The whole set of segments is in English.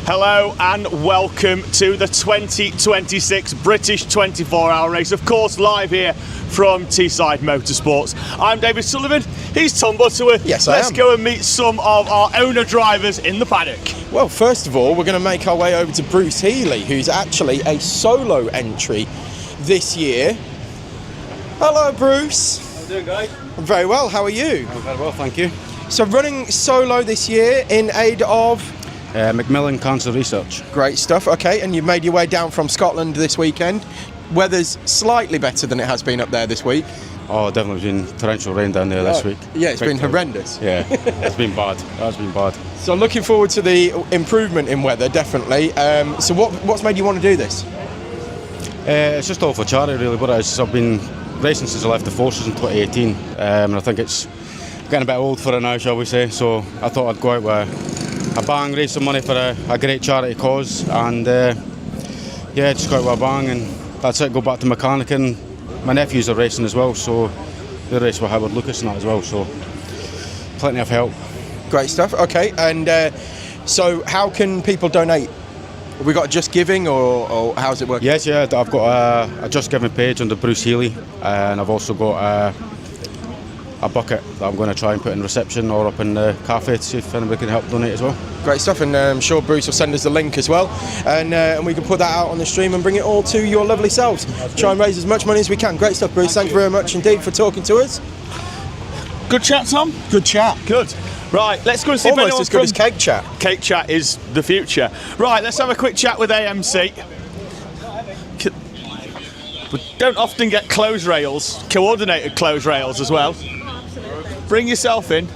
Hello and welcome to the 2026 British 24-hour race, of course live here from Teesside Motorsports. I'm David Sullivan, he's Tom Butterworth. Yes, I am. Let's go and meet some of our owner drivers in the paddock. Well, first of all, we're going to make our way over to Bruce Healy, who's actually a solo entry this year. Hello, Bruce. How you doing, guys? I'm very well, how are you? I'm very well, thank you. So running solo this year in aid of? Macmillan Cancer Research. Great stuff, okay, and you've made your way down from Scotland this weekend. Weather's slightly better than it has been up there this week. Oh, definitely been torrential rain down there this week. Yeah, it's been horrendous. Yeah, it's been bad. That's been bad. So looking forward to the improvement in weather, definitely. So what's made you want to do this? It's just all for charity, really. But I've been racing since I left the forces in 2018, and I think it's getting a bit old for it now, shall we say. So I thought I'd go out with a bang, raise some money for a great charity cause, and yeah, just go out with a bang, and that's it. Go back to mechanic, and my nephews are racing as well, so they race with Howard Lucas and that as well. So plenty of help. Great stuff. Okay, and so how can people donate? Have we got Just Giving, or how's it working? Yes, yeah, I've got a Just Giving page under Bruce Healy, and I've also got a bucket that I'm going to try and put in reception or up in the cafe to see if anybody can help donate as well. Great stuff, and I'm sure Bruce will send us the link as well, and we can put that out on the stream and bring it all to your lovely selves. Try and raise as much money as we can. Great stuff, Bruce. Thank you very much indeed for talking to us. Good chat, Tom? Good chat. Good. Right, let's go and see Almost if as good as Cake Chat. Cake Chat is the future. Right, let's have a quick chat with AMC. We don't often get close rails, coordinated close rails as well. Bring yourself in.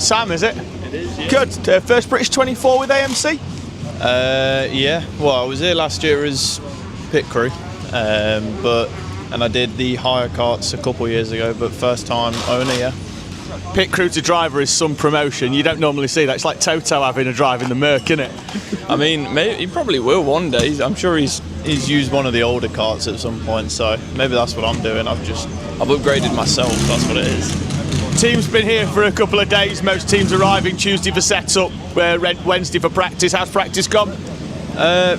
Sam, is it? It is, yeah. Good. First British 24 with AMC? Yeah. Well, I was here last year as pit crew, and I did the hire karts a couple of years ago, but first time owner, yeah. Pit crew to driver is some promotion. You don't normally see that. It's like Toto having a drive in the Merc, isn't it? I mean, maybe he probably will one day. I'm sure he's used one of the older karts at some point, so maybe that's what I'm doing. I've upgraded myself. That's what it is. Team's been here for a couple of days. Most teams arriving Tuesday for setup, Wednesday for practice. How's practice gone?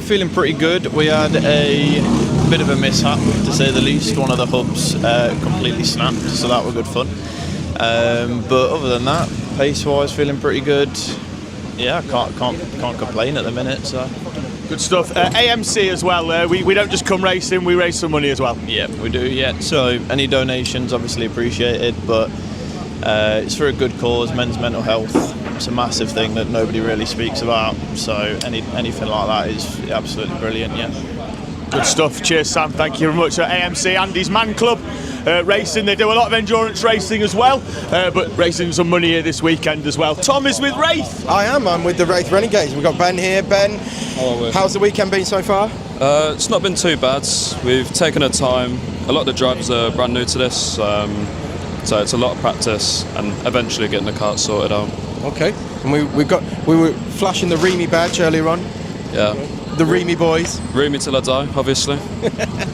Feeling pretty good. We had a bit of a mishap, to say the least. One of the hubs completely snapped, so that was good fun. But other than that, pace-wise, feeling pretty good. Yeah, can't complain at the minute. So good stuff. AMC as well. We don't just come racing; we raise some money as well. Yeah, we do. Yeah. So any donations, obviously appreciated, but it's for a good cause, men's mental health. It's a massive thing that nobody really speaks about. So anything like that is absolutely brilliant. Yeah. Good stuff. Cheers, Sam. Thank you very much. AMC, Andy's Man Club. Racing, they do a lot of endurance racing as well, but racing some money here this weekend as well. Tom is with Wraith. I'm with the Wraith Renegades. We've got Ben here. Ben, how's the weekend been so far? It's not been too bad. We've taken our time. A lot of the drivers are brand new to this, so it's a lot of practice and eventually getting the kart sorted out. Okay, and we were flashing the Remy badge earlier on. Yeah. The Remy boys. Remy till I die, obviously.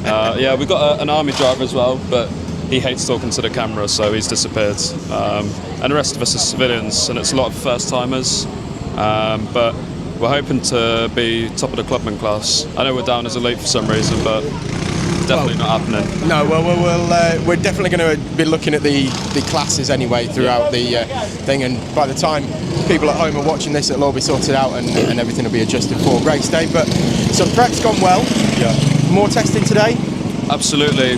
Yeah, we've got an army driver as well, but he hates talking to the camera, so he's disappeared. And the rest of us are civilians, and it's a lot of first-timers. But we're hoping to be top of the clubman class. I know we're down as elite for some reason, but definitely not happening. No, we're definitely going to be looking at the classes anyway throughout the thing, and by the time people at home are watching this, it'll all be sorted out and everything will be adjusted for race day. But so prep's gone well. Yeah. More testing today? Absolutely.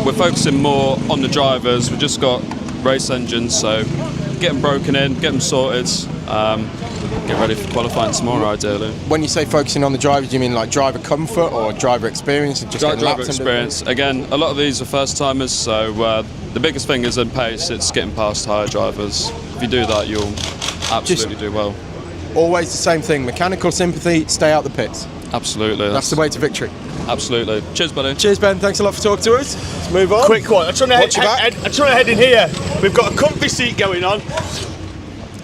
We're focusing more on the drivers. We've just got race engines, so get them broken in, get them sorted. Get ready for qualifying tomorrow, ideally. When you say focusing on the drivers, do you mean like driver comfort or driver experience? And just driver experience. Again, a lot of these are first-timers, so the biggest thing is in pace. It's getting past higher drivers. If you do that, you'll absolutely do well. Always the same thing. Mechanical sympathy, stay out the pits. Absolutely. That's the way to victory. Absolutely. Cheers, buddy. Cheers, Ben. Thanks a lot for talking to us. Let's move on. Quick one. I'm trying to head in here. We've got a comfy seat going on.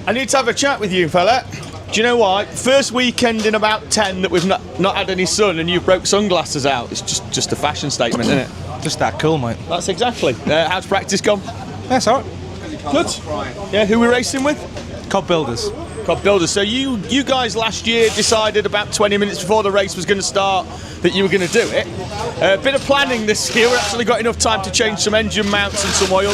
I need to have a chat with you, fella. Do you know why? First weekend in about 10 that we've not had any sun, and you broke sunglasses out. It's just a fashion statement, isn't it? Just that cool, mate. That's exactly. How's practice gone? That's all right. Good. Yeah, who are we racing with? Cob Builders. Cod Builders. So you guys last year decided about 20 minutes before the race was going to start that you were going to do it. A bit of planning this year. We actually got enough time to change some engine mounts and some oil.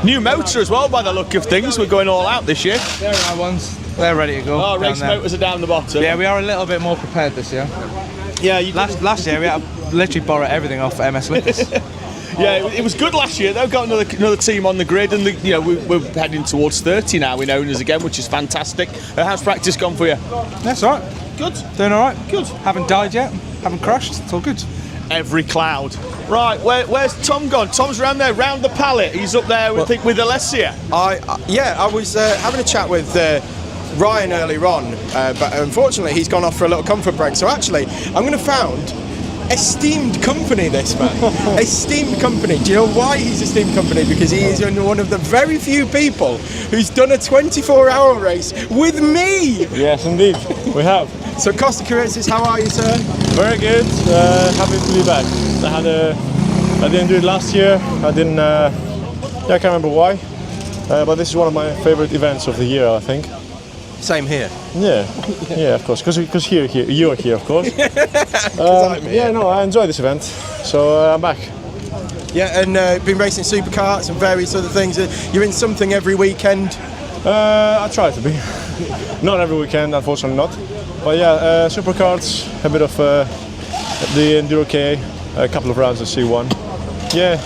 New motor as well, by the look of things. We're going all out this year. They're our ones. They're ready to go. Oh, race motors are down the bottom. Yeah, we are a little bit more prepared this year. Yeah, last year we had to literally borrow everything off MS Lippers. Yeah, it was good last year. They've got another team on the grid, and we're heading towards 30 now in owners again, which is fantastic. How's practice gone for you? That's all right. Good. Doing all right. Good. Haven't died yet. Haven't crashed. It's all good. Every cloud. Right, where's Tom gone? Tom's round there, round the pallet. He's up there, I think, with Alessia. I was having a chat with Ryan earlier on, but unfortunately he's gone off for a little comfort break. So actually, I'm going to found esteemed company, this man. Esteemed company. Do you know why he's esteemed company? Because he is one of the very few people who's done a 24-hour race with me. Yes, indeed, we have. So Costa Curtis, how are you, sir? Very good. Happy to be back. I didn't do it last year. I can't remember why. But this is one of my favorite events of the year, I think. Same here. Yeah, of course. Because you are here, of course. I enjoy this event, so I'm back. Yeah, and been racing supercarts and various other things. You're in something every weekend. I try to be. Not every weekend, unfortunately not. But yeah, supercarts, a bit of the Enduro K, a couple of rounds of C1. Yeah.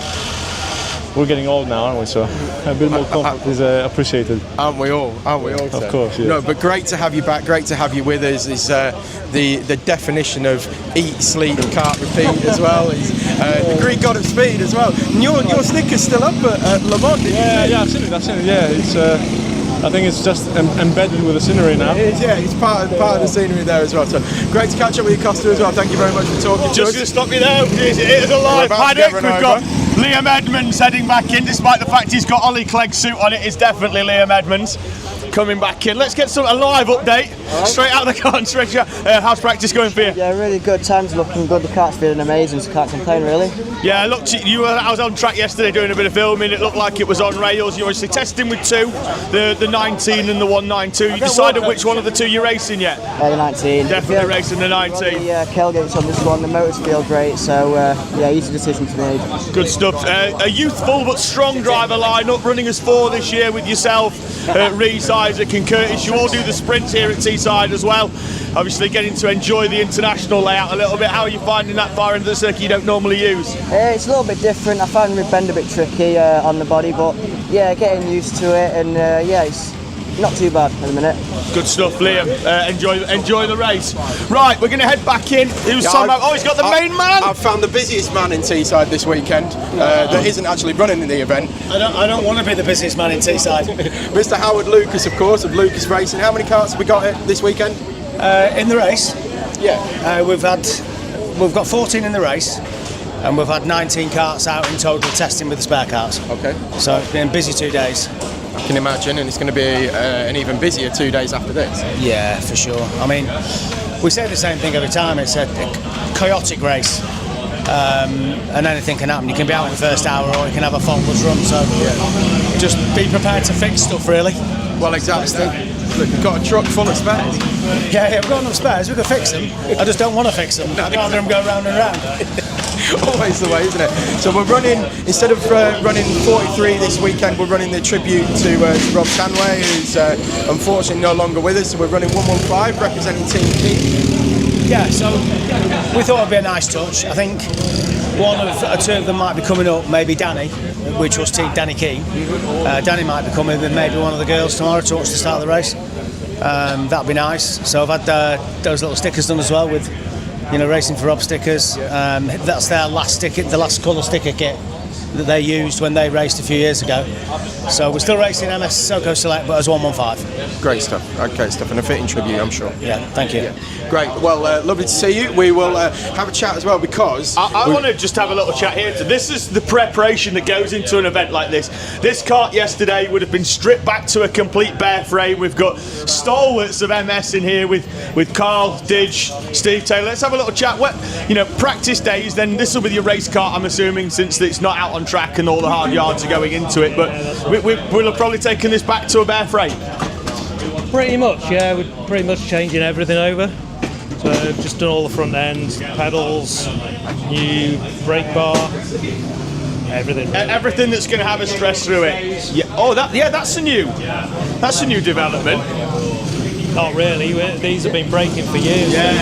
We're getting old now, aren't we? So a bit more comfort is appreciated. Aren't we all? Sir? Of course, yeah. No, but great to have you back. Great to have you with us. Is the definition of eat, sleep, kart, repeat as well. Is the Greek god of speed as well. And your sticker's still up at Le Mans. Yeah, I've seen it. Yeah, it's. I think it's just embedded with the scenery now. It is, yeah. It's part of the scenery there as well. So great to catch up with you, Costa, as well. Thank you very much for talking to us. Just going to stop you there. It is a live paddock. We've got Liam Edmonds heading back in, despite the fact he's got Ollie Clegg's suit on. It is definitely Liam Edmonds coming back in. Let's get a live update straight out of the car and straight out. How's practice going for you? Yeah, really good. Time's looking good. The kart's feeling amazing, so can't complain really. Yeah, I was on track yesterday doing a bit of filming. It looked like it was on rails. You're obviously testing with two, the 19 and the 192. You decided which one of the two you're racing yet? The 19. Definitely racing the 19. Yeah, Kelgate's on this one. The motors feel great, so easy decision to make. Good stuff. A youthful but strong driver lineup, running as four this year with yourself, Reese, Isaac and Curtis. You all do the sprints here at Teesside as well. Obviously getting to enjoy the international layout a little bit. How are you finding that far into the circuit you don't normally use? It's a little bit different. I find the bend a bit tricky on the body, but yeah, getting used to it, and it's not too bad at the minute. Good stuff, Liam. Enjoy the race. Right, we're going to head back in. He's got the main man. I've found the busiest man in Teesside this weekend that isn't actually running in the event. I don't want to be the busiest man in Teesside. Mr. Howard Lucas, of course, of Lucas Racing. How many karts have we got this weekend? In the race, yeah, we've got 14 in the race, and we've had 19 karts out in total testing with the spare karts. Okay. So it's been busy 2 days. I can imagine, and it's going to be an even busier 2 days after this. Yeah, for sure. I mean, we say the same thing every time. It's a chaotic race, and anything can happen. You can be out in the first hour, or you can have a faultless run. So just be prepared to fix stuff, really. Well, exactly. Look, we've got a truck full of spares. Yeah, we've got enough spares. We can fix them. I just don't want to fix them. I'd rather them go round and round. Always the way, isn't it? So we're running, instead of running 43 this weekend, we're running the tribute to Rob Tanway, who's unfortunately no longer with us. So we're running 115, representing Team Key. Yeah, so we thought it'd be a nice touch. I think two of them might be coming up, maybe Danny, which was Team Danny Key. Danny might be coming with maybe one of the girls tomorrow to watch the start of the race. That'd be nice. So I've had those little stickers done as well with, Racing for Rob stickers. That's their last sticker, the last colour sticker kit that they used when they raced a few years ago. So we're still racing MS Soco Select, but as 115. Great stuff. Okay, stuff, and a fitting tribute, I'm sure. Yeah, thank you. Yeah. Great. Well, lovely to see you. We will have a chat as well, because I want to just have a little chat here. This is the preparation that goes into an event like this. This kart yesterday would have been stripped back to a complete bare frame. We've got stalwarts of MS in here with Carl, Didge, Steve Taylor. Let's have a little chat. Practice days, then this will be your race kart, I'm assuming, since it's not out on track and all the hard yards are going into it. But we'll have probably taken this back to a bare frame. Pretty much, yeah. We're pretty much changing everything over. So just done all the front ends, pedals, new brake bar, everything. Everything that's going to have a stress through it. Yeah. Oh, that's a new development. Not really. These have been breaking for years. Yeah.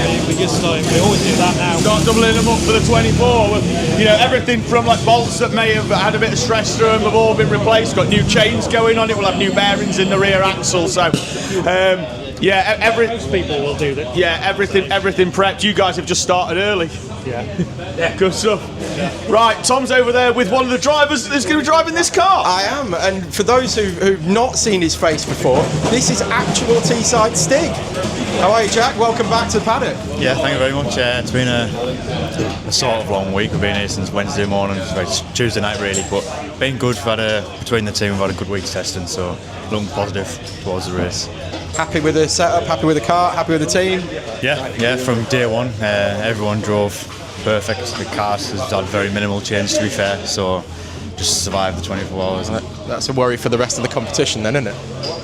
So we always do that now. Start doubling them up for the 24. You know, everything from like bolts that may have had a bit of stress through them have all been replaced. Got new chains going on it. We'll have new bearings in the rear axle. So, Most people will do that. Yeah, everything prepped. You guys have just started early. Yeah. Good stuff. Right, Tom's over there with one of the drivers that's going to be driving this car. I am, and for those who've not seen his face before, this is actual Teesside Stig. How are you, Jack? Welcome back to the paddock. Yeah, thank you very much. It's been a sort of long week. We've been here since Wednesday morning, it's Tuesday night really, but been good. Between the team, we've had a good week's testing, so looking positive towards the race. Happy with the setup, happy with the car, happy with the team? Yeah, from day one, everyone drove perfect. The car has had very minimal change, to be fair, so just survived the 24 hours. That's a worry for the rest of the competition then, isn't it?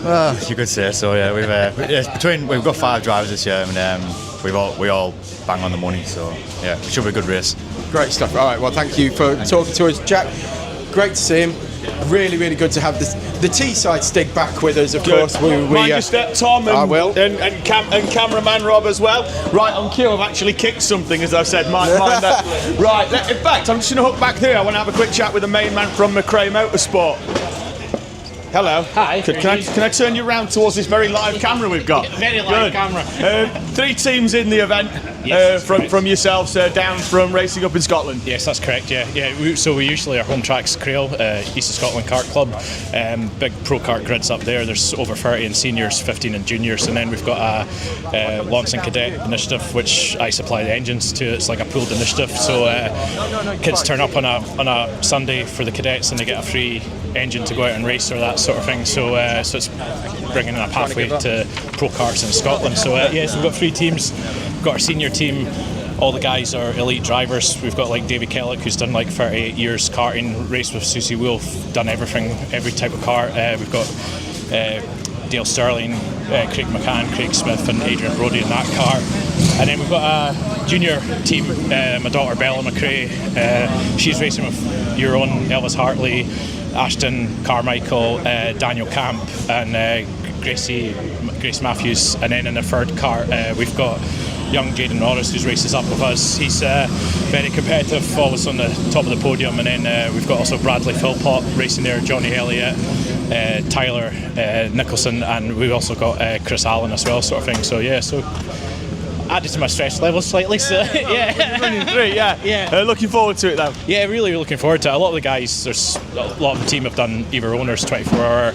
Well, you could say so, yeah. We've got 5 drivers this year, and we all bang on the money, so yeah, it should be a good race. Great stuff. All right, well, thank you for talking to us, Jack. Great to see him. Really, really good to have the Teesside Stig back with us, of course. Mind your step, Tom, and, I will. and cameraman Rob as well. Right, on cue, I've actually kicked something, as I said. Mind that. Right, in fact, I'm just going to hook back there. I want to have a quick chat with the main man from McRae Motorsport. Hello. Hi. Can I turn you round towards this very live camera we've got? Very live camera. 3 teams in the event. Yes, from yourselves down from racing up in Scotland. Yes, that's correct. Yeah. So we usually our home track's Crail, East of Scotland Kart Club. Big pro kart grids up there. There's over 30 in seniors, 15 in juniors, and then we've got a Launch and Cadet initiative, which I supply the engines to. It's like a pooled initiative. So kids turn up on a Sunday for the cadets, and they get a free engine to go out and race or that sort of thing. So it's bringing in a pathway to pro karts in Scotland. So yes, we've got 3 teams. We've got our senior team. All the guys are elite drivers. We've got like Davy Kellick, who's done like 38 years karting, raced with Susie Wolf, done everything, every type of kart. We've got Dale Sterling, Craig McCann, Craig Smith and Adrian Brody in that car. And then we've got a junior team, my daughter Bella McRae. She's racing with your own Elvis Hartley, Ashton Carmichael, Daniel Camp and Grace Matthews. And then in the third car we've got young Jaden Norris, who races up with us. He's very competitive, always on the top of the podium. And then we've got also Bradley Philpott racing there, Johnny Elliott, Tyler Nicholson, and we've also got Chris Allen as well, sort of thing. So yeah, so added to my stress level slightly. So yeah, running 3, yeah. Looking forward to it though. Yeah, really looking forward to it. A lot of the guys, there's a lot of the team have done either owners 24-hour.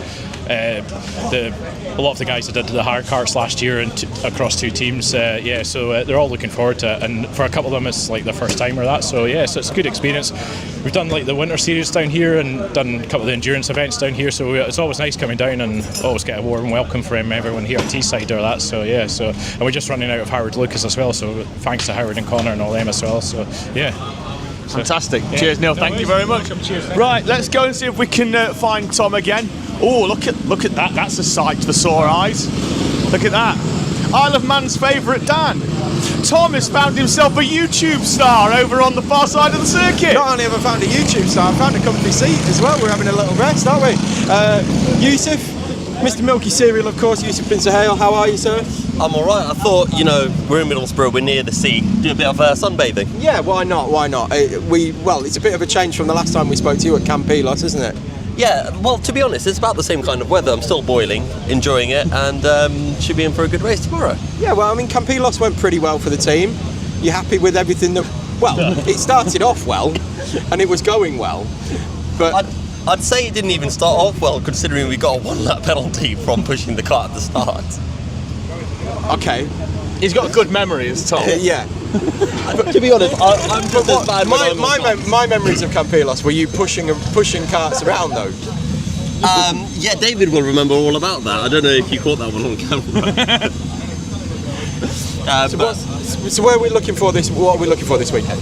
A lot of the guys that did the hire karts last year and across 2 teams, so they're all looking forward to it. And for a couple of them, it's like the first time or that. So yeah, so it's a good experience. We've done like the winter series down here and done a couple of the endurance events down here. So it's always nice coming down and always get a warm welcome from everyone here at Teesside or that. So yeah, and we're just running out of Howard Lucas as well. So thanks to Howard and Connor and all them as well. So yeah. Fantastic. Cheers, Neil. Thank you very much. Right, let's go and see if we can find Tom again. Oh, look at that. That's a sight for sore eyes. Look at that. Isle of Man's favourite Dan. Tom has found himself a YouTube star over on the far side of the circuit. Not only have I found a YouTube star, I found a comfy seat as well. We're having a little rest, aren't we? Yusuf, Mr. Milky Cereal, of course, Yusuf bin Suhail. How are you, sir? I'm alright. I thought, we're in Middlesbrough, we're near the sea, do a bit of sunbathing. Yeah, why not? It's a bit of a change from the last time we spoke to you at Camp Elos, isn't it? Yeah, well, to be honest, it's about the same kind of weather. I'm still boiling, enjoying it, and should be in for a good race tomorrow. Yeah, well, I mean, Camp Elos went pretty well for the team. You happy with everything that... Well, it started off well, and it was going well, but... I'd say it didn't even start off well, considering we got a 1-lap penalty from pushing the car at the start. Okay. He's got a good memory, as Tom. Yeah. To be honest, I'm just as bad my memories of Camp Elos were you pushing carts around, though. Yeah, David will remember all about that. I don't know if you caught that one on camera. So what are we looking for this weekend?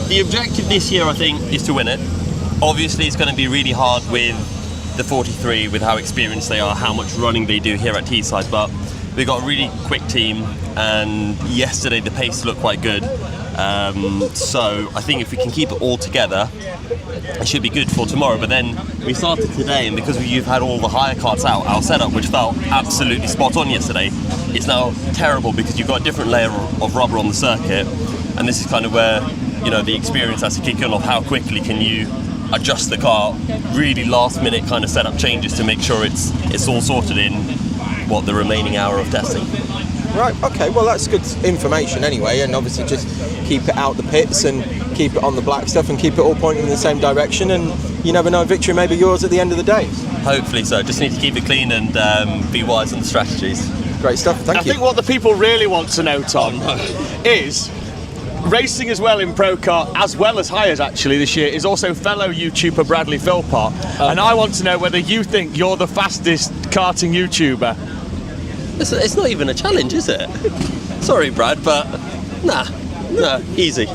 The objective this year, I think, is to win it. Obviously, it's going to be really hard with the 43 with how experienced they are, how much running they do here at Teesside, but we've got a really quick team, and yesterday the pace looked quite good. So I think if we can keep it all together, it should be good for tomorrow. But then we started today, and because you've had all the hire carts out, our setup, which felt absolutely spot on yesterday, it's now terrible because you've got a different layer of rubber on the circuit, and this is kind of where, you know, the experience has to kick in of how quickly can you adjust the car, really last minute kind of setup changes to make sure it's all sorted in the remaining hour of testing. Right, okay, well that's good information anyway, and obviously just keep it out the pits and keep it on the black stuff and keep it all pointing in the same direction, and you never know, victory may be yours at the end of the day. Hopefully so, just need to keep it clean and be wise on the strategies. Great stuff, thank you. I think what the people really want to know, Tom, is racing as well in Pro Kart, as well as hires actually this year, is also fellow YouTuber Bradley Philpott, and I want to know whether you think you're the fastest karting YouTuber. It's not even a challenge, is it? Sorry, Brad, but nah, easy.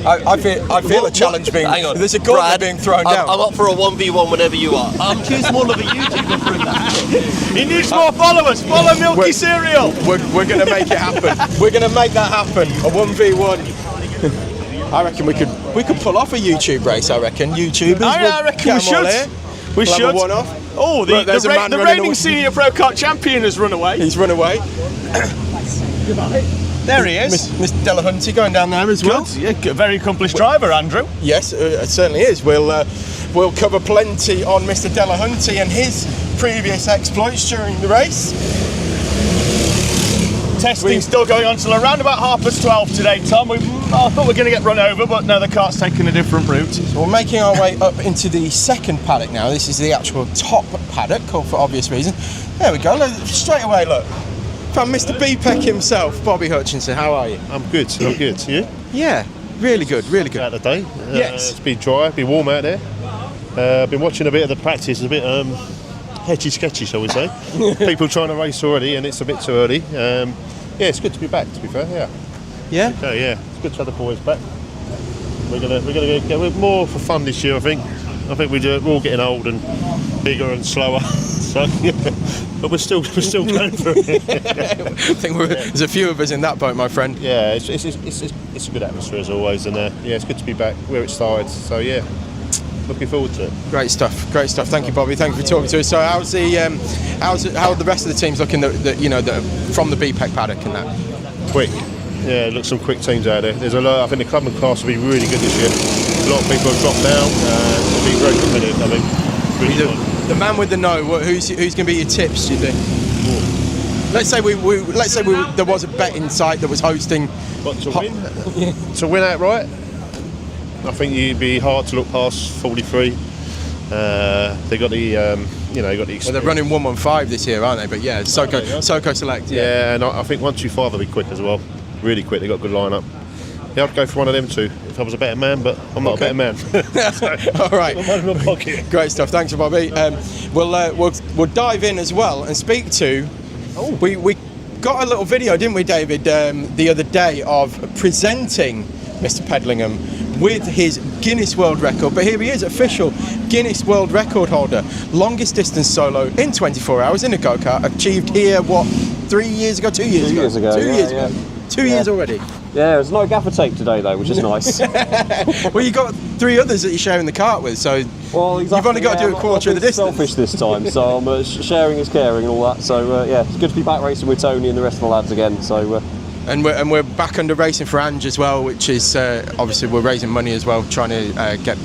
I feel a challenge being. Hang on, there's a gauntlet Brad, being thrown down. I'm up for a 1v1 whenever you are. I'm too small of a YouTuber for that. He needs more followers. Follow Milky Cereal. We're going to make it happen. We're going to make that happen. A 1v1. I reckon we could pull off a YouTube race. I reckon YouTubers. I reckon we should. We should. One off. Oh, the reigning senior Pro Kart champion has run away. He's run away. There he is. Mr. Delahunty going down there as well. Yeah, very accomplished driver, Andrew. Yes, it certainly is. We'll cover plenty on Mr. Delahunty and his previous exploits during the race. Testing still going on till around about 12:30 today, Tom. I thought we were going to get run over, but no, the cart's taking a different route. So we're making our way up into the second paddock now. This is the actual top paddock, for obvious reasons. There we go. Straight away, look. From Mr. BPEC himself, Bobby Hutchinson. How are you? I'm good. You? Yeah, really good, really good. Out the day. Yes. It's been dry, been warm out there. I've been watching a bit of the practice, a bit hedgy sketchy, shall we say. People trying to race already, and it's a bit too early. Yeah, it's good to be back, to be fair, yeah. Yeah? Okay, yeah. It's good to have the boys back. We're gonna get more for fun this year, I think. We're all getting old and bigger and slower. So, yeah. But we're still going through it. I think there's a few of us in that boat, my friend. Yeah, it's a good atmosphere as always, and yeah, it's good to be back where it started. So yeah, looking forward to it. Great stuff. Thank you, Bobby. Thank you for talking to us. So, how are the rest of the teams looking? From the BPEC paddock and that. Quick. Yeah, look, some quick teams out there. There's a lot. I think the club and class will be really good this year. A lot of people have dropped down. It'll be very competitive, I think. Really fun. The man with the no. Who's going to be your tips? Do you think? Ooh. Let's say there was a bet in sight that was hosting. What, to win? Yeah. To win outright? I think you'd be hard to look past 43. They got the experience. Well, they're running 115 this year, aren't they? But yeah, Soko Select. Yeah, and I think 125 will be quick as well. Really quick. They got a good lineup. Yeah, I'd go for one of them two if I was a better man, but I'm not a better man. All right. I'm in my pocket. Great stuff. Thanks, Bobby. We'll dive in as well and speak to. Oh, we got a little video, didn't we, David, the other day of presenting Mr. Pedlingham with his Guinness World Record. But here he is, official Guinness World Record holder, longest distance solo in 24 hours in a go-kart, achieved here 2 years ago. 2 years ago. 2 years ago. 2 years already. Yeah, there's no gaffer tape today though, which is nice. Well, you got 3 others that you're sharing the cart with, so exactly, you've only got to do a quarter of the distance. Selfish this time, so I'm sharing is caring and all that. So yeah, it's good to be back racing with Tony and the rest of the lads again. So. And we're back under racing for Ange as well, which is obviously we're raising money as well, trying to get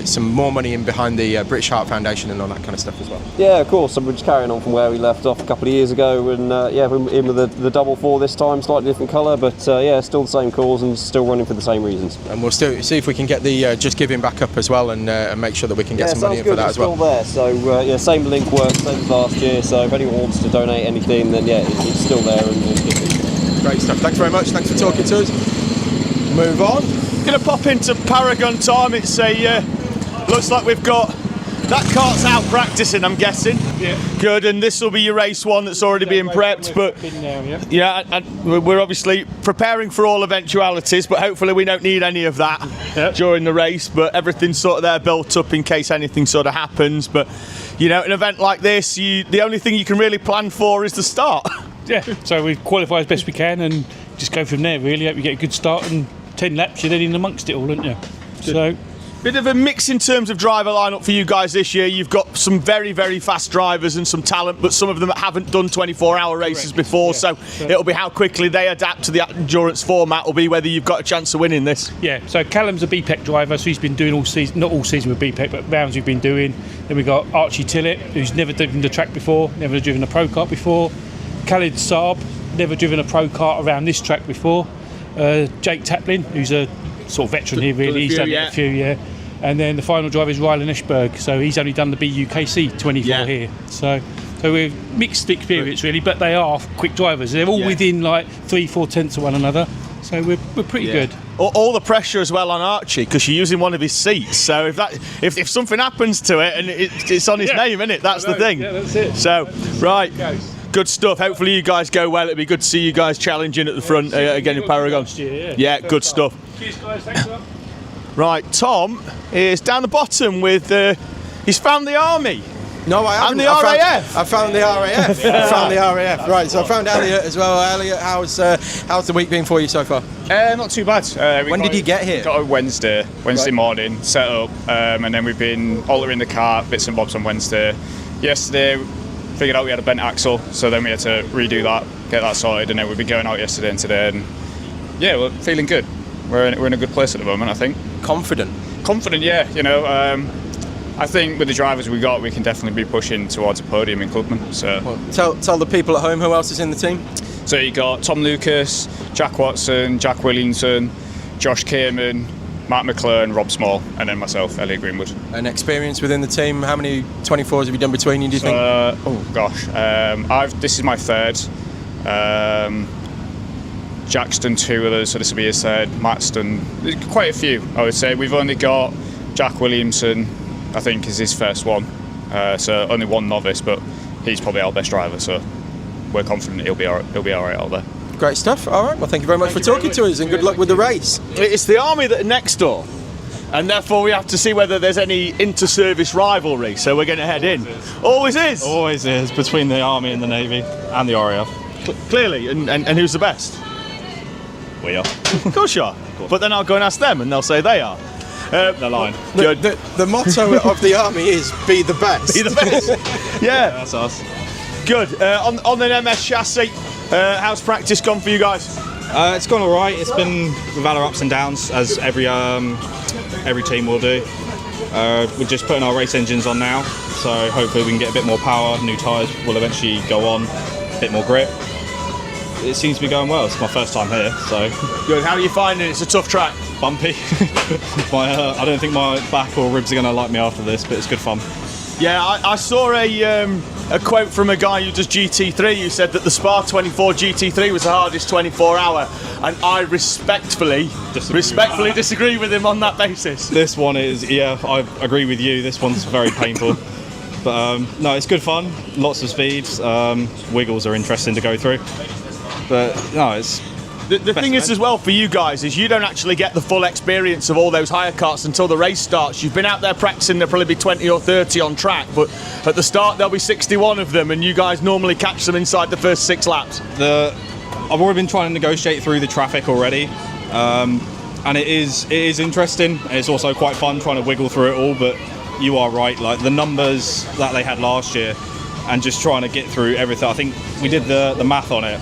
some more money in behind the British Heart Foundation and all that kind of stuff as well. Yeah, of course. So we're just carrying on from where we left off a couple of years ago, and yeah, we're in with the double 4 this time, slightly different colour, but yeah, still the same cause and still running for the same reasons. And we'll still see if we can get the Just Giving back up as well, and make sure that we can get some money in for that as well. Yeah, still there. So yeah, same link works, same as last year. So if anyone wants to donate anything, then yeah, it's still there. Great stuff. Thanks very much. Thanks for talking to us. Move on. Going to pop into Paragon time. It's looks like we've got that cart's out practicing, I'm guessing. Good, and this will be your race one that's already being prepped, but yeah, and we're obviously preparing for all eventualities, but hopefully we don't need any of that during the race, but everything's sort of there built up in case anything sort of happens. But you know, an event like this, the only thing you can really plan for is the start. Yeah, so we qualify as best we can and just go from there, really. Hope you get a good start, and 10 laps, you're then in amongst it all, aren't you? So, bit of a mix in terms of driver lineup for you guys this year. You've got some very, very fast drivers and some talent, but some of them haven't done 24-hour races before, so it'll be how quickly they adapt to the endurance format will be whether you've got a chance of winning this. Yeah, so Callum's a BPEC driver, so he's been doing all season, not all season with BPEC, but rounds we've been doing. Then we've got Archie Tillett, who's never driven the track before, never driven a pro kart before. Khalid Saab, never driven a pro kart around this track before. Jake Taplin, who's a sort of veteran here, really. He's done a few, And then the final driver is Rylan Eschberg, so he's only done the BUKC 24 here. So we're mixed experience, really, but they are quick drivers. They're all within like 3-4 tenths of one another, so we're pretty good. All the pressure as well on Archie, because you're using one of his seats, so if something happens to it and it's on his name, isn't it? That's the thing. Yeah, that's it. So, right. Good stuff. Hopefully you guys go well. It'd be good to see you guys challenging at the front again in Paragon. Yeah, good stuff. Cheers, guys. Thanks a lot. Right, Tom is down the bottom with. He's found the army. No, I haven't. And the RAF. I found the RAF. I found the RAF. Right, so I found Elliot as well. Elliot, how's the week been for you so far? Not too bad. When did you get here? Got a Wednesday morning, set up, and then we've been altering the car, bits and bobs on Wednesday. Yesterday, figured out we had a bent axle, so then we had to redo that, get that sorted, and then we've been going out yesterday and today, and yeah, we're feeling good. We're in a good place at the moment, I think. Confident, yeah. You know, I think with the drivers we got, we can definitely be pushing towards a podium in Clubman. So tell the people at home who else is in the team. So you got Tom Lucas, Jack Watson, Jack Williamson, Josh Kamen, Matt McClure, Rob Small, and then myself, Elliot Greenwood. And experience within the team, how many 24s have you done between you, do you think? This is my third. Jack's done 2 of those, so this will be his third. Matt's done quite a few, I would say. We've only got Jack Williamson, I think, is his first one. So only one novice, but he's probably our best driver, so we're confident he'll be all right out there. Great stuff. All right, well, thank you very much for talking to us, and good luck with the race. It's the army that are next door, and therefore we have to see whether there's any inter-service rivalry, so we're going to head in. Always is. Always is, between the army and the navy and the RAF. Clearly, and who's the best? We are. Of course you are. But then I'll go and ask them, and they'll say they are. They're lying. The motto of the army is be the best. Be the best. Yeah. That's us. Good. On an MS chassis, how's practice gone for you guys? It's gone all right. It's been with our ups and downs, as every team will do. We're just putting our race engines on now, so hopefully we can get a bit more power. New tyres will eventually go on, a bit more grip. It seems to be going well. It's my first time here, so. Good. How are you finding it? It's a tough track. Bumpy. I don't think my back or ribs are going to like me after this, but it's good fun. Yeah, I saw a quote from a guy who does GT3 who said that the Spa 24 GT3 was the hardest 24-hour, and I respectfully disagree with him on that basis. This one is, I agree with you. This one's very painful. But no, it's good fun. Lots of speeds. Wiggles are interesting to go through. But no, it's... The thing is as well for you guys is you don't actually get the full experience of all those hire karts until the race starts. You've been out there practicing, there'll probably be 20 or 30 on track, but at the start there'll be 61 of them, and you guys normally catch them inside the first 6 laps. I've already been trying to negotiate through the traffic already, and it is interesting. It's also quite fun trying to wiggle through it all, but you are right, like the numbers that they had last year and just trying to get through everything. I think we did the math on it.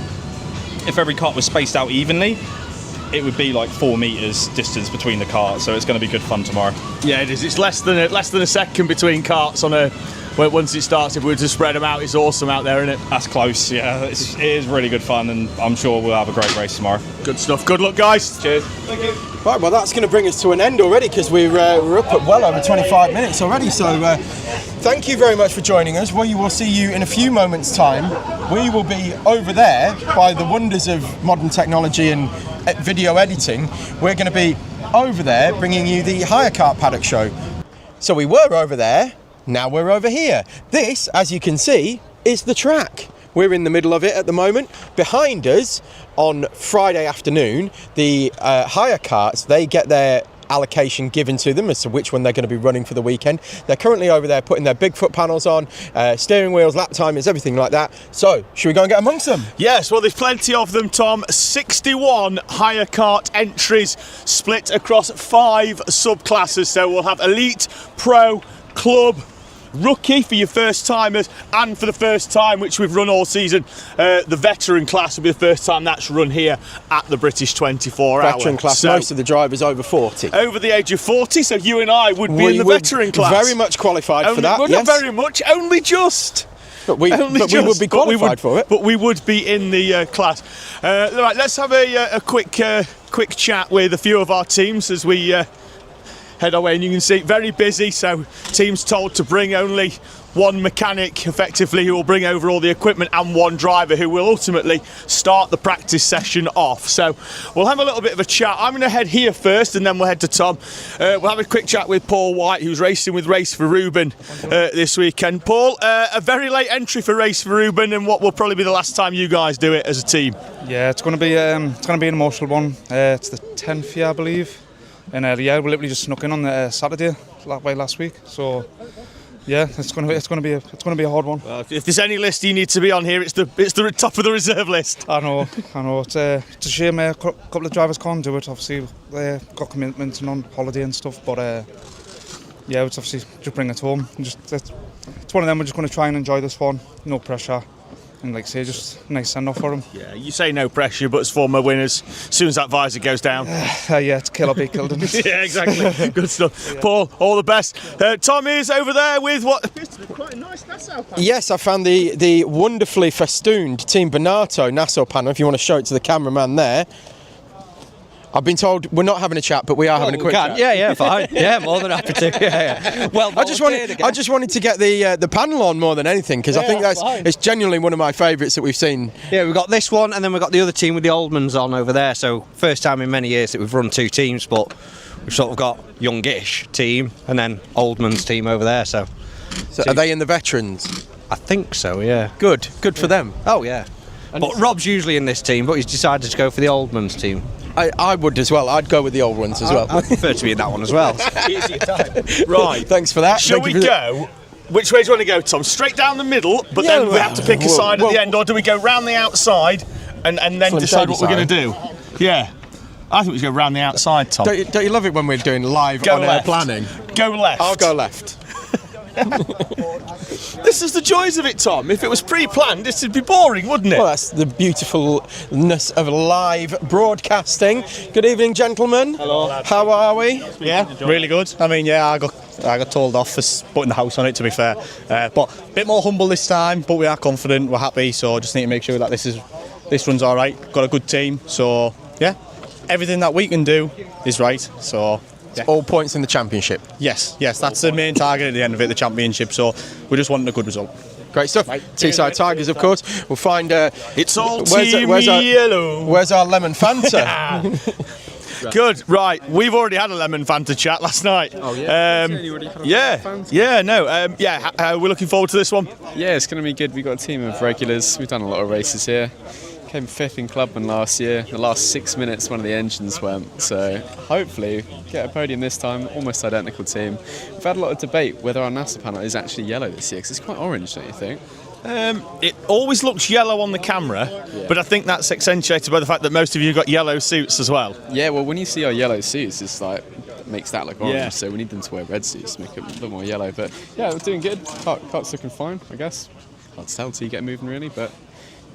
If every kart was spaced out evenly, it would be like 4 meters distance between the karts, so it's going to be good fun tomorrow. Yeah, it is. It's less than a second between karts on a. Once it starts, if we were to spread them out, it's awesome out there, isn't it? That's close. Yeah, it is really good fun, and I'm sure we'll have a great race tomorrow. Good stuff. Good luck, guys. Cheers. Thank you. Right, well, that's going to bring us to an end already, because we're up at well over 25 minutes already. So thank you very much for joining us. We will see you in a few moments' time. We will be over there by the wonders of modern technology and video editing. We're going to be over there bringing you the Hire Kart Paddock Show. So we were over there. now we're over here. This, as you can see, is the track. We're in the middle of it at the moment. Behind us, on Friday afternoon, the hire karts, they get their allocation given to them as to which one they're going to be running for the weekend. They're currently over there putting their big foot panels on, steering wheels, lap timers, everything like that. So, should we go and get amongst them? Yes, well, there's plenty of them, Tom. 61 hire kart entries split across 5 subclasses. So we'll have Elite, Pro, Club, Rookie for your first timers, and for the first time, which we've run all season, the veteran class will be the first time that's run here at the British 24 Hour. Veteran class, so most of the drivers over 40. Over the age of 40, so you and I would be in the veteran class. Very much qualified for that, well, yes. Not very much, only just. But we would be qualified for it. But we would be in the class. Right, let's have a quick chat with a few of our teams as we head our way, and you can see very busy, so teams told to bring only one mechanic effectively who will bring over all the equipment, and one driver who will ultimately start the practice session off. So we'll have a little bit of a chat. I'm going to head here first and then we'll head to Tom. We'll have a quick chat with Paul White, who's racing with Race for Ruben this weekend. Paul, a very late entry for Race for Ruben, and what will probably be the last time you guys do it as a team. Yeah, it's going to be an emotional one. It's the 10th year, I believe. And we literally just snuck in on the Saturday last week. So yeah, it's going to be a hard one. Well, if there's any list you need to be on here, it's the top of the reserve list. I know. It's a shame a couple of drivers can't do it. Obviously, they've got commitments and on holiday and stuff. But yeah, it's obviously just bring it home. It's one of them. We're just going to try and enjoy this one. No pressure. And like I say, just a nice send-off for him. Yeah, you say no pressure, but as former winners, as soon as that visor goes down... yeah, it's kill or be killed. Yeah, exactly. Good stuff. Yeah. Paul, all the best. Tom is over there with what appears to be quite a nice Nassau panel. Yes, I found the wonderfully festooned Team Bonato Nassau panel, if you want to show it to the cameraman there. I've been told we're not having a chat, but we are having a quick chat. Yeah, fine. Yeah, more than happy to. Yeah. Well, I just wanted to get the panel on more than anything, because I think it's genuinely one of my favourites that we've seen. Yeah, we've got this one, and then we've got the other team with the Oldmans on over there. So first time in many years that we've run 2 teams, but we've sort of got youngish team and then Oldmans team over there. So are they in the veterans? I think so. Yeah. Good for them. Oh yeah. But Rob's usually in this team, but he's decided to go for the Oldmans team. I would as well. I'd go with the old ones as well. I prefer to be in that one as well. Easier time. Right. Thanks for that. Shall we go? Which way do you want to go, Tom? Straight down the middle, but then we have to pick a side at the end, or do we go round the outside and then decide what we're going to do? Yeah. I think we should go round the outside, Tom. Don't you love it when we're doing live on-air planning? Go left. I'll go left. This is the joys of it, Tom. If it was pre-planned, this would be boring, wouldn't it? Well, that's the beautifulness of live broadcasting. Good evening, gentlemen. Hello. How are we? Yeah, really good. I mean, yeah, I got told off for putting the house on it, to be fair. But a bit more humble this time, but we are confident, we're happy, so just need to make sure that this runs all right. Got a good team, so yeah, everything that we can do is right, so... Yeah. All points in the championship. Yes, that's the main target at the end of it, the championship. So we're just wanting a good result. Great stuff. Right. Teesside Tigers, of course. We'll find. It's all team yellow. Where's our lemon Fanta? Good. Right. We've already had a lemon Fanta chat last night. Oh yeah. We're looking forward to this one. Yeah, it's going to be good. We've got a team of regulars. We've done a lot of races here. Came 5th in Clubman last year. The last 6 minutes, one of the engines went. So hopefully get a podium this time. Almost identical team. We've had a lot of debate whether our NASA panel is actually yellow this year, because it's quite orange, don't you think? It always looks yellow on the camera, but I think that's accentuated by the fact that most of you got yellow suits as well. Yeah, well, when you see our yellow suits, it's like makes that look orange. So we need them to wear red suits to make it a little more yellow. But yeah, we're doing good. Kart's looking fine, I guess. Hard to tell till you get moving, really, but.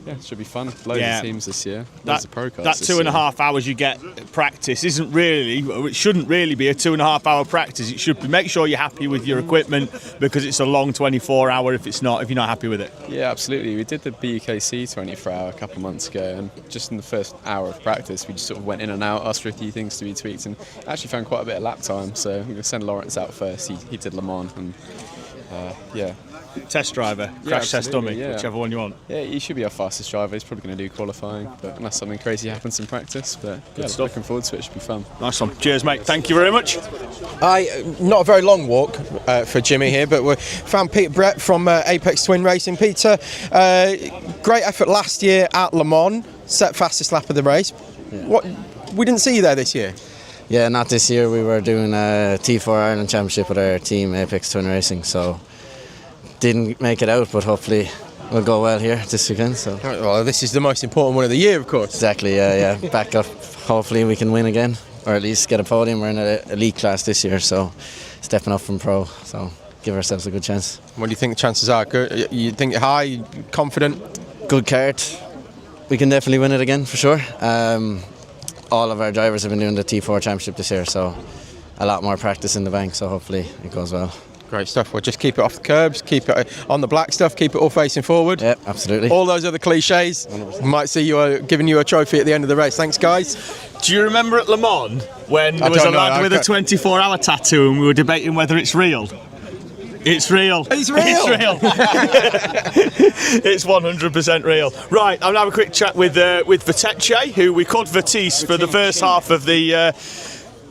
Yeah, it should be fun. Loads of teams this year. Loads of pro cars. That 2.5 hours you get practice isn't really, it shouldn't really be a 2.5 hour practice. It should be, make sure you're happy with your equipment, because it's a long 24 hour if you're not happy with it. Yeah, absolutely. We did the BUKC 24 hour a couple of months ago, and just in the first hour of practice, we just sort of went in and out, asked for a few things to be tweaked, and actually found quite a bit of lap time. So we're going to send Lawrence out first. He did Le Mans, and yeah. test driver, crash test dummy, yeah. whichever one you want. Yeah, he should be our fastest driver. He's probably going to do qualifying, but unless something crazy happens in practice. But yeah, stuff. looking forward to it. Should be fun. Nice one. Cheers, mate. Thank you very much. Not a very long walk for Jimmy here, but we found Peter Brett from Apex Twin Racing. Peter, great effort last year at Le Mans, set fastest lap of the race. What we didn't see you there this year? Yeah, not this year. We were doing a T4 Ireland Championship with our team, Apex Twin Racing, so didn't make it out, but hopefully we'll go well here this weekend. So. Well, this is the most important one of the year, of course. Exactly, yeah. Back up. Hopefully we can win again, or at least get a podium. We're in an elite class this year, so stepping up from pro, so give ourselves a good chance. What do you think the chances are? Good? You think high, confident? Good kart. We can definitely win it again, for sure. All of our drivers have been doing the T4 Championship this year, so a lot more practice in the bank, so hopefully it goes well. Great stuff. Well, just keep it off the curbs, keep it on the black stuff, keep it all facing forward. Yeah, absolutely. All those other cliches. We might see you giving you a trophy at the end of the race. Thanks, guys. Do you remember at Le Mans when there was a lad with a 24-hour tattoo and we were debating whether it's real? It's real. It's real. It's real. It's 100% real. Right, I'm going to have a quick chat with Vitesse, who we called Vitesse for the first half of the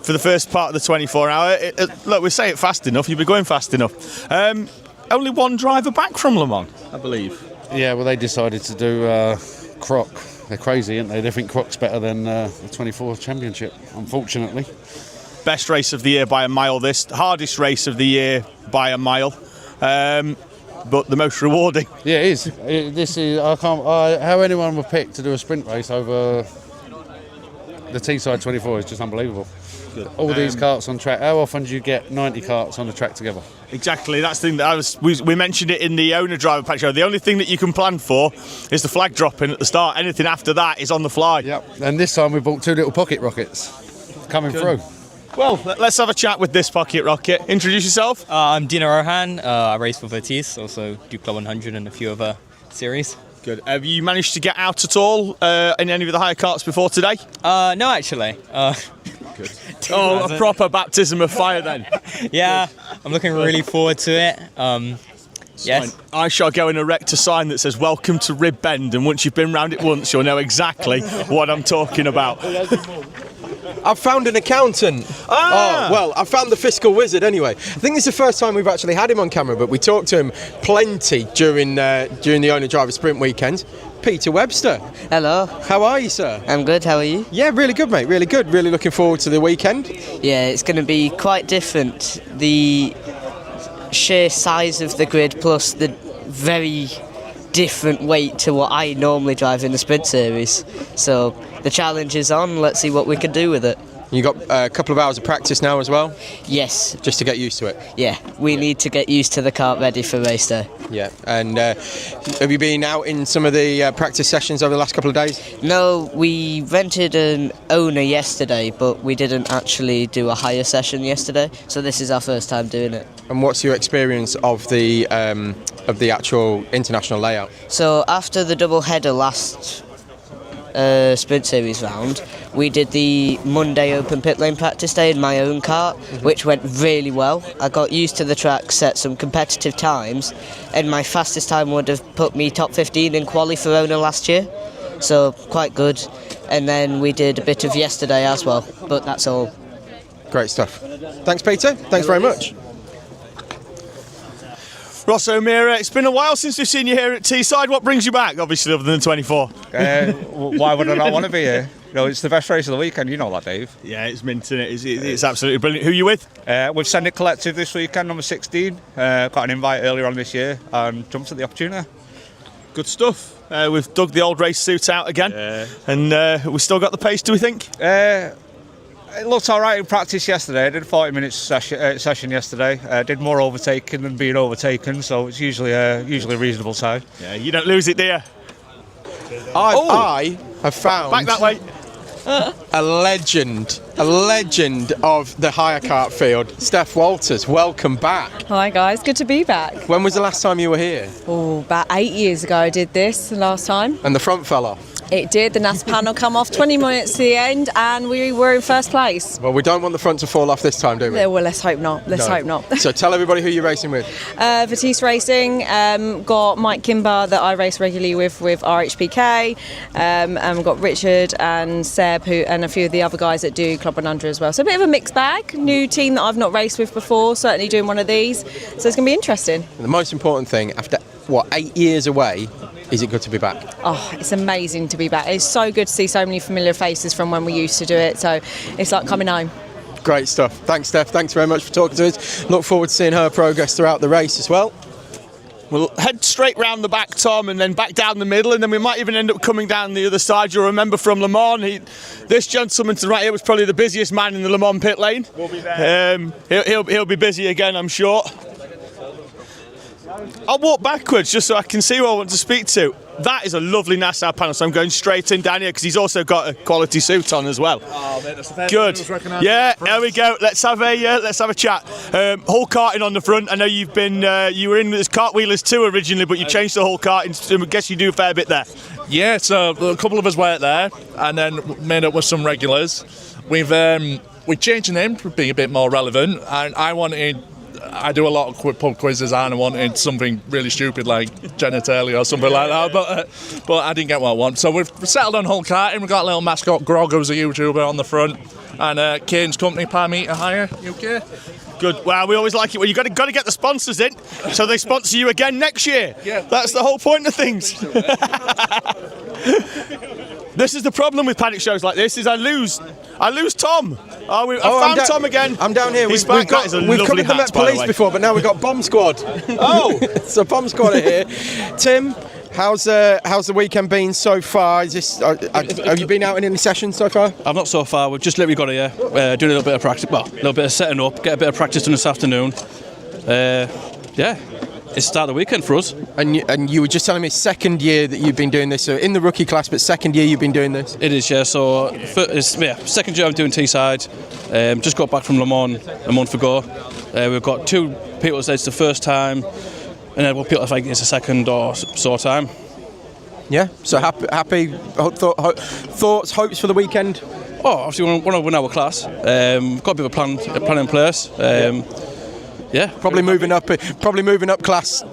for the first part of the 24-hour. Look, we say it fast enough. You'll be going fast enough. Only one driver back from Le Mans, I believe. Yeah, well, they decided to do Croc. They're crazy, aren't they? They think Croc's better than the 24 Championship, unfortunately. Best race of the year by a mile. This hardest race of the year by a mile, but the most rewarding. Yeah, it is. This is. I can't. How anyone would pick to do a sprint race over the Teesside 24 is just unbelievable. Good. All these karts on track. How often do you get 90 karts on the track together? Exactly. That's the thing that we mentioned it in the owner driver pack show. The only thing that you can plan for is the flag dropping at the start. Anything after that is on the fly. Yep. And this time we bought 2 little pocket rockets coming through. Well, let's have a chat with this pocket rocket. Introduce yourself. I'm Dino Rohan. I race for Vitesse, also do Club 100 and a few other series. Good. Have you managed to get out at all in any of the higher karts before today? No, actually. Good. Oh, a proper baptism of fire then. Yeah, I'm looking really forward to it. Yes. I shall go and erect a sign that says "Welcome to Rib Bend," and once you've been round it once, you'll know exactly what I'm talking about. I've found an accountant. Oh, well, I found the fiscal wizard anyway. I think it's the first time we've actually had him on camera, but we talked to him plenty during the owner driver sprint weekend. Peter Webster. Hello. How are you, sir? I'm good, how are you? Yeah, really good, mate, really good. Really looking forward to the weekend. Yeah, it's going to be quite different. The sheer size of the grid plus the very different weight to what I normally drive in the sprint series. So the challenge is on, let's see what we can do with it. You got a couple of hours of practice now as well? Yes. Just to get used to it? Yeah, we need to get used to the kart ready for race day. Yeah, and have you been out in some of the practice sessions over the last couple of days? No, we rented an owner yesterday, but we didn't actually do a hire session yesterday, so this is our first time doing it. And what's your experience of the actual international layout? So after the double header last sprint series round, we did the Monday open pit lane practice day in my own kart, which went really well. I got used to the track, set some competitive times, and my fastest time would have put me top 15 in quali for owner last year, so quite good. And then we did a bit of yesterday as well, but that's all. Great stuff. Thanks, Peter. Thanks very much. Ross O'Meara, it's been a while since we've seen you here at Teesside. What brings you back, obviously, other than 24? Why would I not want to be here? You know, it's the best race of the weekend, you know that, Dave. Yeah, it's mint, isn't it? It's absolutely brilliant. Who are you with? We've Send It Collective this weekend, number 16. Got an invite earlier on this year and jumped at the opportunity. Good stuff. We've dug the old race suit out again, and we've still got the pace, do we think? It looked all right in practice yesterday. I did a 40-minute session yesterday. Did more overtaking than being overtaken, so it's usually a reasonable time. Yeah, you don't lose it, do you? I have found back that way. a legend of the hire kart field. Steph Walters, welcome back. Hi guys, good to be back. When was the last time you were here? Oh, about 8 years ago I did this the last time. And the front fell off? It did. The NASA panel come off 20 minutes to the end, and we were in first place. Well, we don't want the front to fall off this time, do we? Well, let's hope not. Let's hope not. So tell everybody who you're racing with. Vitesse Racing, got Mike Kimber that I race regularly with RHPK, and we've got Richard and Seb and a few of the other guys that do Club 100 as well. So a bit of a mixed bag. New team that I've not raced with before, certainly doing one of these. So it's going to be interesting. The most important thing, after, 8 years away, is it good to be back? Oh, it's amazing to be back. It's so good to see so many familiar faces from when we used to do it. So it's like coming home. Great stuff. Thanks, Steph. Thanks very much for talking to us. Look forward to seeing her progress throughout the race as well. We'll head straight round the back, Tom, and then back down the middle, and then we might even end up coming down the other side. You'll remember from Le Mans, this gentleman to the right here was probably the busiest man in the Le Mans pit lane. We'll be there. He'll be busy again, I'm sure. I'll walk backwards just so I can see who I want to speak to. That is a lovely NASA panel, so I'm going straight in down here because he's also got a quality suit on as well. Oh, mate, that's the good. Yeah, there we go. Let's have a chat. Whole karting on the front. I know you've been you were in this Cartwheelers too originally, but you changed the whole karting. So I guess you do a fair bit there. Yeah, so a couple of us went there, and then made up with some regulars. We changed the name to be a bit more relevant, and I do a lot of pub quizzes, and I wanted something really stupid like genitalia or something like that, but I didn't get what I want. So we've settled on Hull Karting. We've got a little mascot, Grog, who's a YouTuber, on the front, and Kane's company, Parmeter Hire UK. Good. Well, we always like it when you got to get the sponsors in, so they sponsor you again next year. Yeah, that's the whole point of things. This is the problem with paddock shows like this: is I lose Tom. I found Tom again. I'm down here. He's We've back. covered the Met Police before, but now we've got Bomb Squad. Oh, so Bomb Squad are here. Tim, how's the weekend been so far? Have you been out in any sessions so far? I've not so far. We've just literally got here, doing a little bit of practice. Well, a little bit of setting up, get a bit of practice done this afternoon. Yeah. It's the start of the weekend for us. And you were just telling me second year that you've been doing this, so in the rookie class, but second year you've been doing this? It is, yeah. So, second year I'm doing Teesside. Just got back from Le Mans a month ago. We've got 2 people that say it's the first time, and then people that think it's the second or so time. Yeah, so happy thoughts, hopes for the weekend? Oh, obviously we want to win our class. Got a bit of a plan in place. Yeah, probably moving up class,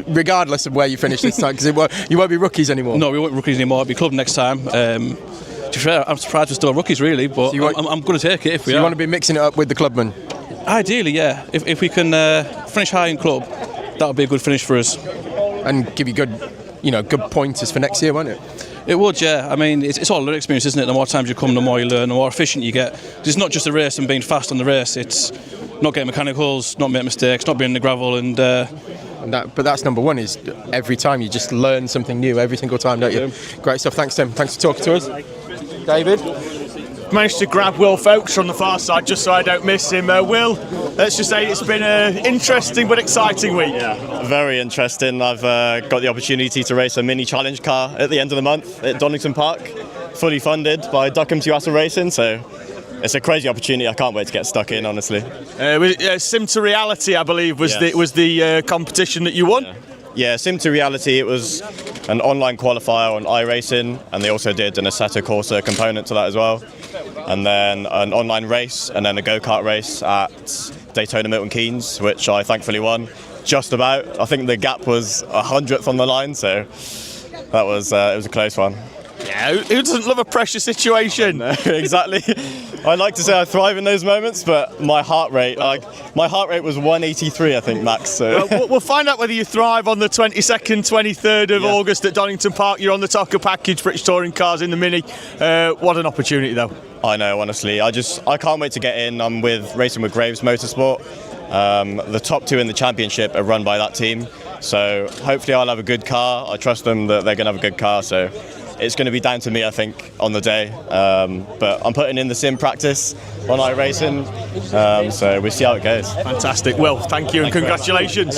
regardless of where you finish this time, because you won't be rookies anymore. No, we won't be rookies anymore. It'll be club next time. To be fair, I'm surprised we're still rookies, really, but so I'm going to take it if we are. You want to be mixing it up with the clubmen? Ideally, yeah. If we can finish high in club, that'll be a good finish for us, and give you good pointers for next year, won't it? It would, yeah. I mean, it's all a learning experience, isn't it? The more times you come, the more you learn, the more efficient you get. It's not just a race and being fast on the race. It's not getting mechanicals, not making mistakes, not being in the gravel, but that's number one. Is every time you just learn something new every single time, don't you? Great stuff. Thanks, Tim. Thanks for talking to us, David. Managed to grab Will Folkes from the far side just so I don't miss him. Will, let's just say it's been an interesting but exciting week. Yeah, very interesting. I've got the opportunity to race a mini challenge car at the end of the month at Donington Park, fully funded by Duckham Tuassa Racing, so it's a crazy opportunity. I can't wait to get stuck in, honestly. Sim to Reality, I believe, was the competition that you won. Yeah, Sim to Reality. It was an online qualifier on iRacing, and they also did an Assetto Corsa component to that as well. And then an online race, and then a go-kart race at Daytona Milton Keynes, which I thankfully won just about. I think the gap was 100th on the line, so that was it was a close one. Yeah, who doesn't love a pressure situation? No, exactly. I like to say I thrive in those moments, but my heart rate was 183, I think, max. So. We'll find out whether you thrive on the 22nd, 23rd of August at Donington Park. You're on the TOCA package, British Touring Cars in the Mini. What an opportunity, though. I know, honestly. I can't wait to get in. I'm racing with Graves Motorsport. The top 2 in the championship are run by that team. So hopefully I'll have a good car. I trust them that they're going to have a good car. So it's going to be down to me, I think, on the day. But I'm putting in the sim practice on iRacing, so we'll see how it goes. Fantastic. Well, thank you and congratulations.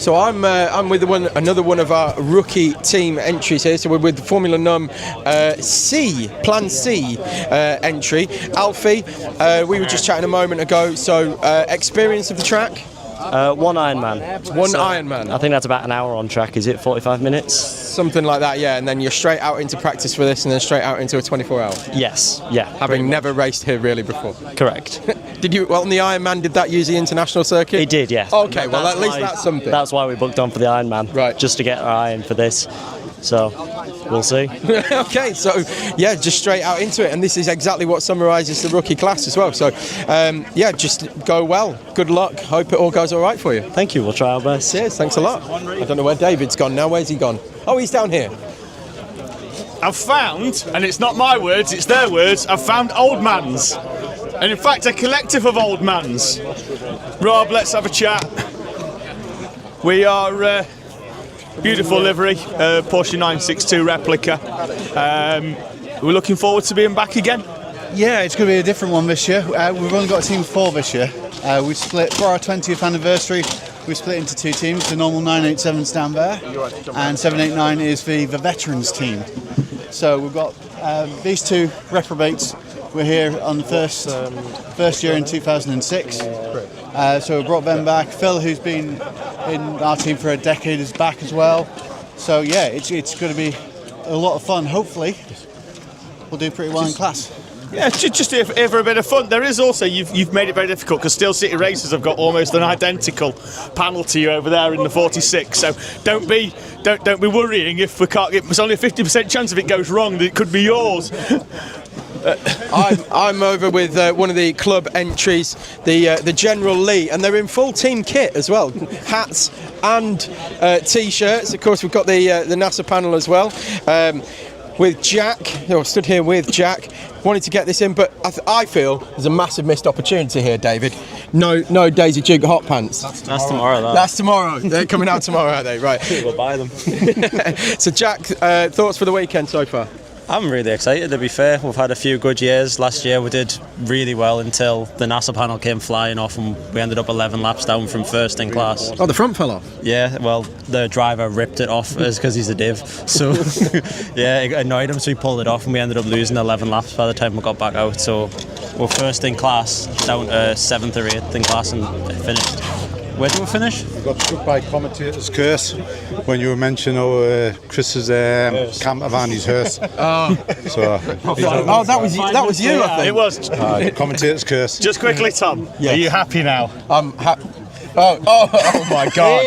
So I'm with another one of our rookie team entries here. So we're with Formula Num Plan C entry. Alfie, we were just chatting a moment ago. So experience of the track? One Ironman. One Ironman. I think that's about an hour on track. Is it 45 minutes? Something like that, yeah. And then you're straight out into practice for this, and then straight out into a 24-hour. Yes. Yeah. Having never raced here really before. Correct. Did you? Well, on the Ironman, did that use the international circuit? It did, yeah. Okay. Well, at least that's something. That's why we booked on for the Ironman. Right. Just to get our eye in for this. So, we'll see. Okay, so yeah, just straight out into it, and this is exactly what summarises the rookie class as well. So, yeah, just go well. Good luck. Hope it all goes all right for you. Thank you. We'll try our best. Cheers. Thanks a lot. I don't know where David's gone now. Where's he gone? Oh, he's down here. I've found, and it's not my words, it's their words, I've found old mans. And in fact, a collective of old mans. Rob, let's have a chat. We are beautiful livery, Porsche 962 replica. We're looking forward to being back again. Yeah, it's going to be a different one this year. We've only got a team of 4 this year. We split for our 20th anniversary. We split into 2 teams. The normal 987's down there, and 789 is the veterans team. So we've got these 2 reprobates. We're here on the first year in 2006. So we brought them back. Phil, who's been in our team for a decade, is back as well. So yeah, it's going to be a lot of fun. Hopefully, we'll do pretty well in class. Yeah, just here for a bit of fun. There is also, you've made it very difficult because Steel City Racers have got almost an identical panel to you over there in the 46. So don't be worrying if we can't get. There's only a 50% chance if it goes wrong that it could be yours. I'm over with one of the club entries, the General Lee, and they're in full team kit as well, hats and t-shirts. Of course, we've got the NASA panel as well. With Jack, stood here with Jack, wanted to get this in, but I feel there's a massive missed opportunity here, David. No Daisy Duke hot pants. That's tomorrow. That's tomorrow. They're coming out tomorrow, are they? Right. We'll buy them. So, Jack, thoughts for the weekend so far? I'm really excited, to be fair. We've had a few good years. Last year we did really well until the NASA panel came flying off and we ended up 11 laps down from first in class. Oh, the front fell off? Yeah, well, the driver ripped it off because he's a div. So, yeah, it annoyed him, so he pulled it off and we ended up losing 11 laps by the time we got back out. So we're first in class, down to 7th or 8th in class and finished. Where do we finish? We got struck by commentator's curse when you were mentioning Chris's camper van, his hearse. Oh, that was you, I think. It was. Commentator's curse. Just quickly, Tom. Yes. Are you happy now? I'm happy. Oh my God.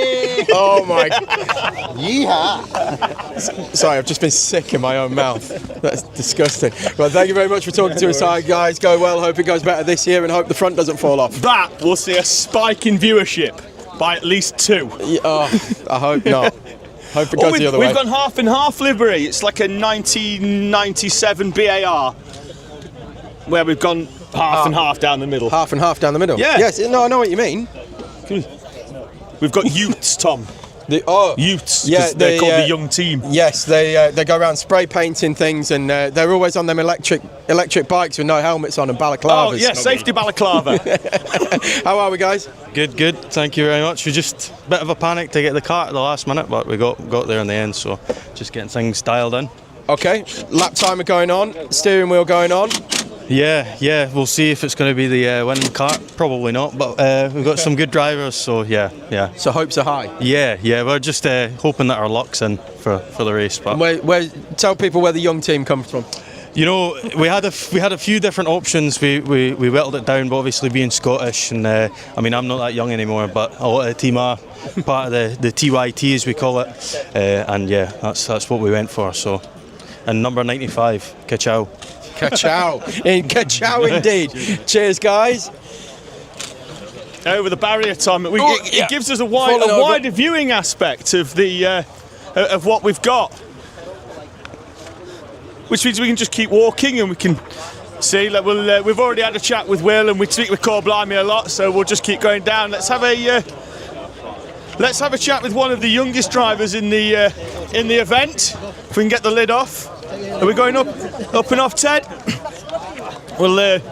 Oh my. Yeehaw. Sorry, I've just been sick in my own mouth. That's disgusting. Well, thank you very much for talking to us. Hi, guys. Go well. Hope it goes better this year and hope the front doesn't fall off. That will see a spike in viewership by at least 2. I hope not. Hope it goes the other way. We've gone half and half livery. It's like a 1997 BAR where we've gone half and half down the middle. Half and half down the middle? Yeah. Yes, no, I know what you mean. We've got Utes, Tom. Utes. Yeah, they're called the young team. Yes, they go around spray painting things, and they're always on them electric bikes with no helmets on and balaclavas. Oh yeah, safety balaclava. How are we, guys? Good. Thank you very much. We just a bit of a panic to get the car at the last minute, but we got there in the end. So just getting things dialed in. Okay, lap timer going on, steering wheel going on. Yeah. We'll see if it's going to be the winning car. Probably not, but we've got some good drivers, so yeah. So hopes are high. Yeah. We're just hoping that our luck's in for the race. But where tell people where the young team comes from. You know, we had a few different options. We whittled it down, but obviously being Scottish, and I mean I'm not that young anymore, but a lot of the team are part of the TYT as we call it, and yeah, that's what we went for. So, and number 95, Ka-chow. Ka-chow indeed. Cheers, guys. Over the barrier, Tom. It gives us a wider viewing aspect of the of what we've got, which means we can just keep walking and we can see. Like we've already had a chat with Will and we speak with Core Blimey a lot, so we'll just keep going down. Let's have a chat with one of the youngest drivers in the event. If we can get the lid off. Are we going up and off, Ted? We'll let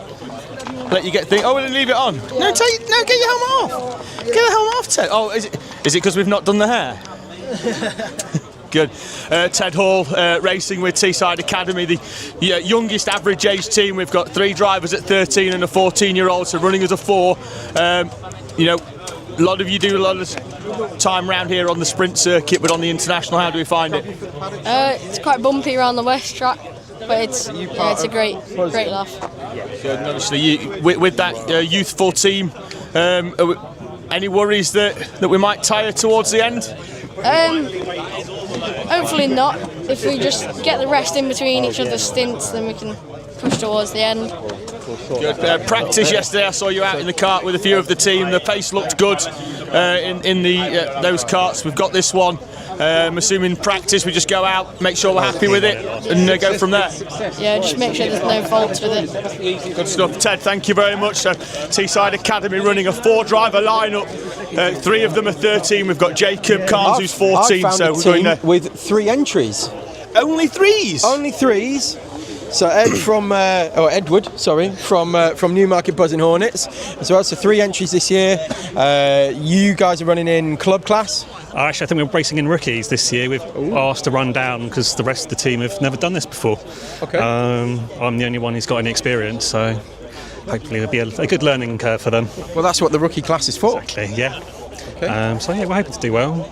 you get things. Oh, we'll leave it on. No, get your helmet off. Get the helmet off, Ted. Oh, is it because we've not done the hair? Good. Ted Hall racing with Teesside Academy, the youngest average age team. We've got 3 drivers at 13 and a 14-year-old, so running as a 4. A lot of you do a lot of time around here on the sprint circuit, but on the international, how do we find it? It's quite bumpy around the west track, but it's a great laugh. Good. And obviously, with that youthful team, any worries that we might tire towards the end? Hopefully not. If we just get the rest in between each other's stints, then we can push towards the end. Good. Practice yesterday, I saw you out in the kart with a few of the team. The pace looked good in those karts. We've got this one. Assuming practice, we just go out, make sure we're happy with it, and go from there. Yeah, just make sure there's no faults with it. Good stuff. Ted, thank you very much. So, Teesside Academy running a 4-driver lineup. 3 of them are 13. We've got Jacob Carnes, who's 14. I've found a team with 3 entries. Only 3s? Only 3s. So Edward, from Newmarket Buzzing Hornets as well. So 3 entries this year. You guys are running in club class. Actually, I think we're racing in rookies this year. We've asked to run down because the rest of the team have never done this before. Okay. I'm the only one who's got any experience, so hopefully it'll be a good learning curve for them. Well, that's what the rookie class is for. Exactly, yeah. Okay. So yeah, we're hoping to do well.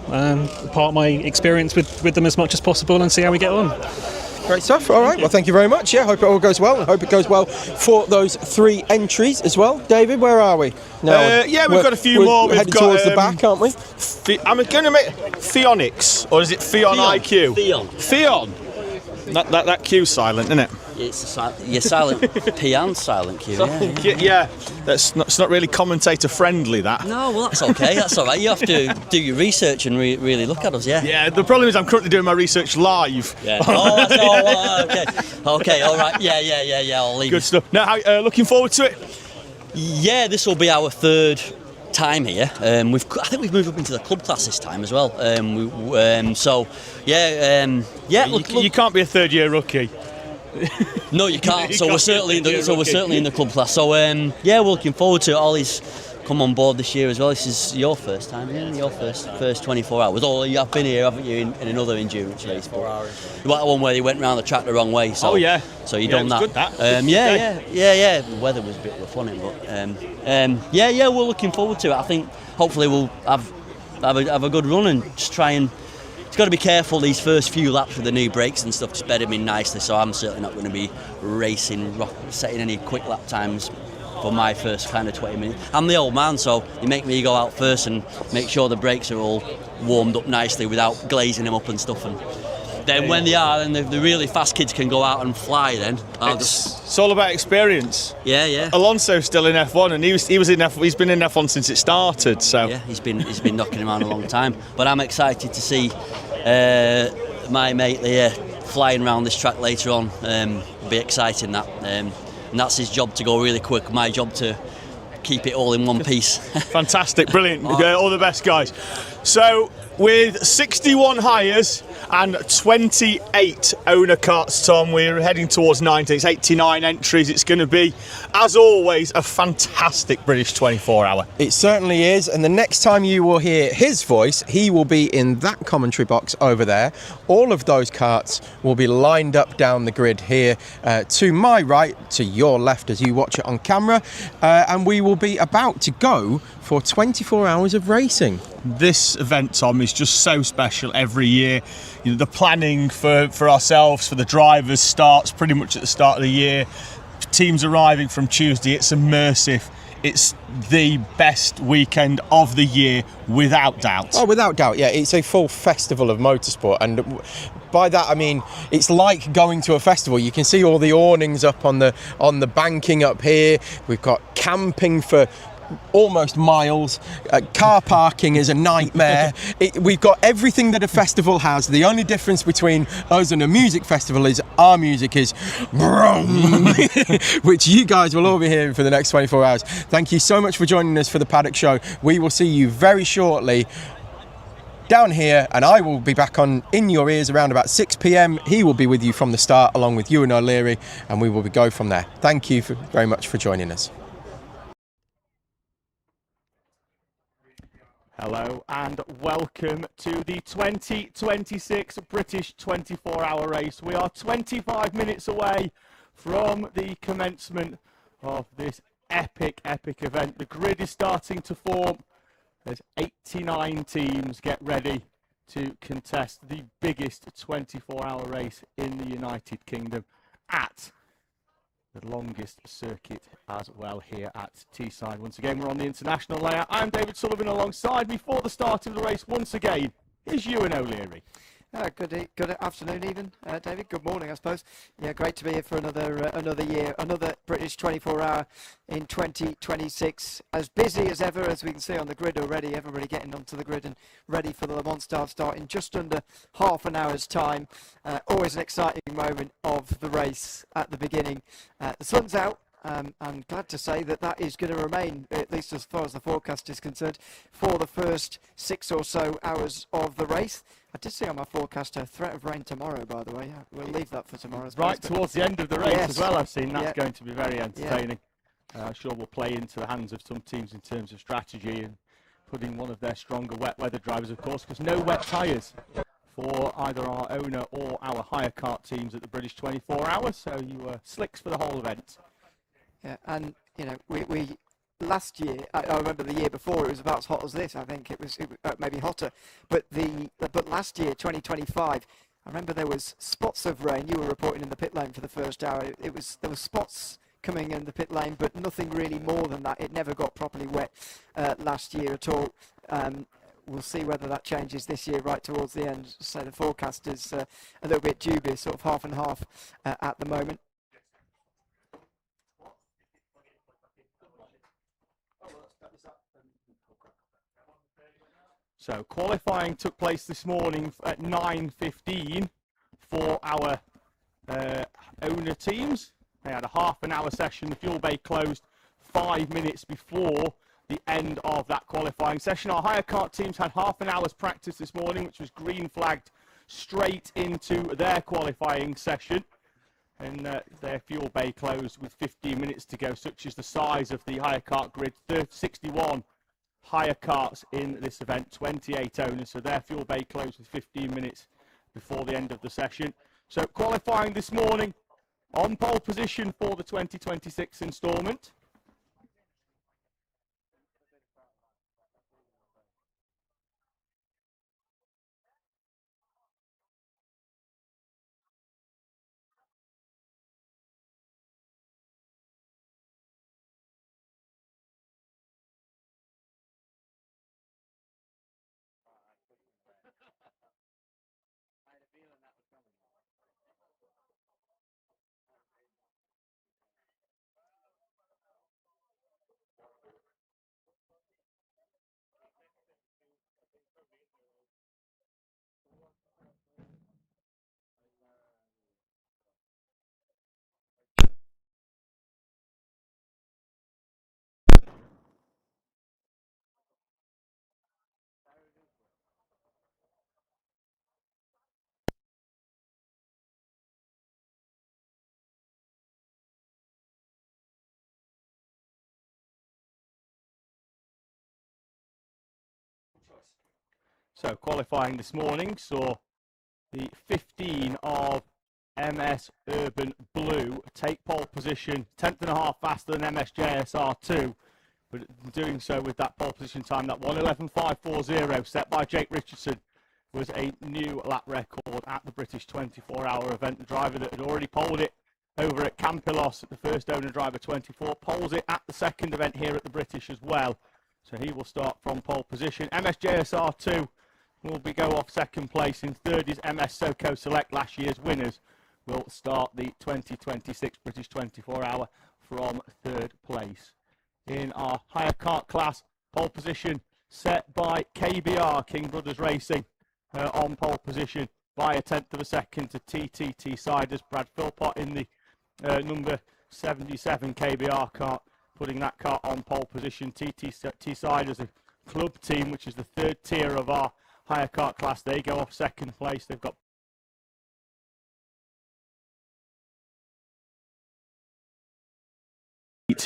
Part my experience with them as much as possible and see how we get on. Great stuff. All right. Well, thank you very much. Yeah, hope it all goes well. I hope it goes well for those 3 entries as well. David, where are we? Now, we've got a few more. We're we've heading got towards the back, aren't we? I'm going to make Pheonix, or is it Pheon IQ? Pheon. That Q's silent, isn't it? It's you're silent P and silent Q. Yeah. It's not really commentator friendly, that. No, well that's okay. That's all right. You have to do your research and really look at us. Yeah. Yeah. The problem is I'm currently doing my research live. Yeah. Oh, that's all. Okay. Okay. All right. Yeah. I'll leave. Good stuff. Now, looking forward to it. Yeah, this will be our 3rd time here. I think we've moved up into the club class this time as well. You can't be a 3rd-year rookie. No, you can't. So we're certainly in the club class. So we're looking forward to it. Ollie's come on board this year as well. This is your first time, isn't it? Your first 24 hours. Oh, you have been here, haven't you, in another endurance race? But that one where they went round the track the wrong way. So, So you done that? Good, that. Yeah. The weather was a bit rough on it, but we're looking forward to it. I think hopefully we'll have a good run and just try and. It's got to be careful these first few laps with the new brakes and stuff, just bed them in nicely, so I'm certainly not going to be setting any quick lap times for my first kind of 20 minutes. I'm the old man, so you make me go out first and make sure the brakes are all warmed up nicely without glazing them up and stuff. And then when they are, then the really fast kids can go out and fly then. It's all about experience. Yeah. Alonso's still in F1 and he's been in F1 since it started, so. Yeah, he's been knocking around a long time. But I'm excited to see my mate there flying around this track later on. It'll be exciting that. And that's his job to go really quick. My job to keep it all in one piece. Fantastic, brilliant. All the best, guys. So, with 61 hires and 28 owner carts, Tom, we're heading towards 90. It's 89 entries. It's going to be, as always, a fantastic British 24-hour. It certainly is, and the next time you will hear his voice, he will be in that commentary box over there. All of those carts will be lined up down the grid here to my right, to your left as you watch it on camera, and we will be about to go for 24 hours of racing. This event, Tom, is just so special every year. You know, the planning for ourselves, for the drivers, starts pretty much at the start of the year. Teams arriving from Tuesday, it's immersive. It's the best weekend of the year, without doubt. Oh, without doubt, yeah. It's a full festival of motorsport, and by that I mean it's like going to a festival. You can see all the awnings up on the banking up here. We've got camping for almost miles. Car parking is a nightmare. We've got everything that a festival has. The only difference between us and a music festival is our music is which you guys will all be hearing for the next 24 hours. Thank you so much for joining us for the Paddock Show. We will see you very shortly down here, and I will be back on in your ears around about 6 p.m. He will be with you from the start along with Ewan O'Leary, and we will go from there. Thank you very much for joining us. Hello and welcome to the 2026 British 24-hour race. We are 25 minutes away from the commencement of this epic event. The grid is starting to form. as 89 teams get ready to contest the biggest 24-hour race in the United Kingdom at the longest circuit as well here at Teesside. Once again, we're on the international layout. I'm David Sullivan. Alongside me for the start of the race once again is Ewan O'Leary. Good afternoon, even David. Good morning, I suppose. Yeah, great to be here for another year, another British 24-hour in 2026. As busy as ever, as we can see on the grid already. Everybody getting onto the grid and ready for the Le Mans start in just under half an hour's time. Always an exciting moment of the race at the beginning. The sun's out. I'm glad to say that is going to remain, at least as far as the forecast is concerned, for the first 6 or so hours of the race. I did see on my forecast a threat of rain tomorrow, by the way. We'll leave that for tomorrow. Right towards the end of the race yes. as well, I've seen. That's going to be very entertaining. Yeah. I'm sure will play into the hands of some teams in terms of strategy and putting one of their stronger wet weather drivers, of course, because no wet tyres for either our owner or our hire kart teams at the British 24 Hours. So you were slicks for the whole event. Yeah, and you know, we last year, I remember the year before, it was about as hot as this. I think it was maybe hotter. But last year, 2025, I remember there was spots of rain. You were reporting in the pit lane for the first hour. There were spots coming in the pit lane, but nothing really more than that. It never got properly wet last year at all. We'll see whether that changes this year right towards the end. So the forecast is a little bit dubious, sort of half and half at the moment. So qualifying took place this morning at 9:15 for our owner teams. They had a half an hour session. The fuel bay closed 5 minutes before the end of that qualifying session. Our hire kart teams had half an hour's practice this morning, which was green flagged straight into their qualifying session. And their fuel bay closed with 15 minutes to go, such is the size of the hire kart grid. 61 hire karts in this event, 28 owners, so their fuel bay closed with 15 minutes before the end of the session. So qualifying this morning on pole position for the 2026 instalment. So qualifying this morning saw the 15 of MS Urban Blue take pole position, 10th and a half faster than MS JSR2, but doing so with that pole position time, that 1:11.540 set by Jake Richardson, was a new lap record at the British 24-hour event. The driver that had already poled it over at Campilos at the first owner driver 24 poles it at the second event here at the British as well. So he will start from pole position. MS JSR2 will go off second place. In third is MS SoCo Select, last year's winners, will start the 2026 British 24-hour from third place. In our hire kart class, pole position set by KBR, King Brothers Racing, on pole position by a tenth of a second to Teesside. Brad Philpott in the number 77 KBR kart, putting that kart on pole position. Teesside as a club team, which is the third tier of our hire kart class, they go off second place. They've got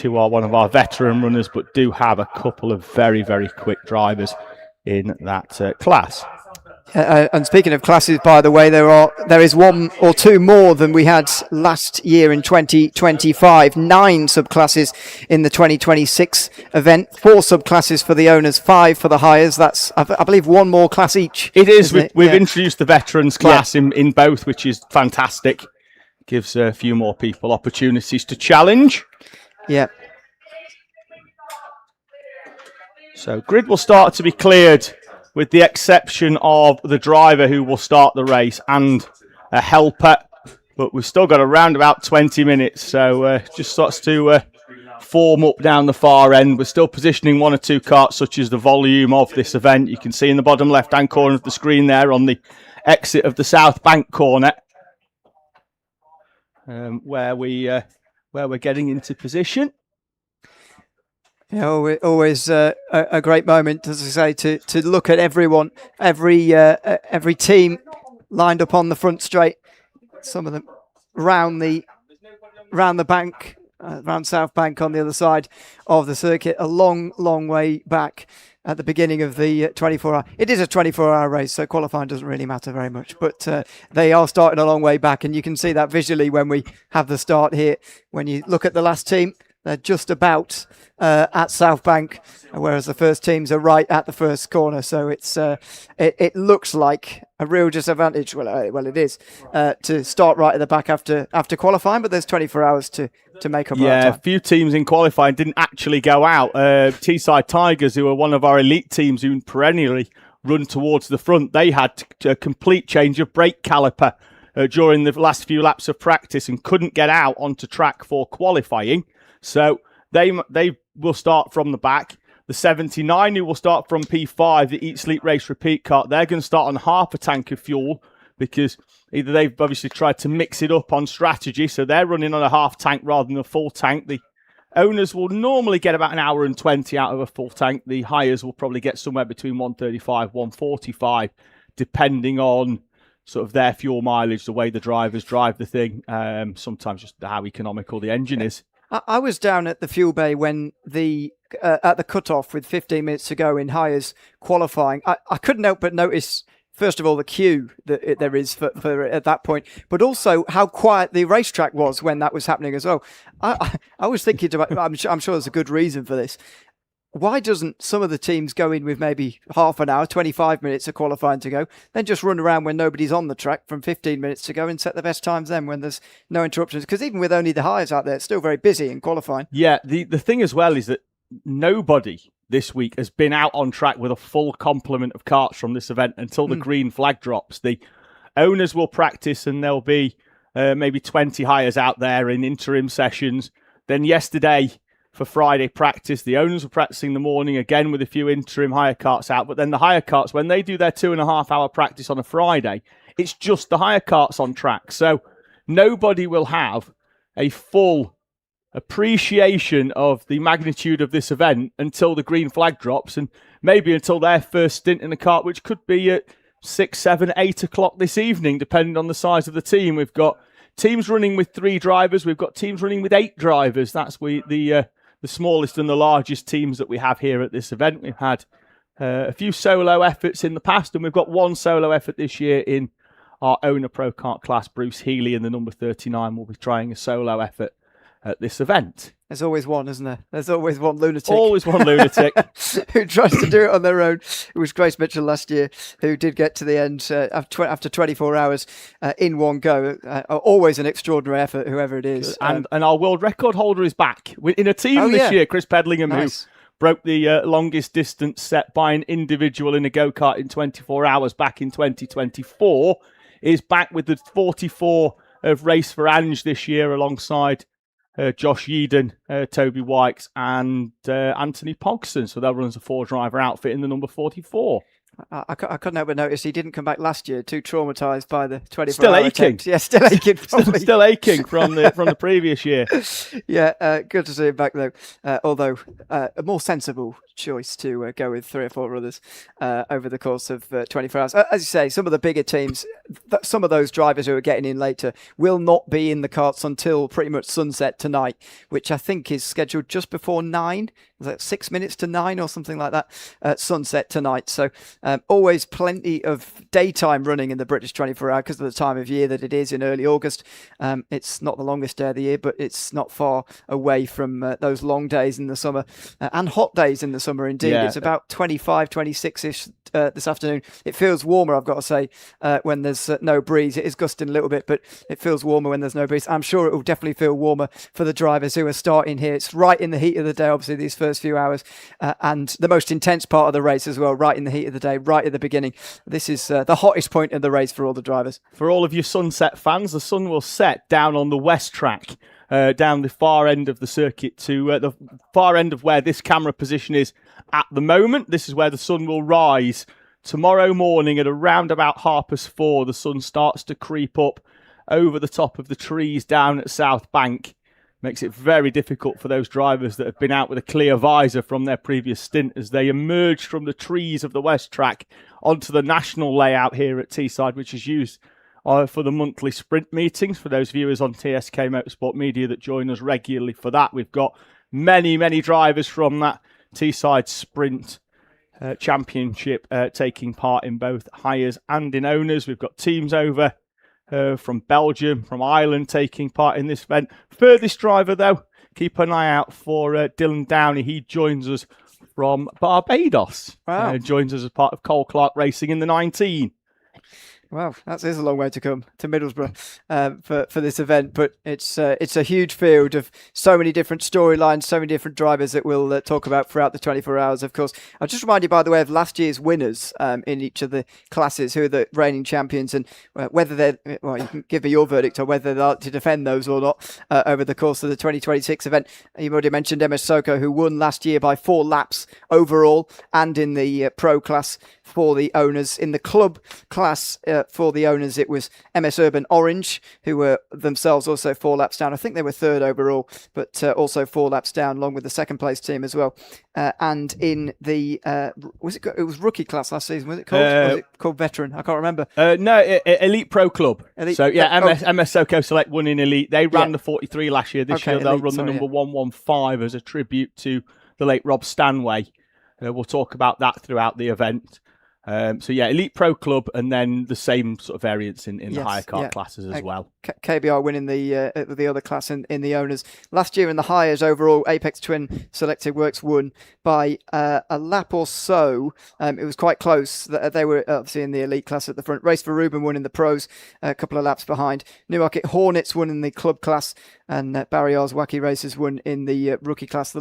who are one of our veteran runners, but do have a couple of very, very quick drivers in that class. And speaking of classes, by the way, there is one or two more than we had last year in 2025. 9 subclasses in the 2026 event. 4 subclasses for the owners, 5 for the hires. That's, I believe, one more class each. It is. We've introduced the veterans class in both, which is fantastic. Gives a few more people opportunities to challenge. Yeah. So grid will start to be cleared, with the exception of the driver who will start the race and a helper. But we've still got around about 20 minutes, so just starts to form up down the far end. We're still positioning 1 or 2 karts, such as the volume of this event. You can see in the bottom left-hand corner of the screen there on the exit of the South Bank corner, where we're getting into position. Yeah, always a great moment, as I say, to look at everyone, every team lined up on the front straight. Some of them round the bank, round South Bank on the other side of the circuit, a long way back at the beginning of the 24-hour. It is a 24-hour race, so qualifying doesn't really matter very much. But they are starting a long way back, and you can see that visually when we have the start here. When you look at the last team, they're just about at South Bank, whereas the first teams are right at the first corner. So it looks like a real disadvantage. Well, it is to start right at the back after qualifying, but there's 24 hours to make up. Yeah, a few teams in qualifying didn't actually go out. Teesside Tigers, who are one of our elite teams who perennially run towards the front, they had a complete change of brake caliper during the last few laps of practice and couldn't get out onto track for qualifying. So they will start from the back. The 79 who will start from P5, the Eat, Sleep, Race, Repeat kart, they're going to start on half a tank of fuel because either they've obviously tried to mix it up on strategy, so they're running on a half tank rather than a full tank. The owners will normally get about 1 hour and 20 out of a full tank. The hires will probably get somewhere between 135, 145, depending on sort of their fuel mileage, the way the drivers drive the thing, sometimes just how economical the engine is. I was down at the fuel bay when at the cut-off with 15 minutes to go in hires qualifying. I couldn't help but notice, first of all, the queue that there is for at that point, but also how quiet the racetrack was when that was happening as well. I was thinking about, I'm sure there's a good reason for this. Why doesn't some of the teams go in with maybe half an hour, 25 minutes of qualifying to go, then just run around when nobody's on the track from 15 minutes to go and set the best times then when there's no interruptions? Because even with only the hires out there, it's still very busy in qualifying. Yeah, the thing as well is that nobody this week has been out on track with a full complement of karts from this event until the green flag drops. The owners will practice and there'll be maybe 20 hires out there in interim sessions. Then yesterday, for Friday practice, the owners were practicing in the morning again with a few interim hire karts out. But then the hire karts, when they do their 2.5 hour practice on a Friday, it's just the hire karts on track. So nobody will have a full appreciation of the magnitude of this event until the green flag drops, and maybe until their first stint in the kart, which could be at 6, 7, 8 o'clock this evening, depending on the size of the team. We've got teams running with 3 drivers. We've got teams running with 8 drivers. That's the smallest and the largest teams that we have here at this event. We've had a few solo efforts in the past, and we've got 1 solo effort this year in our owner Pro Kart class. Bruce Healy in the number 39 will be trying a solo effort at this event. There's always one, isn't there? There's always one lunatic. Always one lunatic. who tries to do it on their own. It was Grace Mitchell last year who did get to the end after 24 hours in one go. Always an extraordinary effort, whoever it is. And our world record holder is back. In a team this year, Chris Pedlingham, nice. Who broke the longest distance set by an individual in a go-kart in 24 hours back in 2024, is back with the 44 of Race for Ange this year alongside Josh Yeadon, Toby Wykes and Anthony Pogson. So that runs a 4-driver outfit in the number 44. I couldn't help but notice he didn't come back last year, too traumatised by the 24 Still hour aching. attempt. Yeah, still aching. Still aching from the previous year. Yeah, good to see him back though. Although a more sensible choice to go with 3 or 4 others over the course of 24 hours. As you say, some of the bigger teams, some of those drivers who are getting in later will not be in the karts until pretty much sunset tonight, which I think is scheduled just before 9. was it 6 minutes to 9 or something like that at sunset tonight. So always plenty of daytime running in the British 24 Hour because of the time of year that it is in early August. It's not the longest day of the year, but it's not far away from those long days in the summer and hot days in the summer indeed. Yeah. It's about 25, 26-ish this afternoon. It feels warmer, I've got to say, when there's no breeze. It is gusting a little bit, but it feels warmer when there's no breeze. I'm sure it will definitely feel warmer for the drivers who are starting here. It's right in the heat of the day, obviously, these first few hours, and the most intense part of the race as well, right in the heat of the day, right at the beginning. This is the hottest point of the race for all the drivers. For all of you sunset fans, the sun will set down on the west track, down the far end of the circuit to the far end of where this camera position is at the moment. This is where the sun will rise. Tomorrow morning at around about 4:30, the sun starts to creep up over the top of the trees down at South Bank. Makes it very difficult for those drivers that have been out with a clear visor from their previous stint as they emerge from the trees of the West Track onto the national layout here at Teesside, which is used for the monthly sprint meetings. For those viewers on TSK-Motorsport Media that join us regularly for that, we've got many, many drivers from that Teesside Sprint Championship taking part in both hires and in owners. We've got teams over from Belgium, from Ireland taking part in this event. Furthest driver, though, keep an eye out for Dylan Downey. He joins us from Barbados. Wow. Joins us as part of Cole Clark Racing in the 19. Wow, that is a long way to come to Middlesbrough for this event, but it's a huge field of so many different storylines, so many different drivers that we'll talk about throughout the 24 hours, of course. I'll just remind you, by the way, of last year's winners in each of the classes, who are the reigning champions, and whether they're, well, you can give me your verdict on whether they're to defend those or not over the course of the 2026 event. You've already mentioned MS Soko, who won last year by 4 laps overall, and in the pro class for the owners. In the club class for the owners, it was MS Urban Orange, who were themselves also 4 laps down. I think they were 3rd overall, but also 4 laps down, along with the second place team as well. And in the it was rookie class last season, was it called? Was it called veteran? I can't remember. No, Elite Pro Club. Elite, so yeah, MS Soko Select won in Elite. They ran the 43 last year. This year they'll run the number 115 as a tribute to the late Rob Stanway. We'll talk about that throughout the event. So yeah, Elite Pro Club, and then the same sort of variants in the higher kart classes as well. KBR winning the other class in the owners. Last year in the hires overall, Apex Twin Selected Works won by a lap or so. It was quite close. They were obviously in the elite class at the front. Race for Ruben won in the pros, a couple of laps behind. Newmarket Hornets won in the club class, and Barry R's Wacky Racers won in the rookie class, the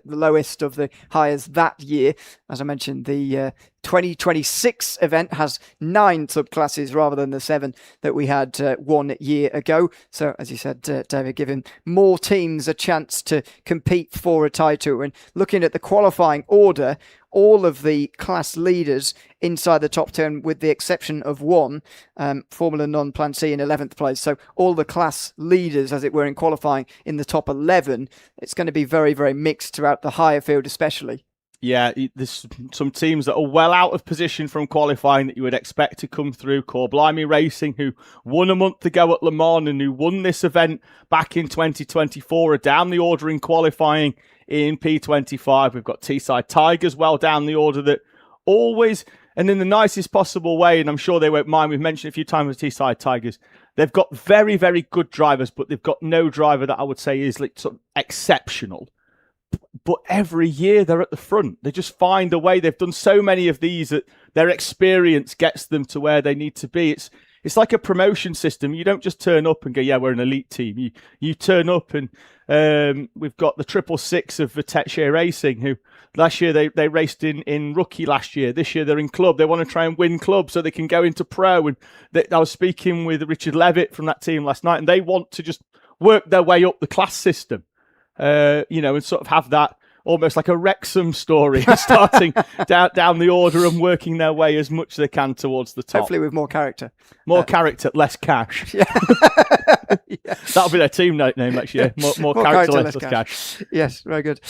lowest of the hires that year. As I mentioned, the 2026 event has 9 subclasses rather than the 7 that we had 1 year ago. So, as you said, David, giving more teams a chance to compete for a title. And looking at the qualifying order, all of the class leaders inside the top 10, with the exception of one, Formula Non-Plan C in 11th place. So all the class leaders, as it were, in qualifying in the top 11. It's going to be very, very mixed throughout the higher field especially. Yeah, there's some teams that are well out of position from qualifying that you would expect to come through. Corblimey Racing, who won a month ago at Le Mans and who won this event back in 2024, are down the order in qualifying in P25. We've got Teesside Tigers well down the order, that always, and in the nicest possible way, and I'm sure they won't mind, we've mentioned a few times with Teesside Tigers, they've got very, very good drivers, but they've got no driver that I would say is like sort of exceptional. But every year they're at the front. They just find a way. They've done so many of these that their experience gets them to where they need to be. It's like a promotion system. You don't just turn up and go, yeah, we're an elite team. You turn up, and we've got the 666 of Vitesse Racing, who last year they raced in rookie last year. This year they're in club. They want to try and win club so they can go into pro. And I was speaking with Richard Levitt from that team last night, and they want to just work their way up the class system. And sort of have that almost like a Wrexham story, starting down the order and working their way as much as they can towards the top. Hopefully with more character. More character, less cash. Yeah. That'll be their team name next year. More character, less cash. Yes, very good.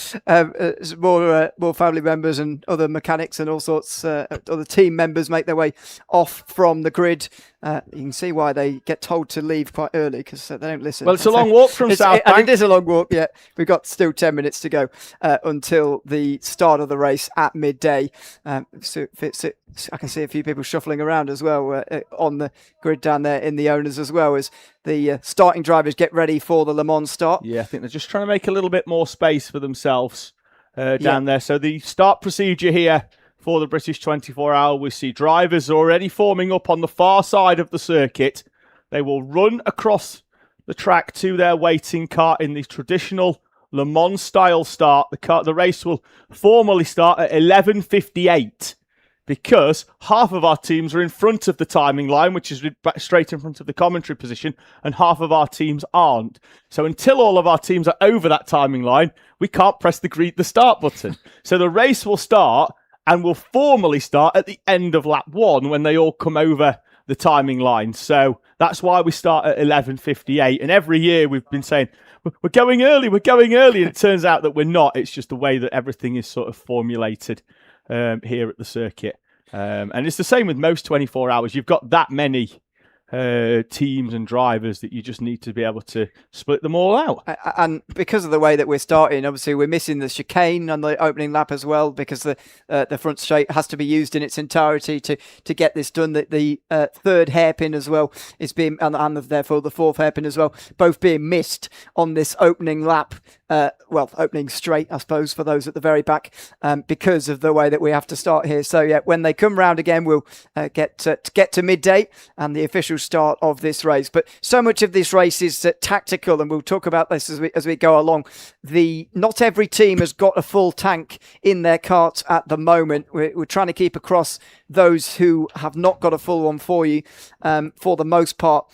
More family members and other mechanics and all sorts, other team members make their way off from the grid. You can see why they get told to leave quite early, because they don't listen. Well, it's a long walk from South Bank. And it is a long walk, yeah. We've got still 10 minutes to go until the start of the race at midday. So I can see a few people shuffling around as well on the grid down there in the owners as well as the starting drivers get ready for the Le Mans start. Yeah, I think they're just trying to make a little bit more space for themselves down there. So the start procedure here for the British 24-hour, we see drivers already forming up on the far side of the circuit. They will run across the track to their waiting car in the traditional Le Mans style start. The race will formally start at 11:58 because half of our teams are in front of the timing line, which is straight in front of the commentary position, and half of our teams aren't. So until all of our teams are over that timing line, we can't press the start button. So the race will start and will formally start at the end of lap 1 when they all come over the timing line. So that's why we start at 11:58. And every year we've been saying, we're going early. And it turns out that we're not. It's just the way that everything is sort of formulated here at the circuit. And it's the same with most 24 hours. You've got that many teams and drivers that you just need to be able to split them all out. And because of the way that we're starting, obviously we're missing the chicane on the opening lap as well, because the front straight has to be used in its entirety to get this done. The third hairpin as well is being, and therefore the fourth hairpin as well, both being missed on this opening lap. Opening straight, I suppose, for those at the very back, because of the way that we have to start here. So yeah, when they come round again, we'll get to midday and the official start of this race. But so much of this race is tactical, and we'll talk about this as we go along. Not every team has got a full tank in their kart at the moment. We're trying to keep across those who have not got a full one for you. For the most part,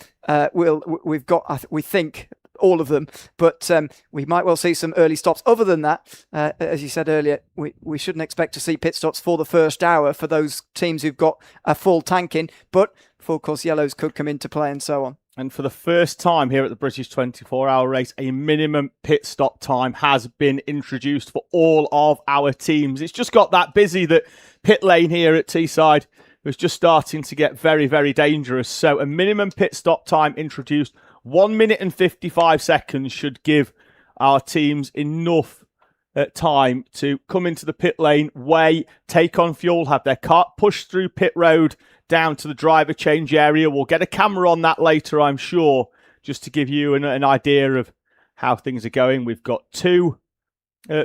we've got, we think, all of them, but we might well see some early stops. Other than that, as you said earlier, we shouldn't expect to see pit stops for the first hour for those teams who've got a full tank in, but full course yellows could come into play and so on. And for the first time here at the British 24-hour race, a minimum pit stop time has been introduced for all of our teams. It's just got that busy that pit lane here at Teesside was just starting to get very, very dangerous. So a minimum pit stop time introduced. 1 minute and 55 seconds should give our teams enough time to come into the pit lane, weigh, take on fuel, have their cart pushed through pit road down to the driver change area. We'll get a camera on that later, I'm sure, just to give you an idea of how things are going. We've got 2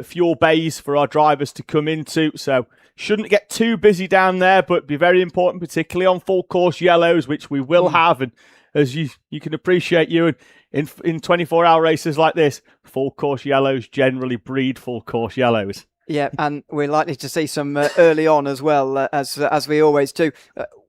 fuel bays for our drivers to come into, so shouldn't get too busy down there, but be very important, particularly on full course yellows, which we will have. And as you can appreciate, you in 24-hour races like this, full course yellows generally breed full course yellows. Yeah, and we're likely to see some early on as well, as we always do.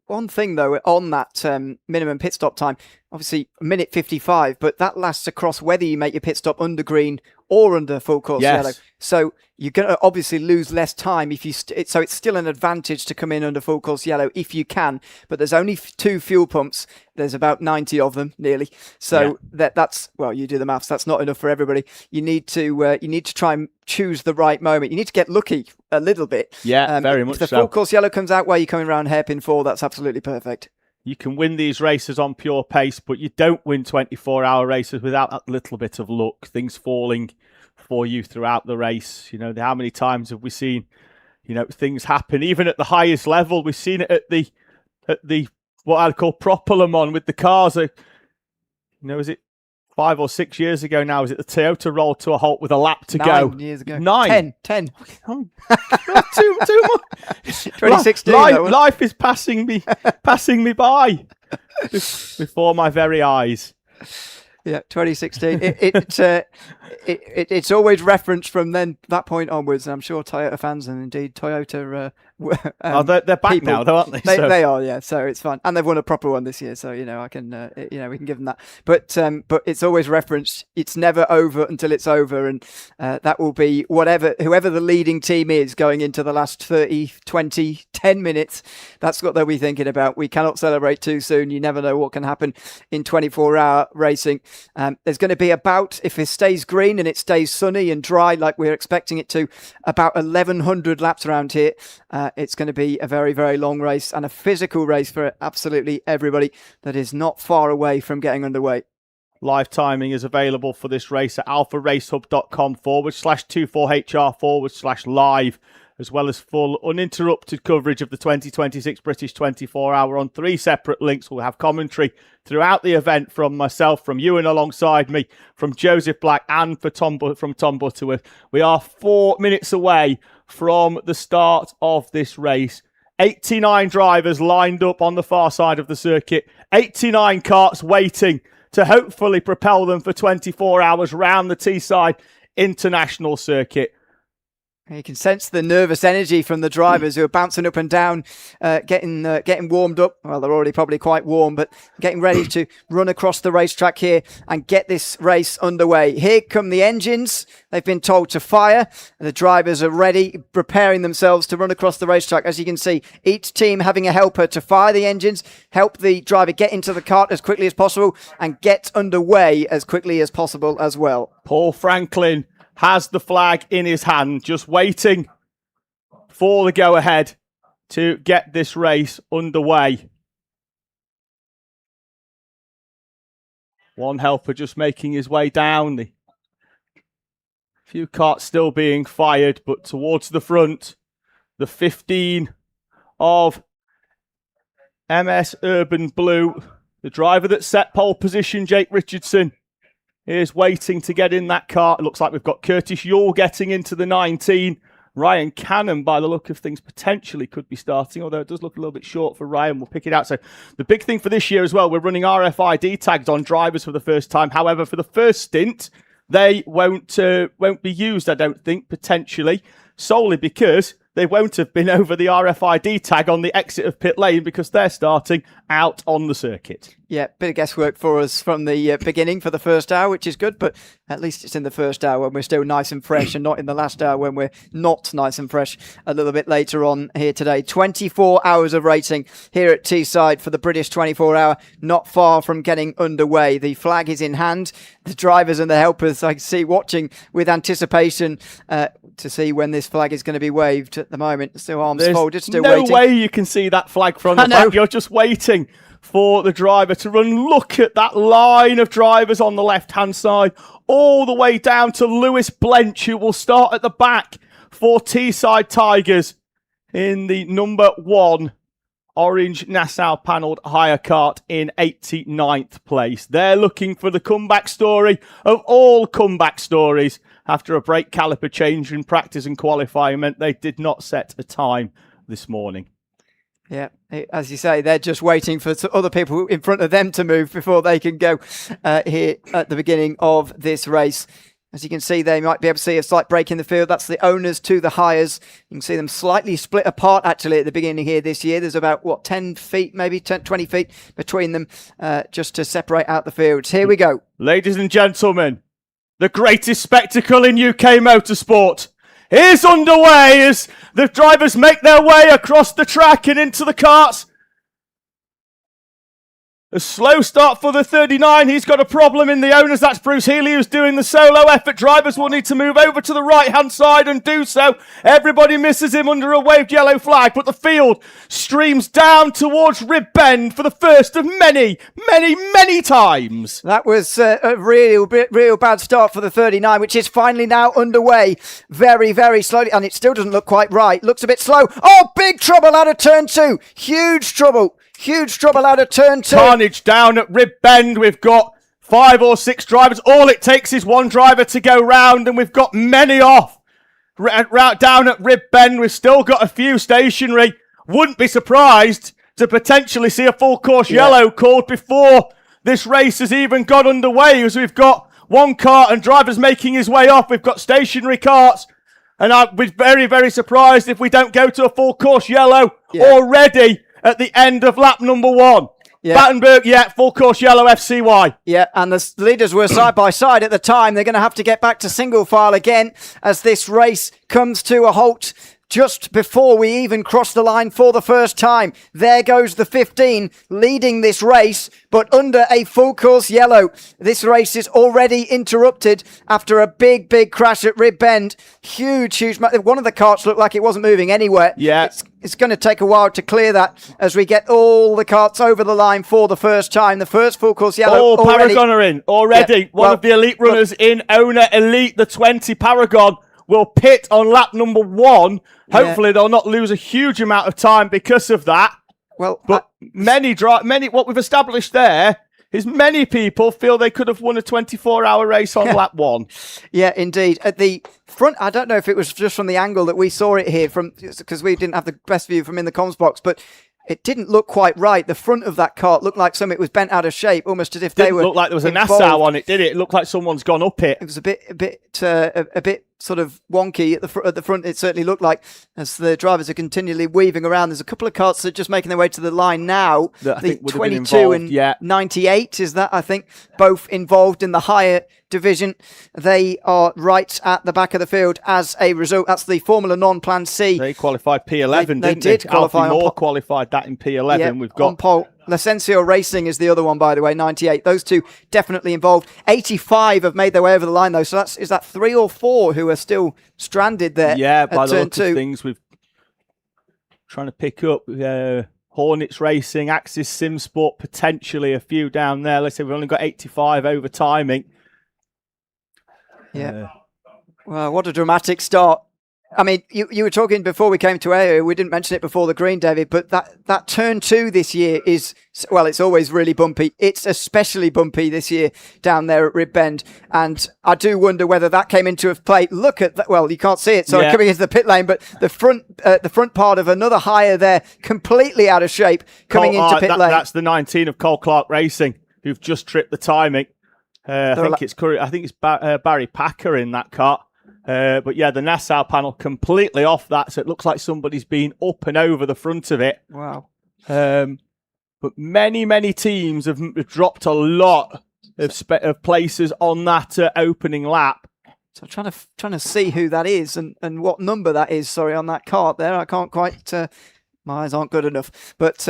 One thing though, on that minimum pit stop time, obviously a minute 55, but that lasts across whether you make your pit stop under green or under full course yellow. So you're going to obviously lose less time if you. So it's still an advantage to come in under full course yellow if you can. But there's only 2 fuel pumps. There's about 90 of them, nearly. So that's well, you do the maths. That's not enough for everybody. You need to try and choose the right moment. You need to get lucky a little bit. Yeah, very much so. If the full course yellow comes out while you're coming around hairpin 4, that's absolutely perfect. You can win these races on pure pace, but you don't win 24-hour races without a little bit of luck, things falling for you throughout the race. You know, how many times have we seen, things happen, even at the highest level? We've seen it at the what I'd call proper Le Mans with the cars. Is it 5 or 6 years ago now? Is it the Toyota rolled to a halt with a lap to go? 9 years ago. 9? 10. too much. 2016. Life is passing me by before my very eyes. Yeah, 2016. It's always referenced from that point onwards. And I'm sure Toyota fans and indeed Toyota. They're back now, though, aren't they? They are, yeah. So it's fine, and they've won a proper one this year. So I can, we can give them that. But it's always referenced. It's never over until it's over, and that will be whoever the leading team is going into the last 30, 20, 10 minutes. That's what they'll be thinking about. We cannot celebrate too soon. You never know what can happen in 24-hour racing. There's going to be about, if it stays green and it stays sunny and dry like we're expecting it to, about 1,100 laps around here. It's going to be a very, very long race and a physical race for absolutely everybody that is not far away from getting underway. Live timing is available for this race at alpharacehub.com/24hr/live, as well as full uninterrupted coverage of the 2026 British 24 Hour on 3 separate links. We'll have commentary throughout the event from myself, from Ewan alongside me, from Joseph Black, and from Tom Butterworth. We are 4 minutes away from the start of this race. 89 drivers lined up on the far side of the circuit. 89 karts waiting to hopefully propel them for 24 hours round the Teesside International Circuit. You can sense the nervous energy from the drivers who are bouncing up and down, getting warmed up. Well, they're already probably quite warm, but getting ready to run across the racetrack here and get this race underway. Here come the engines. They've been told to fire. The drivers are ready, preparing themselves to run across the racetrack. As you can see, each team having a helper to fire the engines, help the driver get into the kart as quickly as possible and get underway as quickly as possible as well. Paul Franklin has the flag in his hand, just waiting for the go-ahead to get this race underway. One helper just making his way down. The few karts still being fired, but towards the front, the 15 of MS Urban Blue, the driver that set pole position, Jake Richardson, is waiting to get in that car. It looks like we've got Curtis Yule getting into the 19. Ryan Cannon, by the look of things, potentially could be starting, although it does look a little bit short for Ryan. We'll pick it out. So the big thing for this year as well, we're running RFID tags on drivers for the first time. However, for the first stint, they won't be used, I don't think, potentially, solely because they won't have been over the RFID tag on the exit of pit lane because they're starting out on the circuit. Yeah, bit of guesswork for us from the beginning for the first hour, which is good, but at least it's in the first hour when we're still nice and fresh and not in the last hour when we're not nice and fresh a little bit later on here today. 24 hours of racing here at Teesside for the British 24 Hour, not far from getting underway. The flag is in hand. The drivers and the helpers, I can see, watching with anticipation to see when this flag is going to be waved at the moment. Still arms folded, still waiting. No way you can see that flag from the back. You're just waiting for the driver to run. Look at that line of drivers on the left-hand side, all the way down to Lewis Blench, who will start at the back for Teesside Tigers in the number 1 orange Nassau panelled hire kart in 89th place. They're looking for the comeback story of all comeback stories after a brake caliper change in practice and qualifying meant they did not set a time this morning. Yeah, as you say, they're just waiting for other people in front of them to move before they can go here at the beginning of this race. As you can see, they might be able to see a slight break in the field. That's the owners to the hires. You can see them slightly split apart, actually, at the beginning here this year. There's about, 10 feet, maybe 20 feet between them just to separate out the fields. Here we go. Ladies and gentlemen, the greatest spectacle in UK motorsport is underway as the drivers make their way across the track and into the karts. A slow start for the 39. He's got a problem in the owners. That's Bruce Healy who's doing the solo effort. Drivers will need to move over to the right-hand side and do so. Everybody misses him under a waved yellow flag, but the field streams down towards Rib Bend for the first of many, many, many times. That was a real bad start for the 39, which is finally now underway very, very slowly, and it still doesn't look quite right. Looks a bit slow. Oh, big trouble out of turn 2. Huge trouble out of turn 2. Carnage down at Rib Bend. We've got 5 or 6 drivers. All it takes is one driver to go round, and we've got many off. Down at Rib Bend, we've still got a few stationary. Wouldn't be surprised to potentially see a full course yellow called before this race has even got underway, as we've got one kart and drivers making his way off. We've got stationary karts, and I'd be very, very surprised if we don't go to a full course yellow already at the end of lap number 1. Yeah. Battenberg, full course yellow FCY. Yeah, and the leaders were side by side at the time. They're going to have to get back to single file again as this race comes to a halt. just before we even cross the line for the first time. There goes the 15 leading this race, but under a full course yellow. This race is already interrupted after a big crash at Rib Bend. Huge. One of the karts looked like it wasn't moving anywhere. Yeah. It's going to take a while to clear that as we get all the karts over the line for the first time. The first full course yellow. Oh, Paragon are in already. Yeah, One of the elite runners in Owner Elite, the 20 Paragon, will pit on lap number 1. Hopefully they'll not lose a huge amount of time because of that. Well, but what we've established there is many people feel they could have won a 24-hour race on lap 1. Yeah, indeed. At the front, I don't know if it was just from the angle that we saw it here, because we didn't have the best view from in the comms box, but it didn't look quite right. The front of that kart looked like something was bent out of shape, almost as if they were. Didn't look like there was a involved. Nassau on it, did it? It looked like someone's gone up it. It was a bit sort of wonky at the front. It certainly looked like, as the drivers are continually weaving around. There's a couple of karts that are just making their way to the line now. That I the think would have been 22 involved, and 98 is that, I think, both involved in the higher division. They are right at the back of the field as a result. That's the Formula Non-Plan C. They qualified P11, they didn't did they? qualify Alfie on Moore qualified that in P11. Yeah, We've got on pole. Licencio Racing is the other one, by the way, 98. Those two definitely involved. 85 have made their way over the line, though. So is that 3 or 4 who are still stranded there? Yeah, by the turn look of things, we've trying to pick up Hornets Racing, Axis Sim Sport, potentially a few down there. Let's say we've only got 85 over timing. Yeah. Well, what a dramatic start. I mean, you were talking before we came to air, we didn't mention it before the green, David, but that turn 2 this year is, well, it's always really bumpy. It's especially bumpy this year down there at Rib Bend. And I do wonder whether that came into play. Look at that. Well, you can't see it, sorry, coming into the pit lane, but the front part of another higher there, completely out of shape, coming into pit lane. That's the 19 of Cole Clark Racing, who've just tripped the timing. I think it's Barry Packer in that car. But yeah, the Nassau panel completely off that, so it looks like somebody's been up and over the front of it. Wow. But many teams have dropped a lot of places on that opening lap. So I'm trying to see who that is and what number that is, sorry, on that kart there. I can't quite, my eyes aren't good enough. But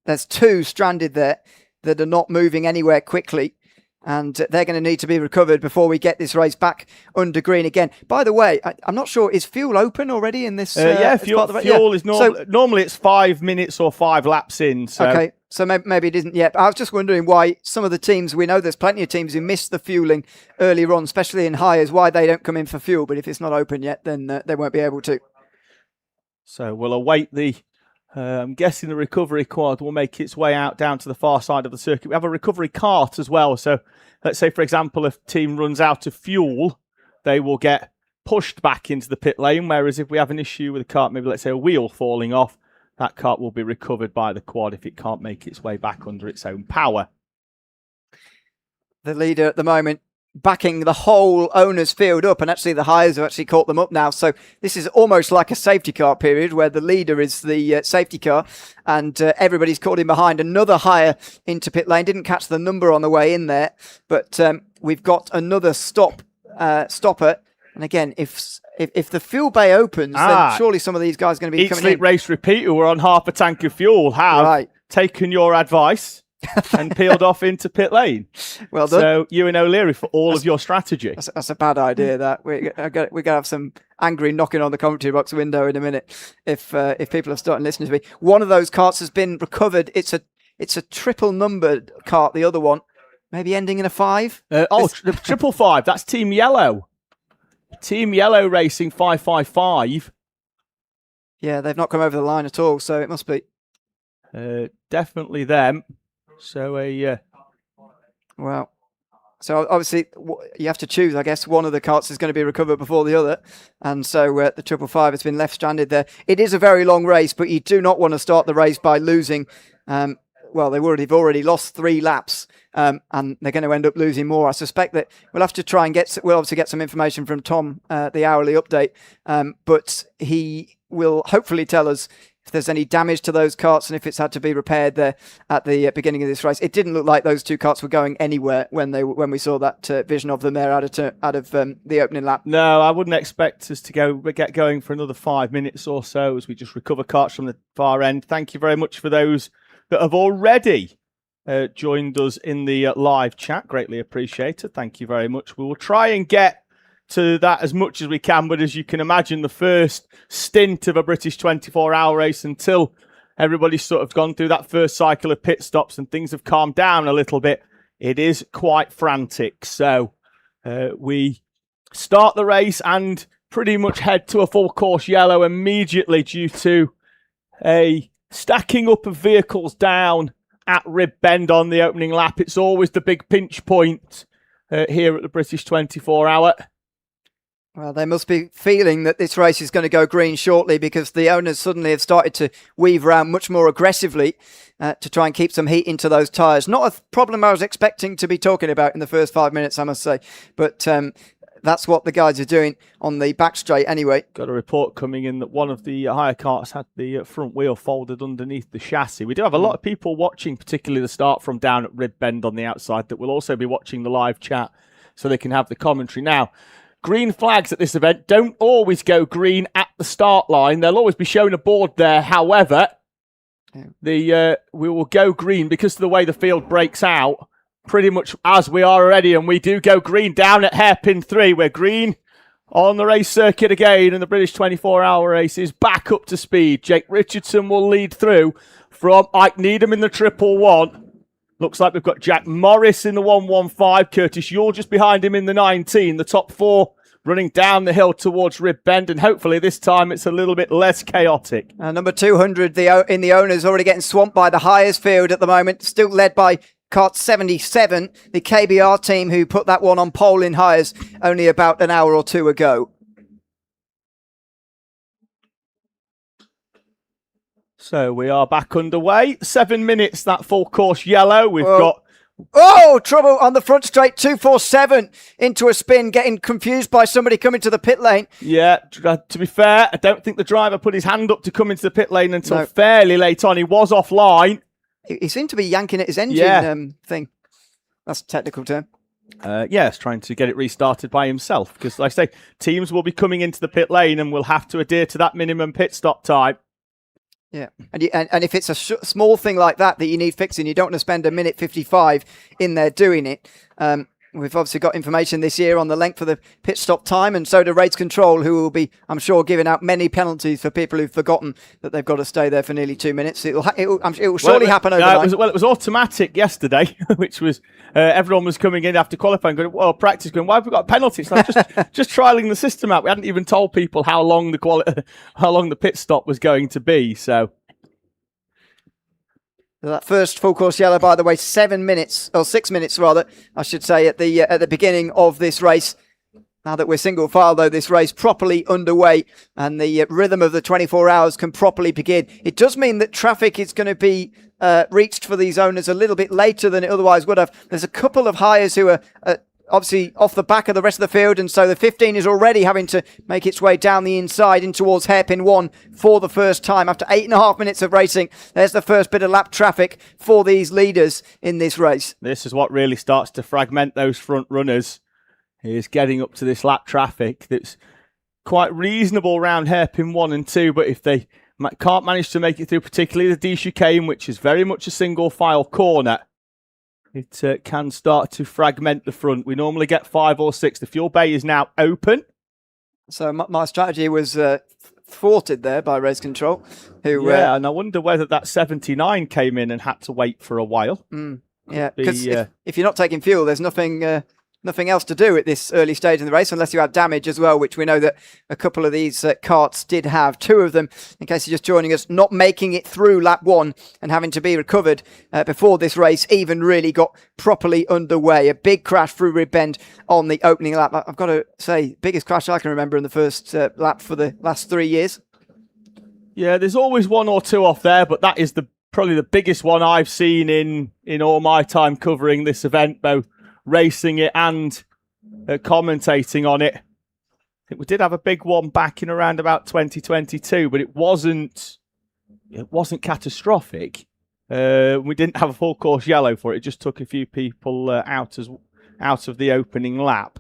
there's 2 stranded there that are not moving anywhere quickly. And they're going to need to be recovered before we get this race back under green again. By the way, I'm not sure, is fuel open already in this? Fuel is normally it's 5 minutes or 5 laps in. So. Okay, so maybe it isn't yet. But I was just wondering why some of the teams, we know there's plenty of teams who miss the fueling earlier on, especially in hires, why they don't come in for fuel. But if it's not open yet, then they won't be able to. So we'll await the... I'm guessing the recovery quad will make its way out down to the far side of the circuit. We have a recovery cart as well. So let's say, for example, if a team runs out of fuel, they will get pushed back into the pit lane. Whereas if we have an issue with the cart, maybe let's say a wheel falling off, that cart will be recovered by the quad if it can't make its way back under its own power. The leader at the moment backing the whole owners field up, and actually the hires have actually caught them up now. So this is almost like a safety car period where the leader is the safety car and everybody's caught in behind. Another hire into pit lane. Didn't catch the number on the way in there, but we've got another stopper. And again, if the fuel bay opens, then surely some of these guys are going to be coming in. Race Repeat, who were on half a tank of fuel, have taken your advice and peeled off into pit lane. Well done. So you and O'Leary for all of your strategy. That's a bad idea. That we're going to have some angry knocking on the commentary box window in a minute if people are starting listening to me. One of those carts has been recovered. It's a triple numbered cart. The other one maybe ending in a 5. Triple 5. That's Team Yellow. Team Yellow Racing 555. Yeah, they've not come over the line at all, so it must be definitely them. So well, so obviously you have to choose. I guess one of the karts is going to be recovered before the other, and so the 555 has been left stranded there. It is a very long race, but you do not want to start the race by losing. Well, they've already lost 3 laps, and they're going to end up losing more. I suspect that we'll have to try and we'll obviously get some information from Tom, the hourly update, but he will hopefully tell us if there's any damage to those karts and if it's had to be repaired there at the beginning of this race. It didn't look like those two karts were going anywhere when we saw that vision of them there out of the opening lap. No, I wouldn't expect us to get going for another 5 minutes or so as we just recover karts from the far end. Thank you very much for those that have already joined us in the live chat. Greatly appreciated. Thank you very much. We will try and get to that as much as we can, but as you can imagine, the first stint of a British 24-hour race, until everybody's sort of gone through that first cycle of pit stops and things have calmed down a little bit, it is quite frantic. So we start the race and pretty much head to a full course yellow immediately due to a stacking up of vehicles down at Rib Bend on the opening lap. It's always the big pinch point here at the British 24-hour. Well, they must be feeling that this race is going to go green shortly, because the owners suddenly have started to weave around much more aggressively to try and keep some heat into those tyres. Not a problem I was expecting to be talking about in the first 5 minutes, I must say. But that's what the guys are doing on the back straight anyway. Got a report coming in that one of the hire karts had the front wheel folded underneath the chassis. We do have a lot of people watching, particularly the start from down at Rib Bend on the outside, that will also be watching the live chat so they can have the commentary. Now, green flags at this event don't always go green at the start line. They'll always be shown a board there. However, we will go green because of the way the field breaks out, pretty much as we are already, and we do go green down at hairpin 3. We're green on the race circuit again, and the British 24-hour race is back up to speed. Jake Richardson will lead through from Ike Needham in the 111. Looks like we've got Jack Morris in the 115. Curtis Yule just behind him in the 19. The top four running down the hill towards Rib Bend, and hopefully this time it's a little bit less chaotic. Number 200 in the owners already getting swamped by the Hires field at the moment, still led by Kart 77, the KBR team who put that one on pole in Hires only about an hour or two ago. So we are back underway. 7 minutes, that full course yellow. We've got... Oh, trouble on the front straight. 247 into a spin, getting confused by somebody coming to the pit lane. Yeah, to be fair, I don't think the driver put his hand up to come into the pit lane until fairly late on. He was offline. He seemed to be yanking at his engine thing. That's a technical term. Yes, trying to get it restarted by himself. Because, like I say, teams will be coming into the pit lane and will have to adhere to that minimum pit stop time. Yeah, and if it's a small thing like that you need fixing, you don't want to spend a minute 55 in there doing it. We've obviously got information this year on the length of the pit stop time, and so do race control, who will be, I'm sure, giving out many penalties for people who've forgotten that they've got to stay there for nearly 2 minutes. It will surely happen overnight. It was automatic yesterday, which was everyone was coming in after qualifying, going, well, practice, going, why have we got penalties? So just trialing the system out. We hadn't even told people how long the pit stop was going to be. So. That first full course yellow, by the way, 7 minutes, or 6 minutes rather, I should say, at the beginning of this race. Now that we're single file, though, this race properly underway and the rhythm of the 24 hours can properly begin. It does mean that traffic is going to be reached for these owners a little bit later than it otherwise would have. There's a couple of hires who are obviously off the back of the rest of the field, and so the 15 is already having to make its way down the inside in towards hairpin 1 for the first time. After 8.5 minutes of racing, there's the first bit of lap traffic for these leaders in this race. This is what really starts to fragment those front runners, is getting up to this lap traffic that's quite reasonable around hairpin 1 and 2, but if they can't manage to make it through, particularly the D chicane, which is very much a single file corner, it can start to fragment the front. We normally get 5 or 6. The fuel bay is now open. So my strategy was thwarted there by race control. And I wonder whether that 79 came in and had to wait for a while. Yeah, because if you're not taking fuel, there's nothing else to do at this early stage in the race unless you have damage as well, which we know that a couple of these karts did have. 2 of them, in case you're just joining us, not making it through lap 1 and having to be recovered before this race even really got properly underway. A big crash through Rib Bend on the opening lap. I've got to say, biggest crash I can remember in the first lap for the last 3 years. Yeah, there's always 1 or 2 off there, but that is probably the biggest one I've seen in all my time covering this event, both racing it and commentating on it. I think we did have a big one back in around about 2022, but it wasn't it wasn't catastrophic. We didn't have a full course yellow for it. It just took a few people out of the opening lap.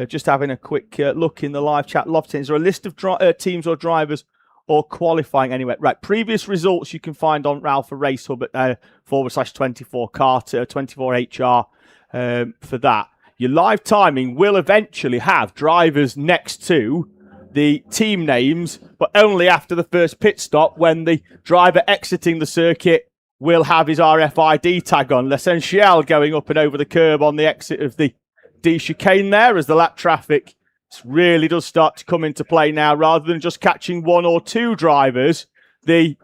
Just having a quick look in the live chat. Lofton, is there a list of teams or drivers or qualifying anyway? Right, previous results you can find on Ralph Race Hub at /24 Kart, 24HR for that. Your live timing will eventually have drivers next to the team names, but only after the first pit stop, when the driver exiting the circuit will have his RFID tag on. L'Essentiel going up and over the curb on the exit of the D chicane there, as the lap traffic really does start to come into play now. Rather than just catching one or two drivers, the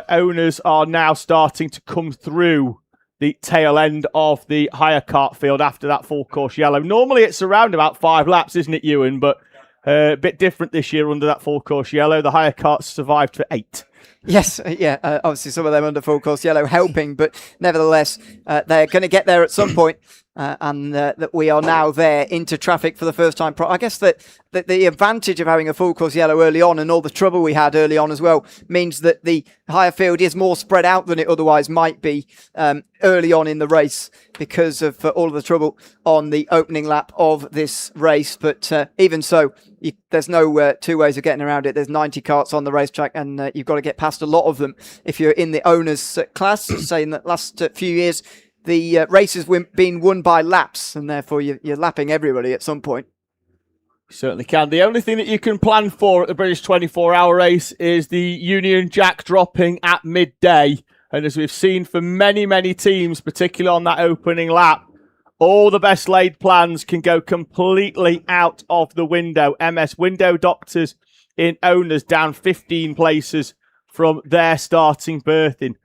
owners are now starting to come through the tail end of the higher kart field after that full course yellow. Normally it's around about 5 laps, isn't it, Ewan? But a bit different this year under that full course yellow. The higher karts survived for 8. Yes, obviously some of them under full course yellow helping, but nevertheless, they're going to get there at some point, and that we are now there into traffic for the first time. I guess that the advantage of having a full course yellow early on, and all the trouble we had early on as well, means that the higher field is more spread out than it otherwise might be early on in the race, because of all of the trouble on the opening lap of this race. But even so, there's no two ways of getting around it. There's 90 karts on the racetrack, and you've got to get past a lot of them if you're in the owners class. Say in the last few years, the races been won by laps, and therefore you're lapping everybody at some point. Certainly can. The only thing that you can plan for at the British 24-hour race is the Union Jack dropping at midday. And as we've seen for many, many teams, particularly on that opening lap, all the best laid plans can go completely out of the window. MS Window Doctors in owners down 15 places from their starting berthing.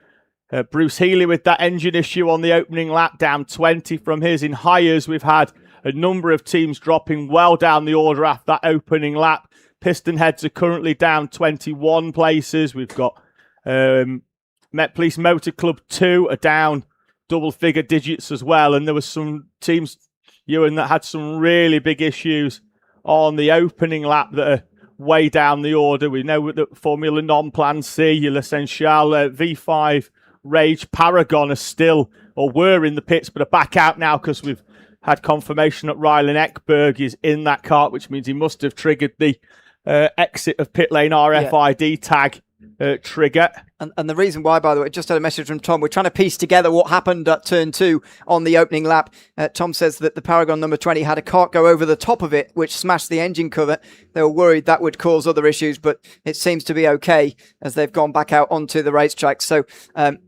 Bruce Healy with that engine issue on the opening lap, down 20 from his. In hires, we've had a number of teams dropping well down the order after that opening lap. Piston Heads are currently down 21 places. We've got Met Police Motor Club 2 are down double-figure digits as well. And there were some teams, Ewan, that had some really big issues on the opening lap that are way down the order. We know that Formula Non-Plan C, L'Essentiel, V5, Rage, Paragon are still, or were in the pits, but are back out now because we've had confirmation that Rylan Ekberg is in that kart, which means he must have triggered the exit of pit lane RFID tag trigger. And the reason why, by the way, just had a message from Tom. We're trying to piece together what happened at turn 2 on the opening lap. Tom says that the Paragon number 20 had a kart go over the top of it, which smashed the engine cover. They were worried that would cause other issues, but it seems to be okay as they've gone back out onto the racetrack. So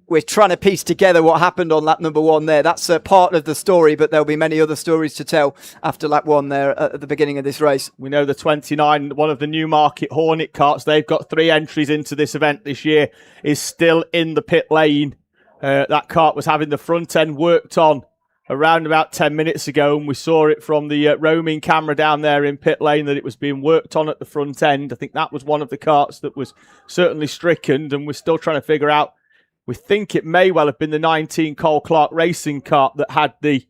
we're trying to piece together what happened on lap number 1 there. That's part of the story, but there'll be many other stories to tell after lap 1 there at the beginning of this race. We know the 29, one of the Newmarket Hornet karts, they've got 3 entries into this event this year, is still in the pit lane. That kart was having the front end worked on around about 10 minutes ago, and we saw it from the roaming camera down there in pit lane that it was being worked on at the front end. I think that was one of the karts that was certainly stricken, and we're still trying to figure out. We think it may well have been the 19 Cole Clark Racing kart that had the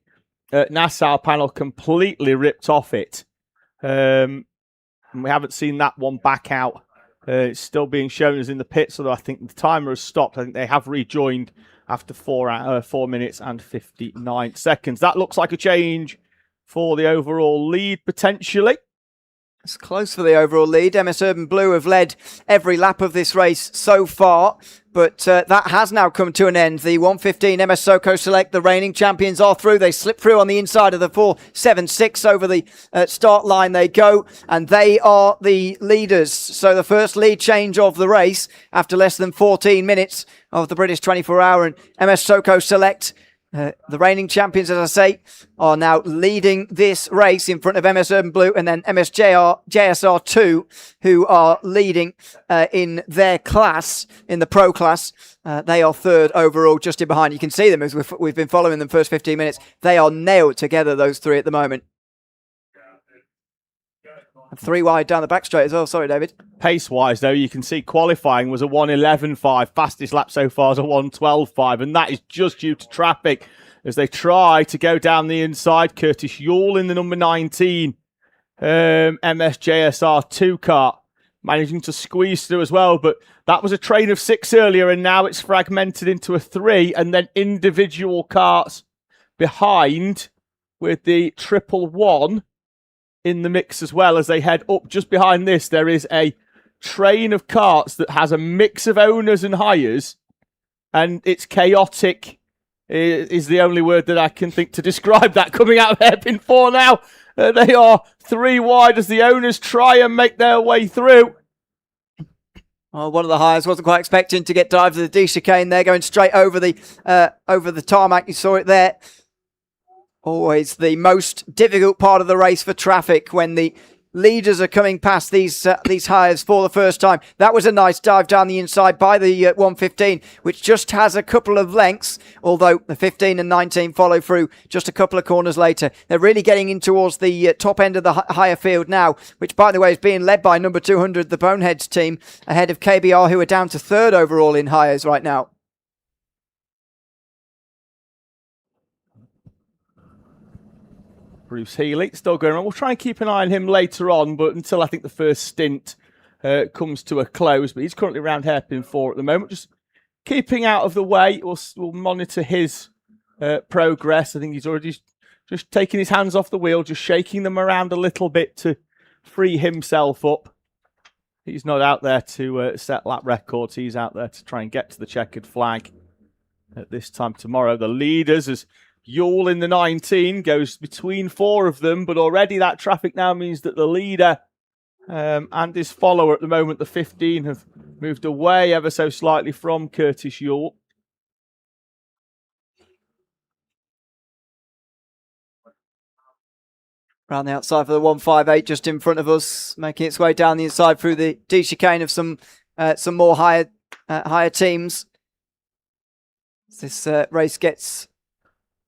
Nassau panel completely ripped off it. And we haven't seen that one back out. It's still being shown as in the pits, although I think the timer has stopped. I think they have rejoined after 4 minutes and 59 seconds. That looks like a change for the overall lead, potentially. It's close for the overall lead. MS Urban Blue have led every lap of this race so far, but that has now come to an end. The 1:15 MS Soco Select, the reigning champions, are through. They slip through on the inside of the 4.76 over the start line they go, and they are the leaders. So the first lead change of the race after less than 14 minutes of the British 24-hour, and MS Soco Select, the reigning champions, as I say, are now leading this race in front of MS Urban Blue and then JSR2, who are leading in their class, in the pro class. They are third overall, just in behind. You can see them as we've been following them first 15 minutes. They are nailed together, those three at the moment. 3 wide down the back straight as well. Sorry, David. Pace-wise, though, you can see qualifying was a 1:11.5. Fastest lap so far is a 1:12.5. And that is just due to traffic as they try to go down the inside. Curtis Yule in the number 19 MSJSR2 car managing to squeeze through as well. But that was a train of 6 earlier, and now it's fragmented into a 3, and then individual karts behind with the 111 in the mix as well as they head up. Just behind this, there is a train of karts that has a mix of owners and hires, and it's chaotic is the only word that I can think to describe that coming out of hairpin 4 now. They are 3 wide as the owners try and make their way through. Well, one of the hires wasn't quite expecting to get dived to the D chicane there, going straight over the tarmac. You saw it there. Always the most difficult part of the race for traffic when the leaders are coming past these hires for the first time. That was a nice dive down the inside by the 115, which just has a couple of lengths, although the 15 and 19 follow through just a couple of corners later. They're really getting in towards the top end of the higher field now, which, by the way, is being led by number 200, the Boneheads team, ahead of KBR, who are down to 3rd overall in hires right now. Bruce Healy still going on. We'll try and keep an eye on him later on, but until I think the first stint comes to a close. But he's currently around hairpin 4 at the moment, just keeping out of the way. We'll monitor his progress. I think he's already just taking his hands off the wheel, just shaking them around a little bit to free himself up. He's not out there to set lap records. He's out there to try and get to the checkered flag at this time tomorrow. The leaders, as Yule in the 19 goes between 4 of them, but already that traffic now means that the leader and his follower at the moment, the 15, have moved away ever so slightly from Curtis Yule. Around the outside for the 158, just in front of us, making its way down the inside through the D chicane of some more higher teams. This race gets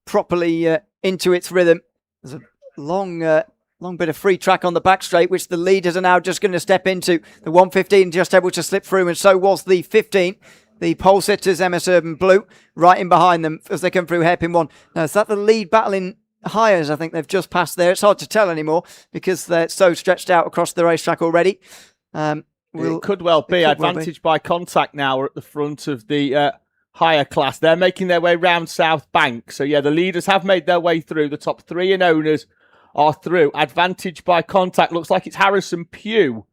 properly into its rhythm. There's a long bit of free track on the back straight, which the leaders are now just going to step into. The 115 just able to slip through, and so was the 15. The pole sitters, MS Urban Blue, right in behind them as they come through hairpin 1. Now, is that the lead battle in hires? I think they've just passed there. It's hard to tell anymore because they're so stretched out across the racetrack already. It could well be. Advantage by contact now are at the front of the higher class. They're making their way round South Bank. So, yeah, the leaders have made their way through. The top 3 and owners are through. Advantage by contact. Looks like it's Harrison Pugh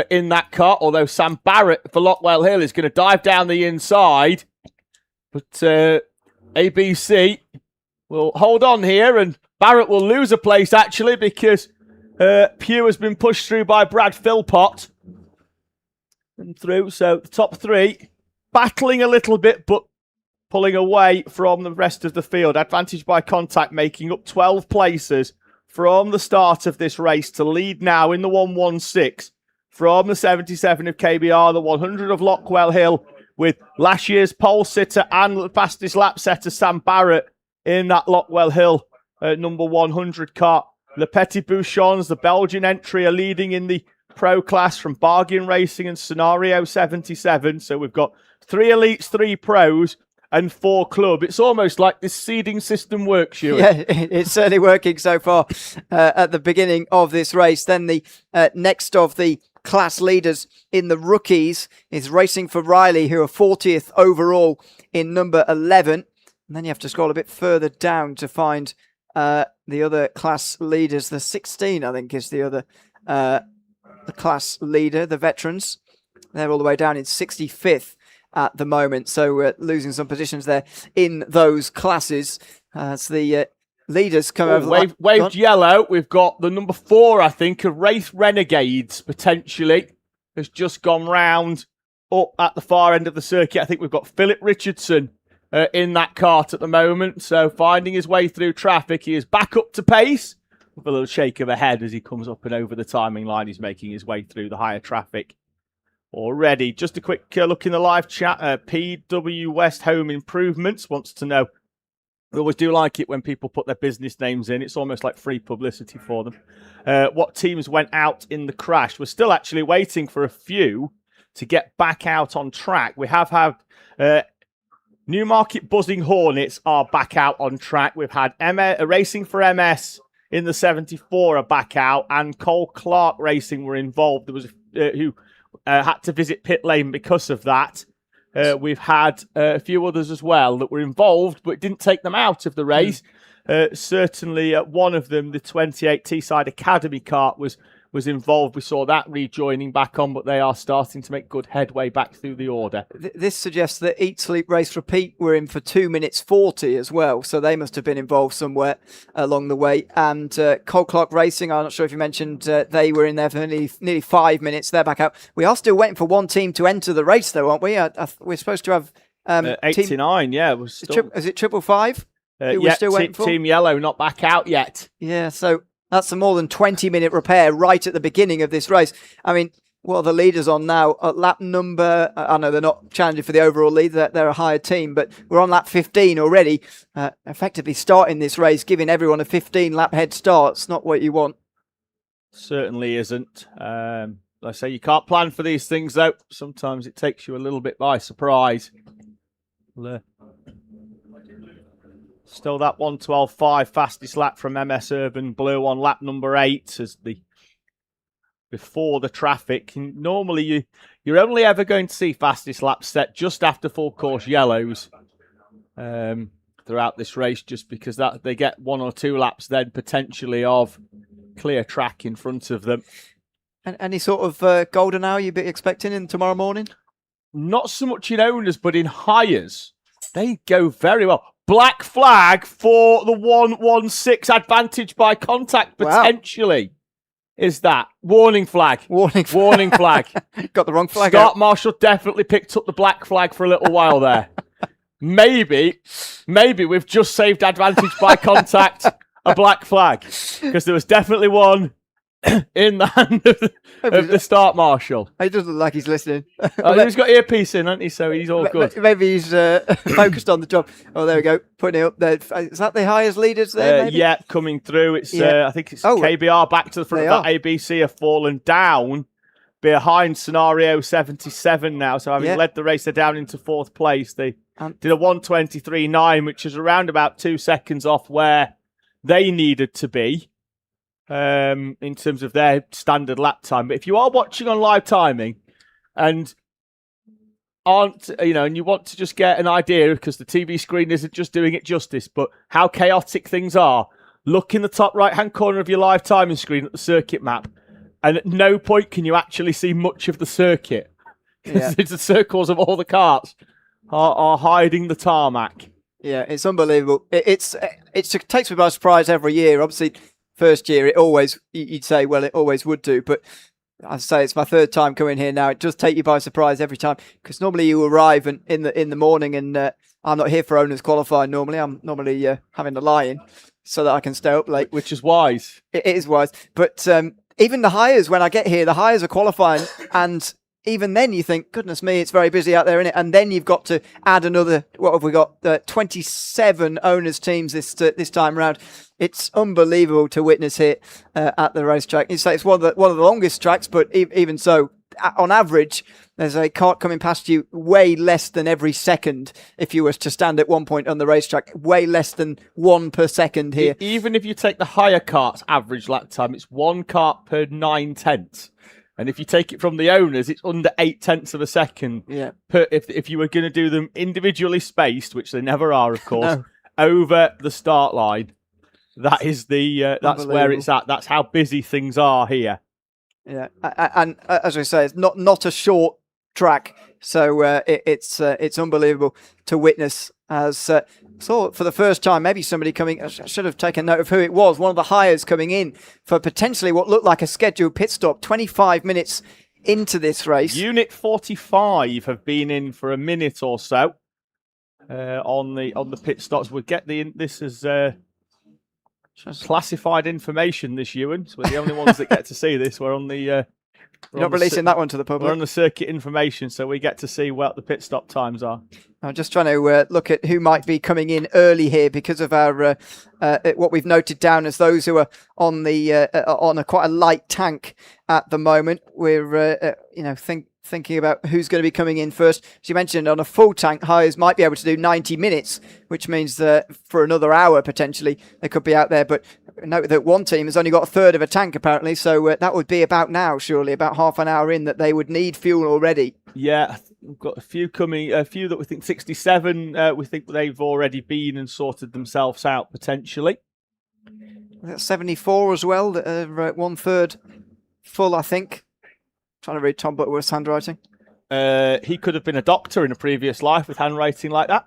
in that car, although Sam Barrett for Lockwell Hill is going to dive down the inside. But ABC will hold on here, and Barrett will lose a place, actually, because Pugh has been pushed through by Brad Philpott. And through, so the top 3 battling a little bit, but pulling away from the rest of the field. Advantage by contact, making up 12 places from the start of this race to lead now in the 116 from the 77 of KBR, the 100 of Lockwell Hill, with last year's pole sitter and fastest lap setter Sam Barrett in that Lockwell Hill number 100 car. Le Petit Bouchons, the Belgian entry, are leading in the pro class from Bargain Racing and Scenario 77. So we've got 3 elites, 3 pros, and 4 club. It's almost like this seeding system works, Stuart. Yeah, it's certainly working so far at the beginning of this race. Then the next of the class leaders in the rookies is Racing for Riley, who are 40th overall in number 11. And then you have to scroll a bit further down to find the other class leaders. The 16, I think, is the other the class leader, the veterans. They're all the way down in 65th at the moment. So we're losing some positions there in those classes as the leaders come over. Waved yellow. We've got the number 4, I think, of Wraith Renegades, potentially, has just gone round up at the far end of the circuit. I think we've got Philip Richardson in that cart at the moment. So finding his way through traffic, he is back up to pace with a little shake of a head as he comes up and over the timing line. He's making his way through the higher traffic already. Just a quick look in the live chat. PW West Home Improvements wants to know. We always do like it when people put their business names in. It's almost like free publicity for them. What teams went out in the crash? We're still actually waiting for a few to get back out on track. We have had Newmarket Buzzing Hornets are back out on track. We've had Racing for MS in the 74 are back out, and Cole Clark Racing were involved. There was who had to visit pit lane because of that. We've had a few others as well that were involved, but didn't take them out of the race. Certainly, one of them, the 28 Teesside Academy kart, was involved. We saw that rejoining back on, but they are starting to make good headway back through the order. This suggests that Eat, Sleep, Race, Repeat were in for 2 minutes 40 as well, so they must have been involved somewhere along the way. And Cold Clock Racing, I'm not sure if you mentioned, they were in there for nearly 5 minutes. They're back out. We are still waiting for one team to enter the race, though, aren't we? We're supposed to have 89, yeah. Is it 555? We're still waiting for? Team Yellow not back out yet. Yeah, so that's a more than 20-minute repair right at the beginning of this race. I mean, what are the leaders on now? At lap number, I know they're not challenging for the overall lead, they're a higher team, but we're on lap 15 already, effectively starting this race, giving everyone a 15-lap head start. It's not what you want. Certainly isn't. Like I say, you can't plan for these things, though. Sometimes it takes you a little bit by surprise. Still that 1:12.5 fastest lap from MS Urban Blue on lap number 8 as before the traffic. Normally you're only ever going to see fastest lap set just after full course yellows throughout this race, just because that they get 1 or 2 laps then potentially of clear track in front of them. And any sort of golden hour you'd be expecting in tomorrow morning? Not so much in owners, but in hires. They go very well. Black flag for the 116 advantage by contact, potentially. Wow. Is that warning flag? Warning flag. Got the wrong flag. Start Marshall definitely picked up the black flag for a little while there. Maybe we've just saved advantage by contact a black flag, because there was definitely one in the hand of the start marshal. He doesn't look like he's listening. He's got earpiece in, hasn't he? So he's all good. Maybe he's focused on the job. Oh, there we go. Putting it up there. Is that the highest leaders there? Yeah, coming through. It's I think it's KBR back to the front of that. ABC have fallen down behind Scenario 77 now. So having led the race, they're down into 4th place. They did a 1:23.9, which is around about 2 seconds off where they needed to be. In terms of their standard lap time. But if you are watching on live timing and and you want to just get an idea, because the TV screen isn't just doing it justice, but how chaotic things are, look in the top right-hand corner of your live timing screen at the circuit map, and at no point can you actually see much of the circuit. Because the circles of all the karts are hiding the tarmac. Yeah, it's unbelievable. It takes me by surprise every year. Obviously, first year, you'd say, well, it always would do. But I say it's my 3rd time coming here now. It does take you by surprise every time, because normally you arrive in the morning, and I'm not here for owners qualifying. Normally, I'm normally having the lie-in so that I can stay up late, which is wise. It is wise. But even the hires, when I get here, the hires are qualifying, and even then you think, goodness me, it's very busy out there, isn't it? And then you've got to add another, what have we got? 27 owners teams this time round. It's unbelievable to witness here at the racetrack. You say it's one of the longest tracks, but even so, on average, there's a kart coming past you way less than every second. If you were to stand at one point on the racetrack, way less than 1 per second here. Even if you take the higher kart's average lap time, it's 1 kart per 9/10. And if you take it from the owners, it's under 8/10 of a second. Yeah. If you were going to do them individually spaced, which they never are, of course, over the start line, that is that's where it's at. That's how busy things are here. Yeah, and as we say, it's not a short track, so it's unbelievable to witness. As saw for the first time, maybe somebody coming. I should have taken note of who it was. One of the hires coming in for potentially what looked like a scheduled pit stop. 25 minutes into this race, Unit 45 have been in for a minute or so on the pit stops. We'll get this as classified information. This Ewan, so we're the only ones that get to see this. We're on the. You're not releasing that one to the public. We're on the circuit information, so we get to see what the pit stop times are. I'm just trying to look at who might be coming in early here because of our what we've noted down as those who are on the quite a light tank at the moment. We're thinking about who's going to be coming in first. As you mentioned, on a full tank, hires might be able to do 90 minutes, which means that for another hour potentially they could be out there. But note that one team has only got a third of a tank apparently, so that would be about now, surely, about half an hour in that they would need fuel already. Yeah, we've got a few coming, a few that we think 67, we think they've already been and sorted themselves out potentially. 74 as well, that are 1/3 full, I think. Trying to read Tom Butterworth's handwriting. He could have been a doctor in a previous life with handwriting like that.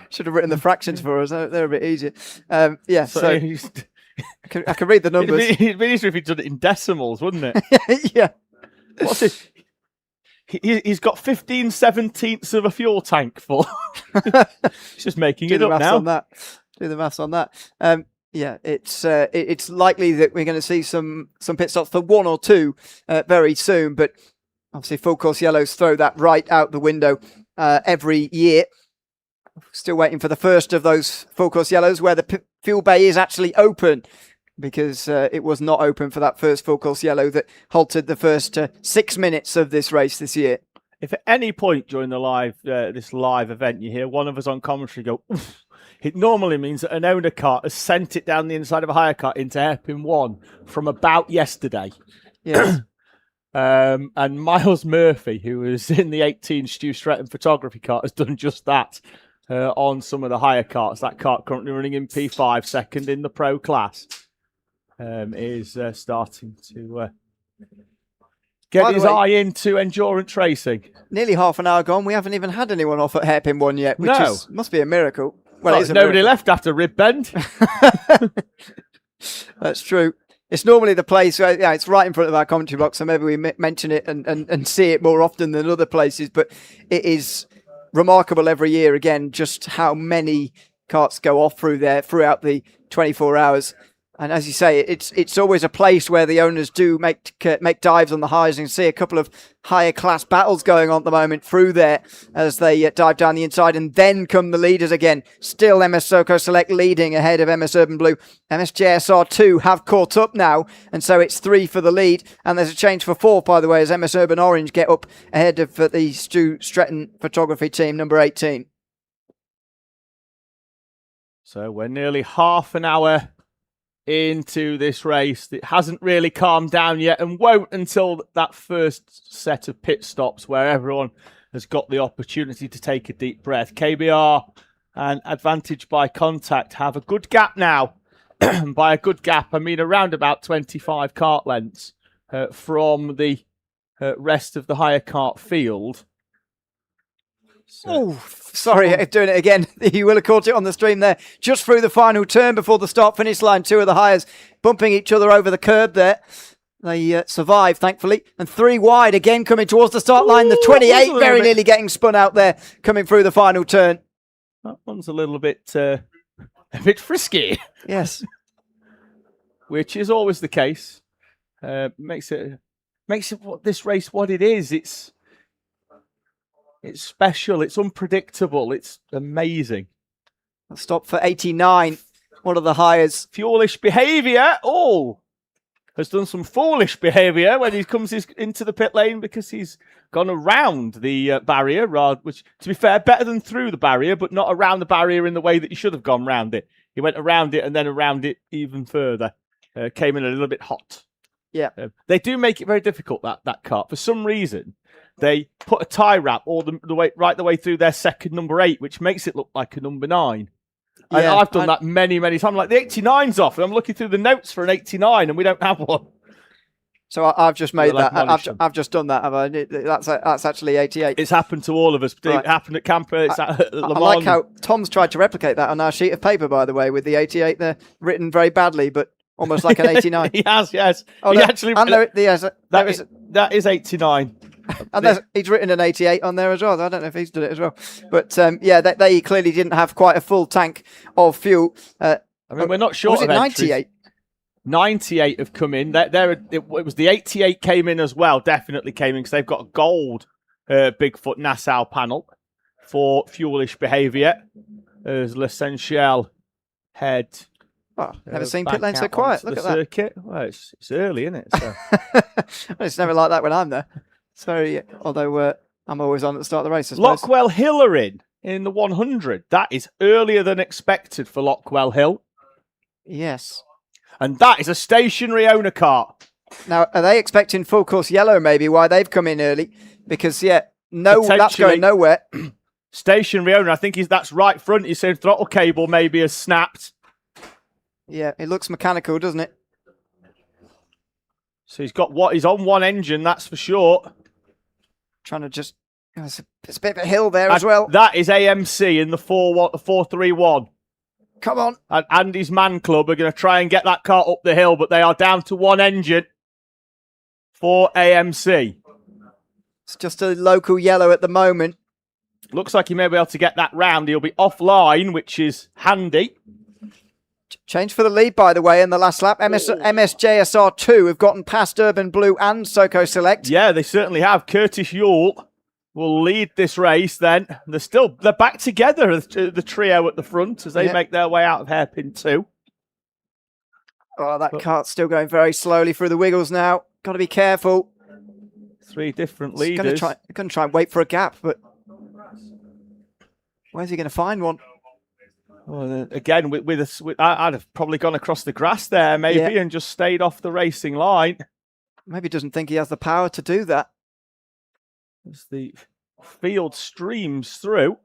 Should have written the fractions for us. They're a bit easier. Yeah, so I can read the numbers. It'd be easier if he'd done it in decimals, wouldn't it? Yeah. What's it? He's got 15/17 of a fuel tank full. He's just making it up now. Do the maths on that. Yeah, it's likely that we're going to see some pit stops for one or two very soon, but obviously full course yellows throw that right out the window every year. Still waiting for the first of those full course yellows where the fuel bay is actually open, because it was not open for that first full course yellow that halted the first 6 minutes of this race this year. If at any point during the this live event you hear one of us on commentary go, oof, it normally means that an owner kart has sent it down the inside of a hire kart into hairpin 1 from about yesterday. Yes. And Miles Murphy, who was in the 18 Stu Stretton photography kart, has done just that on some of the hire karts. That kart currently running in P5, second in the pro class, is starting to get his eye into endurance racing. Nearly half an hour gone. We haven't even had anyone off at hairpin 1 yet, which must be a miracle. Well, it is nobody left after Rib Bend. That's true. It's normally the place where, it's right in front of our commentary box, so maybe we mention it and see it more often than other places. But it is remarkable every year, again, just how many karts go off through there throughout the 24 hours. And as you say, it's always a place where the owners do make dives on the highs, and see a couple of higher class battles going on at the moment through there as they dive down the inside, and then come the leaders again. Still MS Soco Select leading ahead of MS Urban Blue. MS JSR 2 have caught up now, and so it's 3 for the lead, and there's a change for 4, by the way, as MS Urban Orange get up ahead of the Stu Stretton photography team, number 18. So we're nearly half an hour into this race. It hasn't really calmed down yet, and won't until that first set of pit stops where everyone has got the opportunity to take a deep breath. KBR and Advantage by Contact have a good gap now. By a good gap, I mean around about 25 kart lengths from the rest of the hire kart field. Oh, sorry, doing it again. You will have caught it on the stream there. Just through the final turn before the start-finish line, 2 of the hires bumping each other over the curb there. They survive, thankfully. And 3 wide, again coming towards the start line. The 28 very nearly getting spun out there, coming through the final turn. That one's a little bit frisky. Yes. Which is always the case. Makes it this race what it is. It's special, it's unpredictable, it's amazing. A stop for 89, one of the hires. Foolish behaviour. Has done some foolish behaviour when he comes into the pit lane, because he's gone around the barrier, which, to be fair, better than through the barrier, but not around the barrier in the way that he should have gone round it. He went around it and then around it even further. Came in a little bit hot. Yeah. They do make it very difficult, that kart. For some reason, they put a tie wrap all the way through their second number 8, which makes it look like a number 9. And I've done that many times. Like, the 89's off, and I'm looking through the notes for an 89, and we don't have one. So I've just made that. I've just done that. Have I? That's actually 88. It's happened to all of us. It happened at Camper. It's at Le Mans. I like how Tom's tried to replicate that on our sheet of paper, by the way, with the 88 there, written very badly, but almost like an 89. He has, yes. Oh, he actually. And that is 89. And he's written an 88 on there as well. I don't know if he's done it as well. But they clearly didn't have quite a full tank of fuel. I mean, we're not sure. Was it 98? 98 have come in. It was the 88 came in as well. Definitely came in, because they've got a gold Bigfoot Nassau panel for foolish behaviour. As L'Essentiel head. Oh, never seen pit lane so quiet. Look at that. Circuit. Well, it's early, isn't it? So. It's never like that when I'm there. So, although I'm always on at the start of the race, I suppose. Lockwell Hill are in the 100. That is earlier than expected for Lockwell Hill. Yes. And that is a stationary owner car. Now, are they expecting full course yellow maybe, why they've come in early? Because, yeah, no, that's going nowhere. Stationary owner, I think that's right front. He's saying throttle cable maybe has snapped. Yeah, it looks mechanical, doesn't it? So he's on one engine, that's for sure. Trying to just... It's a bit of a hill there as well. That is AMC in the 431. Come on. And Andy's Man Club are going to try and get that car up the hill, but they are down to one engine for AMC. It's just a local yellow at the moment. Looks like he may be able to get that round. He'll be offline, which is handy. Change for the lead, by the way, in the last lap. MSJSR2 have gotten past Urban Blue and Soco Select. Yeah, they certainly have. Curtis Yule will lead this race then. They're back together, the trio at the front, as they make their way out of hairpin 2. Oh, that cart's still going very slowly through the wiggles now. Got to be careful. 3 different leaders. Going to try and wait for a gap, but where's he going to find one? Well, again, I'd have probably gone across the grass there, maybe, and just stayed off the racing line. Maybe doesn't think he has the power to do that. As the field streams through.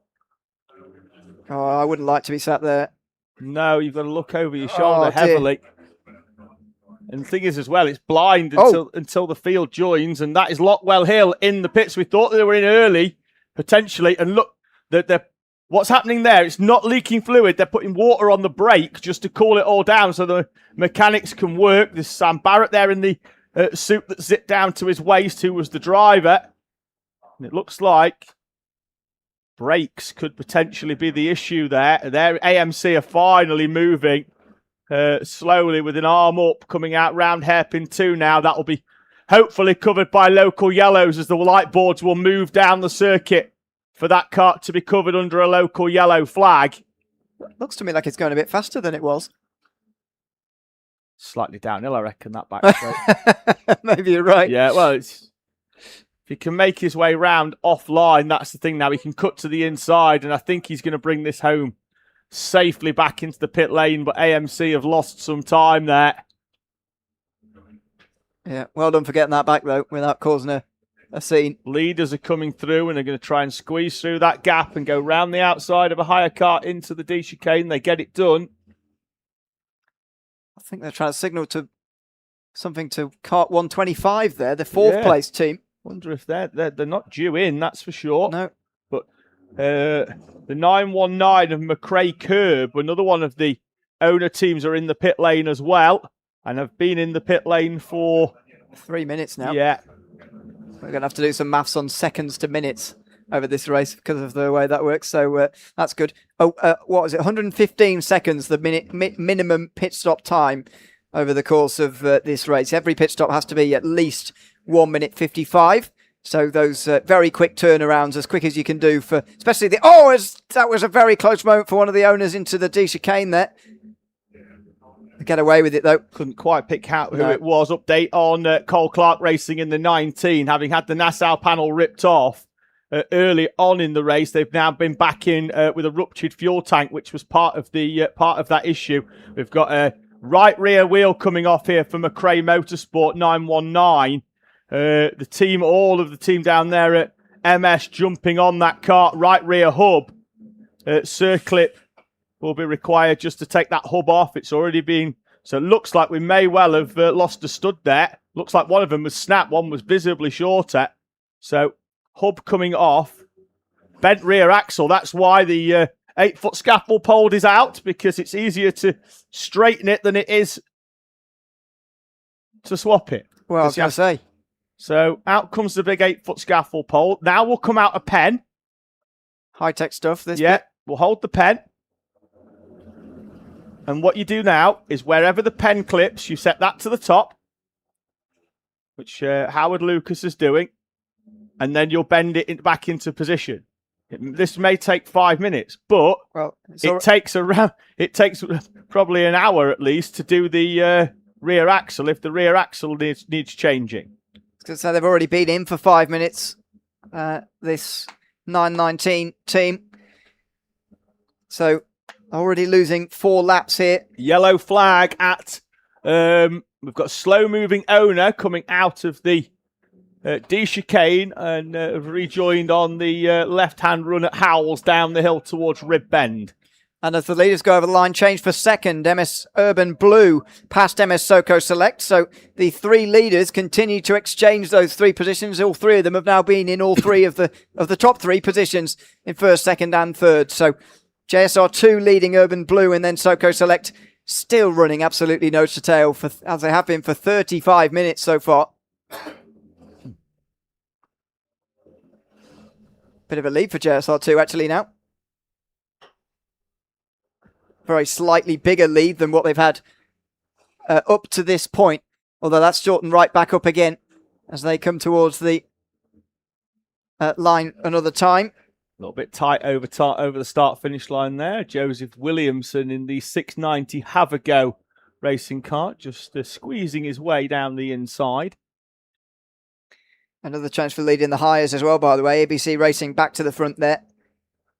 Oh, I wouldn't like to be sat there. No, you've got to look over your shoulder heavily. And the thing is, as well, it's blind until the field joins, and that is Lockwell Hill in the pits. We thought they were in early, potentially, and look, what's happening there? It's not leaking fluid. They're putting water on the brake just to cool it all down so the mechanics can work. There's Sam Barrett there in the suit that zipped down to his waist, who was the driver. And it looks like brakes could potentially be the issue there. Their AMC are finally moving slowly with an arm up, coming out round hairpin 2 now. That'll be hopefully covered by local yellows as the light boards will move down the circuit for that kart to be covered under a local yellow flag. Looks to me like it's going a bit faster than it was. Slightly downhill, I reckon, that back straight. Maybe you're right. Yeah, well, if he can make his way round offline, that's the thing now. He can cut to the inside, and I think he's going to bring this home safely back into the pit lane, but AMC have lost some time there. Yeah, well done for getting that back, though, without causing a scene. Leaders are coming through, and they're going to try and squeeze through that gap and go round the outside of a higher kart into the D chicane. They get it done. I think they're trying to signal to something to kart 125 there, the fourth place team. Wonder if they're not due in, that's for sure. No. But the 919 of McRae Curb, another one of the owner teams, are in the pit lane as well, and have been in the pit lane for 3 minutes now. Yeah. We're going to have to do some maths on seconds to minutes over this race because of the way that works. So that's good. Oh, what was it? 115 seconds, the minimum pit stop time over the course of this race. Every pit stop has to be at least 1 minute 55. So those very quick turnarounds, as quick as you can do for, especially that was a very close moment for one of the owners into the D chicane there. Get away with it, though. Couldn't quite pick out who it was. Update on Cole Clark Racing in the 19. Having had the Nassau panel ripped off early on in the race, they've now been back in with a ruptured fuel tank, which was part of that issue. We've got a right rear wheel coming off here for McRae Motorsport 919. All of the team down there at MS jumping on that kart. Right rear hub. Circlip will be required just to take that hub off. It's already been... So it looks like we may well have lost a stud there. Looks like one of them was snapped. One was visibly shorter. So hub coming off. Bent rear axle. That's why the 8-foot scaffold pole is out, because it's easier to straighten it than it is to swap it. Well, I was going to say. So out comes the big 8-foot scaffold pole. Now will come out a pen. High-tech stuff. This bit. We'll hold the pen. And what you do now is wherever the pen clips, you set that to the top, which Howard Lucas is doing, and then you'll bend it back into position. This may take 5 minutes, but it takes probably an hour at least to do the rear axle if the rear axle needs changing. So they've already been in for 5 minutes, this 919 team. So Already losing 4 laps here. Yellow flag at... we've got a slow-moving owner coming out of the D chicane and rejoined on the left-hand run at Howells down the hill towards Rib Bend. And as the leaders go over the line, change for second. MS Urban Blue past MS Soco Select. So the 3 leaders continue to exchange those 3 positions. All 3 of them have now been in all 3 of the top 3 positions in first, second and third. So JSR2 leading Urban Blue, and then Soco Select still running absolutely nose to tail, as they have been for 35 minutes so far. Bit of a lead for JSR2 actually now. Very slightly bigger lead than what they've had up to this point. Although that's shortened right back up again as they come towards the line another time. A little bit tight over the start-finish line there. Joseph Williamson in the 690 Have a Go racing cart, just squeezing his way down the inside. Another chance for lead in the Highers as well, by the way. ABC Racing back to the front there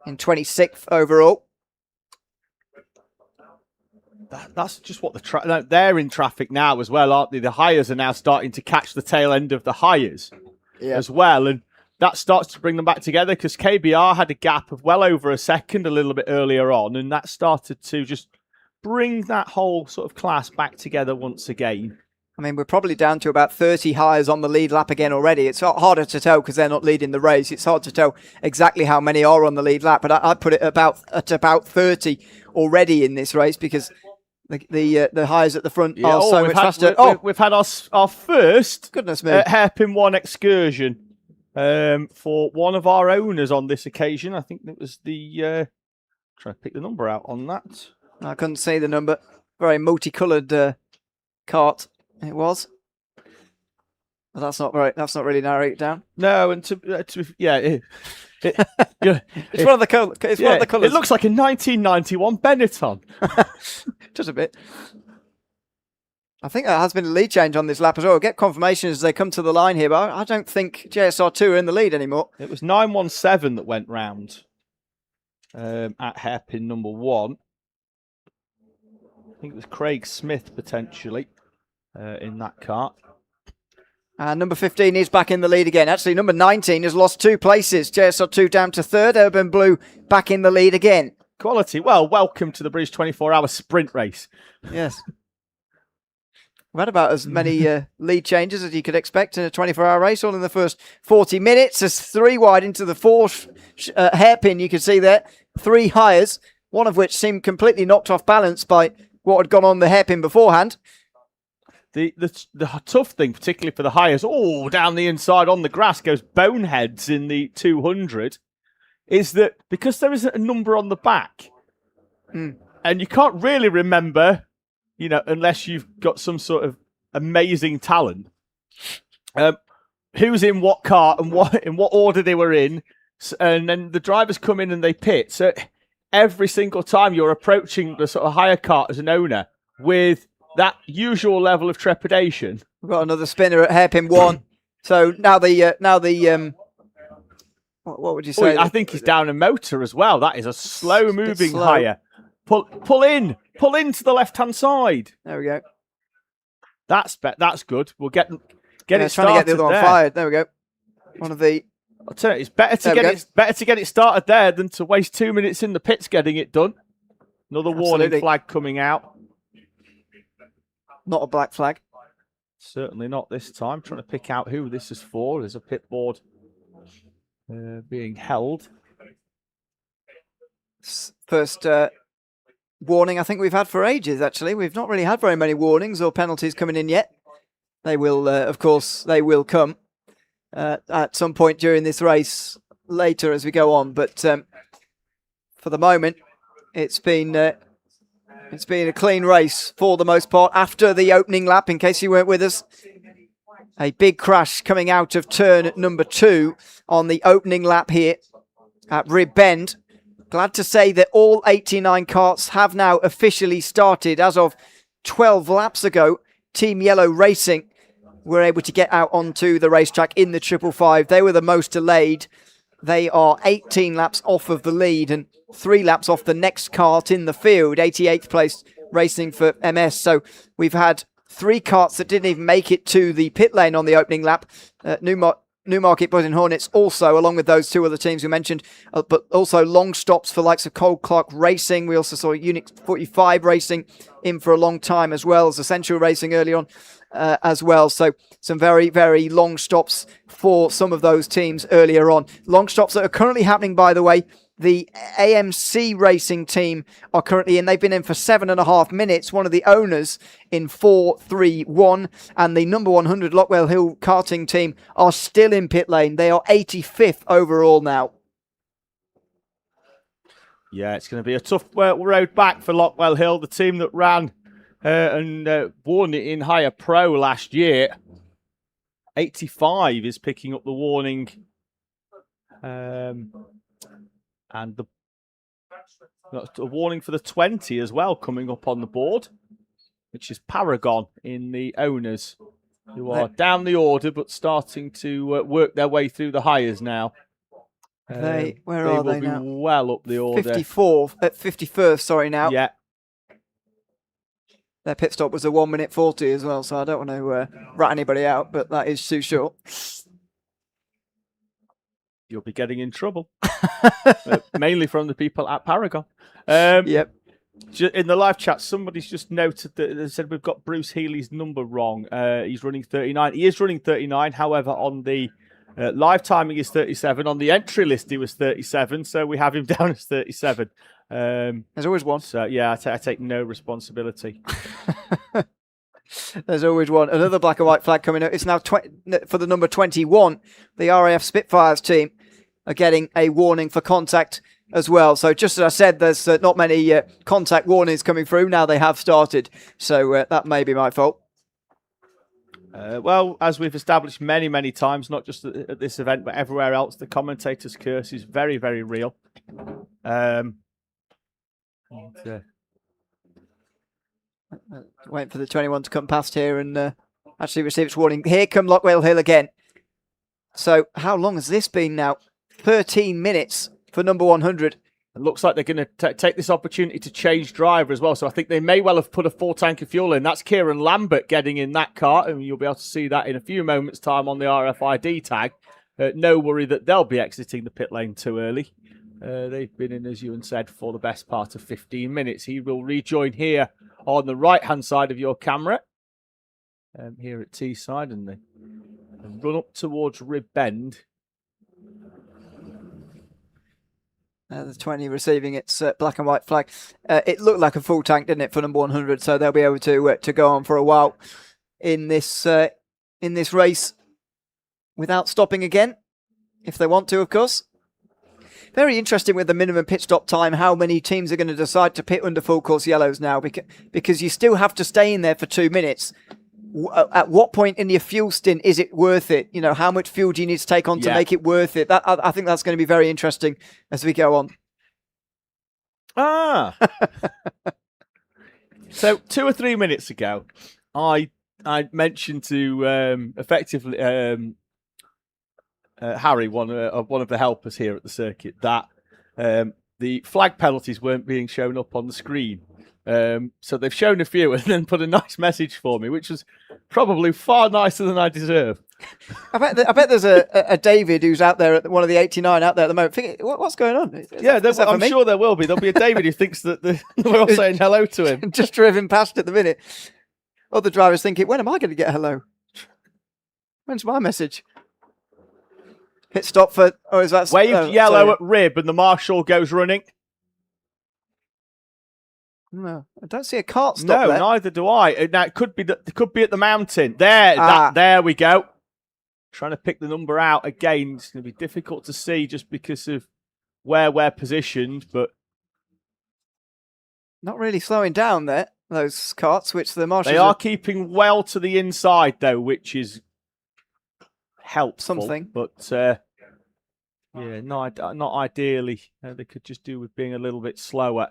in 26th overall. That's just what they're in traffic now as well, aren't they? The Highers are now starting to catch the tail end of the Highers as well. And that starts to bring them back together because KBR had a gap of well over a second a little bit earlier on. And that started to just bring that whole sort of class back together once again. I mean, we're probably down to about 30 Highers on the lead lap again already. It's harder to tell because they're not leading the race. It's hard to tell exactly how many are on the lead lap. But I put it at about 30 already in this race because the Highers at the front are so much faster. We've had our first goodness me hairpin 1 excursion for one of our owners on this occasion. I think it was the try to pick the number out on that. I couldn't see the number. Very multicoloured cart it was. But that's not really narrowing it down. No, and it's one of the colours. It looks like a 1991 Benetton. Just a bit. I think there has been a lead change on this lap as well. We'll get confirmation as they come to the line here, but I don't think JSR2 are in the lead anymore. It was 917 that went round at hairpin number 1. I think it was Craig Smith potentially in that cart. And number 15 is back in the lead again. Actually, number 19 has lost 2 places. JSR2 down to 3rd. Urban Blue back in the lead again. Quality. Well, welcome to the British 24-hour sprint race. Yes. We've had about as many lead changes as you could expect in a 24-hour race, all in the first 40 minutes. There's 3 wide into the 4th hairpin, you can see there. 3 Highers, one of which seemed completely knocked off balance by what had gone on the hairpin beforehand. The tough thing, particularly for the Highers, down the inside on the grass goes Boneheads in the 200, is that because there isn't a number on the back, and you can't really remember, unless you've got some sort of amazing talent, who's in what car and in what order they were in, and then the drivers come in and they pit. So every single time you're approaching the sort of higher cart as an owner with that usual level of trepidation. We've got another spinner at hairpin 1. So now the what would you say? I think he's down a motor as well. That is a slow-moving higher. Pull in to the left-hand side. There we go. That's good. We'll get it started. Trying to get the other one fired. There we go. One of the. I'll tell you, it's better to get it started there than to waste 2 minutes in the pits getting it done. Another warning flag coming out. Not a black flag. Certainly not this time. Trying to pick out who this is for. There's a pit board being held. First warning I think we've had for ages, actually. We've not really had very many warnings or penalties coming in yet. They will, of course, come at some point during this race later as we go on. But for the moment, it's been a clean race for the most part after the opening lap, in case you weren't with us. A big crash coming out of turn number 2 on the opening lap here at Rib Bend. Glad to say that all 89 karts have now officially started. As of 12 laps ago, Team Yellow Racing were able to get out onto the racetrack in the 555. They were the most delayed. They are 18 laps off of the lead and 3 laps off the next kart in the field, 88th place racing for MS. So we've had 3 karts that didn't even make it to the pit lane on the opening lap. Newmarket Boys and Hornets also, along with those 2 other teams we mentioned, but also long stops for likes of Cole Clark Racing. We also saw Unix 45 Racing in for a long time, as well as Essential Racing early on as well. So some very, very long stops for some of those teams earlier on. Long stops that are currently happening, by the way. The AMC Racing team are currently in. They've been in for 7.5 minutes. One of the owners in 4-3-1. And the number 100 Lockwell Hill karting team are still in pit lane. They are 85th overall now. Yeah, it's going to be a tough road back for Lockwell Hill, the team that ran and won it in Higher Pro last year. 85 is picking up the warning. And the warning for the 20 as well coming up on the board, which is Paragon in the owners, who are down the order but starting to work their way through the hires now. Where are they now? Well up the order. 51st, sorry, now. Yeah. Their pit stop was a 1:40 as well, so I don't want to rat anybody out, but that is too short. You'll be getting in trouble. Mainly from the people at Paragon. Yep. In the live chat, somebody's just noted that they said we've got Bruce Healy's number wrong. He's running 39. He is running 39. However, on the live timing is 37. On the entry list, he was 37. So we have him down as 37. There's always one. So, yeah, I take no responsibility. There's always one. Another black and white flag coming up. It's now for the number 21. The RAF Spitfires team are getting a warning for contact as well. So just as I said, there's not many contact warnings coming through. Now they have started. So that may be my fault. Well, as we've established many, many times, not just at this event, but everywhere else, the commentator's curse is very, very real. Waiting for the 21 to come past here and actually receive its warning. Here come Lockwell Hill again. So how long has this been now? 13 minutes for number 100. It looks like they're going to take this opportunity to change driver as well. So I think they may well have put a full tank of fuel in. That's Kieran Lambert getting in that car, and you'll be able to see that in a few moments' time on the RFID tag. No worry that they'll be exiting the pit lane too early. They've been in, as Ewan said, for the best part of 15 minutes. He will rejoin here on the right-hand side of your camera, here at Teesside, and they run up towards Rib Bend. The 20 receiving its black and white flag. It looked like a full tank, didn't it, for number 100? So they'll be able to go on for a while in this race without stopping again, if they want to, of course. Very interesting with the minimum pit stop time, how many teams are going to decide to pit under full course yellows now, because you still have to stay in there for 2 minutes. At what point in your fuel stint is it worth it? You know, how much fuel do you need to take on to make it worth it? I think that's going to be very interesting as we go on. So 2 or 3 minutes ago, I mentioned to effectively Harry, one of the helpers here at the circuit, that the flag penalties weren't being shown up on the screen. So they've shown a few and then put a nice message for me, which was probably far nicer than I deserve. I bet there's a David who's out there at one of the 89 out there at the moment thinking, what's going on? I'm sure there will be. There'll be a David who thinks that we're all saying hello to him. Just driven past at the minute. Other drivers thinking, when am I going to get a hello? When's my message? Pit stop for... Oh, is that... Waved yellow at Rib and the marshal goes running. No, I don't see a cart stop there. No, neither do I. Now, it could be at the mountain. There we go. Trying to pick the number out again. It's going to be difficult to see just because of where we're positioned, but... Not really slowing down there, those carts, which the marshals... They are keeping well to the inside, though, which is helpful. Something. But, yeah, not ideally. They could just do with being a little bit slower.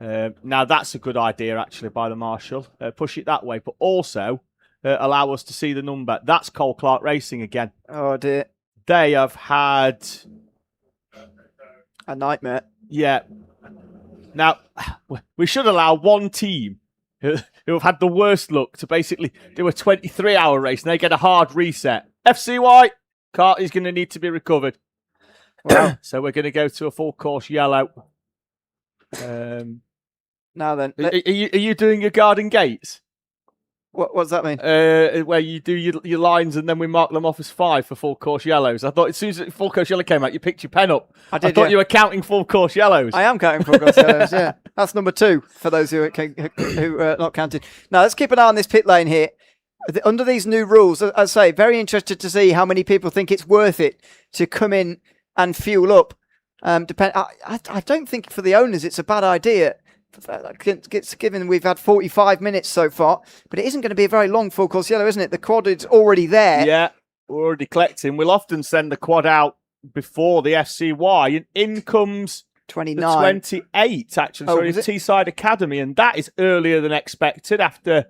Now, that's a good idea, actually, by the marshal. Push it that way, but also allow us to see the number. That's Cole Clark Racing again. Oh, dear. They have had A nightmare. Yeah. Now, we should allow one team who have had the worst luck to basically do a 23-hour race and they get a hard reset. FCY, Kart is going to need to be recovered. Wow. So we're going to go to a full course yellow. Now then, are you doing your garden gates? What does that mean? Where you do your lines and then we mark them off as 5 for full course yellows. I thought as soon as full course yellow came out, you picked your pen up. I thought you were counting full course yellows. I am counting full course yellows, yeah. That's number 2 for those who are not counted. Now, let's keep an eye on this pit lane here. Under these new rules, as I say, very interested to see how many people think it's worth it to come in and fuel up. I don't think for the owners it's a bad idea. Given we've had 45 minutes so far, but it isn't going to be a very long full course yellow, isn't it? The quad is already there. Yeah, we're already collecting. We'll often send the quad out before the FCY, and in comes 29. 28, actually. Sorry, Teesside Academy, and that is earlier than expected after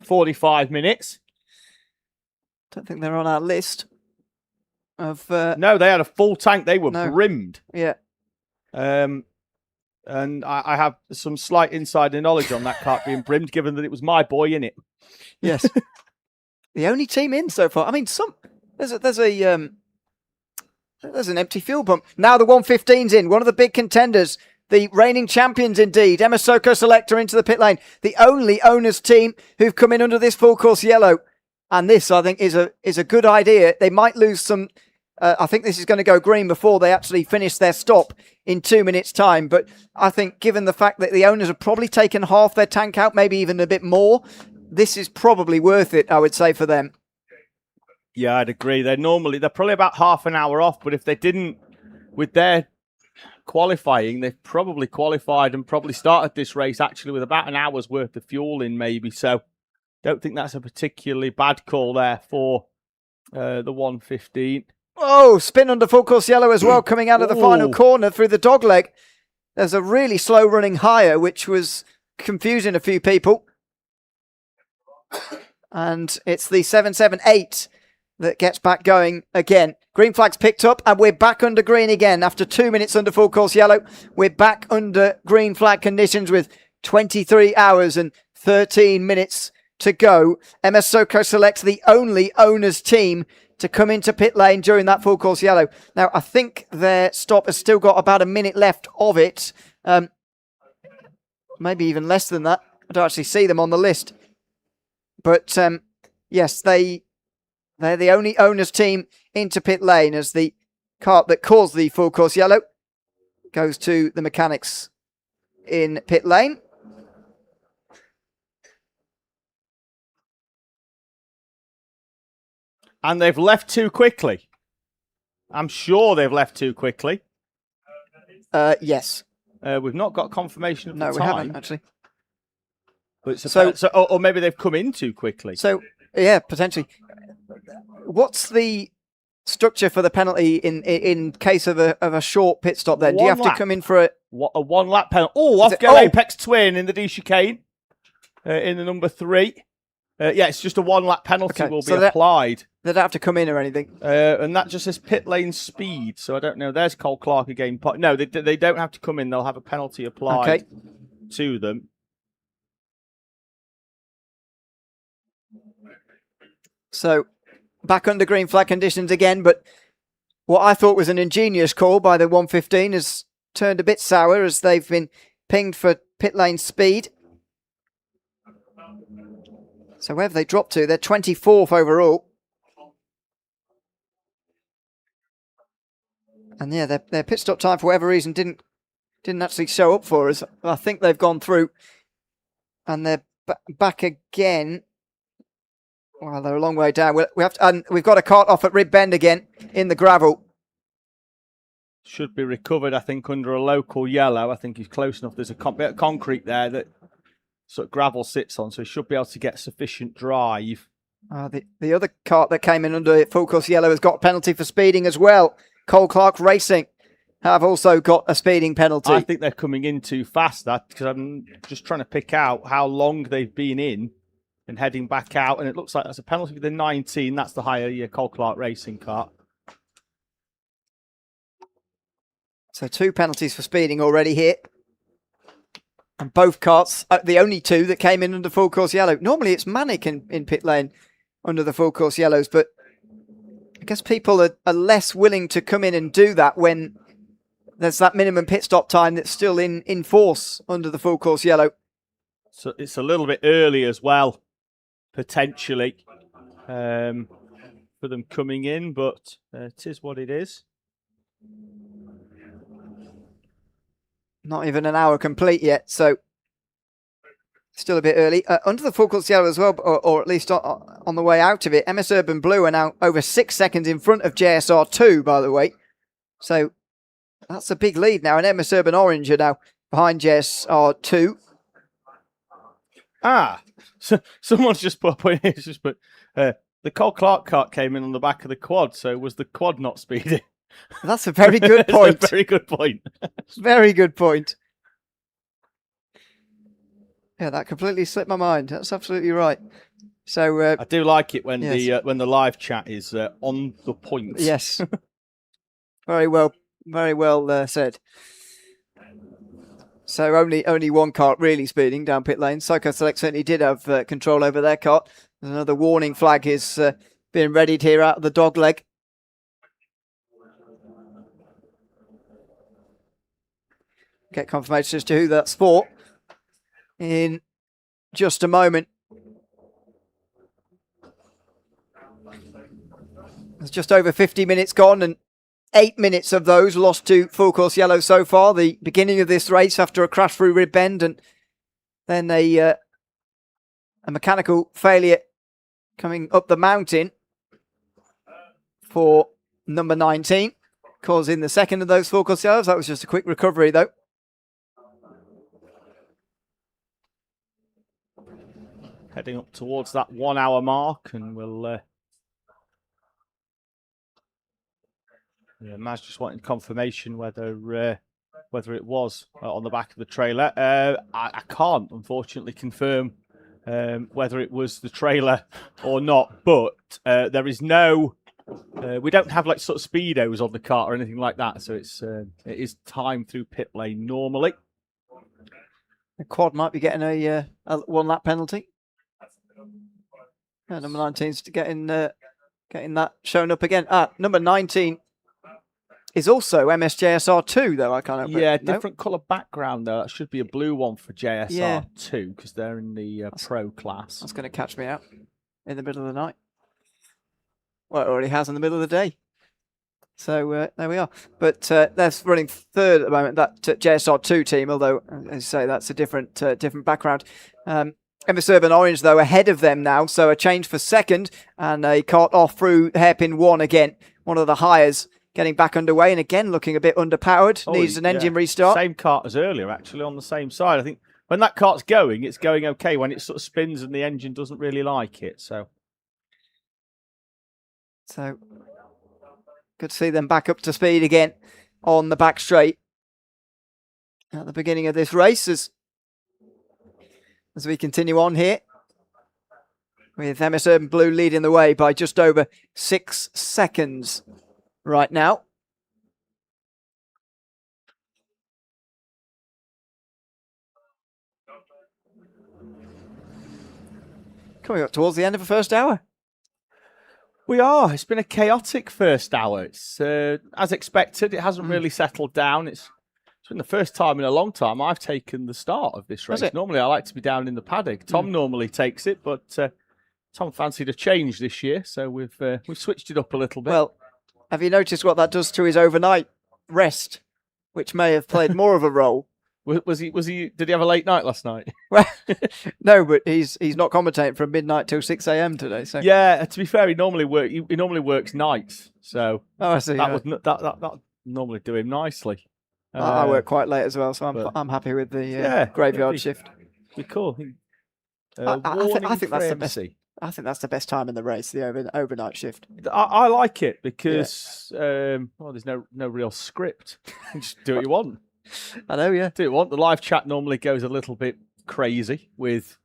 45 minutes. Don't think they're on our list. No, they had a full tank. They were brimmed. Yeah. And I have some slight insider knowledge on that kart being brimmed, given that it was my boy in it. Yes. The only team in so far. I mean, there's an empty fuel pump. Now the 115's in. One of the big contenders. The reigning champions, indeed. Emma Soko Selector into the pit lane. The only owners team who've come in under this full course yellow. And this, I think, is a good idea. They might lose some. I think this is going to go green before they actually finish their stop in 2 minutes' time. But I think given the fact that the owners have probably taken half their tank out, maybe even a bit more, this is probably worth it, I would say, for them. Yeah, I'd agree. They're probably about half an hour off. But if they didn't, with their qualifying, they've probably qualified and probably started this race actually with about an hour's worth of fuel in maybe. So don't think that's a particularly bad call there for the 115. Oh, spin under full course yellow as well, coming out of the final corner through the dog leg. There's a really slow running higher, which was confusing a few people. And it's the 778 that gets back going again. Green flag's picked up and we're back under green again. After 2 minutes under full course yellow, we're back under green flag conditions with 23 hours and 13 minutes to go. MS Soko selects the only owners team to come into pit lane during that full course yellow. Now, I think their stop has still got about a minute left of it. Maybe even less than that. I don't actually see them on the list. But, yes, they're the only owners team into pit lane as the kart that caused the full course yellow goes to the mechanics in pit lane. And they've left too quickly. I'm sure they've left too quickly. Yes. We've not got confirmation of the time. No, we haven't, actually. But or maybe they've come in too quickly. So, yeah, potentially. What's the structure for the penalty in case of a short pit stop then? Do you have to come in for a one-lap penalty? Oh, off-go Apex Twin in the D chicane in the number 3. Yeah, it's just a one-lap penalty will be applied. They don't have to come in or anything. And that just says pit lane speed, so I don't know. There's Cole Clark again. No, they don't have to come in. They'll have a penalty applied to them. So, back under green flag conditions again, but what I thought was an ingenious call by the 115 has turned a bit sour as they've been pinged for pit lane speed. So where have they dropped to? They're 24th overall. And yeah, their pit stop time for whatever reason didn't actually show up for us. I think they've gone through and they're back again. Well, they're a long way down. We've got a kart off at Rib Bend again in the gravel. Should be recovered, I think, under a local yellow. I think he's close enough. There's a bit of concrete there that sort of gravel sits on, so he should be able to get sufficient drive. The other kart that came in under full course yellow has got a penalty for speeding as well. Cole Clark Racing have also got a speeding penalty. I think they're coming in too fast, because I'm just trying to pick out how long they've been in and heading back out, and it looks like that's a penalty for the 19. That's the higher Cole Clark Racing kart. So 2 penalties for speeding already here. And both karts, the only 2 that came in under full course yellow. Normally it's manic in pit lane under the full course yellows, but I guess people are less willing to come in and do that when there's that minimum pit stop time that's still in force under the full course yellow. So it's a little bit early as well, potentially, for them coming in, but it is what it is. Not even an hour complete yet, so still a bit early. Under the full course yellow as well, or at least on the way out of it, MS Urban Blue are now over 6 seconds in front of JSR2, by the way. So that's a big lead now, and MS Urban Orange are now behind JSR2. So someone's just put a point here, the Cole Clark kart came in on the back of the quad, so was the quad not speeding? That's a very good point. That's a very good point. Very good point. Yeah, that completely slipped my mind. That's absolutely right. So I do like it when yes. the live chat is on the point. Yes. Very well said. So only one kart really speeding down pit lane. Psycho Select certainly did have control over their kart. There's another warning flag is being readied here out of the dog leg. Get confirmation as to who that's for in just a moment. There's just over 50 minutes gone, and 8 minutes of those lost to full course yellow so far. The beginning of this race after a crash through rib bend and then a mechanical failure coming up the mountain for number 19, causing the second of those full course yellows. That was just a quick recovery though. Heading up towards that 1 hour mark, and we'll Maz just wanted confirmation whether it was on the back of the trailer. I can't unfortunately confirm whether it was the trailer or not, but there is no we don't have like sort of speedos on the kart or anything like that, so it is timed through pit lane normally. The quad might be getting a 1 lap penalty. Yeah, number 19's getting that shown up again. Number 19 is also MSJSR2, though. I can't. Yeah, different colour background though. That should be a blue one for JSR2 because they're in the pro class. That's going to catch me out in the middle of the night. Well, it already has in the middle of the day. So there we are. But that's running third at the moment. That JSR2 team, although as you say, that's a different background. MS Urban Orange, though, ahead of them now, so a change for second, and a kart off through hairpin 1 again. One of the hires getting back underway, and again looking a bit underpowered. Needs an engine restart. Same kart as earlier, actually, on the same side. I think when that kart's going, it's going okay. When it sort of spins and the engine doesn't really like it, so good to see them back up to speed again on the back straight at the beginning of this race as we continue on here, with MS Urban Blue leading the way by just over 6 seconds right now. Coming up towards the end of the first hour. We are. It's been a chaotic first hour. It's as expected. It hasn't really settled down. It's been the first time in a long time I've taken the start of this race. Normally I like to be down in the paddock. Tom normally takes it, but Tom fancied a change this year, so we've switched it up a little bit. Well, have you noticed what that does to his overnight rest, which may have played more of a role? Was he? Did he have a late night last night? Well, no, but he's not commentating from midnight till 6 a.m. today. So yeah, to be fair, he normally works nights. So I see. That normally do him nicely. I work quite late as well, so I'm happy with the graveyard shift. Be cool. I think that's the best. I think that's the best time in the race, the overnight shift. I like it because there's no real script. You just do what you want. I know, yeah. Do what you want. The live chat normally goes a little bit crazy with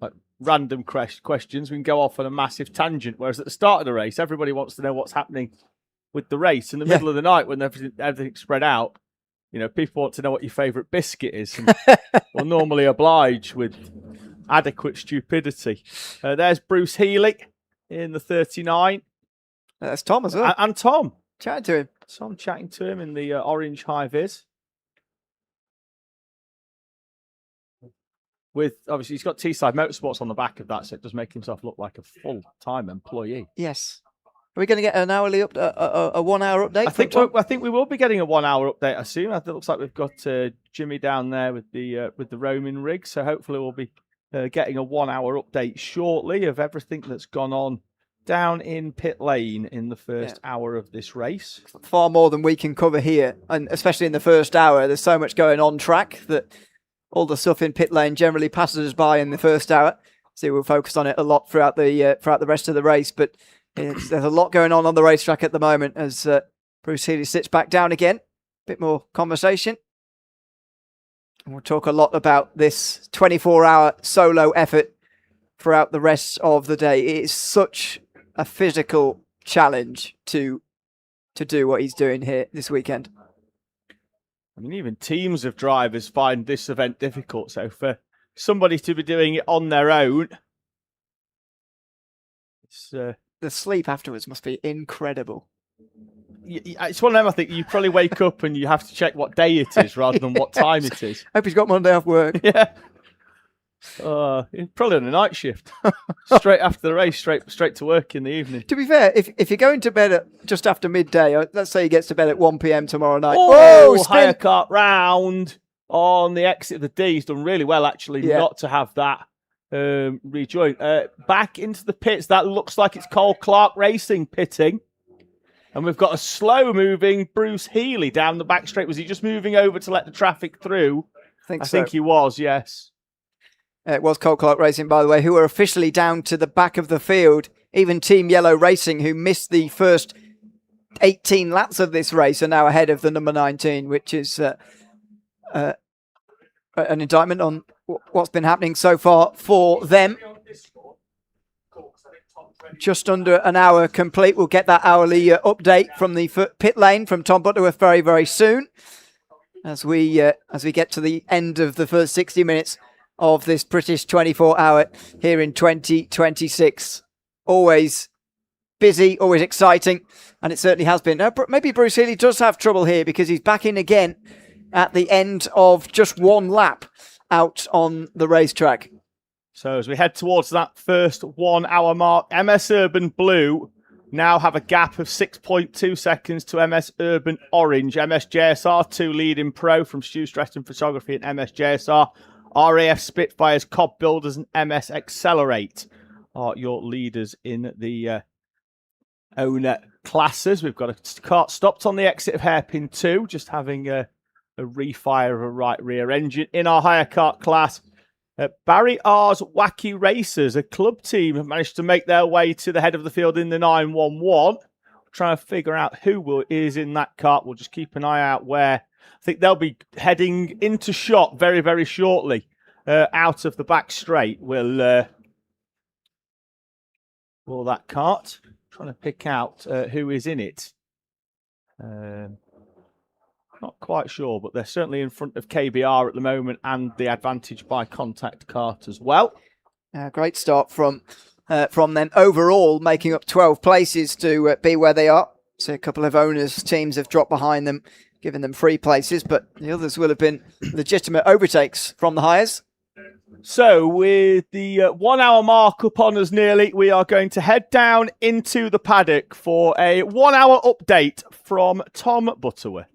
like random questions. We can go off on a massive tangent. Whereas at the start of the race, everybody wants to know what's happening with the race. In the middle of the night, when everything's spread out, You know, people want to know what your favourite biscuit is. And we'll normally oblige with adequate stupidity. There's Bruce Healy in the 39. That's Tom as well. And Tom. Chatting to him. Tom chatting to him in the orange high-vis. With, obviously, he's got Teesside Motorsports on the back of that, so it does make himself look like a full-time employee. Yes. Are we going to get an hourly a 1 hour update? I think we will be getting a 1 hour update. I assume. It looks like we've got Jimmy down there with the roaming rig, so hopefully we'll be getting a 1 hour update shortly of everything that's gone on down in pit lane in the first hour of this race. Far more than we can cover here, and especially in the first hour. There's so much going on track that all the stuff in pit lane generally passes us by in the first hour. So we'll focus on it a lot throughout the rest of the race, but. There's a lot going on the racetrack at the moment as Bruce Healy sits back down again. Bit more conversation. And we'll talk a lot about this 24-hour solo effort throughout the rest of the day. It is such a physical challenge to do what he's doing here this weekend. I mean, even teams of drivers find this event difficult. So for somebody to be doing it on their own, it's... The sleep afterwards must be incredible. It's one of them, I think, you probably wake up and you have to check what day it is rather than what time it is. Hope he's got Monday off work. Yeah. Probably on a night shift. Straight after the race, straight to work in the evening. To be fair, if you're going to bed at just after midday, let's say he gets to bed at 1 p.m. tomorrow night. Oh, higher kart round on the exit of the D. He's done really well, actually, not to have that rejoin. Back into the pits. That looks like it's Cole Clark Racing pitting. And we've got a slow-moving Bruce Healy down the back straight. Was he just moving over to let the traffic through? I think he was, yes. It was Cole Clark Racing, by the way, who are officially down to the back of the field. Even Team Yellow Racing, who missed the first 18 laps of this race, are now ahead of the number 19, which is an indictment on what's been happening so far for them. Just under an hour complete. We'll get that hourly update from the pit lane from Tom Butterworth very, very soon as we get to the end of the first 60 minutes of this British 24-hour here in 2026. Always busy, always exciting, and it certainly has been. Now, maybe Bruce Healy does have trouble here because he's back in again at the end of just one lap out on the racetrack. So as we head towards that first 1 hour mark, MS Urban Blue now have a gap of 6.2 seconds to MS Urban Orange. MS JSR 2 leading pro from Stu Stretton Photography and MS JSR. RAF Spitfires, Cobb Builders and MS Accelerate are your leaders in the owner classes. We've got a kart stopped on the exit of Hairpin 2, just having a refire of a right rear engine. In our higher kart class, Barry R's Wacky Racers, a club team, have managed to make their way to the head of the field in the 911. Trying to figure out who is in that kart. We'll just keep an eye out where. I think they'll be heading into shot very, very shortly out of the back straight. Will that kart. Trying to pick out who is in it. Not quite sure, but they're certainly in front of KBR at the moment and the Advantage by Contact kart as well. Great start from them overall, making up 12 places to be where they are. So a couple of owners' teams have dropped behind them, giving them 3 places, but the others will have been legitimate overtakes from the hires. So with the 1 hour mark upon us nearly, we are going to head down into the paddock for a 1 hour update from Tom Butterworth.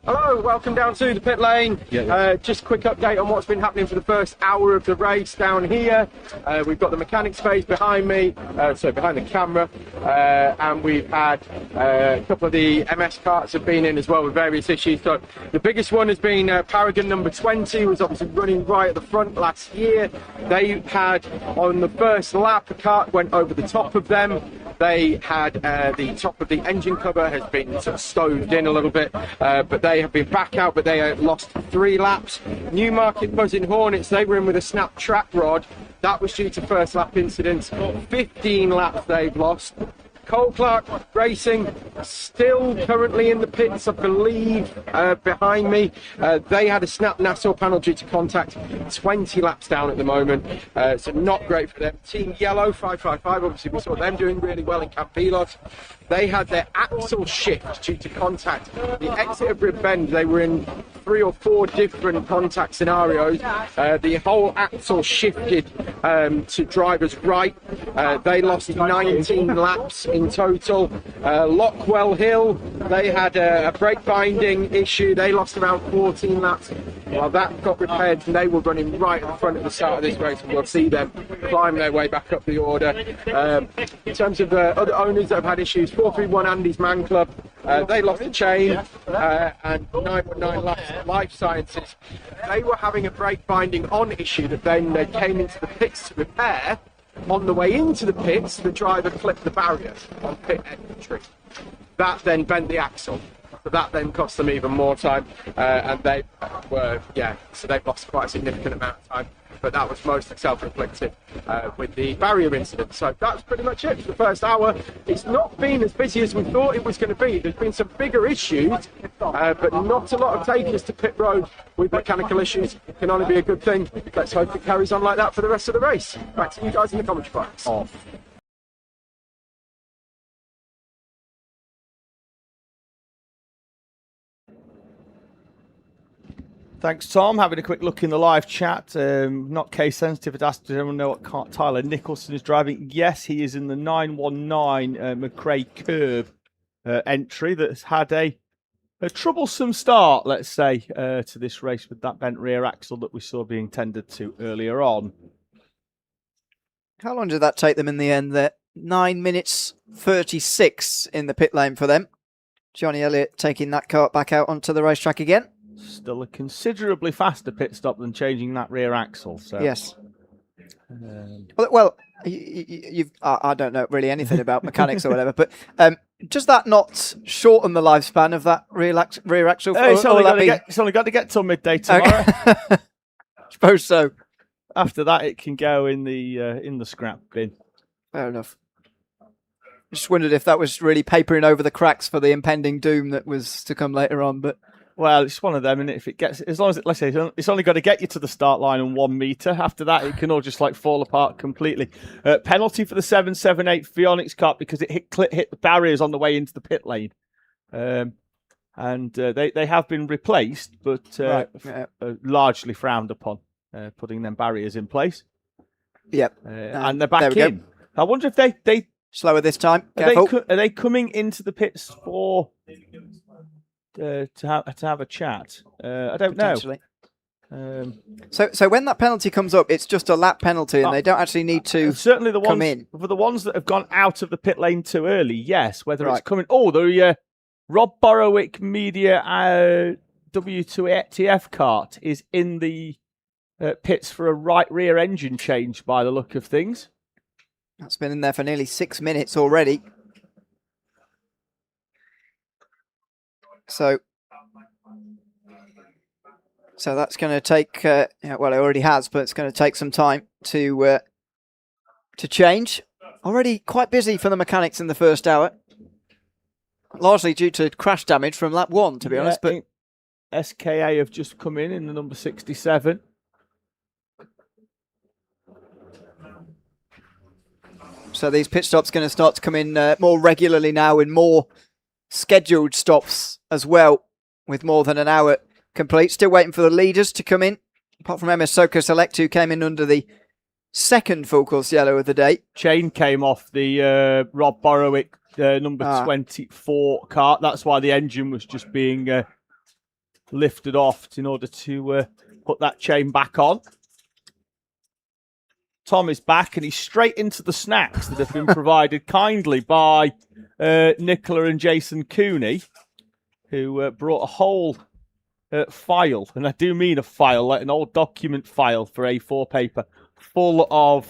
Hello, welcome down to the pit lane. Just a quick update on what's been happening for the first hour of the race down here. We've got the mechanics space behind me, so behind the camera, and we've had a couple of the MS karts have been in as well with various issues. So the biggest one has been Paragon number 20, who was obviously running right at the front last year. They had, on the first lap, a kart went over the top of them. They had the top of the engine cover has been sort of stoved in a little bit, but they have been back out, but they lost 3 laps. Newmarket Buzzing Hornets, they were in with a snap track rod. That was due to first lap incidents. 15 laps they've lost. Cole Clark Racing still currently in the pits, I believe, behind me. They had a snap Nassau panel due to contact, 20 laps down at the moment, so not great for them. Team Yellow 555, obviously we saw them doing really well in Campilos. They had their axle shift due to contact. The exit of Rib Bend, they were in 3 or 4 different contact scenarios. The whole axle shifted to drivers right. They lost 19 laps in total. Lockwell Hill, they had a brake binding issue. They lost around 14 laps. Well, that got repaired and they were running right at the front at the start of this race, and we'll see them climb their way back up the order. In terms of other owners that have had issues, 431 Andy's Man Club, they lost a chain, and 919 Life Sciences, they were having a brake binding on issue that then they came into the pits to repair. On the way into the pits, the driver clipped the barrier on pit entry. That then bent the axle. So that then cost them even more time, and they were, so they've lost quite a significant amount of time. But that was mostly self-inflicted with the barrier incident. So that's pretty much it for the first hour. It's not been as busy as we thought it was going to be. There's been some bigger issues, but not a lot of takers to pit road with mechanical issues. It can only be a good thing. Let's hope it carries on like that for the rest of the race. Back to you guys in the commentary box. Thanks, Tom. Having a quick look in the live chat. Not case sensitive. It asked, does anyone know what car Tyler Nicholson is driving? Yes, he is in the 919 McRae Curb entry that's had a troublesome start, let's say, to this race with that bent rear axle that we saw being tended to earlier on. How long did that take them in the end there? 9 minutes 36 in the pit lane for them. Johnny Elliott taking that kart back out onto the racetrack again. Still a considerably faster pit stop than changing that rear axle. So. Yes. Well, I don't know really anything about mechanics or whatever, but does that not shorten the lifespan of that rear axle? It's only got to get till midday tomorrow. Okay. Suppose so. After that, it can go in the scrap bin. Fair enough. Just wondered if that was really papering over the cracks for the impending doom that was to come later on, but. Well, it's one of them, and if it gets, as long as let's say it's only got to get you to the start line in 1 meter. After that, it can all just like fall apart completely. Penalty for the 778 Phoenix Cup because it hit the barriers on the way into the pit lane, and they have been replaced, but largely frowned upon putting them barriers in place. Yep, and they're back in. I wonder if they slower this time. Are they coming into the pits for? To have a chat. I don't know. So when that penalty comes up, it's just a lap penalty, and they don't actually need to certainly the come ones, in. For the ones that have gone out of the pit lane too early, yes. Whether it's coming, the Rob Borrowick Media W2TF kart is in the pits for a right rear engine change by the look of things. That's been in there for nearly 6 minutes already. So that's going to take, well, it already has, but it's going to take some time to change. Already quite busy for the mechanics in the first hour, largely due to crash damage from lap 1, to be honest. But SKA have just come in the number 67. So these pit stops going to start to come in more regularly now, in more scheduled stops as well, with more than an hour complete. Still waiting for the leaders to come in, apart from MS Soco Select, who came in under the second full course yellow of the day. Chain came off the Rob Borrowick number 24 kart. That's why the engine was just being lifted off in order to put that chain back on. Tom is back and he's straight into the snacks that have been provided kindly by Nicola and Jason Cooney, who brought a whole file, and I do mean a file, like an old document file for A4 paper, full of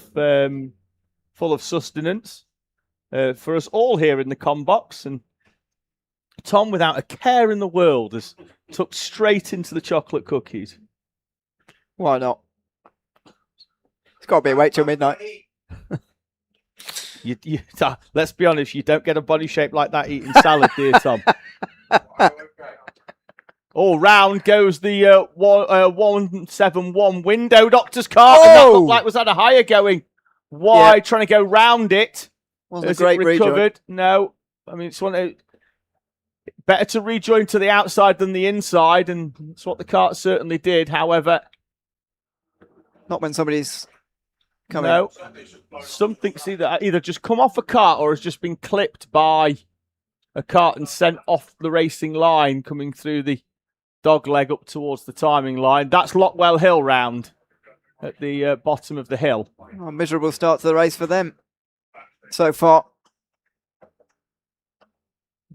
sustenance for us all here in the com box. And Tom, without a care in the world, has took straight into the chocolate cookies. Why not? It's got to be wait till midnight. Let's be honest, you don't get a body shape like that eating salad, dear Tom. All round goes the 171 window doctor's car. And that looked like was had a higher going wide, trying to go round it. Wasn't a great recovered. No, I mean it's better to rejoin to the outside than the inside, and that's what the Kart certainly did. However, not when somebody's coming. No, something's either just come off a cart or has just been clipped by a cart and sent off the racing line, coming through the dog leg up towards the timing line. That's Lockwell Hill round at the bottom of the hill. Oh, miserable start to the race for them so far.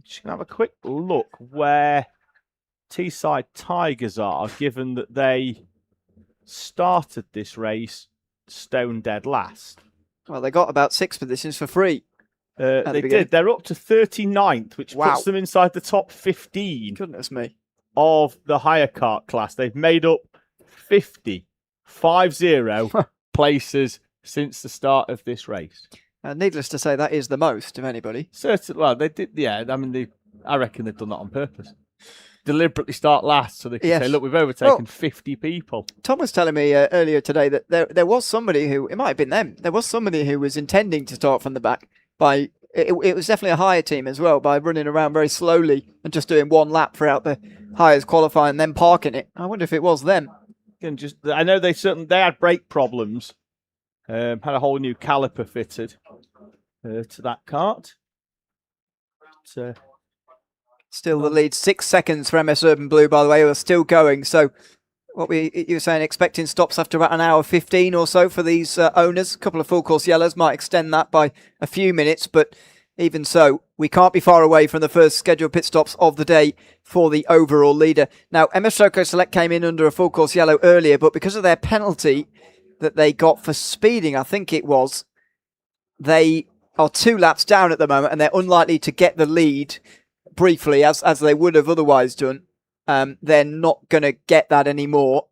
Just gonna have a quick look where Teesside Tigers are, given that they started this race stone dead last. Well, they got about 6 positions for free. They did. They're up to 39th, which puts them inside the top 15. Goodness me. Of the higher kart class. They've made up 50 places since the start of this race. Needless to say, that is the most of anybody. Certainly, well, they did. Yeah, I mean, I reckon they've done that on purpose. Deliberately start last so they can say, look, we've overtaken 50 people. Tom was telling me earlier today that there was somebody who, it might have been them, there was somebody who was intending to start from the back by, it was definitely a higher team as well, by running around very slowly and just doing one lap throughout the highest qualifying and then parking it. I wonder if it was them. And I know they had brake problems, had a whole new caliper fitted to that kart. But, still the lead, 6 seconds for MS Urban Blue, by the way, who are still going. So what you were saying, expecting stops after about an hour 15 or so for these owners. A couple of full course yellows might extend that by a few minutes, but even so, we can't be far away from the first scheduled pit stops of the day for the overall leader. Now, MS Soco Select came in under a full course yellow earlier, but because of their penalty that they got for speeding, I think it was, they are 2 laps down at the moment and they're unlikely to get the lead briefly as they would have otherwise done. They're not going to get that anymore.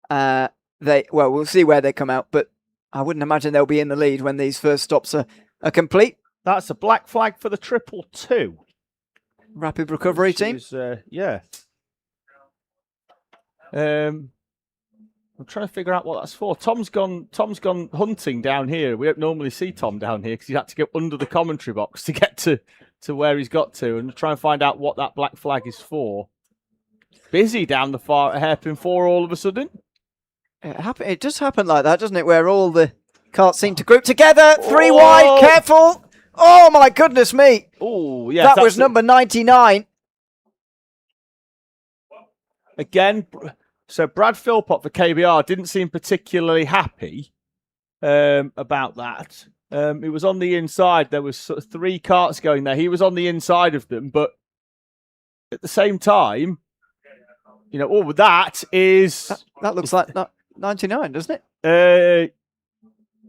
We'll see where they come out, but I wouldn't imagine they'll be in the lead when these first stops are complete. That's a black flag for the 222. Rapid recovery team. Yeah. I'm trying to figure out what that's for. Tom's gone hunting down here. We don't normally see Tom down here because he had to go under the commentary box to get to where he's got to and try and find out what that black flag is for. Busy down the far hairpin 4 all of a sudden. It does happen like that, doesn't it? Where all the karts seem to group together. 3 wide, careful. Oh my goodness me. Oh, yeah. That was number 99. Again, so Brad Philpott for KBR didn't seem particularly happy about that. It was on the inside. There was sort of 3 karts going there. He was on the inside of them, but at the same time, that is... That looks like 99, doesn't it?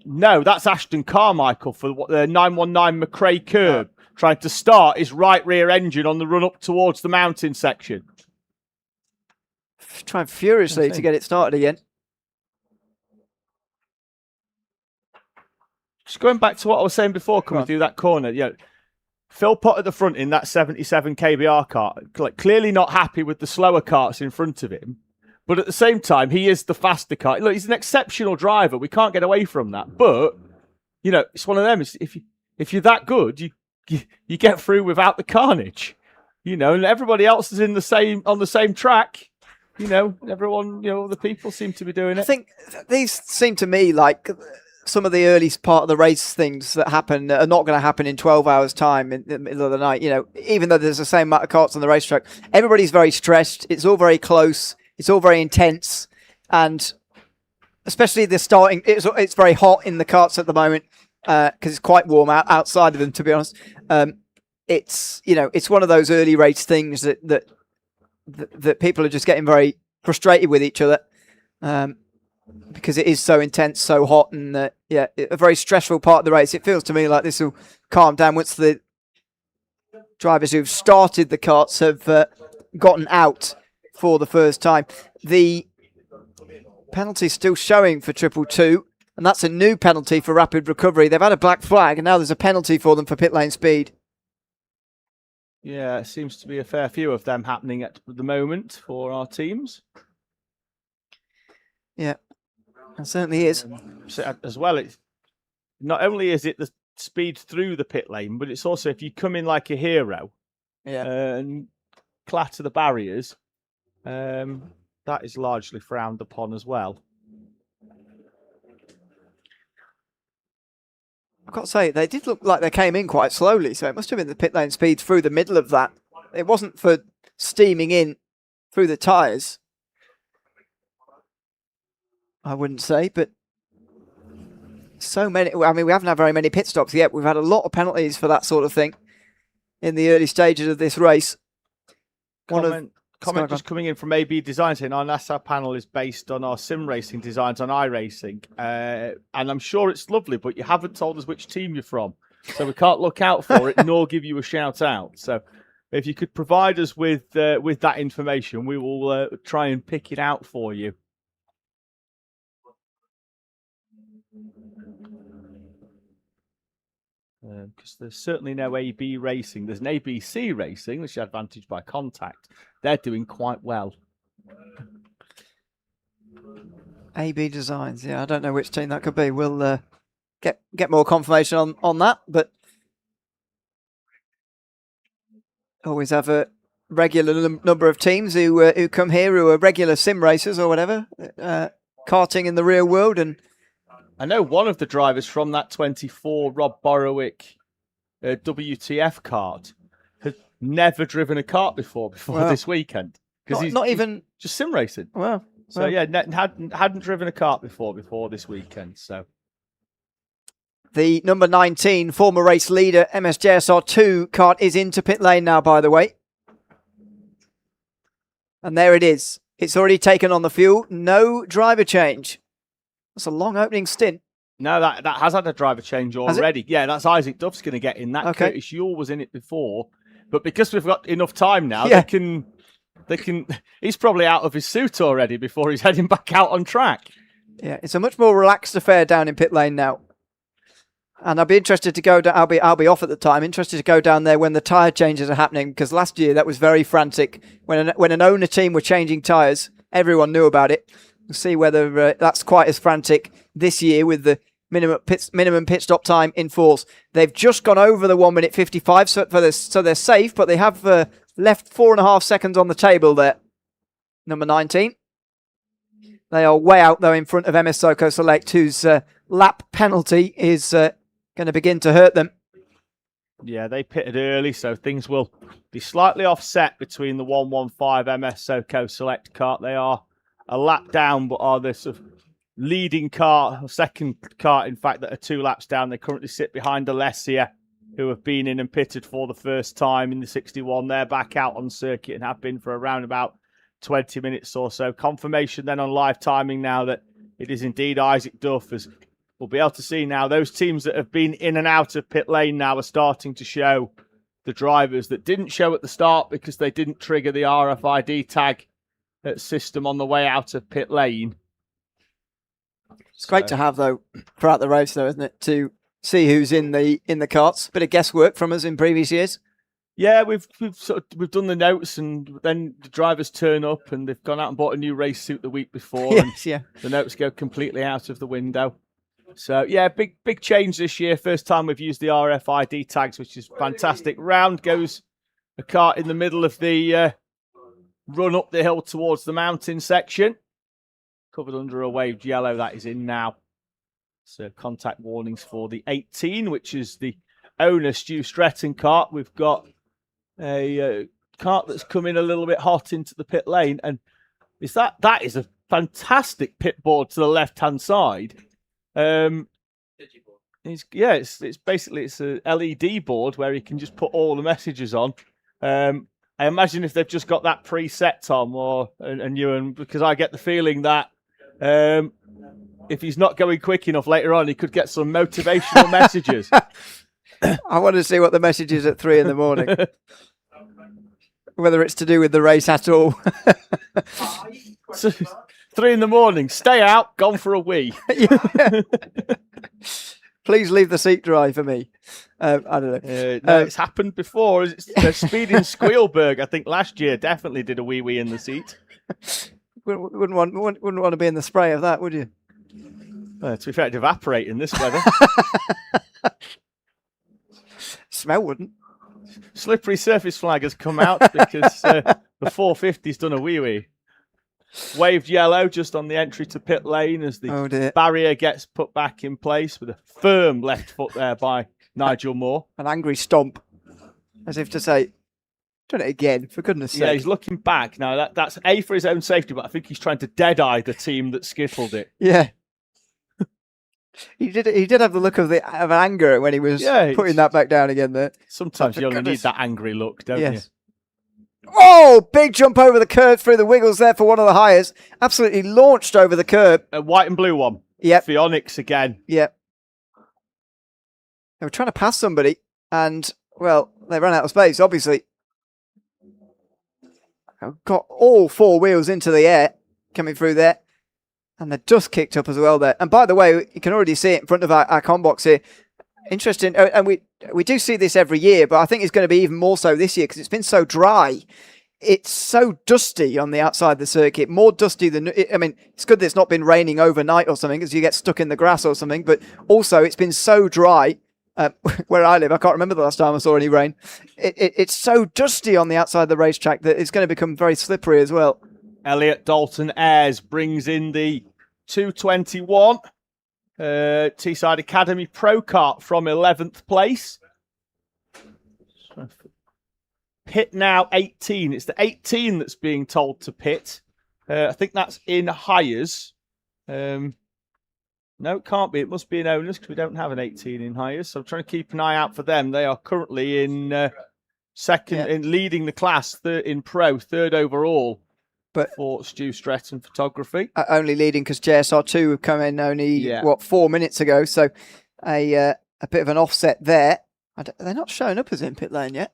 No, that's Ashton Carmichael for the 919 McRae curb, trying to start his right rear engine on the run up towards the mountain section. Trying furiously to get it started again. Just going back to what I was saying before, coming through that corner, Philpott at the front in that 77 KBR kart, clearly not happy with the slower karts in front of him, but at the same time, he is the faster kart. Look, he's an exceptional driver. We can't get away from that. But it's one of them. If you're that good, you get through without the carnage. And everybody else is on the same track. Everyone, the people seem to be doing it. I think these seem to me like some of the early part of the race things that happen are not going to happen in 12 hours time in the middle of the night. You know, even though there's the same amount of karts on the racetrack, everybody's very stressed. It's all very close. It's all very intense, and especially the starting. It's very hot in the karts at the moment because it's quite warm outside of them. To be honest, it's one of those early race things that people are just getting very frustrated with each other. Because it is so intense, so hot, and a very stressful part of the race. It feels to me like this will calm down once the drivers who've started the karts have gotten out for the first time. The penalty's still showing for 222, and that's a new penalty for rapid recovery. They've had a black flag, and now there's a penalty for them for pit lane speed. Yeah, it seems to be a fair few of them happening at the moment for our teams. Yeah. It certainly is. So as well, it's not only is it the speed through the pit lane, but it's also if you come in like a hero and clatter the barriers, that is largely frowned upon as well. I've got to say, they did look like they came in quite slowly, so it must have been the pit lane speed through the middle of that. It wasn't for steaming in through the tyres, I wouldn't say, but so many. I mean, we haven't had very many pit stops yet. We've had a lot of penalties for that sort of thing in the early stages of this race. Comment just coming in from AB Design saying our NASA panel is based on our sim racing designs on iRacing. And I'm sure it's lovely, but you haven't told us which team you're from. So we can't look out for it nor give you a shout out. So if you could provide us with that information, we will try and pick it out for you. Because there's certainly no AB Racing. There's an ABC Racing, which is advantaged by contact. They're doing quite well. AB Designs, yeah, I don't know which team that could be. We'll get more confirmation on that, but always have a regular number of teams who come here who are regular sim racers or whatever, karting in the real world. And I know one of the drivers from that 24 Rob Borrowick WTF kart had never driven a kart before this weekend because he's not even just sim racing. Wow. So yeah, hadn't driven a kart before this weekend. So the number 19 former race leader MSJSR2 kart is into pit lane now, by the way, and there it is. It's already taken on the fuel. No driver change. That's a long opening stint. No, that has had a driver change already. Yeah, that's Isaac Duff's going to get in that. Okay. Curtis Yule was in it before, but because we've got enough time now, they can. He's probably out of his suit already before he's heading back out on track. Yeah, it's a much more relaxed affair down in pit lane now, and I'll be interested to go down. I'll be off at the time. Interested to go down there when the tyre changes are happening, because last year that was very frantic. When an owner team were changing tyres, everyone knew about it. We'll see whether that's quite as frantic this year with the minimum pit stop time in force. They've just gone over the 1 minute 55, so they're safe, but they have left 4.5 seconds on the table there. Number 19. They are way out though in front of MS Soko Select, whose lap penalty is going to begin to hurt them. Yeah, they pitted early, so things will be slightly offset between the 115 MS Soko Select kart. They are a lap down, but are the sort of leading car, or second car, in fact, that are 2 laps down. They currently sit behind Alessia, who have been in and pitted for the first time in the 61. They're back out on circuit and have been for around about 20 minutes or so. Confirmation then on live timing now that it is indeed Isaac Duff, as we'll be able to see now. Those teams that have been in and out of pit lane now are starting to show the drivers that didn't show at the start because they didn't trigger the RFID tag system on the way out of pit lane. It's great to have though throughout the race, though, isn't it, to see who's in the karts. Bit of guesswork from us in previous years. Yeah, we've done the notes, and then the drivers turn up and they've gone out and bought a new race suit the week before. Yes, and the notes go completely out of the window. So yeah, big change this year. First time we've used the RFID tags, which is fantastic. Round goes a kart in the middle of the run up the hill towards the mountain section. Covered under a waved yellow, that is in now. So contact warnings for the 18, which is the owner Stu Stretton kart. We've got a kart that's come in a little bit hot into the pit lane, and that is a fantastic pit board to the left-hand side. It's basically a LED board where you can just put all the messages on. I imagine if they've just got that preset, Tom, and Ewan, because I get the feeling that if he's not going quick enough later on, he could get some motivational messages. I want to see what the message is at 3 a.m. Whether it's to do with the race at all. So, 3 a.m, stay out, gone for a wee. Please leave the seat dry for me. I don't know. No, it's happened before. Speed in Squealburg, I think last year, definitely did a wee in the seat. Wouldn't want to be in the spray of that, would you? To be fair, it'd evaporate in this weather. Smell wouldn't. Slippery surface flag has come out because the 450's done a wee. Waved yellow just on the entry to pit lane as the barrier gets put back in place with a firm left foot there by Nigel Moore. An angry stomp, as if to say, done it again, for goodness sake. Yeah, he's looking back. Now, that's A, for his own safety, but I think he's trying to dead-eye the team that skiffled it. Yeah. He did have the look of anger when he was putting that back down again there. Sometimes you only need that angry look, don't you? Oh, big jump over the curb through the wiggles there for one of the hires. Absolutely launched over the curb. A white and blue one. Yep. Phoenix again. Yep. They were trying to pass somebody and, well, they ran out of space, obviously. Got all 4 wheels into the air coming through there. And the dust kicked up as well there. And by the way, you can already see it in front of our com box here. Interesting. And we do see this every year, but I think it's going to be even more so this year because it's been so dry. It's so dusty on the outside of the circuit, more dusty than... I mean, it's good that it's not been raining overnight or something because you get stuck in the grass or something, but also it's been so dry where I live. I can't remember the last time I saw any rain. It's so dusty on the outside of the racetrack that it's going to become very slippery as well. Elliot Dalton Ayres brings in the 221 Teesside Academy Pro Kart from 11th place. Pit now 18. It's the 18 that's being told to pit. I think that's in hires. No, it can't be. It must be in owners because we don't have an 18 in hires. So I'm trying to keep an eye out for them. They are currently in second, in leading the class, in pro, third overall. But for Stu Stretton Photography. Only leading because JSR2 have come in only, 4 minutes ago. So a bit of an offset there. They're not showing up as in pit lane yet.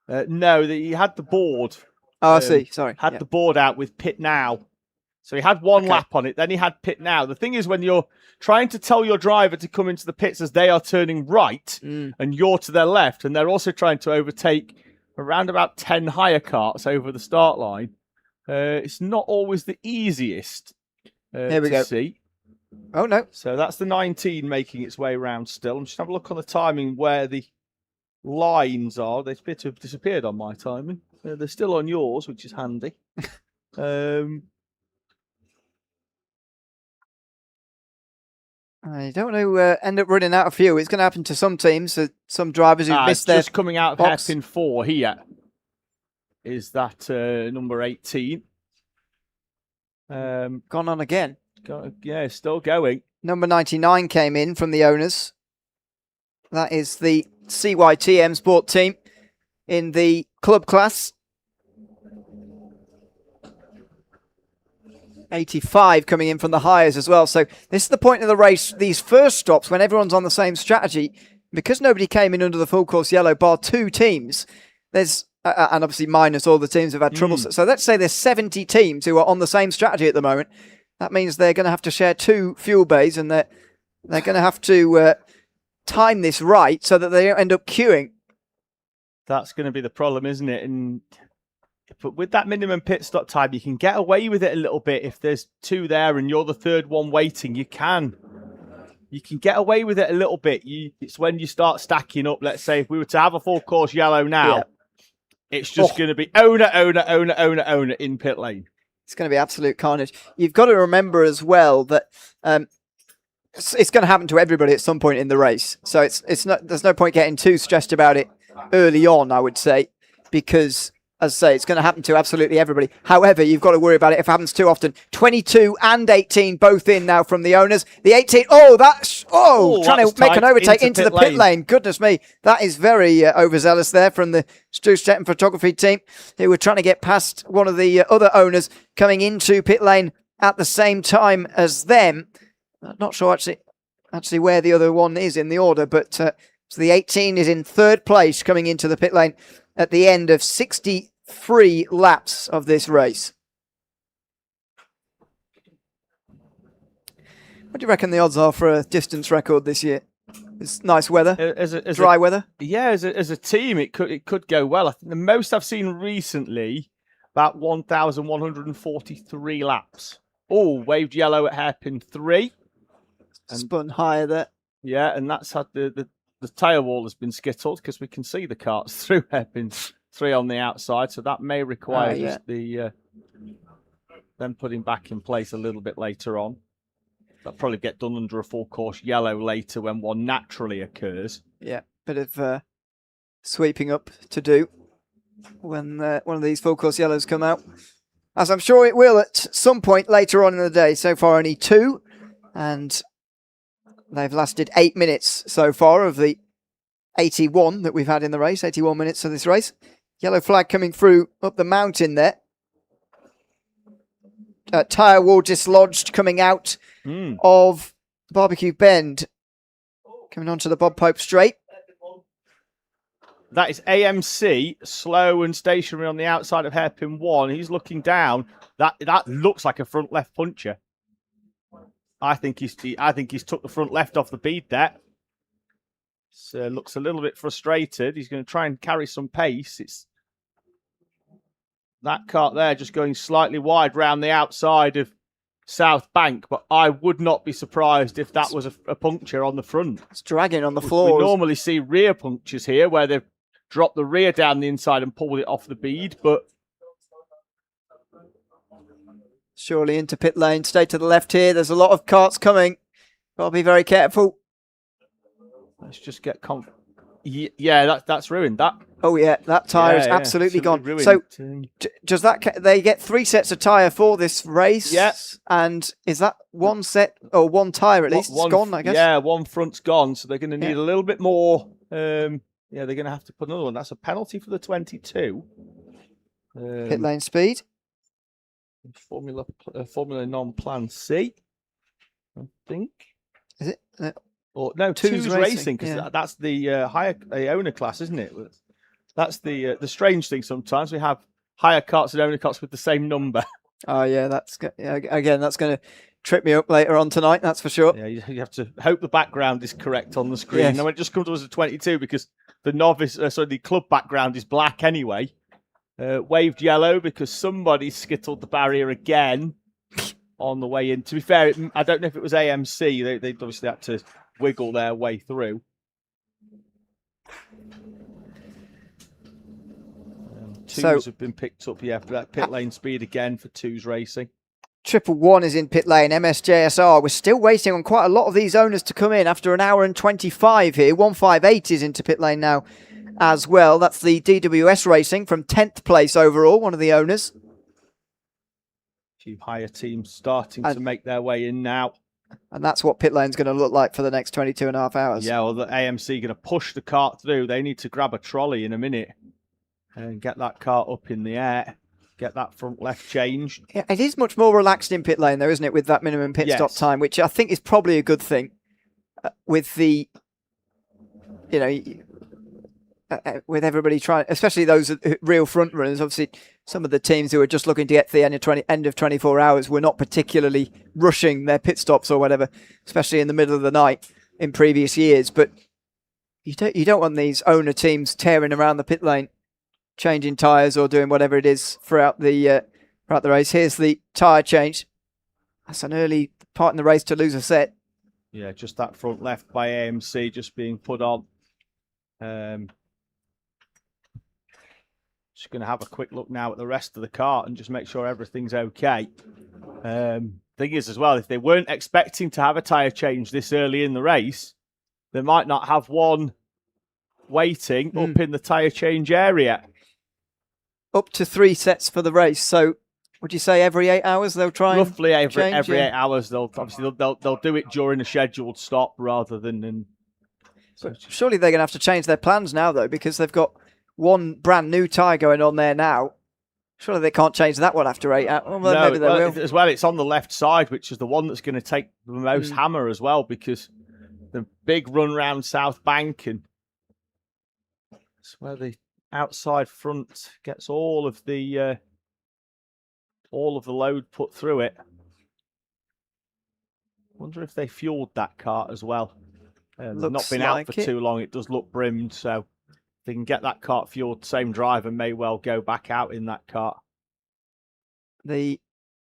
No, he had the board. Oh, I see. Sorry. Had the board out with pit now. So he had one lap on it. Then he had pit now. The thing is, when you're trying to tell your driver to come into the pits as they are turning right and you're to their left, and they're also trying to overtake around about 10 higher karts over the start line, it's not always the easiest Here we go. see. Oh, no. So that's the 19 making its way around still. I'm just having a look on the timing where the lines are. They appear to have disappeared on my timing. They're still on yours, which is handy. I don't want to end up running out of fuel. It's going to happen to some teams, some drivers who missed their just coming out of box. hairpin 4 here. Is that number 18? Gone on again. Yeah, still going. Number 99 came in from the owners. That is the CYTM Sport team in the club class. 85 coming in from the hires as well. So this is the point of the race. These first stops, when everyone's on the same strategy, because nobody came in under the full course yellow bar, 2 teams, there's and obviously minus all the teams who've had trouble. So let's say there's 70 teams who are on the same strategy at the moment. That means they're going to have to share 2 fuel bays, and they're going to have to time this right so that they don't end up queuing. That's going to be the problem, isn't it? But with that minimum pit stop time, you can get away with it a little bit. If there's 2 there and you're the third one waiting, you can get away with it a little bit. It's when you start stacking up. Let's say if we were to have a full course yellow now, it's just going to be owner in pit lane. It's going to be absolute carnage. You've got to remember as well that it's going to happen to everybody at some point in the race. So it's not. There's no point getting too stressed about it early on, I would say, because, as I say, it's going to happen to absolutely everybody. However, you've got to worry about it if it happens too often. 22 and 18 both in now from the owners. The 18, trying to make an overtake into the pit lane. Goodness me, that is very overzealous there from the Strustetten photography team, who were trying to get past one of the other owners coming into pit lane at the same time as them. I'm not sure actually where the other one is in the order, but so the 18 is in third place coming into the pit lane at the end of 63 laps of this race. What do you reckon the odds are for a distance record this year? It's nice weather, dry weather. Yeah, as a team, it could go well. I think the most I've seen recently, about 1,143 laps. Oh, waved yellow at hairpin 3. And spun higher there. Yeah, and that's had the tyre wall has been skittled because we can see the carts through hairpin 3 on the outside, so that may require just them putting back in place a little bit later on. That'll probably get done under a full course yellow later when one naturally occurs. Yeah, bit of sweeping up to do when one of these full course yellows come out, as I'm sure it will at some point later on in the day. So far only 2, and they've lasted 8 minutes so far of the 81 that we've had in the race, 81 minutes of this race. Yellow flag coming through up the mountain there. Tyre wall dislodged coming out of Barbecue Bend. Coming onto the Bob Pope Straight. That is AMC, slow and stationary on the outside of hairpin 1. He's looking down. That looks like a front left puncher. I think he's took the front left off the bead there. So looks a little bit frustrated. He's going to try and carry some pace. It's that cart there just going slightly wide round the outside of South Bank, but I would not be surprised if that was a puncture on the front. It's dragging on the floor. We normally see rear punctures here where they've dropped the rear down the inside and pulled it off the bead, but surely into pit lane, stay to the left here. There's a lot of carts coming. Got to be very careful. Let's just get yeah, that's ruined. That. Oh yeah, that tyre is absolutely gone. Ruined. So does that they get 3 sets of tyre for this race? Yes. And is that one set or one tyre at least? It's gone, I guess. Yeah, one front's gone, so they're going to need a little bit more. They're going to have to put another one. That's a penalty for the 22. Pit lane speed. Formula non-plan C, I think. Is it? Or no, Two's Racing, because that's the owner class, isn't it? That's the strange thing. Sometimes we have higher carts and owner carts with the same number. Oh yeah, that's going to trip me up later on tonight. That's for sure. Yeah, you have to hope the background is correct on the screen. Yes. Now when it just comes to us at 22, because the club background is black anyway. Waved yellow because somebody skittled the barrier again on the way in. To be fair, I don't know if it was AMC. They obviously had to wiggle their way through. Twos have been picked up, for that pit lane speed again for Twos Racing. 111 is in pit lane, MSJSR. We're still waiting on quite a lot of these owners to come in after an hour and 25 here. 158 is into pit lane now as well. That's the DWS Racing from 10th place overall, one of the owners. A few higher teams starting to make their way in now. And that's what pit lane's going to look like for the next 22 and a half hours. Yeah, well, the AMC going to push the cart through. They need to grab a trolley in a minute and get that cart up in the air. Get that front left changed. Yeah, it is much more relaxed in pit lane, though, isn't it, with that minimum pit stop time, which I think is probably a good thing. With the, with everybody trying, especially those real front runners. Obviously, some of the teams who are just looking to get to the end of 24 hours were not particularly rushing their pit stops or whatever, especially in the middle of the night in previous years. But you don't want these owner teams tearing around the pit lane, changing tyres or doing whatever it is throughout the race. Here's the tyre change. That's an early part in the race to lose a set. Yeah, just that front left by AMC just being put on. Just going to have a quick look now at the rest of the cart and just make sure everything's okay. Thing is as well, if they weren't expecting to have a tyre change this early in the race, they might not have one waiting up in the tyre change area. Up to 3 sets for the race. So would you say every 8 hours they'll try Roughly and every 8 hours, they'll do it during a scheduled stop rather than. Surely they're going to have to change their plans now, though, because they've got one brand new tyre going on there now. Surely they can't change that one after 8 hours. Well, maybe they will. As well, it's on the left side, which is the one that's going to take the most hammer as well, because the big run round South Bank, and it's where the outside front gets all of the load put through it. Wonder if they fueled that kart as well. Not been out for too long. It does look brimmed, so if they can get that kart fueled, same driver may well go back out in that kart. The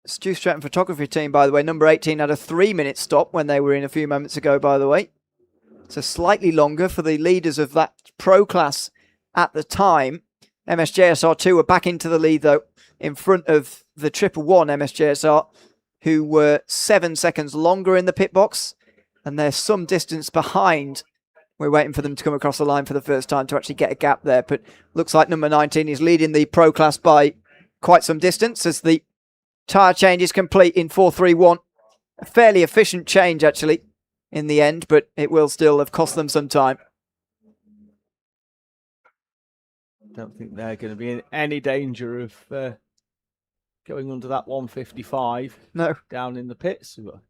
Stu Stratton photography team, by the way, number 18 had a 3-minute stop when they were in a few moments ago, by the way. So slightly longer for the leaders of that pro class at the time. MSJSR2 were back into the lead, though, in front of the 111 MSJSR, who were 7 seconds longer in the pit box. And they're some distance behind. We're waiting for them to come across the line for the first time to actually get a gap there. But looks like number 19 is leading the pro class by quite some distance as the tyre change is complete in 4.31. A fairly efficient change, actually, in the end, but it will still have cost them some time. Don't think they're going to be in any danger of going under that 155. No. Down in the pits. We've got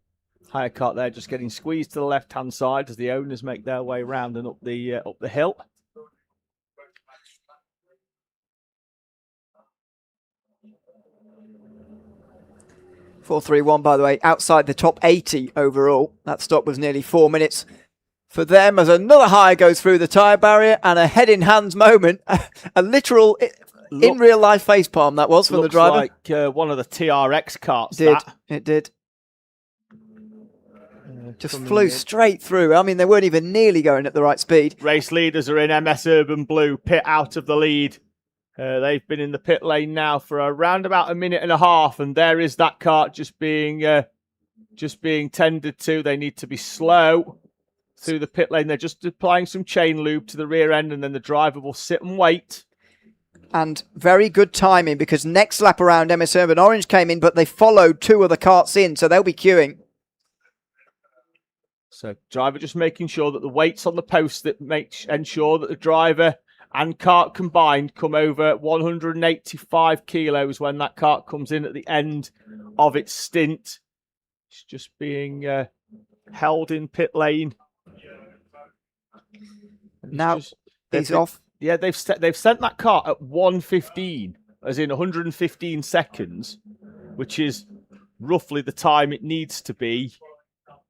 higher kart there just getting squeezed to the left-hand side as the owners make their way round and up the hill. .431, by the way, outside the top 80 overall. That stop was nearly 4 minutes for them as another hire goes through the tyre barrier and a head-in-hands moment. A literal, in real-life facepalm that was from the driver. Looks like one of the TRX karts. It did. Just flew straight through. I mean, they weren't even nearly going at the right speed. Race leaders are in MS Urban Blue, pit out of the lead. They've been in the pit lane now for around about a minute and a half, and there is that kart just being tended to. They need to be slow through the pit lane. They're just applying some chain lube to the rear end, and then the driver will sit and wait. And very good timing, because next lap around MS Urban Orange came in, but they followed 2 other karts in, so they'll be queuing. So driver just making sure that the weights on the post that ensure that the driver and kart combined come over 185 kilos when that kart comes in at the end of its stint. It's just being held in pit lane. Now he's off. Yeah, they've sent that kart at 1:15, as in 115 seconds, which is roughly the time it needs to be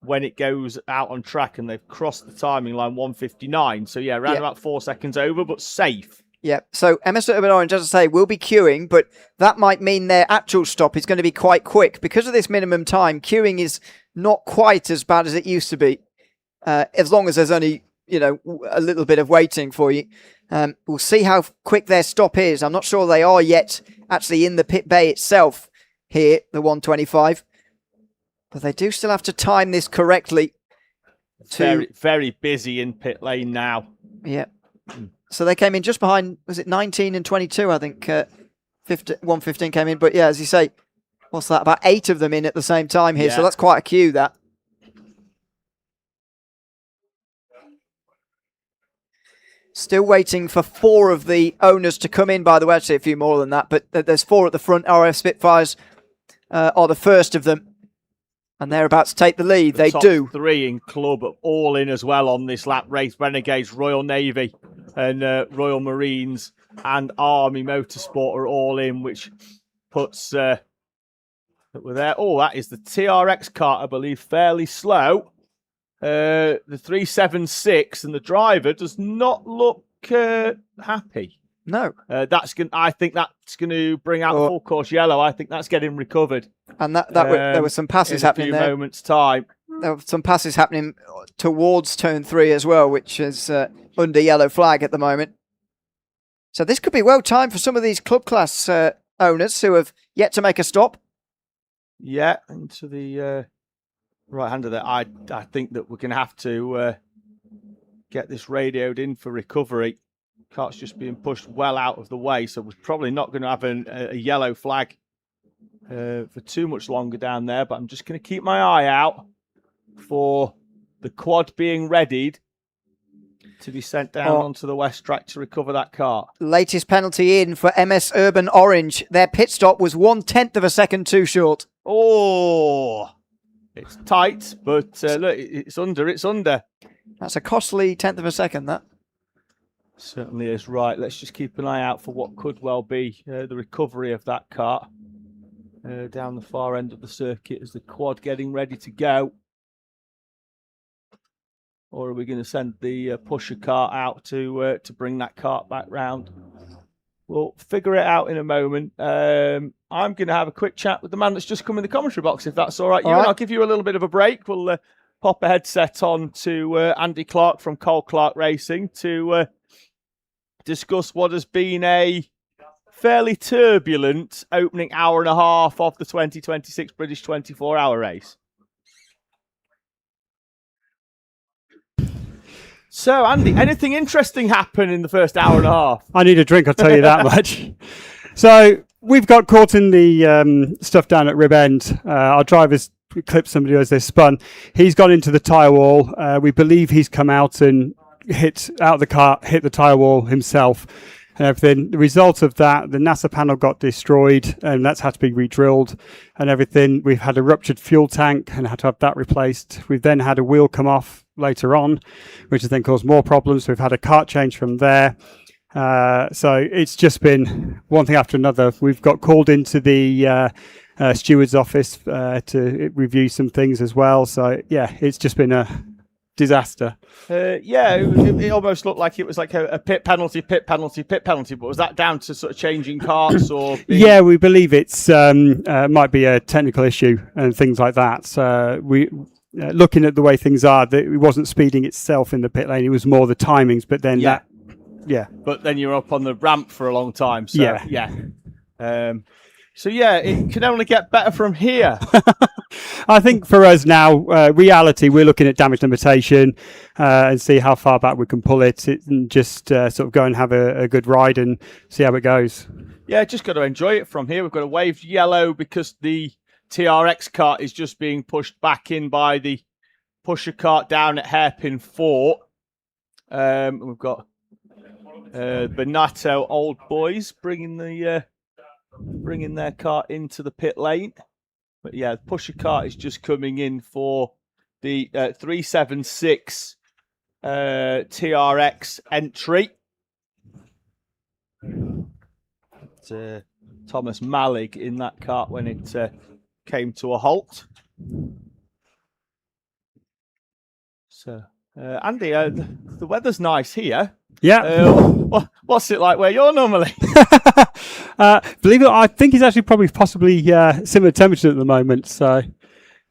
when it goes out on track, and they've crossed the timing line 1:59. So yeah, around about 4 seconds over, but safe. Yeah, so MS Urban Orange, as I say, will be queuing, but that might mean their actual stop is going to be quite quick. Because of this minimum time, queuing is not quite as bad as it used to be, as long as there's only, a little bit of waiting for you. We'll see how quick their stop is. I'm not sure they are yet actually in the pit bay itself here, the 125. But they do still have to time this correctly. Very, very busy in pit lane now. Yeah. So they came in just behind, was it 19 and 22, I think. 115 came in. But yeah, as you say, what's that? About 8 of them in at the same time here. Yeah. So that's quite a queue, that. Still waiting for 4 of the owners to come in, by the way. Actually, a few more than that. But there's 4 at the front. RF Spitfires are the first of them. And they're about to take the lead. They do. 3 in club, all in as well on this lap race. Renegades, Royal Navy and Royal Marines and Army Motorsport are all in, which puts... that we're there. Oh, that is the TRX kart, I believe, fairly slow. The 376, and the driver does not look happy. No. I think that's going to bring out the full course yellow. I think that's getting recovered. And there were some passes happening there. In a few moments' time. There were some passes happening towards turn 3 as well, which is under yellow flag at the moment. So this could be well timed for some of these club class owners who have yet to make a stop. Yeah, into the right hand of there. I think that we're going to have to get this radioed in for recovery. Kart's just being pushed well out of the way, so we're probably not going to have a yellow flag for too much longer down there, but I'm just going to keep my eye out for the quad being readied to be sent down onto the west track to recover that kart. Latest penalty in for MS Urban Orange. Their pit stop was 1/10 of a second too short. Oh, it's tight, but look, it's under. That's a costly 10th of a second, that. Certainly is. Right, let's just keep an eye out for what could well be the recovery of that kart down the far end of the circuit. Is the quad getting ready to go? Or are we going to send the pusher kart out to bring that kart back round? We'll figure it out in a moment. I'm going to have a quick chat with the man that's just come in the commentary box, if that's all right. And I'll give you a little bit of a break. We'll pop a headset on to Andy Clark from Cole Clark Racing to discuss what has been a fairly turbulent opening hour and a half of the 2026 British 24-hour race. So, Andy, anything interesting happen in the first hour and a half? I need a drink, I'll tell you that much. So, we've got caught in the stuff down at Rib End. Our drivers clipped somebody as they spun. He's gone into the tyre wall. We believe he's come out and hit out of the car, hit the tyre wall himself and everything. The result of that, the NASA panel got destroyed and that's had to be re-drilled and everything. We've had a ruptured fuel tank and had to have that replaced. We've then had a wheel come off later on, which has then caused more problems. We've had a kart change from there. So it's just been one thing after another. We've got called into the steward's office to review some things as well. So yeah, it's just been a disaster. It almost looked like it was like a pit penalty. But was that down to sort of changing karts or? Yeah, we believe it's might be a technical issue and things like that. So we. Looking at the way things are, it wasn't speeding itself in the pit lane. It was more the timings. But then But then you're up on the ramp for a long time. So, it can only get better from here. I think for us now, reality, we're looking at damage limitation and see how far back we can pull it and just sort of go and have a good ride and see how it goes. Yeah, just got to enjoy it from here. We've got a waved yellow because the TRX kart is just being pushed back in by the pusher kart down at hairpin 4. We've got Benato Old Boys bringing their kart into the pit lane. But yeah, the pusher kart is just coming in for the 376 TRX entry. It's, Thomas Mallig in that kart when it came to a halt. So, Andy, the weather's nice here. Yeah. What's it like where you're normally? Believe it, I think it's actually possibly similar temperature at the moment. So,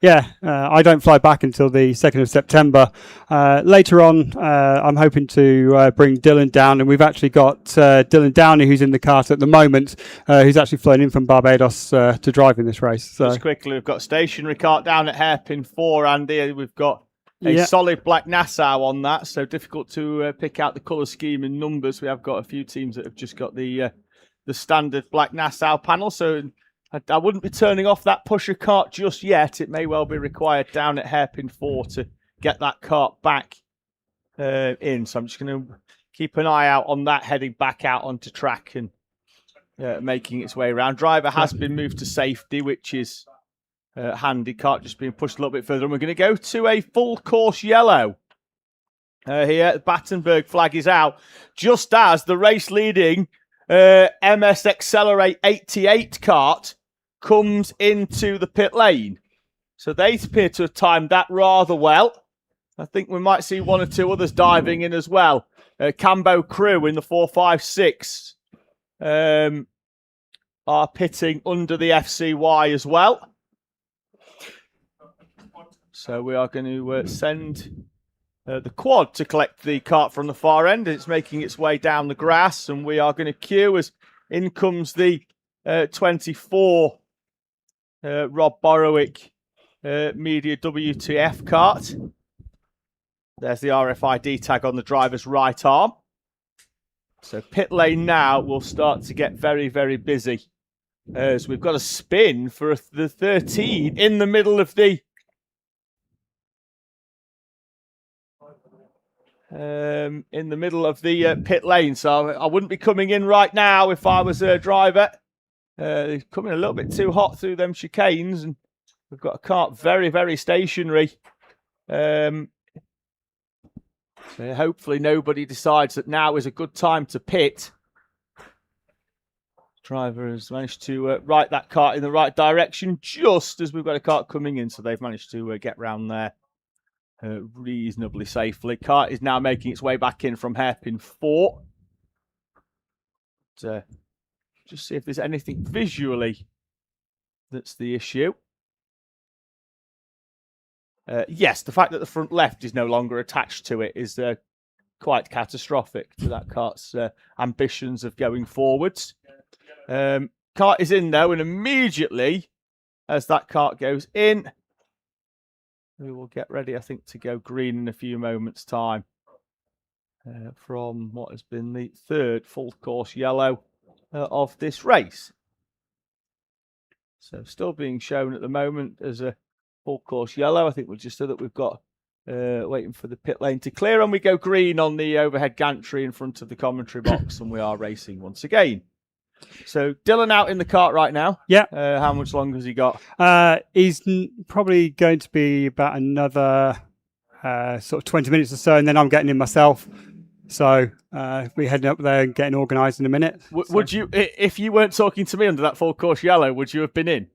yeah, I don't fly back until the 2nd of September. Later on, I'm hoping to bring Dylan down, and we've actually got Dylan Downey, who's in the kart at the moment, who's actually flown in from Barbados to drive in this race. So. Just quickly, we've got a stationary kart down at hairpin 4, Andy. We've got a solid black Nassau on that, so difficult to pick out the colour scheme and numbers. We have got a few teams that have just got the standard black Nassau panel, so I wouldn't be turning off that pusher kart just yet. It may well be required down at hairpin 4 to get that kart back in. So I'm just going to keep an eye out on that heading back out onto track and making its way around. Driver has been moved to safety, which is handy. Kart just being pushed a little bit further. And we're going to go to a full course yellow. Here, the Battenberg flag is out, just as the race leading MS Accelerate 88 kart comes into the pit lane. So they appear to have timed that rather well. I think we might see one or two others diving in as well. Cambo Crew in the 456 are pitting under the FCY as well. So we are going to send the quad to collect the kart from the far end. It's making its way down the grass, and we are going to queue as in comes the 24 Rob Borrowick Media WTF kart. There's the RFID tag on the driver's right arm. So pit lane now will start to get very, very busy. As we've got a spin for the 13 in the middle of the pit lane. So I wouldn't be coming in right now if I was a driver. He's coming a little bit too hot through them chicanes, and we've got a kart very, very stationary. So hopefully nobody decides that now is a good time to pit. Driver has managed to right that kart in the right direction just as we've got a kart coming in, so they've managed to get round there reasonably safely. Kart is now making its way back in from hairpin 4. Just see if there's anything visually that's the issue. Yes, the fact that the front left is no longer attached to it is quite catastrophic to that kart's ambitions of going forwards. Kart is in though, and immediately as that kart goes in, we will get ready, I think, to go green in a few moments' time from what has been the third full course yellow of this race. So still being shown at the moment as a full course yellow. I think we'll just so that we've got waiting for the pit lane to clear, and we go green on the overhead gantry in front of the commentary box, and we are racing once again. So Dylan out in the kart right now. Yeah. How much longer has he got? He's probably going to be about another sort of 20 minutes or so, and then I'm getting in myself. So we're heading up there and getting organised in a minute. Would you, if you weren't talking to me under that full course yellow, would you have been in?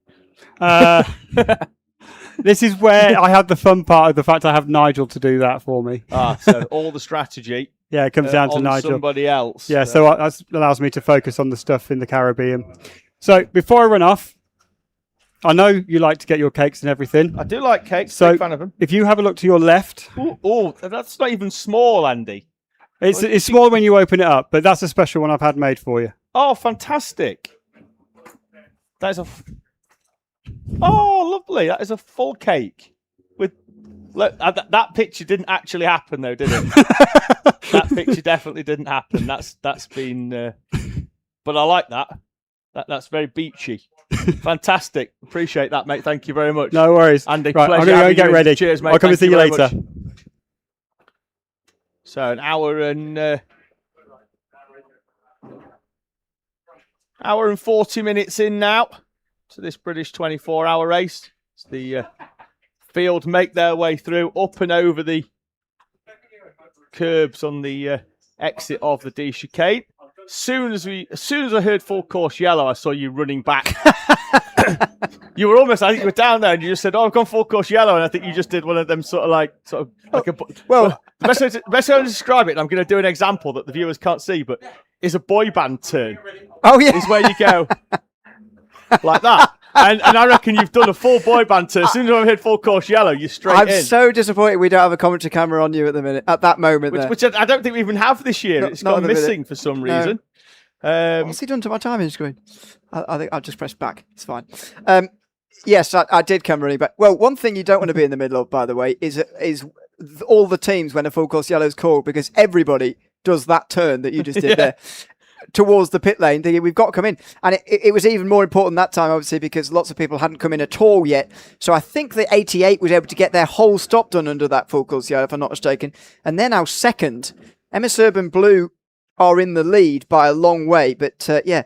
This is where I had the fun part of the fact I have Nigel to do that for me. So all the strategy. Yeah, it comes down to on Nigel. Somebody else. Yeah, so that allows me to focus on the stuff in the Caribbean. So before I run off, I know you like to get your cakes and everything. I do like cakes. So Big fan of them. If you have a look to your left. Oh, that's not even small, Andy. It's small when you open it up, but that's a special one I've had made for you. Oh, fantastic. That is lovely. That is a full cake. Look, that picture didn't actually happen, though, did it? That picture definitely didn't happen. That's been, but I like that. That's very beachy. Fantastic. Appreciate that, mate. Thank you very much. No worries. Andy, right, pleasure. I'm going to go get ready. Cheers, mate. I'll come and see you later. Much. So an hour and 40 minutes in now to this British 24-hour race. It's the field make their way through up and over the curbs on the exit of the D chicane. As soon as I heard full course yellow, I saw you running back. You were almost, I think you were down there and you just said, I've gone full course yellow, and I think you just did one of them sort of like a well, the best way to describe it, and I'm going to do an example that the viewers can't see, but is a boy band turn. Oh yeah, is where you go like that. And I reckon you've done a full boy band turn. As soon as I've hit full course yellow, you're straight in. I'm so disappointed we don't have a commentary camera on you at that moment. Which I don't think we even have this year. It's gone missing for some reason. What's he done to my timing screen? I think I'll just press back. It's fine. Yes, I did come running back. Well, one thing you don't want to be in the middle of, by the way, is all the teams when a full course yellow is called, because everybody does that turn that you just did there towards the pit lane. We've got to come in. And it was even more important that time, obviously, because lots of people hadn't come in at all yet. So I think the 88 was able to get their whole stop done under that full course yellow, if I'm not mistaken. And they're now second. MS Urban Blue are in the lead by a long way. But yeah,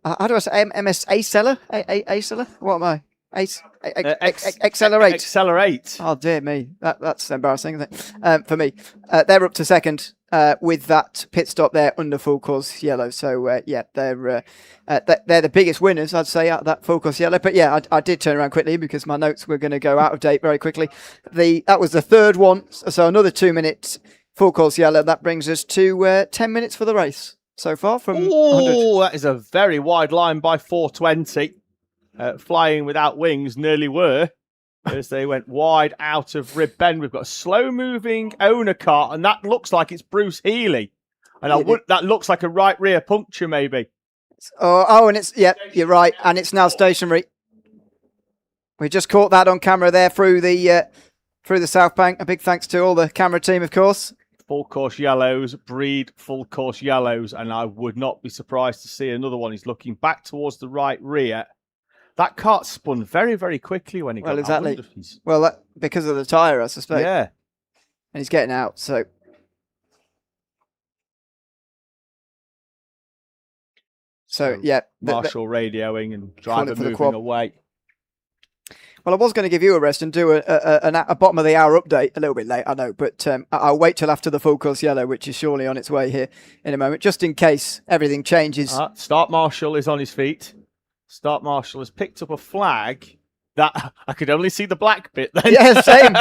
how do I say MS A-Seller? A-Seller? What am I? Accelerate. Accelerate. Oh dear me, that's embarrassing, isn't it? For me, they're up to second with that pit stop there under full course yellow. So yeah, they're the biggest winners, I'd say, out of that full course yellow. But yeah, I did turn around quickly because my notes were going to go out of date very quickly. That was the third one, so another 2 minutes full course yellow. That brings us to 10 minutes for the race so far from 100. That is a very wide line by 420. Flying without wings nearly were as they went wide out of Rib Bend. We've got a slow-moving owner car, and that looks like it's Bruce Healy. And that looks like a right rear puncture, maybe. Oh, and it's, yeah, you're right. And it's now stationary. We just caught that on camera there through the South Bank. A big thanks to all the camera team, of course. Full course yellows breed full course yellows, and I would not be surprised to see another one. He's looking back towards the right rear. That kart spun very, very quickly when he got exactly. out. Well, because of the tyre, I suspect. Yeah. And he's getting out, so. So, yeah. Marshall radioing and driver moving away. Well, I was going to give you a rest and do a bottom of the hour update a little bit late, I know, but I'll wait till after the full course yellow, which is surely on its way here in a moment, just in case everything changes. Start Marshall is on his feet. Start Marshall has picked up a flag that I could only see the black bit then. Yeah, same.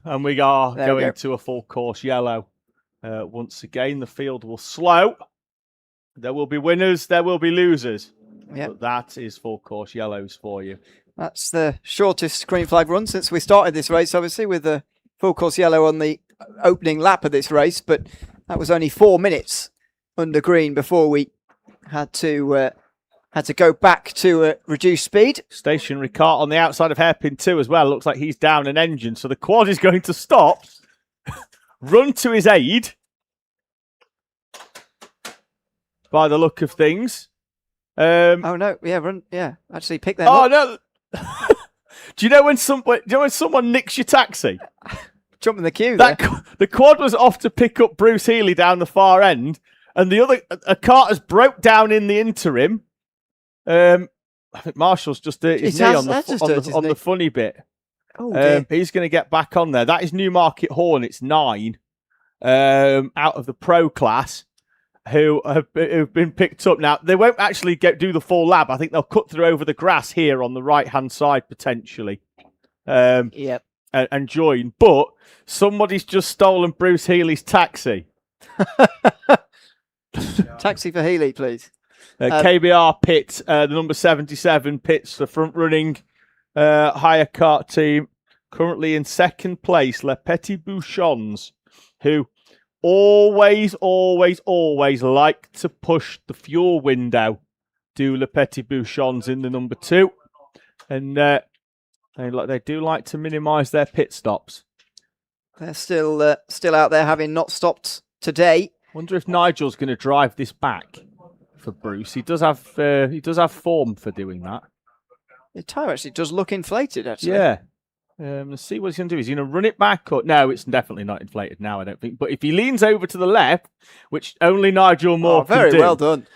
And we are going to a full course yellow. Once again, the field will slow. There will be winners, there will be losers. Yep. But that is full course yellows for you. That's the shortest green flag run since we started this race, obviously, with the full course yellow on the opening lap of this race. But that was only 4 minutes under green before we had to go back to reduced speed. Stationary kart on the outside of hairpin 2 as well. Looks like he's down an engine. So the quad is going to stop, run to his aid by the look of things. Oh no! Yeah, run. Yeah, actually, pick them. Oh up. no! Do you know when someone nicks your taxi? Jump in the queue. The quad was off to pick up Bruce Healy down the far end, and a cart has broke down in the interim. I think Marshall's just hurt his knee on the funny bit. Oh dear. He's going to get back on there. That is Newmarket Hornets 9 out of the pro class. Who've been picked up. Now, they won't actually do the full lap. I think they'll cut through over the grass here on the right-hand side, potentially. Yep. And join. But somebody's just stolen Bruce Healy's taxi. Taxi for Healy, please. KBR pit, the number 77 pits, the front-running hire kart team, currently in second place, Le Petit Bouchons, who always like to push the fuel window. Do Le Petit Bouchons in the number 2. And they do like to minimise their pit stops. They're still out there, having not stopped today. Wonder if Nigel's going to drive this back for Bruce. He does have form for doing that. The tyre actually does look inflated, actually. Yeah. Let's see what he's going to do. Is he going to run it back? Or no, it's definitely not inflated now, I don't think. But if he leans over to the left, which only Nigel Moore can do. Very well done.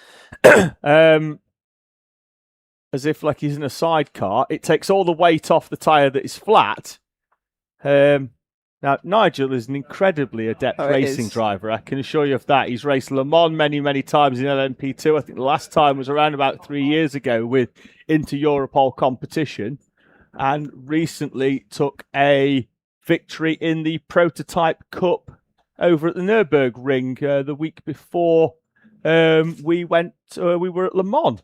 As if like he's in a sidecar, it takes all the weight off the tyre that is flat. Now, Nigel is an incredibly adept racing driver. I can assure you of that. He's raced Le Mans many, many times in LMP2. I think the last time was around about 3 years ago with Inter-Europol competition. And recently took a victory in the Prototype Cup over at the Nürburgring the week before we were at Le Mans.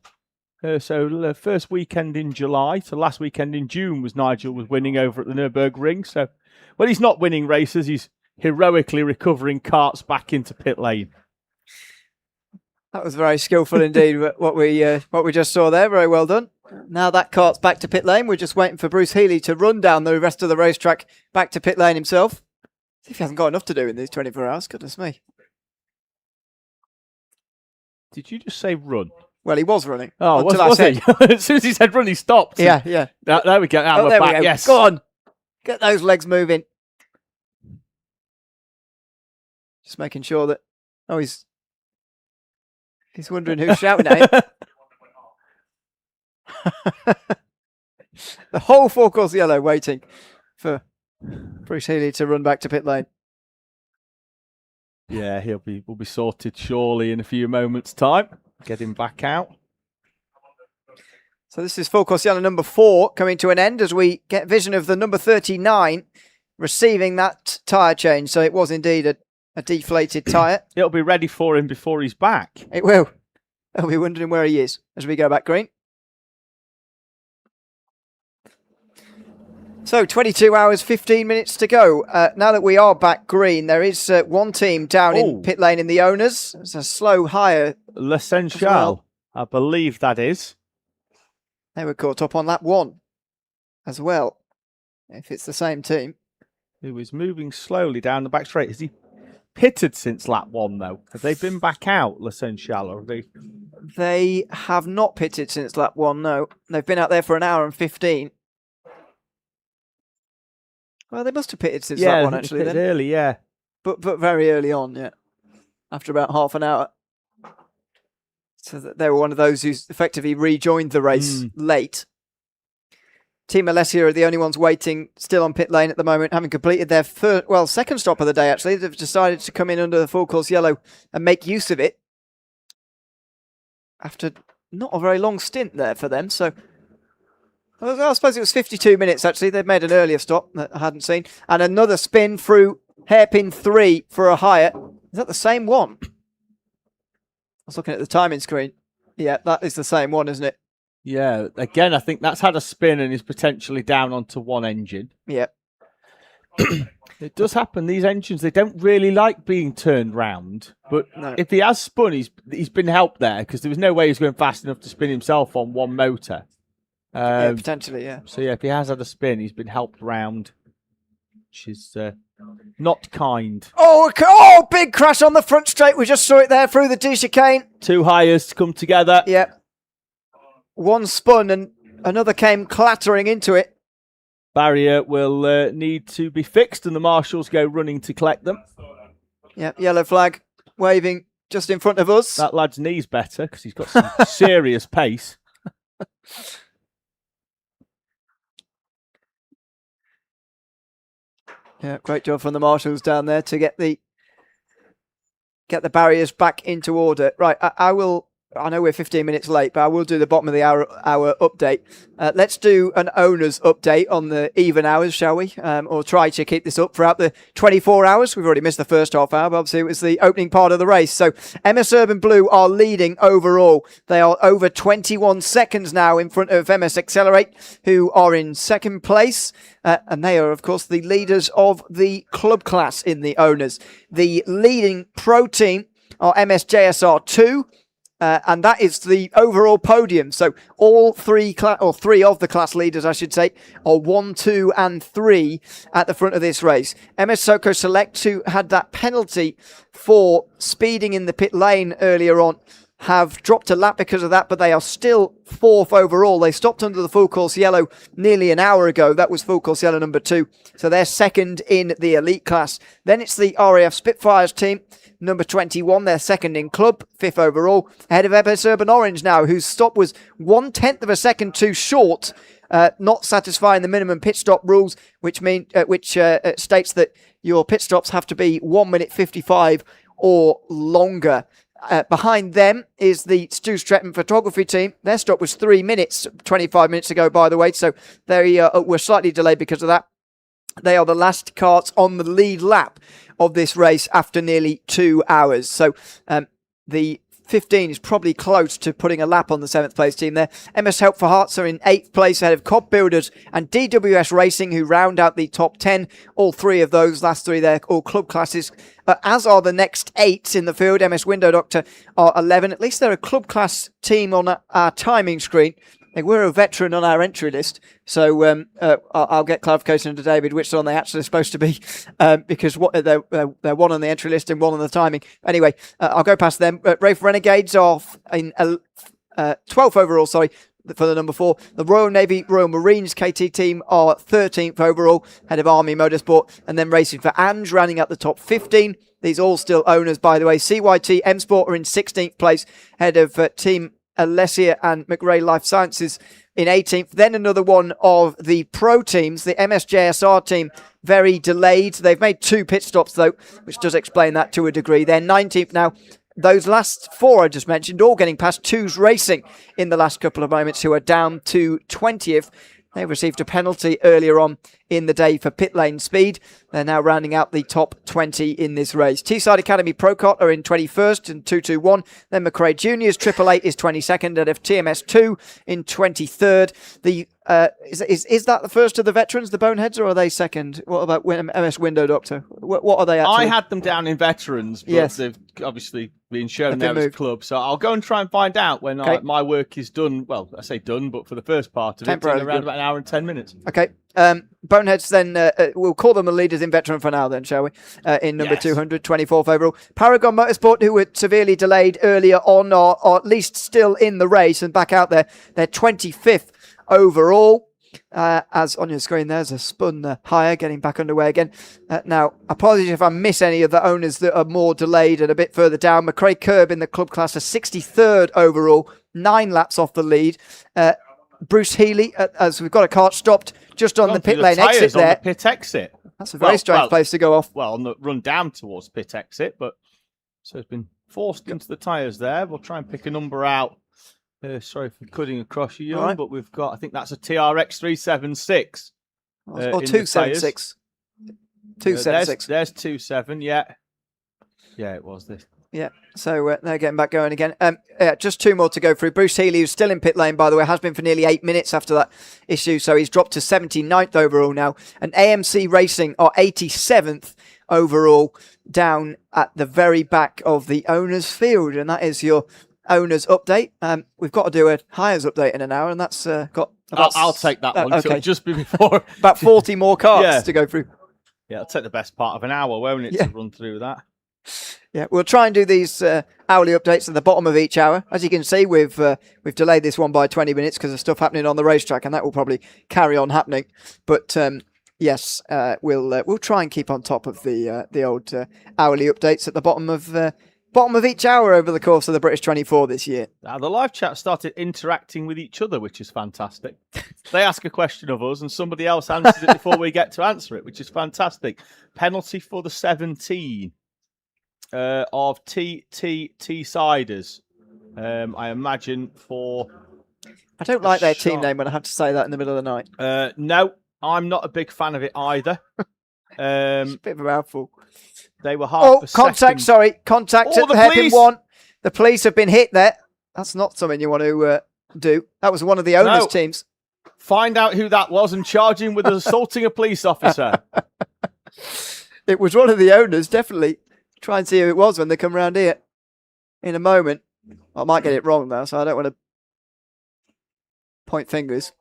So the first weekend in July to last weekend in June Nigel was winning over at the Nürburgring. So when he's not winning races, he's heroically recovering karts back into pit lane. That was very skillful indeed. What we just saw there, very well done. Now that kart's back to pit lane. We're just waiting for Bruce Healy to run down the rest of the racetrack back to pit lane himself. See if he hasn't got enough to do in these 24 hours. Goodness me. Did you just say run? Well, he was running. Oh, was he? As soon as he said run, he stopped. Yeah. There we go. Now we're there back. we go. Yes. Go on. Get those legs moving. Just making sure that... Oh, he's wondering who's shouting at him. The whole four-course yellow waiting for Bruce Healy to run back to pit lane. Yeah, will be sorted surely in a few moments' time. Get him back out. So this is full course yellow number 4 coming to an end as we get vision of the number 39 receiving that tyre change. So it was indeed a deflated tyre. It'll be ready for him before he's back. It will. I'll be wondering where he is as we go back green. So 22 hours, 15 minutes to go. Now that we are back green, there is one team down in pit lane in the owners. It's a slow hire. L'Essential, I believe that is. They were caught up on lap 1. as well, if it's the same team. Who is moving slowly down the back straight. Has he pitted since lap 1, though? Have they been back out, L'Essential, or have they... They have not pitted since lap 1, no. They've been out there for an hour and 15. Well, they must have pitted since lap 1, actually. Pitted early, yeah. But very early on, yeah. After about half an hour. So they were one of those who effectively rejoined the race late. Team Alessia are the only ones waiting, still on pit lane at the moment, having completed their second stop of the day, actually. They've decided to come in under the full course yellow and make use of it after not a very long stint there for them. So I suppose it was 52 minutes, actually. They'd made an earlier stop that I hadn't seen. And another spin through hairpin 3 for a higher. Is that the same one? I was looking at the timing screen. Yeah, that is the same one, isn't it? Yeah, again, I think that's had a spin and is potentially down onto one engine. Yeah. It does happen. These engines, they don't really like being turned round. But if he has spun, he's been helped there because there was no way he was going fast enough to spin himself on one motor. Yeah, potentially, yeah. So, yeah, if he has had a spin, he's been helped round, which is not kind. Oh, big crash on the front straight. We just saw it there through the D chicane. 2 hires to come together. Yep. One spun and another came clattering into it. Barrier will need to be fixed and the marshals go running to collect them. Yep, yellow flag waving just in front of us. That lad's knee's better because he's got some serious pace. Yeah, great job from the marshals down there to get the barriers back into order. Right, I know we're 15 minutes late, but I will do the bottom of the hour update. Let's do an owner's update on the even hours, shall we? Or try to keep this up throughout the 24 hours. We've already missed the first half hour, but obviously it was the opening part of the race. So MS Urban Blue are leading overall. They are over 21 seconds now in front of MS Accelerate, who are in second place. And they are, of course, the leaders of the club class in the owners. The leading pro team are MS JSR 2. And that is the overall podium. So all three of the class leaders, I should say, are 1, 2, and 3 at the front of this race. MS Soko Select, who had that penalty for speeding in the pit lane earlier on, have dropped a lap because of that, but they are still 4th overall. They stopped under the full course yellow nearly an hour ago. That was full course yellow number 2. So they're second in the elite class. Then it's the RAF Spitfires team, number 21. They're second in club, 5th overall. Ahead of MS Urban Orange now, whose stop was 1/10 of a second too short, not satisfying the minimum pit stop rules, which states that your pit stops have to be 1 minute 55 or longer. Behind them is the Stu Stretton photography team. Their stop was 3 minutes, 25 minutes ago, by the way, so they were slightly delayed because of that. They are the last karts on the lead lap of this race after nearly 2 hours. So the 15 is probably close to putting a lap on the 7th place team there. MS Help for Hearts are in 8th place ahead of Cobb Builders and DWS Racing, who round out the top 10. All 3 of those last 3 there, all club classes. As are the next 8 in the field. MS Window Doctor are 11. At least they're a club class team on our timing screen. They were a veteran on our entry list, so I'll get clarification to David which one they actually are supposed to be, because they're one on the entry list and one on the timing. Anyway, I'll go past them. Rafe Renegades are in 12th overall, sorry, for the number 4. The Royal Navy Royal Marines KT team are 13th overall, head of Army Motorsport, and then Racing for Ange, rounding up the top 15. These all still owners, by the way. CYT M Sport are in 16th place, head of Team Alessia and McRae Life Sciences in 18th. Then another one of the pro teams, the MSJSR team, very delayed. They've made 2 pit stops though, which does explain that to a degree. They're 19th now. Those last 4 I just mentioned, all getting past Twos Racing in the last couple of moments, who are down to 20th. They received a penalty earlier on in the day for pit lane speed. They're now rounding out the top 20 in this race. Teesside Academy Pro Kart are in 21st and 221. Then McRae Juniors 888 is 22nd, and if TMS2 in 23rd. The is that the first of the veterans, the Boneheads, or are they second? What about MS Window Doctor? What are they actually? I had them down in veterans, but Yes. they've obviously been shown They've been there as a moved. club. So I'll go and try and find out when Okay. my work is done. Well, I say done, but for the first part of it, in Temporarily around good. about an hour and 10 minutes. Okay. Boneheads then, we'll call them the leaders in veteran for now then, shall we? In number 200, 24th overall. Paragon Motorsport, who were severely delayed earlier on, or at least still in the race and back out there. They're 25th overall. As on your screen, there's a spun higher, getting back underway again. Now, apologies if I miss any of the owners that are more delayed and a bit further down. McRae Curb in the club class are 63rd overall, 9 laps off the lead. Bruce Healy, as we've got a kart stopped just on the pit lane exit there. On the pit exit. That's a very strange place to go off. Well, on the run down towards pit exit, but so it's been forced into the tyres there. We'll try and pick a number out. Sorry for cutting across you, All right. but we've got, I think that's a TRX 376. Or 276. 276. There's 27, yeah. Yeah, it was this. Yeah, so they're getting back going again. Just 2 more to go through. Bruce Healy, who's still in pit lane, by the way, has been for nearly 8 minutes after that issue, so he's dropped to 79th overall now. And AMC Racing are 87th overall, down at the very back of the owner's field, and that is your owner's update. We've got to do a hires update in an hour, and that's got about... I'll take that one. Okay. It'll just be before. About 40 more carts Yeah. to go through. Yeah, it'll take the best part of an hour, won't it, Yeah. to run through that? Yeah, we'll try and do these hourly updates at the bottom of each hour. As you can see, we've delayed this one by 20 minutes because of stuff happening on the racetrack, and that will probably carry on happening. But yes, we'll try and keep on top of the old hourly updates at the bottom of each hour over the course of the British 24 this year. Now, the live chat started interacting with each other, which is fantastic. They ask a question of us, and somebody else answers it before we get to answer it, which is fantastic. Penalty for the 17 of Teessiders. I imagine for... I don't like their team name when I have to say that in the middle of the night. No, I'm not a big fan of it either. It's a bit of a mouthful. They were half a contact, second. sorry. Contact Oh, at the hairpin police! 1. The police have been hit there. That's not something you want to do. That was one of the owners' teams. Find out who that was and charge him with assaulting a police officer. It was one of the owners, definitely. Try and see who it was when they come round here in a moment. I might get it wrong now, so I don't want to point fingers.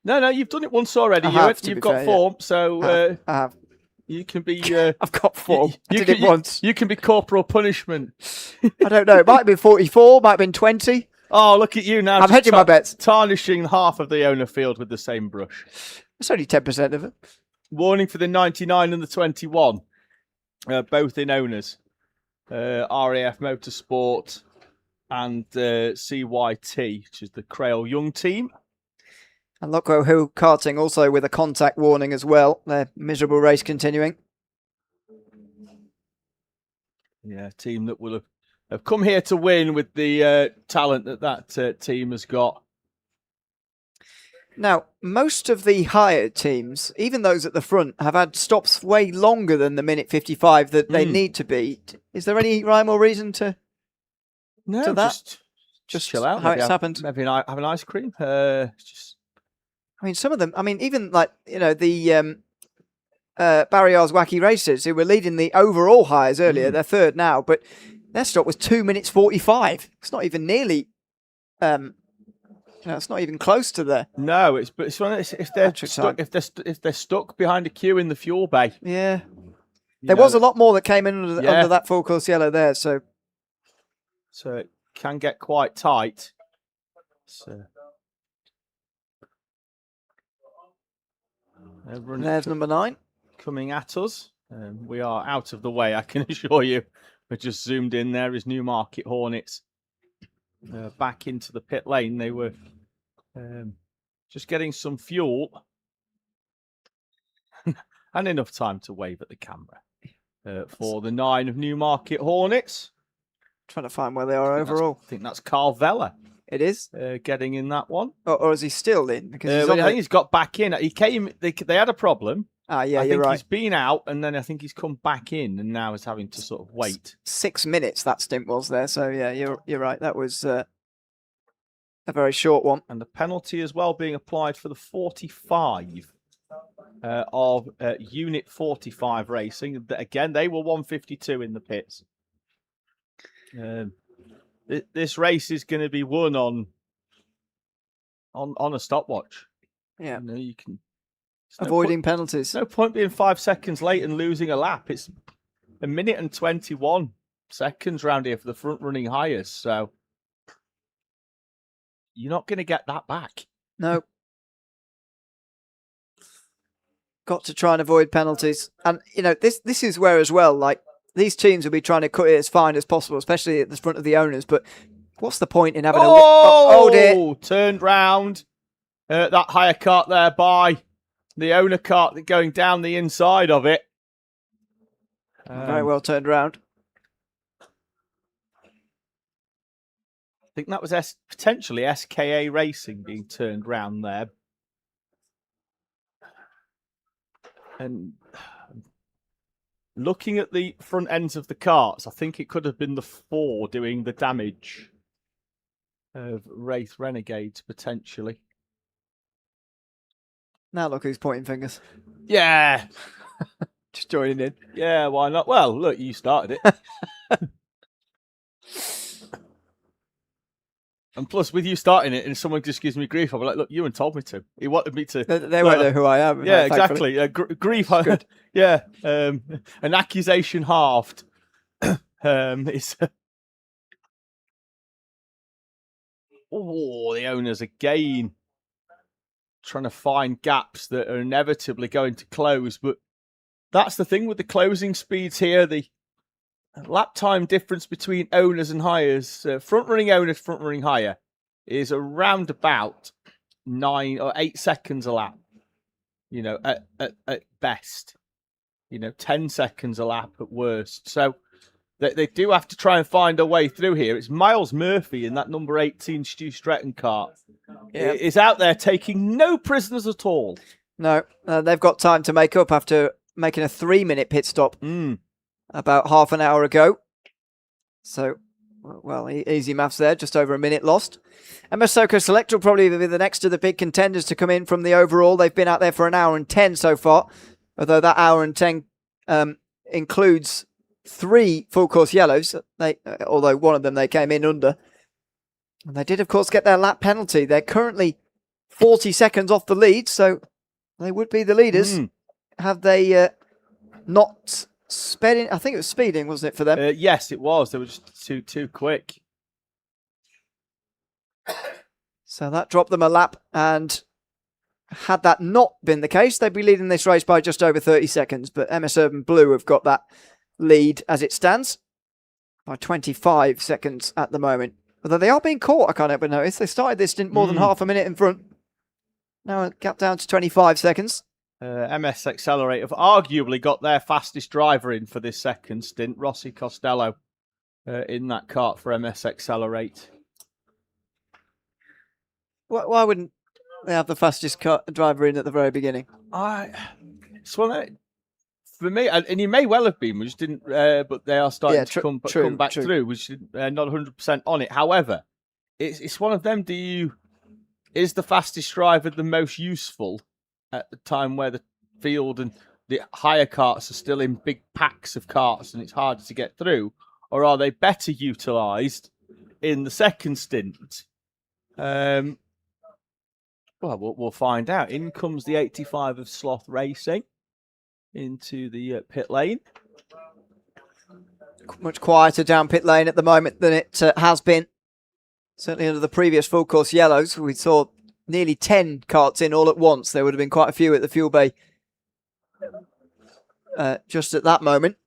No, you've done it once already. I have, to You've be got fair, form, yeah. so I have. you can be. I've got form. I did it once. You can be corporal punishment. I don't know. It might have been 44, might have been 20. Oh, look at you now. I'm just hedging my bets. Tarnishing half of the owner field with the same brush. It's only 10% of it. Warning for the 99 and the 21. Both in owners. RAF Motorsport and CYT, which is the Crail Young team. And Lockwell Hill Karting also with a contact warning as well. Their miserable race continuing. Yeah, team that will have come here to win with the talent that team has got. Now, most of the hired teams, even those at the front, have had stops way longer than the minute 55 that they need to be. Is there any rhyme or reason to that? Just chill out. How maybe it's happened. Maybe have an ice cream. I mean, some of them, even like, the Barry R's Wacky Racers, who were leading the overall hires earlier, they're third now, but their stop was 2 minutes 45. It's not even nearly... it's not even close to there. No, if they're stuck behind a queue in the fuel bay. Yeah, there was a lot more that came in under that full course yellow there, so it can get quite tight. So there's number 9 coming at us. We are out of the way, I can assure you. We're just zoomed in. There is Newmarket Hornets. Back into the pit lane. They were just getting some fuel and enough time to wave at the camera for the 9 of Newmarket Hornets. Trying to find where they are overall. I think that's Carl Vella. It is. Getting in that one. Or is he still in? Because I think he's got back in. He came. They had a problem. Ah, yeah, I you're think right. he's been out, and then I think he's come back in, and now is having to sort of wait. 6 minutes that stint was there. So yeah, you're right. That was a very short one. And the penalty as well being applied for the 45 of Unit 45 Racing. Again, they were 152 in the pits. This race is going to be won on a stopwatch. Yeah, you can avoiding penalties. No point being 5 seconds late and losing a lap. It's a minute and 21 seconds round here for the front running hires. So you're not going to get that back. No. Got to try and avoid penalties. And, this is where as well, like, these teams will be trying to cut it as fine as possible, especially at the front of the owners. But what's the point in having oh dear. Turned round. That hire cart there by the owner cart going down the inside of it. Very well turned round. I think that was potentially SKA Racing being turned round there. And looking at the front ends of the carts, I think it could have been the 4 doing the damage of Wraith Renegades, potentially. Now look who's pointing fingers. Yeah. Just joining in. Yeah, why not? Well, look, you started it. And plus, with you starting it and someone just gives me grief, I'll be like, look, Ewan told me to. He wanted me to. They won't know who I am. Yeah, exactly. Grief. Yeah. An accusation halved. It's. The owners again trying to find gaps that are inevitably going to close. But that's the thing with the closing speeds here. The lap time difference between owners and hires, front running owners, front running hire, is around about 9 or 8 seconds a lap. At best. 10 seconds a lap at worst. So they do have to try and find a way through here. It's Miles Murphy in that number 18 Stu Stretton car. Yeah. Is out there taking no prisoners at all. No, they've got time to make up after making a 3-minute pit stop about half an hour ago. So, well, easy maths there, just over a minute lost. MS Soco Select will probably be the next of the big contenders to come in from the overall. They've been out there for an hour and 10 so far, although that hour and 10 includes 3 full course yellows, although one of them they came in under. And they did, of course, get their lap penalty. They're currently 40 seconds off the lead, so they would be the leaders. Have they not sped? I think it was speeding, wasn't it, for them? Yes, it was. They were just too quick. So that dropped them a lap, and had that not been the case, they'd be leading this race by just over 30 seconds. But MS Urban Blue have got that lead as it stands by 25 seconds at the moment. Although they are being caught, I can't help but notice. They started this stint more than half a minute in front. Now a gap down to 25 seconds. MS Accelerate have arguably got their fastest driver in for this second stint, Rossi Costello, in that kart for MS Accelerate. Why wouldn't they have the fastest driver in at the very beginning? It's one of, for me, and you may well have been, we just didn't, but they are starting to come back through, which is not 100% on it. However, it's one of them. Is the fastest driver the most useful at the time where the field and the higher carts are still in big packs of carts and it's harder to get through, or are they better utilised in the second stint? Well, we'll find out. In comes the 85 of Sloth Racing into the pit lane. Much quieter down pit lane at the moment than it has been. Certainly under the previous full course yellows, we saw nearly 10 carts in all at once. There would have been quite a few at the fuel bay just at that moment.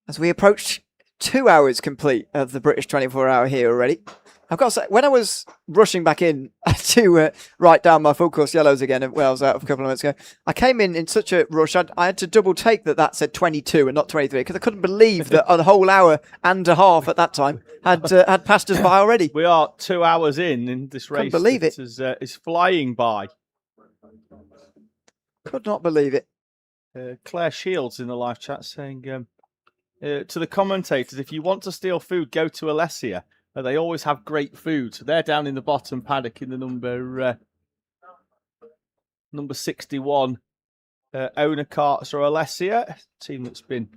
As we approach 2 hours complete of the British 24 hour here already. I've got to say, when I was rushing back in to write down my full course yellows again when I was out a couple of minutes ago, I came in such a rush, I had to double take that said 22 and not 23, because I couldn't believe that a whole hour and a half at that time had passed us by already. We are 2 hours in this race. Couldn't believe it. Is flying by. Could not believe it. Claire Shields in the live chat saying to the commentators, if you want to steal food, go to Alessia. They always have great food. So they're down in the bottom paddock in the number 61 owner Karts or Alessia, team that's been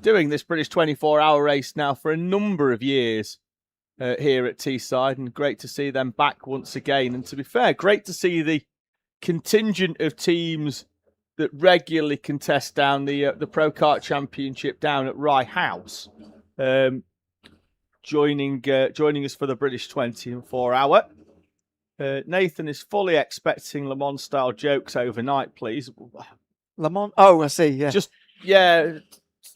doing this British 24-hour race now for a number of years here at Teesside, and great to see them back once again. And to be fair, great to see the contingent of teams that regularly contest down the Pro Kart Championship down at Rye House. Joining us for the British 24-hour. Nathan is fully expecting Le Mans style jokes overnight, please. Le Mans? Oh, I see. Yeah.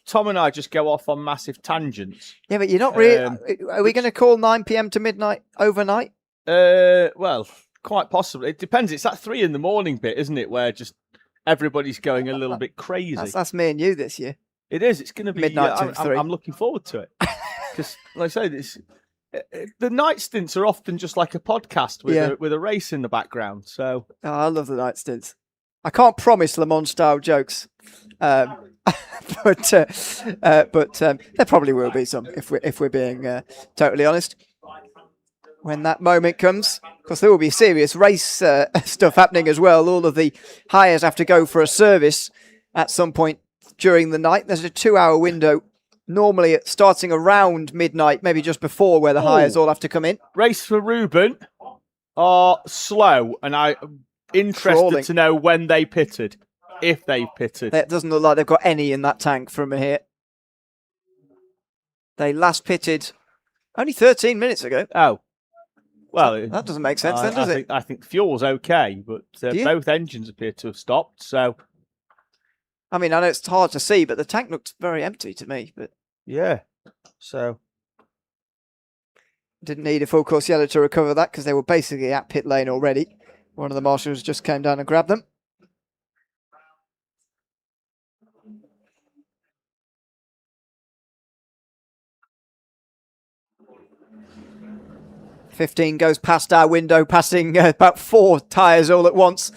Tom and I just go off on massive tangents. Yeah, but you're not really. Are we going to call 9 p.m. to midnight overnight? Well, quite possibly. It depends. It's that 3 a.m. bit, isn't it? Where just everybody's going a little bit crazy. That's me and you this year. It is. It's going to be midnight to 3. I'm looking forward to it. Because, like I say, the night stints are often just like a podcast with a race in the background. So I love the night stints. I can't promise Le Mans style jokes, but there probably will be some if we're being totally honest. When that moment comes, because there will be serious race stuff happening as well. All of the hires have to go for a service at some point during the night. There's a 2-hour window. Normally it's starting around midnight, maybe just before, where the hires all have to come in. Race for Ruben are slow, and I'm interested to know when they pitted, if they pitted. It doesn't look like they've got any in that tank from here. They last pitted only 13 minutes ago. Oh. Well, that doesn't make sense then, does it? I think fuel's okay, but both engines appear to have stopped, so... I mean, I know it's hard to see, but the tank looked very empty to me. But yeah, so didn't need a full course yellow to recover that because they were basically at pit lane already. One of the marshals just came down and grabbed them. $15 goes past our window, passing about 4 tyres all at once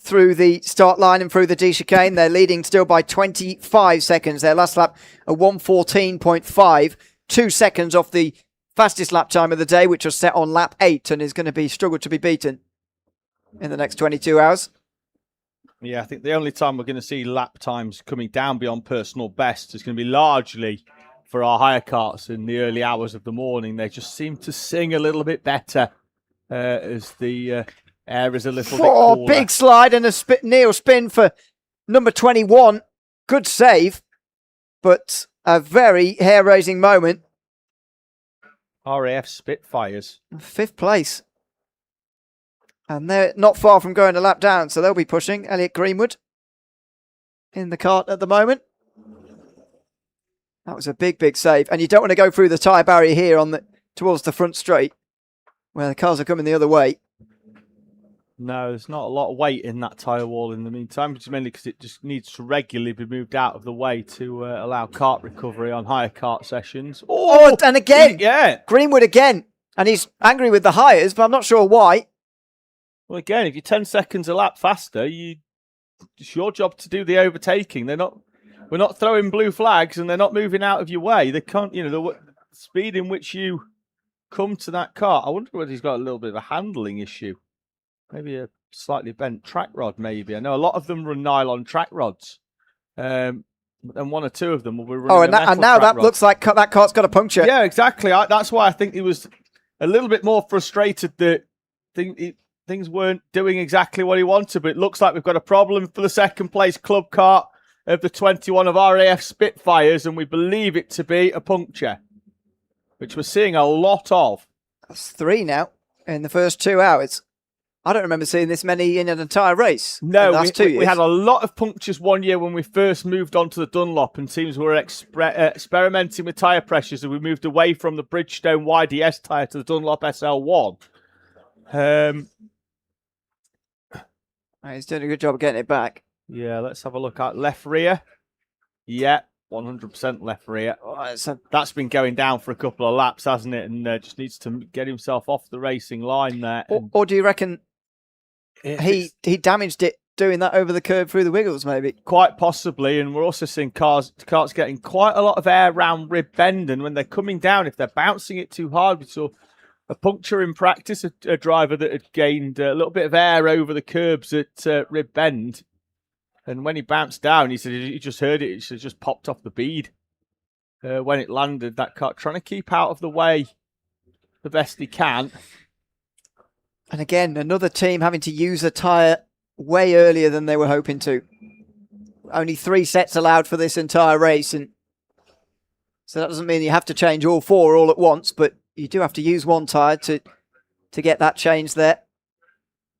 through the start line and through the D chicane. They're leading still by 25 seconds. Their last lap, a 1:14.5, 2 seconds off the fastest lap time of the day, which was set on lap 8 and is going to be struggled to be beaten in the next 22 hours. Yeah, I think the only time we're going to see lap times coming down beyond personal best is going to be largely for our hire karts in the early hours of the morning. They just seem to sing a little bit better as the air is a little bit cooler. Big slide and a neo spin for number 21. Good save, but a very hair-raising moment. RAF Spitfires. 5th place. And they're not far from going a lap down, so they'll be pushing. Elliot Greenwood in the kart at the moment. That was a big, big save. And you don't want to go through the tyre barrier here towards the front straight, where the cars are coming the other way. No, there's not a lot of weight in that tyre wall in the meantime, which is mainly because it just needs to regularly be moved out of the way to allow kart recovery on higher kart sessions. Oh, and again! Yeah! Greenwood again! And he's angry with the hires, but I'm not sure why. Well, again, if you're 10 seconds a lap faster, it's your job to do the overtaking. We're not throwing blue flags and they're not moving out of your way. They can't, the speed in which you come to that kart. I wonder whether he's got a little bit of a handling issue. Maybe a slightly bent track rod, maybe. I know a lot of them run nylon track rods. And 1 or 2 of them will be running and now that looks like that cart's got a puncture. Yeah, exactly. That's why I think he was a little bit more frustrated that things weren't doing exactly what he wanted. But it looks like we've got a problem for the second place club kart of the 21 of RAF Spitfires, and we believe it to be a puncture, which we're seeing a lot of. That's 3 now in the first 2 hours. I don't remember seeing this many in an entire race. No, in the last 2 years. we had a lot of punctures one year when we first moved on to the Dunlop, and teams were experimenting with tyre pressures, and we moved away from the Bridgestone YDS tyre to the Dunlop SL1. He's doing a good job of getting it back. Yeah, let's have a look at left rear. Yeah, 100% left rear. That's been going down for a couple of laps, hasn't it? And just needs to get himself off the racing line there. Or do you reckon he damaged it doing that over the curb through the wiggles, maybe? Quite possibly, and we're also seeing cars getting quite a lot of air round rib bend, and when they're coming down, if they're bouncing it too hard, we saw a puncture in practice, a driver that had gained a little bit of air over the curbs at rib bend, and when he bounced down, he said he just heard it, it just popped off the bead when it landed, that car, trying to keep out of the way the best he can. And again, another team having to use a tyre way earlier than they were hoping to. Only 3 sets allowed for this entire race, and so that doesn't mean you have to change all 4 all at once, but you do have to use one tyre to get that change there.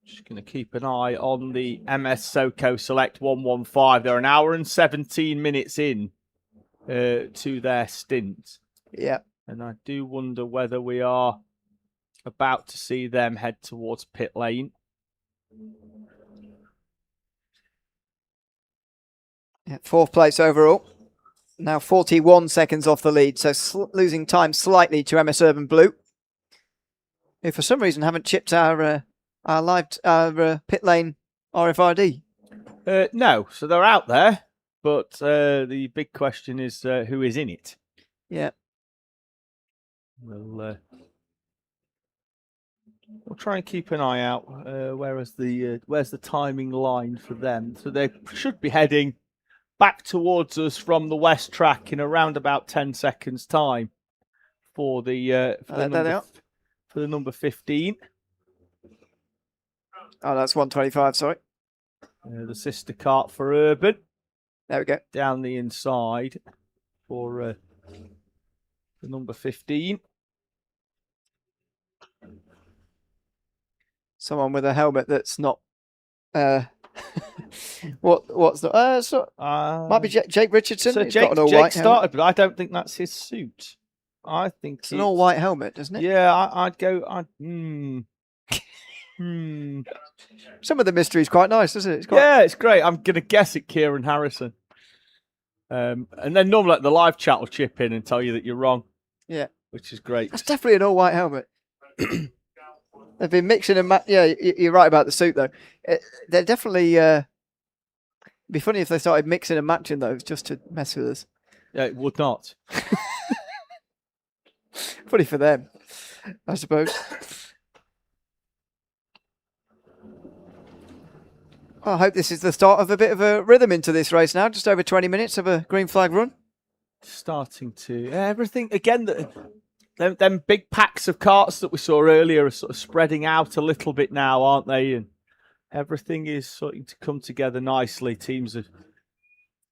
Just going to keep an eye on the MS SoCo Select 115. They're an hour and 17 minutes in to their stint. Yeah. And I do wonder whether we are about to see them head towards pit lane. Yeah, 4th place overall. Now 41 seconds off the lead, so losing time slightly to MS Urban Blue, who for some reason haven't chipped our pit lane RFID. No, so they're out there, but the big question is who is in it. Yeah. We'll try and keep an eye out. Where's the timing line for them? So they should be heading back towards us from the west track in around about 10 seconds time for the number 15. Oh, that's 125, sorry. The sister kart for Urban. There we go. Down the inside for the number 15. Someone with a helmet that's not what's the might be Jake Richardson. So He's Jake, got an all Jake white started, helmet. but I don't think that's his suit. I think It's an all white helmet, doesn't it? Yeah, I'd go. Some of the mystery is quite nice, isn't it? It's quite... Yeah, it's great. I'm gonna guess it, Kieran Harrison. And then normally the live chat will chip in and tell you that you're wrong. Yeah, which is great. That's definitely an all white helmet. They've been mixing and yeah, you're right about the suit though. They're definitely. It'd be funny if they started mixing and matching those just to mess with us. Yeah, it would not. Funny for them, I suppose. I hope this is the start of a bit of a rhythm into this race now. Just over 20 minutes of a green flag run. Starting to everything again. Them big packs of carts that we saw earlier are sort of spreading out a little bit now, aren't they? And everything is starting to come together nicely. Teams are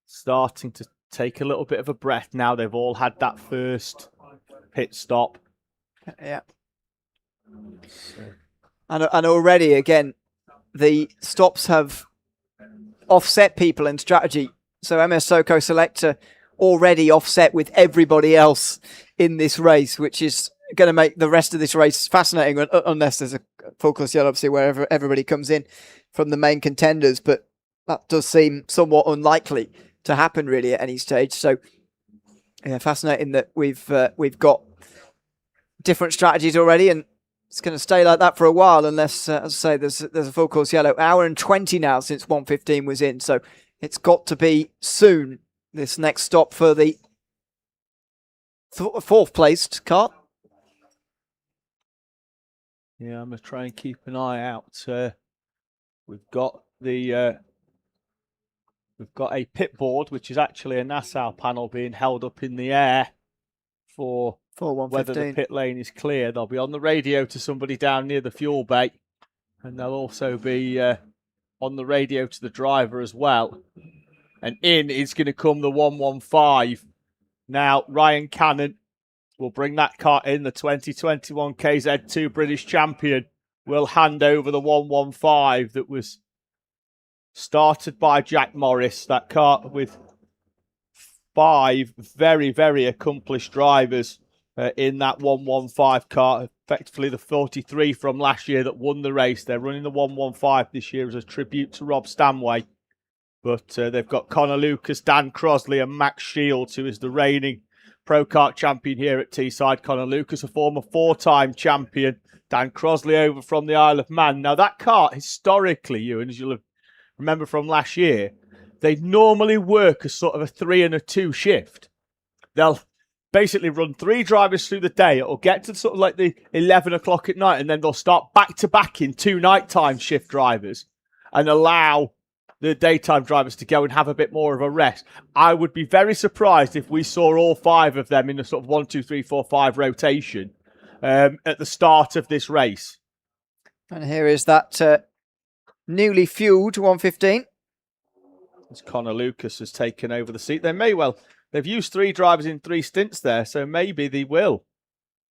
starting to take a little bit of a breath now. They've all had that first pit stop. Yeah. And already, again, the stops have offset people in strategy. So MS SoCo Selector already offset with everybody else in this race, which is going to make the rest of this race fascinating, unless there's a full course yellow, obviously, wherever everybody comes in from the main contenders. But that does seem somewhat unlikely to happen really at any stage. So yeah, fascinating that we've got different strategies already, and it's going to stay like that for a while unless, as I say, there's a full course yellow. Hour and 20 now since 1:15 was in, so it's got to be soon. This next stop for the 4th placed kart. Yeah, I'm going to try and keep an eye out. We've got a pit board, which is actually a Nassau panel being held up in the air for whether the pit lane is clear. They'll be on the radio to somebody down near the fuel bay, and they'll also be on the radio to the driver as well. And in is going to come the 115. Now, Ryan Cannon will bring that kart in, the 2021 KZ2 British champion, will hand over the 115 that was started by Jack Morris, that kart with 5 very, very accomplished drivers in that 115 kart, effectively the 43 from last year that won the race. They're running the 115 this year as a tribute to Rob Stanway. But they've got Connor Lucas, Dan Crosley and Max Shields, who is the reigning Pro Kart champion here at Teesside. Connor Lucas, a former 4-time champion. Dan Crosley over from the Isle of Man. Now that kart, historically, Ewan, as you'll remember from last year, they normally work as sort of a 3 and a 2 shift. They'll basically run 3 drivers through the day. It'll get to sort of like the 11 o'clock at night, and then they'll start back-to-back in 2 nighttime shift drivers and allow the daytime drivers to go and have a bit more of a rest. I would be very surprised if we saw all 5 of them in a sort of 1, 2, 3, 4, 5 rotation at the start of this race. And here is that newly fueled 115. As Connor Lucas has taken over the seat. They've used 3 drivers in 3 stints there, so maybe they will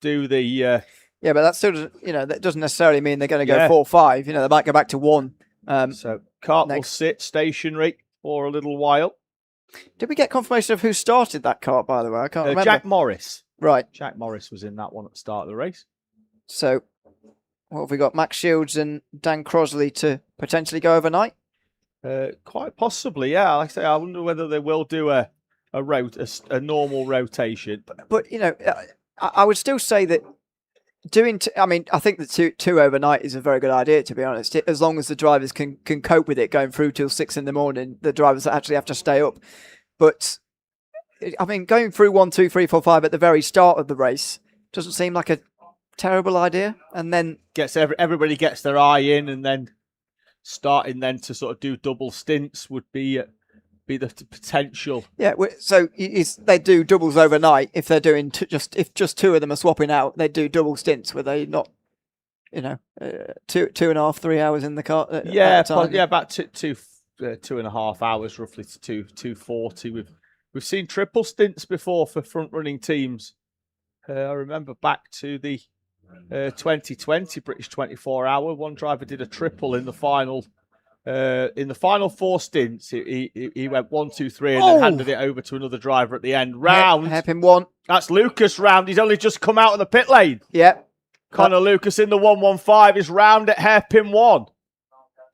do the... Yeah, but that still doesn't, that doesn't necessarily mean they're going to go 4-5. They might go back to 1. So kart will sit stationary for a little while. Did we get confirmation of who started that kart, by the way? I can't remember. Jack Morris. Right. Jack Morris was in that one at the start of the race. So what have we got? Max Shields and Dan Crosley to potentially go overnight? Quite possibly, yeah. Like I say, I wonder whether they will do a normal rotation. But I would still say that I think the two overnight is a very good idea, to be honest. As long as the drivers can cope with it going through till 6 in the morning, the drivers that actually have to stay up. But going through 1, 2, 3, 4, 5 at the very start of the race doesn't seem like a terrible idea. And then everybody gets their eye in, and then starting then to sort of do double stints would be the potential. Yeah, so they do doubles overnight. If they're doing if just 2 of them are swapping out, they do double stints where they not, 2.5, 3 hours in the car. About 2.5 hours roughly to 2:40. We've seen triple stints before for front running teams. I remember back to the 2020 British 24-hour. One driver did a triple in the final. In the final 4 stints, he went 1, 2, 3, and then handed it over to another driver at the end. Round. Hairpin 1. That's Lucas round. He's only just come out of the pit lane. Yeah. Connor Lucas in the 115 is round at hairpin 1.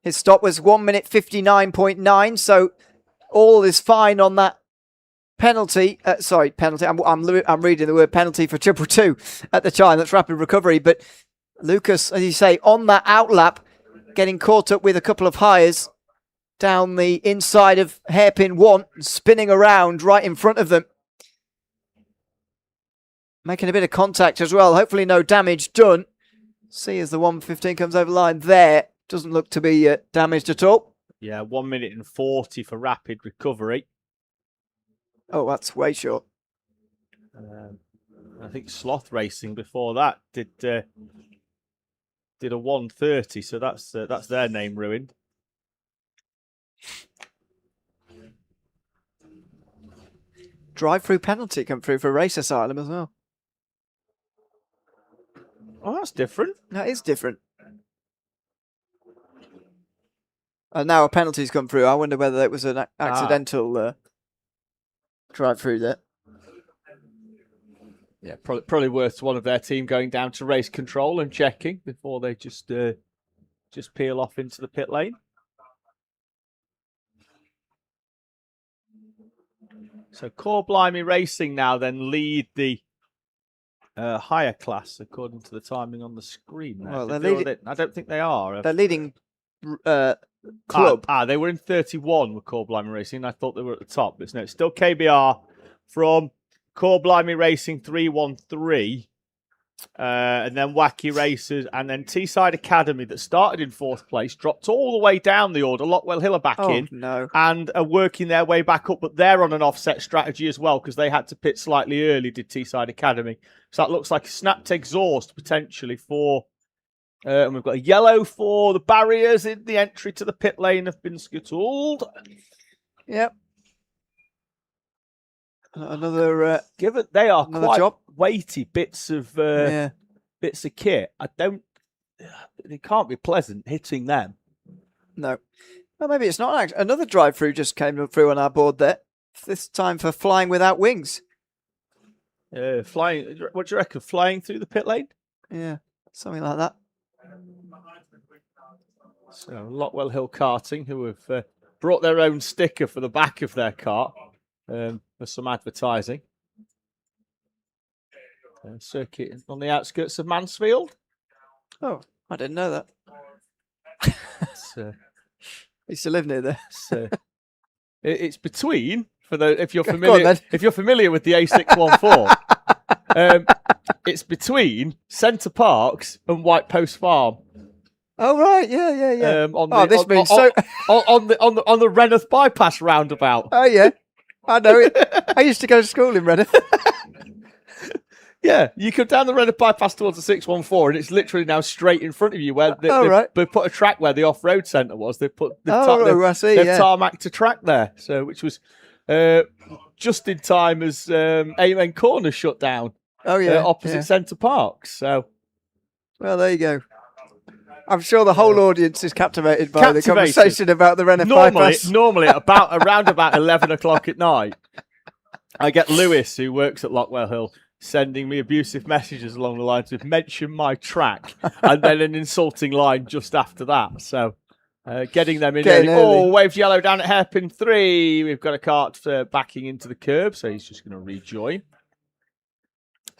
His stop was 1 minute 59.9, so all is fine on that penalty. Penalty. I'm reading the word penalty for 222 at the time. That's rapid recovery. But Lucas, as you say, on that outlap, getting caught up with a couple of hires down the inside of hairpin 1, spinning around right in front of them. Making a bit of contact as well. Hopefully no damage done. See as the 115 comes over the line there. Doesn't look to be damaged at all. Yeah, 1 minute and 40 for rapid recovery. Oh, that's way short. I think Sloth Racing before that did a 1:30, so that's their name ruined. Drive-through penalty come through for Race Asylum as well. Oh, that's different. That is different. And now a penalty's come through. I wonder whether it was an accidental drive-through there. Yeah, probably worth one of their team going down to race control and checking before they just peel off into the pit lane. So Core Blimey Racing now then lead the higher class according to the timing on the screen. Well, they're leading. I don't think they are. They're leading club. They were in 31 with Core Blimey Racing. I thought they were at the top, but no, it's still KBR from Core Blimey Racing 313, and then Wacky Racers, and then Teesside Academy that started in 4th place, dropped all the way down the order. Lockwell Hill are back in, and are working their way back up, but they're on an offset strategy as well because they had to pit slightly early, did Teesside Academy. So that looks like a snapped exhaust potentially for, and we've got a yellow for the barriers in the entry to the pit lane have been scuttled. Yep. Another given they are quite weighty bits of kit. I don't it can't be pleasant hitting them. No. Well, maybe it's not. Actually. Another drive-through just came through on our board there. This time for flying without wings. Flying. What do you reckon? Flying through the pit lane? Yeah, something like that. So Lockwell Hill Karting, who have brought their own sticker for the back of their car for some advertising. Circuit on the outskirts of Mansfield. Oh, I didn't know that. I used to live near there. It's between, if you're Go on, familiar, then. if you're familiar with the A614, it's between Centre Parks and White Post Farm. Oh right, yeah. On Oh, this means so. on the Reneth bypass roundabout. Oh yeah, I know it. I used to go to school in Reneth. Yeah, you come down the Reneth bypass towards the 614, and it's literally now straight in front of you where they put a track where the off-road centre was. They've I see, yeah. tarmacked a track there, so which was just in time as Amen Corner shut down. Oh yeah, opposite Centre Parks. So, well, there you go. I'm sure the whole audience is captivated by the conversation about the Reneth bypass. Normally, around about 11 o'clock at night, I get Lewis, who works at Lockwell Hill, sending me abusive messages along the lines of "mention my track" and then an insulting line just after that. So, getting them in early. Oh, waved yellow down at hairpin 3. We've got a Kart backing into the curb, so he's just going to rejoin.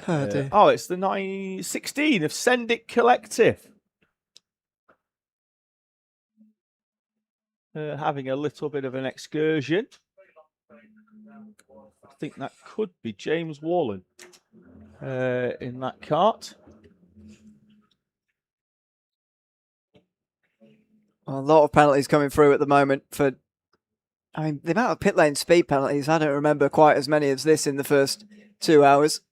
Oh, dear. It's the 916 of Send It Collective. Having a little bit of an excursion. I think that could be James Wallen in that kart. A lot of penalties coming through at the moment for. I mean, the amount of pit lane speed penalties, I don't remember quite as many as this in the first 2 hours.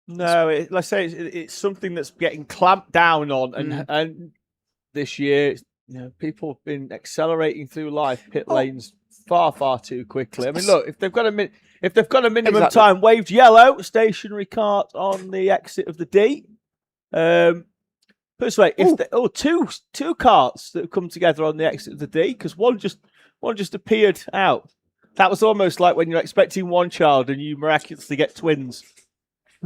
No, let's say it's something that's getting clamped down on, and this year, people have been accelerating through life pit lanes far too quickly. I mean, look, if they've got a minimum time, waved yellow, stationary kart on the exit of the D. Put it this way, two karts that have come together on the exit of the D, because one just appeared out. That was almost like when you're expecting one child and you miraculously get twins.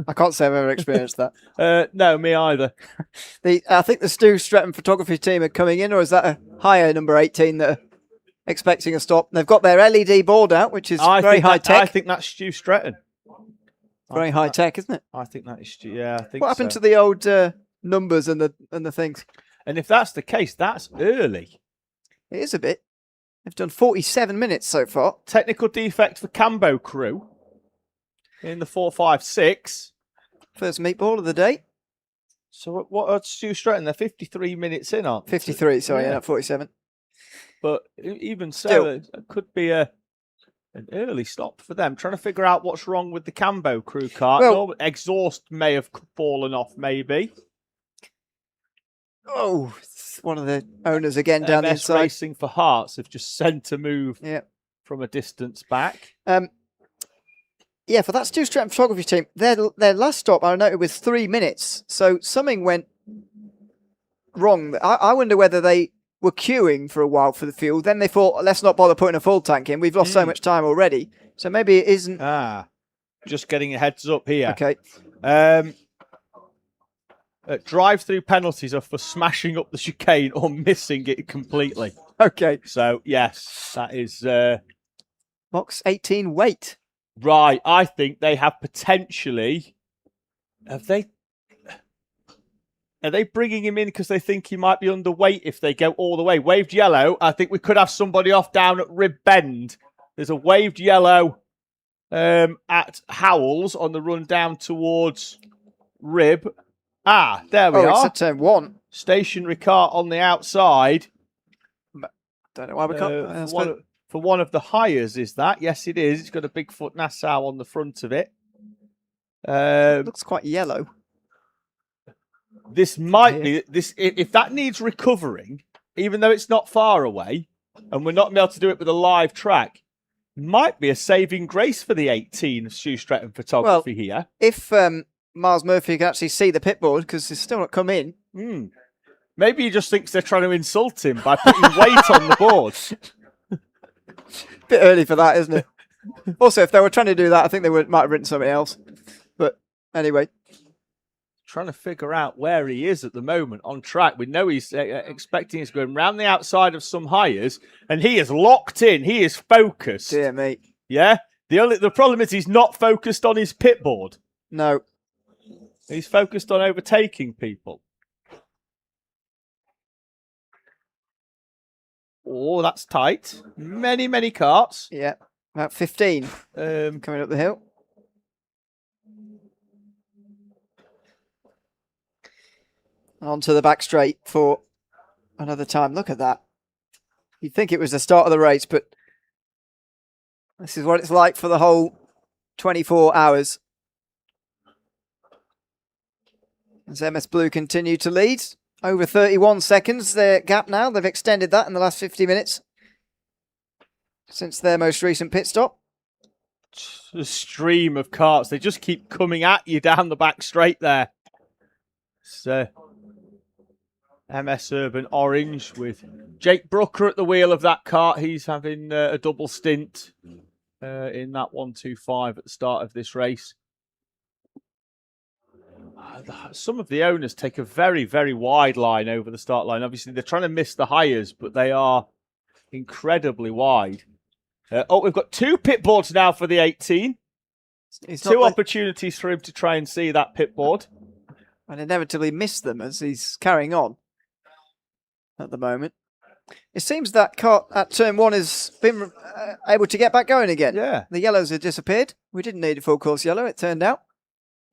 I can't say I've ever experienced that. No, me either. I think the Stu Stretton photography team are coming in, or is that a higher number 18 that are expecting a stop? They've got their LED board out, which is very high tech. I think that's Stu Stretton. Very high tech, isn't it? I think that is Stu. Yeah, I think. What happened to the old numbers and the things? And if that's the case, that's early. It is a bit. They've done 47 minutes so far. Technical defect for Cambo crew in the 456. First meatball of the day. So what are Stu Stretton? They're 53 minutes in, aren't they? 53, sorry, not 47. But even so, it could be an early stop for them. Trying to figure out what's wrong with the Cambo crew car. Well, exhaust may have fallen off, maybe. Oh, one of the owners again down the inside. Racing for Hearts have just sent a move from a distance back. Yeah, for that Stu Stratton photography team, their last stop I noted was 3 minutes. So something went wrong. I wonder whether they were queuing for a while for the fuel. Then they thought, let's not bother putting a full tank in. We've lost so much time already. So maybe it isn't. Just getting a heads up here. Okay. Drive-through penalties are for smashing up the chicane or missing it completely. Okay. So, yes, that is... Box 18 weight. Right, I think they have potentially... Are they bringing him in because they think he might be underweight if they go all the way? Waved yellow, I think we could have somebody off down at Rib Bend. There's a waved yellow at Howells on the run down towards Rib. There we are. It's at turn 1. Stationary car on the outside. Don't know why we can't. For one of the hires, is that? Yes, it is. It's got a Bigfoot Nassau on the front of it. Looks quite yellow. This might be this. If that needs recovering, even though it's not far away, and we're not able to do it with a live track, might be a saving grace for the 18 of Stu Stretton photography here. If Miles Murphy can actually see the pit board, because it's still not come in. Maybe he just thinks they're trying to insult him by putting weight on the board. Bit early for that, isn't it? Also, if they were trying to do that, I think they might have written something else. But anyway. Trying to figure out where he is at the moment on track. We know he's expecting he's going round the outside of some hires, and he is locked in. He is focused. Dear me. Yeah? The problem is he's not focused on his pit board. No. He's focused on overtaking people. Oh, that's tight. Many, many karts. Yeah, about 15 coming up the hill. Onto the back straight for another time. Look at that. You'd think it was the start of the race, but this is what it's like for the whole 24 hours. As MS Blue continue to lead. Over 31 seconds, their gap now. They've extended that in the last 50 minutes since their most recent pit stop. A stream of karts. They just keep coming at you down the back straight there. So, MS Urban Orange with Jake Brooker at the wheel of that kart. He's having a double stint in that 125 at the start of this race. Some of the owners take a very, very wide line over the start line. Obviously, they're trying to miss the hires, but they are incredibly wide. We've got 2 pit boards now for the 18. Two opportunities for him to try and see that pit board. And inevitably miss them as he's carrying on at the moment. It seems that car at turn 1 has been able to get back going again. Yeah. The yellows have disappeared. We didn't need a full course yellow, it turned out.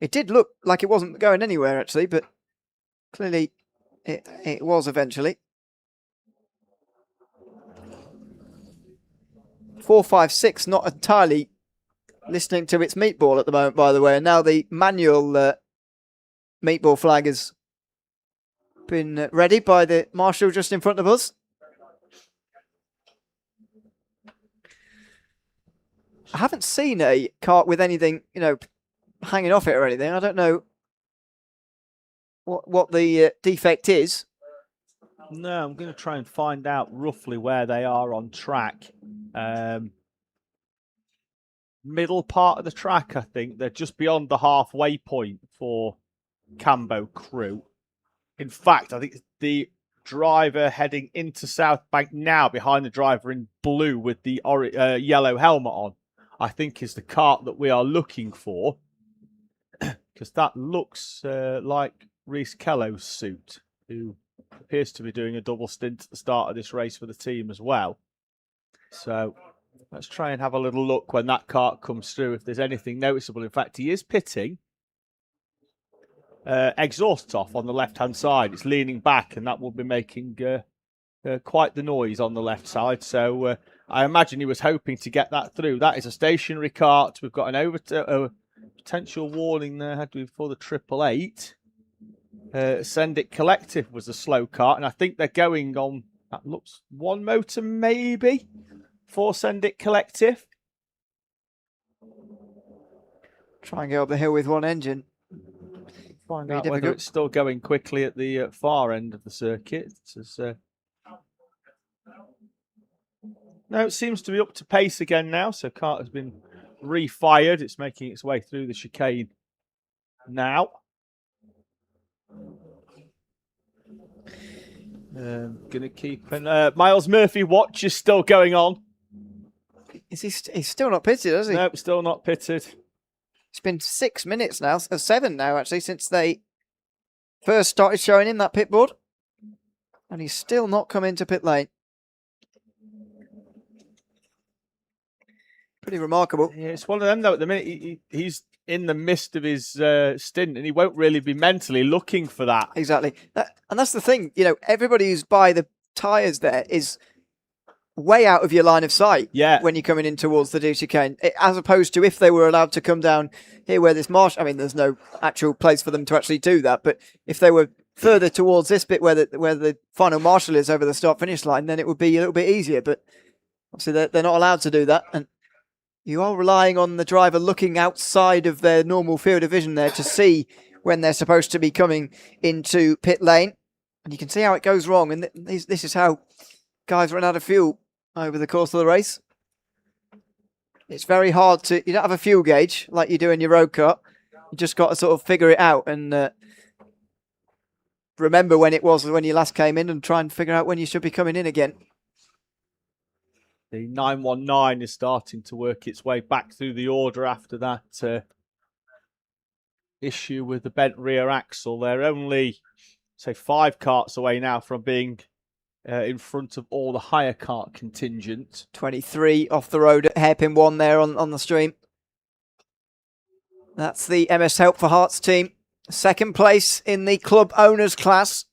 It did look like it wasn't going anywhere, actually, but clearly it was eventually. 456 not entirely listening to its meatball at the moment, by the way. And now the manual meatball flag has been ready by the marshal just in front of us. I haven't seen a kart with anything, hanging off it or anything. I don't know what the defect is. No, I'm going to try and find out roughly where they are on track. Middle part of the track, I think. They're just beyond the halfway point for Cambo Crew. In fact, I think the driver heading into South Bank now, behind the driver in blue with the yellow helmet on, I think is the kart that we are looking for. Because that looks like Reese Kello's suit, who appears to be doing a double stint at the start of this race for the team as well. So let's try and have a little look when that kart comes through, if there's anything noticeable. In fact, he is pitting. Exhaust off on the left-hand side. It's leaning back, and that will be making quite the noise on the left side. So I imagine he was hoping to get that through. That is a stationary kart. We've got an potential warning there, had we, for the 888. Send It Collective was a slow kart, and I think they're going on, that looks 1 motor maybe, for Send It Collective. Try and go up the hill with 1 engine. Find out whether it's still going quickly at the far end of the circuit. No, it seems to be up to pace again now, so kart has been refired. It's making its way through the chicane now. Gonna keep an Miles Murphy watch is still going on. Is he's still not pitted, is he? Nope, still not pitted. It's been 6 minutes now, 7 now actually, since they first started showing him that pit board. And he's still not come into pit lane. Pretty remarkable. Yeah, it's one of them though. At the minute, he's in the midst of his stint, and he won't really be mentally looking for that. Exactly. And that's the thing, everybody who's by the tyres there is way out of your line of sight when you're coming in towards the chicane, as opposed to if they were allowed to come down here where this marsh, I mean, there's no actual place for them to actually do that, but if they were further towards this bit where the final marshal is over the start-finish line, then it would be a little bit easier, but obviously they're not allowed to do that, and you are relying on the driver looking outside of their normal field of vision there to see when they're supposed to be coming into pit lane. And you can see how it goes wrong. And this is how guys run out of fuel over the course of the race. It's very hard to... You don't have a fuel gauge like you do in your road car. You just got to sort of figure it out and remember when it was when you last came in and try and figure out when you should be coming in again. The 919 is starting to work its way back through the order after that issue with the bent rear axle. They're only, say, 5 karts away now from being in front of all the higher kart contingent. 23 off the road at hairpin 1 there on the stream. That's the MS Help for Hearts team. Second place in the club owners class.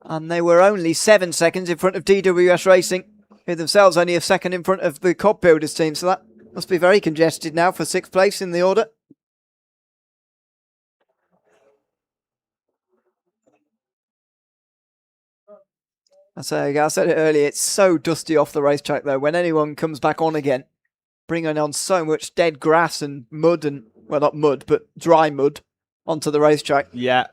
And they were only 7 seconds in front of DWS Racing, who themselves only a second in front of the Cobb Builders team. So that must be very congested now for 6th place in the order. I said it earlier, it's so dusty off the racetrack though. When anyone comes back on again, bringing on so much dead grass and mud and, well, not mud, but dry mud onto the racetrack. Yeah.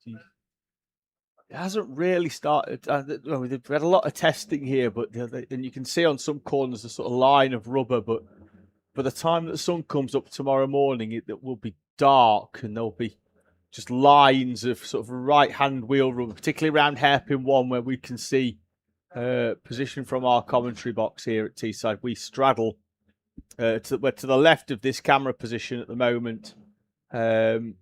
It hasn't really started. We've had a lot of testing here, but and you can see on some corners a sort of line of rubber, but by the time that the sun comes up tomorrow morning, it will be dark and there'll be just lines of sort of right-hand wheel rubber, particularly around hairpin 1 where we can see position from our commentary box here at Teesside. We straddle we're to the left of this camera position at the moment. And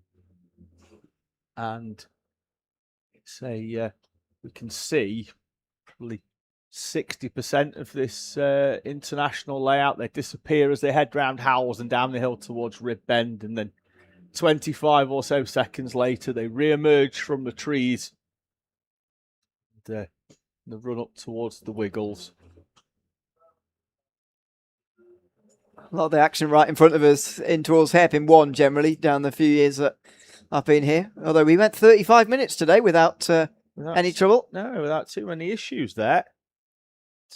say we can see probably 60% of this international layout. They disappear as they head round Howells and down the hill towards Rib Bend, and then 25 or so seconds later they re-emerge from the trees and the run up towards the Wiggles. A lot of the action right in front of us in towards hairpin 1 generally down the few years that I've been here. Although we went 35 minutes today without any trouble. No, without too many issues there.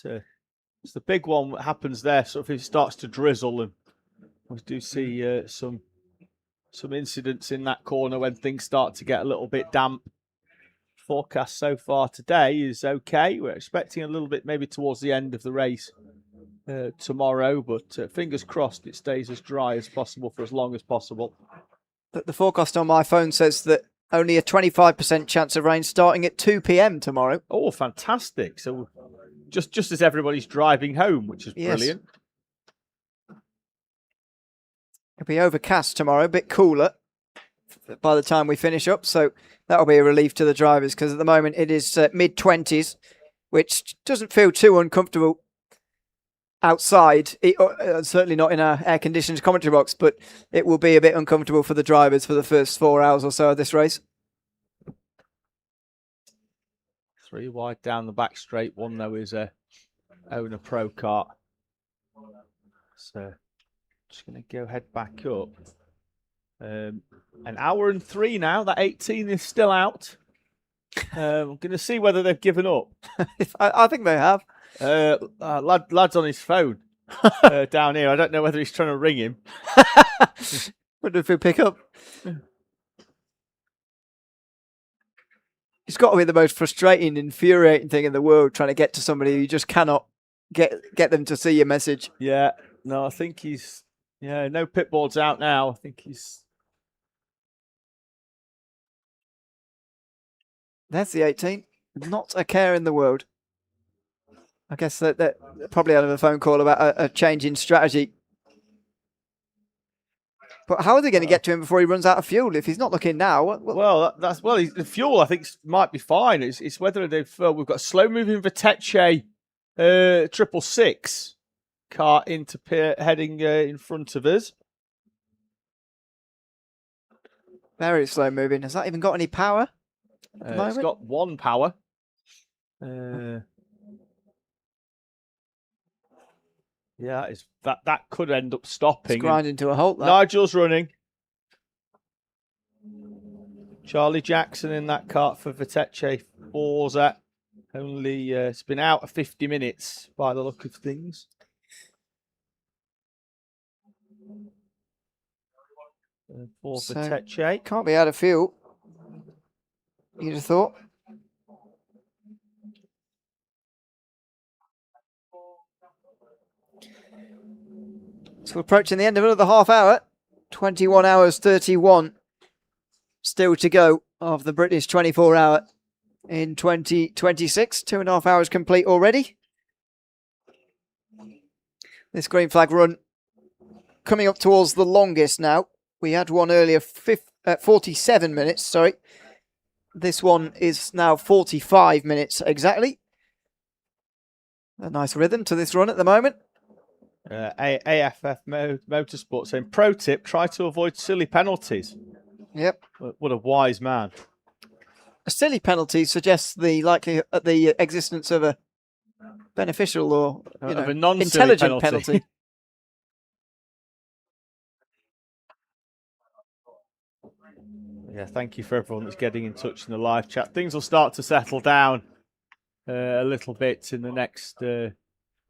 It's the big one that happens there. So if it starts to drizzle, and we do see some incidents in that corner when things start to get a little bit damp. Forecast so far today is okay. We're expecting a little bit maybe towards the end of the race tomorrow, but fingers crossed it stays as dry as possible for as long as possible. The forecast on my phone says that only a 25% chance of rain starting at 2 p.m. tomorrow. Oh, fantastic. So just as everybody's driving home, which is brilliant. It'll be overcast tomorrow, a bit cooler by the time we finish up. So that'll be a relief to the drivers because at the moment it is mid-20s, which doesn't feel too uncomfortable outside. Certainly not in our air-conditioned commentary box, but it will be a bit uncomfortable for the drivers for the first 4 hours or so of this race. 3 wide down the back straight. One, though, is a owner pro kart. So just going to go head back up. An hour and 3 now. That 18 is still out. I'm going to see whether they've given up. I think they have. Lad's on his phone down here. I don't know whether he's trying to ring him. Wonder if he'll pick up. It's got to be the most frustrating, infuriating thing in the world, trying to get to somebody you just cannot get them to see your message. Yeah, no, I think he's... Yeah, no pit boards out now. I think he's... There's the 18. Not a care in the world. I guess that probably out of a phone call about a change in strategy. But how are they going to get to him before he runs out of fuel if he's not looking now? Well, the fuel I think might be fine. It's whether they've we've got slow moving Vitesse 666 car into pit heading in front of us. Very slow moving. Has that even got any power? It's got 1 power. Yeah, that could end up stopping. It's grinding to a halt. That. Nigel's running. Charlie Jackson in that kart for Vitesse Forza. Only it's been out of 50 minutes by the look of things. For Vitesse. Can't be out of fuel. You'd have thought. So we're approaching the end of another half hour. 21 hours 31 still to go of the British 24 hour in 2026. 2.5 hours complete already. This green flag run coming up towards the longest now. We had one earlier, 47 minutes, sorry. This one is now 45 minutes exactly. A nice rhythm to this run at the moment. AFF Motorsports saying, pro tip, try to avoid silly penalties. Yep. What a wise man. A silly penalty suggests the likelihood, the existence of a beneficial or Of a non-silly intelligent penalty. penalty. Yeah, thank you for everyone that's getting in touch in the live chat. Things will start to settle down a little bit in the next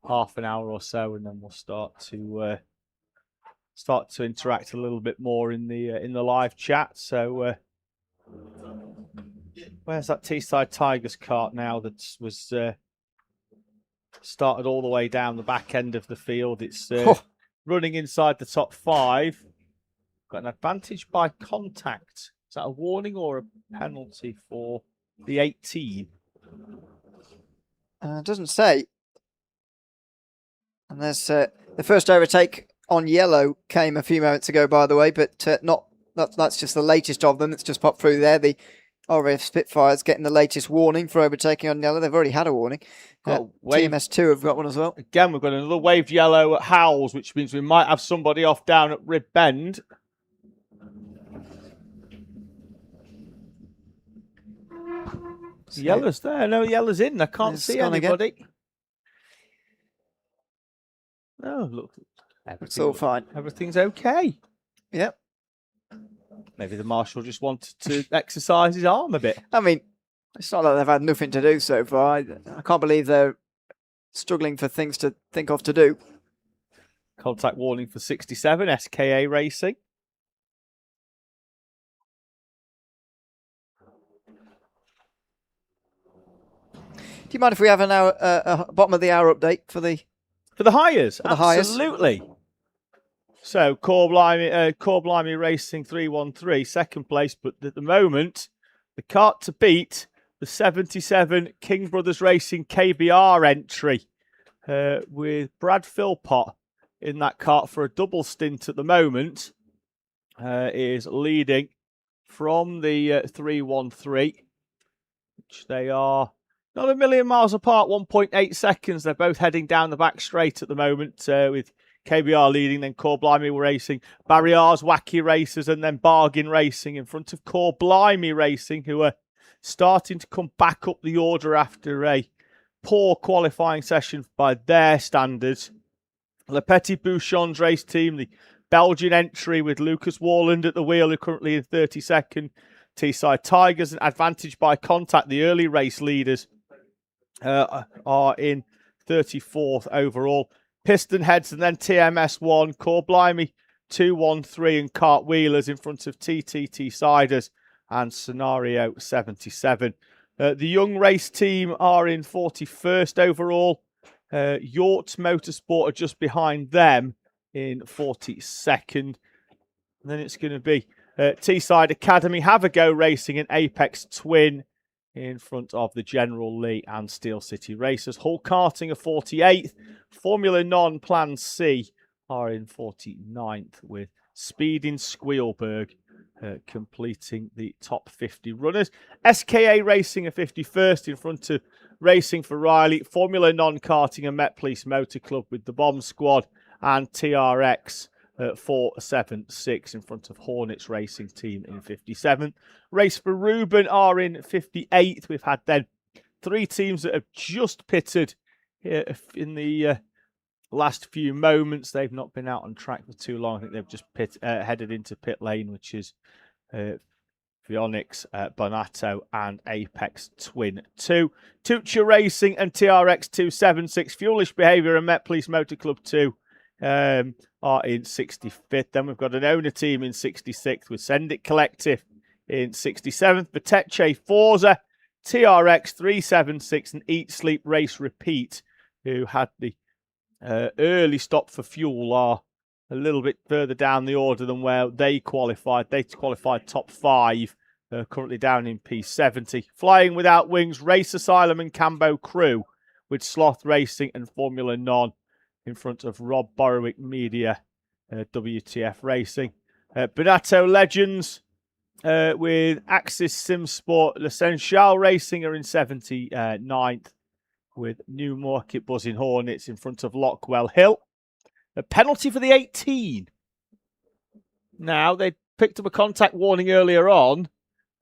half an hour or so, and then we'll start to interact a little bit more in the live chat. So, where's that Teesside Tigers kart now that was started all the way down the back end of the field? It's running inside the top 5. Got an advantage by contact. Is that a warning or a penalty for the 18? It doesn't say. And there's the first overtake on yellow came a few moments ago, by the way, but that's just the latest of them. It's just popped through there. The RAF Spitfire's getting the latest warning for overtaking on yellow. They've already had a warning. TMS2 have got one as well. Again, we've got another waved yellow at Howells, which means we might have somebody off down at Rib Bend. Yellow's there. No, yellow's in. I can't see anybody. Again. No, look. It's all fine. Everything's okay. Yep. Maybe the marshal just wanted to exercise his arm a bit. I mean, it's not that they've had nothing to do so far. I can't believe they're struggling for things to think of to do. Contact warning for 67, SKA Racing. Do you mind if we have an hour, a bottom of the hour update for the hires? For the hires. Absolutely. So Corblimey Racing 313, second place, but at the moment, the kart to beat the 77 King Brothers Racing KBR entry with Brad Philpott in that kart for a double stint at the moment is leading from the 313, which they are not a million miles apart, 1.8 seconds. They're both heading down the back straight at the moment with KBR leading, then Corblimey Racing, Barriers, Wacky Racers, and then Bargain Racing in front of Corblimey Racing, who are starting to come back up the order after a poor qualifying session by their standards. Le Petit Bouchon's race team, the Belgian entry with Lucas Warland at the wheel, who are currently in 32nd. Teesside Tigers, an advantage by contact. The early race leaders are in 34th overall. Piston Heads and then TMS1, Corblimey 213 and Cartwheelers in front of TTT Siders and Scenario 77. The young race team are in 41st overall. Yacht Motorsport are just behind them in 42nd. And then it's going to be Teesside Academy, Have a Go Racing and Apex Twin in front of the General Lee and Steel City Racers. Hull Karting are 48th. Formula Non Plan C are in 49th with Speeding Squealberg completing the top 50 runners. SKA Racing are 51st in front of Racing for Riley. Formula Non Karting and Met Police Motor Club with the Bomb Squad and TRX 476 in front of Hornets Racing Team in 57th. Race for Ruben are in 58th. We've had then 3 teams that have just pitted in the last few moments. They've not been out on track for too long. I think they've just headed into pit lane, which is Vionics, Bonato and Apex Twin 2. Tuccia Racing and TRX 276. Fuelish Behaviour and Met Police Motor Club 2 are in 65th. Then we've got an owner team in 66th with Send It Collective in 67th. Pateche Forza, TRX 376 and Eat Sleep Race Repeat, who had the early stop for fuel are a little bit further down the order than where they qualified. They qualified top 5, currently down in P70. Flying Without Wings, Race Asylum and Cambo Crew, with Sloth Racing and Formula Non in front of Rob Borwick Media, WTF Racing. Benato Legends with Axis Sim Sport, L'Essential Racing are in 79th, with Newmarket Buzzing Hornets in front of Lockwell Hill. A penalty for the 18. Now, they picked up a contact warning earlier on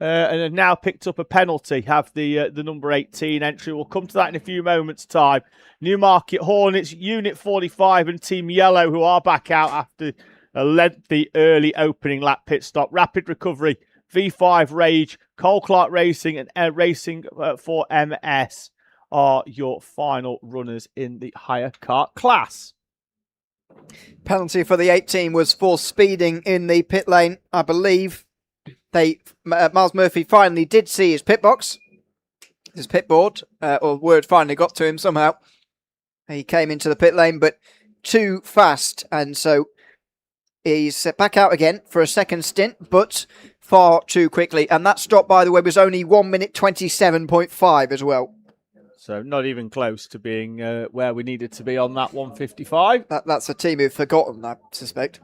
and have now picked up a penalty, have the number 18 entry. We'll come to that in a few moments' time. Newmarket Hornets, Unit 45 and Team Yellow, who are back out after a lengthy early opening lap pit stop. Rapid Recovery, V5 Rage, Cole Clark Racing and Racing for MS are your final runners in the higher kart class. Penalty for the 18 was for speeding in the pit lane. I believe Miles Murphy finally did see his pit box, his pit board, or word finally got to him somehow. He came into the pit lane, but too fast, and so he's back out again for a second stint, but far too quickly. And that stop, by the way, was only 1 minute 27.5 as well. So not even close to being where we needed to be on that 155. That's a team who've forgotten, I suspect.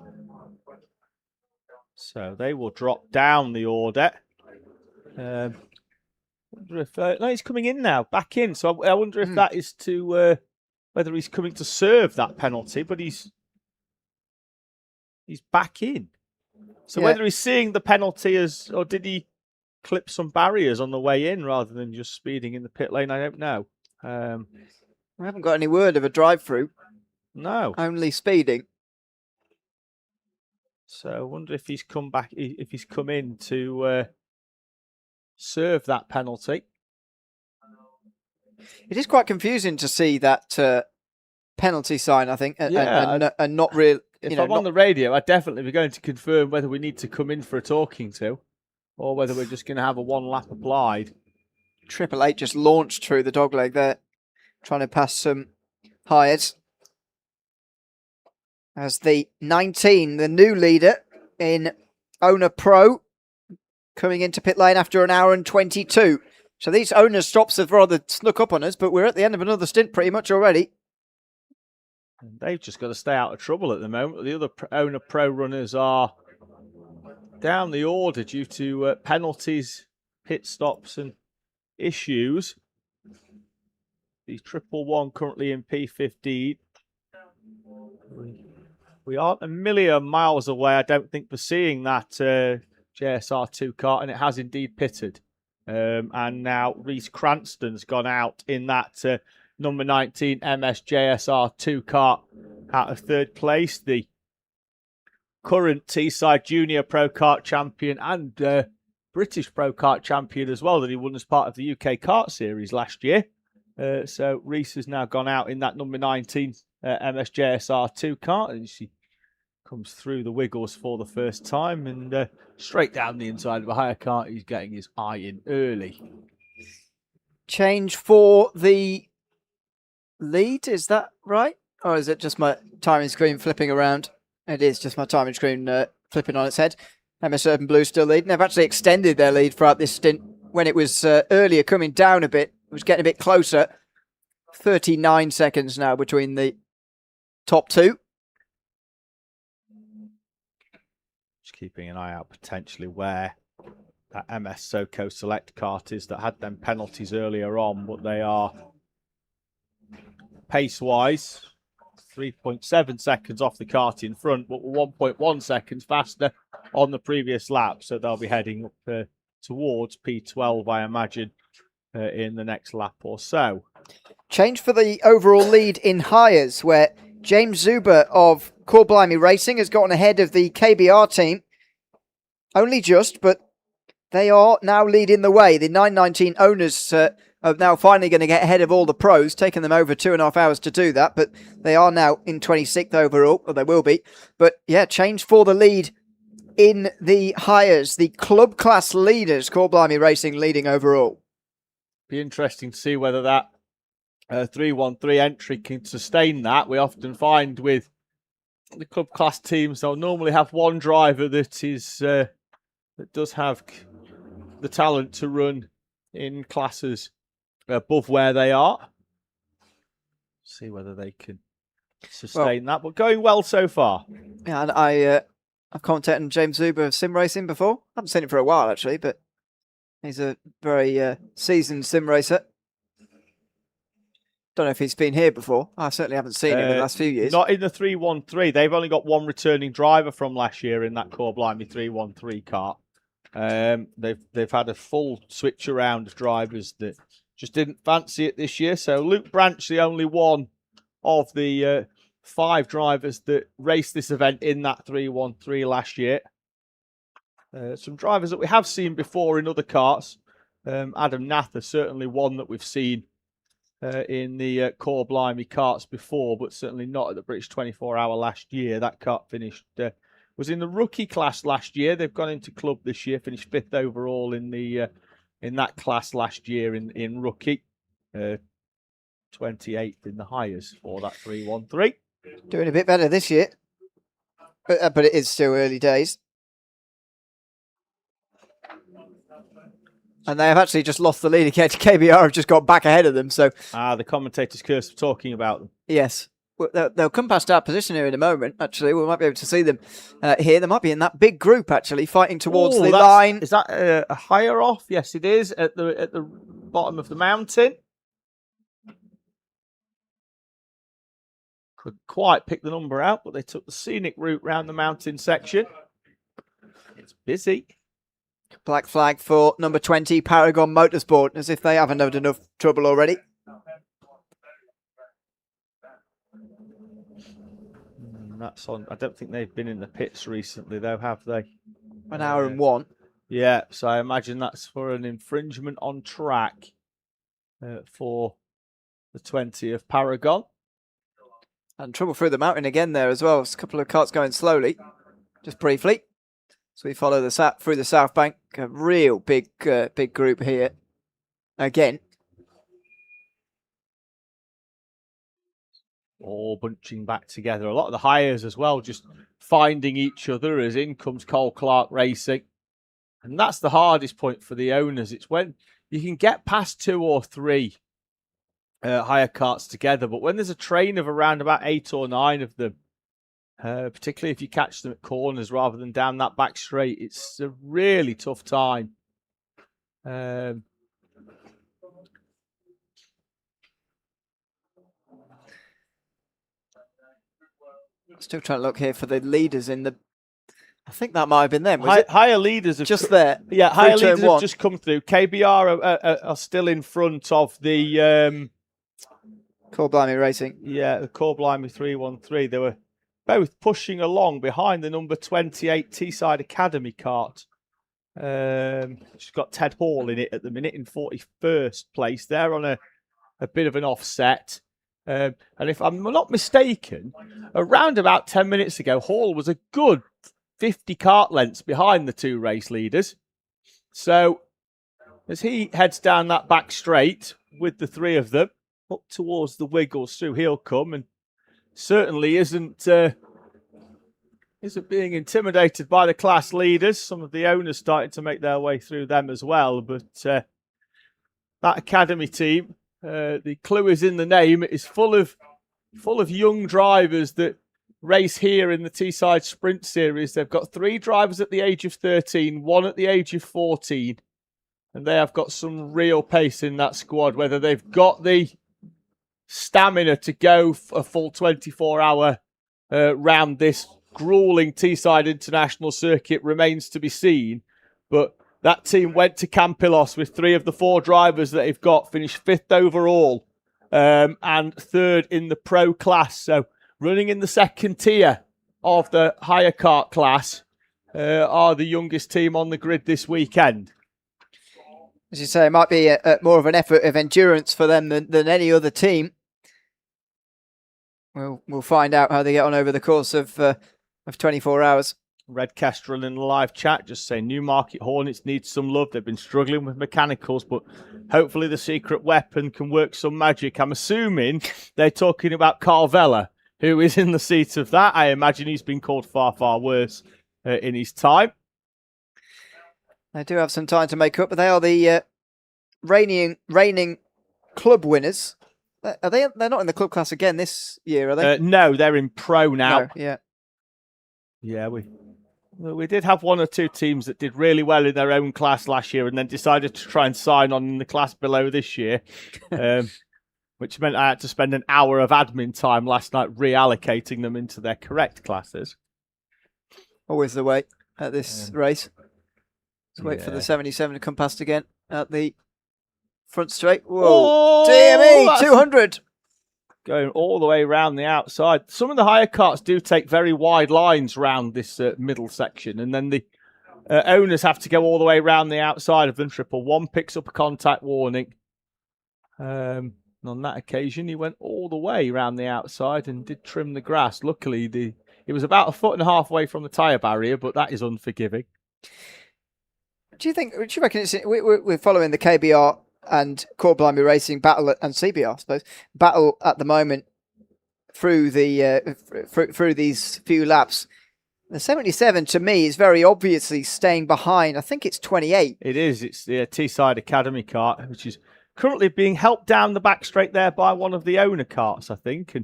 So they will drop down the order. Wonder if no, he's coming in now, back in. So I wonder if that is to whether he's coming to serve that penalty, but he's back in. So whether he's seeing the penalty as, or did he clip some barriers on the way in rather than just speeding in the pit lane, I don't know. We haven't got any word of a drive-through. No. Only speeding. So I wonder if he's come back, if he's come in to serve that penalty. It is quite confusing to see that penalty sign, I think, and not real. If I'm on the radio, I'd definitely be going to confirm whether we need to come in for a talking to, or whether we're just going to have a one lap applied. Triple Eight just launched through the dogleg there, trying to pass some hires. As the 19, the new leader in Owner Pro, coming into pit lane after an hour and 22. So these owner stops have rather snuck up on us, but we're at the end of another stint pretty much already. And they've just got to stay out of trouble at the moment. The other Owner Pro runners are down the order due to penalties, pit stops and issues. The 111 currently in P15. We aren't a million miles away, I don't think, for seeing that JSR2 kart, and it has indeed pitted. And now Reese Cranston's gone out in that number 19 MS JSR2 kart out of third place. The current Teesside Junior Pro Kart champion and British Pro Kart champion as well, that he won as part of the UK Kart Series last year. So Reese has now gone out in that number 19 MS JSR2 kart, and she comes through the wiggles for the first time and straight down the inside of a higher kart. He's getting his eye in early. Change for the lead, is that right? Or is it just my timing screen flipping around? It is just my timing screen flipping on its head. MS Urban Blue still leading. They've actually extended their lead throughout this stint. When it was earlier coming down a bit, it was getting a bit closer. 39 seconds now between the top two. Just keeping an eye out potentially where that MS SoCo Select kart is that had them penalties earlier on, but they are pace-wise 3.7 seconds off the kart in front, but 1.1 seconds faster on the previous lap. So they'll be heading up towards P12, I imagine, in the next lap or so. Change for the overall lead in hires, where James Zuber of Corblimey Racing has gotten ahead of the KBR team. Only just, but they are now leading the way. The 919 owners are now finally going to get ahead of all the pros, taking them over 2.5 hours to do that, but they are now in 26th overall, or they will be. But yeah, change for the lead in the hires. The club class leaders, Corblimey Racing leading overall. Be interesting to see whether that 313 entry can sustain that. We often find with the club class teams, they'll normally have one driver that is that does have the talent to run in classes above where they are. See whether they can sustain that, but going well so far. Yeah, and I've commentated on James Zuber of sim racing before. I haven't seen it for a while actually, but he's a very seasoned sim racer. Don't know if he's been here before. I certainly haven't seen him in the last few years. Not in the 313. They've only got one returning driver from last year in that Core Blimey 313 kart. They've had a full switch around of drivers that just didn't fancy it this year. So Luke Branch, the only one of the 5 drivers that raced this event in that 313 last year. Some drivers that we have seen before in other karts. Adam Nather, certainly one that we've seen in the Core Blimey karts before, but certainly not at the British 24-hour last year. That kart finished, was in the rookie class last year. They've gone into club this year, finished 5th overall in the in that class last year in rookie. 28th in the hires for that 313. Doing a bit better this year, but it is still early days. And they have actually just lost the lead again. KBR have just got back ahead of them. So the commentator's curse of talking about them. Yes. Well, they'll come past our position here in a moment, actually. We might be able to see them here. They might be in that big group, actually, fighting towards the line. Is that a higher off? Yes, it is, at the bottom of the mountain. Couldn't quite pick the number out, but they took the scenic route round the mountain section. It's busy. Black flag for number 20, Paragon Motorsport, as if they haven't had enough trouble already. That's on. I don't think they've been in the pits recently, though, have they? An hour and one. Yeah, so I imagine that's for an infringement on track for the 20 of Paragon. And trouble through the mountain again there as well. There's a couple of carts going slowly, just briefly. So we follow the through the South Bank. A real big group here again. All bunching back together. A lot of the hires as well, just finding each other as in comes Cole Clark Racing. And that's the hardest point for the owners. It's when you can get past 2 or 3 hire carts together, but when there's a train of around about 8 or 9 of them, particularly if you catch them at corners rather than down that back straight, it's a really tough time. Still trying to look here for the leaders in the... I think that might have been them. Higher leaders have just there. Yeah, higher leaders have just come through. KBR are still in front of the Core Blimey Racing. Yeah, the Core Blimey 313. They were both pushing along behind the number 28 Teesside Academy kart. She's got Ted Hall in it at the minute in 41st place. They're on a bit of an offset. And if I'm not mistaken, around about 10 minutes ago, Hall was a good 50 kart lengths behind the 2 race leaders. So as he heads down that back straight with the 3 of them up towards the Wiggles through, he'll come and certainly isn't being intimidated by the class leaders. Some of the owners starting to make their way through them as well. But that academy team, the clue is in the name. It is full of young drivers that race here in the Teesside Sprint Series. They've got 3 drivers at the age of 13, 1 at the age of 14, and they have got some real pace in that squad. Whether they've got the stamina to go a full 24-hour round this grueling Teesside International Circuit remains to be seen. But that team went to Campillos with 3 of the 4 drivers that they've got, finished 5th overall and 3rd in the pro class. So running in the 2nd tier of the higher kart class are the youngest team on the grid this weekend. As you say, it might be more of an effort of endurance for them than any other team. We'll find out how they get on over the course of 24 hours. Red Kestrel in the live chat just saying Newmarket Hornets need some love. They've been struggling with mechanicals, but hopefully the secret weapon can work some magic. I'm assuming they're talking about Carl Vella, who is in the seat of that. I imagine he's been called far, far worse in his time. They do have some time to make up, but they are the reigning club winners. Are they? They're not in the club class again this year, are they? No, they're in pro now. No, yeah. Yeah, we did have one or two teams that did really well in their own class last year and then decided to try and sign on in the class below this year, which meant I had to spend an hour of admin time last night reallocating them into their correct classes. Always the way at this race. Let's wait for the 77 to come past again at the front straight. Whoa, DME 200. Going all the way around the outside. Some of the higher karts do take very wide lines round this middle section, and then the owners have to go all the way around the outside of them. 111 picks up a contact warning. And on that occasion, he went all the way around the outside and did trim the grass. Luckily, it was about 1.5 foot away from the tyre barrier, but that is unforgiving. Do you reckon we're following the KBR and Core Blimey Racing battle and CBR, I suppose, battle at the moment through through these few laps? The 77 to me is very obviously staying behind. I think it's 28. It is. It's the Teesside Academy kart, which is currently being helped down the back straight there by one of the owner karts, I think.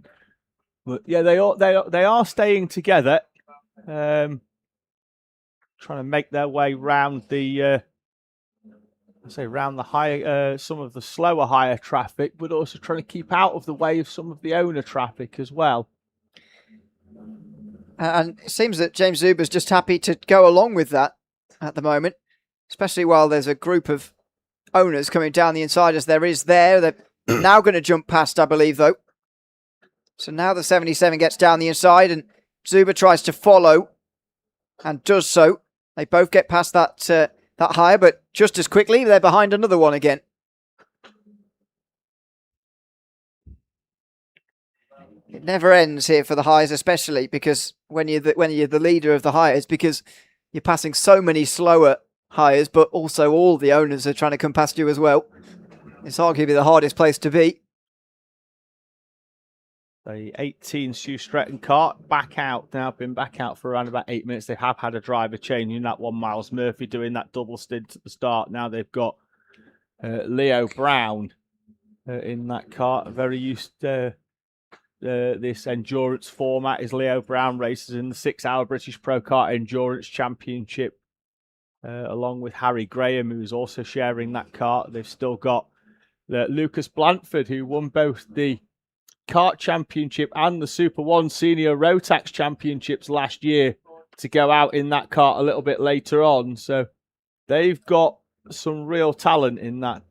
But yeah, they are staying together, trying to make their way round the. Round the higher, some of the slower, higher traffic, but also trying to keep out of the way of some of the owner traffic as well. And it seems that James Zuber's just happy to go along with that at the moment, especially while there's a group of owners coming down the inside as there is there. They're now going to jump past, I believe, though. So now the 77 gets down the inside and Zuber tries to follow and does so. They both get past that higher, but just as quickly they're behind another one again. It never ends here for the highs, especially because when you're the leader of the highs, because you're passing so many slower highs, but also all the owners are trying to come past you as well. It's arguably the hardest place to be. The 18 Stu Stretton kart back out now, been back out for around about 8 minutes. They have had a driver change in that one. Miles Murphy doing that double stint at the start. Now they've got Leo Brown in that kart. Very used to this endurance format. Is Leo Brown races in the 6-hour British Pro Kart Endurance Championship along with Harry Graham, who's also sharing that kart. They've still got Lucas Blanford, who won both the Kart Championship and the Super 1 Senior Rotax Championships last year, to go out in that kart a little bit later on. So they've got some real talent in that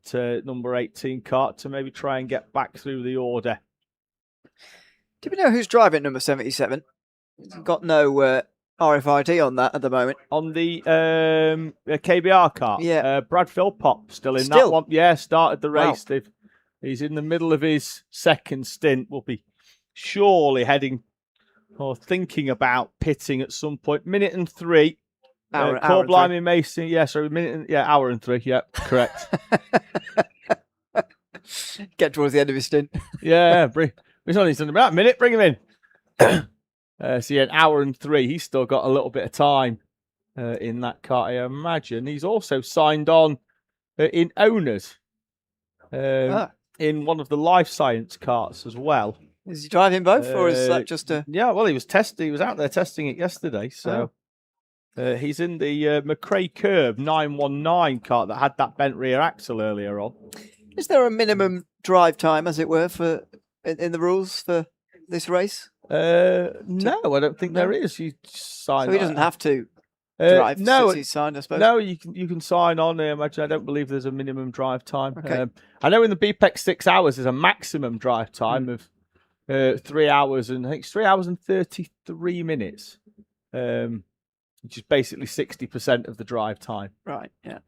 number 18 kart to maybe try and get back through the order. Do we know who's driving number 77? He's got no RFID on that at the moment. On the KBR kart? Yeah. Brad Philpott still in that one. Yeah, started the race. Wow. He's in the middle of his second stint. Will be surely heading or thinking about pitting at some point. Minute and 3. Hour Core and Blimey Mason. Yeah, sorry, hour and 3. Yeah, correct. Get towards the end of his stint. Yeah, he's only done about a minute. Bring him in. So yeah, an hour and 3. He's still got a little bit of time in that kart, I imagine. He's also signed on in owners. In one of the life science karts as well. Is he driving both, or is that just a... Yeah, well, he was out there testing it yesterday, so... he's in the McRae Curb 919 kart that had that bent rear axle earlier on. Is there a minimum drive time, as it were, for in the rules for this race? No, I don't think there is. You sign. So he doesn't have to drive no, since he's signed, I suppose. No, you can sign on. I imagine. I don't believe there's a minimum drive time. Okay. I know in the BPEC 6 hours there's a maximum drive time of 3 hours, and I think it's 3 hours and 33 minutes, which is basically 60% of the drive time. Right. Yeah.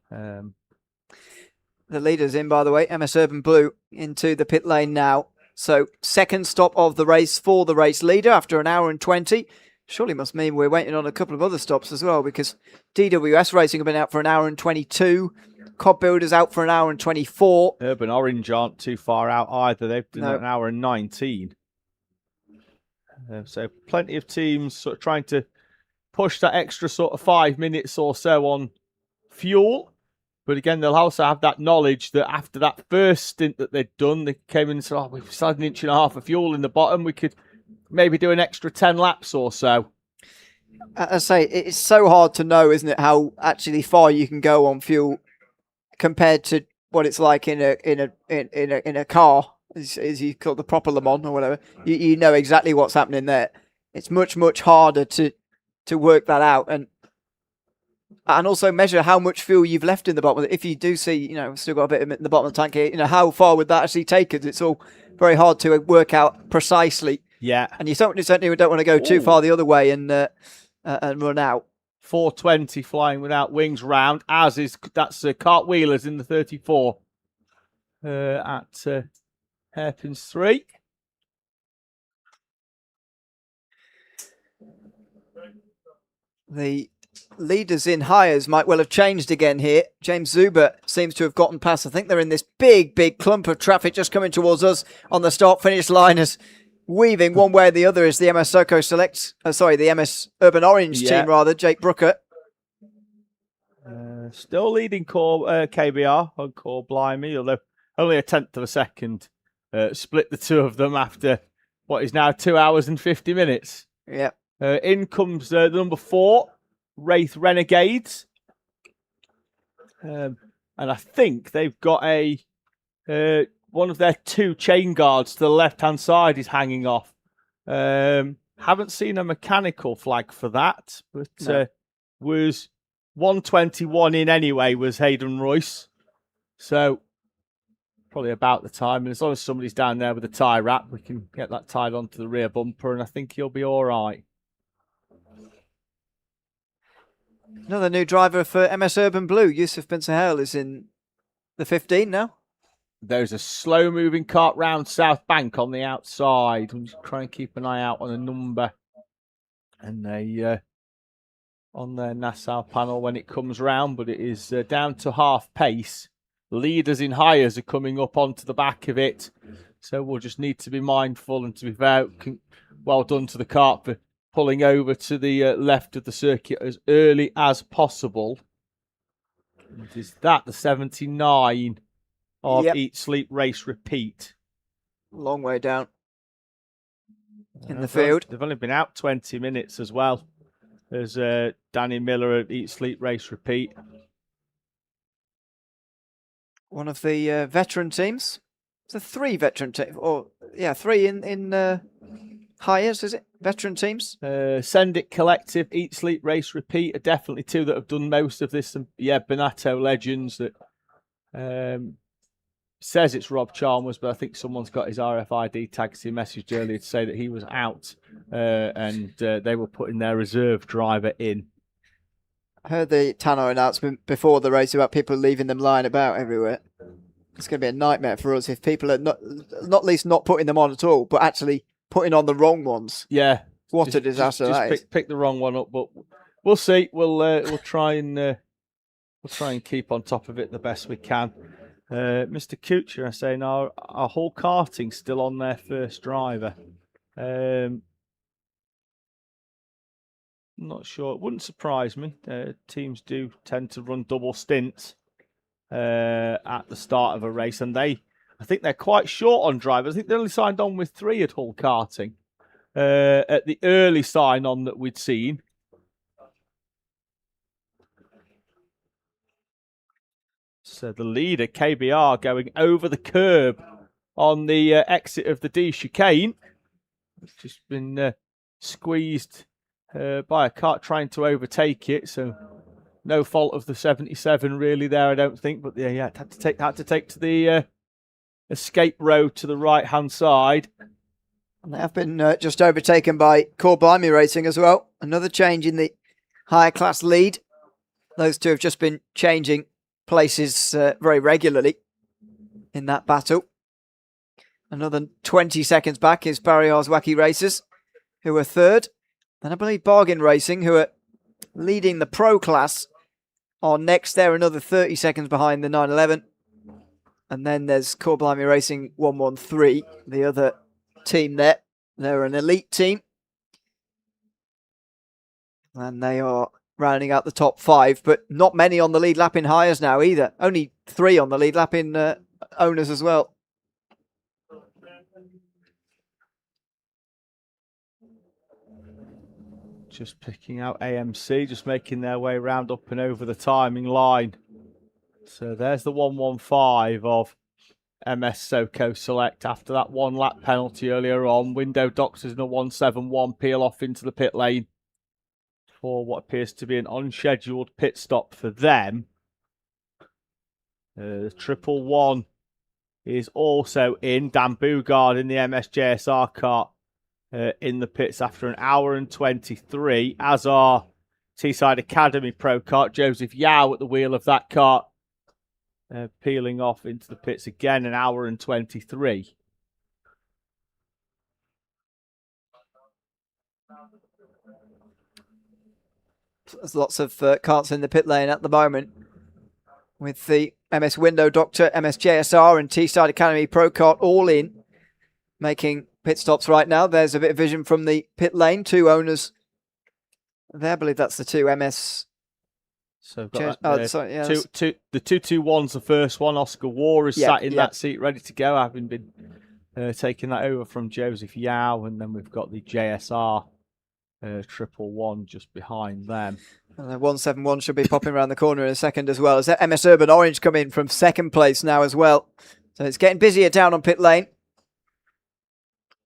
The leader's in, by the way. MS Urban Blue into the pit lane now. So second stop of the race for the race leader after an hour and 20. Surely must mean we're waiting on a couple of other stops as well, because DWS Racing have been out for an hour and 22. Cobb Builders out for an hour and 24. Urban Orange aren't too far out either. They've done an hour and 19. So plenty of teams sort of trying to push that extra sort of 5 minutes or so on fuel. But again, they'll also have that knowledge that after that first stint that they'd done, they came in and said, we've still had an inch and a half of fuel in the bottom. We could maybe do an extra 10 laps or so. I say, it's so hard to know, isn't it, how actually far you can go on fuel compared to what it's like in a car, as you call the proper Le Mans or whatever. You know exactly what's happening there. It's much harder to work that out and also measure how much fuel you've left in the bottom. If you do see, still got a bit in the bottom of the tank here, how far would that actually take us? It's all very hard to work out precisely. Yeah. And you certainly don't want to go too far the other way and run out. 420 flying without wings round, that's Kart Wheelers in the 34 at hairpins 3. The leaders in hires might well have changed again here. James Zuber seems to have gotten past. I think they're in this big clump of traffic just coming towards us on the start-finish line, as weaving one way or the other is the MS Soco the MS Urban Orange team rather, Jake Brooker. Still leading KBR on Core Blimey, although only a tenth of a second split the two of them after what is now 2 hours and 50 minutes. Yeah. In comes the number 4, Wraith Renegades. And I think they've got one of their 2 chain guards to the left-hand side is hanging off. Haven't seen a mechanical flag for that, but was 121 in anyway, was Hayden Royce. So probably about the time. And as long as somebody's down there with a tie wrap, we can get that tied onto the rear bumper, and I think he'll be all right. Another new driver for MS Urban Blue, Yusuf bin Sahel, is in the 15 now. There's a slow-moving kart round South Bank on the outside. We'll just try and keep an eye out on a number and on their Nassau panel when it comes round, but it is down to half pace. Leaders in hires are coming up onto the back of it, so we'll just need to be mindful, and to be fair, well done to the kart for pulling over to the left of the circuit as early as possible. And is that the 79 of Eat, Sleep, Race, Repeat? Long way down in the field. They've only been out 20 minutes as well. There's Danny Miller at Eat, Sleep, Race, Repeat. One of the veteran teams. It's a 3 veteran team, 3 in hires, is it? Veteran teams? Send It Collective, Eat, Sleep, Race, Repeat are definitely 2 that have done most of this. And Benato Legends that says it's Rob Chalmers, but I think someone's got his RFID tag. He messaged earlier to say that he was out and they were putting their reserve driver in. I heard the Tannoy announcement before the race about people leaving them lying about everywhere. It's going to be a nightmare for us if people are not least not putting them on at all, but actually putting on the wrong ones. Yeah. What a disaster that is. Pick the wrong one up, but we'll see. We'll try and keep on top of it the best we can. Mr. Kuchar is saying our whole karting's still on their first driver. Not sure. It wouldn't surprise me. Teams do tend to run double stints at the start of a race, and I think they're quite short on drivers. I think they only signed on with 3 at Hull Karting at the early sign-on that we'd seen. So the leader, KBR, going over the curb on the exit of the D chicane. It's just been squeezed by a kart trying to overtake it. So no fault of the 77 really there, I don't think. But yeah, had to take to the escape road to the right-hand side. And they have been just overtaken by Core Blimey Racing as well. Another change in the higher class lead. Those 2 have just been changing places very regularly in that battle. Another 20 seconds back is Barriar's Wacky Racers, who are 3rd. And I believe Bargain Racing, who are leading the pro class, are next. They're another 30 seconds behind the 911. And then there's Core Blimey Racing 113, the other team there. They're an elite team. And they are rounding out the top 5, but not many on the lead lap in hires now either. Only 3 on the lead lap in owners as well. Just picking out AMC, just making their way round up and over the timing line. So there's the 115 of MS Soco Select after that 1 lap penalty earlier on. Window Doctors in a 171 peel off into the pit lane for what appears to be an unscheduled pit stop for them. The 111 is also in. Dan Bugard in the MSJSR kart in the pits after an hour and 23, as are Teesside Academy Pro Kart. Joseph Yao at the wheel of that kart, peeling off into the pits again, an hour and 23. There's lots of karts in the pit lane at the moment, with the MS Window Doctor, MSJSR and Teesside Academy Pro Kart all in, making pit stops right now. There's a bit of vision from the pit lane. 2 owners there. I believe that's the 2 MS. So got that, the 221's the first one. Oscar War is sat in that seat, ready to go, having been taking that over from Joseph Yao, and then we've got the JSR 111 just behind them. And the 171 should be popping around the corner in a second as well. As that MS Urban Orange come in from 2nd place now as well. So it's getting busier down on pit lane.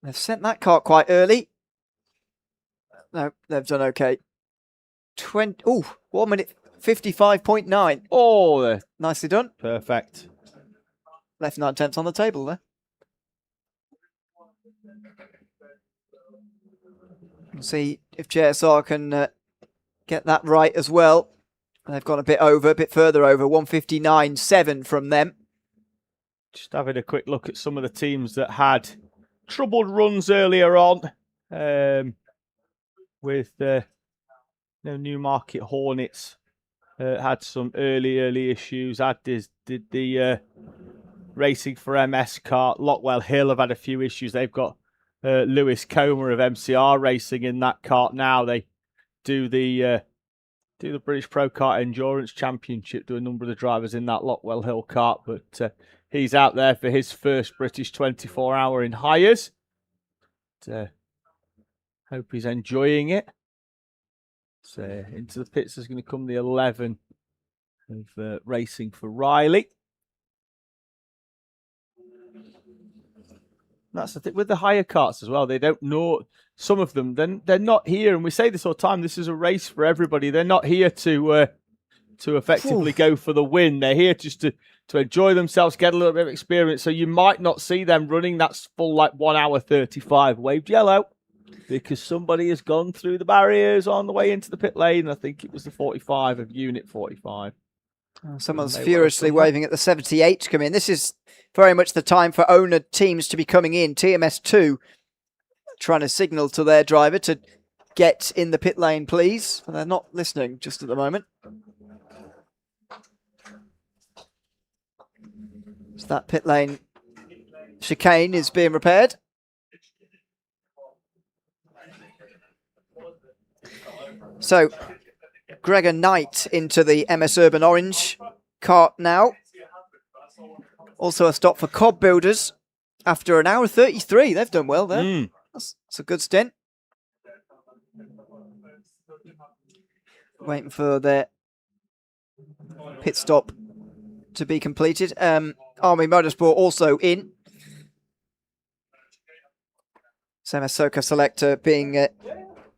They've sent that kart quite early. No, they've done okay. 1 minute 55.9. Oh, nicely done. Perfect. Left 9/10 on the table there. We'll see if JSR can get that right as well. They've gone a bit further over. 159.7 from them. Just having a quick look at some of the teams that had troubled runs earlier on, with Newmarket Hornets had some early issues. Did the Racing for MS kart. Lockwell Hill have had a few issues. They've got Lewis Comer of MCR Racing in that kart now. They do the British Pro Kart Endurance Championship, do a number of the drivers in that Lockwell Hill kart, but he's out there for his first British 24-hour in hires. Hope he's enjoying it. So into the pits is going to come the 11 of Racing for Riley. That's the thing with the hire karts as well. They don't know, some of them, then they're not here, and we say this all the time, this is a race for everybody. They're not here to effectively go for the win. They're here just to enjoy themselves, get a little bit of experience. So you might not see them running that full 1 hour 35 waved yellow, because somebody has gone through the barriers on the way into the pit lane. I think it was the 45 of Unit 45. Someone's furiously waving at the 78 to come in. This is very much the time for owner teams to be coming in. TMS2 trying to signal to their driver to get in the pit lane, please. But they're not listening just at the moment. So that pit lane chicane is being repaired. So Gregor Knight into the MS Urban Orange kart now. Also a stop for Cobb Builders after an hour 33. They've done well there. That's a good stint. Waiting for their pit stop to be completed. Army Motorsport also in. MS Soco Selector being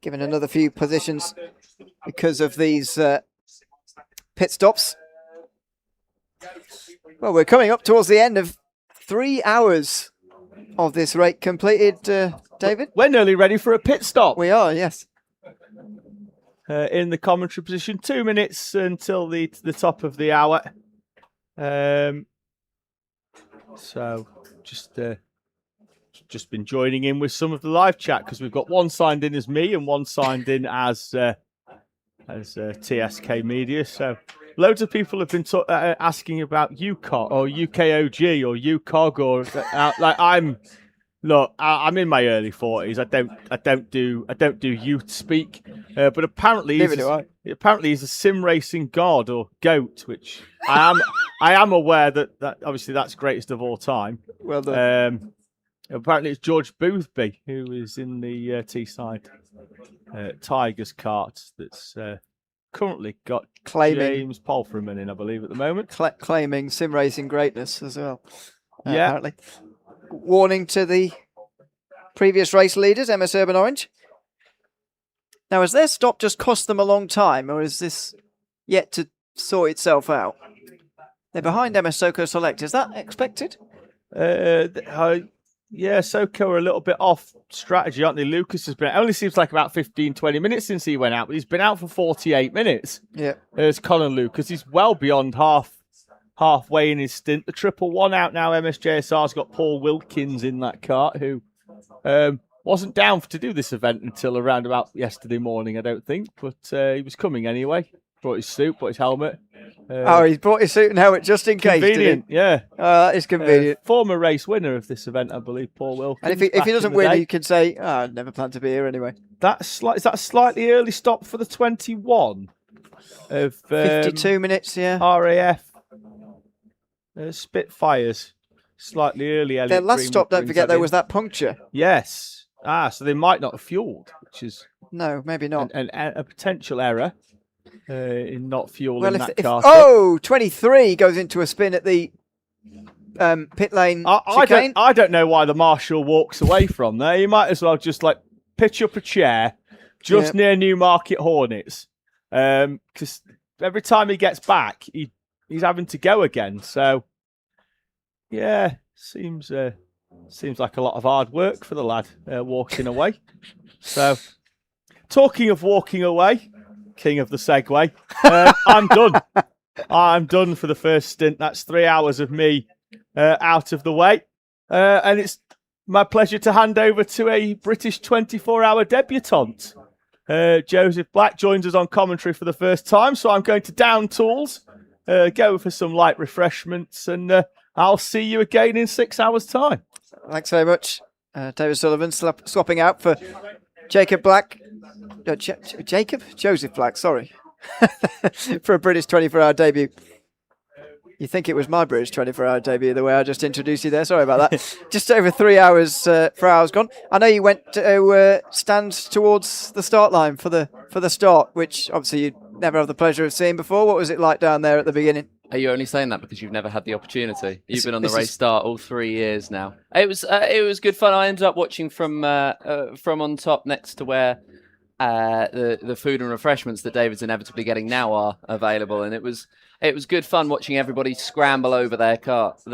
given another few positions because of these pit stops. Well, we're coming up towards the end of 3 hours of this race completed, David. We're nearly ready for a pit stop. We are, yes. In the commentary position, 2 minutes until the top of the hour. So just just been joining in with some of the live chat because we've got one signed in as me and one signed in as TSK Media. So loads of people have been asking about UCOG or UKOG or UCOG or I'm in my early 40s. I don't do youth speak, but apparently he's a sim racing god or goat, which I am aware that obviously that's greatest of all time. Well done. Apparently it's George Boothby who is in the Teesside Tigers kart that's currently got James Polframan in, I believe, at the moment. Claiming sim racing greatness as well. Yeah. Apparently. Warning to the previous race leaders, MS Urban Orange. Now, has their stop just cost them a long time, or is this yet to sort itself out? They're behind MS Soko Select. Is that expected? Yeah, Soko are a little bit off strategy, aren't they? Lucas has been, it only seems like about 15, 20 minutes since he went out, but he's been out for 48 minutes. Yeah. There's Colin Lucas. He's well beyond halfway in his stint. The 111 out now. MSJSR's got Paul Wilkins in that kart, who wasn't down to do this event until around about yesterday morning, I don't think, but he was coming anyway. Brought his suit, brought his helmet. He's brought his suit and helmet just in case. Convenient, yeah. That is convenient. Former race winner of this event, I believe, Paul Wilkins. And if he doesn't win, he can say, I never planned to be here anyway. Is that a slightly early stop for the 21 of 52 minutes, yeah. RAF Spitfires. Slightly early. Their last stop, don't forget, though, was that puncture. Yes. So they might not have fueled, which is no, maybe not. A potential error in not fueling that car. 23 goes into a spin at the pit lane. I don't know why the marshal walks away from there. You might as well just pitch up a chair just near Newmarket Hornets, because every time he gets back, he's having to go again. So yeah, seems like a lot of hard work for the lad walking away. So talking of walking away, king of the segue, I'm done. I'm done for the first stint. That's 3 hours of me out of the way. And it's my pleasure to hand over to a British 24-hour debutante. Joseph Black joins us on commentary for the first time, so I'm going to down tools, go for some light refreshments, and I'll see you again in 6 hours' time. Thanks very much. David Sullivan swapping out for Jacob Black. Joseph Black, sorry. For a British 24-hour debut. You think it was my British 24-hour debut, the way I just introduced you there. Sorry about that. Just over 3 hours, 4 hours gone. I know you went to stand towards the start line for the start, which obviously you'd never have the pleasure of seeing before. What was it like down there at the beginning? Are you only saying that because you've never had the opportunity? You've been on the race start all 3 years now. It was good fun. I ended up watching from on top next to where the food and refreshments that David's inevitably getting now are available, and it was good fun watching everybody scramble over their carts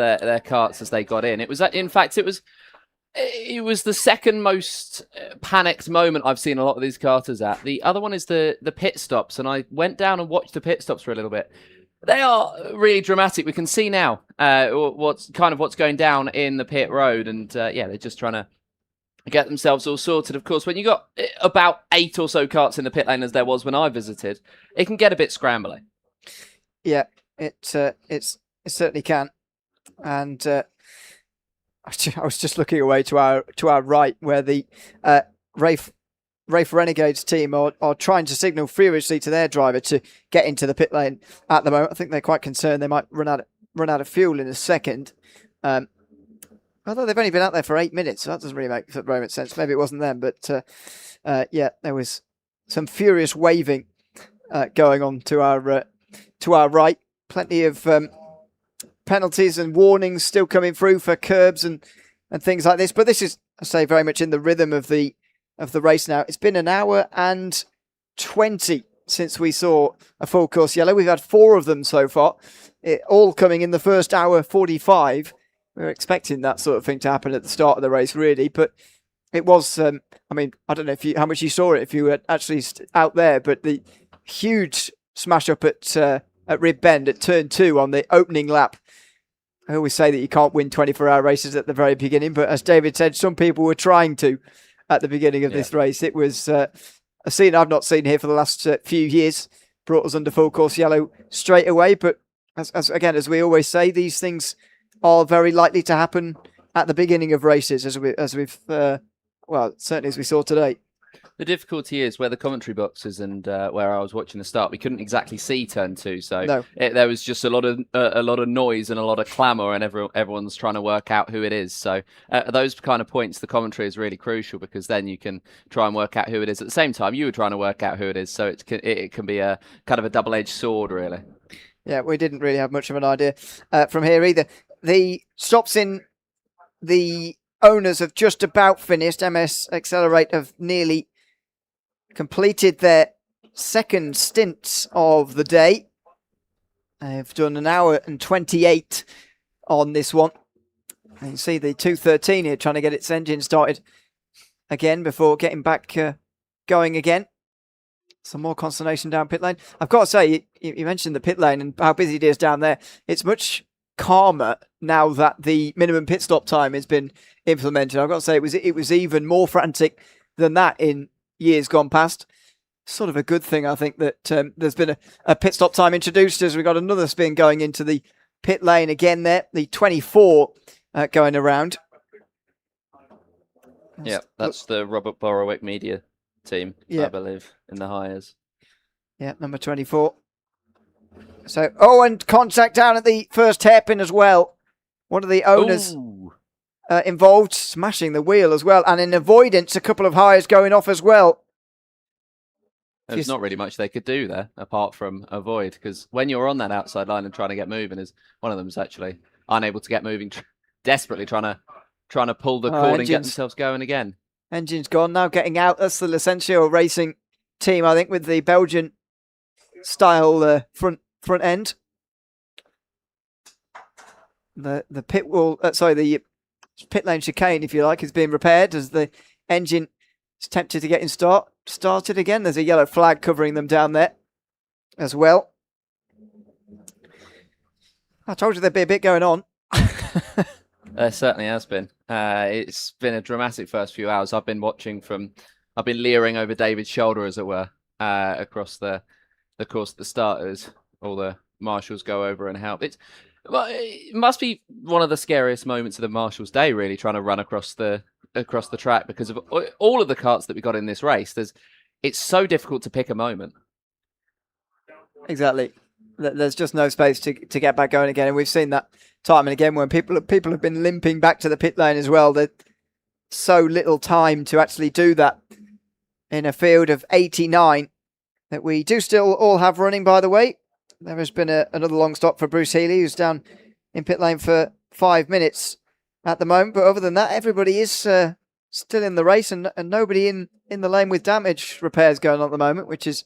as they got in. It was the second most panicked moment I've seen a lot of these karters at. The other one is the pit stops, and I went down and watched the pit stops for a little bit. They are really dramatic. We can see now what's going down in the pit road, and they're just trying to get themselves all sorted. Of course, when you got about 8 or so karts in the pit lane, as there was when I visited, it can get a bit scrambly. Yeah, it certainly can. And I was just looking away to our right, where the Rafe Renegades team are trying to signal furiously to their driver to get into the pit lane at the moment. I think they're quite concerned they might run out of fuel in a second. Although they've only been out there for 8 minutes, so that doesn't really make very much sense. Maybe it wasn't them, but there was some furious waving going on to our right. Plenty of penalties and warnings still coming through for curbs and things like this. But this is, I say, very much in the rhythm of the race now. It's been 1 hour and 20 since we saw a full course yellow. We've had 4 of them so far, all coming in the first hour 45. We were expecting that sort of thing to happen at the start of the race, really, but it was, I don't know how much you saw it if you were actually out there, but the huge smash up at Rib Bend at turn 2 on the opening lap. I always say that you can't win 24-hour races at the very beginning, but as David said, some people were trying to at the beginning of this race. It was a scene I've not seen here for the last few years. Brought us under full course yellow straight away, but as we always say, these things are very likely to happen at the beginning of races, certainly as we saw today. The difficulty is where the commentary box is and where I was watching the start. We couldn't exactly see turn 2, so there was just a lot of noise and a lot of clamour, and everyone's trying to work out who it is. So at those kind of points, the commentary is really crucial, because then you can try and work out who it is. At the same time, you were trying to work out who it is, so it can be a kind of a double-edged sword, really. Yeah, we didn't really have much of an idea from here either. The stops in the owners have just about finished. MS Accelerate have nearly completed their second stint of the day. They've done 1 hour and 28 on this one. And you see the 213 here trying to get its engine started again before getting back going again. Some more consternation down pit lane. I've got to say, you mentioned the pit lane and how busy it is down there. It's much calmer now that the minimum pit stop time has been implemented. I've got to say, it was even more frantic than that in years gone past. Sort of a good thing, I think, that there's been a pit stop time introduced, as we got another spin going into the pit lane again there. The 24 going around. Yeah, that's the Robert Borowick media team, I believe, in the hires. Yeah, number 24. So, and contact down at the first hairpin as well. One of the owners involved, smashing the wheel as well. And in avoidance, a couple of hires going off as well. There's not really much they could do there, apart from avoid, because when you're on that outside line and trying to get moving, one of them's actually unable to get moving, desperately trying to pull the cord and get themselves going again. Engine's gone, now getting out. That's the Licencio Racing team, I think, with the Belgian style front end. The pit wall, the pit lane chicane, if you like, is being repaired as the engine is tempted to get started again. There's a yellow flag covering them down there as well. I told you there'd be a bit going on. There certainly has been. It's been a dramatic first few hours. I've been leering over David's shoulder, as it were, across the course of the starters. All the marshals go over and help. It must be one of the scariest moments of the marshals' day, really, trying to run across the track, because of all of the karts that we got in this race. It's so difficult to pick a moment. Exactly. There's just no space to get back going again, and we've seen that time and again when people have been limping back to the pit lane as well. There's so little time to actually do that in a field of 89 that we do still all have running, by the way. There has been another long stop for Bruce Healy, who's down in pit lane for 5 minutes at the moment. But other than that, everybody is still in the race, and nobody in the lane with damage repairs going on at the moment, which has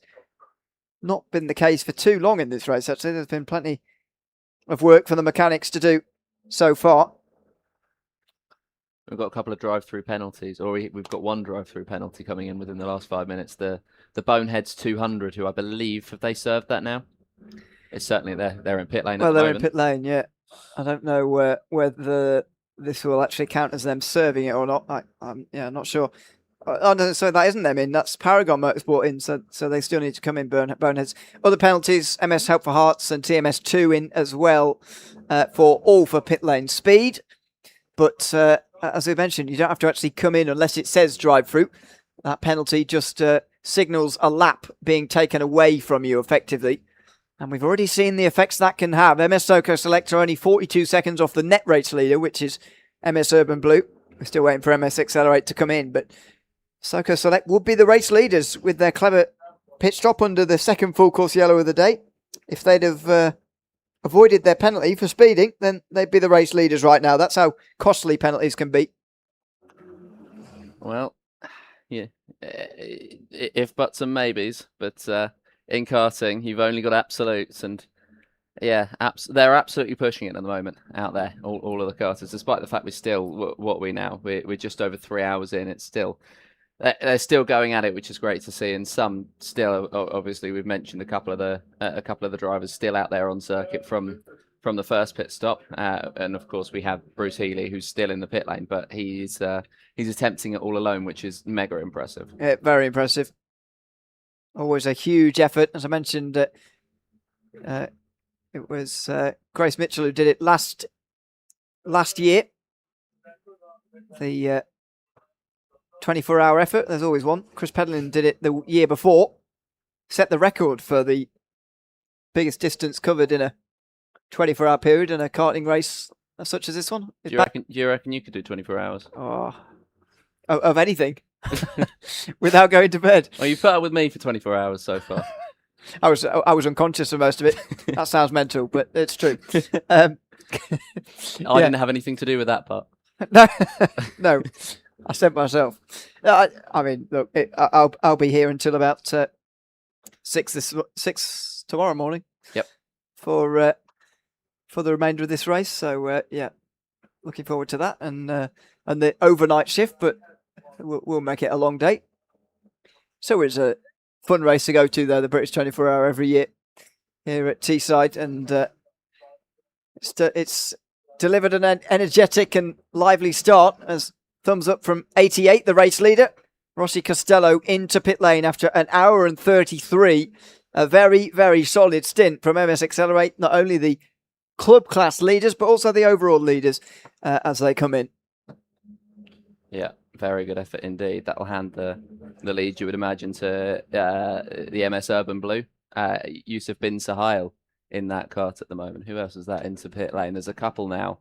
not been the case for too long in this race, actually. There's been plenty of work for the mechanics to do so far. We've got a couple of drive-through penalties, or we've got one drive-through penalty coming in within the last 5 minutes. The Boneheads 200, who I believe, have they served that now? It's certainly they're in pit lane. Well, at the they're moment. in pit lane, yeah. I don't know whether this will actually count as them serving it or not. I'm not sure. Oh, no, so that isn't them in. That's Paragon Motorsport in. So they still need to come in, Boneheads. Other penalties, MS Help for Hearts and TMS2 in as well for pit lane speed. But as we mentioned, you don't have to actually come in unless it says drive through. That penalty just signals a lap being taken away from you effectively. And we've already seen the effects that can have. MS Soco Select are only 42 seconds off the net race leader, which is MS Urban Blue. We're still waiting for MS Accelerate to come in, but Soco Select would be the race leaders with their clever pit stop under the second full course yellow of the day. If they'd have avoided their penalty for speeding, then they'd be the race leaders right now. That's how costly penalties can be. Well, yeah, if buts and maybes, but in karting, you've only got absolutes, and yeah, they're absolutely pushing it at the moment out there, all of the karters, despite the fact we're still, we're just over 3 hours in, it's still, they're still going at it, which is great to see, and some still, obviously, we've mentioned a couple of the drivers still out there on circuit from from the first pit stop, and of course we have Bruce Healy, who's still in the pit lane, but he's attempting it all alone, which is mega impressive. Yeah, very impressive. Always a huge effort. As I mentioned, it was Grace Mitchell who did it last year. The 24-hour effort. There's always one. Chris Pedlin did it the year before. Set the record for the biggest distance covered in a 24-hour period in a karting race such as this one. Do you reckon you could do 24 hours? Oh, of anything. Without going to bed. Well, you put up with me for 24 hours so far. I was unconscious for most of it. That sounds mental, but it's true. I didn't have anything to do with that part. No, I sent myself. I mean, look, I'll be here until about 6 tomorrow morning. Yep. For the remainder of this race, so yeah, looking forward to that and the overnight shift, but we'll make it a long day. So it's a fun race to go to, though, the British 24-hour every year here at Teesside, and it's delivered an energetic and lively start as thumbs up from 88, the race leader. Rossi Costello into pit lane after an hour and 33. A very, very solid stint from MS Accelerate, not only the club class leaders, but also the overall leaders as they come in. Yeah, very good effort indeed. That'll hand the lead, you would imagine, to the MS Urban Blue. Yusuf bin Sahil in that kart at the moment. Who else is that into pit lane? There's a couple now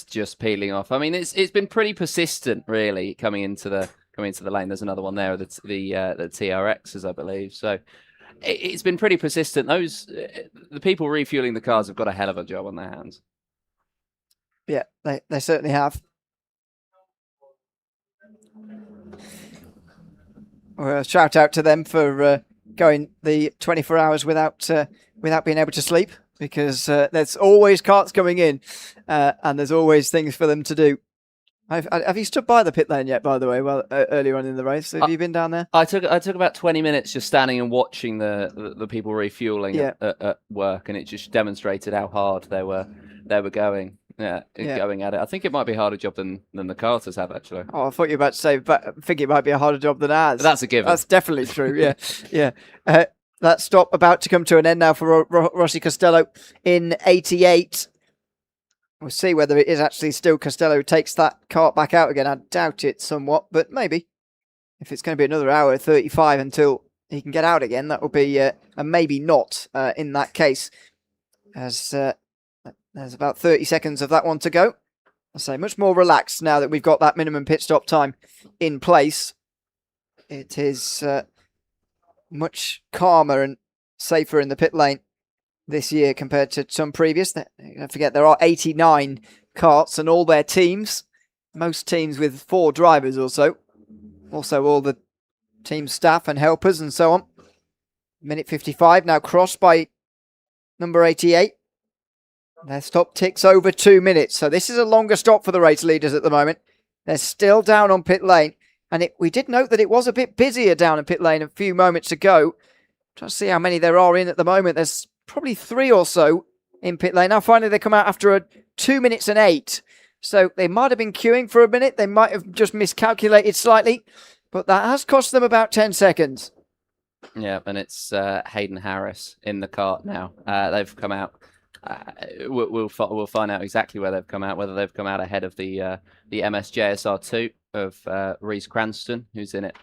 just peeling off. I mean, it's been pretty persistent, really, coming into the lane. There's another one there, the TRXs, I believe. So it's been pretty persistent. The people refueling the cars have got a hell of a job on their hands. Yeah, they certainly have. Well, shout out to them for going the 24 hours without being able to sleep, because there's always karts coming in and there's always things for them to do. Have you stood by the pit lane yet, by the way? Well, earlier on in the race, have you been down there? I took about 20 minutes just standing and watching the people refueling at work, and it just demonstrated how hard they were going. Going at it. I think it might be a harder job than the karters have, actually. Oh, I thought you were about to say, but I think it might be a harder job than ours. That's a given. That's definitely true. Yeah. That stop about to come to an end now for Rossi Costello in 88. We'll see whether it is actually still Costello who takes that kart back out again. I doubt it somewhat, but maybe. If it's going to be another hour 35 until he can get out again, that will be a maybe not in that case. As there's about 30 seconds of that one to go. I say much more relaxed now that we've got that minimum pit stop time in place. It is much calmer and safer in the pit lane this year compared to some previous. Don't forget, there are 89 karts and all their teams. Most teams with 4 drivers or so. Also all the team staff and helpers and so on. Minute 55 now crossed by number 88. Their stop ticks over 2 minutes. So this is a longer stop for the race leaders at the moment. They're still down on pit lane. And we did note that it was a bit busier down in pit lane a few moments ago. Trying to see how many there are in at the moment. There's probably 3 or so in pit lane. Now finally they come out after 2 minutes and 8. So they might have been queuing for a minute. They might have just miscalculated slightly. But that has cost them about 10 seconds. Yeah, and it's Hayden Harris in the kart now. They've come out. We'll find out exactly where they've come out, whether they've come out ahead of the MSJSR2 of Reese Cranston, who's in it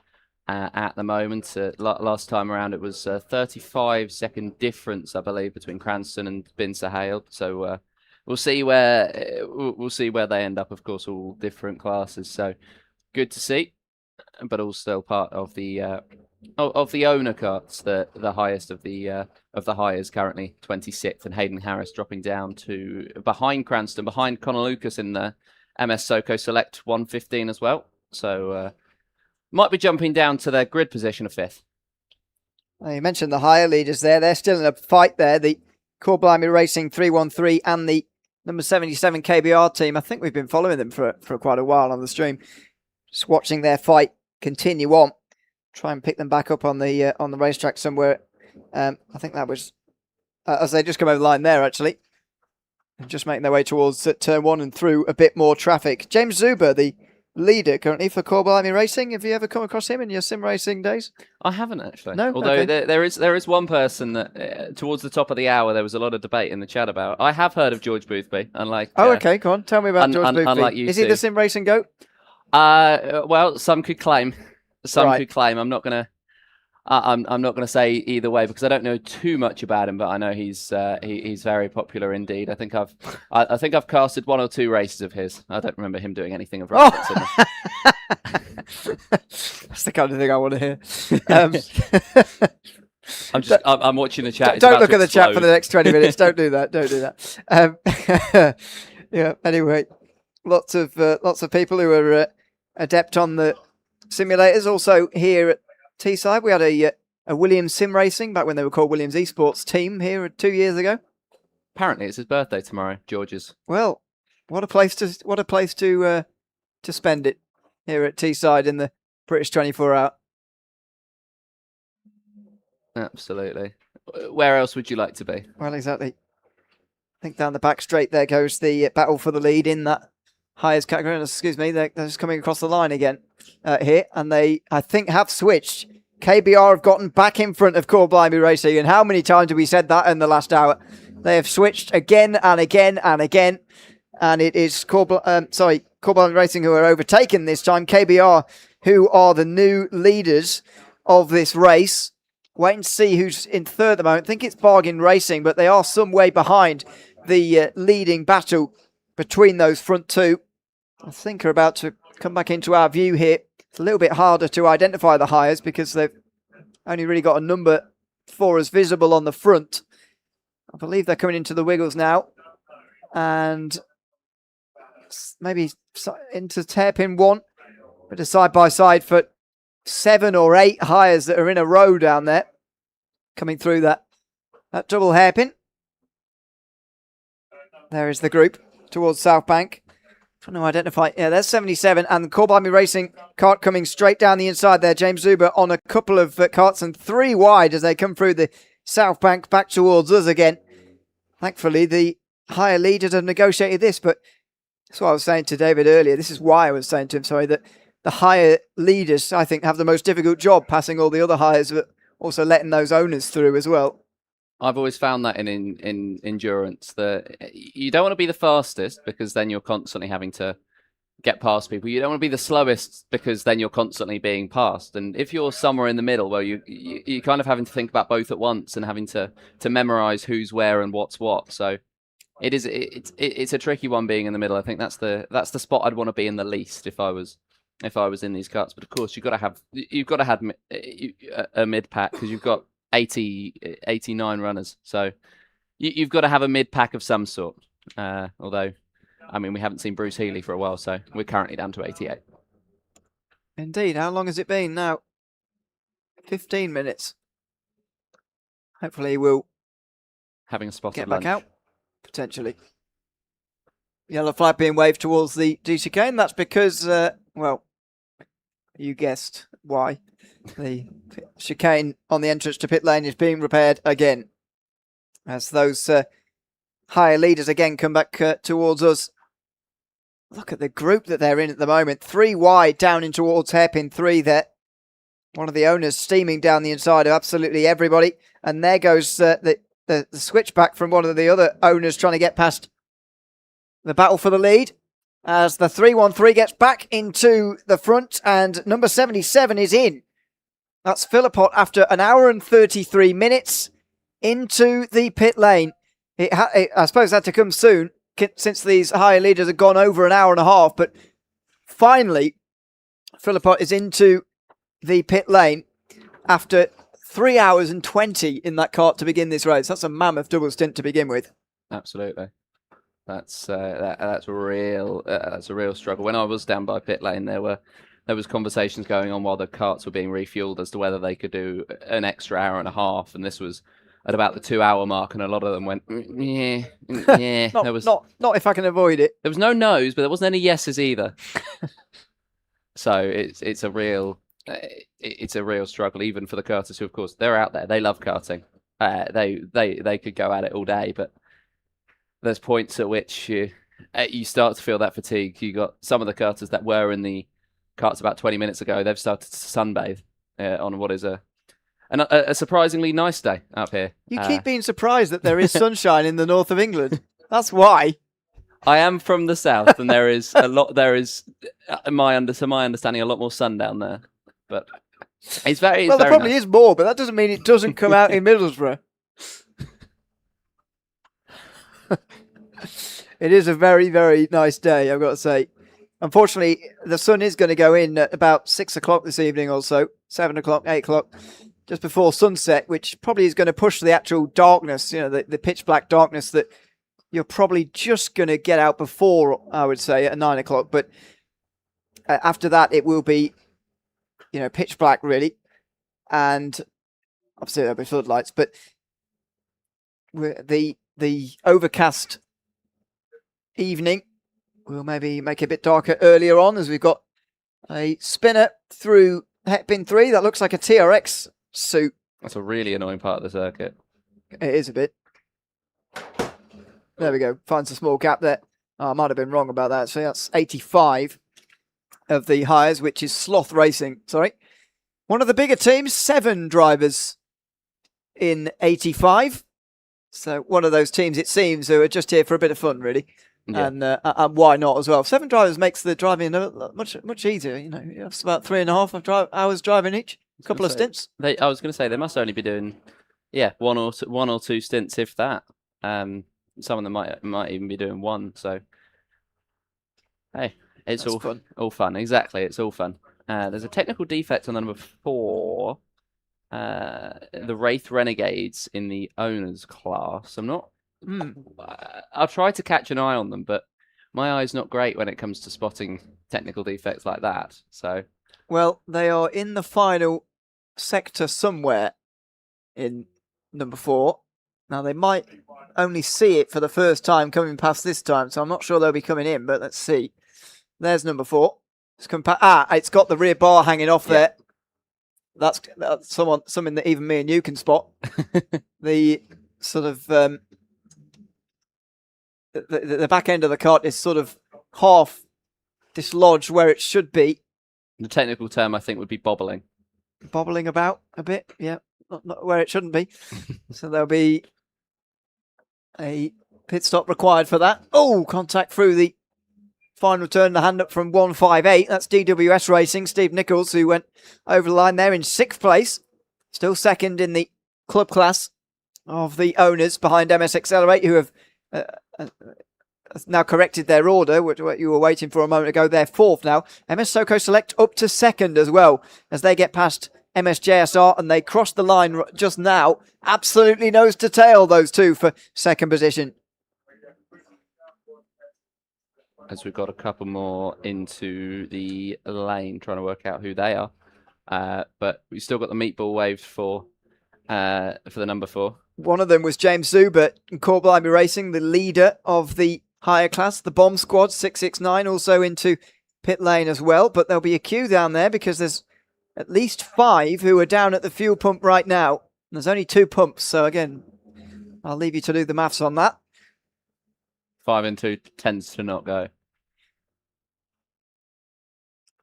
at the moment. Last time around, it was 35-second difference, I believe, between Cranston and Bin Sahil. So we'll see where they end up. Of course, all different classes. So good to see, but all still part of the owner karts, the highest of the highs currently 26th, and Hayden Harris dropping down to behind Cranston, behind Connor Lucas in the MS Soco Select 115 as well. So might be jumping down to their grid position of 5th. Well, you mentioned the higher leaders there. They're still in a fight there. The Corblimey Racing 313 and the number 77 KBR team. I think we've been following them for quite a while on the stream. Just watching their fight continue on. Try and pick them back up on the racetrack somewhere. I think that was as they just come over the line there, actually. And just making their way towards turn 1 and through a bit more traffic. James Zuber, the leader currently for Corby Racing. Have you ever come across him in your sim racing days? I haven't actually. No? Although Okay. there is one person that towards the top of the hour there was a lot of debate in the chat about. I have heard of George Boothby, unlike. Okay, go on. Tell me about George Boothby. Unlike you Is he two. the sim racing goat? Well, some could claim. Some Right. could claim. I'm not gonna say either way because I don't know too much about him, but I know he's very popular indeed. I think I've casted 1 or 2 races of his. I don't remember him doing anything of relevance. That's the kind of thing I want to hear. I'm watching the chat. It's Don't about look to at the chat for explode. the next 20 minutes. Don't do that. Don't do that. Yeah. Anyway, lots of people who are adept on the simulators. Also here at Teesside, we had a Williams Sim Racing back when they were called Williams Esports team here 2 years ago. Apparently, it's his birthday tomorrow, George's. Well, what a place to spend it here at Teesside in the British 24-hour. Absolutely. Where else would you like to be? Well, exactly. I think down the back straight there goes the battle for the lead in that highest category. Excuse me, they're just coming across the line again here, and they, I think, have switched. KBR have gotten back in front of Corby Racing, and how many times have we said that in the last hour? They have switched again and again and again, and it is Corby Racing who are overtaken this time. KBR, who are the new leaders of this race. Wait and see who's in third at the moment. I think it's Bargain Racing, but they are some way behind the leading battle between those front two. I think are about to come back into our view here. It's a little bit harder to identify the hires because they've only really got a number 4 as visible on the front. I believe they're coming into the Wiggles now. And maybe into hairpin 1. Bit of side-by-side for 7 or 8 hires that are in a row down there. Coming through that double hairpin. There is the group towards South Bank. Trying to identify. Yeah, there's 77. And Corby Racing kart coming straight down the inside there. James Zuber on a couple of karts and 3 wide as they come through the South Bank back towards us again. Thankfully, the higher leaders have negotiated this, but that's what I was saying to David earlier. This is why I was saying to him, sorry, that the higher leaders, I think, have the most difficult job passing all the other hires, but also letting those owners through as well. I've always found that in endurance that you don't want to be the fastest because then you're constantly having to get past people. You don't want to be the slowest because then you're constantly being passed. And if you're somewhere in the middle, well, you're kind of having to think about both at once and having to memorize who's where and what's what. So it's a tricky one being in the middle. I think that's the spot I'd want to be in the least if I was in these cuts. But of course you've got to have a mid pack because you've got 89 runners, so you've got to have a mid pack of some sort. Although, I mean, we haven't seen Bruce Healy for a while, so we're currently down to 88. Indeed. How long has it been now? 15 minutes. Hopefully we'll having a spot get of back lunch. out, potentially. Yellow flag being waved towards the DCK, and that's because, well, you guessed why. The chicane on the entrance to pit lane is being repaired again. As those higher leaders again come back towards us. Look at the group that they're in at the moment. 3 wide down in towards hairpin 3 there. One of the owners steaming down the inside of absolutely everybody. And there goes the switchback from one of the other owners trying to get past the battle for the lead. As the 313 gets back into the front and number 77 is in. That's Philippot after an hour and 33 minutes into the pit lane. I suppose that had to come soon since these higher leaders have gone over an hour and a half. But finally, Philippot is into the pit lane after 3 hours and 20 in that kart to begin this race. That's a mammoth double stint to begin with. Absolutely. That's a real struggle. When I was down by pit lane, there was conversations going on while the karts were being refueled as to whether they could do an extra hour and a half, and this was at about the 2 hour mark, and a lot of them went, yeah. Not if I can avoid it. There was no no's, but there wasn't any yeses either. So it's a real struggle, even for the karters who, of course, they're out there. They love karting. They could go at it all day, but there's points at which you start to feel that fatigue. You got some of the karters that were in the karts about 20 minutes ago. They've started to sunbathe on what is a surprisingly nice day up here. You keep being surprised that there is sunshine in the north of England. That's why. I am from the south, and there is a lot. There is, to my understanding, a lot more sun down there. But it's very. Well, there very probably nice. is more, but that doesn't mean it doesn't come out in Middlesbrough. It is a very, very nice day, I've got to say. Unfortunately, the sun is going to go in at about 6 o'clock this evening or so, 7 o'clock, 8 o'clock, just before sunset, which probably is going to push the actual darkness, the pitch black darkness that you're probably just going to get out before, I would say, at 9 o'clock. But after that, it will be, pitch black, really. And obviously, there'll be floodlights. But the overcast evening will maybe make it a bit darker earlier on, as we've got a spinner through hairpin 3 that looks like a TRX suit. That's a really annoying part of the circuit. It is a bit. There we go. Finds a small gap there. Oh, I might have been wrong about that. So that's 85 of the hires, which is Sloth Racing. Sorry. One of the bigger teams, 7 drivers in 85. So one of those teams, it seems, who are just here for a bit of fun, really. Yeah. And why not as well? 7 drivers makes the driving much easier. It's about 3.5 hours driving each. A couple of stints. I was going to say they must only be doing, one or two stints, if that. Some of them might even be doing one. So, hey, it's all fun. All fun, exactly. It's all fun. There's a technical defect on the number 4, the Wraith Renegades in the owners class. I'll try to catch an eye on them, but my eye's not great when it comes to spotting technical defects like that. So, well, they are in the final sector somewhere in number 4. Now, they might only see it for the first time coming past this time, so I'm not sure they'll be coming in, but let's see. There's number 4. It's got the rear bar hanging off there. That's something that even me and you can spot. The sort of the back end of the kart is sort of half dislodged where it should be. The technical term, I think, would be bobbling. Bobbling about a bit, yeah. Not where it shouldn't be. So there'll be a pit stop required for that. Oh, contact through the final turn. The hand up from 158. That's DWS Racing. Steve Nichols, who went over the line there in 6th place. Still second in the club class of the owners behind MS Accelerate, who have now corrected their order, what you were waiting for a moment ago. They're 4th now. MS Soco Select up to 2nd as well, as they get past MSJSR, and they cross the line just now. Absolutely nose to tail, those two, for 2nd position. As we've got a couple more into the lane, trying to work out who they are. But we've still got the meatball waved for the number 4. One of them was James Zuber in Core Blimey Racing, the leader of the higher class, the Bomb Squad, 669, also into pit lane as well. But there'll be a queue down there because there's at least 5 who are down at the fuel pump right now. There's only 2 pumps, so again, I'll leave you to do the maths on that. 5 and 2 tends to not go.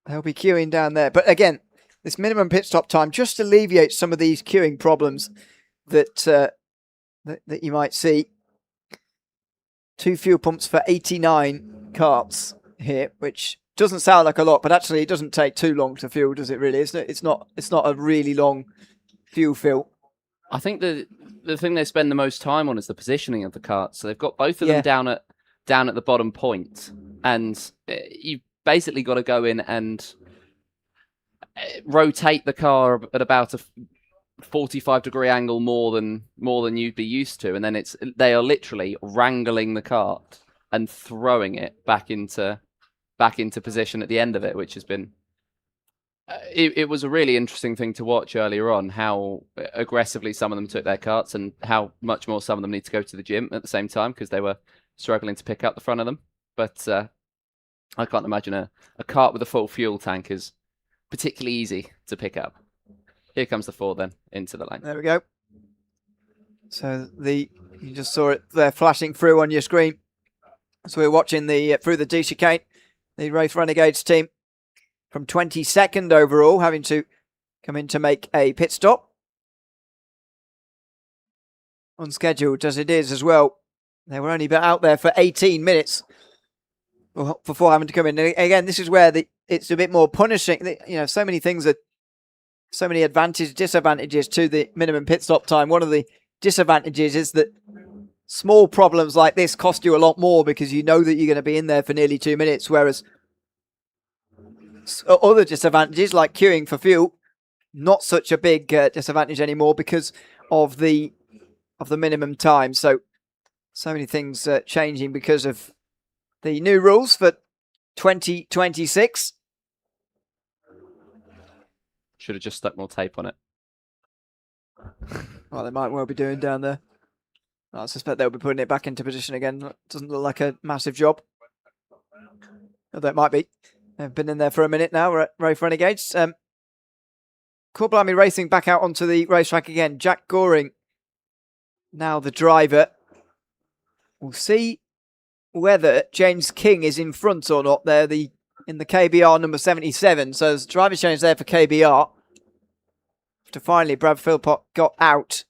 They'll be queuing down there. But again, this minimum pit stop time just alleviates some of these queuing problems that that you might see. 2 fuel pumps for 89 karts here, which doesn't sound like a lot, but actually it doesn't take too long to fuel, does it really? It's not a really long fuel fill. I think the thing they spend the most time on is the positioning of the karts. So they've got both of them down at the bottom point, and you've basically got to go in and rotate the car at about a 45-degree angle more than you'd be used to, and then they are literally wrangling the kart and throwing it back into position at the end of it, which has been it was a really interesting thing to watch earlier on, how aggressively some of them took their karts and how much more some of them need to go to the gym at the same time because they were struggling to pick up the front of them. But I can't imagine a kart with a full fuel tank is particularly easy to pick up. Here comes the 4 then, into the lane. There we go. So the You just saw it there flashing through on your screen. So we're watching the through the D chicane, the Race Renegades team from 22nd overall, having to come in to make a pit stop. Unscheduled as it is as well. They were only out there for 18 minutes before having to come in. And again, this is where it's a bit more punishing. You know, so many things that, so many disadvantages to the minimum pit stop time. One of the disadvantages is that small problems like this cost you a lot more because you know that you're going to be in there for nearly 2 minutes, whereas other disadvantages like queuing for fuel, not such a big disadvantage anymore because of the minimum time. So many things changing because of the new rules for 2026. Should have just stuck more tape on it. Well, they might well be doing down there. I suspect they'll be putting it back into position again. Doesn't look like a massive job. Although it might be. They've been in there for a minute now. We're at Race Renegades. Cool Blimey Racing back out onto the racetrack again. Jack Goring, now the driver. We'll see whether James King is in front or not there in the KBR number 77. So there's driver change there for KBR. After finally Brad Philpott got out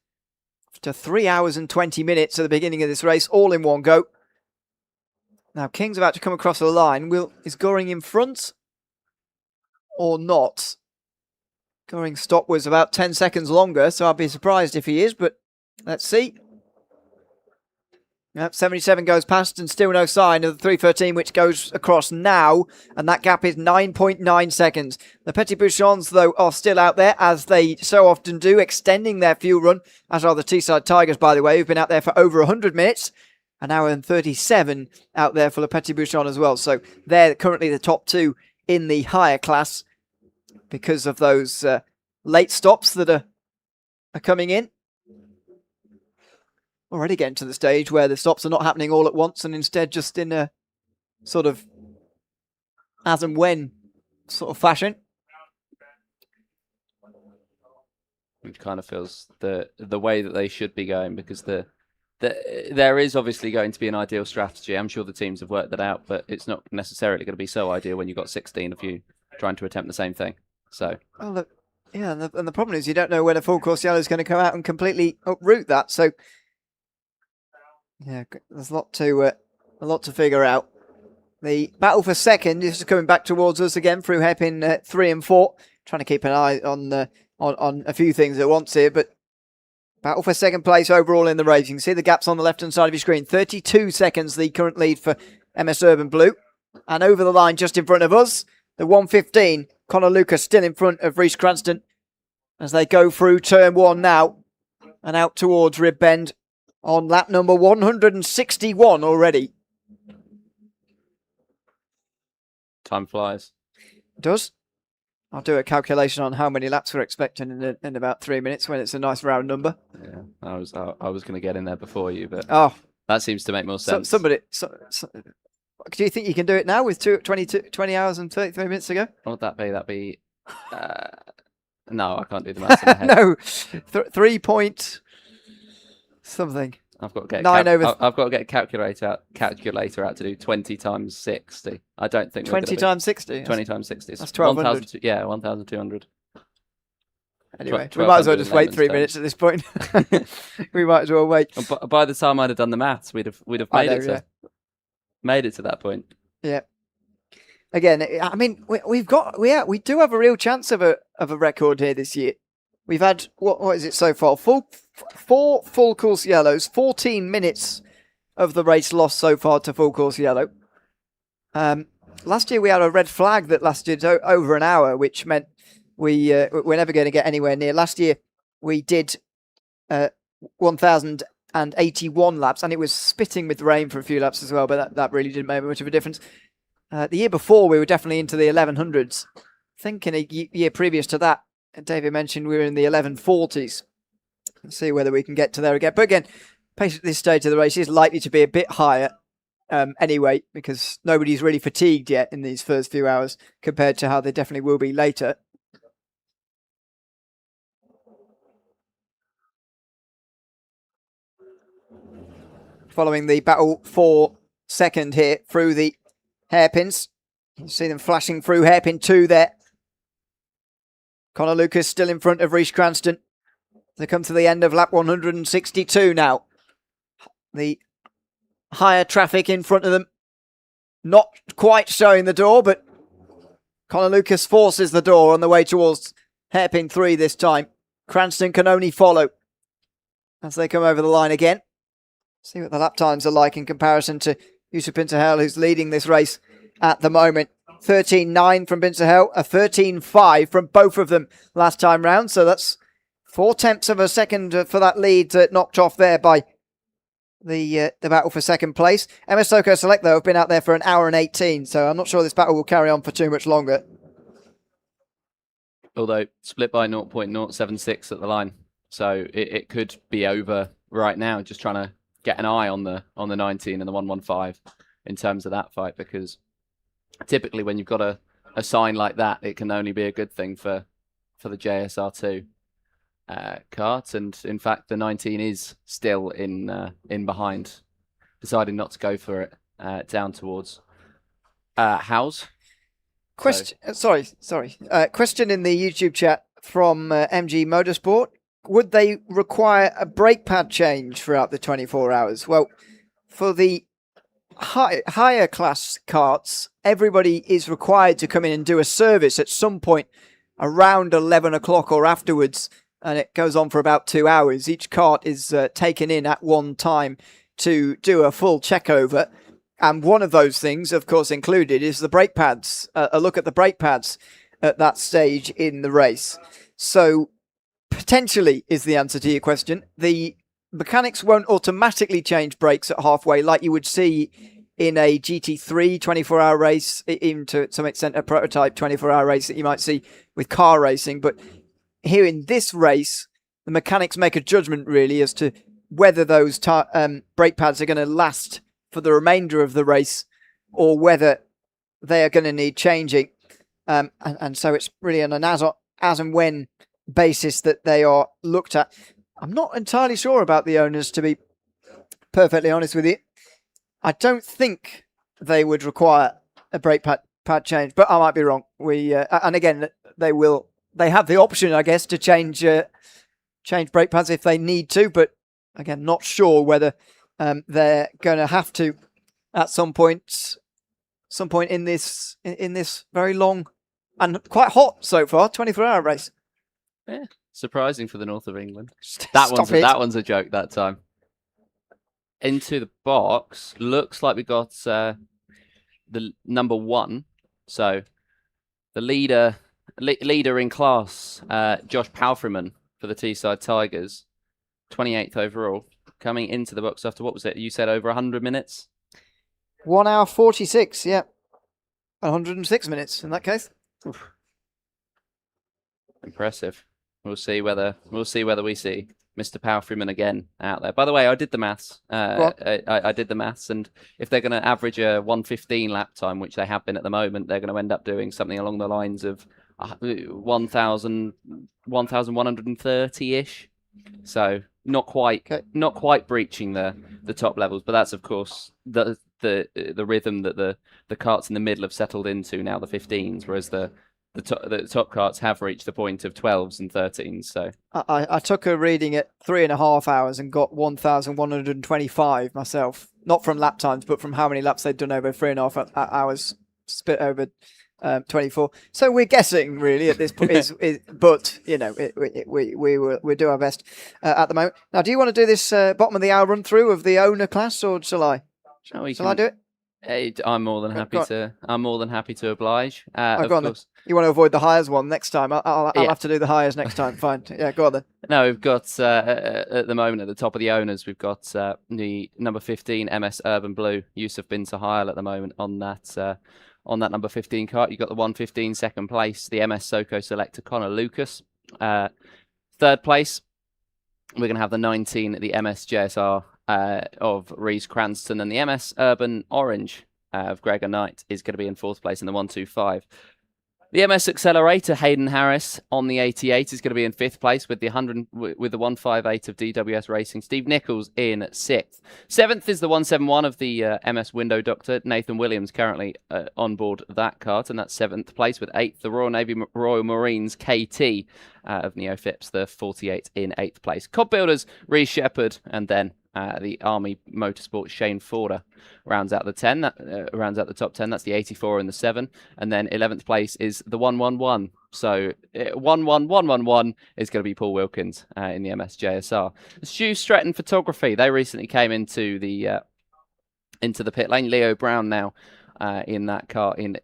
after 3 hours and 20 minutes at the beginning of this race, all in one go. Now King's about to come across the line. Is Goring in front or not? Goring's stop was about 10 seconds longer, so I'd be surprised if he is, but let's see. Yep, 77 goes past and still no sign of the 313, which goes across now, and that gap is 9.9 seconds. The Petit Bouchons, though, are still out there, as they so often do, extending their fuel run, as are the Teesside Tigers, by the way, who've been out there for over 100 minutes, an hour and 37 out there for the Petit Bouchon as well. So they're currently the top two in the higher class because of those late stops that are coming in. Already getting to the stage where the stops are not happening all at once and instead just in a sort of as and when sort of fashion. Which kind of feels the way that they should be going, because there is obviously going to be an ideal strategy. I'm sure the teams have worked that out, but it's not necessarily going to be so ideal when you've got 16 of you trying to attempt the same thing. So. Well, look, yeah, and the problem is you don't know when a full course yellow is going to come out and completely uproot that. So. Yeah, there's a lot to figure out. The battle for second is coming back towards us again through hairpin 3 and 4. Trying to keep an eye on a few things at once here, but battle for second place overall in the race. You can see the gaps on the left-hand side of your screen. 32 seconds, the current lead for MS Urban Blue. And over the line just in front of us, the 115, Connor Lucas still in front of Reece Cranston as they go through turn 1 now and out towards Rib Bend. On lap number 161 already. Time flies. It does. I'll do a calculation on how many laps we're expecting in about 3 minutes when it's a nice round number. Yeah, I was going to get in there before you, but that seems to make more sense. Do you think you can do it now with 20 hours and 33 minutes to go? What would that be? That'd be... no, I can't do the maths in my head. No, 3 point... something. I've got to get I've got to get a calculator out to do 20 times 60. I don't think 20 times 60. 20 times 60. That's 1,200. Yeah, 1,200. Anyway, we might as well just wait 3 minutes at this point. We might as well wait. By the time I'd have done the maths, we'd have made it to that point. Yeah. Again, I mean, we do have a real chance of a record here this year. We've had what is it so far? 4 full course yellows, 14 minutes of the race lost so far to full course yellow. Last year we had a red flag that lasted over an hour, which meant we're never going to get anywhere near. Last year we did 1,081 laps, and it was spitting with rain for a few laps as well, but that really didn't make much of a difference. The year before we were definitely into the 1100s. I think in a year previous to that, David mentioned we were in the 1140s. Let's see whether we can get to there again. But again, pace at this stage of the race is likely to be a bit higher anyway, because nobody's really fatigued yet in these first few hours compared to how they definitely will be later. following the battle for second here through the hairpins. You see them flashing through hairpin 2 there. Connor Lucas still in front of Rhys Cranston. They come to the end of lap 162 now. The higher traffic in front of them. Not quite showing the door, but Connor Lucas forces the door on the way towards hairpin 3 this time. Cranston can only follow as they come over the line again. See what the lap times are like in comparison to Yusuf Binterhel, who's leading this race at the moment. 13.9 from Binterhel, a 13.5 from both of them last time round. So that's 0.4 of a second for that lead knocked off there by the battle for second place. MS Soko Select, though, have been out there for an hour and 18, so I'm not sure this battle will carry on for too much longer. Although split by 0.076 at the line, so it could be over right now. Just trying to get an eye on the 19 and the 115 in terms of that fight, because typically when you've got a sign like that, it can only be a good thing for the JSR2 kart, and in fact the 19 is still in behind, deciding not to go for it down towards Howes. Question. Sorry. Question in the YouTube chat from MG Motorsport. Would they require a brake pad change throughout the 24 hours? Well, for the higher class karts, everybody is required to come in and do a service at some point around 11 o'clock or afterwards, and it goes on for about 2 hours. Each kart is taken in at one time to do a full check over. And one of those things, of course, included is the brake pads, a look at the brake pads at that stage in the race. So potentially is the answer to your question. The mechanics won't automatically change brakes at halfway like you would see in a GT3 24-hour race, even to some extent a prototype 24-hour race that you might see with car racing. But here in this race, the mechanics make a judgment really as to whether those brake pads are going to last for the remainder of the race, or whether they are going to need changing. And so it's really on an as and when basis that they are looked at. I'm not entirely sure about the owners, to be perfectly honest with you. I don't think they would require a brake pad change, but I might be wrong. And again, they have the option, I guess, to change brake pads if they need to, but again, not sure whether they're going to have to at some point in this very long and quite hot so far 24-hour race. Yeah, surprising for the north of England. That one's a joke that time. Into the box, looks like we got the number 1. So the leader in class, Josh Palfreyman for the Teesside Tigers, 28th overall. Coming into the box after, what was it? You said over 100 minutes? 1 hour 46, yeah. 106 minutes in that case. Oof. Impressive. We'll see whether we see Mr. Palfreyman again out there. By the way, I did the maths. I did the maths, and if they're going to average a 1:15 lap time, which they have been at the moment, they're going to end up doing something along the lines of 1,130-ish. So not quite breaching the top levels, but that's of course the rhythm that the karts in the middle have settled into now, the 15s, whereas the top karts have reached the point of 12s and 13s. So I took a reading at 3.5 hours and got 1,125 myself, not from lap times, but from how many laps they'd done over 3.5 hours split over 24. So we're guessing really at this point, but you know, we do our best at the moment. Now, do you want to do this bottom of the hour run through of the owner class, or shall I? Shall I do it? I'm more than happy to. I'm more than happy to oblige. Of go on course. Then. You want to avoid the hires one next time? I'll have to do the hires next time. Fine. Yeah, go on then. No, we've got at the moment at the top of the owners, we've got the number 15 MS Urban Blue, Yusuf bin Sahayl at the moment on that number 15 kart. You've got the 115 second place, the MS Soko selector Connor Lucas. Third place, we're going to have the 19 at the MS JSR of Rhys Cranston, and the MS Urban Orange of Gregor Knight is going to be in fourth place in the 125. The MS Accelerator, Hayden Harris on the 88 is going to be in 5th place with the 158 of DWS Racing. Steve Nichols in 6th. 7th is the 171 of the MS Window Doctor. Nathan Williams currently on board that kart, and that's 7th place with 8th. The Royal Navy Royal Marines KT of Neo Phipps, the 48 in 8th place. Cod Builders, Reece Shepherd, and then the Army Motorsports Shane Forder rounds out the 10. Rounds out the top 10. That's the 84 and the 7. And then 11th place is the 111. So 11111 is going to be Paul Wilkins in the MS JSR. Stu Stretton Photography. They recently came into the pit lane. Leo Brown now in that car in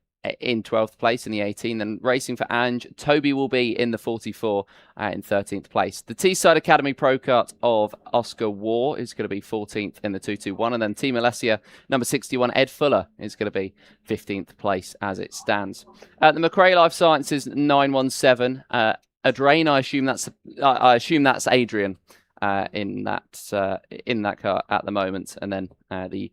12th place in the 18. Then racing for Ange, Toby will be in the 44 in 13th place. The Teesside Academy Pro Kart of Oscar War is going to be 14th in the 221. And then Team Alessia, number 61, Ed Fuller, is going to be 15th place as it stands. At the McRae Life Sciences 917, Adrain, I assume that's Adrian in that car at the moment. And then the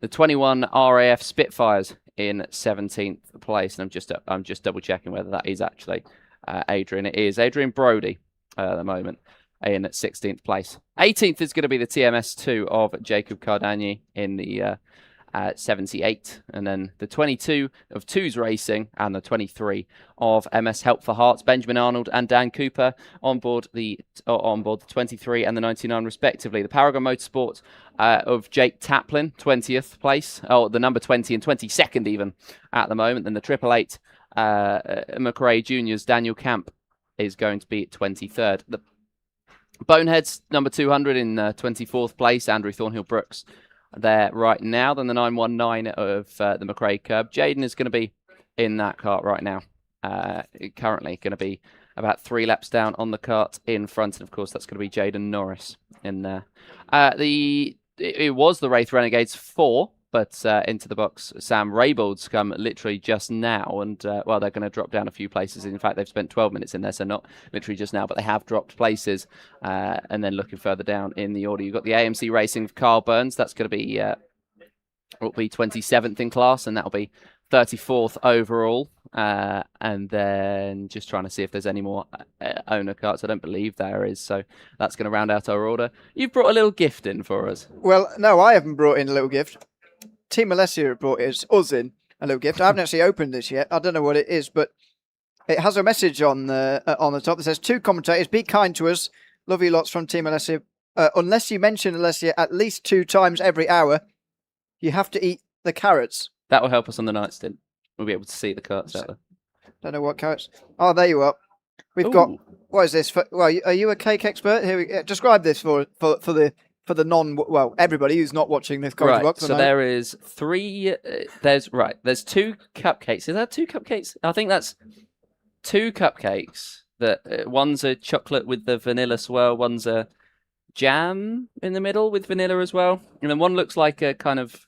21 RAF Spitfires in 17th place, and I'm just double checking whether that is actually Adrian. It is Adrian Brody at the moment in 16th place. 18th is going to be the TMS2 of Jacob Cardagni in the 78, and then the 22 of Twos Racing and the 23 of MS Help for Hearts, Benjamin Arnold and Dan Cooper on board the 23 and the 99 respectively. The Paragon Motorsports of Jake Taplin, 20th place, the number 20 and 22nd even at the moment. Then the 888 McRae Juniors, Daniel Camp is going to be 23rd. The Boneheads, number 200 in 24th place, Andrew Thornhill Brooks there right now. Then the 919 of the McRae Curb. Jaden is going to be in that kart right now. Currently going to be about 3 laps down on the kart in front. And of course, that's going to be Jaden Norris in there. It was the Wraith Renegades 4, but into the box, Sam Raybold's come literally just now. And, well, they're going to drop down a few places. In fact, they've spent 12 minutes in there, so not literally just now, but they have dropped places. And then looking further down in the order, you've got the AMC Racing of Carl Burns. That's going to be, will be 27th in class, and that'll be 34th overall. And then just trying to see if there's any more owner carts. I don't believe there is, so that's going to round out our order. You've brought a little gift in for us. Well, no, I haven't brought in a little gift. Team Alessia have brought us in a little gift. I haven't actually opened this yet. I don't know what it is, but it has a message on the top that says, "To commentators, be kind to us. Love you lots from Team Alessia. Unless you mention Alessia at least 2 times every hour, you have to eat the carrots." That will help us on the night stint. We'll be able to see the carts out there. Don't know what carrots. Oh, there you are. We've got. What is this? Well, are you a cake expert? Here, describe this for the everybody who's not watching this commentary box. So there is 3. There's 2 cupcakes. Is that 2 cupcakes? I think that's 2 cupcakes. That one's a chocolate with the vanilla swirl. One's a jam in the middle with vanilla as well, and then one looks like a kind of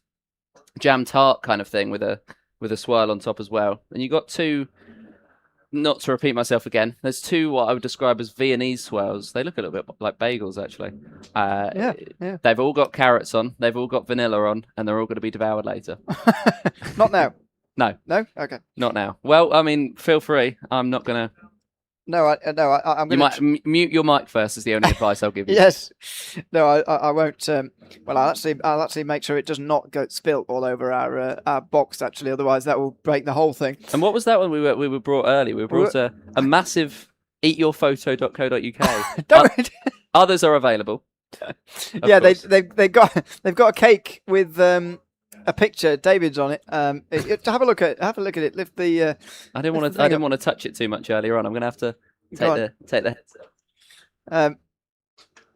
jam tart kind of thing with a swirl on top as well. And you got 2. Not to repeat myself again, there's 2 what I would describe as Viennese swirls. They look a little bit like bagels, actually. Yeah. They've all got carrots on, they've all got vanilla on, and they're all going to be devoured later. Not now. No. No? Okay. Not now. Well, I mean, feel free. I'm not going to... No, I'm You going might mute your mic first is the only advice I'll give you. Yes. No, I won't. Well, I'll actually make sure it does not go spilt all over our box. Actually, otherwise that will break the whole thing. And what was that one we were brought early? We were brought a massive eatyourphoto.co.uk. Others are available. Yeah, they've got a cake with a picture. David's on it. Have a look at it. Lift the. I didn't want to touch it too much earlier on. I'm going to have to take the headset.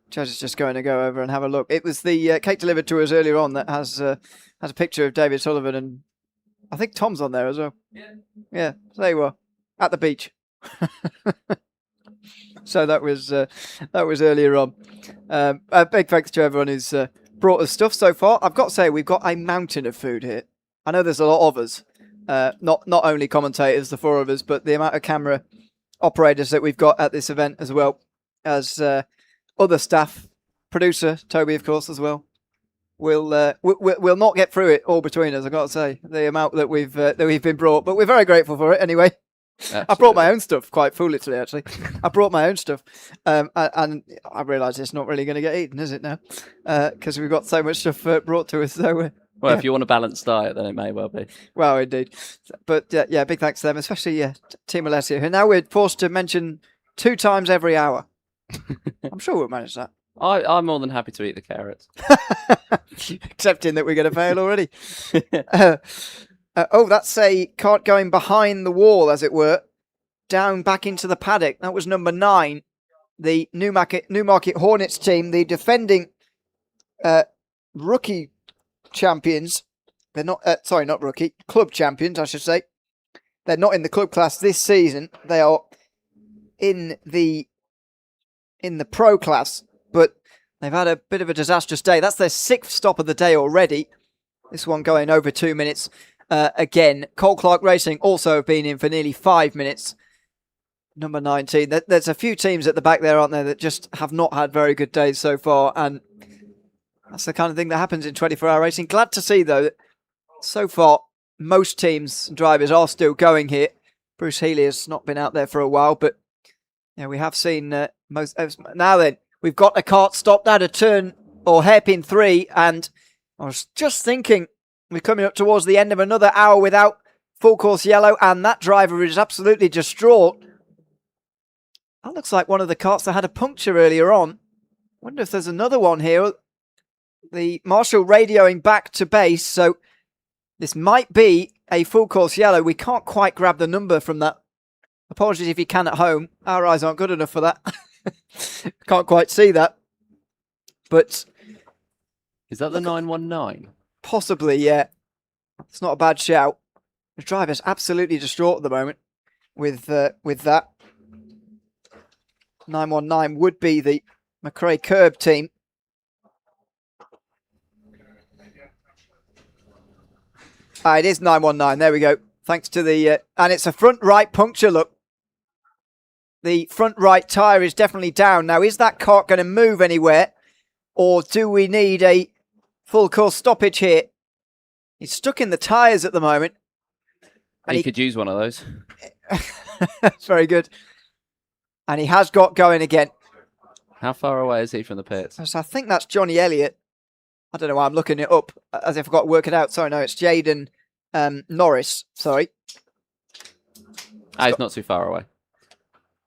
Jazz is just going to go over and have a look. It was the cake delivered to us earlier on that has a picture of David Sullivan, and I think Tom's on there as well. Yeah. So there you are at the beach. So that was earlier on. A big thanks to everyone who's brought us stuff so far. I've got to say, we've got a mountain of food here. I know there's a lot of us, not only commentators, the 4 of us, but the amount of camera operators that we've got at this event, as well as other staff, producer Toby, of course, as well. We'll not get through it all between us. I've got to say, the amount that we've been brought, but we're very grateful for it anyway. I brought my own stuff, quite foolishly, actually. I brought my own stuff. And I realise it's not really going to get eaten, is it now? Because we've got so much stuff brought to us. So, Well, if you want a balanced diet, then it may well be. Well, indeed. But yeah, big thanks to them, especially Team Alessio, who now we're forced to mention 2 times every hour. I'm sure we'll manage that. I'm more than happy to eat the carrots. Accepting that we're going to fail already. That's a kart going behind the wall, as it were, down back into the paddock. That was number 9, the Newmarket Hornets team, the defending rookie champions. They're not, not rookie, club champions, I should say. They're not in the club class this season. They are in the pro class, but they've had a bit of a disastrous day. That's their 6th stop of the day already. This one going over 2 minutes. Again, Cole Clark Racing also have been in for nearly 5 minutes. Number 19. There's a few teams at the back there, aren't there, that just have not had very good days so far, and that's the kind of thing that happens in 24-hour racing. Glad to see, though, that so far most teams and drivers are still going here. Bruce Healy has not been out there for a while, but yeah, we have seen most. Now then, we've got a kart stopped at a turn or hairpin 3, and I was just thinking, we're coming up towards the end of another hour without full course yellow, and that driver is absolutely distraught. That looks like one of the karts that had a puncture earlier on. Wonder if there's another one here. The marshal radioing back to base, so this might be a full course yellow. We can't quite grab the number from that. Apologies if you can at home. Our eyes aren't good enough for that. Can't quite see that. But is that the 919? Possibly, yeah. It's not a bad shout. The driver's absolutely distraught at the moment with that. 919 would be the McRae Curb team. It is 919. There we go. Thanks to the... and it's a front right puncture, look. The front right tyre is definitely down. Now, is that kart going to move anywhere? Or do we need a full course stoppage here? He's stuck in the tyres at the moment. And he could use one of those. That's very good. And he has got going again. How far away is he from the pits? So I think that's Johnny Elliott. I don't know why I'm looking it up, as if I've got to work it out. Sorry, no, it's Jaden Norris. Sorry. He's not too far away.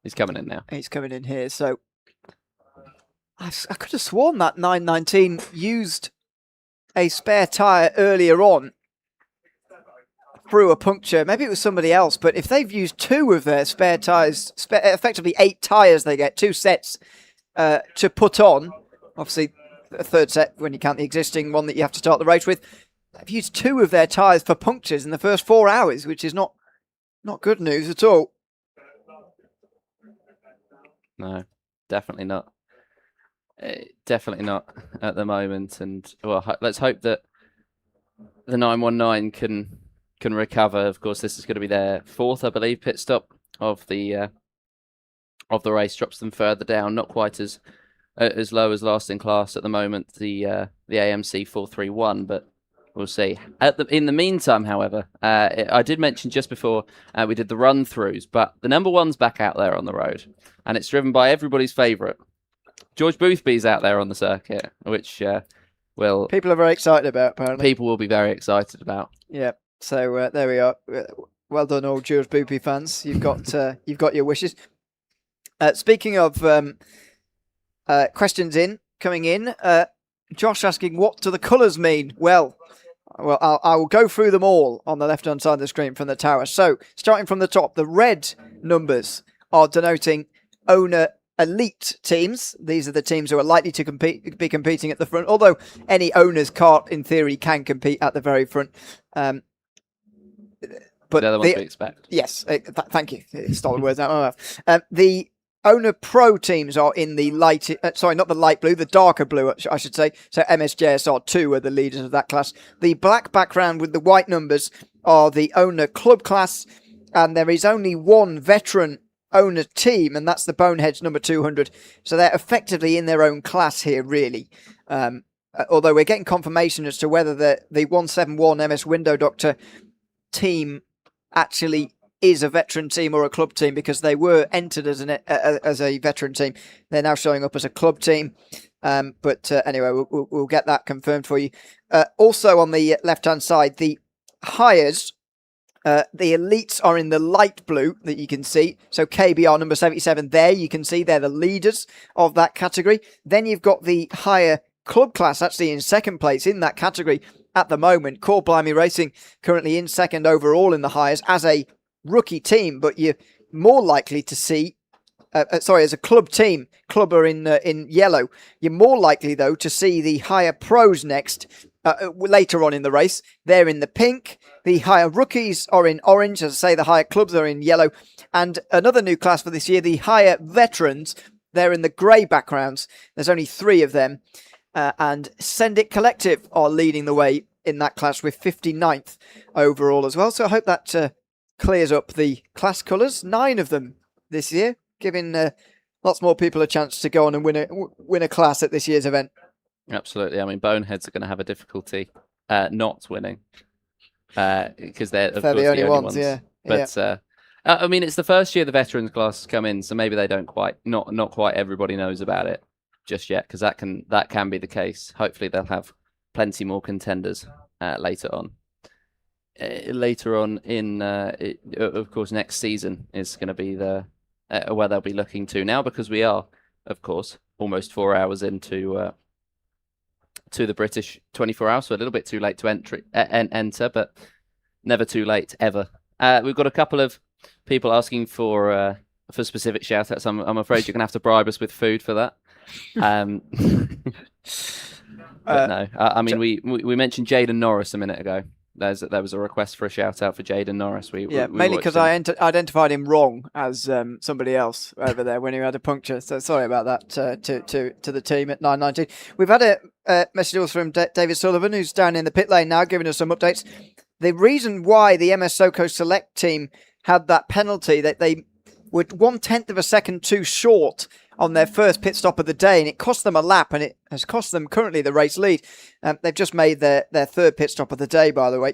He's coming in now. He's coming in here. So I could have sworn that 919 used a spare tyre earlier on through a puncture. Maybe it was somebody else, but if they've used 2 of their spare tyres, effectively 8 tyres they get, 2 sets to put on, obviously a 3rd set when you count the existing one that you have to start the race with. They've used 2 of their tyres for punctures in the first 4 hours, which is not good news at all. No, definitely not. Definitely not at the moment. And well, let's hope that the 919 can recover. Of course, this is going to be their 4th, I believe, pit stop of the race. Drops them further down, not quite as low as last in class at the moment. The AMC 431, but we'll see. In the meantime, however, I did mention just before we did the run-throughs, but the number 1's back out there on the road, and it's driven by everybody's favourite. George Boothby's out there on the circuit, which people are very excited about, apparently. People will be very excited about. Yeah, so there we are. Well done, all George Boothby fans. You've got your wishes. Speaking of questions coming in, Josh asking, what do the colours mean? Well, I will go through them all on the left-hand side of the screen from the tower. So, starting from the top, the red numbers are denoting owner elite teams. These are the teams who are likely to be competing at the front, although any owner's kart, in theory, can compete at the very front. But the other ones we expect. Yes, thank you. Stole the words out of my mouth. The owner pro teams are in the light, not the light blue, the darker blue, I should say. So MSJSR 2 are the leaders of that class. The black background with the white numbers are the owner club class, and there is only one veteran owner team, and that's the Boneheads number 200. So they're effectively in their own class here, really. Although we're getting confirmation as to whether the 171 MS Window Doctor team actually is a veteran team or a club team, because they were entered as a veteran team. They're now showing up as a club team. But anyway, we'll get that confirmed for you. Also on the left-hand side, the hires, the elites are in the light blue that you can see. So KBR number 77 there, you can see they're the leaders of that category. Then you've got the higher club class actually in second place in that category at the moment. Core Blimey Racing currently in second overall in the hires as a rookie team, but you're more likely to see as a club team. Club are in yellow. You're more likely though to see the higher pros next later on in the race. They're in the pink. The higher rookies are in orange. As I say, the higher clubs are in yellow. And another new class for this year, the higher veterans, they're in the grey backgrounds. There's only 3 of them. And Send It Collective are leading the way in that class with 59th overall as well. So I hope that clears up the class colours. 9 of them this year, giving lots more people a chance to go on and win a class at this year's event. Absolutely. I mean, Boneheads are going to have a difficulty not winning because they're of course the only ones. Yeah. But I mean, it's the first year the veterans class has come in, so maybe they don't not quite everybody knows about it just yet, because that can be the case. Hopefully, they'll have plenty more contenders later on. Of course, next season is going to be the where they'll be looking to now, because we are, of course, almost 4 hours into to the British 24 hours, so a little bit too late to enter, but never too late ever. We've got a couple of people asking for specific shout-outs. I'm afraid you're going to have to bribe us with food for that. But no, I mean, we mentioned Jaden Norris a minute ago. There was a request for a shout out for Jaden Norris. Mainly because I identified him wrong as somebody else over there when he had a puncture. So sorry about that to the team at 9:19. We've had a message also from David Sullivan, who's down in the pit lane now, giving us some updates. The reason why the MS SoCo Select team had that penalty, that they were 1/10 of a second too short on their first pit stop of the day, and it cost them a lap, and it has cost them currently the race lead. They've just made their third pit stop of the day, by the way,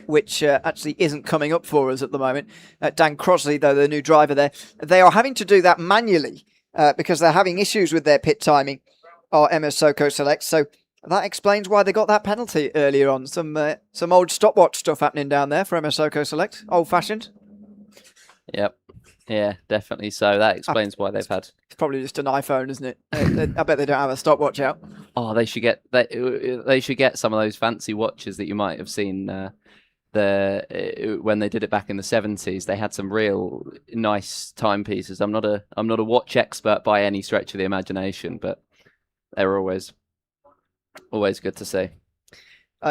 which actually isn't coming up for us at the moment. Dan Crossley, though, the new driver there, they are having to do that manually because they're having issues with their pit timing, or MS SoCo Select. So that explains why they got that penalty earlier on. Some old stopwatch stuff happening down there for MS SoCo Select, old-fashioned. Yep. Yeah, definitely. So that explains why they've had. It's probably just an iPhone, isn't it? I bet they don't have a stopwatch out. Oh, they should get some of those fancy watches that you might have seen when they did it back in the 70s. They had some real nice timepieces. I'm not a watch expert by any stretch of the imagination, but they were always good to see.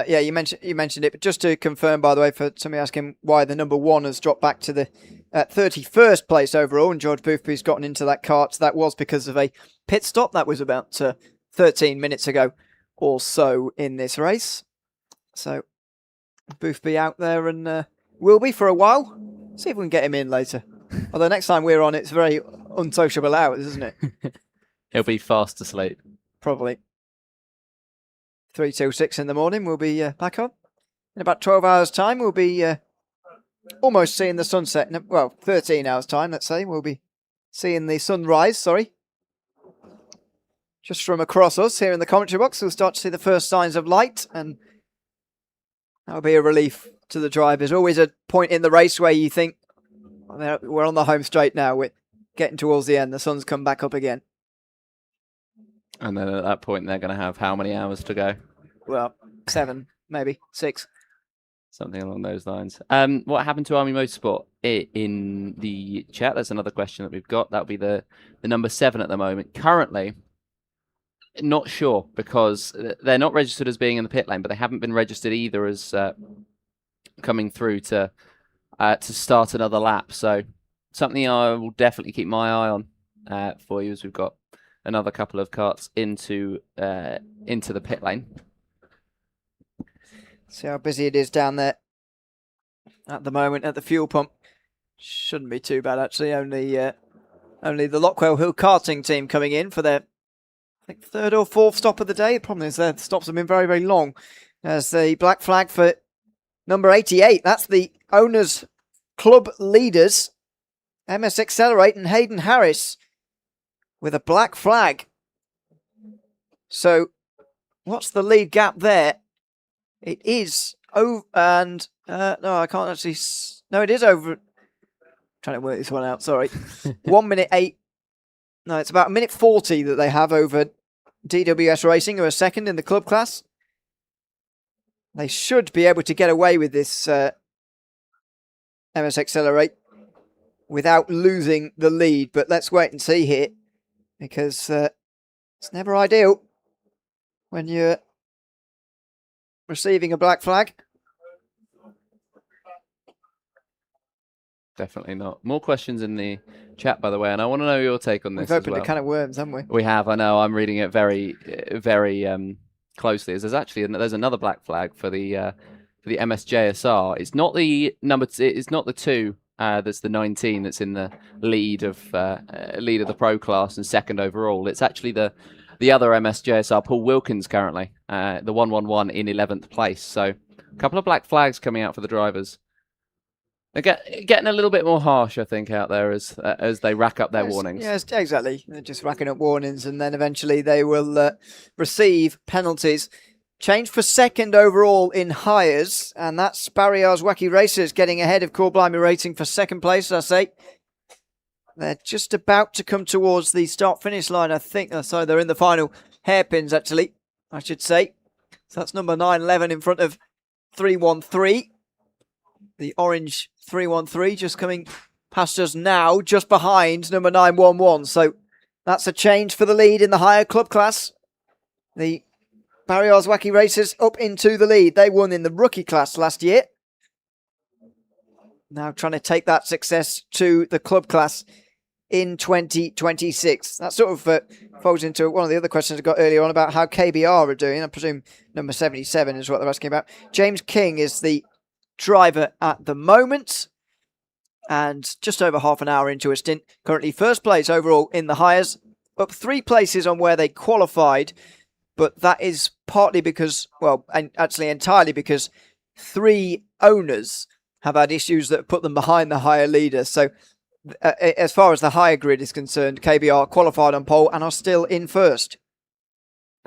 Yeah, you mentioned it, but just to confirm, by the way, for somebody asking why the number 1 has dropped back to the 31st place overall, and George Boothby's gotten into that kart, that was because of a pit stop. That was about 13 minutes ago or so in this race. So Boothby out there and will be for a while. See if we can get him in later. Although next time we're on, it's very unsociable hours, isn't it? He'll be fast asleep. Probably. 3 till 6 in the morning, we'll be back on. In about 12 hours' time, we'll be almost seeing the sunset. 13 hours' time, let's say. We'll be seeing the sunrise, just from across us here in the commentary box. We'll start to see the first signs of light, and that'll be a relief to the drivers. Always a point in the race where you think, we're on the home straight now. We're getting towards the end. The sun's come back up again. And then at that point, they're going to have how many hours to go? Well, 7, maybe 6. Something along those lines. What happened to Army Motorsport in the chat? That's another question that we've got. That'll be the number 7 at the moment. Currently, not sure, because they're not registered as being in the pit lane, but they haven't been registered either as coming through to start another lap. So something I will definitely keep my eye on for you, as we've got another couple of karts into the pit lane. See how busy it is down there at the moment at the fuel pump. Shouldn't be too bad, actually. Only the Lockwell Hill karting team coming in for their, I think, 3rd or 4th stop of the day. The problem is their stops have been very, very long. As the black flag for number 88. That's the owner's club leaders, MS Accelerate and Hayden Harris, with a black flag. So, what's the lead gap there? It is over, and no, I can't actually. No, it is over. Trying to work this one out. Sorry, 1 minute 8. No, it's about 1:40 that they have over DWS Racing, who are second in the club class. They should be able to get away with this MS Accelerate without losing the lead, but let's wait and see here, because it's never ideal when you're receiving a black flag. Definitely not. More questions in the chat, by the way, and I want to know your take on this. We've opened a can of worms, haven't we? We have. I know. I'm reading it very, very closely. There's another black flag for the MSJSR. It's not the number. It's not the 2. That's the 19. That's in the lead of the pro class and second overall. It's actually the other MSJSR, Paul Wilkins, currently the 111 in 11th place. So a couple of black flags coming out for the drivers. They're getting a little bit more harsh, I think, out there as they rack up their warnings. Yes, exactly. They're just racking up warnings, and then eventually they will receive penalties. Change for second overall in hires, and that's Barriar's Wacky Racers getting ahead of Core Blimey Racing for second place, I say. They're just about to come towards the start-finish line, I think. Oh, sorry, they're in the final hairpins, actually, I should say. So that's number 911 in front of 313. The orange 313 just coming past us now, just behind number 911. So that's a change for the lead in the higher club class. The Barriar's Wacky Racers up into the lead. They won in the rookie class last year. Now trying to take that success to the club class in 2026. That sort of folds into one of the other questions I got earlier on about how KBR are doing. I presume number 77 is what they're asking about. James King is the driver at the moment, and just over half an hour into a stint, currently first place overall in the hires, up 3 places on where they qualified, but that is partly because, well, and actually entirely because 3 owners have had issues that have put them behind the hire leader. So as far as the hire grid is concerned, KBR qualified on pole and are still in first.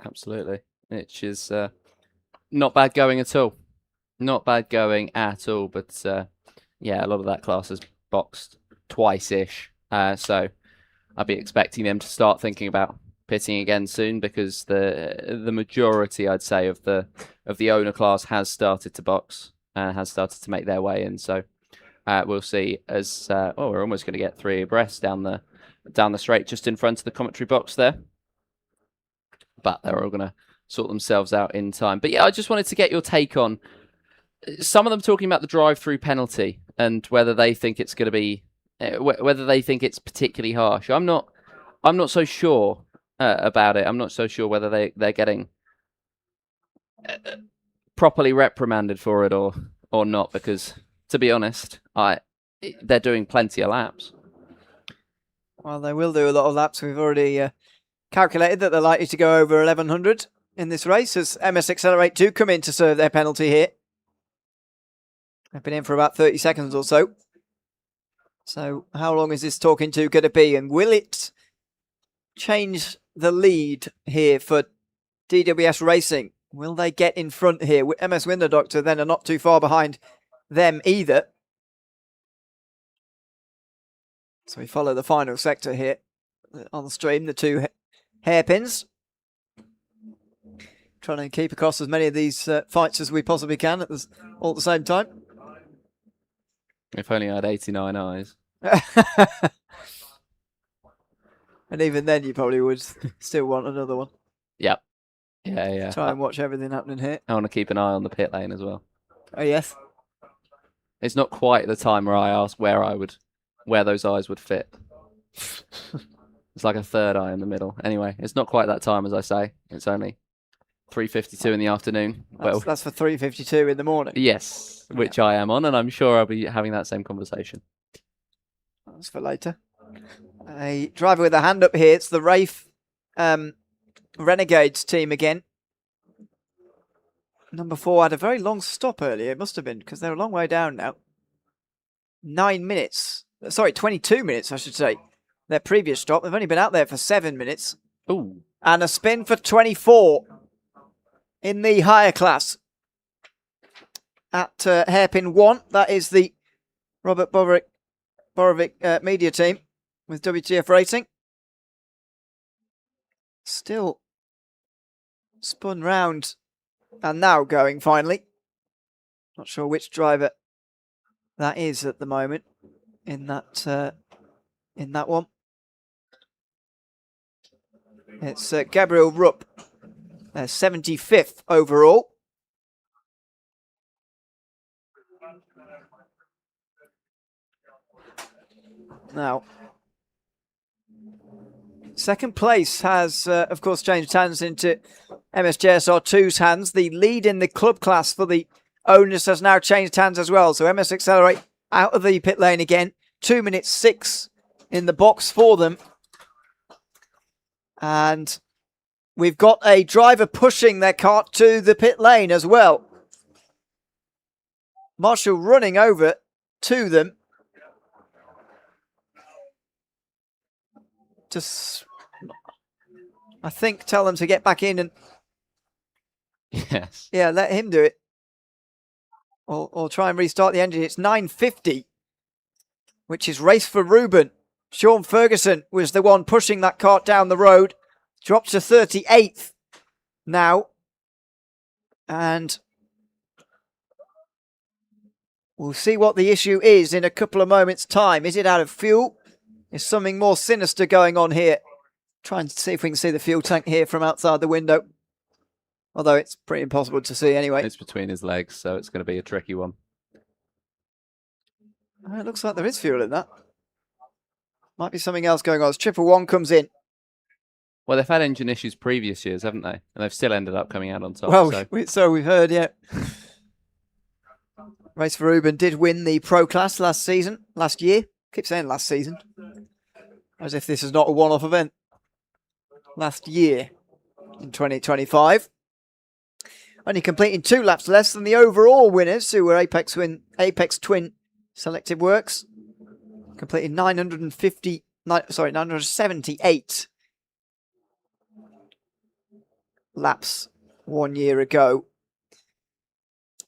Absolutely, which is not bad going at all. Not bad going at all, but yeah, a lot of that class is boxed twice-ish. So I'd be expecting them to start thinking about pitting again soon, because the majority, I'd say, of the owner class has started to box, has started to make their way in. So we'll see as we're almost going to get 3 abreast down the straight, just in front of the commentary box there. But they're all going to sort themselves out in time. But yeah, I just wanted to get your take on some of them talking about the drive-through penalty and whether they think it's going to be, whether they think it's particularly harsh. I'm not so sure about it. I'm not so sure whether they're getting properly reprimanded for it or not. Because to be honest, they're doing plenty of laps. Well, they will do a lot of laps. We've already calculated that they're likely to go over 1100 in this race as MS Accelerate do come in to serve their penalty here. They've been in for about 30 seconds or so. So how long is this talking to going to be? And will it change the lead here for DWS Racing? Will they get in front here? MS Window Doctor then are not too far behind them either. So we follow the final sector here on the stream, the 2 hairpins. Trying to keep across as many of these fights as we possibly can all at the same time. If only I had 89 eyes. And even then, you probably would still want another one. Yep. Yeah. Try and watch everything happening here. I want to keep an eye on the pit lane as well. Oh, yes. It's not quite the time where I ask where those eyes would fit. It's like a third eye in the middle. Anyway, it's not quite that time, as I say. It's only 3:52 in the afternoon. That's for 3:52 in the morning. Yes, which I am on, and I'm sure I'll be having that same conversation. That's for later. A driver with a hand up here. It's the Rafe Renegades team again. Number 4 had a very long stop earlier. It must have been, because they're a long way down now. 9 minutes. Sorry, 22 minutes, I should say. Their previous stop. They've only been out there for 7 minutes. Ooh. And a spin for 24 in the higher class. At hairpin 1, that is the Robert Borovic media team with WTF Racing. Still spun round and now going finally. Not sure which driver that is at the moment in that one. It's Gabriel Rupp, 75th overall. Now, second place has, of course, changed hands into MSJSR2's hands. The lead in the club class for the owners has now changed hands as well. So MS Accelerate out of the pit lane again. 2 minutes 6 in the box for them. And we've got a driver pushing their kart to the pit lane as well. Marshall running over to them. Just, I think, tell them to get back in and yes, yeah, let him do it, or try and restart the engine. It's 9:50, which is race for Ruben. Sean Ferguson was the one pushing that kart down the road. Dropped to 38th now, and we'll see what the issue is in a couple of moments' time. Is it out of fuel? Is something more sinister going on here? Try and see if we can see the fuel tank here from outside the window. Although it's pretty impossible to see anyway. It's between his legs, so it's going to be a tricky one. It looks like there is fuel in that. Might be something else going on as 111 comes in. Well, they've had engine issues previous years, haven't they? And they've still ended up coming out on top. Well, so. so we've heard, yeah. Race for Ruben did win the Pro Class last year. Keep saying last season. As if this is not a one-off event. Last year in 2025. Only completing 2 laps less than the overall winners, who were Apex Twin Selective Works. Completing 978 laps 1 year ago.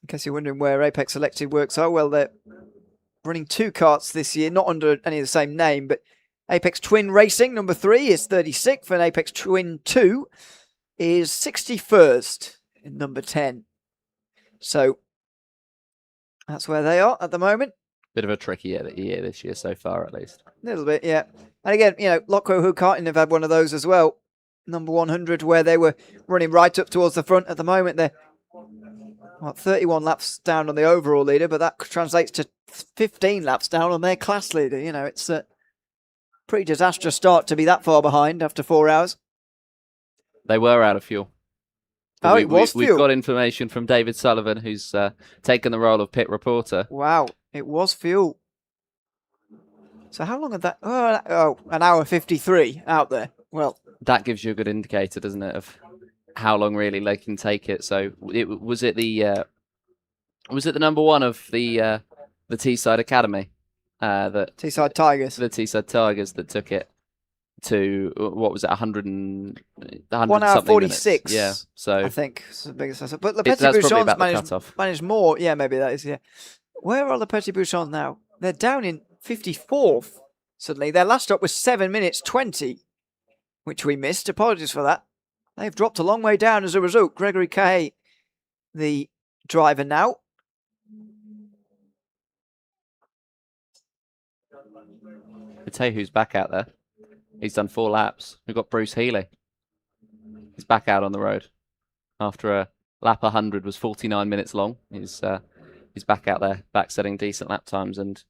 In case you're wondering where Apex Selective Works are, well, they're running 2 karts this year, not under any of the same name, but Apex Twin Racing, number 3, is 36th, and Apex Twin 2 is 61st in number 10. So that's where they are at the moment. Bit of a tricky year this year so far, at least. A little bit, yeah. And again, you know, Lockwell Hood Karting have had one of those as well. Number 100, where they were running right up towards the front. At the moment, they're 31 laps down on the overall leader, but that translates to 15 laps down on their class leader. You know, it's a pretty disastrous start to be that far behind after 4 hours. They were out of fuel. Oh, it was fuel. We've got information from David Sullivan, who's taken the role of pit reporter. Wow, it was fuel. So how long had that? Oh, an hour 53 out there. Well, that gives you a good indicator, doesn't it, of how long really they can take it. So was it the number 1 of the Teesside Academy? Teesside Tigers. The Teesside Tigers that took it to, what was it, 100 1 hour 46. Minutes. Yeah, so I think it's the biggest. But Le Petit Bouchons managed more. Yeah, maybe that is. Yeah, where are Le Petit Bouchons now? They're down in 54th. Suddenly, their last stop was 7 minutes 20, which we missed. Apologies for that. They've dropped a long way down as a result. Gregory Kay, the driver now. I'll tell you who's back out there. He's done 4 laps. We've got Bruce Healy. He's back out on the road. After a lap 100 was 49 minutes long. He's back out there, back setting decent lap times and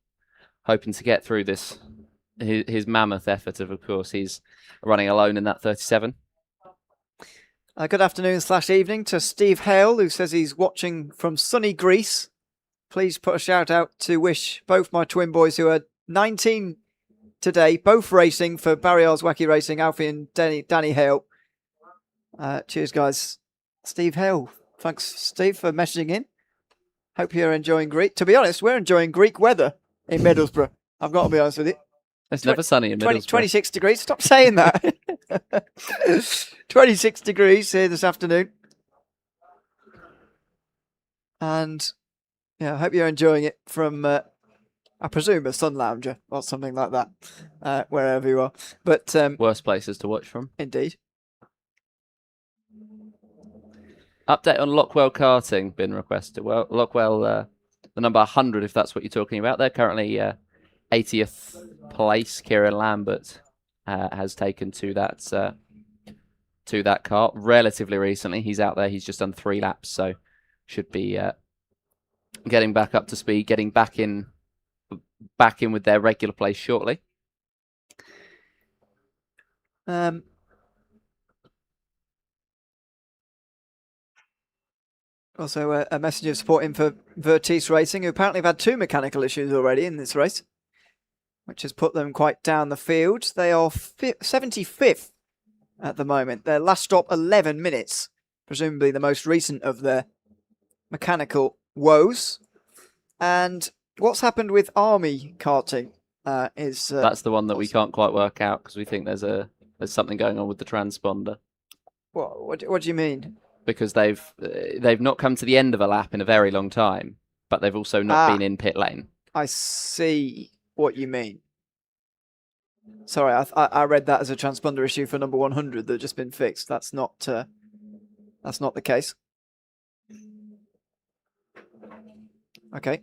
hoping to get through this. His mammoth effort of course, he's running alone in that 37. Good afternoon / evening to Steve Hale, who says he's watching from sunny Greece. Please put a shout out to wish both my twin boys, who are 19 today, both racing for Barriers Wacky Racing, Alfie and Danny Hale. Cheers, guys. Steve Hale. Thanks, Steve, for messaging in. Hope you're enjoying Greek. To be honest, we're enjoying Greek weather. in Middlesbrough. I've got to be honest with you. It's never sunny in Middlesbrough. 26 degrees. Stop saying that. 26 degrees here this afternoon. And yeah, I hope you're enjoying it from, I presume, a sun lounger or something like that, wherever you are. But worst places to watch from. Indeed. Update on Lockwell Karting been requested. Well, Lockwell, the number 100, if that's what you're talking about. They're currently 80th place. Kieran Lambert has taken to that kart relatively recently. He's out there. He's just done 3 laps, so should be getting back up to speed, getting back in with their regular place shortly. Also, a message of support in for Vertice Racing, who apparently have had 2 mechanical issues already in this race, which has put them quite down the field. They are 75th at the moment. Their last stop, 11 minutes, presumably the most recent of their mechanical woes. And what's happened with Army Karting is... That's the one that we can't quite work out because we think there's something going on with the transponder. What do you mean? Because they've not come to the end of a lap in a very long time, but they've also not been in pit lane. I see what you mean. Sorry, I read that as a transponder issue for number 100 that had just been fixed. That's not the case. Okay.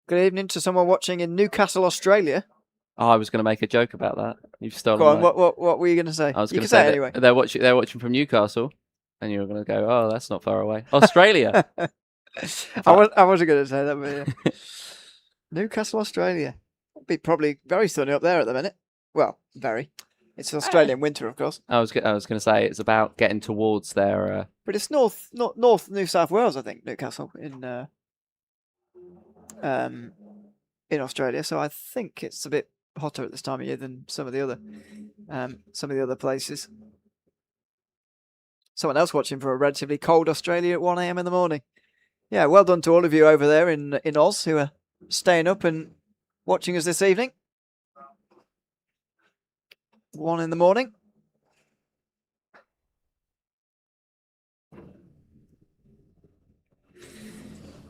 Good evening to someone watching in Newcastle, Australia. Oh, I was going to make a joke about that. You've stolen. Go on. What were you going to say? I was you going to can say it anyway. They're watching from Newcastle. And you were going to go, oh, that's not far away. Australia. I wasn't going to say that, but yeah. Newcastle, Australia. It'd be probably very sunny up there at the minute. Well, very. It's Australian winter, of course. I was going to say it's about getting towards their. But it's north New South Wales, I think, Newcastle in Australia. So I think it's a bit hotter at this time of year than some of the other places. Someone else watching from a relatively cold Australia at 1 a.m. in the morning. Yeah, well done to all of you over there in Oz who are staying up and watching us this evening. 1 in the morning.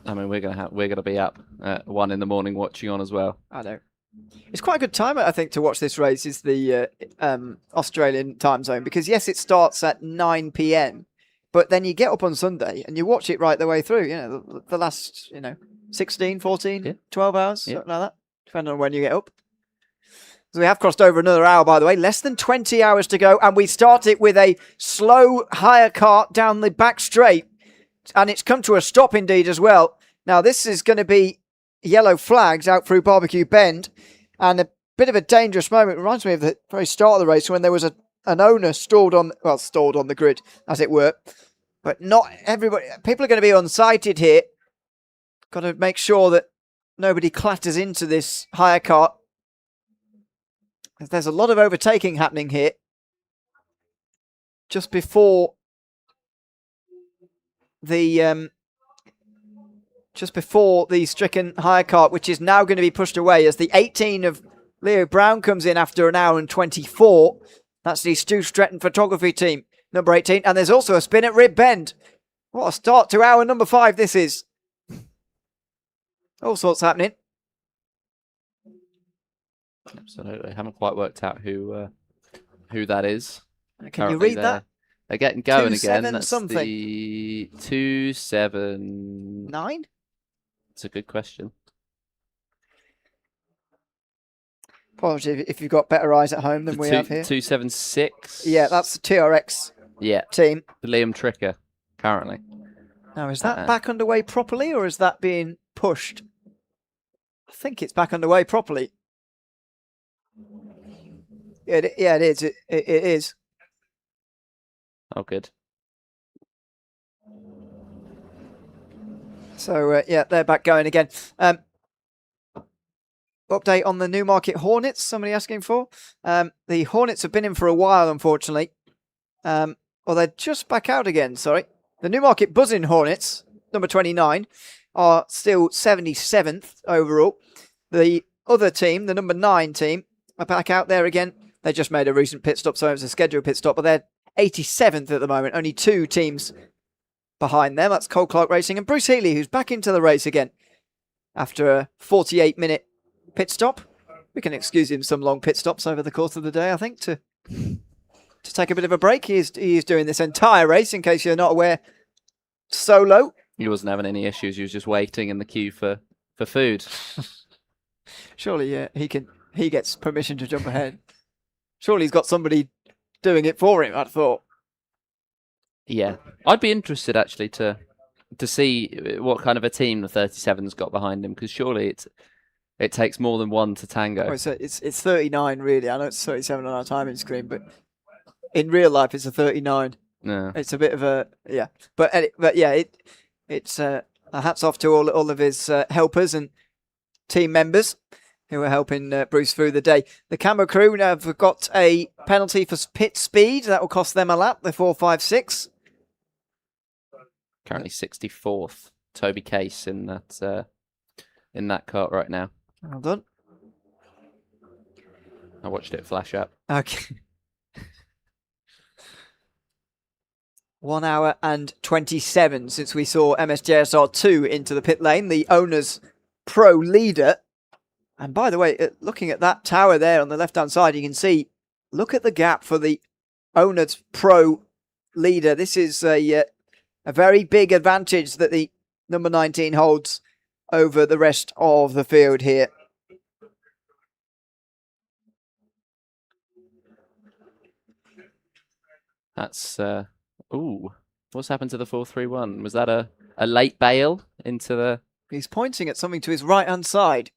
I mean, we're gonna be up at 1 in the morning watching on as well. I know. It's quite a good time, I think, to watch this race, is the Australian time zone, because yes, it starts at 9 p.m, but then you get up on Sunday and you watch it right the way through, the last, 16, 14, 12 hours, something like that, depending on when you get up. So we have crossed over another hour, by the way, less than 20 hours to go, and we start it with a slow hire kart down the back straight, and it's come to a stop indeed as well. Now, this is going to be yellow flags out through Barbecue Bend, and a bit of a dangerous moment. It reminds me of the very start of the race when there was an owner stalled on the grid, as it were. But not everybody. People are going to be unsighted here. Got to make sure that nobody clatters into this hire cart. There's a lot of overtaking happening here. Just before the stricken hire cart, which is now going to be pushed away as the 18 of Leo Brown comes in after an hour and 24. That's the Stu Stretton photography team, number 18. And there's also a spin at Rib Bend. What a start to hour number 5 this is. All sorts happening. Absolutely. Haven't quite worked out who that is. Can Currently you read that? They're getting going 2-7 again. That's something. the 2-7. 9? It's a good question. Apologies if you've got better eyes at home than we have here. 276. Yeah, that's the TRX team. The Liam Tricker, currently. Now, is that back underway properly, or is that being pushed? I think it's back underway properly. Yeah, it is. It is. Oh, good. So, they're back going again. Update on the Newmarket Hornets, somebody asking for. The Hornets have been in for a while, unfortunately. Well, they're just back out again, sorry. The Newmarket Buzzing Hornets, number 29, are still 77th overall. The other team, the number 9 team, are back out there again. They just made a recent pit stop, so it was a scheduled pit stop, but they're 87th at the moment. Only 2 teams behind them. That's Cole Clark Racing and Bruce Healy, who's back into the race again after a 48-minute pit stop. We can excuse him some long pit stops over the course of the day, I think, to take a bit of a break. He is doing this entire race, in case you're not aware, solo. He wasn't having any issues. He was just waiting in the queue for food. Surely, he gets permission to jump ahead. Surely he's got somebody doing it for him, I'd thought. Yeah. I'd be interested, actually, to see what kind of a team the 37's got behind him, because surely it takes more than one to tango. Well, it's 39, really. I know it's 37 on our timing screen, but in real life, it's a 39. No. It's a bit of a... Yeah. But yeah, it's a hats off to all of his helpers and team members who are helping Bruce through the day. The camera crew have got a penalty for pit speed. That will cost them a lap. They're 4.56. Currently 64th. Toby Case in that kart right now. Well done. I watched it flash up. Okay. 1 hour and 27 since we saw MSJSR2 into the pit lane, the owner's pro leader. And by the way, looking at that tower there on the left-hand side, you can see, look at the gap for the owner's pro leader. This is a very big advantage that the number 19 holds over the rest of the field here. That's... Ooh, what's happened to the 431? Was that a late bail into the... He's pointing at something to his right-hand side.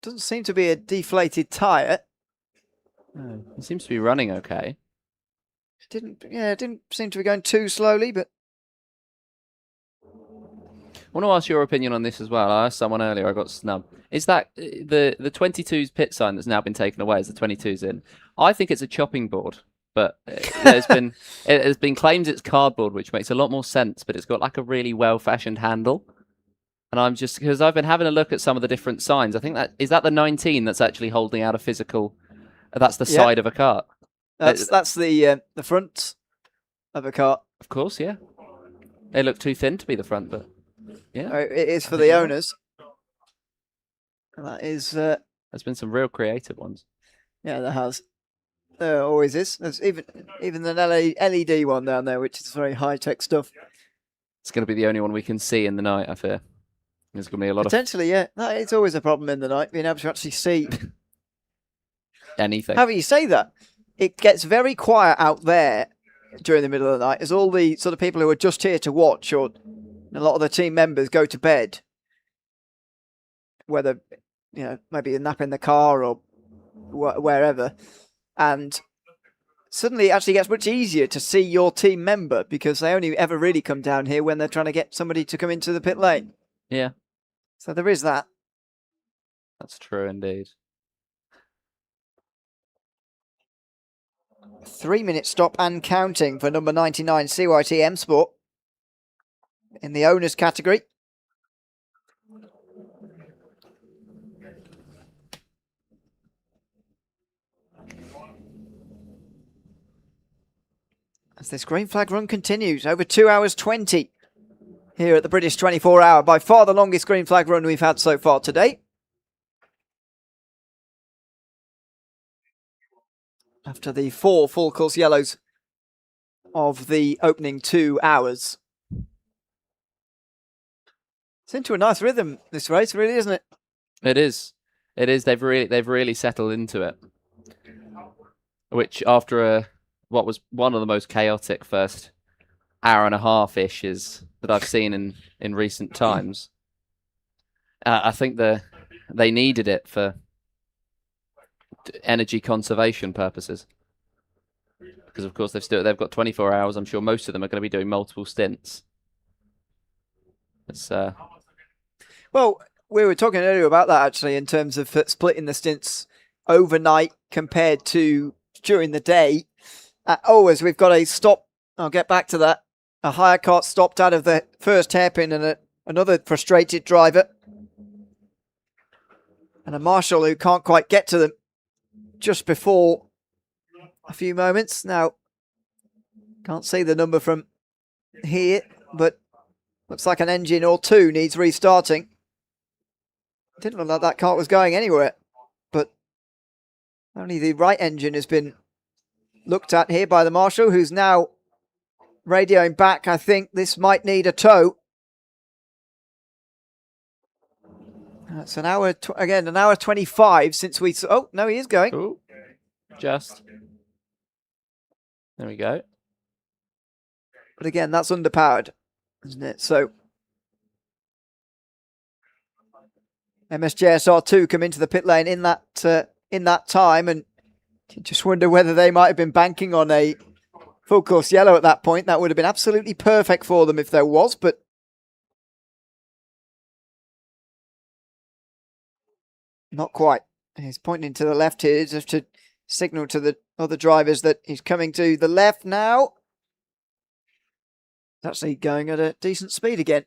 Doesn't seem to be a deflated tyre. No, he seems to be running okay. It didn't seem to be going too slowly, but... I want to ask your opinion on this as well. I asked someone earlier, I got snubbed. Is that the 22's pit sign that's now been taken away? Is the 22's in? I think it's a chopping board. But it has been claimed it's cardboard, which makes a lot more sense, but it's got like a really well-fashioned handle. And I'm just, because I've been having a look at some of the different signs. I think is that the 19 that's actually holding out a physical, that's the side of a cart. That's the front of a cart. Of course, yeah. They look too thin to be the front, but yeah. It is for the owners. And that is... There's been some real creative ones. Yeah, there has. There always is. There's even an LED one down there, which is very high-tech stuff. It's going to be the only one we can see in the night, I fear. There's going to be a lot Potentially, yeah. It's always a problem in the night, being able to actually see anything. However you say that, it gets very quiet out there during the middle of the night as all the sort of people who are just here to watch, or a lot of the team members go to bed. Whether, maybe a nap in the car or wherever. And suddenly it actually gets much easier to see your team member, because they only ever really come down here when they're trying to get somebody to come into the pit lane. Yeah. So there is that. That's true indeed. 3-minute stop and counting for number 99 CYT M Sport in the owners category. As this green flag run continues, over 2 hours 20 here at the British 24 Hour. By far the longest green flag run we've had so far today. After the 4 full course yellows of the opening 2 hours. It's into a nice rhythm, this race, really, isn't it? It is. It is. They've really settled into it. Which, after what was one of the most chaotic first hour and a half-ish that I've seen in recent times, I think they needed it for energy conservation purposes, because of course they've got 24 hours. I'm sure most of them are going to be doing multiple stints. It's well, we were talking earlier about that actually, in terms of splitting the stints overnight compared to during the day. As we've got a stop, I'll get back to that. A hire cart stopped out of the first hairpin, and another frustrated driver And a marshal who can't quite get to them just before a few moments. Now, can't see the number from here, but looks like an engine or two needs restarting. Didn't look like that kart was going anywhere, but only the right engine has been looked at here by the marshal, who's now radioing back. I think this might need a tow. That's an hour, again, an hour 25 since we... Oh, no, he is going. Ooh, just. There we go. But again, that's underpowered, isn't it? So MSJSR2 come into the pit lane in that time, and you just wonder whether they might have been banking on a full course yellow at that point. That would have been absolutely perfect for them if there was, but not quite. He's pointing to the left here just to signal to the other drivers that he's coming to the left now. It's actually going at a decent speed again.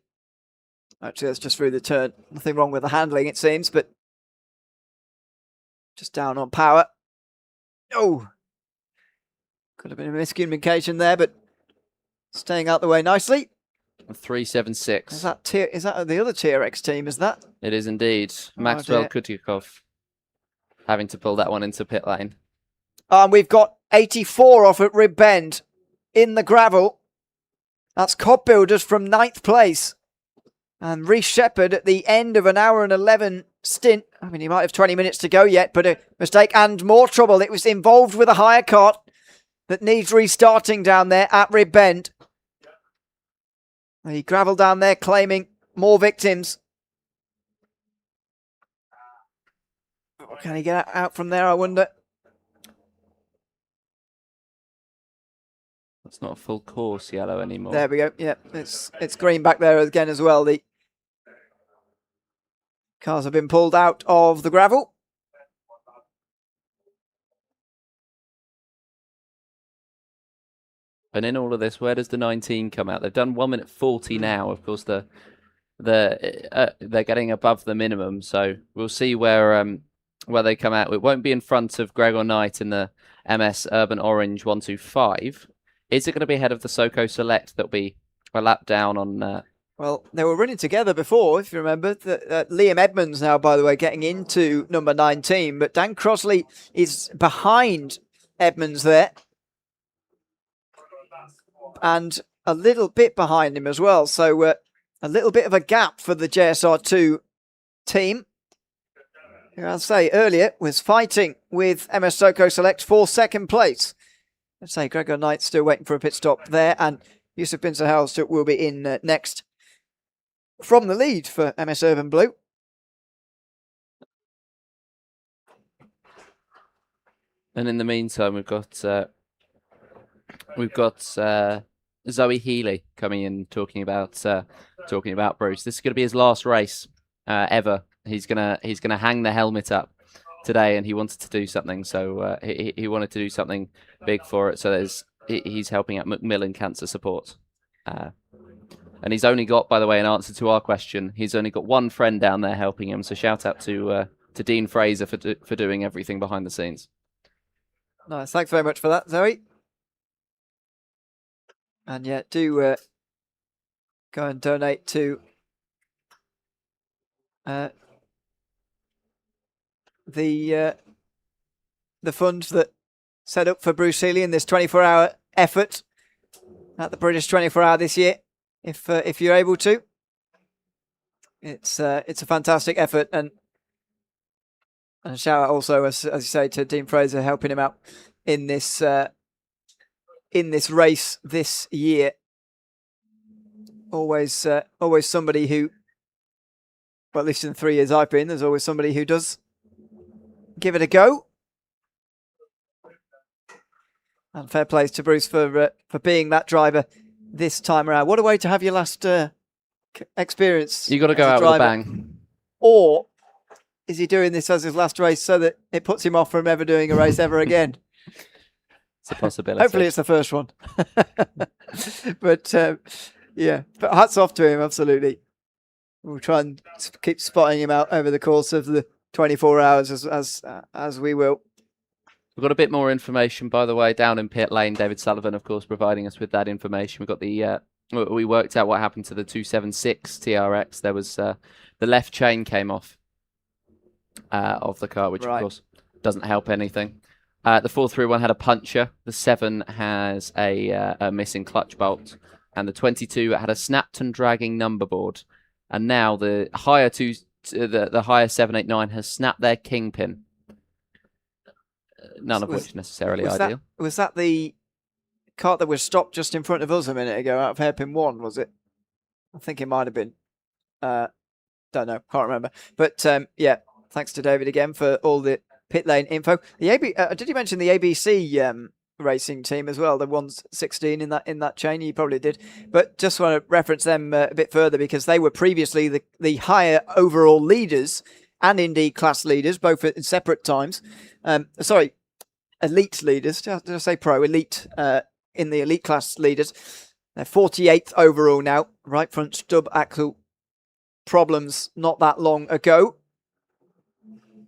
Actually, that's just through the turn. Nothing wrong with the handling, it seems, but just down on power. Oh, could have been a miscommunication there, but staying out the way nicely. 376. Is that the other TRX team? Is that? It is indeed. Maxwell Kutyakov having to pull that one into pit lane. And we've got 84 off at Rib Bend in the gravel. That's Cod Builders from 9th place. And Reece Shepherd at the end of an hour and 11 stint. I mean, he might have 20 minutes to go yet, but a mistake and more trouble. It was involved with a higher kart that needs restarting down there at Rib Bend. The gravel down there claiming more victims. Can he get out from there, I wonder? That's not a full course yellow anymore. There we go. Yeah, it's green back there again as well. The cars have been pulled out of the gravel. And in all of this, where does the 19 come out? They've done 1 minute 40 now. Of course, they're getting above the minimum, so we'll see where they come out. It won't be in front of Gregor Knight in the MS Urban Orange 125. Is it going to be ahead of the Soko Select that'll be a lap down on... Well, they were running together before, if you remember. Liam Edmonds now, by the way, getting into number 19, but Dan Crossley is behind Edmonds there. And a little bit behind him as well. So a little bit of a gap for the JSR2 team. I'll say earlier was fighting with MS Soko Select for second place. Let's say Gregor Knight still waiting for a pit stop there, and Yusuf Bin Sahel will be in next from the lead for MS Urban Blue. And in the meantime, we've got Zoe Healy coming in talking about Bruce. This is going to be his last race ever. He's gonna hang the helmet up today, and he wanted to do something. So he wanted to do something big for it. So he's helping out Macmillan Cancer Support, and he's only got, by the way, in answer to our question, he's only got one friend down there helping him. So shout out to Dean Fraser for doing everything behind the scenes. Nice, thanks very much for that, Zoe. And yeah, do go and donate to the fund that set up for Bruce Healy in this 24-hour effort at the British 24-hour this year. If you're able to, it's a fantastic effort, and a shout out also, as you say, to Dean Fraser helping him out in this race this year. Always somebody who, well, at least in the 3 years I've been, there's always somebody who does give it a go. And fair play to Bruce for being that driver this time around. What a way to have your last experience. You got to go out with a bang. Or is he doing this as his last race so that it puts him off from ever doing a race ever again? It's a possibility. Hopefully it's the first one. But yeah, but hats off to him, absolutely. We'll try and keep spotting him out over the course of the 24 hours as we will. We've got a bit more information, by the way, down in pit lane. David Sullivan, of course, providing us with that information. We've got the we worked out what happened to the 276 TRX. There was the left chain came off of the car, which of course doesn't help anything. The 431 had a puncture. The 7 has a missing clutch bolt, and the 22 had a snapped and dragging number board. And now the higher the higher 789 has snapped their kingpin. None of which necessarily ideal. Was that the kart that was stopped just in front of us a minute ago out of hairpin 1, was it? I think it might have been. Don't know, can't remember. But yeah, thanks to David again for all the pit lane info. The did you mention the ABC racing team as well? The 116 in that chain. You probably did, but just want to reference them a bit further because they were previously the higher overall leaders and indeed class leaders, both at separate times. Sorry, elite leaders. Did I say pro? Elite in the elite class leaders. They're 48th overall now. Right front stub axle problems not that long ago.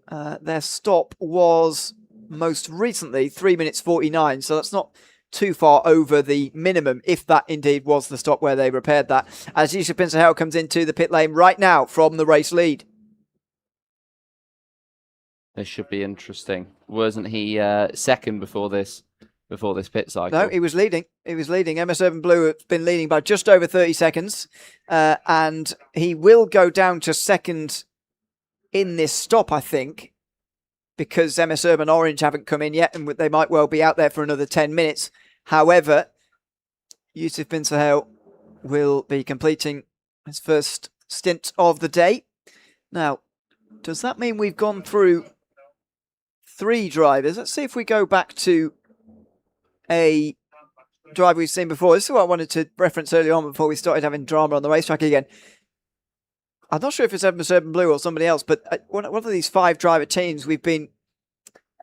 Their stop was most recently 3 minutes 49, so that's not too far over the minimum, if that indeed was the stop where they repaired that. As Yusuf Bin Sahel comes into the pit lane right now from the race lead. This should be interesting. Wasn't he second before this pit cycle? No, he was leading. He was leading. MS Urban Blue has been leading by just over 30 seconds, and he will go down to second in this stop, I think, because MS Urban Orange haven't come in yet, and they might well be out there for another 10 minutes. However, Yusuf Bin Sahel will be completing his first stint of the day. Now, does that mean we've gone through 3 drivers? Let's see if we go back to a driver we've seen before. This is what I wanted to reference earlier on before we started having drama on the racetrack again. I'm not sure if it's MS Urban Blue or somebody else, but one of these 5 driver teams, we've been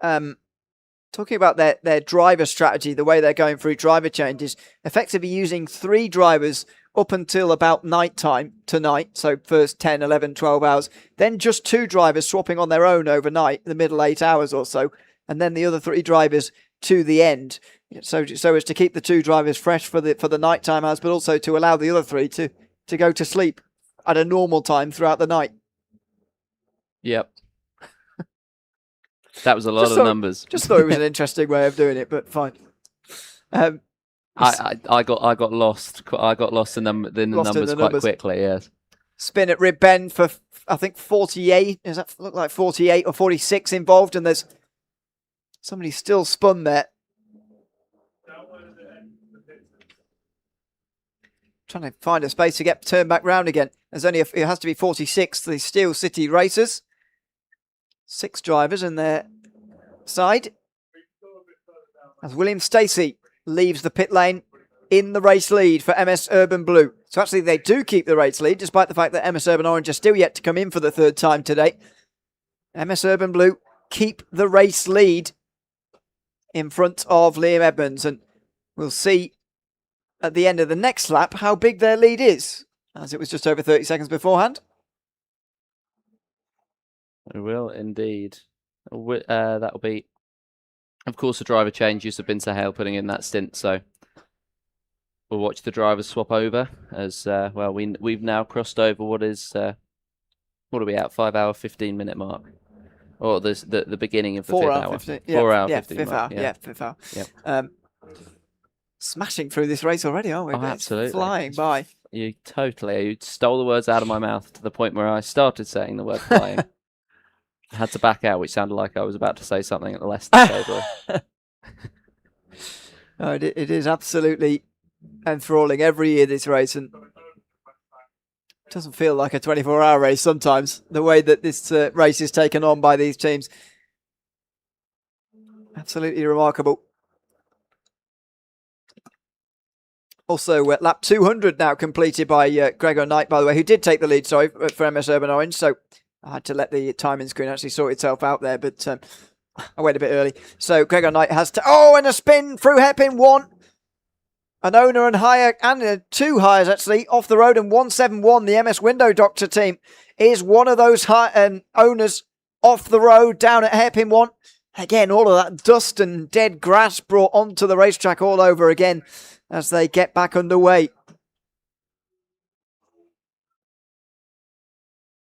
talking about their driver strategy, the way they're going through driver changes, effectively using 3 drivers up until about night time tonight, so first 10, 11, 12 hours, then just 2 drivers swapping on their own overnight, the middle 8 hours or so, and then the other 3 drivers to the end, so as to keep the 2 drivers fresh for the nighttime hours, but also to allow the other 3 to go to sleep at a normal time throughout the night. Yep. That was a lot of numbers. Just thought it was an interesting way of doing it, but fine. I got lost. I got lost in the numbers quite quickly. Yes. Spin at rib bend for I think 48. Does that look like 48 or 46 involved? And there's somebody still spun there. Trying to find a space to get turned back round again. There's only it has to be 46. The Steel City Racers, 6 drivers in their side. As William Stacey leaves the pit lane in the race lead for MS Urban Blue. So actually they do keep the race lead, despite the fact that MS Urban Orange are still yet to come in for the 3rd time today. MS Urban Blue keep the race lead in front of Liam Edmonds, and we'll see at the end of the next lap how big their lead is, as it was just over 30 seconds beforehand. We will indeed. That'll be, of course, a driver change. Yusuf Bin Sahel putting in that stint, so we'll watch the drivers swap over as well. We've now crossed over what are we at 5 hour 15-minute mark, or the beginning of the 5th hour. 15, 4 hour 15 5th mark. hour. Yeah, 5th hour. Yep. Smashing through this race already, aren't we? Oh, absolutely. It's flying by. You stole the words out of my mouth to the point where I started saying the word flying. I had to back out, which sounded like I was about to say something at the less than table. No, it is absolutely enthralling every year, this race, and it doesn't feel like a 24-hour race sometimes, the way that this race is taken on by these teams. Absolutely remarkable. Also, lap 200 now completed by Gregor Knight, by the way, who did take the lead, sorry, for MS Urban Orange. So I had to let the timing screen actually sort itself out there, but I went a bit early. So Gregor Knight has to... Oh, and a spin through hairpin 1. An owner and hire, and 2 hires actually, off the road, and 171, the MS Window Doctor team, is one of those owners off the road down at hairpin 1. Again, all of that dust and dead grass brought onto the racetrack all over again as they get back underway.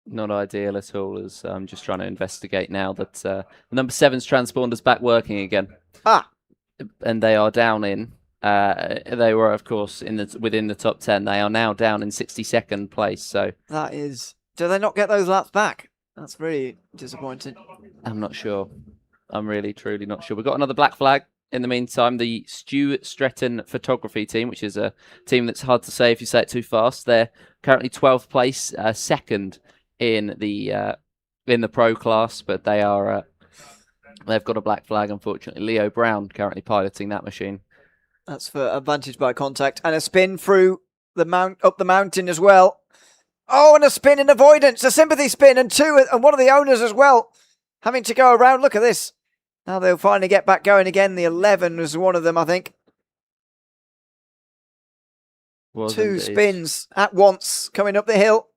Not ideal at all, as I'm just trying to investigate now that the number 7's transponder's back working again. Ah! And they are down in, they were, of course, within the top 10. They are now down in 62nd place, so... That is... Do they not get those laps back? That's really disappointing. I'm not sure. I'm really, truly not sure. We've got another black flag. In the meantime, the Stu Stretton photography team, which is a team that's hard to say if you say it too fast, they're currently 12th place, second in the pro class, but they are they've got a black flag, unfortunately. Leo Brown currently piloting that machine. That's for advantage by contact. And a spin through the up the mountain as well. Oh, and a spin in avoidance, a sympathy spin, and one of the owners as well having to go around. Look at this. Now they'll finally get back going again. The 11 was one of them, I think. Two spins at once coming up the hill.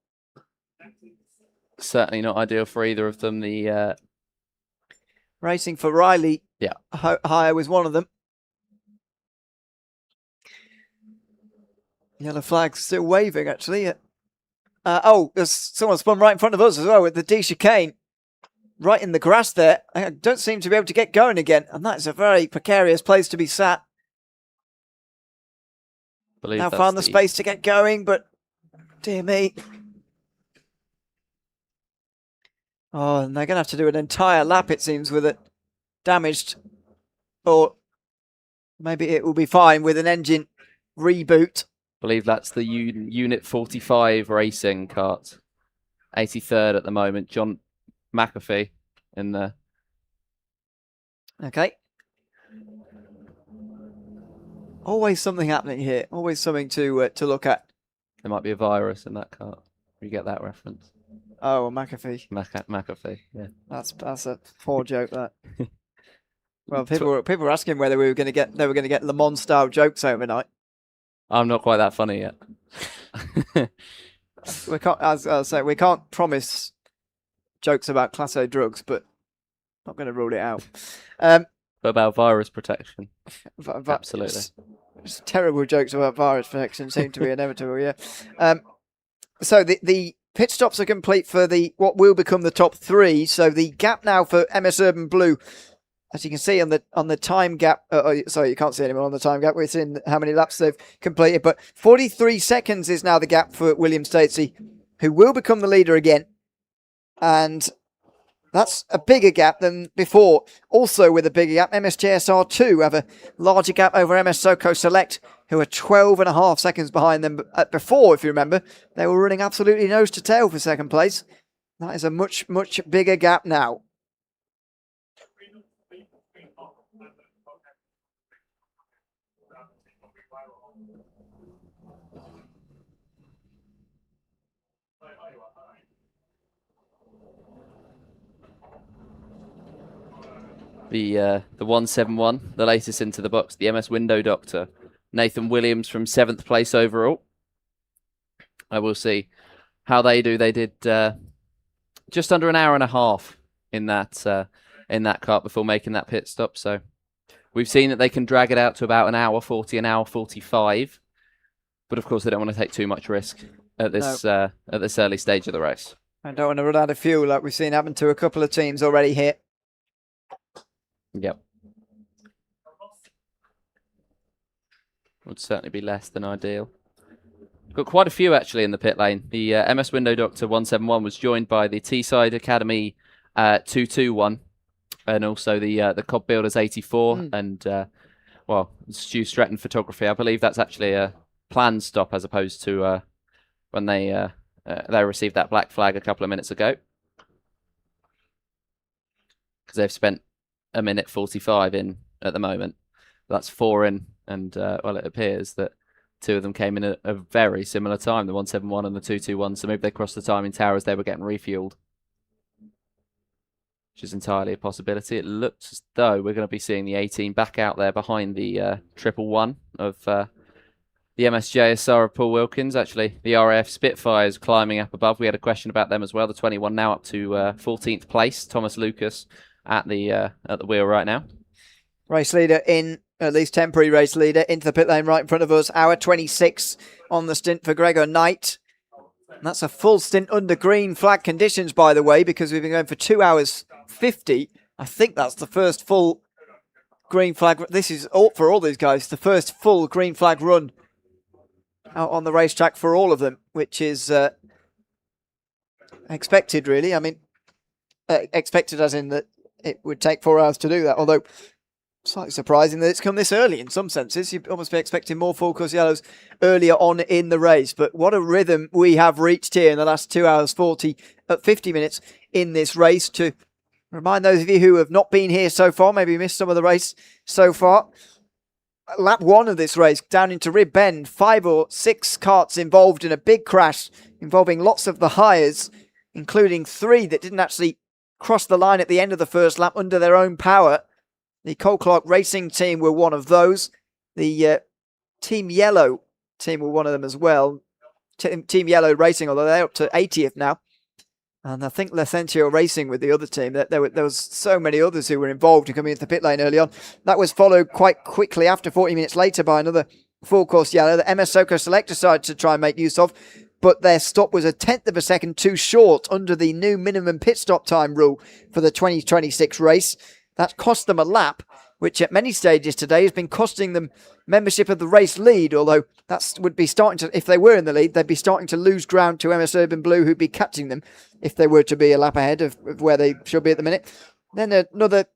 Certainly not ideal for either of them. The racing for Riley. Yeah. Higher was one of them. Yellow flag still waving, actually. Oh, there's someone spun right in front of us as well with the D chicane. Right in the grass there. I don't seem to be able to get going again. And that's a very precarious place to be sat. Now found the space to get going, but dear me. Oh, and they're going to have to do an entire lap, it seems, with it damaged. Or maybe it will be fine with an engine reboot. I believe that's the Unit 45 racing kart. 83rd at the moment. John McAfee in there. Okay. Always something happening here. Always something to look at. There might be a virus in that kart. You get that reference. Oh, McAfee. McAfee, yeah. That's a poor joke. That. Well, people were asking whether they were going to get Le Mans style jokes overnight. I'm not quite that funny yet. We can't, as I say, we can't promise jokes about Class A drugs, but not going to rule it out. But about virus protection, absolutely. Just terrible jokes about virus protection seem to be inevitable. Yeah. So the pit stops are complete for what will become the top 3. So the gap now for MS Urban Blue, as you can see on the time gap. Sorry, you can't see anyone on the time gap. We're seeing how many laps they've completed, but 43 seconds is now the gap for William Statesy, who will become the leader again. And that's a bigger gap than before. Also with a bigger gap, MSJSR2 have a larger gap over MS SoCo Select, who are 12.5 seconds behind them. Before, if you remember, they were running absolutely nose to tail for second place. That is a much, much bigger gap now. The 171, the latest into the box, the MS Window Doctor. Nathan Williams from 7th place overall. I will see how they do. They did just under an hour and a half in that kart before making that pit stop. So we've seen that they can drag it out to about an hour 40, an hour 45. But of course, they don't want to take too much risk at this early stage of the race. I don't want to run out of fuel like we've seen happen to a couple of teams already here. Yep. Would certainly be less than ideal. Got quite a few actually in the pit lane. The MS Window Doctor 171 was joined by the Teesside Academy 221 and also the Cobb Builders 84 and Stu Stretton Photography. I believe that's actually a planned stop as opposed to when they received that black flag a couple of minutes ago, because they've spent a minute 45 in at the moment. That's 4 in, and it appears that 2 of them came in at a very similar time, the 171 and the 221, so maybe they crossed the timing tower as they were getting refueled, which is entirely a possibility. It looks as though we're going to be seeing the 18 back out there behind the 111 of the the MSJSR of Paul Wilkins. Actually, the RAF Spitfires climbing up above. We had a question about them as well. The 21 now up to 14th place. Thomas Lucas at the wheel right now. Race leader in, at least temporary race leader, into the pit lane right in front of us. Hour 26 on the stint for Gregor Knight. And that's a full stint under green flag conditions, by the way, because we've been going for 2 hours 50. I think that's the first full green flag. This is all for all these guys, the first full green flag run out on the racetrack for all of them, which is expected, really. I mean, expected as in that it would take 4 hours to do that, although slightly surprising that it's come this early in some senses. You'd almost be expecting more full course yellows earlier on in the race, but what a rhythm we have reached here in the last 2 hours 50 minutes in this race. To remind those of you who have not been here so far, maybe missed some of the race so far, lap 1 of this race, down into Rib Bend, 5 or 6 karts involved in a big crash involving lots of the hires, including 3 that didn't actually cross the line at the end of the first lap under their own power. The Cole Clark Racing team were one of those. The Team Yellow team were one of them as well. Team Yellow Racing, although they're up to 80th now. And I think Licentio Racing with the other team. There was so many others who were involved in coming into the pit lane early on. That was followed quite quickly after 40 minutes later by another full course yellow that MS Soko Select decided to try and make use of. But their stop was a 1/10 of a second too short under the new minimum pit stop time rule for the 2026 race. That cost them a lap, which at many stages today has been costing them membership of the race lead, although that would be starting to, if they were in the lead, they'd be starting to lose ground to MS Urban Blue, who'd be catching them if they were to be a lap ahead of where they should be at the minute. Then another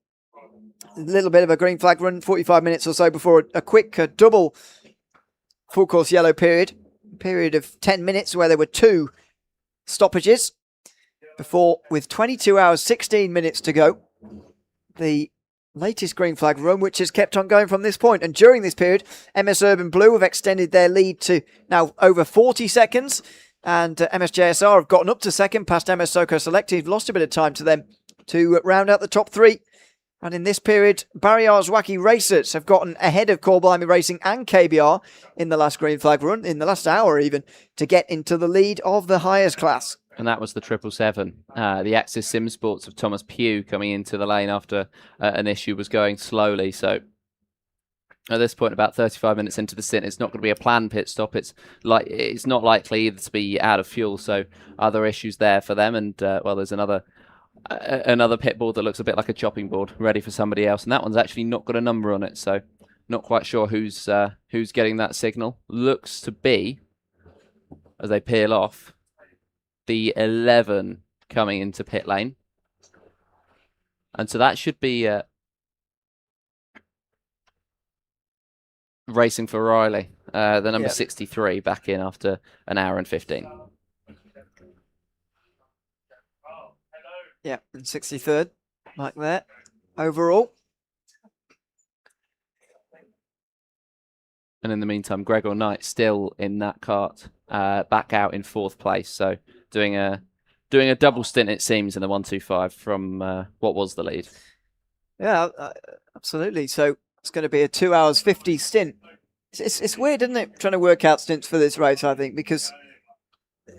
little bit of a green flag run, 45 minutes or so before a quick double full course yellow period of 10 minutes where there were 2 stoppages before, with 22 hours 16 minutes to go, the latest green flag run, which has kept on going from this point. And during this period, MS Urban Blue have extended their lead to now over 40 seconds. And MSJSR have gotten up to second past MS Soko Select. Who've lost a bit of time to them to round out the top 3. And in this period, Barriar's Wacky Racers have gotten ahead of Core Blimey Racing and KBR in the last green flag run, in the last hour even, to get into the lead of the highest class. And that was the 777. The Axis Sim Sports of Thomas Pugh coming into the lane after an issue was going slowly. So at this point, about 35 minutes into the stint, it's not going to be a planned pit stop. It's not likely either to be out of fuel. So other issues there for them. And well, there's another pit board that looks a bit like a chopping board, ready for somebody else. And that one's actually not got a number on it. So not quite sure who's getting that signal. Looks to be, as they peel off, the 11 coming into pit lane. And so that should be racing for Riley, the number 63, back in after an hour and 15. Yeah, and 63rd, like that, overall. And in the meantime, Gregor Knight still in that kart, back out in 4th place. So doing a double stint, it seems, in the 125 from what was the lead. Yeah, absolutely. So it's going to be a 2 hours 50 stint. It's weird, isn't it, trying to work out stints for this race, I think, because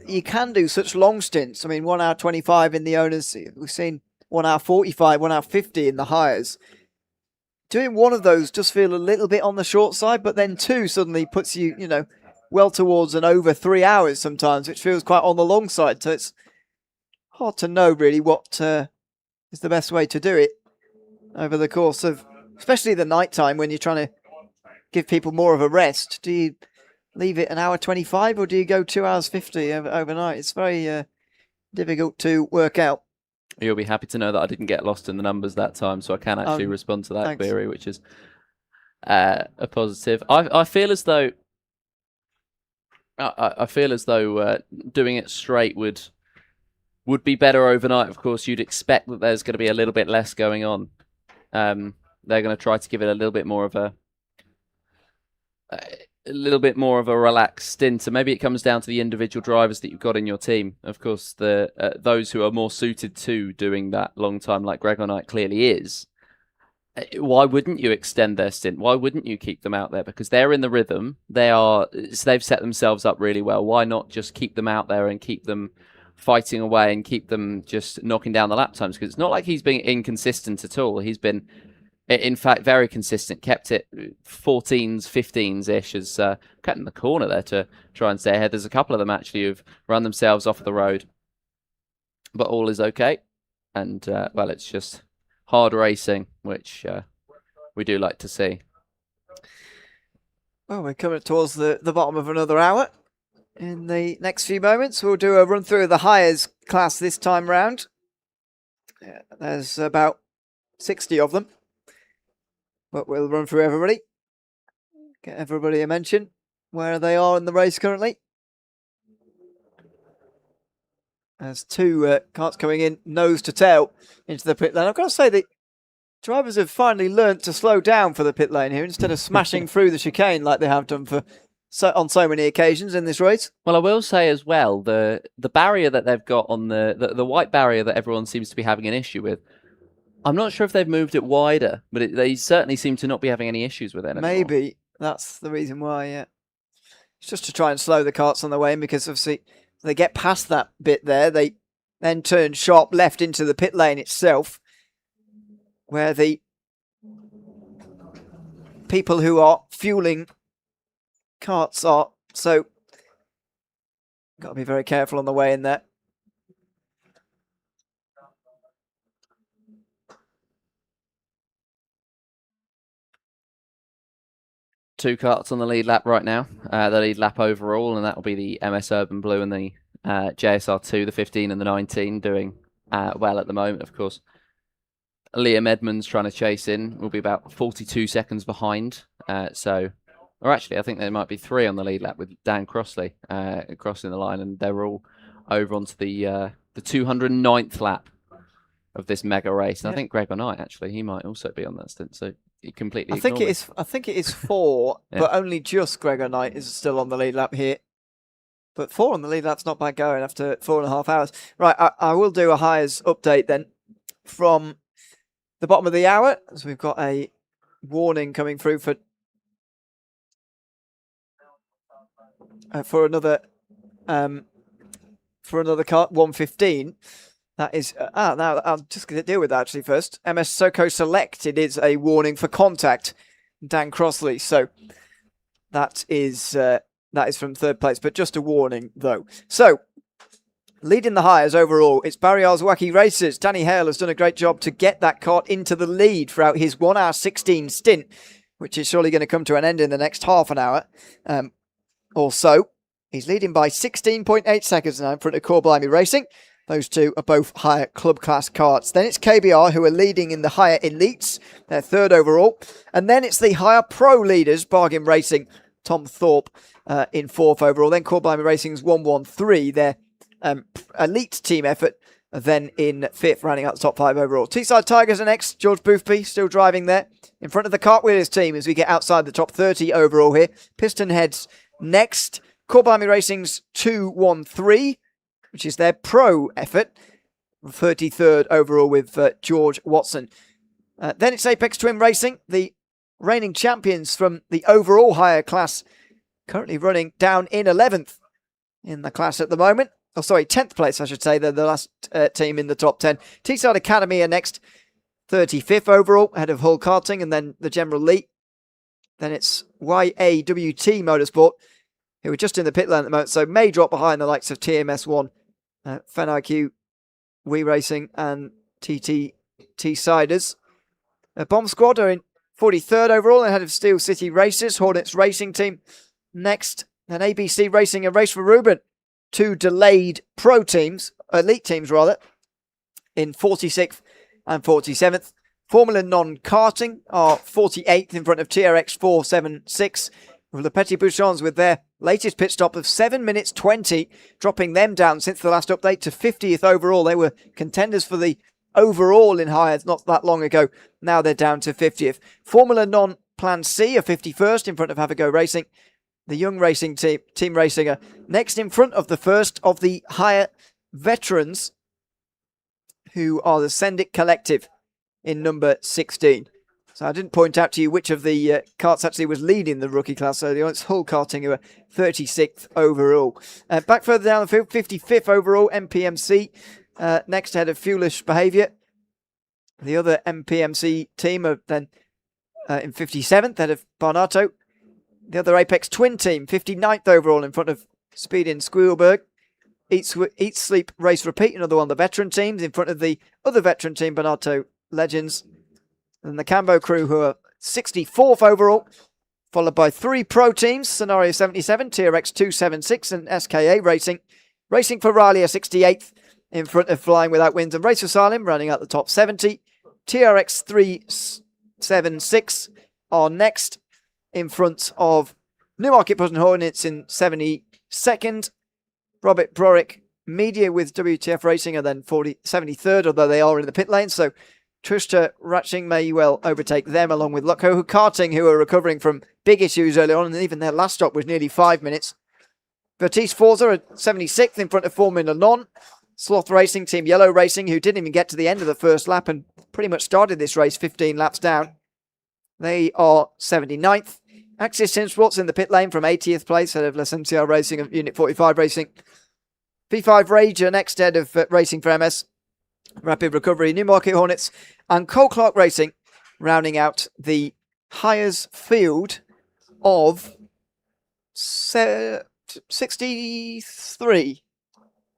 you can do such long stints. I mean, 1 hour 25 in the owners. We've seen 1 hour 45, 1 hour 50 in the hires. Doing one of those does feel a little bit on the short side, but then 2 suddenly puts you, well towards and over 3 hours sometimes, which feels quite on the long side. So it's hard to know really what is the best way to do it over the course of, especially the night time when you're trying to give people more of a rest. Do you leave it 1 hour 25 or do you go 2 hours 50 overnight? It's very difficult to work out. You'll be happy to know that I didn't get lost in the numbers that time, so I can actually respond to that query, which is a positive. I feel as though doing it straight would be better overnight. Of course, you'd expect that there's going to be a little bit less going on. They're going to try to give it a little bit more of a relaxed stint, and maybe it comes down to the individual drivers that you've got in your team. Of course, those who are more suited to doing that long time, like Gregor Knight clearly is, why wouldn't you extend their stint? Why wouldn't you keep them out there? Because they're in the rhythm. They've set themselves up really well. Why not just keep them out there and keep them fighting away and keep them just knocking down the lap times? Because it's not like he's been inconsistent at all. He's been, in fact, very consistent. Kept it 14s, 15s-ish as cut in the corner there to try and stay ahead. There's a couple of them actually who've run themselves off the road. But all is okay. And, well, it's just hard racing, which we do like to see. Well, we're coming towards the bottom of another hour. In the next few moments, we'll do a run through of the hires class this time round. There's about 60 of them. But we'll run through everybody. Get everybody a mention where they are in the race currently. There's two carts coming in nose to tail into the pit lane. I've got to say that drivers have finally learnt to slow down for the pit lane here instead of smashing through the chicane like they have done on so many occasions in this race. Well, I will say as well, the barrier that they've got on the white barrier that everyone seems to be having an issue with, I'm not sure if they've moved it wider, but they certainly seem to not be having any issues with it anymore. Maybe that's the reason why, yeah. It's just to try and slow the carts on the way in, because obviously they get past that bit there, they then turn sharp left into the pit lane itself, where the people who are fueling carts are. So, got to be very careful on the way in there. Two carts on the lead lap right now. The lead lap overall, and that will be the MS Urban Blue and the JSR2, the 15 and the 19, doing well at the moment, of course. Liam Edmonds trying to chase in, will be about 42 seconds behind. Or actually, I think there might be 3 on the lead lap with Dan Crossley crossing the line, and they're all over onto the 209th lap of this mega race. And I think Gregor Knight, actually, he might also be on that stint, so he completely I think it is 4, yeah. But only just Gregor Knight is still on the lead lap here. But 4 on the lead lap's not bad going after 4.5 hours. Right, I will do a hires update then from the bottom of the hour, as we've got a warning coming through for another car, 115. That is now I'm just going to deal with that actually first. MS Soco Select. It is a warning for contact. Dan Crossley. So that is from third place, but just a warning though. So leading the hires overall, it's Barry Wacky Racers. Danny Hale has done a great job to get that kart into the lead throughout his 1 hour 16 stint, which is surely going to come to an end in the next half an hour. Also, he's leading by 16.8 seconds now in front of Core Blimey Racing. Those two are both higher club class karts. Then it's KBR who are leading in the higher elites. They're third overall. And then it's the higher pro leaders, Bargain Racing, Tom Thorpe in fourth overall. Then Core Blimey Racing's 113, their elite team effort. Then in fifth, rounding out the top 5 overall. Teesside Tigers are next. George Boothby still driving there in front of the Cartwheelers team as we get outside the top 30 overall here. Piston Heads next. Core Blimey Racing's 213. Which is their pro effort, 33rd overall with George Watson. Then it's Apex Twin Racing, the reigning champions from the overall higher class, currently running down in 11th in the class at the moment. Oh, sorry, 10th place, I should say. They're the last team in the top 10. Teesside Academy are next, 35th overall, ahead of Hull Karting, and then the General Lee. Then it's YAWT Motorsport, who are just in the pit lane at the moment, so may drop behind the likes of TMS1, Fen IQ, Wii Racing, and Teessiders. Bomb Squad are in 43rd overall, ahead of Steel City Racers, Hornets Racing Team next. Then ABC Racing and Race for Ruben, 2 delayed pro teams, elite teams rather, in 46th and 47th. Formula Non-Karting are 48th in front of TRX 476. Le Petit Bouchons with their latest pit stop of 7 minutes 20, dropping them down since the last update to 50th overall. They were contenders for the overall in hires not that long ago. Now they're down to 50th. Formula Non Plan C are 51st in front of Have a Go Racing. The Young Racing Team Racing are next in front of the first of the higher veterans, who are the Send It Collective in number 16. So I didn't point out to you which of the karts actually was leading the rookie class. So it's Hull Karting, who are 36th overall. Back further down the field, 55th overall, MPMC. Next ahead of Foolish Behaviour. The other MPMC team are then in 57th, ahead of Barnato. The other Apex Twin team, 59th overall, in front of Speed in Squealberg. Eat, Sleep, Race, Repeat, another one of the veteran teams, in front of the other veteran team, Barnato Legends. And the Cambo crew, who are 64th overall, followed by 3 pro teams, Scenario 77, TRX 276 and SKA Racing. Racing for Riley are 68th, in front of Flying Without Winds and Race for Salim, running out the top 70. TRX 376 are next, in front of Newmarket Button Hornets in 72nd. Robert Brorick Media with WTF Racing are then 73rd, although they are in the pit lane, so Trista Ratching may well overtake them, along with Lucko Karting, who are recovering from big issues early on, and even their last stop was nearly 5 minutes. Vertice Forza at 76th, in front of Formula Non. Sloth Racing, Team Yellow Racing, who didn't even get to the end of the first lap and pretty much started this race 15 laps down. They are 79th. Axis Sim Sports in the pit lane from 80th place, ahead of Licencia Racing of Unit 45 Racing. P5 Rager next, ahead of Racing for MS. Rapid Recovery, Newmarket Hornets, and Cole Clark Racing, rounding out the Hires field of 63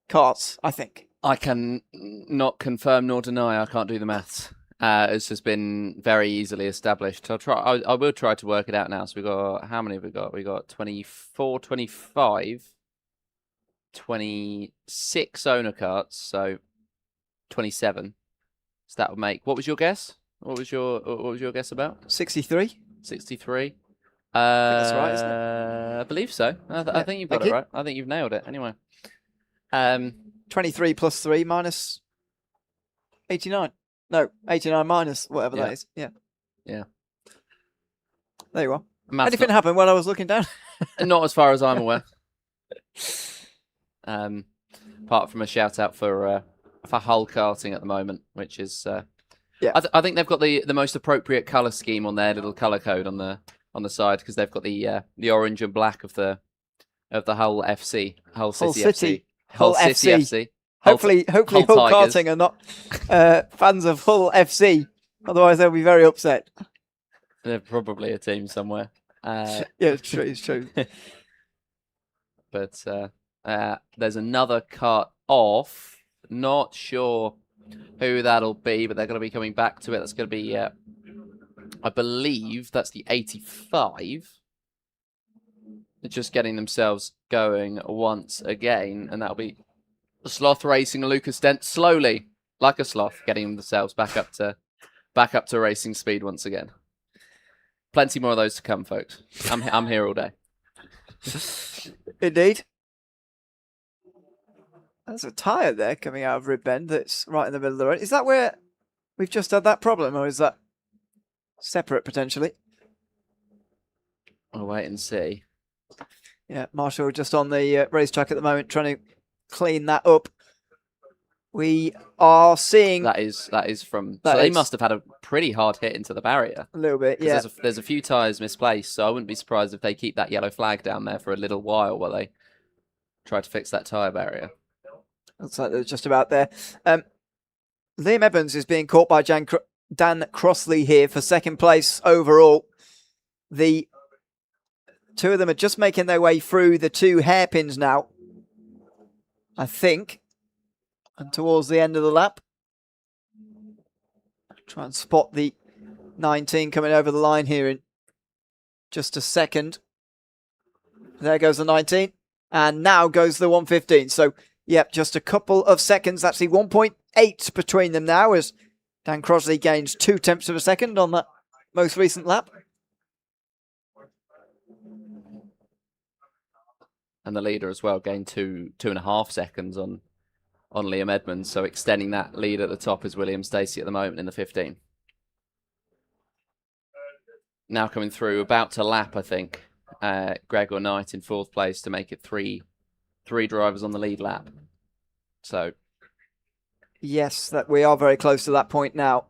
karts, I think. I can not confirm nor deny. I can't do the maths. It's just been very easily established. I will try to work it out now. So we got, how many have we got? We got 24, 25, 26 owner karts. So 27. So that would make. What was your guess? What was your guess about? 63. 63. That's right, isn't it? I believe so. I think you've got it right. I think you've nailed it. Anyway. 23 plus 3 minus 89. No, 89 minus whatever that is. Yeah. Yeah. There you are. Math's Anything happened while I was looking down? Not as far as I'm aware. Apart from a shout out for Hull Karting at the moment, which is yeah. I think they've got the most appropriate color scheme on their little color code on the side, because they've got the orange and black of the Hull FC, Hull City FC, Hull City FC. Hopefully Hull Karting are not fans of Hull FC. Otherwise, they'll be very upset. They're probably a team somewhere. Yeah, it's true. It's true. But there's another kart off. Not sure who that'll be, but they're going to be coming back to it. That's going to be, I believe, that's the 85. They're just getting themselves going once again, and that'll be Sloth Racing and Lucas Dent slowly, like a sloth, getting themselves back up to racing speed once again. Plenty more of those to come, folks. I'm here all day. Indeed. There's a tyre there coming out of Rib Bend that's right in the middle of the road. Is that where we've just had that problem, or is that separate potentially? We'll wait and see. Yeah, Marshall just on the racetrack at the moment, trying to clean that up. We are seeing that is from. So they must have had a pretty hard hit into the barrier. A little bit, yeah. There's a few tyres misplaced, so I wouldn't be surprised if they keep that yellow flag down there for a little while they try to fix that tyre barrier. Looks like they're just about there. Liam Evans is being caught by Dan Crossley here for second place overall. The two of them are just making their way through the 2 hairpins now, I think, and towards the end of the lap. Try and spot the 19 coming over the line here in just a second. There goes the 19, and now goes the 115. So, yep, just a couple of seconds. Actually, 1.8 between them now as Dan Crossley gains 2 tenths of a second on that most recent lap. And the leader as well gained 2.5 seconds on Liam Edmonds, so extending that lead at the top is William Stacey at the moment in the 15. Now coming through, about to lap, I think, Gregor Knight in 4th place to make it three drivers on the lead lap. So, yes, that we are very close to that point now.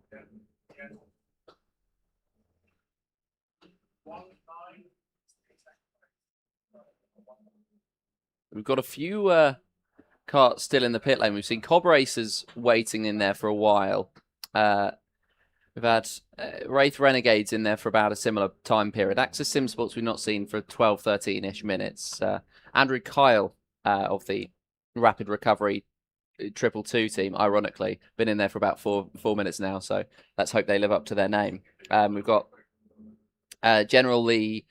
We've got a few karts still in the pit lane. We've seen Cobb Racers waiting in there for a while. We've had Wraith Renegades in there for about a similar time period. Axis Sim Sports we've not seen for 12, 13-ish minutes. Andrew Kyle of the Rapid Recovery 222 team, ironically, been in there for about four minutes now, so let's hope they live up to their name. We've got General Lee.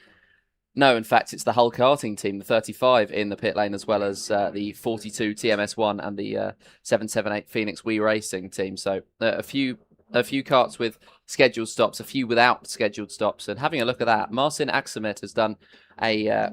No, in fact, it's the Hull Karting team, the 35 in the pit lane, as well as the 42 TMS1 and the 778 Phoenix We Racing team. So a few karts with scheduled stops, a few without scheduled stops. And having a look at that, Marcin Aksamit has done a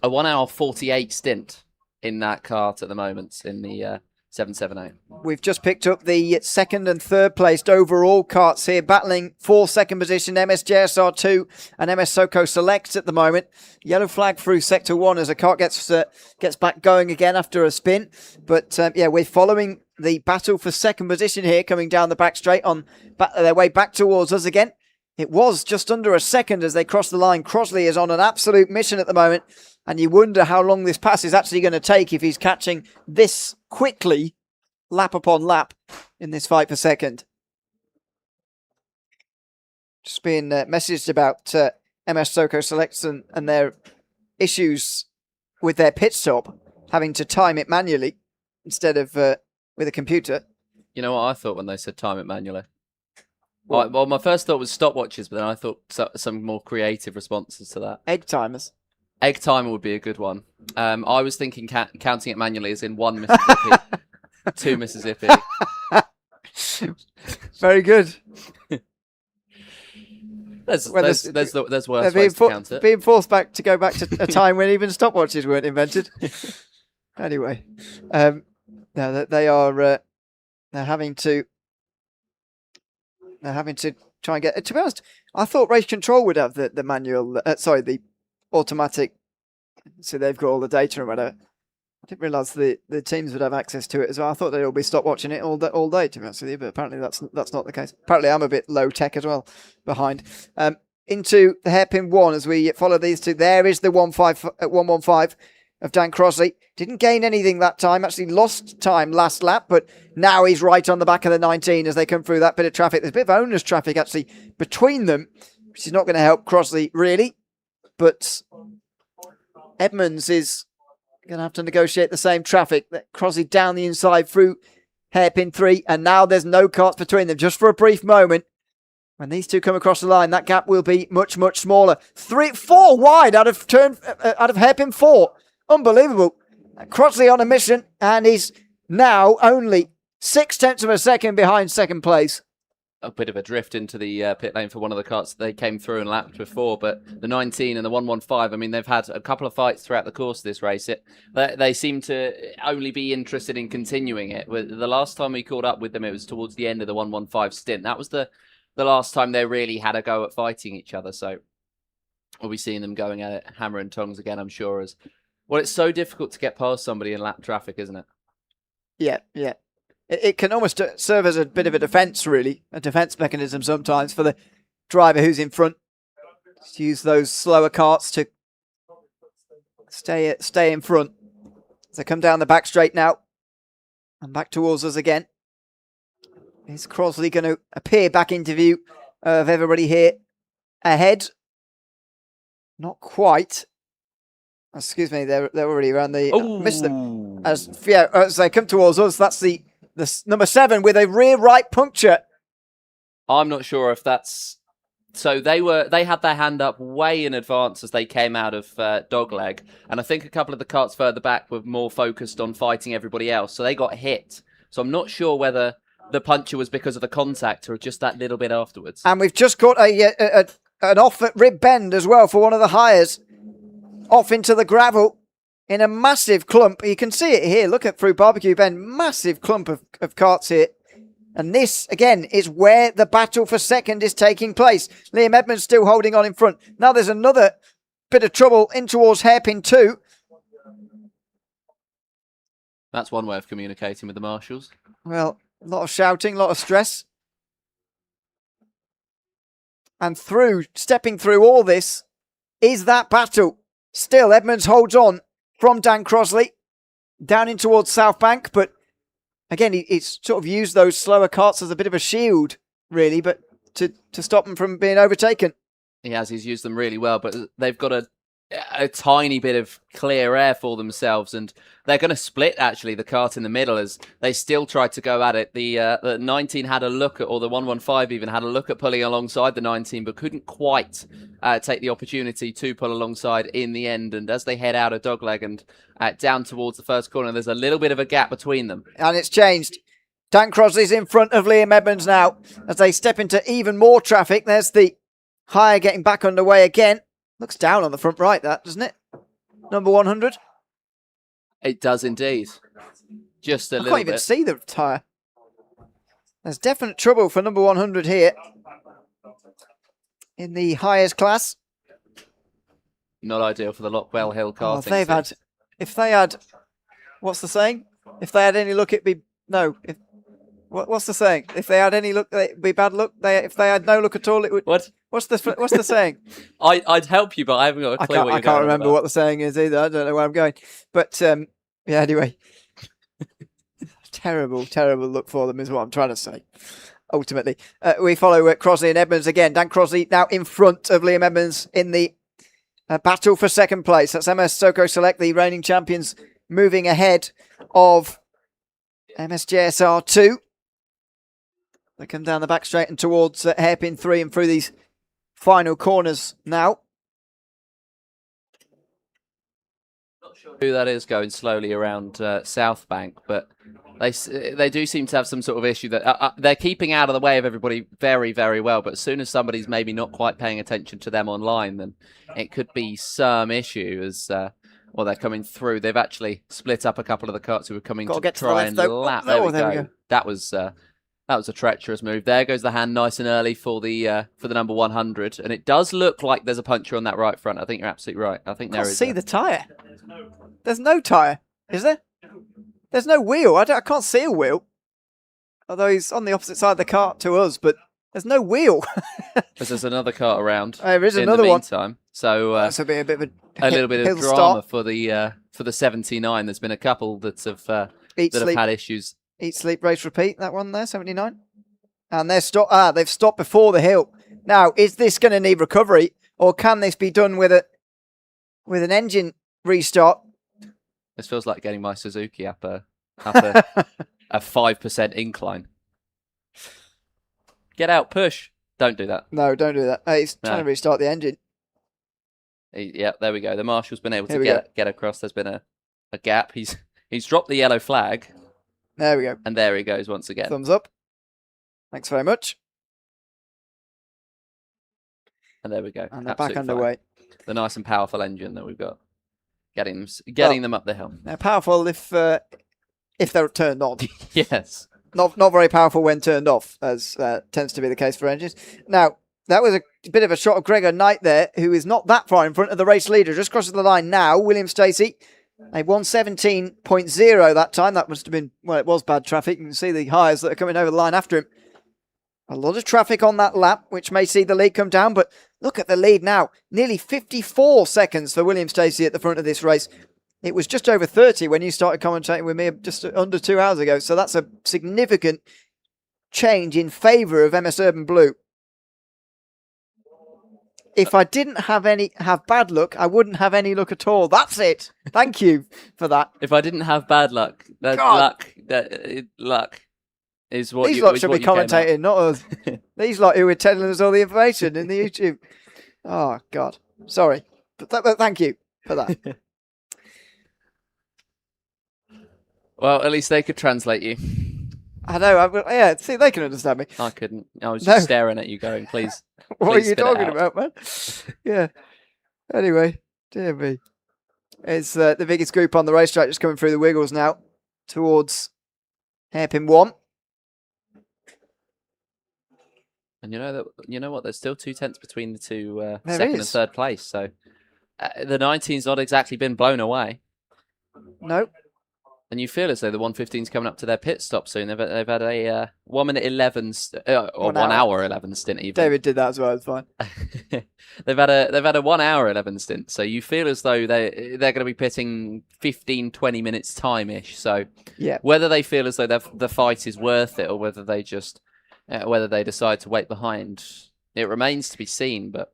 1 hour 48 stint in that kart at the moment in the 778. We've just picked up the second and third placed overall karts here, battling for second position, MSJSR2 and MS Soko Select at the moment. Yellow flag through Sector 1 as a kart gets back going again after a spin. But yeah, we're following the battle for second position here, coming down the back straight on their way back towards us again. It was just under a second as they crossed the line. Crosley is on an absolute mission at the moment, and you wonder how long this pass is actually going to take if he's catching this quickly, lap upon lap, in this fight for second. Just being messaged about MS Soko Selects and their issues with their pit stop, having to time it manually instead of with a computer. You know what I thought when they said time it manually? Well, my first thought was stopwatches, but then I thought some more creative responses to that. Egg timers. Egg timer would be a good one. I was thinking counting it manually as in 1 Mississippi, 2 Mississippi. Very good. There's worse ways to count it. Being forced to go back to a time when even stopwatches weren't invented. Anyway, no, they are they're having to try and get. To be honest, I thought Race Control would have the manual. The automatic. So they've got all the data and whatever. I didn't realise the teams would have access to it as well. I thought they'd all be stop watching it all day, to be honest with you, but apparently that's not the case. Apparently I'm a bit low tech as well behind. Into the hairpin 1 as we follow these two. There is the 115 of Dan Crossley. Didn't gain anything that time, actually lost time last lap, but now he's right on the back of the 19 as they come through that bit of traffic. There's a bit of owners traffic actually between them, which is not going to help Crossley really, but Edmonds is going to have to negotiate the same traffic. Crossley down the inside through hairpin 3, and now there's no carts between them, just for a brief moment. When these two come across the line, that gap will be much, much smaller. 4 wide out of hairpin 4. Unbelievable. Crossley on a mission, and he's now only 0.6 of a second behind second place. A bit of a drift into the pit lane for one of the karts that they came through and lapped before, but the 19 and the 115, I mean, they've had a couple of fights throughout the course of this race. They seem to only be interested in continuing it. The last time we caught up with them, it was towards the end of the 115 stint. That was the last time they really had a go at fighting each other, so we'll be seeing them going at it hammer and tongs again, I'm sure. Well, it's so difficult to get past somebody in lap traffic, isn't it? Yeah. It can almost serve as a bit of a defence, really. A defence mechanism sometimes for the driver who's in front. Just use those slower karts to stay in front. As they come down the back straight now. And back towards us again. Is Crossley going to appear back into view of everybody here ahead? Not quite. Excuse me, they're already around the... missed them. As they come towards us, that's the number 7 with a rear right puncture. I'm not sure if that's... So they had their hand up way in advance as they came out of dogleg. And I think a couple of the karts further back were more focused on fighting everybody else. So they got hit. So I'm not sure whether the puncture was because of the contact or just that little bit afterwards. And we've just got an off at rib bend as well for one of the hires. Off into the gravel in a massive clump. You can see it here. Look at through Barbecue Bend. Massive clump of karts here. And this, again, is where the battle for second is taking place. Liam Edmonds still holding on in front. Now there's another bit of trouble in towards hairpin 2. That's one way of communicating with the marshals. Well, a lot of shouting, a lot of stress. And stepping through all this is that battle. Still, Edmonds holds on from Dan Crosley down in towards South Bank, but again, he's sort of used those slower carts as a bit of a shield, really, but to stop them from being overtaken. He's used them really well, but they've got a tiny bit of clear air for themselves, and they're going to split, actually, the kart in the middle as they still tried to go at it. The 19 had a look at, or the 115 even had a look at pulling alongside the 19, but couldn't quite take the opportunity to pull alongside in the end. And as they head out of dogleg and down towards the first corner, there's a little bit of a gap between them. And it's changed. Dan Crosley's in front of Liam Edmonds now as they step into even more traffic. There's the hire getting back underway again. Looks down on the front right, that, doesn't it? Number 100. It does indeed. Just a little bit. I can't even see the tyre. There's definite trouble for number 100 here in the highest class. Not ideal for the Lockwell Hill karting. If they had, what's the saying? If they had any luck, it'd be, no. What's the saying? If they had any luck, it'd be bad luck. If they had no luck at all, it would. What? What's the saying? I'd help you, but I haven't got a clue what you're I can't remember what the saying is either. I don't know where I'm going. But yeah, anyway. Terrible look for them is what I'm trying to say. Ultimately, we follow Crosley and Edmonds again. Dan Crosley now in front of Liam Edmonds in the battle for second place. That's MS Soko Select, the reigning champions, moving ahead of MSJSR 2. They come down the back straight and towards hairpin 3 and through these final corners now. Not sure who that is going slowly around South Bank, but they do seem to have some sort of issue that they're keeping out of the way of everybody very, very well. But as soon as somebody's maybe not quite paying attention to them online, then it could be some issue as well, they're coming through. They've actually split up a couple of the carts who were coming to try and lap. There we go. That was a treacherous move. There goes the hand nice and early for the number 100. And it does look like there's a puncture on that right front. I think you're absolutely right. I think there is. I can't see the tyre. There's no tyre, is there? There's no wheel. I can't see a wheel. Although he's on the opposite side of the cart to us, but there's no wheel. Because there's another cart around. There is another one. In the meantime. So that's a bit of a little bit of drama for the 79. There's been a couple that have had issues. Eat, sleep, race, repeat. That one there, 79. And they've stopped before the hill. Now, is this going to need recovery, or can this be done with an engine restart? This feels like getting my Suzuki up a 5% incline. Get out, push. Don't do that. No, don't do that. He's trying to restart the engine. Yeah, there we go. The marshal's been able to get across. There's been a gap. He's dropped the yellow flag. There we go. And there he goes once again. Thumbs up. Thanks very much. And there we go. And they're back underway. The nice and powerful engine that we've got. Getting them up the hill. They're powerful if they're turned on. Yes. Not very powerful when turned off, as tends to be the case for engines. Now, that was a bit of a shot of Gregor Knight there, who is not that far in front of the race leader. Just crosses the line now. William Stacey. They won 117.0 that time. That must have been, well, it was bad traffic. You can see the hires that are coming over the line after him. A lot of traffic on that lap, which may see the lead come down, but look at the lead now. Nearly 54 seconds for William Stacey at the front of this race. It was just over 30 when you started commentating with me just under 2 hours ago. So that's a significant change in favour of MS Urban Blue. If I didn't have bad luck, I wouldn't have any luck at all. That's it. Thank you for that. If I didn't have bad luck, luck is what these you. lot should be commentating, not us. These lot who were telling us all the information in the YouTube. Oh God, sorry, but thank you for that. Well, at least they could translate you. I know. Yeah, see, they can understand me. I couldn't. I was just staring at you, going, "Please." What are you talking about, man? Yeah. Anyway, dear me. It's the biggest group on the racetrack just coming through the wiggles now towards hairpin 1. And you know what? There's still 2 tenths between the two There second and is. third place. So the 19's not exactly been blown away. No. And you feel as though the 115's coming up to their pit stop soon. They've had a 1 minute 11 or 1 hour 11 stint even. David did that as well. It's fine. They've had a 1 hour 11 stint. So you feel as though they're going to be pitting 15-20 minutes time ish. So yeah, whether they feel as though the fight is worth it or whether they just whether they decide to wait behind, it remains to be seen. But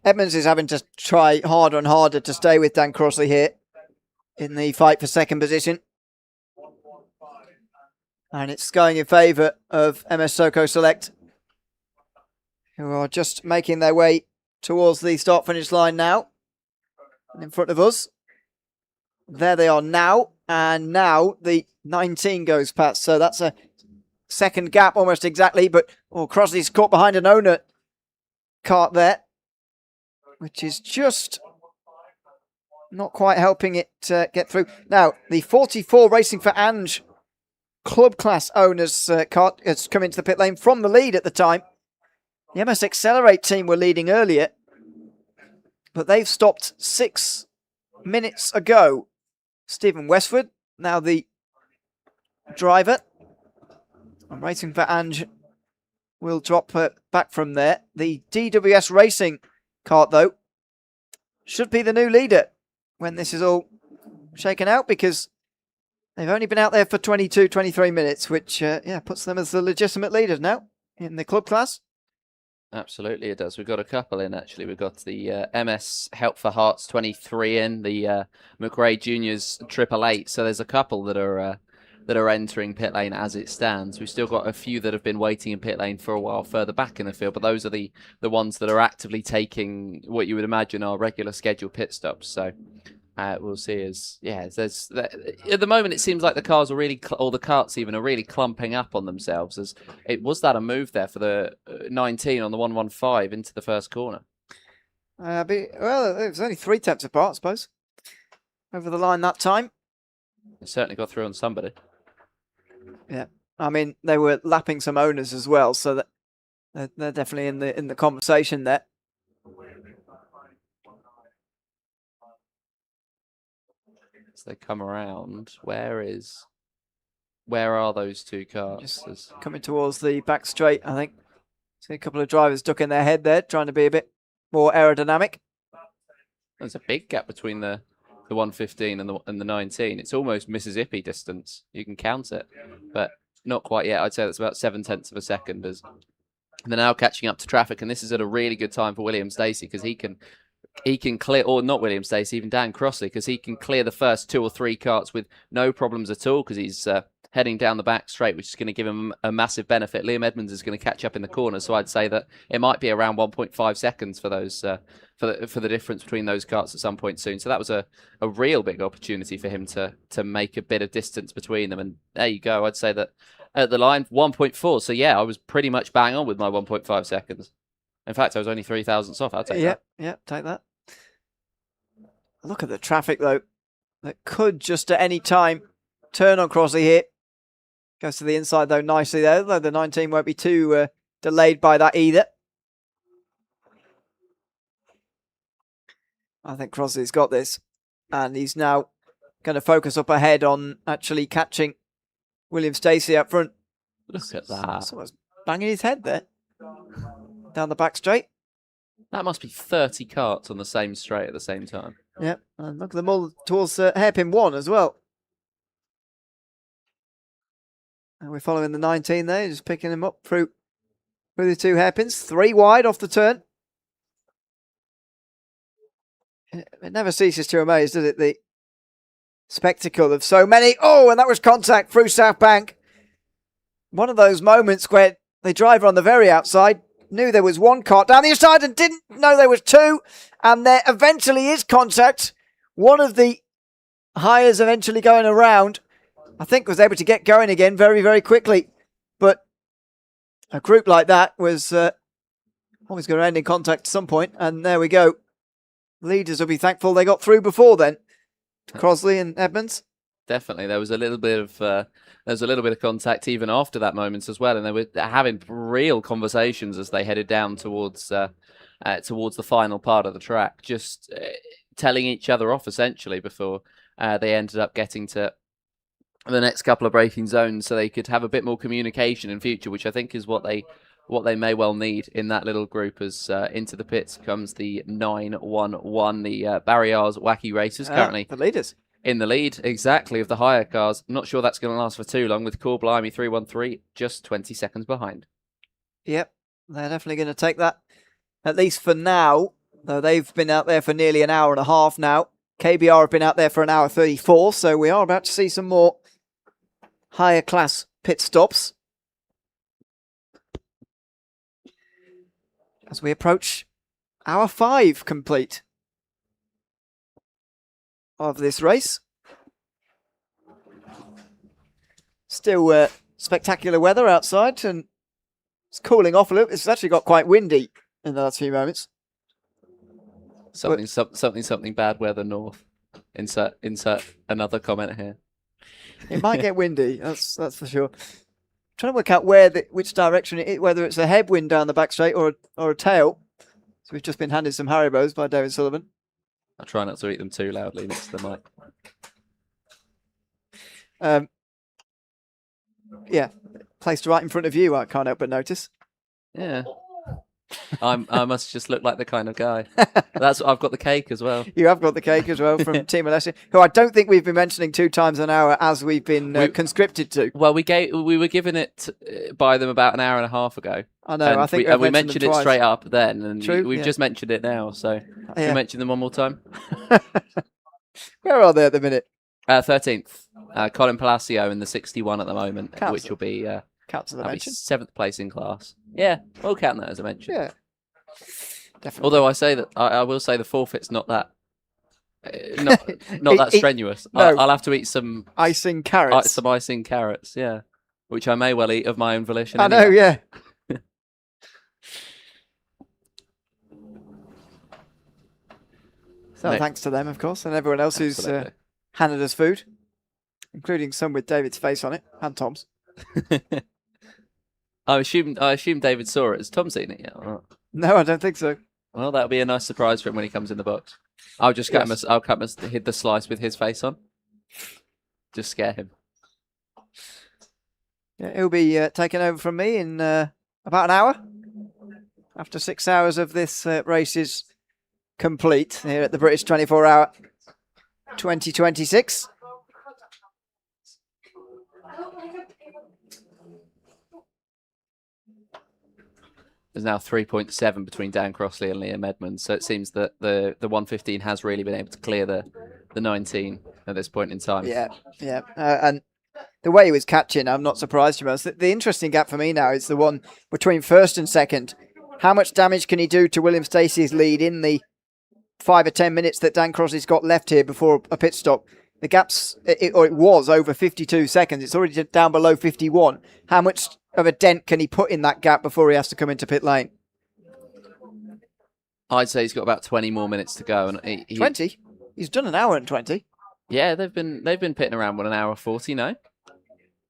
Edmonds is having to try harder and harder to stay with Dan Crossley here in the fight for second position. And it's going in favour of MS Soko Select, who are just making their way towards the start-finish line now. And in front of us. There they are now. And now the 19 goes past. So that's a second gap almost exactly. But Crossley's caught behind an owner cart there, which is just not quite helping it get through. Now, the 44 Racing for Ange club class owners cart has come into the pit lane from the lead at the time. The MS Accelerate team were leading earlier, but they've stopped 6 minutes ago. Stephen Westford, now the driver. And Racing for Ange will drop back from there. The DWS Racing cart, though, should be the new leader when this is all shaken out, because they've only been out there for 23 minutes, which puts them as the legitimate leaders now in the club class. absolutely, it does. We've got a couple in, actually. We've got the MS Help for Hearts 23 in, the McRae Juniors 888. So there's a couple that are entering pit lane as it stands. We've still got a few that have been waiting in pit lane for a while further back in the field, but those are the ones that are actively taking what you would imagine are regular scheduled pit stops. So we'll see at the moment it seems like the cars are really, or the karts even, are really clumping up on themselves. As it was that a move there for the 19 on the 115 into the first corner. Well, it was only 3 tenths apart, I suppose, over the line that time. It certainly got through on somebody. Yeah, I mean, they were lapping some owners as well, so that they're definitely in the conversation there. As they come around, where are those 2 cars? Just coming towards the back straight, I think. See a couple of drivers ducking their head there, trying to be a bit more aerodynamic. There's a big gap between the 115 and the 19. It's almost Mississippi distance. You can count it, but not quite yet. I'd say that's about 7 tenths of a second. As they're now catching up to traffic, and this is at a really good time for William Stacey, because he can clear, or not William Stacey, even Dan Crossley, because he can clear the first 2 or 3 karts with no problems at all, because he's heading down the back straight, which is going to give him a massive benefit. Liam Edmonds is going to catch up in the corner, so I'd say that it might be around 1.5 seconds for those for the difference between those karts at some point soon. So that was a real big opportunity for him to make a bit of distance between them. And there you go. I'd say that at the line, 1.4. So yeah, I was pretty much bang on with my 1.5 seconds. In fact, I was only 3 thousandths off. I'll take that. Yeah, take that. Look at the traffic, though. That could just at any time turn on Crossley here. Goes to the inside, though, nicely there. Though the 19 won't be too delayed by that either. I think Crossley's got this. And he's now going to focus up ahead on actually catching William Stacey up front. Look at that. Someone's banging his head there. Down the back straight. That must be 30 karts on the same straight at the same time. Yep, and look at them all towards hairpin 1 as well. And we're following the 19 there, just picking him up through the 2 hairpins. 3 wide off the turn. It never ceases to amaze, does it? The spectacle of so many. Oh, and that was contact through South Bank. One of those moments where the driver on the very outside knew there was 1 kart down the inside and didn't know there was 2. And there eventually is contact. One of the hires eventually going around, I think, was able to get going again very, very quickly. But a group like that was always going to end in contact at some point. And there we go. Leaders will be thankful they got through before then. Crossley and Edmonds. Definitely, there was a little bit of contact even after that moment as well, and they were having real conversations as they headed down towards the final part of the track, just telling each other off essentially before they ended up getting to the next couple of braking zones so they could have a bit more communication in future, which I think is what they may well need in that little group. As into the pits comes the 911, the Barriers Wacky Racers, currently the leaders. In the lead, exactly, of the higher cars. I'm not sure that's going to last for too long, with Core Blimey 313 just 20 seconds behind. Yep, they're definitely going to take that, at least for now, though they've been out there for nearly an hour and a half now. KBR have been out there for an hour 34, so we are about to see some more higher class pit stops as we approach hour 5 complete of this race. Still spectacular weather outside, and it's cooling off a little. It's actually got quite windy in the last few moments. Something bad weather north. Insert another comment here. It might get windy, that's for sure. Trying to work out which direction it is, whether it's a headwind down the back straight or a tail. So we've just been handed some Haribos by David Sullivan. I'll try not to eat them too loudly next to the mic. Yeah, placed right in front of you, I can't help but notice. Yeah. I must just look like the kind of guy. I've got the cake as well. You have got the cake as well from Team Alessia, who I don't think we've been mentioning 2 times an hour as we've been conscripted to. Well, we were given it by them about an hour and a half ago. I know. I think we mentioned it straight up then, and True, we've just mentioned it now. So can we mention them one more time? Where are they at the minute? 13th. Colin Palacio in the 61 at the moment, which will be counts as a mention. 7th place in class. Yeah, we'll count that as a mention. Yeah, definitely. Although I will say the forfeit's not that not that strenuous. No. I'll have to eat some icing carrots. Some icing carrots, yeah, which I may well eat of my own volition. I anyway. know, yeah. So thanks to them, of course, and everyone else who's handed us food, including some with David's face on it, and Tom's. I assume David saw it. Has Tom seen it yet? Or... No, I don't think so. Well, that'll be a nice surprise for him when he comes in the box. I'll just hit the slice with his face on. Just scare him. Yeah, he'll be taking over from me in about an hour. After 6 hours of this race is complete here at the British 24-hour 2026. There's now 3.7 between Dan Crossley and Liam Edmonds, so it seems that the 115 has really been able to clear the 19 at this point in time. Yeah. And the way he was catching, I'm not surprised, to be honest. The interesting gap for me now is the one between first and second. How much damage can he do to William Stacey's lead in the 5 or 10 minutes that Dan Crossley's got left here before a pit stop? The gap's, it was over 52 seconds. It's already down below 51. How much of a dent can he put in that gap before he has to come into pit lane? I'd say he's got about 20 more minutes to go. And 20? He's done an hour and 20. Yeah, they've been pitting around 1 hour 40, no?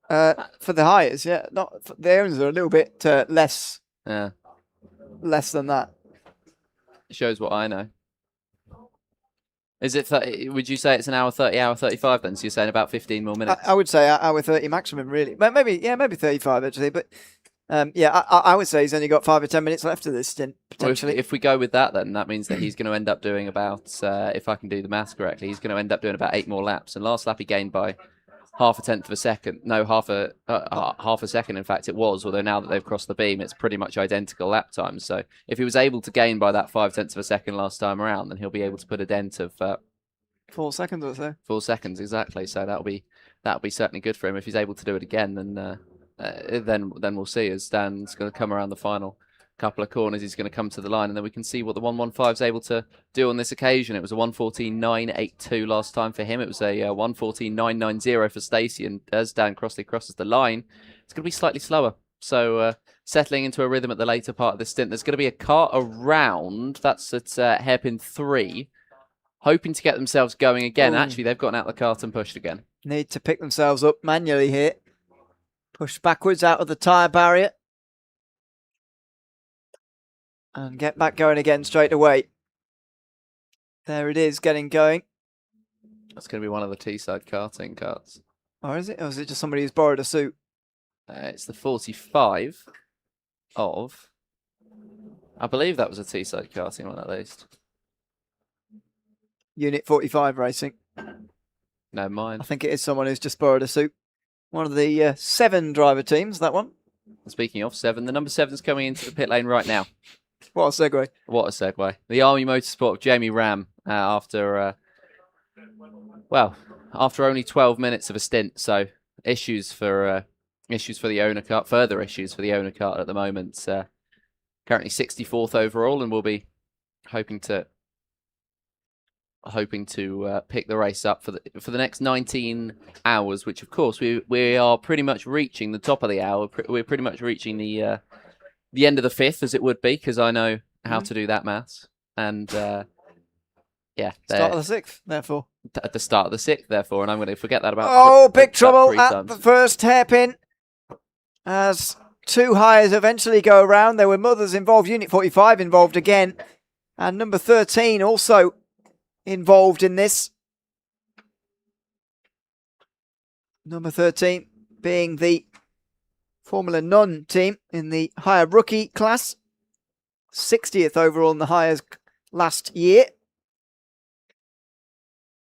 For the hires, yeah. Not the owners are a little bit less. Yeah. Less than that. It shows what I know. Is it? Would you say it's an hour 30, hour 35 then? So you're saying about 15 more minutes? I would say hour 30 maximum, really. Maybe 35 actually. But I would say he's only got 5 or 10 minutes left of this stint potentially. Well, if we go with that, then that means that he's going to end up doing about, if I can do the maths correctly, he's going to end up doing about 8 more laps. And last lap he gained by half a tenth of a second. No, half a second. In fact, it was. Although now that they've crossed the beam, it's pretty much identical lap times. So if he was able to gain by that 5/10 of a second last time around, then he'll be able to put a dent of 4 seconds or so. 4 seconds exactly. So that'll be certainly good for him. If he's able to do it again, then we'll see. As Dan's going to come around the final couple of corners, he's going to come to the line, and then we can see what the 115 is able to do on this occasion. It was a 1:14.982 last time for him. It was a 1:14.990 for Stacey, and as Dan Crossley crosses the line, it's going to be slightly slower. So settling into a rhythm at the later part of this stint. There's going to be a car around. That's at hairpin 3, hoping to get themselves going again. Ooh. Actually, they've gotten out the cart and pushed again. Need to pick themselves up manually here. Push backwards out of the tyre barrier. And get back going again straight away. There it is, getting going. That's going to be one of the Teesside karting carts. Or is it? Or is it just somebody who's borrowed a suit? It's the 45 of... I believe that was a Teesside karting one at least. Unit 45 Racing. No, mine. I think it is someone who's just borrowed a suit. One of the 7 driver teams, that one. Speaking of 7, the number 7's coming into the pit lane right now. What a segue. What a segue. The Army Motorsport of Jamie Ram after only 12 minutes of a stint. So issues for the owner kart, further issues for the owner kart at the moment. Currently 64th overall, and we'll be hoping to pick the race up for the next 19 hours, which of course we are pretty much reaching the top of the hour. We're pretty much reaching the end of the 5th, as it would be, because I know how to do that maths. And yeah, start of the 6th, therefore. At the start of the 6th, therefore, and I'm going to forget that about. Oh, big trouble at the first hairpin as 2 hires eventually go around. There were mothers involved, Unit 45 involved again, and number 13 also involved in this. Number 13 being the Formula None team in the hire rookie class. 60th overall in the hires last year.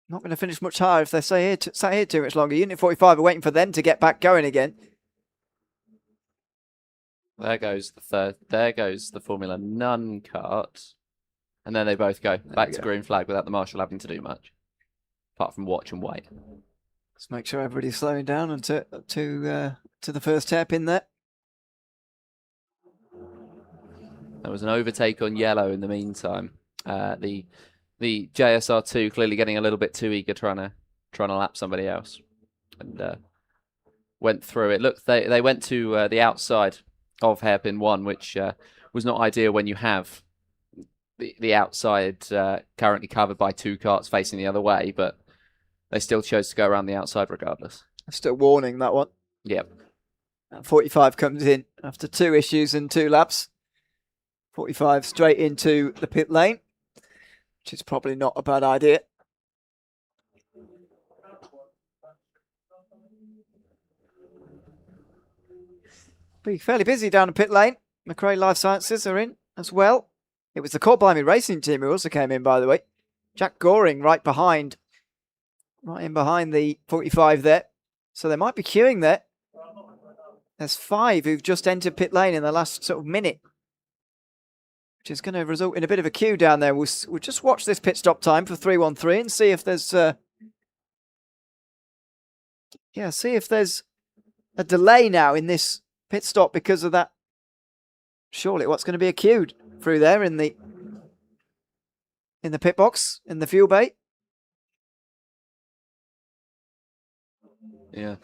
Not going to finish much higher if they sat here too much longer. Unit 45 are waiting for them to get back going again. There goes the third. There goes the Formula None kart. And then they both go back to green flag without the marshal having to do much. Apart from watch and wait. Let's make sure everybody's slowing down and to the first hairpin there. There was an overtake on yellow in the meantime. The JSR2 clearly getting a little bit too eager trying to lap somebody else. And went through it. Look, they went to the outside of hairpin 1, which was not ideal when you have the outside currently covered by 2 karts facing the other way, but they still chose to go around the outside regardless. Still warning that one. Yep. And 45 comes in after 2 issues and 2 laps. 45 straight into the pit lane, which is probably not a bad idea. Be fairly busy down the pit lane. McRae Life Sciences are in as well. It was the Court Blimey Racing team who also came in, by the way. Jack Goring right in behind the 45 there. So they might be queuing there. There's 5 who've just entered pit lane in the last sort of minute, which is going to result in a bit of a queue down there. We'll just watch this pit stop time for 313 and see if there's see if there's a delay now in this pit stop because of that. Surely what's going to be a queue through there in the pit box, in the fuel bay. Yeah.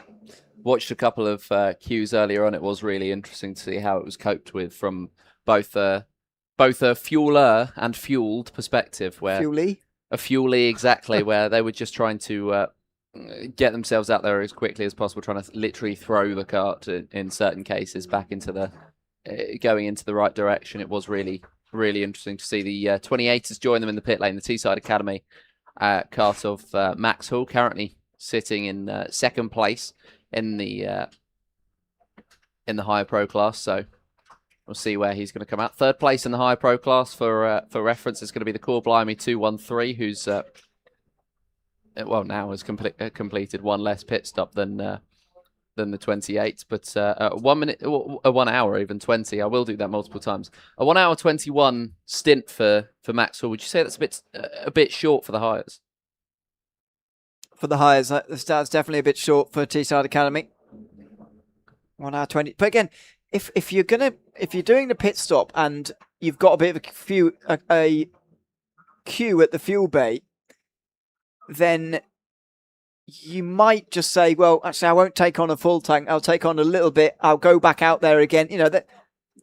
Watched a couple of queues earlier on. It was really interesting to see how it was coped with from both a fueler and fueled perspective. Where a fuelie, exactly, where they were just trying to get themselves out there as quickly as possible, trying to literally throw the kart in certain cases back into the going into the right direction. It was really, really interesting to see the 28ers join them in the pit lane. The Teesside Academy kart of Max Hall, currently sitting in 2nd place in the higher pro class. So we'll see where he's going to come out. 3rd place in the higher pro class for reference is going to be the Court Blimey 213, who's now has completed 1 less pit stop than the 28, but 1 minute, 1 hour, even 20. I will do that multiple times. A 1 hour 21 stint for Maxwell. Would you say that's a bit short for the hires? For the hires, that's definitely a bit short for Teesside Academy. 1 hour 20. But again, if you're doing the pit stop and you've got a bit of a queue at the fuel bay, then you might just say, well, actually, I won't take on a full tank. I'll take on a little bit. I'll go back out there again. You know,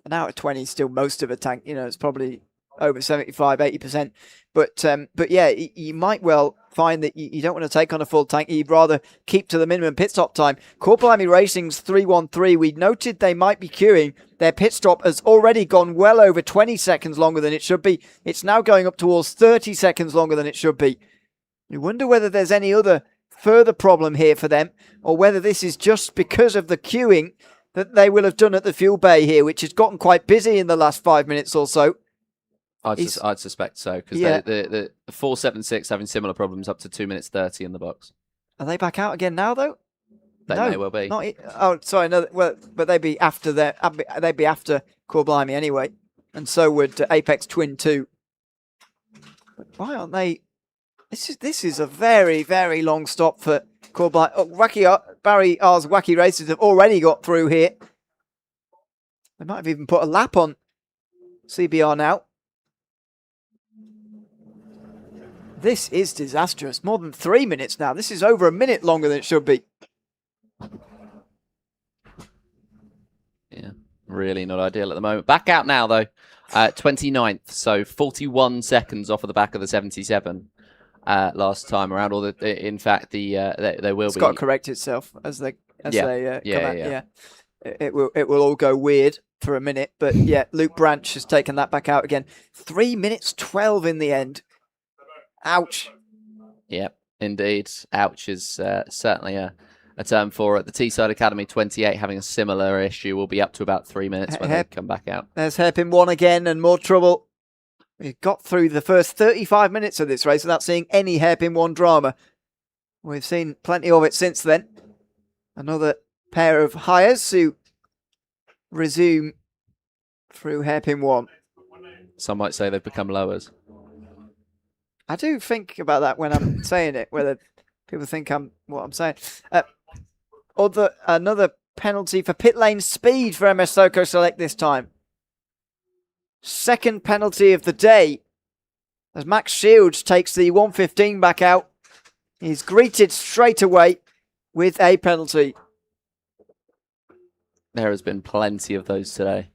an hour 20 is still most of a tank. You know, it's probably over 75, 80%. But yeah, you might well find that you don't want to take on a full tank. You'd rather keep to the minimum pit stop time. Court Blimey Racing's 313. We noted they might be queuing. Their pit stop has already gone well over 20 seconds longer than it should be. It's now going up towards 30 seconds longer than it should be. You wonder whether there's any other further problem here for them, or whether this is just because of the queuing that they will have done at the fuel bay here, which has gotten quite busy in the last 5 minutes or so. I'd suspect so, because Yeah. the 476 having similar problems up to 2 minutes 30 in the box. Are they back out again now, though? They No, may well be. Oh, sorry. No, well, but they'd be after they'd be after Core Blimey anyway, and so would Apex Twin 2. But why aren't they? This is a very, very long stop for Core Blimey. Oh, Barry R's Wacky Races have already got through here. They might have even put a lap on CBR now. This is disastrous. More than 3 minutes now. This is over a minute longer than it should be. Yeah, really not ideal at the moment. Back out now, though. 29th, so 41 seconds off of the back of the 77 last time around. Or in fact, they will It's be. got to correct itself as they come out. Yeah. It will all go weird for a minute, but yeah, Luke Branch has taken that back out again. 3 minutes 12 in the end. Ouch. Yep, indeed. Ouch is certainly a term for it. The Teesside Academy 28 having a similar issue will be up to about 3 minutes when they come back out. There's Hairpin 1 again and more trouble. We've got through the first 35 minutes of this race without seeing any Hairpin 1 drama. We've seen plenty of it since then. Another pair of hires who resume through Hairpin 1. Some might say they've become lowers. I do think about that when I'm saying it, whether people think what I'm saying. Another penalty for pit lane speed for MS Soko Select this time. Second penalty of the day as Max Shields takes the 115 back out. He's greeted straight away with a penalty. There has been plenty of those today.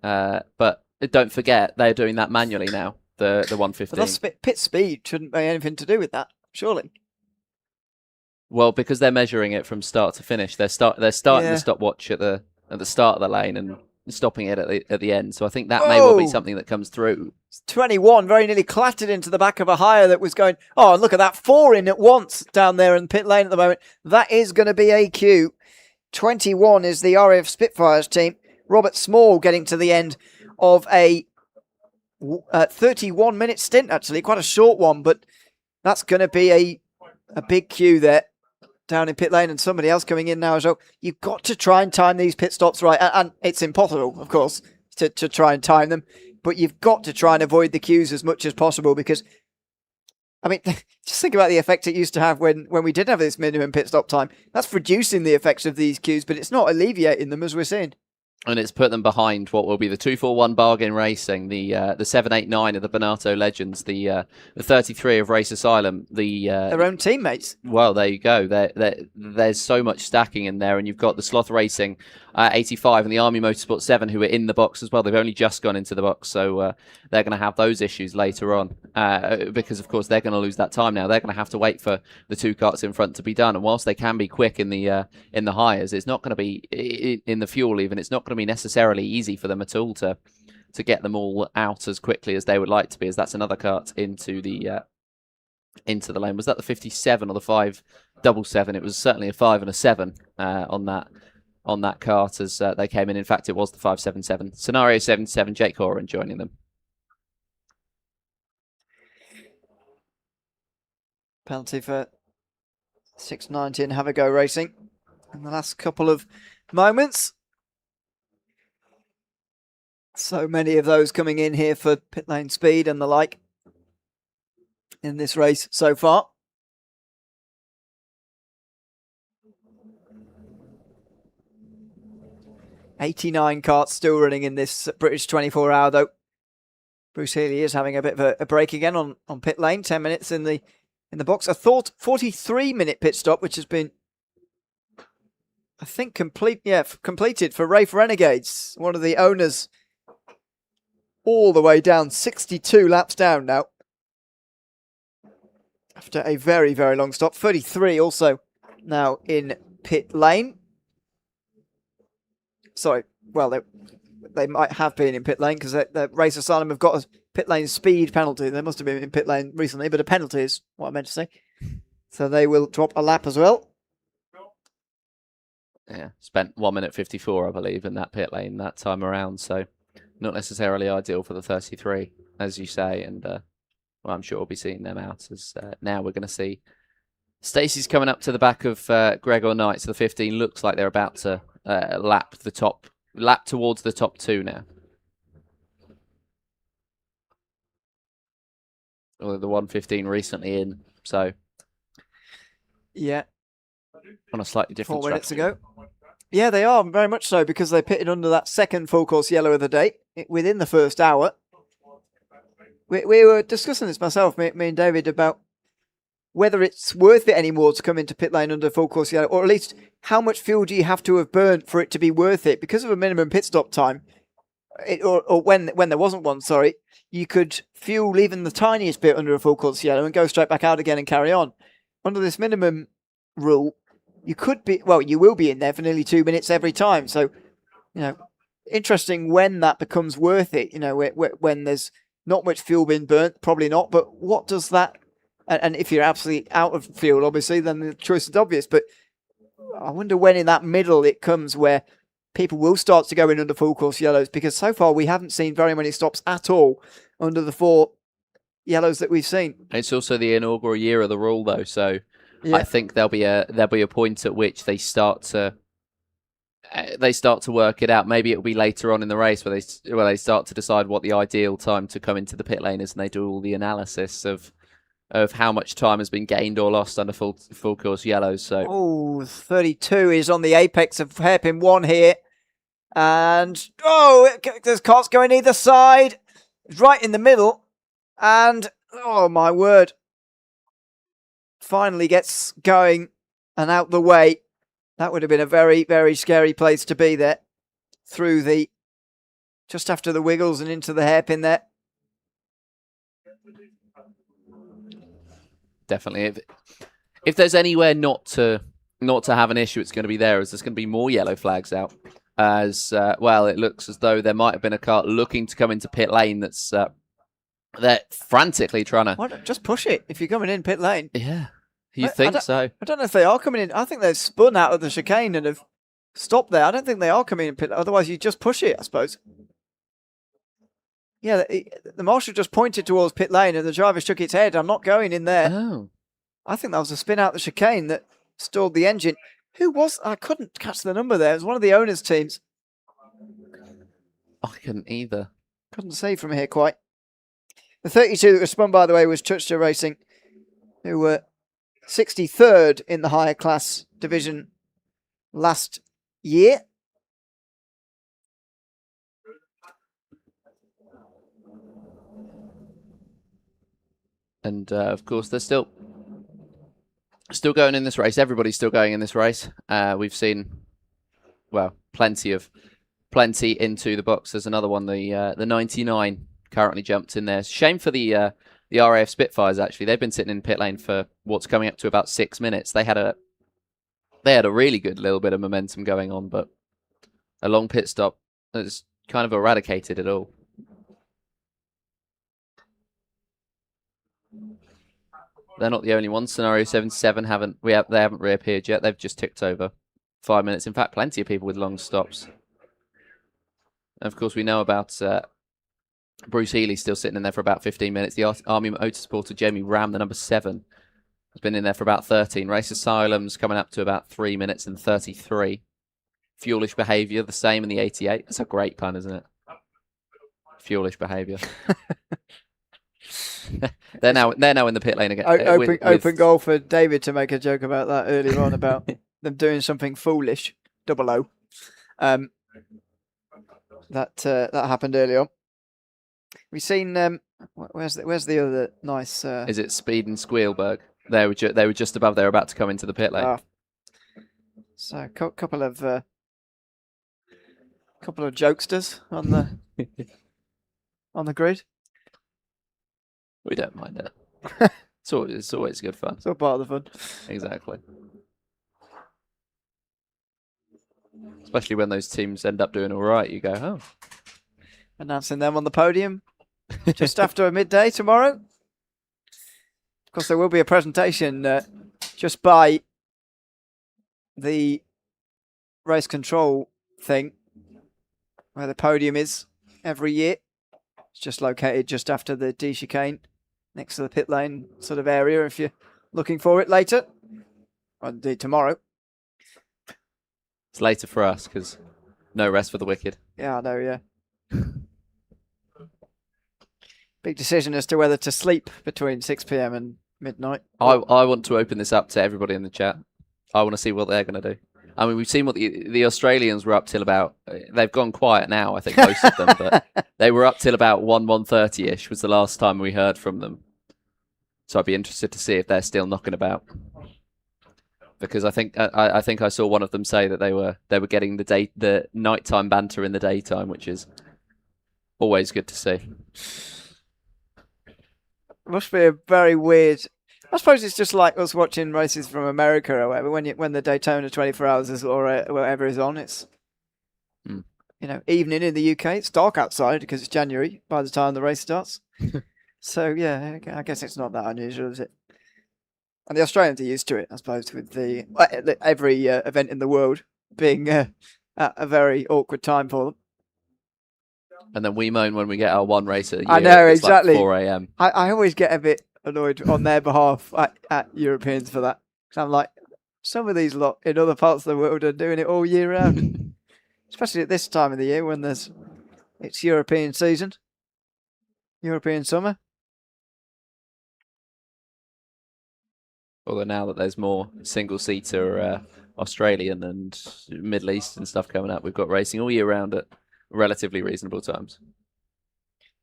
But don't forget, they're doing that manually now. The 115. But that's pit speed shouldn't be anything to do with that, surely. Well, because they're measuring it from start to finish. They're starting the stopwatch at the start of the lane and stopping it at the end. So I think that may well be something that comes through. 21 very nearly clattered into the back of a hire that was going. Oh, and look at that, 4 in at once down there in the pit lane at the moment. That is going to be AQ. 21 is the RAF Spitfires team. Robert Small getting to the end of a 31-minute stint, actually. Quite a short one, but that's going to be a big queue there down in pit lane, and somebody else coming in now as well. You've got to try and time these pit stops right, and it's impossible, of course, to try and time them, but you've got to try and avoid the queues as much as possible because, I mean, just think about the effect it used to have when we did have this minimum pit stop time. That's reducing the effects of these queues, but it's not alleviating them, as we're seeing. And it's put them behind what will be the 241 Bargain Racing, the 789 of the Bonato Legends, the 33 of Race Asylum, their own teammates. Well, there you go. There's so much stacking in there, and you've got the Sloth Racing 85 and the Army Motorsport 7 who are in the box as well. They've only just gone into the box, so they're going to have those issues later on because, of course, they're going to lose that time now. They're going to have to wait for the 2 karts in front to be done, and whilst they can be quick in the hires, it's not going to be in the fuel even. It's not going to be necessarily easy for them at all to get them all out as quickly as they would like to be, as that's another kart into the lane. Was that the 57 or the 577? It was certainly a 5 and a 7 on that kart as they came in. In fact, it was the 577. Scenario 77, Jake Horan joining them. Penalty for 619 Have a Go Racing in the last couple of moments. So many of those coming in here for pit lane speed and the like in this race so far. '89 karts still running in this British 24-hour though. Bruce Healy is having a bit of a break again on pit lane. 10 minutes in the box. A thought 43-minute pit stop, which has been, I think, completed for Rafe Renegades, one of the owners. All the way down, 62 laps down now. After a very, very long stop. 33 also now in pit lane. Sorry, well, they might have been in pit lane because the Race Asylum have got pit lane speed penalty. They must have been in pit lane recently, but a penalty is what I meant to say. So they will drop a lap as well. Yeah, spent 1 minute 54, I believe, in that pit lane that time around. So not necessarily ideal for the 33, as you say. And well, I'm sure we'll be seeing them out as now we're going to see Stacey's coming up to the back of Gregor Knight. So the 15 looks like they're about to lap towards the top 2 now. Or the 115 recently in, so yeah, on a slightly different 4 minutes structure. ago. Yeah, they are very much so because they pitted under that second full course yellow of the day within the first hour. We were discussing this myself, me and David, about whether it's worth it anymore to come into pit lane under full course yellow, or at least how much fuel do you have to have burned for it to be worth it? Because of a minimum pit stop time, or when there wasn't one, sorry, you could fuel even the tiniest bit under a full course yellow and go straight back out again and carry on. Under this minimum rule, you will be in there for nearly 2 minutes every time. So, interesting when that becomes worth it. When there's not much fuel being burnt, probably not. But what does that? And if you're absolutely out of fuel, obviously, then the choice is obvious. But I wonder when in that middle it comes where people will start to go in under full course yellows, because so far we haven't seen very many stops at all under the 4 yellows that we've seen. It's also the inaugural year of the rule, though, so yeah. I think there'll be a point at which they start to work it out. Maybe it'll be later on in the race where they start to decide what the ideal time to come into the pit lane is, and they do all the analysis of how much time has been gained or lost under full course yellows. So 32 is on the apex of hairpin 1 here. And, there's carts going either side. Right in the middle. And, oh my word. Finally gets going and out the way. That would have been a very, very scary place to be there. Through just after the wiggles and into the hairpin there. Definitely. If there's anywhere not to have an issue, it's going to be there, as there's going to be more yellow flags out. As well, it looks as though there might have been a car looking to come into pit lane that's they're frantically trying to... Why don't just push it if you're coming in pit lane? Yeah, you think so? I don't know if they are coming in. I think they've spun out of the chicane and have stopped there. I don't think they are coming in pit lane. Otherwise, you just push it, I suppose. Yeah, the marshal just pointed towards pit lane and the driver shook its head. I'm not going in there. Oh. I think that was a spin out the chicane that stalled the engine. Who was? I couldn't catch the number there. It was one of the owners' teams. I couldn't either. Couldn't see from here quite. The 32 that was spun, by the way, was Churchter Racing, who were 63rd in the higher class division last year. And of course, they're still going in this race. Everybody's still going in this race. We've seen, well, plenty into the box. There's another one, the 99 currently jumped in there. Shame for the RAF Spitfires, actually. They've been sitting in pit lane for what's coming up to about 6 minutes. They had a really good little bit of momentum going on, but a long pit stop has kind of eradicated it all. They're not the only ones. Scenario 77 haven't reappeared yet. They've just ticked over 5 minutes. In fact, plenty of people with long stops. And of course, we know about Bruce Healy still sitting in there for about 15 minutes. The Army Motorsporter Jamie Ram, the number 7, has been in there for about 13. Race Asylum's coming up to about 3 minutes and 33. Fuelish Behaviour, the same in the 88. That's a great pun, isn't it? Fuelish Behaviour. They're now in the pit lane again. Open goal for David to make a joke about that earlier on about them doing something foolish. 00. That happened earlier on. We've seen where's the other nice? Is it Speed and Squealberg? They were just above. They're about to come into the pit lane. So a couple of jokesters on the grid. We don't mind it. It's always good fun. It's all part of the fun. Exactly. Especially when those teams end up doing all right. You go, oh. Announcing them on the podium. just after midday tomorrow. Of course, there will be a presentation just by the race control thing where the podium is every year. It's just located just after the D chicane, next to the pit lane sort of area if you're looking for it later. Or indeed tomorrow. It's later for us because no rest for the wicked. Yeah, I know, yeah. Big decision as to whether to sleep between 6 p.m. and midnight. I want to open this up to everybody in the chat. I want to see what they're going to do. I mean, we've seen what the Australians were up till about. They've gone quiet now, I think, most of them, but they were up till about 1:30ish was the last time we heard from them. So I'd be interested to see if they're still knocking about. Because I think I saw one of them say that they were getting the nighttime banter in the daytime, which is always good to see. It must be a very weird. I suppose it's just like us watching races from America or whatever. When the Daytona 24 Hours is or whatever is on, it's evening in the UK. It's dark outside because it's January by the time the race starts. So yeah, I guess it's not that unusual, is it? And the Australians are used to it, I suppose, with every event in the world being at a very awkward time for them. And then we moan when we get our one race at a year. I know, it's exactly. Like 4 a.m. I always get a bit annoyed on their behalf at Europeans for that. Because I'm like, some of these lot in other parts of the world are doing it all year round. Especially at this time of the year when it's European season. European summer. Although now that there's more single-seater Australian and Middle Eastern stuff coming up, we've got racing all year round at relatively reasonable times.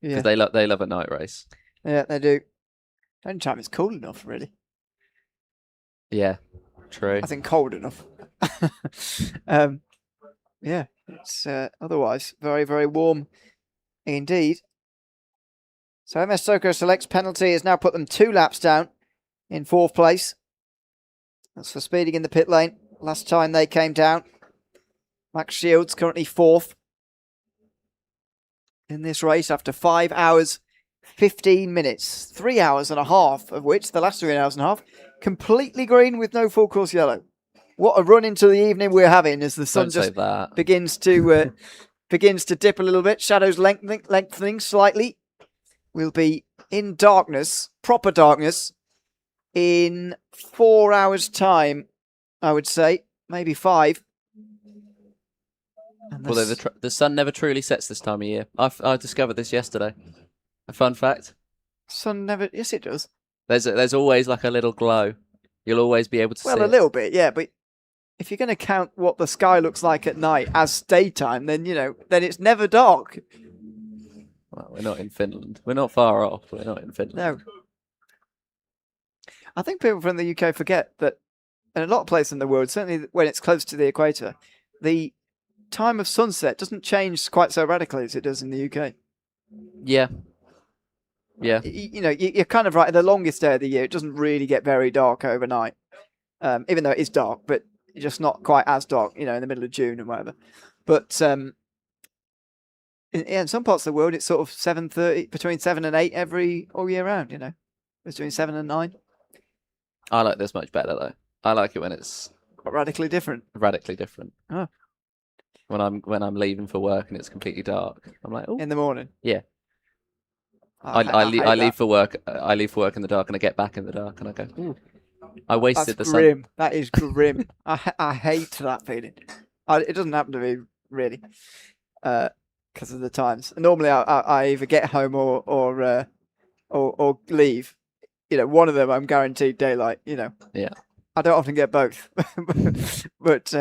Yeah. Because they love a night race. Yeah, they do. Only time it's cool enough, really. Yeah, true. I think cold enough. Yeah, it's otherwise very, very warm indeed. So MS Soko Select's penalty has now put them 2 laps down in 4th place. That's for speeding in the pit lane. Last time they came down. Max Shields currently 4th in this race after 5 hours, 15 minutes. 3 hours and a half of which, the last 3 hours and a half, completely green with no full course yellow. What a run into the evening we're having as the sun just begins to dip a little bit. Shadows lengthening slightly. We'll be in darkness, proper darkness, in 4 hours' time, I would say. Maybe 5. Although the sun never truly sets this time of year. I discovered this yesterday. A fun fact. Sun never... Yes, it does. There's always like a little glow. You'll always be able to see it. Well, a little bit, yeah, but if you're going to count what the sky looks like at night as daytime, then, then it's never dark. Well, we're not in Finland. We're not far off. We're not in Finland. No. I think people from the UK forget that in a lot of places in the world, certainly when it's close to the equator, the time of sunset doesn't change quite so radically as it does in the UK. Yeah. Yeah. You're kind of right. The longest day of the year, it doesn't really get very dark overnight, even though it is dark, but just not quite as dark, in the middle of June and whatever. But in some parts of the world, it's sort of 7:30, between 7 and 8 all year round. Between 7 and 9. I like this much better though. I like it when it's radically different. Radically different. Oh. When I'm leaving for work and it's completely dark, I'm like, oh. In the morning. Yeah. I leave for work. I leave for work in the dark and I get back in the dark and I go, ooh. I wasted That's the grim. sun. That is grim. I hate that feeling. It doesn't happen to me really, because of the times. Normally, I either get home or leave. One of them I'm guaranteed daylight. Yeah. I don't often get both, but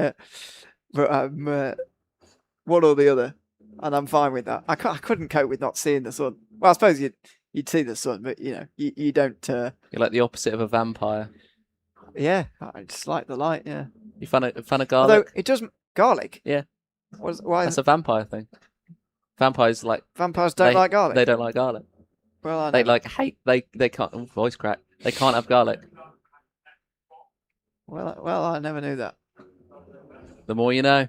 one or the other, and I'm fine with that. I couldn't cope with not seeing the sun. Well, I suppose you'd see the sun, but you don't. You're like the opposite of a vampire. Yeah, I just like the light. Yeah. You fan of garlic? Although it doesn't garlic. Yeah. Why? That's a vampire thing. Vampires don't like garlic. They don't like garlic. Well, they hate. They can't. Voice crack. They can't have garlic. Well, I never knew that. The more you know.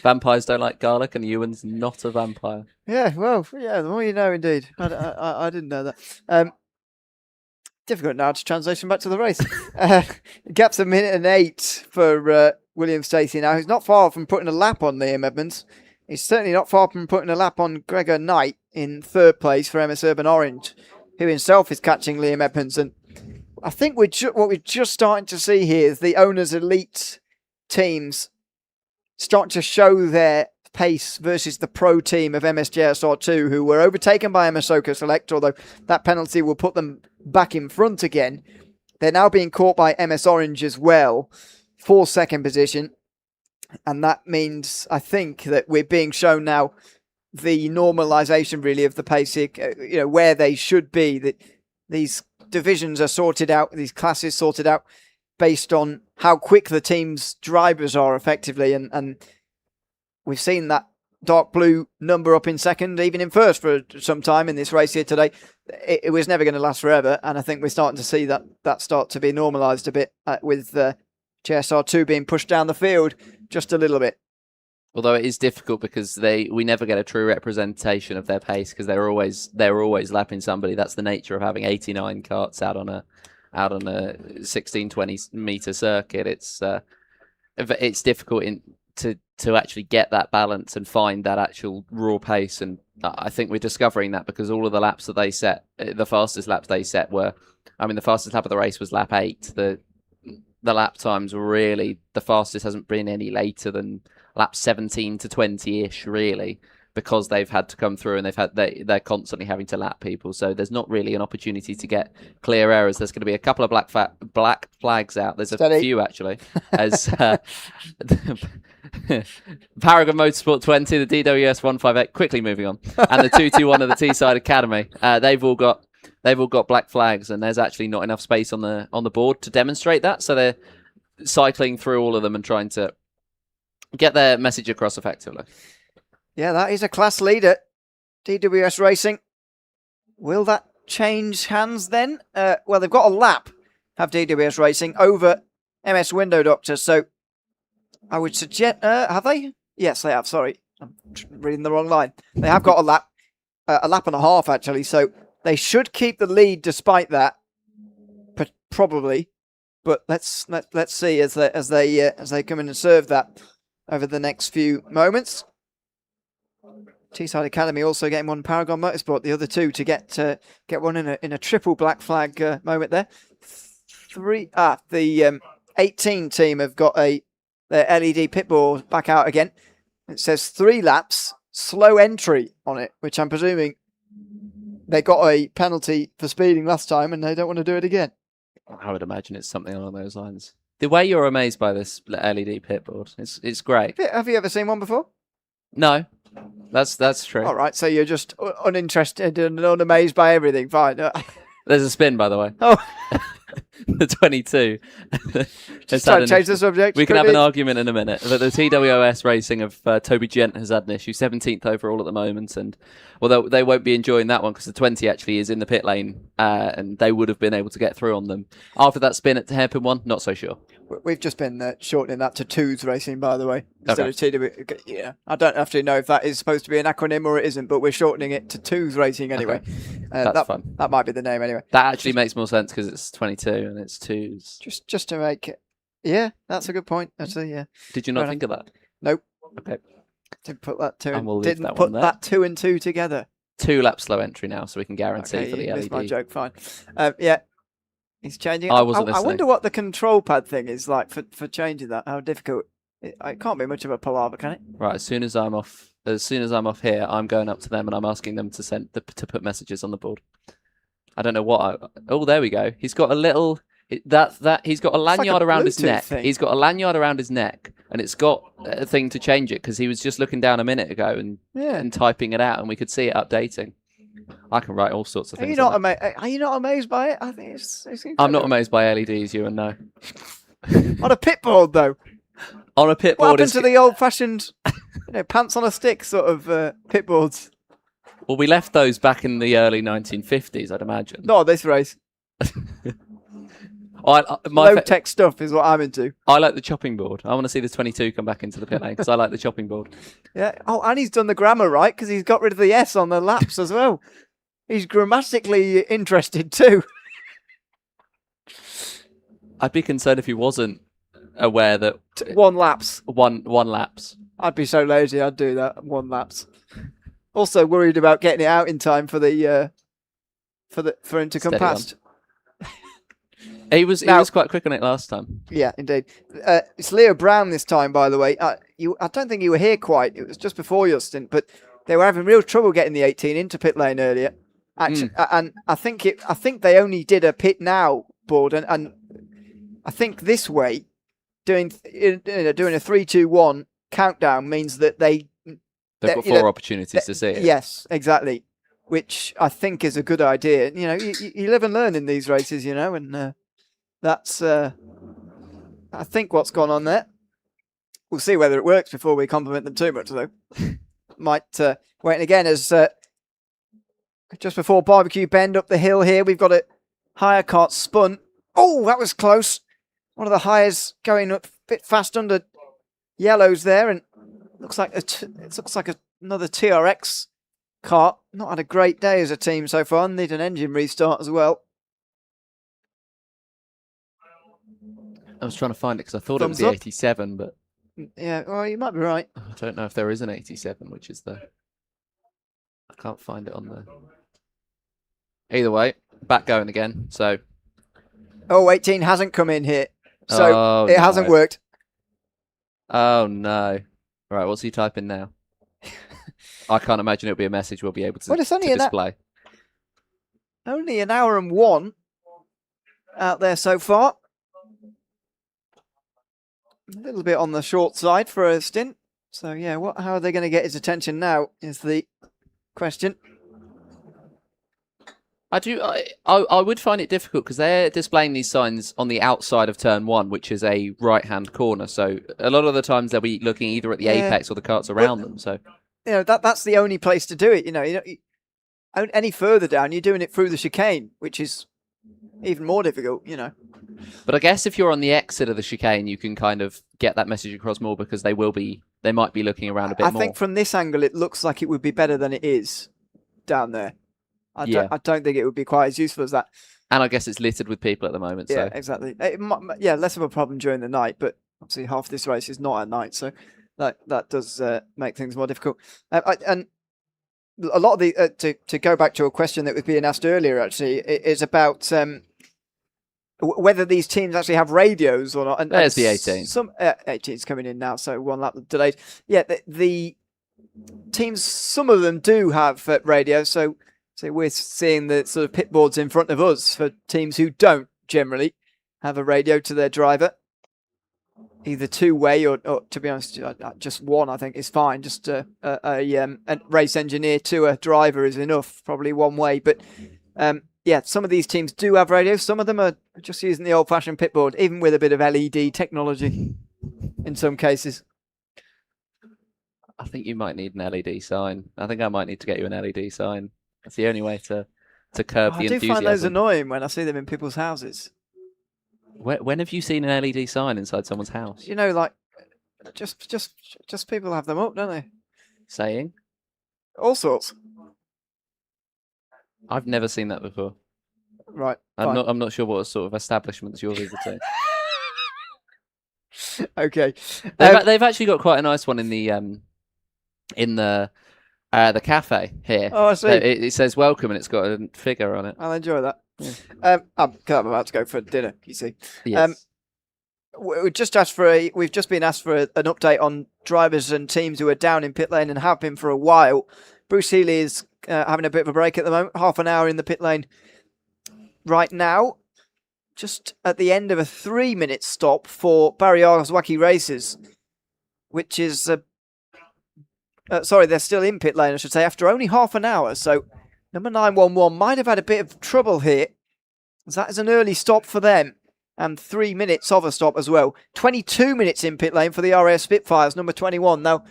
Vampires don't like garlic, and Ewan's not a vampire. Yeah, well, yeah, the more you know, indeed. I didn't know that. Difficult now to transition back to the race. Gap's 1:08 for William Stacey now. He's not far from putting a lap on Liam Edmonds. He's certainly not far from putting a lap on Gregor Knight in third place for MS Urban Orange, who himself is catching Liam Edmonds. And I think what we're just starting to see here is the owners' elite teams starting to show their pace versus the pro team of MSJSR2, who were overtaken by MS Soco Select, although that penalty will put them back in front again. They're now being caught by MS Orange as well for second position. And that means, I think, that we're being shown now the normalisation, really, of the pace here, where they should be. That these divisions are sorted out, these classes sorted out based on how quick the team's drivers are effectively. And we've seen that dark blue number up in second, even in first for some time in this race here today. It was never going to last forever. And I think we're starting to see that start to be normalised a bit with JSR2 being pushed down the field just a little bit. Although it is difficult because we never get a true representation of their pace because they're always lapping somebody. That's the nature of having 89 karts out on a 16-20 meter circuit. It's difficult to actually get that balance and find that actual raw pace. And I think we're discovering that because all of the laps that they set, the fastest laps they set were, the fastest lap of the race was lap 8. The lap times were really, the fastest hasn't been any later than lap 17 to 20-ish, really, because they've had to come through and they're constantly having to lap people. So there's not really an opportunity to get clear errors. There's going to be a couple of black flags out. There's a few, actually, as Paragon Motorsport 20, the DWS 158, quickly moving on, and the 221 of the Teesside Academy. They've all got black flags, and there's actually not enough space on the board to demonstrate that. So they're cycling through all of them and trying to get their message across effectively. Yeah, that is a class leader. DWS Racing. Will that change hands then? Well, they've got a lap, have DWS Racing, over MS Window Doctor. So I would suggest, have they? Yes, they have. Sorry, I'm reading the wrong line. They have got a lap and a half, actually. So they should keep the lead despite that, probably. But let's see as they come in and serve that over the next few moments. Teesside Academy also getting one Paragon Motorsport, the other two to get one in a triple black flag moment there. The 18 team have got their LED pit board back out again. It says 3 laps, slow entry on it, which I'm presuming they got a penalty for speeding last time and they don't want to do it again. I would imagine it's something along those lines. The way you're amazed by this LED pit board, it's great. Have you ever seen one before? No, that's true. All right, so you're just uninterested and unamazed by everything. Fine. There's a spin, by the way. Oh. The 22. Just trying to change the subject. We can have an argument in a minute. But the TWS Racing of Toby Gent has had an issue. 17th overall at the moment. And although they won't be enjoying that one because the 20 actually is in the pit lane and they would have been able to get through on them. After that spin at the hairpin one, not so sure. We've just been shortening that to Twos Racing, by the way. Instead Okay. of TW. Yeah, I don't actually know if that is supposed to be an acronym or it isn't, but we're shortening it to Twos Racing anyway. Okay. That's fun. That might be the name anyway. That actually makes more sense because it's 22 and it's twos. Just to make it. Yeah, that's a good point. Actually, yeah. Did you not think of that? Nope. Okay. Didn't put that two. And we'll leave Didn't that put one there. that 2 and 2 together. 2 lap slow entry now, so we can guarantee Okay, for the you LED. missed my joke. Fine. Yeah. He's changing. I wasn't I listening. wonder what the control pad thing is like for changing that. How difficult. It can't be much of a palaver, can it? Right, as soon as I'm off here, I'm going up to them and I'm asking them to put messages on the board. I don't know what. Oh, there we go. He's got a little. He's got a lanyard around his Bluetooth neck. thing. He's got a lanyard around his neck, and it's got a thing to change it because he was just looking down a minute ago and typing it out, and we could see it updating. I can write all sorts of Are things. you not amazed? Are you not amazed by it? I think it's I'm not amazed by LEDs, you and no. on a pit board though. On a pit What board happened to the old-fashioned, pants on a stick sort of pit boards? Well, we left those back in the early 1950s, I'd imagine. Not this race. My low tech stuff is what I'm into. I like the chopping board. I want to see the 22 come back into the pit lane because I like the chopping board. Yeah. Oh, and he's done the grammar right because he's got rid of the S on the laps as well. He's grammatically interested too. I'd be concerned if he wasn't aware that one laps. One laps. I'd be so lazy. I'd do that. One laps. Also worried about getting it out in time for him to come Steady past. He was quite quick on it last time. Yeah, indeed. It's Leo Brown this time, by the way. I don't think you were here quite. It was just before your stint, but they were having real trouble getting the 18 into pit lane earlier. Actually, and I think they only did a pit now board, and I think this way, doing a 3-2-1 countdown means that they've got 4 opportunities to see it. Yes, exactly. Which I think is a good idea. You know, you live and learn in these races, you know, and that's I think what's gone on there. We'll see whether it works before we compliment them too much, though. Might wait. And again, as just before Barbecue Bend up the hill here, we've got a higher cart spun. Oh, that was close. One of the hires going up a bit fast under yellows there, and looks like another TRX cart. Not had a great day as a team so far. Need an engine restart as well. I was trying to find it because I thought it was the 87, but yeah, well, you might be right. I don't know if there is an 87, which is I can't find it on the. Either way, back going again. So. Oh, 18 hasn't come in here, so it hasn't worked. Oh no! Right, what's he typing now? I can't imagine it'll be a message we'll be able to, it's only to display. Only an hour and 1 out there so far. A little bit on the short side for a stint. So yeah, how are they going to get his attention now is the question. I would find it difficult because they're displaying these signs on the outside of turn 1, which is a right-hand corner. So a lot of the times they'll be looking either at the apex or the carts around them. So you know that's the only place to do it. You know, any further down, you're doing it through the chicane, which is even more difficult. You know. But I guess if you're on the exit of the chicane, you can kind of get that message across more because they might be looking around a bit more. I think from this angle, it looks like it would be better than it is down there. I don't think it would be quite as useful as that. And I guess it's littered with people at the moment. Yeah, so. Exactly. Less of a problem during the night, but obviously half this race is not at night, so that does make things more difficult. And a lot of the to go back to a question that was being asked earlier, actually, is about whether these teams actually have radios or not. And there's the 18. Some 18's coming in now, so 1 lap delayed. Yeah, the teams, some of them do have radios, so we're seeing the sort of pit boards in front of us for teams who don't generally have a radio to their driver. Either two-way or to be honest, just one I think is fine. Just a race engineer to a driver is enough, probably one way. But some of these teams do have radios. Some of them are just using the old-fashioned pit board, even with a bit of LED technology in some cases. I think you might need an LED sign. I think I might need to get you an LED sign. That's the only way to curb the enthusiasm. I do find those annoying when I see them in people's houses. When have you seen an LED sign inside someone's house? You know, like just people have them up, don't they? Saying? All sorts. I've never seen that before. Right. I'm not sure what sort of establishments you're visiting. Okay. They've actually got quite a nice one in the cafe here. Oh, I see. So it says welcome and it's got a figure on it. I'll enjoy that. Yeah. I'm about to go for dinner, you see. Yes. We've just been asked for an update on drivers and teams who are down in pit lane and have been for a while. Bruce Healy is having a bit of a break at the moment, half an hour in the pit lane right now. Just at the end of a 3-minute stop for Barry R's Wacky Races, which is they're still in pit lane, I should say, after only half an hour. So number 911 might have had a bit of trouble here. That is an early stop for them. And 3 minutes of a stop as well. 22 minutes in pit lane for the RAF Spitfires, number 21. Now,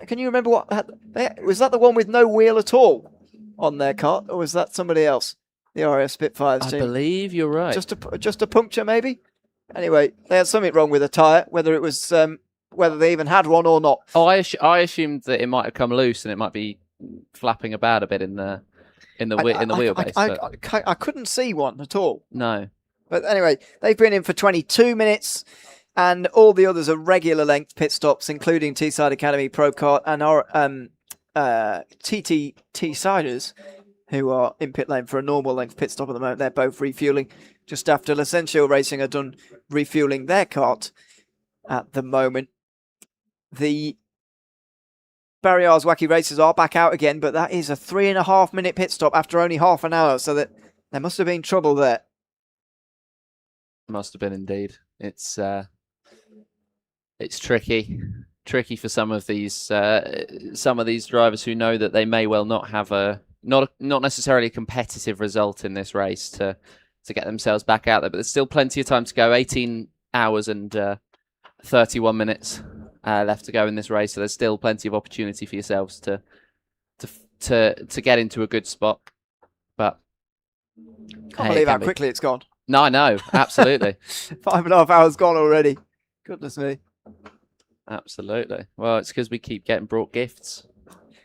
can you remember was that the one with no wheel at all on their cart? Or was that somebody else? The RAF Spitfires I team. believe you're right. Just a puncture, maybe. Anyway, they had something wrong with the tyre, whether it was whether they even had one or not. Oh, I assumed that it might have come loose and it might be flapping about a bit in the wheelbase. I couldn't see one at all. No. But anyway, they've been in for 22 minutes, and all the others are regular length pit stops, including Teesside Academy Pro Kart and our TT Teessiders, who are in pit lane for a normal length pit stop at the moment. They're both refueling just after Licencio Racing are done refueling their kart at the moment. The Barriers Wacky Races are back out again, but that is a 3.5 minute pit stop after only half an hour, so that there must have been trouble there. Must have been indeed. It's tricky for some of these drivers who know that they may well not have not necessarily a competitive result in this race to get themselves back out there. But there's still plenty of time to go. 18 hours and 31 minutes left to go in this race, so there's still plenty of opportunity for yourselves to get into a good spot. But Can't believe how quickly it's gone. No, I know, absolutely. 5.5 hours gone already. Goodness me. Absolutely. Well, it's because we keep getting brought gifts.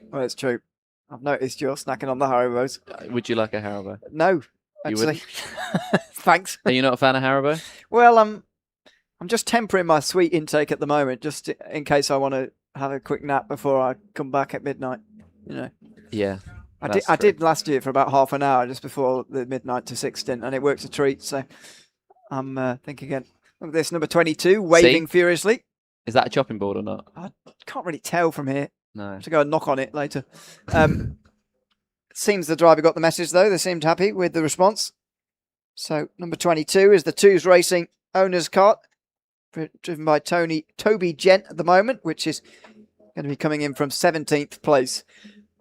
Well, it's true. I've noticed you're snacking on the Haribos. Would you like a Haribo? No, actually. Thanks. Are you not a fan of Haribo? Well, I'm just tempering my sweet intake at the moment, just in case I want to have a quick nap before I come back at midnight. You know. Yeah. I did last year for about half an hour just before the midnight to 6 stint, and it works a treat. So I'm thinking again. Look at this, number 22, waving furiously. Is that a chopping board or not? I can't really tell from here. No. I have to go and knock on it later. Seems the driver got the message, though. They seemed happy with the response. So number 22 is the Twos Racing owner's kart, driven by Toby Gent at the moment, which is going to be coming in from 17th place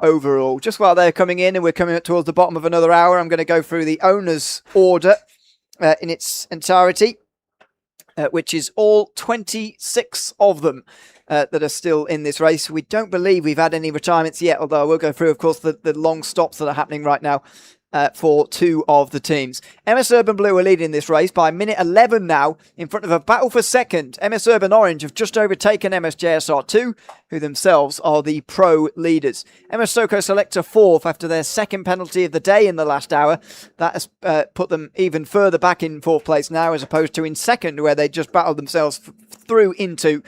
overall. Just while they're coming in and we're coming up towards the bottom of another hour, I'm going to go through the owner's order in its entirety, which is all 26 of them that are still in this race. We don't believe we've had any retirements yet, although I will go through, of course, the long stops that are happening right now for two of the teams. MS Urban Blue are leading this race by minute 11 now, in front of a battle for second. MS Urban Orange have just overtaken MS JSR2, who themselves are the pro leaders. MS Soko Selector 4th after their second penalty of the day in the last hour. That has put them even further back in 4th place now, as opposed to in second, where they just battled themselves through into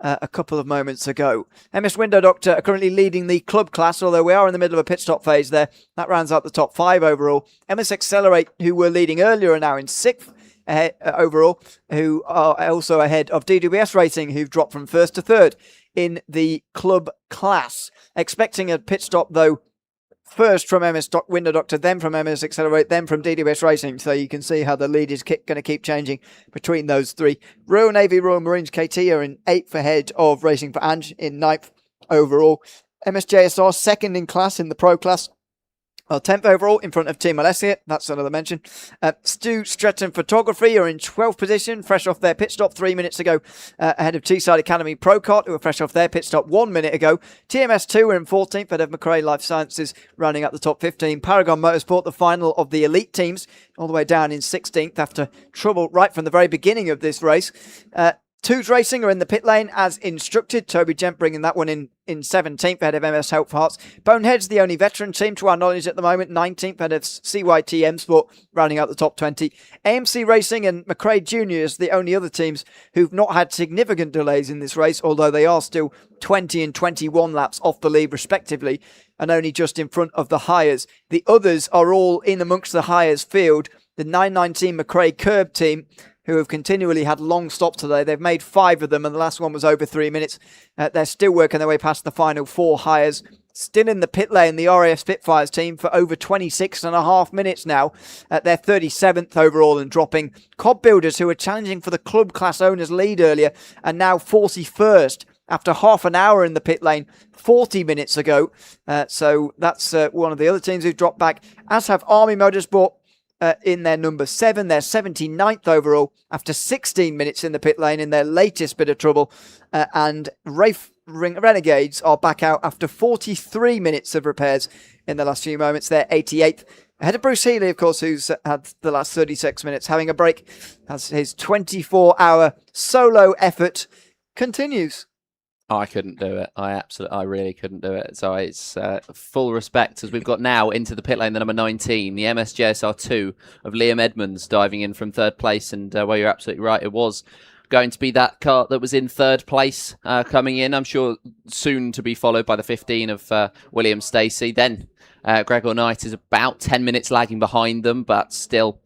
a couple of moments ago. MS Window Doctor are currently leading the club class, although we are in the middle of a pit stop phase there. That rounds out the top 5 overall. MS Accelerate, who were leading earlier, are now in 6th overall, who are also ahead of DWS Racing, who've dropped from 1st to 3rd in the club class. Expecting a pit stop, though, first from MS Window Doctor, then from MS Accelerate, then from DWS Racing. So you can see how the lead is going to keep changing between those three. Royal Navy, Royal Marines KT are in 8th ahead of Racing for Ange in 9th overall. MS JSR 2nd in class in the pro class. 10th overall in front of Team Alessia. That's another mention. Stu Stretton Photography are in 12th position, fresh off their pit stop 3 minutes ago, ahead of Teesside Academy Pro Kart, who were fresh off their pit stop 1 minute ago. TMS2 are in 14th, ahead of McRae Life Sciences, rounding out the top 15. Paragon Motorsport, the final of the elite teams, all the way down in 16th after trouble right from the very beginning of this race. Twos Racing are in the pit lane as instructed. Toby Gent bringing that one in 17th ahead of MS Help for Hearts. Bonehead's the only veteran team to our knowledge at the moment, 19th ahead of CYTM Sport, rounding out the top 20. AMC Racing and McRae Juniors, the only other teams who've not had significant delays in this race, although they are still 20 and 21 laps off the lead respectively, and only just in front of the Hires. The others are all in amongst the Hires field. The 919 McRae Curb team, who have continually had long stops today. They've made 5 of them, and the last one was over 3 minutes. They're still working their way past the final 4 Hires. Still in the pit lane, the RAF Spitfires team for over 26.5 minutes now. They're 37th overall and dropping. Cobb Builders, who were challenging for the club class owners lead earlier, are now 41st after half an hour in the pit lane 40 minutes ago. So that's one of the other teams who've dropped back, as have Army Motorsport, in their number 7. They're 79th overall after 16 minutes in the pit lane in their latest bit of trouble. And Rafe Renegades are back out after 43 minutes of repairs in the last few moments. They're 88th Ahead of Bruce Healy, of course, who's had the last 36 minutes having a break as his 24-hour solo effort continues. I couldn't do it. I really couldn't do it. So it's full respect as we've got now into the pit lane, the number 19, the MSJSR2 of Liam Edmonds diving in from third place. And well, you're absolutely right. It was going to be that car that was in third place coming in. I'm sure soon to be followed by the 15 of William Stacey. Then Gregor Knight is about 10 minutes lagging behind them, but still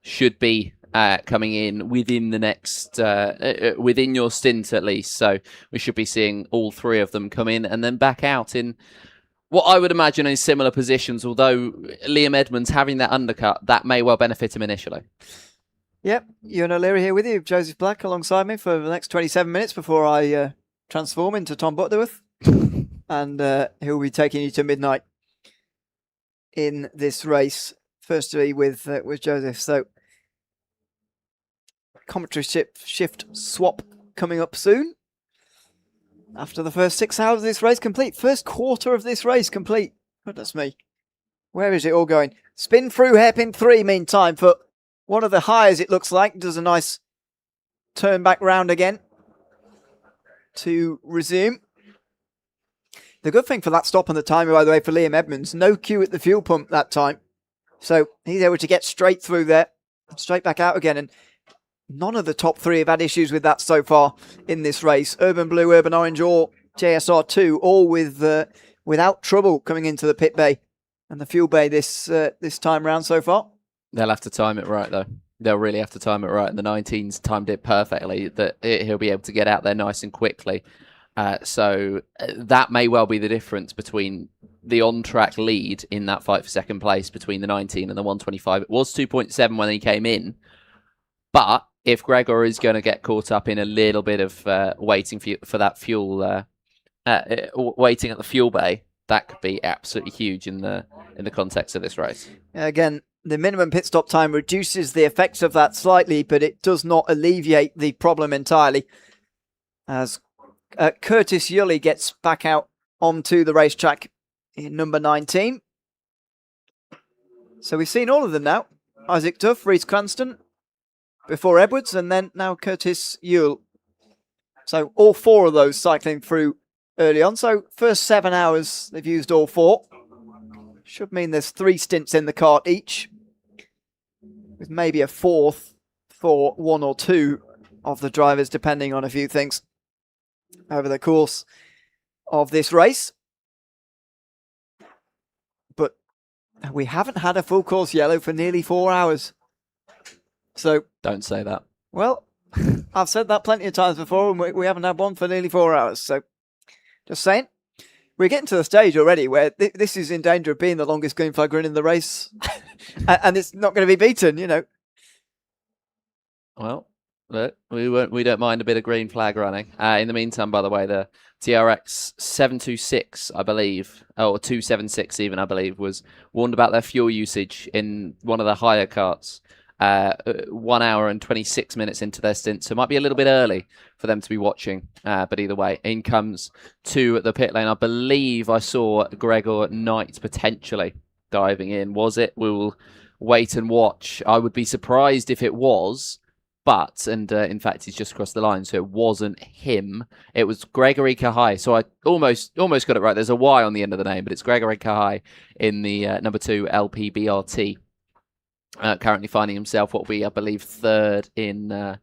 should be coming in within the next, within your stint at least. So we should be seeing all three of them come in and then back out in what I would imagine is similar positions, although Liam Edmonds having that undercut, that may well benefit him initially. Yep, Ewan O'Leary here with you, Joseph Black alongside me for the next 27 minutes before I transform into Tom Butterworth. And he'll be taking you to midnight in this race, firstly with Joseph. So commentary shift swap coming up soon. After the first 6 hours of this race complete. First quarter of this race complete. Goodness me. Where is it all going? Spin through hairpin 3 meantime for one of the highs, it looks like. Does a nice turn back round again to resume. The good thing for that stop on the timer, by the way, for Liam Edmonds, no queue at the fuel pump that time. So he's able to get straight through there, straight back out again. And none of the top three have had issues with that so far in this race. Urban Blue, Urban Orange, or JSR2, all without trouble coming into the pit bay and the fuel bay this time round so far. They'll have to time it right, though. They'll really have to time it right. And the 19's timed it perfectly, that he'll be able to get out there nice and quickly. So that may well be the difference between the on-track lead in that fight for second place between the 19 and the 125. It was 2.7 when he came in. But if Gregor is going to get caught up in a little bit of waiting for that fuel, waiting at the fuel bay, that could be absolutely huge in the context of this race. Again, the minimum pit stop time reduces the effects of that slightly, but it does not alleviate the problem entirely. As Curtis Yully gets back out onto the racetrack in number 19. So we've seen all of them now. Isaac Duff, Reece Cranston, before Edwards, and then now Curtis Yule. So all four of those cycling through early on. So first 7 hours, they've used all four. Should mean there's 3 stints in the kart each, with maybe a fourth for 1 or 2 of the drivers, depending on a few things over the course of this race. But we haven't had a full course yellow for nearly 4 hours. So don't say that. Well, I've said that plenty of times before, and we haven't had one for nearly 4 hours. So just saying. We're getting to the stage already where this is in danger of being the longest green flag run in the race. And it's not going to be beaten, you know. Well, look, we don't mind a bit of green flag running. In the meantime, by the way, the TRX 726, I believe, or 276 even, I believe, was warned about their fuel usage in one of the higher karts. 1 hour and 26 minutes into their stint, so it might be a little bit early for them to be watching. But either way, in comes to the pit lane. I believe I saw Gregor Knight potentially diving in. Was it? We'll wait and watch. I would be surprised if it was, but, and in fact, he's just crossed the line, so it wasn't him. It was Gregory Kahai. So I almost got it right. There's a Y on the end of the name, but it's Gregory Kahai in the number 2 LPBRT. Currently finding himself what we, I believe, third in the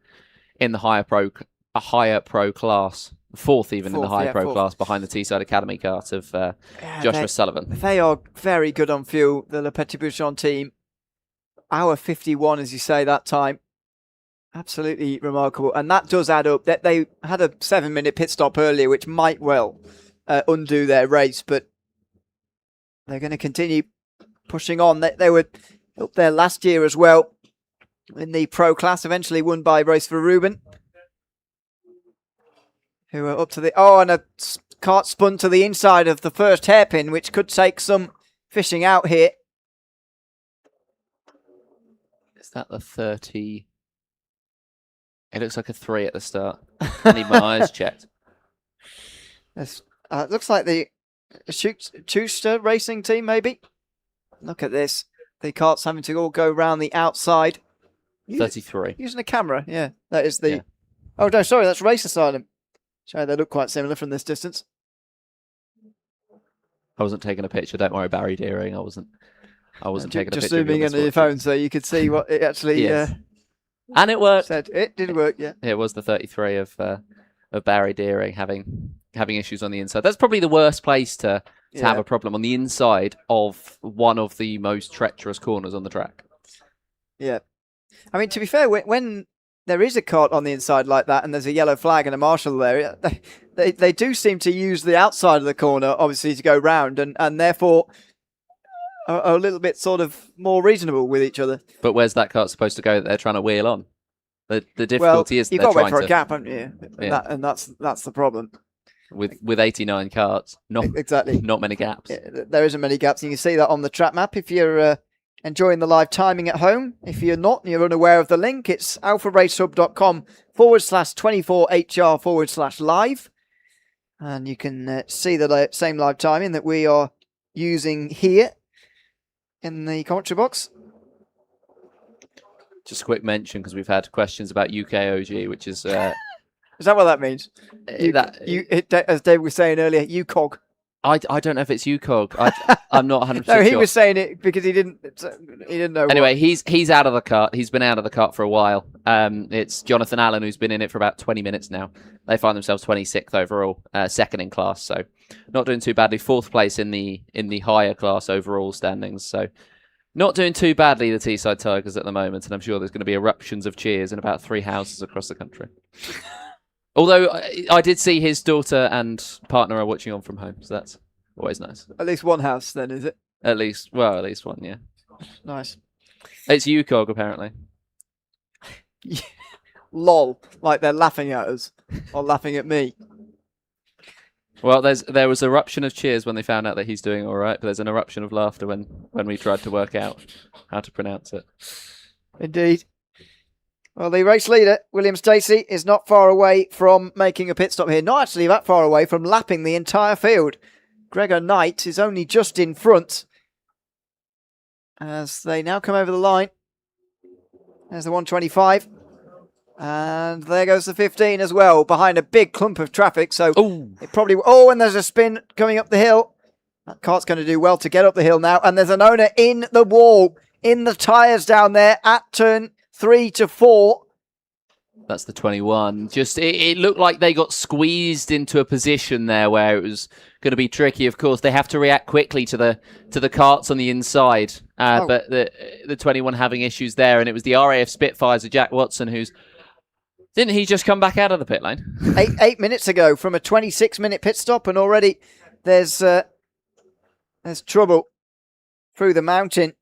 higher pro class, fourth even in the higher pro class, behind the Teesside Academy kart of Joshua Sullivan. They are very good on fuel, the Le Petit Bouchon team. Hour 51, as you say, that time. Absolutely remarkable. And that does add up. They had a 7-minute pit stop earlier, which might well undo their race, but they're going to continue pushing on. They were up there last year as well in the pro class, eventually won by Race for Ruben, who are up to the... Oh, and a kart spun to the inside of the first hairpin, which could take some fishing out here. Is that the 30? It looks like a 3 at the start. I need my eyes checked. It looks like the Schuster racing team, maybe. Look at this. the karts having to all go round the outside. 33. Using a camera, yeah. That is the... Yeah. Oh, no, sorry, that's Race Asylum. So they look quite similar from this distance. I wasn't taking a picture. Don't worry, Barry Deering. I wasn't taking a picture. Just zooming into your phone so you could see what it actually... Yes. And it worked. Said. It did work, yeah. It was the 33 of Barry Deering having issues on the inside. That's probably the worst place to have a problem, on the inside of one of the most treacherous corners on the track. Yeah. I mean, to be fair, when there is a kart on the inside like that and there's a yellow flag and a marshal there, they do seem to use the outside of the corner, obviously, to go round and therefore are a little bit sort of more reasonable with each other. But where's that kart supposed to go that they're trying to wheel on? The difficulty is you've got to wait for a gap, haven't you? Yeah. And that's the problem. With 89 karts, not many gaps. Yeah, there isn't many gaps. You can see that on the track map if you're enjoying the live timing at home. If you're not and you're unaware of the link, it's alpharacehub.com/24HR/live. And you can see the same live timing that we are using here in the commentary box. Just a quick mention, because we've had questions about UKOG, which is... Is that what that means? As Dave was saying earlier, UCOG. I don't know if it's UCOG. I'm not 100% No, he sure. was saying it because he didn't know. Anyway, he's out of the kart. He's been out of the kart for a while. It's Jonathan Allen who's been in it for about 20 minutes now. They find themselves 26th overall, second in class, so not doing too badly. Fourth place in the higher class overall standings, so not doing too badly, the Teesside Tigers at the moment, and I'm sure there's going to be eruptions of cheers in about 3 houses across the country. Although I did see his daughter and partner are watching on from home, so that's always nice. At least one house, then, is it? At least one, yeah. Nice. It's UCOG, apparently. Lol, like they're laughing at us or laughing at me. Well, there was an eruption of cheers when they found out that he's doing all right, but there's an eruption of laughter when we tried to work out how to pronounce it. Indeed. Well, the race leader, William Stacey, is not far away from making a pit stop here. Not actually that far away from lapping the entire field. Gregor Knight is only just in front as they now come over the line. There's the 125. And there goes the 15 as well, behind a big clump of traffic. So it probably... Oh, and there's a spin coming up the hill. That kart's going to do well to get up the hill now. And there's an owner in the wall, in the tyres down there at turn 3 to 4. That's the 21. Just it looked like they got squeezed into a position there where it was going to be tricky. Of course, they have to react quickly to the karts on the inside. But the 21 having issues there, and it was the RAF Spitfires of Jack Watson who's... Didn't he just come back out of the pit lane? 8 minutes ago from a 26-minute pit stop, and already there's trouble through the mountain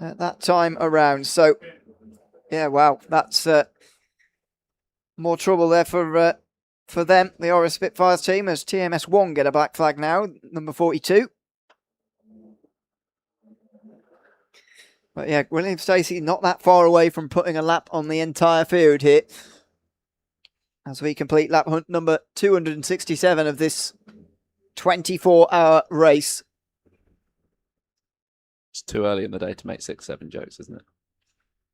at that time around. So, yeah, wow, that's more trouble there for them, the RS Spitfires team, as TMS1 get a black flag now, number 42. But yeah, William Stacey not that far away from putting a lap on the entire field here as we complete lap hunt number 267 of this 24-hour race. It's too early in the day to make 6-7 jokes, isn't it?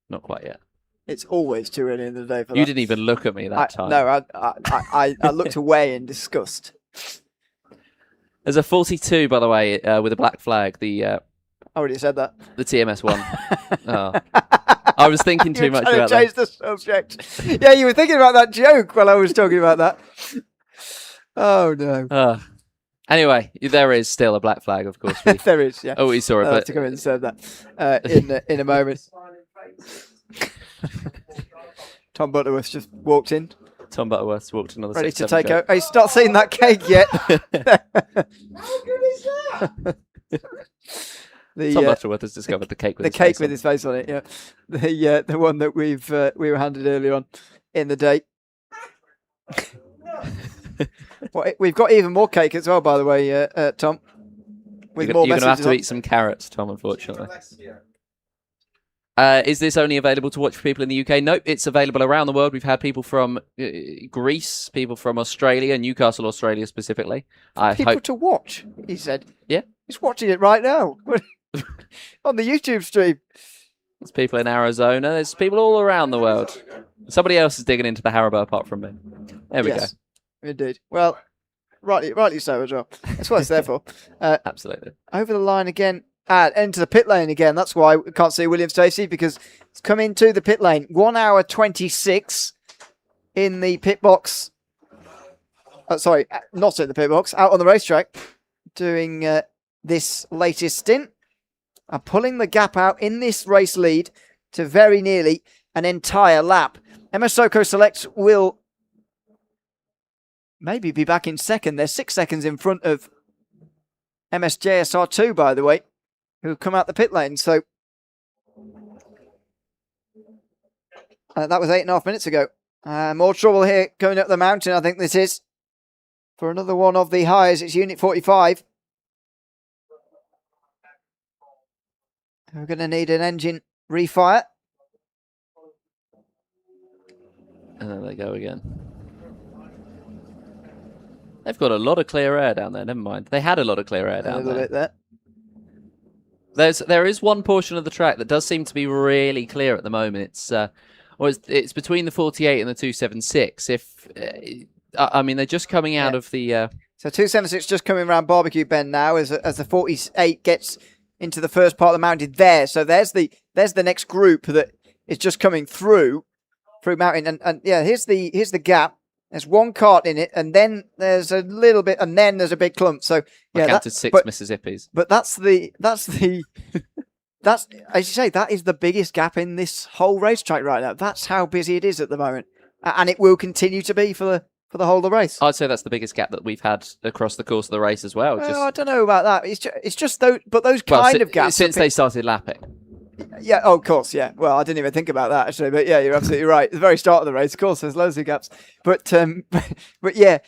Not quite yet. It's always too early in the day for that. You didn't even look at me that time. No, I looked away in disgust. There's a 42, by the way, with a black flag. I already said that. The TMS one. Oh. I was thinking too much about that. Change the subject. Yeah, you were thinking about that joke while I was talking about that. Oh no. Anyway, there is still a black flag, of course. There is, yeah. Oh, we saw it. I'll have to come in and serve that in a moment. Tom Butterworth just walked in. Tom Butterworth's walked another. Ready to take over. He's not seen that cake yet. How good is that? Tom Butterworth has discovered the cake with his face on it. Yeah, the one that we were handed earlier on in the day. Well, we've got even more cake as well, by the way, Tom. You're going to have to eat some carrots, Tom, unfortunately. Is this only available to watch for people in the UK? Nope, it's available around the world. We've had people from Greece, people from Australia, Newcastle, Australia specifically. People to watch, he said. Yeah. He's watching it right now. on the YouTube stream. There's people in Arizona. There's people all around the world. Somebody else is digging into the Haribo apart from me. There we Yes, indeed. Well, rightly so as well. That's what it's there for. Absolutely. Over the line again. Into the pit lane again. That's why we can't see William Stacey, because it's come into the pit lane. 1 hour 26 in the pit box. Sorry, not in the pit box. Out on the racetrack, doing this latest stint. Pulling the gap out in this race lead to very nearly an entire lap. MS Soko Select will maybe be back in second. They're 6 seconds in front of MSJSR2, by the way, who come out the pit lane. So that was 8.5 minutes ago. More trouble here going up the mountain, I think this is. For another one of the highs, it's Unit 45. We're going to need an engine refire. And then they go again. They've got a lot of clear air down there. Never mind. They had a lot of clear air down A little bit there. There is one portion of the track that does seem to be really clear at the moment. It's between the 48 and the 276. I mean, they're just coming out of the. So 276 just coming around Barbecue Bend now as the 48 gets into the first part of the mountain there. So there's the next group that is just coming through mountain, and yeah, here's the gap. There's one cart in it, and then there's a little bit, and then there's a big clump. So yeah, I counted 6 Mississippis. But that's as you say, that is the biggest gap in this whole racetrack right now. That's how busy it is at the moment, and it will continue to be for the whole of the race. I'd say that's the biggest gap that we've had across the course of the race as well. I don't know about that. It's just those kind of gaps since they started lapping. Yeah, oh, of course, yeah. Well, I didn't even think about that, actually. But yeah, you're absolutely right. At the very start of the race, of course, there's loads of gaps. But yeah,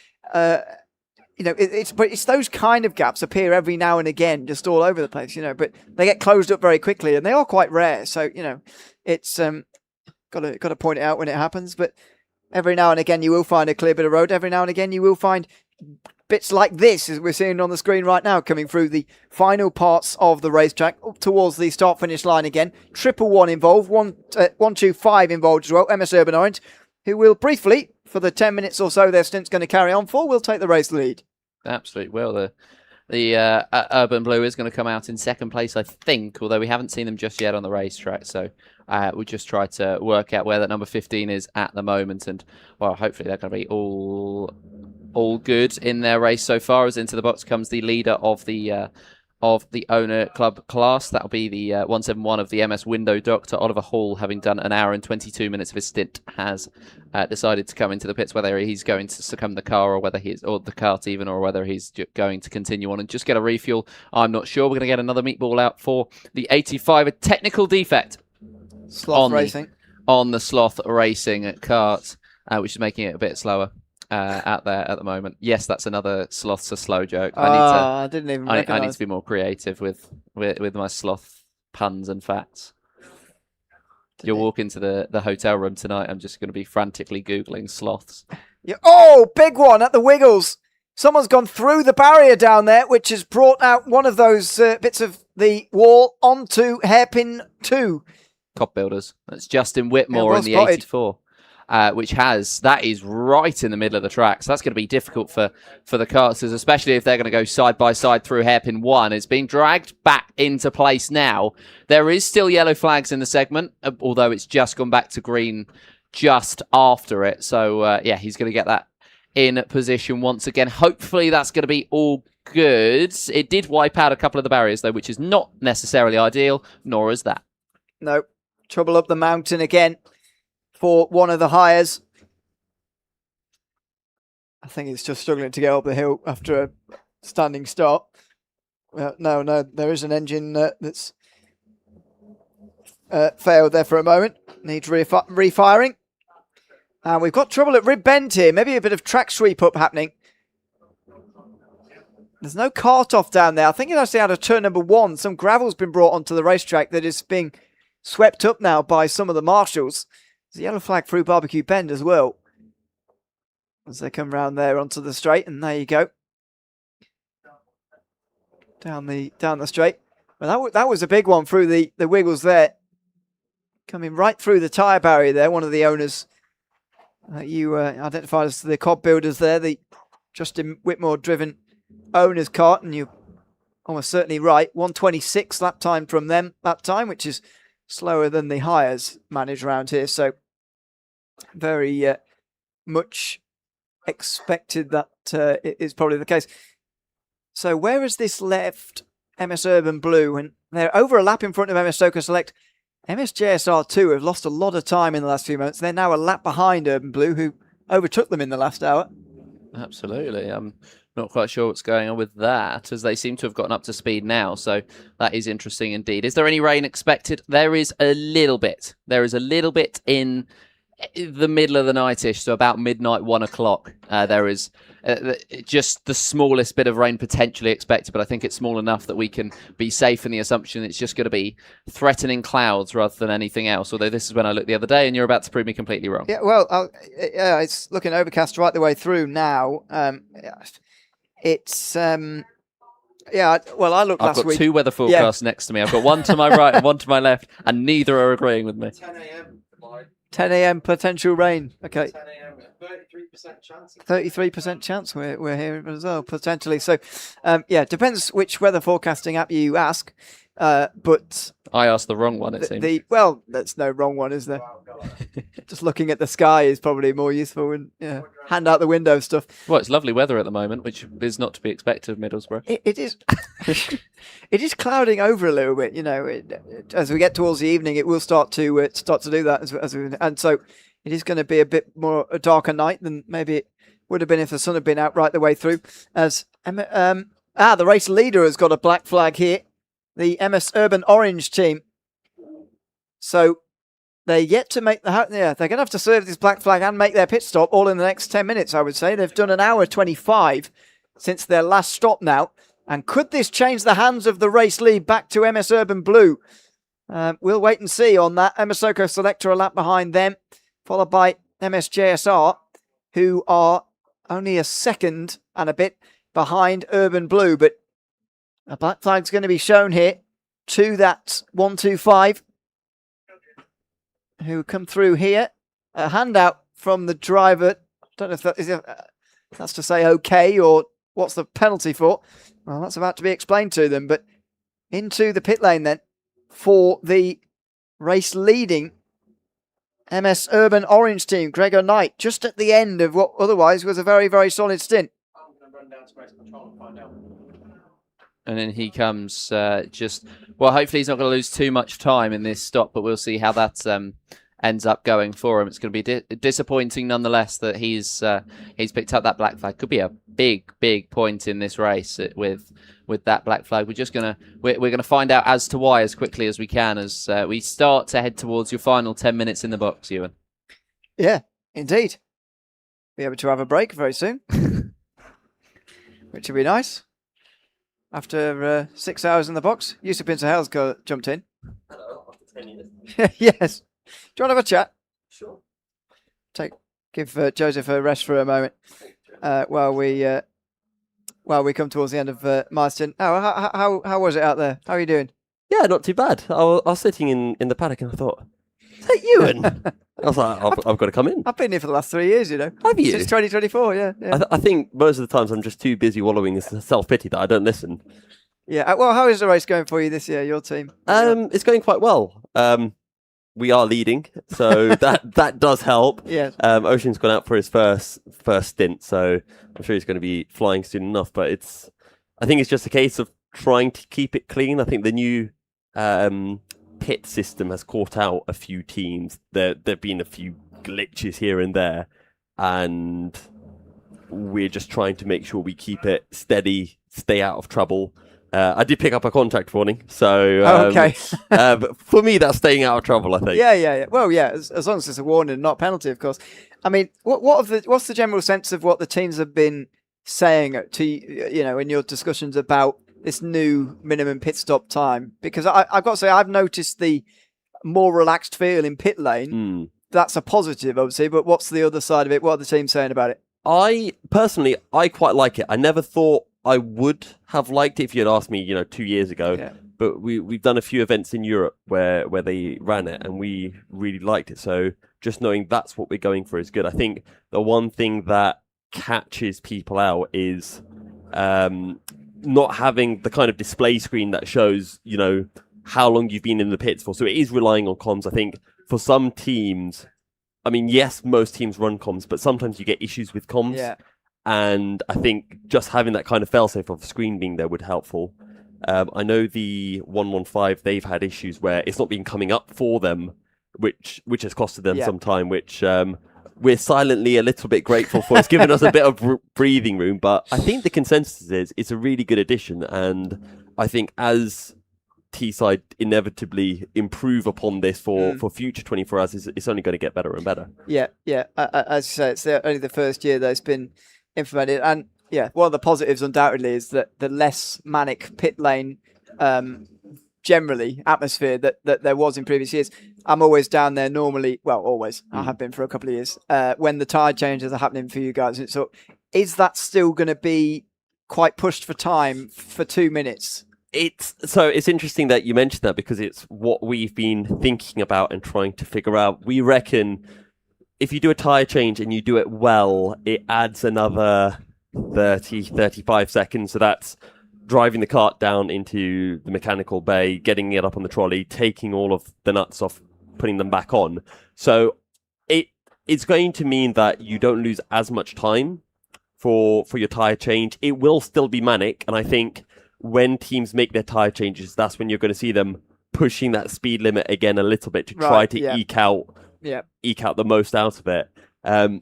it's those kind of gaps appear every now and again, just all over the place, But they get closed up very quickly, and they are quite rare. So it's got to point it out when it happens. But every now and again, you will find a clear bit of road. Every now and again, you will find bits like this, as we're seeing on the screen right now, coming through the final parts of the racetrack up towards the start-finish line again. 111 involved, 125 involved as well. MS Urban Orange, who will briefly, for the 10 minutes or so their stint's going to carry on for, will take the race lead. Absolutely will. The Urban Blue is going to come out in second place, I think, although we haven't seen them just yet on the racetrack. So we'll just try to work out where that number 15 is at the moment. And, well, hopefully they're going to be all good in their race so far. As into the box comes the leader of the owner club class. That'll be the 171 of the MS Window Doctor. Oliver Hall, having done an hour and 22 minutes of his stint, has decided to come into the pits. Whether he's going to succumb the car or whether or the kart even, or whether he's going to continue on and just get a refuel, I'm not sure. We're going to get another meatball out for the 85. A technical defect on the Sloth Racing kart, which is making it a bit slower out there at the moment. Yes, that's another sloths are slow joke. I didn't even I need to be more creative with my sloth puns and facts. You'll walk into the hotel room tonight, I'm just going to be frantically Googling sloths. Yeah. Oh, big one at the Wiggles. Someone's gone through the barrier down there, which has brought out one of those bits of the wall onto hairpin 2. Cop Builders. That's Justin Whitmore in the 84. That is right in the middle of the track. So that's going to be difficult for the karters, especially if they're going to go side by side through hairpin 1. It's being dragged back into place now. There is still yellow flags in the segment, although it's just gone back to green just after it. So, yeah, he's going to get that in position once again. Hopefully that's going to be all good. It did wipe out a couple of the barriers, though, which is not necessarily ideal, nor is that. No. Trouble up the mountain again for one of the hires. I think it's just struggling to get up the hill after a standing start. No, there is an engine that's failed there for a moment. Needs refiring. And we've got trouble at Rib Bend here. Maybe a bit of track sweep up happening. There's no cart off down there. I think it actually out of turn number 1. Some gravel's been brought onto the racetrack that is being swept up now by some of the marshals. There's a yellow flag through Barbecue Bend as well, as they come round there onto the straight, and there you go. Down the straight. Well, that was a big one through the wiggles there. Coming right through the tyre barrier there, one of the owners you identified as the Cobb builders there, the Justin Whitmore driven owner's cart, and you're almost certainly right. 1:26 lap time from them that time, which is slower than the hires managed around here. So very much expected that is probably the case. So where has this left MS Urban Blue? And they're over a lap in front of MS Stoker Select. MS JSR2 have lost a lot of time in the last few months. They're now a lap behind Urban Blue, who overtook them in the last hour. Absolutely. I'm not quite sure what's going on with that, as they seem to have gotten up to speed now. So that is interesting indeed. Is there any rain expected? There is a little bit. There is a little bit in the middle of the night-ish, so about midnight, 1 o'clock. There is just the smallest bit of rain potentially expected, but I think it's small enough that we can be safe in the assumption it's just going to be threatening clouds rather than anything else, although this is when I looked the other day and you're about to prove me completely wrong. Yeah, well, it's looking overcast right the way through now. It's... yeah, well, I looked last week. I've got two weather forecasts next to me. I've got one to my right and one to my left, and neither are agreeing with me. 10 a.m. potential rain. Okay. 10 a.m. 33% chance. 33% chance we're hearing as well, potentially. So, yeah, depends which weather forecasting app you ask. But I asked the wrong one, it seems. Well, there's no wrong one, is there? Just looking at the sky is probably more useful and hand out the window stuff. Well, it's lovely weather at the moment, which is not to be expected of Middlesbrough. It is. It is clouding over a little bit, you know. As we get towards the evening, it will start to do that, and so it is going to be a bit more a darker night than maybe it would have been if the sun had been out right the way through. As the race leader has got a black flag here, the MS Urban Orange team. So they're yet to make they're going to have to serve this black flag and make their pit stop all in the next 10 minutes. I would say they've done an hour 25 since their last stop now. And could this change the hands of the race lead back to MS Urban Blue? We'll wait and see on that. MS Soko Selector a lap behind them, followed by MS JSR, who are only a second and a bit behind Urban Blue. But a black flag's going to be shown here to that 125, who come through here. A handout from the driver. I don't know if that's to say okay or what's the penalty for. Well, that's about to be explained to them, but into the pit lane then for the race leading MS Urban Orange team, Gregor Knight, just at the end of what otherwise was a very, very solid stint. And then he comes hopefully he's not going to lose too much time in this stop, but we'll see how that ends up going for him. It's going to be disappointing nonetheless that he's picked up that black flag. Could be a big point in this race with that black flag. We're gonna find out as to why as quickly as we can as we start to head towards your final 10 minutes in the box, Ewan. Yeah, indeed. Be able to have a break very soon, which would be nice. After 6 hours in the box, Yusuf Bin Sahel's jumped in. Hello, after 10 years. Yes. Do you want to have a chat? Sure. Give Joseph a rest for a moment while we come towards the end of Marston. Oh, how was it out there? How are you doing? Yeah, not too bad. I was sitting in the paddock and I thought, is that Ewan? I was like, I've got to come in. I've been here for the last 3 years, you know. Have you? Since 2024, yeah. I think most of the times I'm just too busy wallowing in self-pity that I don't listen. Yeah, well, how is the race going for you this year, your team? It's going quite well. We are leading, so that does help. Yes. Ocean's gone out for his first stint, so I'm sure he's going to be flying soon enough. But I think it's just a case of trying to keep it clean. I think the new pit system has caught out a few teams. There've been a few glitches here and there, and we're just trying to make sure we keep it steady, stay out of trouble. I did pick up a contact warning, so okay. But for me, that's staying out of trouble, I think. Yeah. Well, yeah, as long as it's a warning, not a penalty, of course. I mean, what's the general sense of what the teams have been saying to in your discussions about this new minimum pit stop time? Because I've got to say, I've noticed the more relaxed feel in pit lane. That's a positive, obviously. But what's the other side of it? What are the teams saying about it? I quite like it. I never thought I would have liked it if you had asked me, 2 years ago. Yeah. but we've done a few events in Europe where they ran it, and we really liked it. So just knowing that's what we're going for is good. I think the one thing that catches people out is not having the kind of display screen that shows, how long you've been in the pits for. So it is relying on comms. I think for some teams, I mean, yes, most teams run comms, but sometimes you get issues with comms. Yeah. And I think just having that kind of failsafe of the screen being there would helpful. I know the 115, they've had issues where it's not been coming up for them, which has costed them some time, which we're silently a little bit grateful for. It's given us a bit of breathing room, but I think the consensus is it's a really good addition. And I think as Teesside inevitably improve upon this for future 24 hours, it's only going to get better and better. Yeah. As you say, it's only the first year that it's been implemented. And yeah, one of the positives undoubtedly is that the less manic pit lane generally atmosphere that there was in previous years. I'm always down there normally, well, always, I have been for a couple of years, when the tyre changes are happening for you guys. So is that still going to be quite pushed for time for 2 minutes? It's interesting that you mentioned that, because it's what we've been thinking about and trying to figure out. We reckon if you do a tyre change and you do it well, it adds another 35 seconds. So that's driving the kart down into the mechanical bay, getting it up on the trolley, taking all of the nuts off, putting them back on. So it's going to mean that you don't lose as much time for your tyre change. It will still be manic, and I think when teams make their tyre changes, that's when you're going to see them pushing that speed limit again a little bit to try to eke out the most out of it.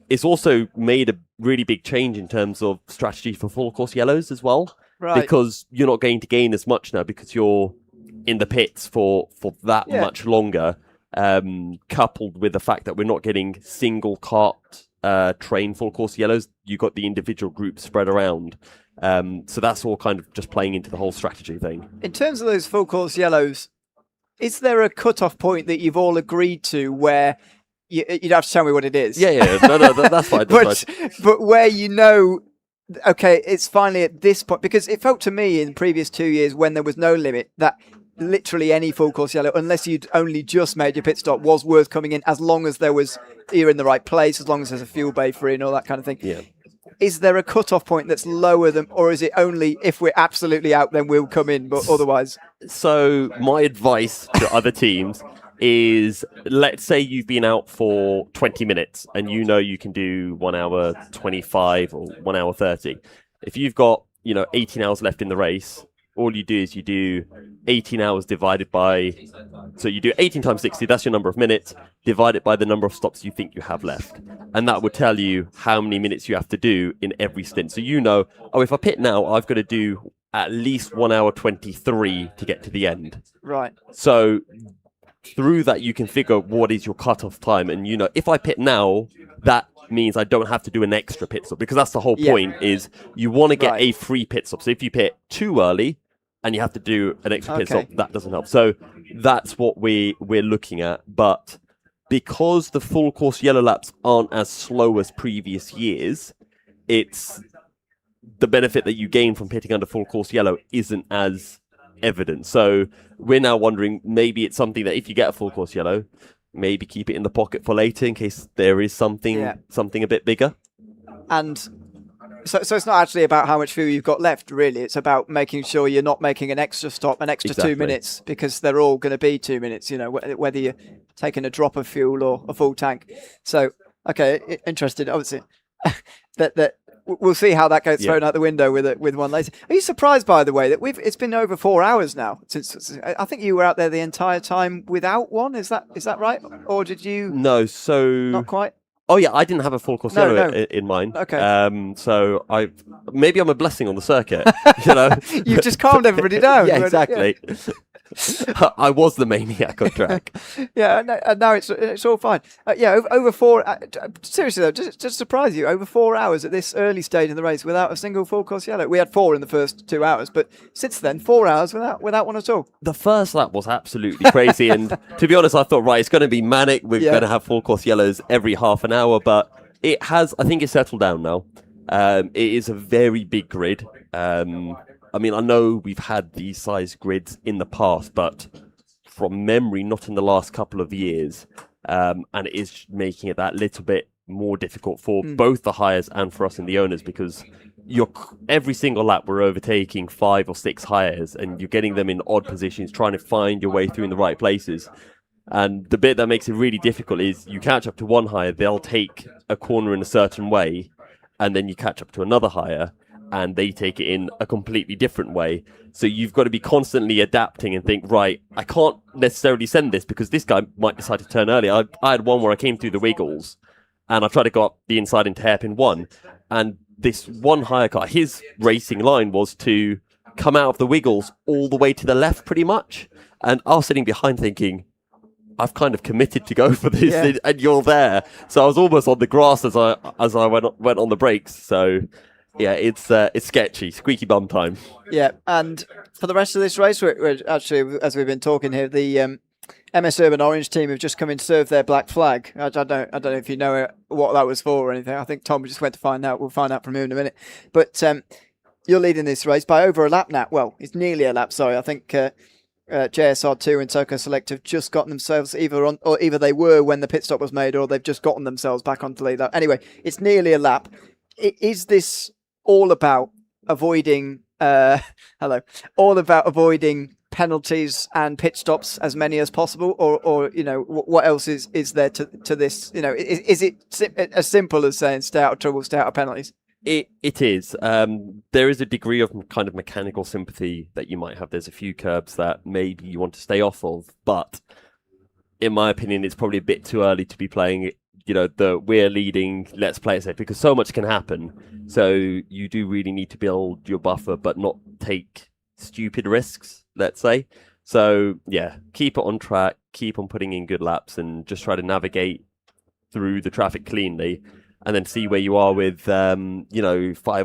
It's also made a really big change in terms of strategy for full course yellows as well, because you're not going to gain as much now because you're in the pits for that much longer, coupled with the fact that we're not getting single kart train full course yellows. You got the individual groups spread around. So that's all kind of just playing into the whole strategy thing. In terms of those full course yellows, is there a cut-off point that you've all agreed to where you'd have to tell me what it is? Yeah. No, that's fine. But where okay, it's finally at this point, because it felt to me in previous 2 years when there was no limit that literally any full course yellow, unless you'd only just made your pit stop, was worth coming in, as long as you're in the right place, as long as there's a fuel bay free and all that kind of thing. Yeah. Is there a cut-off point that's lower than, or is it only if we're absolutely out, then we'll come in, but otherwise? So my advice to other teams is, let's say you've been out for 20 minutes and you can do 1 hour 25 or 1 hour 30. If you've got, 18 hours left in the race, all you do is you do 18 hours divided by, so you do 18 times 60, that's your number of minutes, divide it by the number of stops you think you have left. And that would tell you how many minutes you have to do in every stint. So if I pit now, I've got to do at least 1 hour 23 to get to the end. Right. So through that, you can figure what is your cutoff time. And, if I pit now, that means I don't have to do an extra pit stop, because that's the whole point, is you want to get a free pit stop. So if you pit too early and you have to do an extra pit stop, that doesn't help. So that's what we're looking at. But because the full course yellow laps aren't as slow as previous years, it's the benefit that you gain from pitting under full course yellow isn't as evident. So we're now wondering, maybe it's something that if you get a full course yellow, maybe keep it in the pocket for later in case there is something a bit bigger. And so it's not actually about how much fuel you've got left, really. It's about making sure you're not making an extra stop, an extra 2 minutes, because they're all going to be 2 minutes, whether you're taking a drop of fuel or a full tank. So, okay, interested, obviously. that we'll see how that gets thrown out the window with one later. Are you surprised, by the way, that it's been over 4 hours now since I think you were out there the entire time without one? Is that right, or did you? No, so not quite. Oh yeah, I didn't have a full course yellow in mind. Okay. So maybe I'm a blessing on the circuit. You've just calmed everybody down. Yeah, exactly. I was the maniac on track. And now it's all fine. Over 4. Seriously though, just surprise you. Over 4 hours at this early stage in the race without a single full course yellow. We had 4 in the first 2 hours, but since then 4 hours without one at all. The first lap was absolutely crazy, and to be honest, I thought, right, it's going to be manic. We're going to have full course yellows every half an hour, but I think it's settled down now. It is a very big grid. I mean, I know we've had these size grids in the past, but from memory, not in the last couple of years. And it is making it that little bit more difficult for both the hires and for us in the owners, because every single lap we're overtaking 5 or 6 hires, and you're getting them in odd positions, trying to find your way through in the right places. And the bit that makes it really difficult is you catch up to one hire, they'll take a corner in a certain way, and then you catch up to another hire, and they take it in a completely different way. So you've got to be constantly adapting and think, right, I can't necessarily send this because this guy might decide to turn early. I had one where I came through the wiggles, and I tried to go up the inside into hairpin 1, and this one hire car, his racing line was to come out of the wiggles all the way to the left pretty much. And I was sitting behind thinking, I've kind of committed to go for this, and you're there. So I was almost on the grass as I went on the brakes. So yeah, it's sketchy, squeaky bum time. Yeah, and for the rest of this race, we're actually, as we've been talking here, the MS Urban Orange team have just come in to serve their black flag. I don't know if you know what that was for or anything. I think Tom just went to find out. We'll find out from him in a minute. But you're leading this race by over a lap now. Well, it's nearly a lap, sorry. I think JSR2 and Toko Select have just gotten themselves either they were when the pit stop was made, or they've just gotten themselves back onto the lead lap. Anyway, it's nearly a lap. Is this all about avoiding penalties and pit stops, as many as possible, or what else is there to this? Is it as simple as saying stay out of trouble, stay out of penalties? It is. There is a degree of kind of mechanical sympathy that you might have. There's a few curbs that maybe you want to stay off of, but in my opinion, it's probably a bit too early to be playing we're leading, let's play it safe, because so much can happen. So you do really need to build your buffer, but not take stupid risks, let's say. So yeah, keep it on track, keep on putting in good laps, and just try to navigate through the traffic cleanly, and then see where you are with 5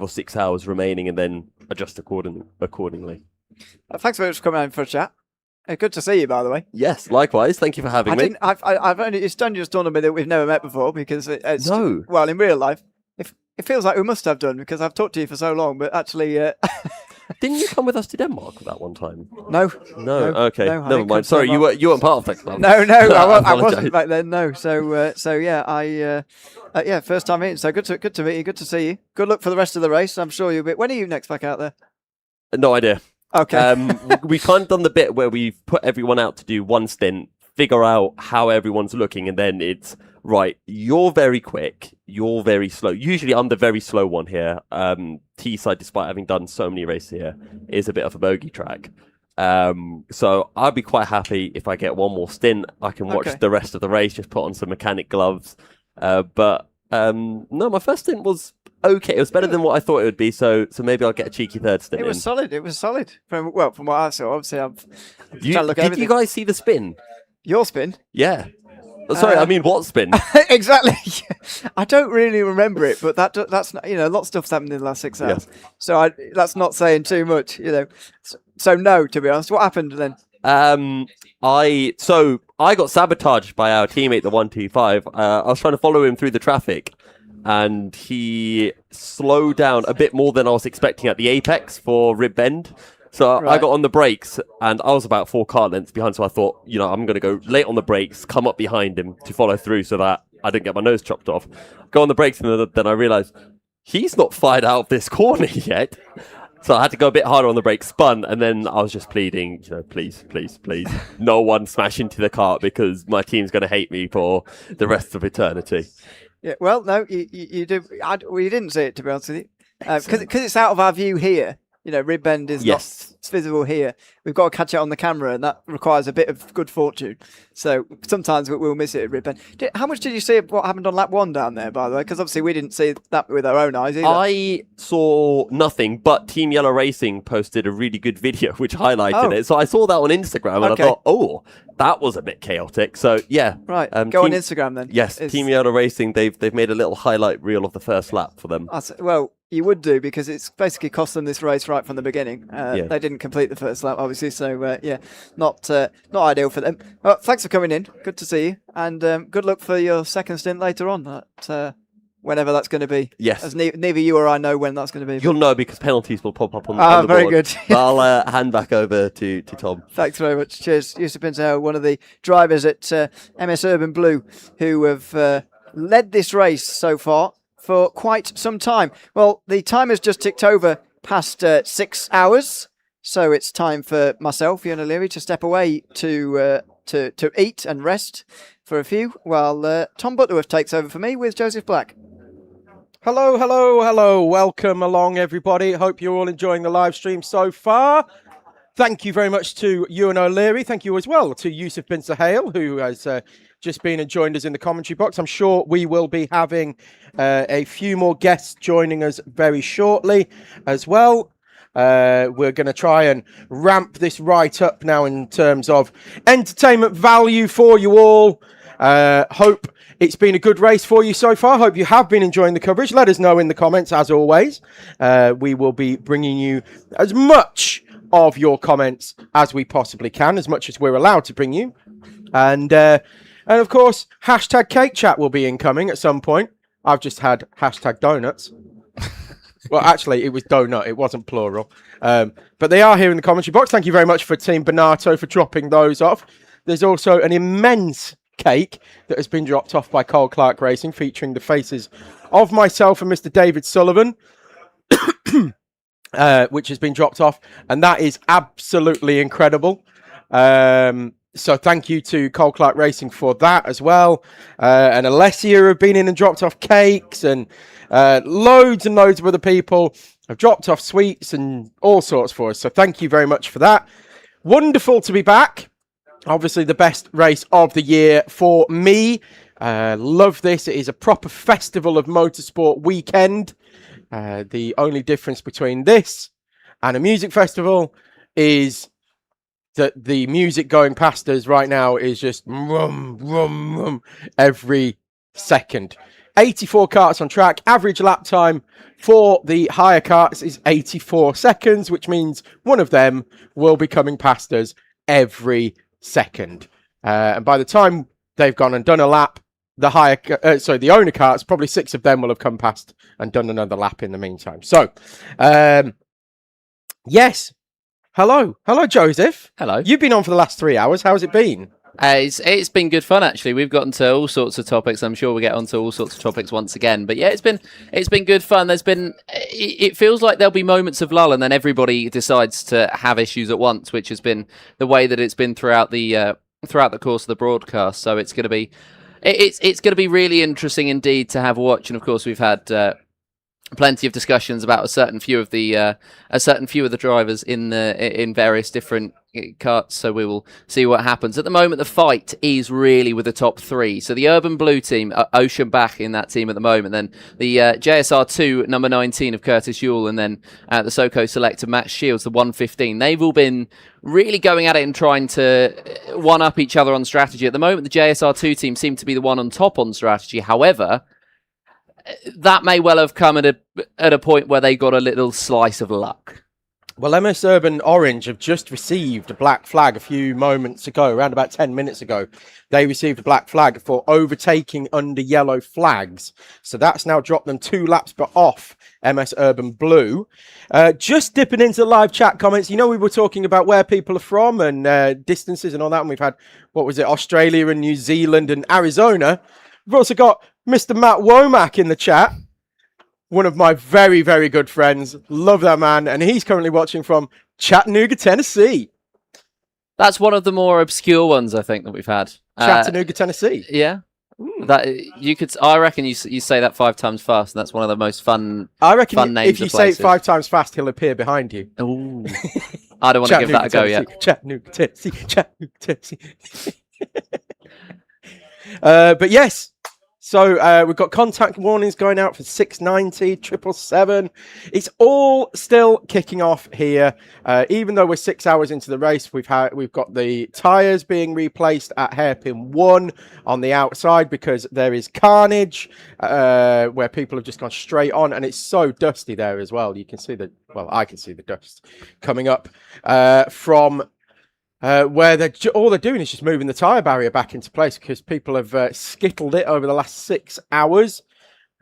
or 6 hours remaining, and then adjust accordingly. Thanks very much for coming out for a chat. Good to see you, by the way. Yes, likewise. Thank you for having me. It's just dawned on me that we've never met before, because well, in real life, it feels like we must have done, because I've talked to you for so long, but actually... Didn't you come with us to Denmark that one time? No. Okay. Never mind. Sorry, you weren't part of that club. No, I wasn't back then. No. So yeah, first time in. So good to meet you. Good to see you. Good luck for the rest of the race. I'm sure you'll be. When are you next back out there? No idea. Okay. We've kind of done the bit where we've put everyone out to do one stint, figure out how everyone's looking, and then it's right. You're very quick. You're very slow. Usually, I'm the very slow one here. Teesside, despite having done so many races here, is a bit of a bogey track. So I'd be quite happy if I get one more stint. I can watch the rest of the race, just put on some mechanic gloves. But no, my first stint was okay. It was better than what I thought it would be. So maybe I'll get a cheeky third stint. It was solid. From what I saw, obviously, I'm trying to look at everything. Did you guys see the spin? Your spin? Yeah. Sorry, I mean, what spin? Exactly. I don't really remember it, but that's not, a lot of stuff's happened in the last 6 hours. Yes. So that's not saying too much, So no, to be honest. What happened then? I got sabotaged by our teammate, the 125. I was trying to follow him through the traffic, and he slowed down a bit more than I was expecting at the apex for Rib Bend. So I got on the brakes, and I was about 4 car lengths behind, so I thought, I'm going to go late on the brakes, come up behind him to follow through so that I didn't get my nose chopped off. Go on the brakes, and then I realised he's not fired out of this corner yet. So I had to go a bit harder on the brakes, spun, and then I was just pleading, please, no one smash into the cart, because my team's going to hate me for the rest of eternity. Yeah, well, no, you do. We didn't see it, to be honest with you, because it's out of our view here. Rib Bend is not visible here. We've got to catch it on the camera, and that requires a bit of good fortune. So sometimes we'll miss it at Rib Bend. How much did you see what happened on lap 1 down there, by the way? Because obviously we didn't see that with our own eyes either. I saw nothing, but Team Yellow Racing posted a really good video which highlighted it. So I saw that on Instagram, and I thought, that was a bit chaotic. So yeah. Right, go on Instagram then. Yes, Team Yellow Racing, they've made a little highlight reel of the first lap for them. Well, you would do, because it's basically cost them this race right from the beginning. They didn't complete the first lap, obviously, so not ideal for them. Well, thanks for coming in. Good to see you, and good luck for your second stint later on at whenever that's going to be. Yes. As neither you or I know when that's going to be. You'll know because penalties will pop up on the very board. good. But I'll hand back over to Tom. Thanks very much. Cheers. Yusuf bin Sahel, one of the drivers at MS Urban Blue, who have led this race so far for quite some time. Well, the time has just ticked over past 6 hours, so it's time for myself, Ian O'Leary, to step away to eat and rest for a few, while Tom Butterworth takes over for me with Joseph Black. Hello, hello, hello. Welcome along, everybody. Hope you're all enjoying the live stream so far. Thank you very much to Ewan O'Leary. Thank you as well to Yusuf bin Sahel, who has just been and joined us in the commentary box. I'm sure we will be having a few more guests joining us very shortly as well. We're going to try and ramp this right up now in terms of entertainment value for you all. Hope it's been a good race for you so far. Hope you have been enjoying the coverage. Let us know in the comments, as always. We will be bringing you as much of your comments as we possibly can, as much as we're allowed to bring you. And of course, hashtag cake chat will be incoming at some point. I've just had hashtag donuts. Well, actually, it was donut. It wasn't plural. But they are here in the commentary box. Thank you very much for Team Bonato for dropping those off. There's also an immense cake that has been dropped off by Cole Clark Racing, featuring the faces of myself and Mr. David Sullivan, which has been dropped off, and that is absolutely incredible. So thank you to Cole Clark Racing for that as well. And Alessia have been in and dropped off cakes, and loads and loads of other people have dropped off sweets and all sorts for us. So thank you very much for that. Wonderful to be back. Obviously the best race of the year for me. Love this. It is a proper festival of motorsport weekend. The only difference between this and a music festival is that the music going past us right now is just rum, rum, rum every second. 84 karts on track. Average lap time for the higher karts is 84 seconds, which means one of them will be coming past us every second. And by the time they've gone and done a lap, the owner karts, probably 6 of them will have come past and done another lap in the meantime. So, yes. Hello, Joseph. Hello. You've been on for the last 3 hours. How's it been? It's been good fun, actually. We've gotten to all sorts of topics. I'm sure we'll get onto all sorts of topics once again. But yeah, it's been good fun. It feels like there'll be moments of lull, and then everybody decides to have issues at once, which has been the way that it's been throughout the course of the broadcast. So it's going to be really interesting indeed to have a watch. And of course, we've had plenty of discussions about a certain few of the drivers in various different karts, so we will see what happens. At the moment, the fight is really with the top 3. So the Urban Blue team, Ocean back in that team at the moment, then the JSR2 number 19 of Curtis Ewell, and then the Soco Select of Matt Shields, the 115. They've all been really going at it and trying to one-up each other on strategy. At the moment, the JSR2 team seem to be the one on top on strategy. However, that may well have come at a point where they got a little slice of luck. Well, MS Urban Orange have just received a black flag a few moments ago, around about 10 minutes ago. They received a black flag for overtaking under yellow flags. So that's now dropped them 2 laps but off MS Urban Blue. Just dipping into live chat comments. You know, we were talking about where people are from and distances and all that. And we've had, Australia and New Zealand and Arizona. We've also got Mr. Matt Womack in the chat. One of my very, very good friends. Love that man. And he's currently watching from Chattanooga, Tennessee. That's one of the more obscure ones, I think, that we've had. Chattanooga, Tennessee. Yeah. That you could. I reckon you say that 5 times fast, and that's one of the most fun. I reckon fun names if you of say it places. 5 times fast, he'll appear behind you. Ooh. I don't want to give that a go yet. Chattanooga, Tennessee. Chattanooga, Tennessee. But yes. So we've got contact warnings going out for 690, 777. It's all still kicking off here. Even though we're 6 hours into the race, we've got the tyres being replaced at hairpin 1 on the outside because there is carnage where people have just gone straight on, and it's so dusty there as well. You can see I can see the dust coming up from where all they're doing is just moving the tyre barrier back into place because people have skittled it over the last 6 hours.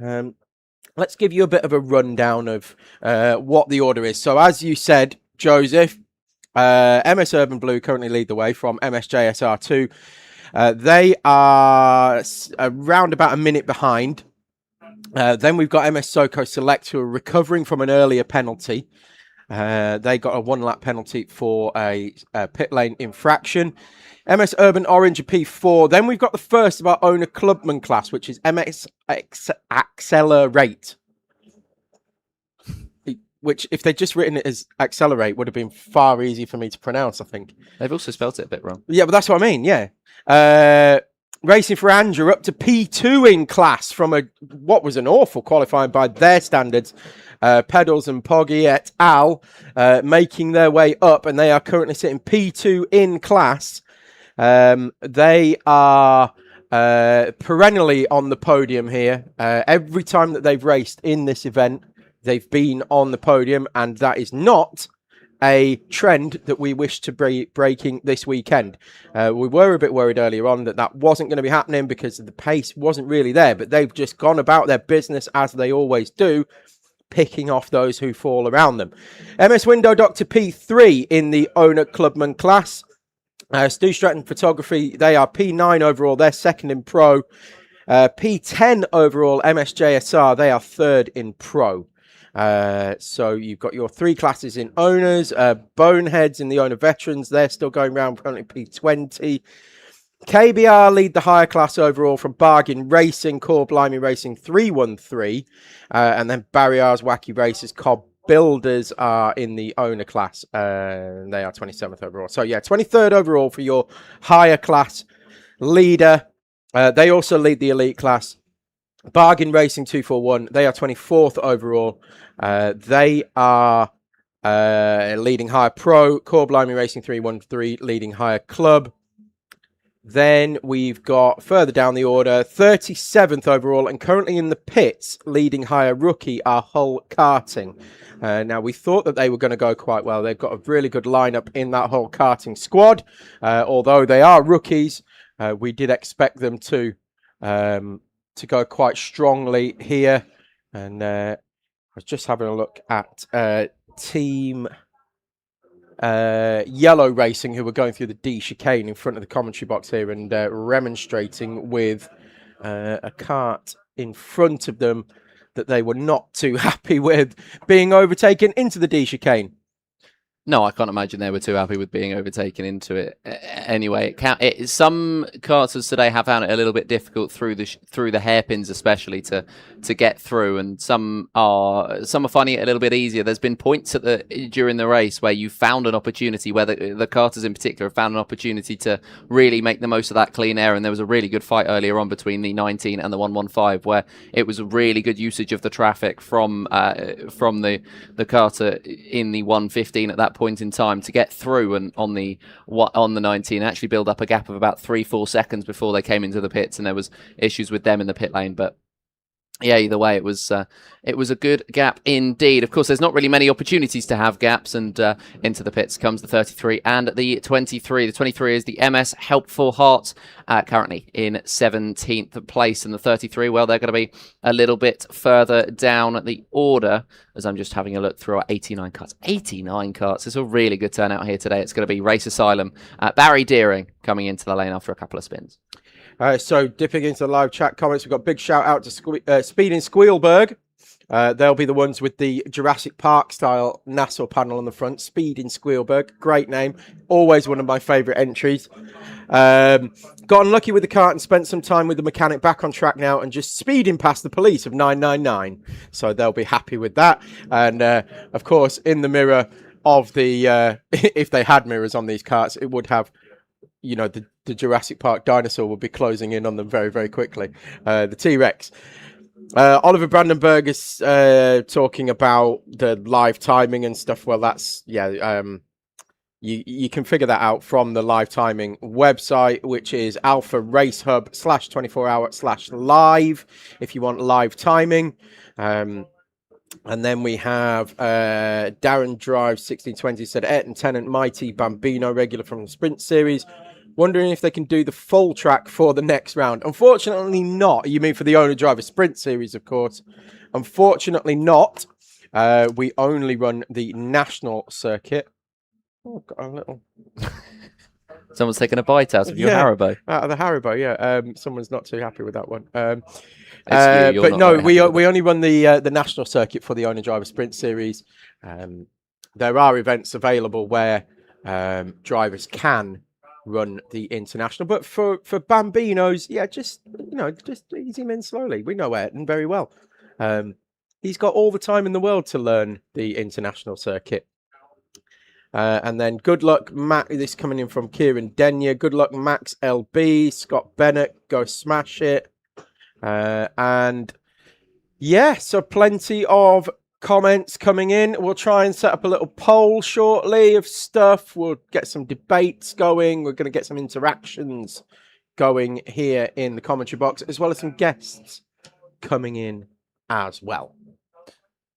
Let's give you a bit of a rundown of what the order is. So as you said, Joseph, MS Urban Blue currently lead the way from MSJSR2. They are around about a minute behind. Then we've got MS Soco Select, who are recovering from an earlier penalty. They got a 1 lap penalty for a pit lane infraction. MS Urban Orange are P4. Then we've got the first of our owner clubman class, which is MS Accelerate. Which, if they'd just written it as Accelerate, would have been far easier for me to pronounce, I think. They've also spelt it a bit wrong. Yeah, but that's what I mean, yeah. Racing for Andrew up to P2 in class from what was an awful qualifying by their standards. Pedals and Poggy et al. Making their way up, and they are currently sitting P2 in class. They are perennially on the podium here. Every time that they've raced in this event, they've been on the podium, and that is not a trend that we wish to be breaking this weekend. We were a bit worried earlier on that wasn't going to be happening because the pace wasn't really there, but they've just gone about their business as they always do, picking off those who fall around them. MS Window Doctor P3 in the owner clubman class. Stu Stratton Photography, they are P9 overall, they're second in pro. P10 overall, MSJSR, they are third in pro. So you've got your 3 classes in owners, Boneheads in the owner veterans, they're still going around, currently P20. KBR lead the higher class overall from Bargain Racing, Core Blimey Racing 313, and then Barriers, Wacky Racers, Cobb Builders are in the owner class, and they are 27th overall. So yeah, 23rd overall for your higher class leader. They also lead the elite class. Bargain Racing 241, they are 24th overall. They are leading higher pro. Core Blimey Racing 313 leading higher club. Then we've got further down the order, 37th overall, and currently in the pits, leading higher rookie, are Hull Karting. Now, we thought that they were going to go quite well. They've got a really good lineup in that Hull Karting squad. Although they are rookies, we did expect them to go quite strongly here. And I was just having a look at Team Yellow Racing, who were going through the D chicane in front of the commentary box here and remonstrating with a cart in front of them that they were not too happy with being overtaken into the D chicane. No, I can't imagine they were too happy with being overtaken into it. Anyway, some karters today have found it a little bit difficult through the hairpins, especially to get through, and some are finding it a little bit easier. There's been points during the race where you found an opportunity, where the karters in particular have found an opportunity to really make the most of that clean air, and there was a really good fight earlier on between the 19 and the 115, where it was a really good usage of the traffic from the karter in the 115 at that point in time to get through, and on the 19 actually build up a gap of about 3-4 seconds before they came into the pits, and there was issues with them in the pit lane. But yeah, either way, it was a good gap indeed. Of course, there's not really many opportunities to have gaps, and into the pits comes the 33 and the 23. The 23 is the MS Helpful Heart, currently in 17th place, and the 33, well, they're going to be a little bit further down the order, as I'm just having a look through our 89 carts. 89 carts. It's a really good turnout here today. It's going to be Race Asylum, Barry Deering coming into the lane after a couple of spins. So dipping into the live chat comments, we've got a big shout out to Speed in Squealburg. They'll be the ones with the Jurassic Park style Nassau panel on the front. Speed in Squealburg, great name. Always one of my favourite entries. Got unlucky with the cart and spent some time with the mechanic, back on track now and just speeding past the police of 999. So they'll be happy with that. And of course, in the mirror of the, if they had mirrors on these carts, it would have, you know, the Jurassic Park dinosaur will be closing in on them very, very quickly. The T-Rex. Oliver Brandenburg is talking about the live timing and stuff. Well, that's, yeah, you can figure that out from the live timing website, which is Alpha Race Hub /24hour/live if you want live timing. And then we have Darren Drive 1620 said Ayrton Tennant, Mighty Bambino, regular from the Sprint Series. Wondering if they can do the full track for the next round. Unfortunately not. You mean for the owner driver sprint series, of course. Unfortunately not. We only run the national circuit. Oh, got a little... Someone's taking a bite out of your Haribo. Out of the Haribo, yeah. Someone's not too happy with that one. You're but not no, very happy with we only run the national circuit for the owner driver sprint series. There are events available where drivers can run the international, but for Bambinos, just ease him in slowly. We know Ayrton very well. He's got all the time in the world to learn the international circuit. And then good luck, Matt. This coming in from Kieran Denyer. Good luck, Max LB, Scott Bennett. Go smash it. And yeah, so plenty of comments coming in. We'll try and set up a little poll shortly of stuff. We'll get some debates going. We're going to get some interactions going here in the commentary box, as well as some guests coming in as well.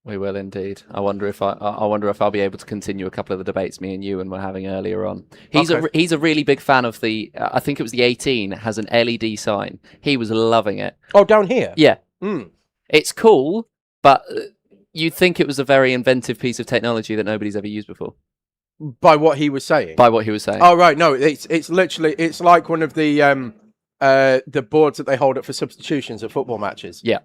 We will indeed. I wonder if I'll be able to continue a couple of the debates me and you were having earlier on. He's a really big fan of the. I think it was the 18 has an LED sign. He was loving it. Oh, down here. Yeah, it's cool, but you'd think it was a very inventive piece of technology that nobody's ever used before. By what he was saying. By what he was saying. Oh right, no, it's literally like one of the boards that they hold up for substitutions at football matches. Yeah.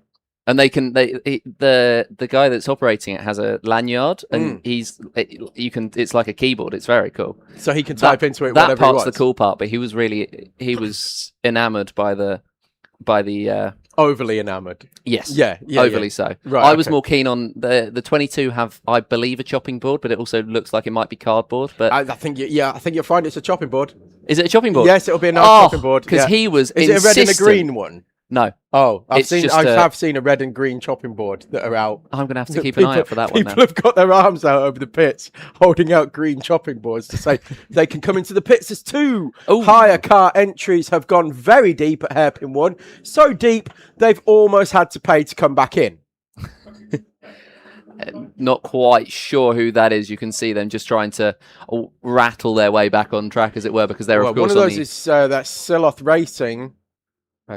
And the guy that's operating it has a lanyard, and it's like a keyboard. It's very cool. So he can type into it. That whatever part's he wants. the cool part, but he was enamored by the overly enamored. Yes, yeah, overly so. Right, I was more keen on the 22 have, I believe, a chopping board, but it also looks like it might be cardboard. But I think you'll find it's a chopping board. Is it a chopping board? Yes, it'll be a nice chopping board. Because he was. Is it a red and a green one? No. Oh, I It's have seen a red and green chopping board that are out. I'm going to have to keep an eye out for that one. People have got their arms out over the pits, holding out green chopping boards to say they can come into the pits as two. Higher car entries have gone very deep at Hairpin 1. So deep, they've almost had to pay to come back in. Not quite sure who that is. You can see them just trying to rattle their way back on track, as it were, because they're, of course, one of those is that's Sloth Racing.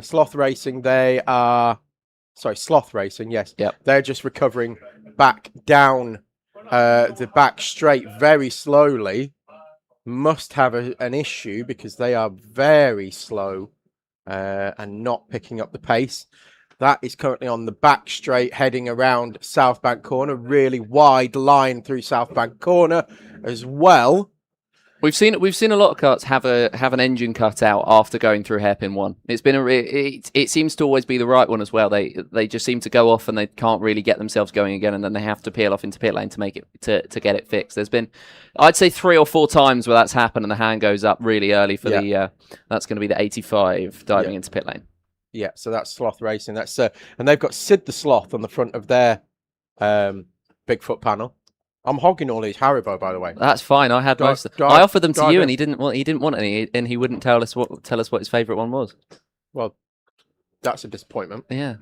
Sloth Racing, Sloth Racing, yes. Yep. They're just recovering back down the back straight very slowly. Must have an issue because they are very slow and not picking up the pace. That is currently on the back straight heading around South Bank Corner. Really wide line through South Bank Corner as well. We've seen a lot of karts have an engine cut out after going through Hairpin 1. It's been it seems to always be the right one as well. They just seem to go off and they can't really get themselves going again, and then they have to peel off into pit lane to make it to get it fixed. There's been, I'd say, 3 or 4 times where that's happened and the hand goes up really early for the that's going to be the 85 diving into pit lane. Yeah, so that's Sloth Racing. That's and they've got Sid the Sloth on the front of their Bigfoot panel. I'm hogging all these Haribo, by the way. That's fine. I had most. I offered them to you, and he didn't want any, and he wouldn't tell us what his favourite one was. Well, that's a disappointment. Yeah,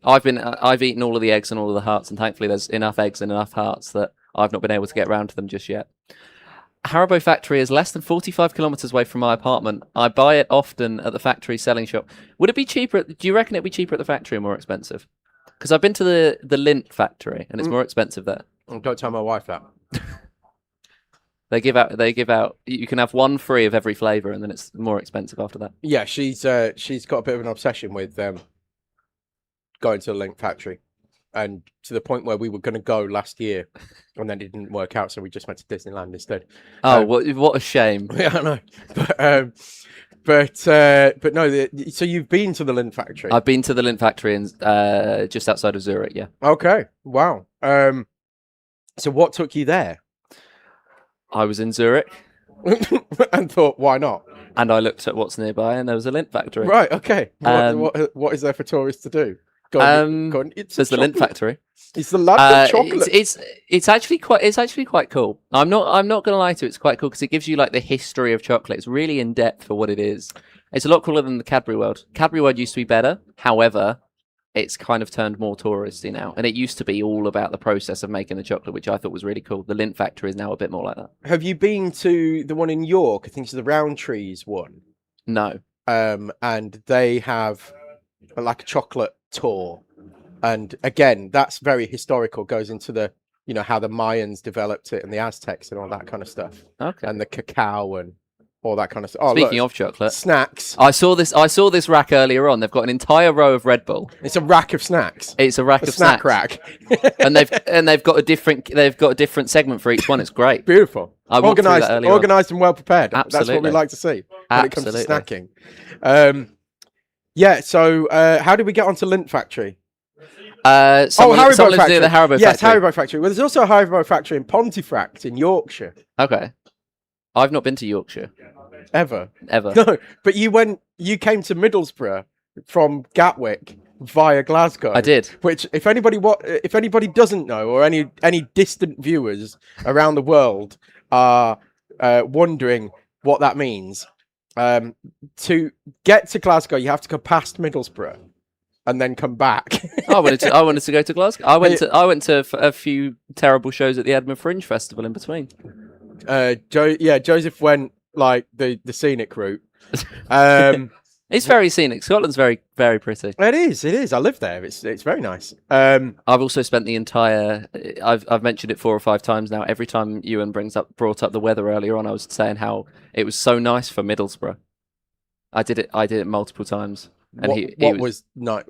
I've eaten all of the eggs and all of the hearts, and thankfully there's enough eggs and enough hearts that I've not been able to get round to them just yet. Haribo factory is less than 45 kilometres away from my apartment. I buy it often at the factory selling shop. Would it be cheaper? Do you reckon it'd be cheaper at the factory or more expensive? Because I've been to the lint factory and it's more expensive there. Don't tell my wife that. They give out. You can have one free of every flavour, and then it's more expensive after that. Yeah, she's got a bit of an obsession with going to the lint factory, and to the point where we were going to go last year, and then it didn't work out, so we just went to Disneyland instead. Oh, what a shame! Yeah, I know. But no. So you've been to the lint factory? I've been to the lint factory in just outside of Zurich. Yeah. Okay. Wow. So what took you there? I was in Zurich and thought, why not? And I looked at what's nearby, and there was a lint factory. Right. Okay. What is there for tourists to do? Go on. There's the lint factory. It's the land of chocolate. It's actually quite cool. I'm not going to lie to you. It's quite cool because it gives you like the history of chocolate. It's really in depth for what it is. It's a lot cooler than the Cadbury World. Cadbury World used to be better. However, it's kind of turned more touristy now. And it used to be all about the process of making the chocolate, which I thought was really cool. The Lindt factory is now a bit more like that. Have you been to the one in York? I think it's the Rowntrees one. No. And they have like a chocolate tour. And again, that's very historical, goes into the, you know, how the Mayans developed it and the Aztecs and all that kind of stuff. Okay. And the cacao and all that kind of stuff. Oh, Speaking look, of chocolate, snacks. I saw this rack earlier on. They've got an entire row of Red Bull. It's a rack of snacks. It's a rack of snack snacks. rack. and they've got a different segment for each one. It's great. Beautiful. I walked through that earlier on. Organised and well prepared. That's what we Absolutely. like to see when it comes to Absolutely. snacking. Yeah. So how did we get onto Lindt Factory? Someone Haribo lives near the Haribo Yes, factory. Haribo Factory. Well, there's also a Haribo Factory in Pontefract in Yorkshire. Okay. I've not been to Yorkshire. Ever. Ever. No, but you came to Middlesbrough from Gatwick via Glasgow. I did. Which, if anybody doesn't know, or any distant viewers around the world are wondering what that means, to get to Glasgow, you have to go past Middlesbrough and then come back. I wanted to go to Glasgow. I went to a few terrible shows at the Edinburgh Fringe Festival in between. Joseph went like the scenic route. It's very scenic. Scotland's very, very pretty. It is. I live there. It's very nice. I've also spent the entire. I've mentioned it 4 or 5 times now. Every time Ewan brought up the weather earlier on, I was saying how it was so nice for Middlesbrough. I did it multiple times. And what was nice?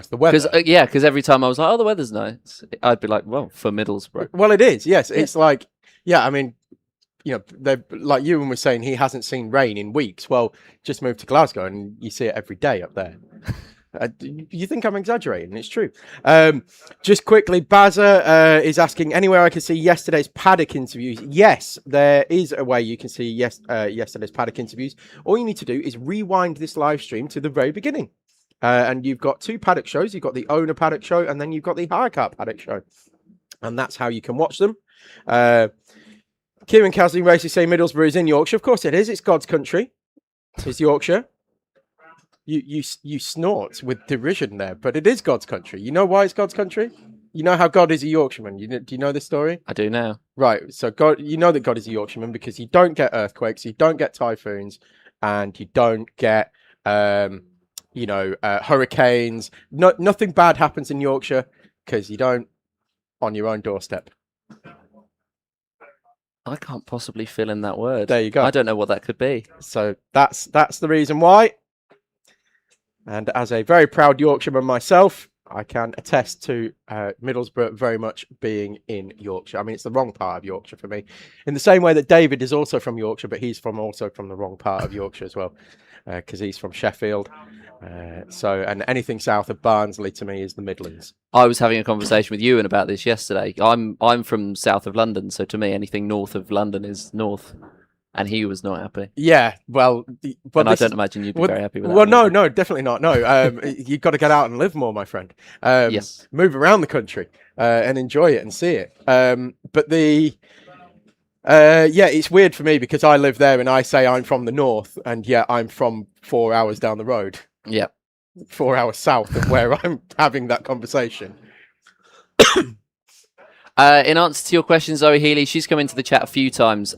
The weather. Because every time I was like, "Oh, the weather's nice," I'd be like, "Well, for Middlesbrough." Well, it is. Yes, it's like, yeah. I mean, you know, they like Ewan was saying, he hasn't seen rain in weeks. Well, just move to Glasgow and you see it every day up there. You think I'm exaggerating? It's true. Just quickly, Bazza is asking, anywhere I can see yesterday's paddock interviews? Yes, there is a way you can see yesterday's paddock interviews. All you need to do is rewind this live stream to the very beginning. And you've got 2 paddock shows. You've got the owner paddock show, and then you've got the hire car paddock show. And that's how you can watch them. Kieran Casley Racing say Middlesbrough is in Yorkshire. Of course it is. It's God's country. It's Yorkshire. You snort with derision there, but it is God's country. You know why it's God's country? You know how God is a Yorkshireman. Do you know this story? I do now. Right. So you know that God is a Yorkshireman because you don't get earthquakes, you don't get typhoons, and you don't get hurricanes. Nothing bad happens in Yorkshire because you don't on your own doorstep. I can't possibly fill in that word. There you go. I don't know what that could be. So that's the reason why. And as a very proud Yorkshireman myself, I can attest to Middlesbrough very much being in Yorkshire. I mean, it's the wrong part of Yorkshire for me. In the same way that David is also from Yorkshire, but he's also from the wrong part of Yorkshire as well, because he's from Sheffield. And anything south of Barnsley to me is the Midlands. I was having a conversation with Ewan about this yesterday. I'm from south of London, so to me, anything north of London is north. And he was not happy. Yeah, well... and I don't imagine you'd be very happy with that. Well, no, definitely not. No, you've got to get out and live more, my friend. Yes. Move around the country and enjoy it and see it. But it's weird for me because I live there and I say I'm from the north, and yet I'm from 4 hours down the road. Yeah. 4 hours south of where I'm having that conversation. In answer to your question, Zoe Healy, she's come into the chat a few times.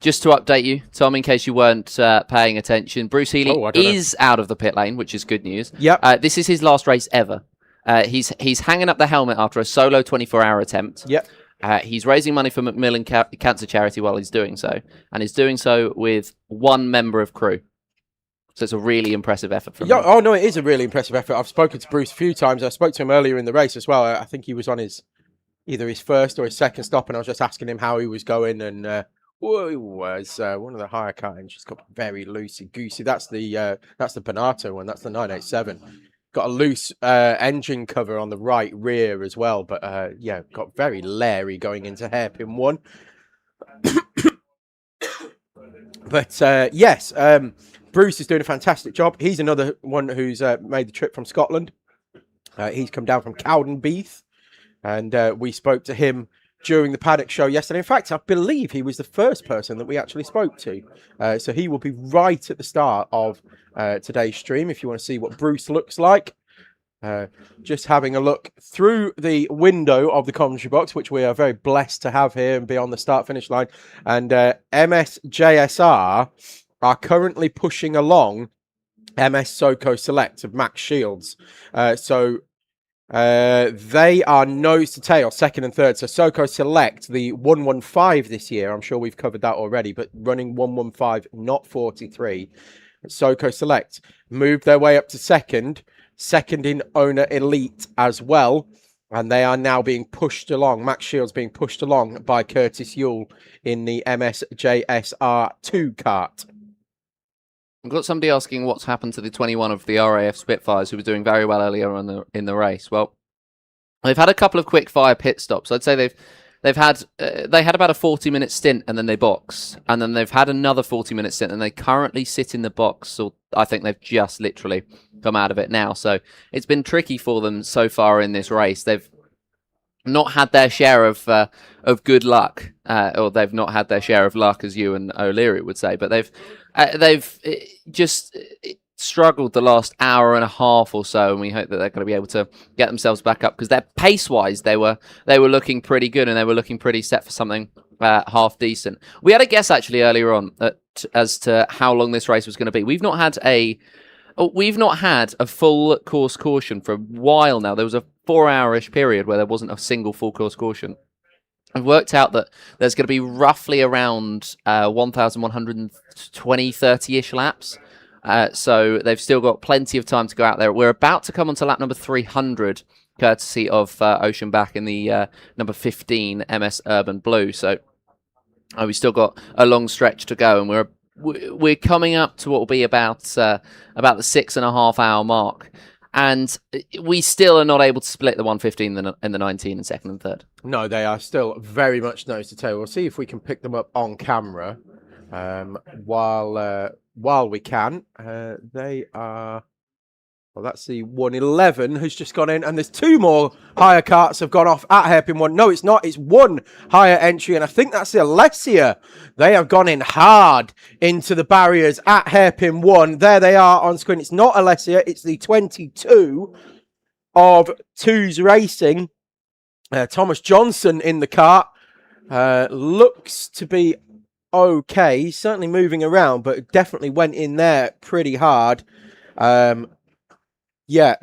Just to update you, Tom, in case you weren't paying attention, Bruce Healy is out of the pit lane, which is good news. Yep. This is his last race ever. He's hanging up the helmet after a solo 24-hour attempt. Yep. He's raising money for Macmillan Cancer Charity while he's doing so, and he's doing so with 1 member of crew. So it's a really impressive effort from him. Oh, no, it is a really impressive effort. I've spoken to Bruce a few times. I spoke to him earlier in the race as well. I think he was on either his first or his second stop, and I was just asking him how he was going, and he was one of the higher car engines got very loosey-goosey. That's the Bonato one. That's the 987. Got a loose engine cover on the right rear as well, but got very leery going into hairpin 1. But yes, Bruce is doing a fantastic job. He's another one who's made the trip from Scotland. He's come down from Cowdenbeath, and we spoke to him during the paddock show yesterday. In fact, I believe he was the first person that we actually spoke to. So he will be right at the start of today's stream if you want to see what Bruce looks like. Just having a look through the window of the commentary box, which we are very blessed to have here and be on the start-finish line. And MSJSR are currently pushing along MS Soco Select of Max Shields. They are nose to tail, second and third. So Soco Select, the 115 this year. I'm sure we've covered that already, but running 115, not 43. Soco Select moved their way up to second in Owner Elite as well. And they are now being pushed along. Max Shields being pushed along by Curtis Yule in the MSJSR2 kart. I've got somebody asking what's happened to the 21 of the RAF Spitfires who were doing very well earlier in the race. Well, they've had a couple of quick fire pit stops. I'd say they had about a 40-minute stint and then they box, and then they've had another 40-minute stint and they currently sit in the box. So I think they've just literally come out of it now. So it's been tricky for them so far in this race. They've not had their share of good luck, or they've not had their share of luck, as you and O'Leary would say, but they've just struggled the last hour and a half or so, and we hope that they're going to be able to get themselves back up, because their pace-wise they were looking pretty good and they were looking pretty set for something half decent. We had a guess actually earlier on as to how long this race was going to be. We've not had a full course caution for a while now. There was a 4-hour-ish period where there wasn't a single full course caution. I've worked out that there's going to be roughly around 1,120, 30-ish laps. So they've still got plenty of time to go out there. We're about to come onto lap number 300, courtesy of Ocean Back in the number 15 MS Urban Blue. So we've still got a long stretch to go, and we're coming up to what will be about the 6.5 hour mark. And we still are not able to split the 115 and the 19 in second and third. No, they are still very much nose to tail. We'll see if we can pick them up on camera while we can. They are... Well, that's the 111 who's just gone in, and there's two more higher carts have gone off at hairpin 1. No, it's not. It's one higher entry, and I think that's the Alessia. They have gone in hard into the barriers at hairpin 1. There they are on screen. It's not Alessia. It's the 22 of Twos Racing. Thomas Johnson in the cart. Looks to be okay. He's certainly moving around, but definitely went in there pretty hard. Yeah,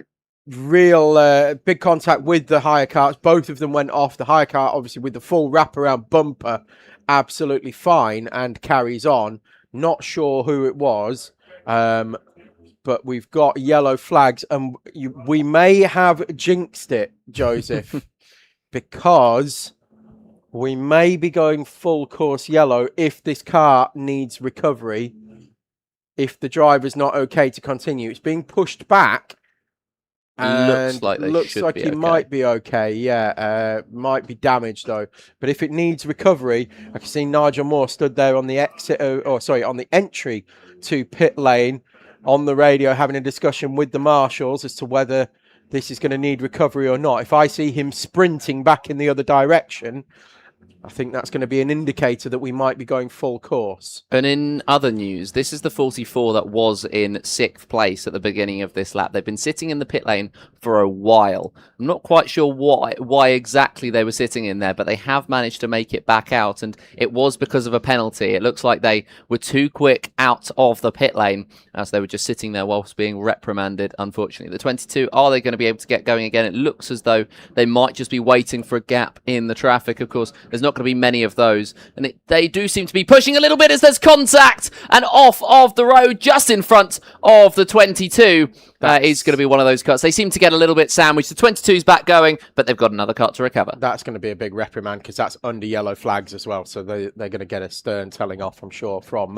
real big contact with the higher carts. Both of them went off. The higher cart, obviously, with the full wraparound bumper, absolutely fine and carries on. Not sure who it was, but we've got yellow flags, and we may have jinxed it, Joseph, because we may be going full course yellow if this car needs recovery, if the driver's not okay to continue. It's being pushed back. Looks like he might be okay. Yeah, might be damaged though. But if it needs recovery, I can see Nigel Moore stood there on the exit, on the entry to pit lane on the radio, having a discussion with the marshals as to whether this is going to need recovery or not. If I see him sprinting back in the other direction, I think that's going to be an indicator that we might be going full course. And in other news, this is the 44 that was in 6th place at the beginning of this lap. They've been sitting in the pit lane for a while. I'm not quite sure why exactly they were sitting in there, but they have managed to make it back out, and it was because of a penalty. It looks like they were too quick out of the pit lane, as they were just sitting there whilst being reprimanded, unfortunately. The 22, are they going to be able to get going again? It looks as though they might just be waiting for a gap in the traffic. Of course, there's not going to be many of those, and they do seem to be pushing a little bit as there's contact, and off of the road just in front of the 22 is going to be one of those cuts. They seem to get a little bit sandwiched. The 22's back going, but they've got another cut to recover. That's going to be a big reprimand, because that's under yellow flags as well, so they're going to get a stern telling off, I'm sure, from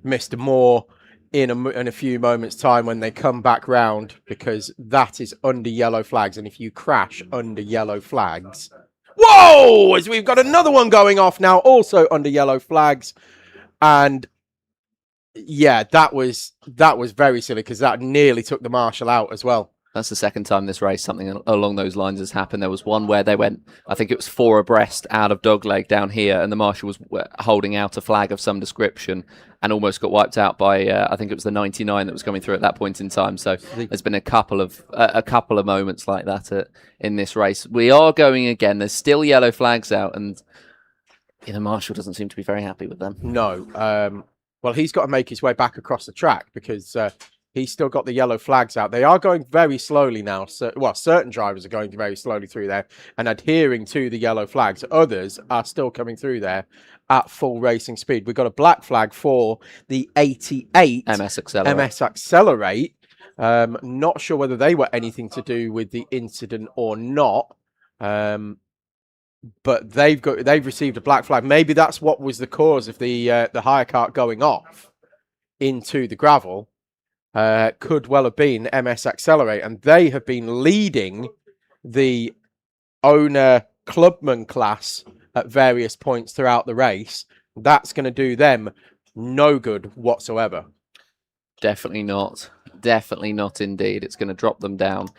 Mr. Moore in a few moments' time when they come back round, because that is under yellow flags, and if you crash under yellow flags... Whoa! As we've got another one going off now, also under yellow flags. And yeah, that was very silly, because that nearly took the marshal out as well. That's the second time this race something along those lines has happened. There was one where they went, I think it was 4 abreast out of dogleg down here, and the marshal was holding out a flag of some description and almost got wiped out by, I think it was the 99 that was coming through at that point in time. So there's been a couple of moments like that in this race. We are going again. There's still yellow flags out, and Marshall doesn't seem to be very happy with them. No. Well, he's got to make his way back across the track because he's still got the yellow flags out. They are going very slowly now. So, well, certain drivers are going very slowly through there and adhering to the yellow flags. Others are still coming through there at full racing speed. We've got a black flag for the 88 MS Accelerate. MS Accelerate. Not sure whether they were anything to do with the incident or not. But they've received a black flag. Maybe that's what was the cause of the hire cart going off into the gravel. Could well have been MS Accelerate, and they have been leading the owner clubman class at various points throughout the race. That's going to do them no good whatsoever. Definitely not. Definitely not indeed. It's going to drop them down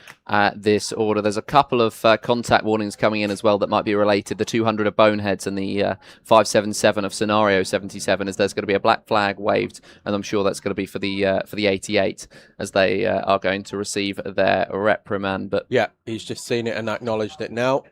this order. There's a couple of contact warnings coming in as well that might be related. The 200 of Boneheads and the 577 of Scenario 77, as there's going to be a black flag waved, and I'm sure that's going to be for the 88 as they are going to receive their reprimand. But yeah, he's just seen it and acknowledged it now.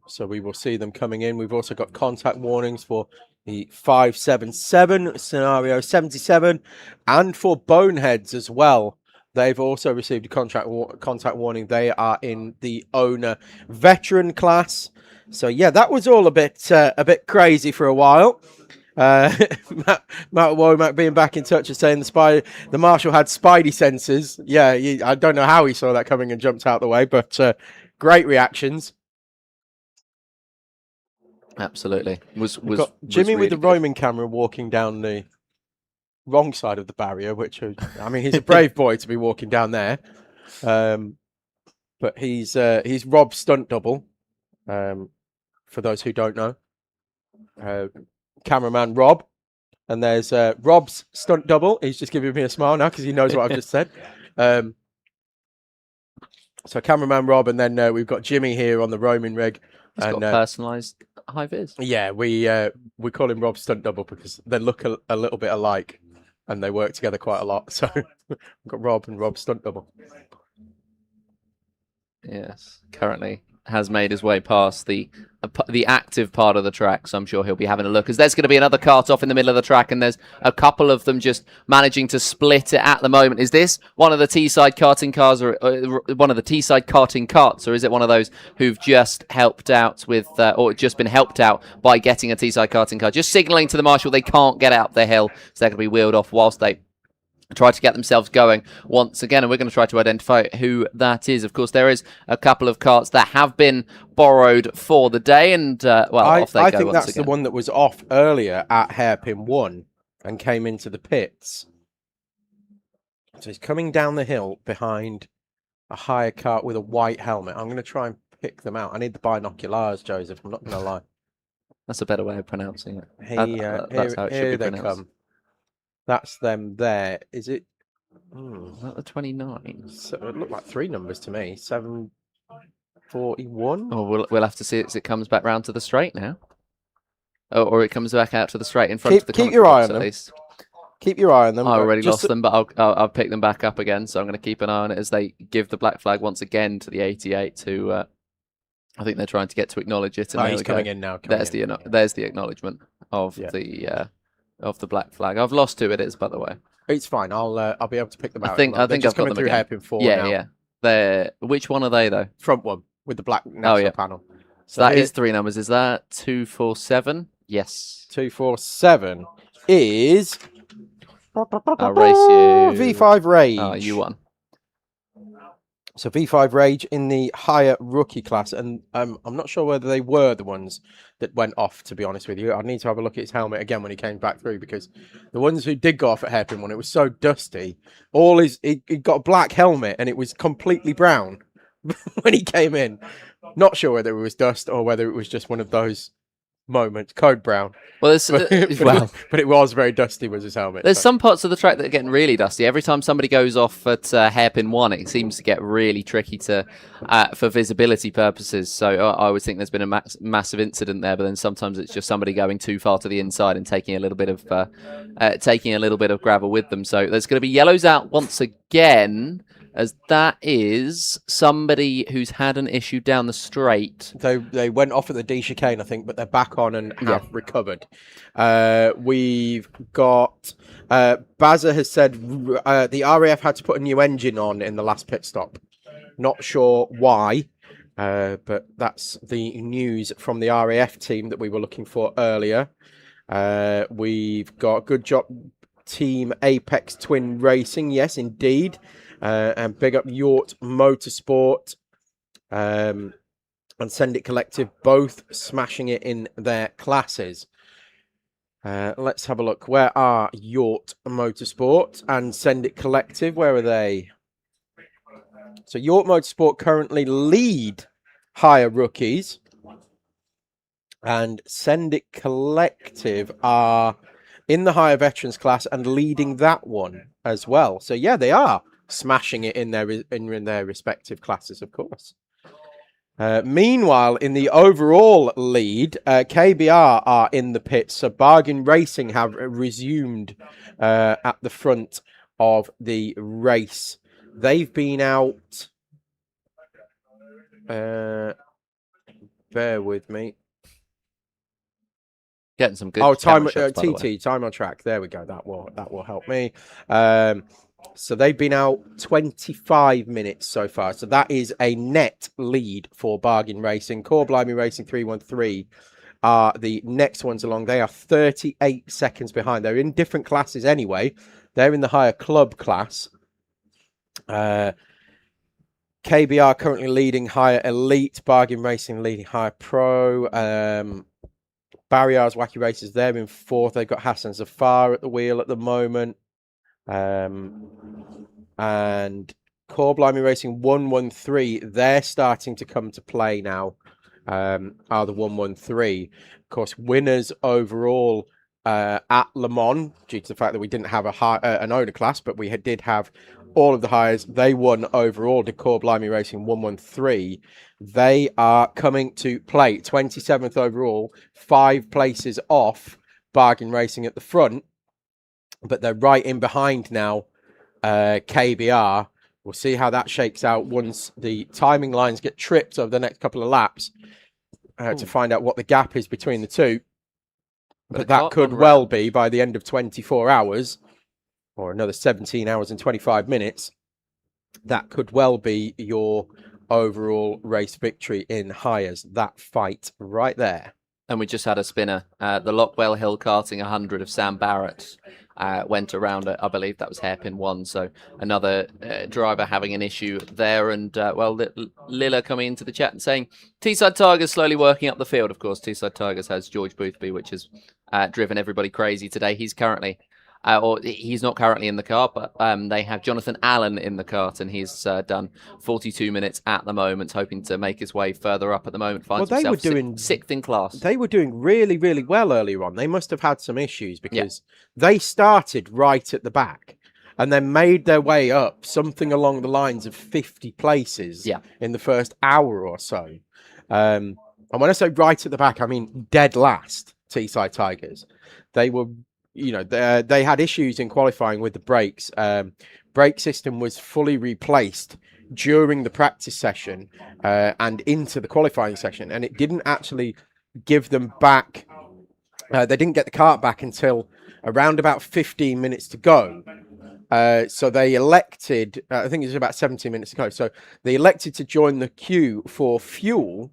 So we will see them coming in. We've also got contact warnings for the 577, Scenario 77, and for Boneheads as well. They've also received a contact warning. They are in the owner veteran class. So yeah, that was all a bit crazy for a while. Matt Womack being back in touch and saying the marshal had spidey senses. Yeah, I don't know how he saw that coming and jumped out the way, but great reactions. Absolutely. We've got Jimmy with the roaming camera walking down the wrong side of the barrier, which, I mean, he's a brave boy to be walking down there. But he's Rob's stunt double, for those who don't know. Cameraman Rob. And there's Rob's stunt double. He's just giving me a smile now because he knows what I've just said. So cameraman Rob, and then we've got Jimmy here on the roaming rig. He's got personalised high vis. Yeah, we call him Rob's stunt double because they look a little bit alike and they work together quite a lot. So we've got Rob and Rob's stunt double. Yes, currently has made his way past the active part of the track, so I'm sure he'll be having a look. Because there's going to be another kart off in the middle of the track, and there's a couple of them just managing to split it at the moment. Is this one of the Teesside karting cars, or one of the Teesside karting carts, or is it one of those who've just helped out with, or just been helped out by getting a Teesside karting car, just signalling to the marshal they can't get up the hill, so they're going to be wheeled off whilst they try to get themselves going once again, and we're going to try to identify who that is. Of course, there is a couple of carts that have been borrowed for the day, and off they go. I think that's again. the one that was off earlier at hairpin 1 and came into the pits. So he's coming down the hill behind a hire cart with a white helmet. I'm going to try and pick them out. I need the binoculars, Joseph. I'm not going to lie. That's a better way of pronouncing it. That's how it should be pronounced. Come. That's them there. Is it? Is that the 29? So it looked like 3 numbers to me. 741. Oh, we'll have to see it as it comes back round to the straight now. Oh, or it comes back out to the straight in front of the keep your eye on at them. Least. Keep your eye on them. I already lost them, but I'll pick them back up again. So I'm going to keep an eye on it as they give the black flag once again to the 88. Who I think they're trying to get to acknowledge it. And he's coming in now. There's the acknowledgement of the black flag. I've lost who it is, by the way. It's fine. I'll be able to pick them out. I think I've got coming them through again. hairpin 4 Yeah, now. yeah. They're which one are they though? Front one with the black national panel. So that is 3 numbers. Is that 247? Yes. 247 is. I'll race you. V5 Rage. Oh, you won. So V5 Rage in the higher rookie class, and I'm not sure whether they were the ones that went off, to be honest with you. I'd need to have a look at his helmet again when he came back through, because the ones who did go off at hairpin 1, it was so dusty. He got a black helmet and it was completely brown when he came in. Not sure whether it was dust or whether it was just one of those moment. Code brown. Well, there's, but it was very dusty, was his helmet. There's so. some parts of the track that are getting really dusty. Every time somebody goes off at hairpin 1, it seems to get really tricky for visibility purposes. So I always think there's been a massive incident there, but then sometimes it's just somebody going too far to the inside and taking a little bit of gravel with them. So there's going to be yellows out once again, as that is somebody who's had an issue down the straight. They went off at the D chicane, I think, but they're back on and have recovered. We've got Bazza has said the RAF had to put a new engine on in the last pit stop. Not sure why, but that's the news from the RAF team that we were looking for earlier. We've got good job, Team Apex Twin Racing. Yes, indeed. And big up Yort Motorsport and Send It Collective, both smashing it in their classes. Let's have a look. Where are Yort Motorsport and Send It Collective? Where are they? So Yort Motorsport currently lead higher rookies, and Send It Collective are in the higher veterans class and leading that one as well. So yeah, they are smashing it in their respective classes, of course. Meanwhile, in the overall lead, KBR are in the pits. So Bargain Racing have resumed at the front of the race. They've been out. Bear with me. Getting some good. Time on track. There we go. That will help me. So they've been out 25 minutes so far. So that is a net lead for Bargain Racing. Core Blimey Racing 313 are the next ones along. They are 38 seconds behind. They're in different classes anyway. They're in the higher club class. KBR currently leading higher elite. Bargain Racing leading higher pro. Barriers Wacky Racers, they're in fourth. They've got Hassan Zafar at the wheel at the moment. And Core Blimey Racing 113, they're starting to come to play now, are the 113. Of course, winners overall at Le Mans, due to the fact that we didn't have an owner class, but we did have all of the hires. They won overall, the Core Blimey Racing 113. They are coming to play 27th overall, 5 places off Bargain Racing at the front. But they're right in behind now, KBR. We'll see how that shakes out once the timing lines get tripped over the next couple of laps to find out what the gap is between the two. But that could well be by the end of 24 hours, or another 17 hours and 25 minutes. That could well be your overall race victory in hires. That fight right there. And we just had a spinner. The Lockwell Hill Karting 100 of Sam Barrett went around, I believe that was hairpin 1. So another driver having an issue there. And, Lilla coming into the chat and saying, Teesside Tigers slowly working up the field. Of course, Teesside Tigers has George Boothby, which has driven everybody crazy today. He's currently... he's not currently in the car, but they have Jonathan Allen in the kart, and he's done 42 minutes at the moment, hoping to make his way further up at the moment. Finds they were himself doing sixth in class. They were doing really, really well earlier on. They must have had some issues because they started right at the back and then made their way up something along the lines of 50 places in the first hour or so. And when I say right at the back, I mean dead last, Teesside Tigers. They were... they had issues in qualifying with the brakes. Brake system was fully replaced during the practice session and into the qualifying session, and it didn't actually give them back. They didn't get the kart back until around about 15 minutes to go. So they elected, I think it was about 17 minutes to go. So they elected to join the queue for fuel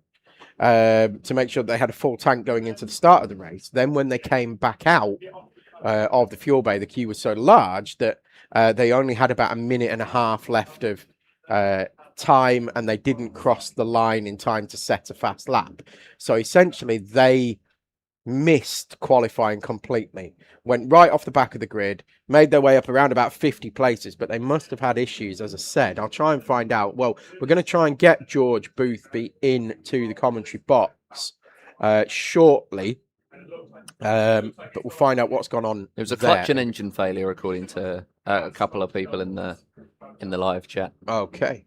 to make sure that they had a full tank going into the start of the race. Then when they came back out of the fuel bay, the queue was so large that they only had about a minute and a half left of time, and they didn't cross the line in time to set a fast lap. So essentially they missed qualifying completely, went right off the back of the grid, made their way up around about 50 places, but they must have had issues, as I said. I'll try and find out. Well, we're going to try and get George Boothby into the commentary box shortly. But we'll find out what's gone on. It was a there. clutch and engine failure, according to a couple of people in the live chat. Okay.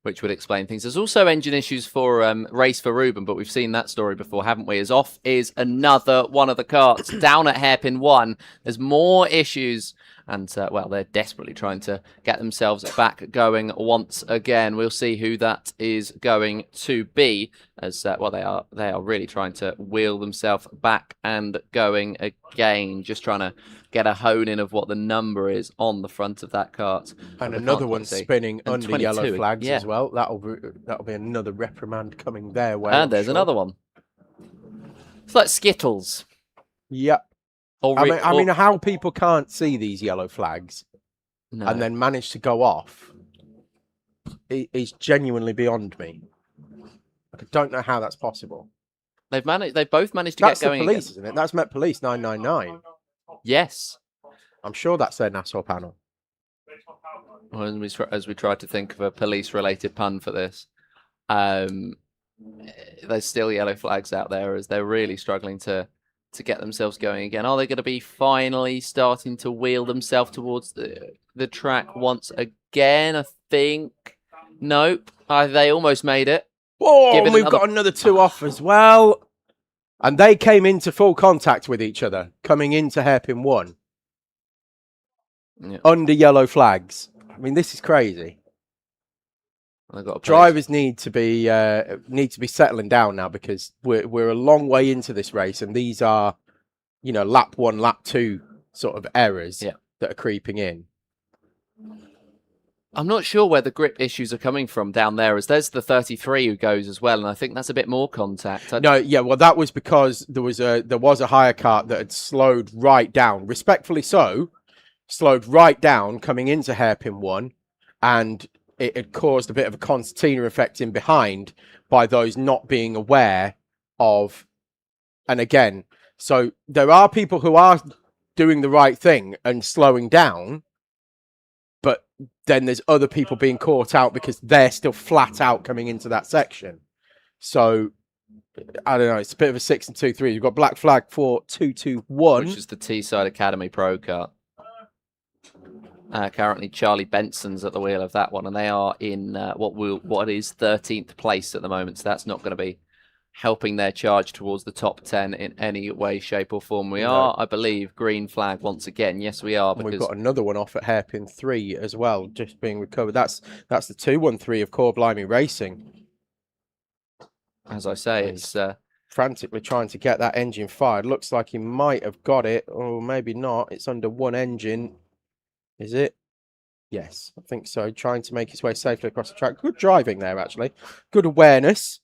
Which would explain things. There's also engine issues for Race for Ruben, but we've seen that story before, haven't we? As off is another one of the karts down at hairpin 1. There's more issues, and well, they're desperately trying to get themselves back going once again. We'll see who that is going to be, as well, they are really trying to wheel themselves back and going again, just trying to get a hone in of what the number is on the front of that kart. And another one spinning and under 22, yellow flags yeah. as well. That'll be another reprimand coming their way. And there's another one. It's like Skittles. Yep. I mean, how people can't see these yellow flags and then manage to go off is genuinely beyond me. I don't know how that's possible. They've both managed to That's get going. the police, again. isn't it? That's Met Police 999. Yes. I'm sure that's their Nassau panel. Well, as we tried to think of a police-related pun for this, there's still yellow flags out there as they're really struggling to get themselves going again. Are they going to be finally starting to wheel themselves towards the track once again? I think. Nope. They almost made it. Whoa, and we've got another 2 off as well. And they came into full contact with each other, coming into hairpin 1. Yeah. Under yellow flags. I mean, this is crazy. Drivers need to be settling down now, because we're a long way into this race, and these are, lap 1, lap 2 sort of errors that are creeping in. I'm not sure where the grip issues are coming from down there, as there's the 33 who goes as well, and I think that's a bit more contact. Well, that was because there was a hire kart that had slowed right down, respectfully so, slowed right down coming into hairpin 1, and it had caused a bit of a concertina effect in behind by those not being aware of. And again, so there are people who are doing the right thing and slowing down, but then there's other people being caught out because they're still flat out coming into that section. So, I don't know, it's a bit of a 6 and 2 3. You've got black flag for 221. Which is the Teesside Academy Pro Kart. Currently, Charlie Benson's at the wheel of that one, and they are in what is 13th place at the moment, so that's not going to be helping their charge towards the top 10 in any way, shape or form. We are, I believe, green flag once again. Yes, we are. And we've got another one off at hairpin 3 as well, just being recovered. That's the 213 of Core Blimey Racing. As I say, it's frantically trying to get that engine fired. Looks like he might have got it, or maybe not. It's under one engine. Is it? Yes, I think so. Trying to make his way safely across the track. Good driving there, actually. Good awareness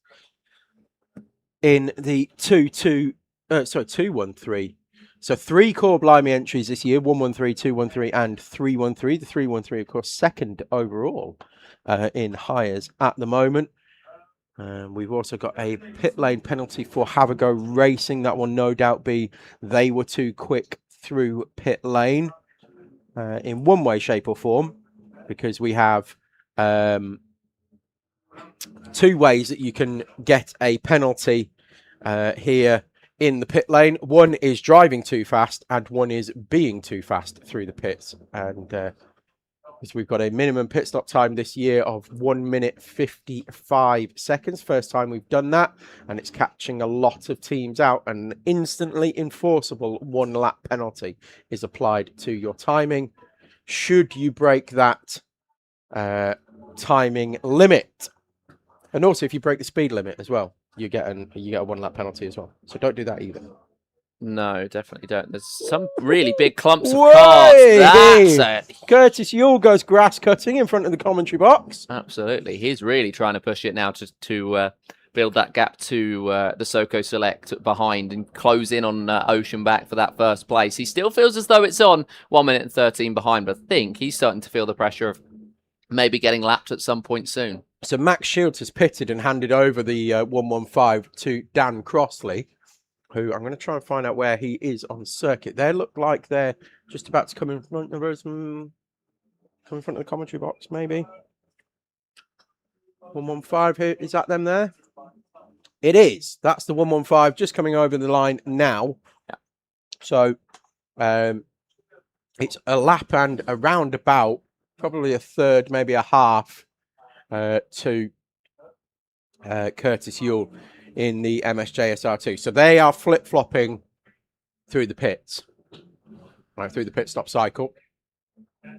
in the 213. So 3 Core Blimey entries this year, 113, 213 and 313. The 313, of course, second overall in hires at the moment. We've also got a pit lane penalty for Have a Go Racing. That will no doubt be they were too quick through pit lane in one way, shape or form, because we have 2 ways that you can get a penalty here in the pit lane. One is driving too fast and one is being too fast through the pits. And we've got a minimum pit stop time this year of 1 minute 55 seconds. First time we've done that, and it's catching a lot of teams out. An instantly enforceable 1 lap penalty is applied to your timing should you break that timing limit. And also, if you break the speed limit as well, you get a 1 lap penalty as well. So don't do that either. No, definitely don't. There's some really big clumps of cars. That's it. Curtis Yule goes grass cutting in front of the commentary box. Absolutely. He's really trying to push it now to build that gap to the Soko Select behind and close in on Ocean back for that first place. He still feels as though it's on 1 minute and 13 behind, but I think he's starting to feel the pressure of maybe getting lapped at some point soon. So Max Shields has pitted and handed over the 115 to Dan Crossley, who I'm going to try and find out where he is on circuit. They look like they're just about to come in front of us. Come in front of the commentary box, maybe. 115 here. Is that them there? It is. That's the 115 just coming over the line now. Yeah. So it's a lap and a roundabout, probably a third, maybe a half to Curtis Yule in the MSJ SR2. So they are flip-flopping through the pits, right, through the pit stop cycle.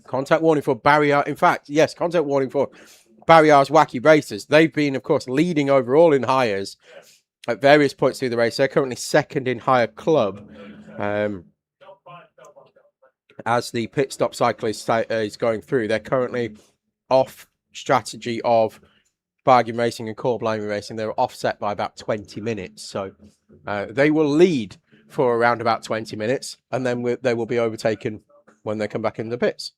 Contact warning for Barrier. In fact, yes, contact warning for Barriers Wacky Racers. They've been, of course, leading overall in hires at various points through the race. They're currently second in hire club as the pit stop cycle is going through. They're currently off strategy of Bargain Racing and Core Blimey Racing. They're offset by about 20 minutes. So they will lead for around about 20 minutes, and then they will be overtaken when they come back in the pits.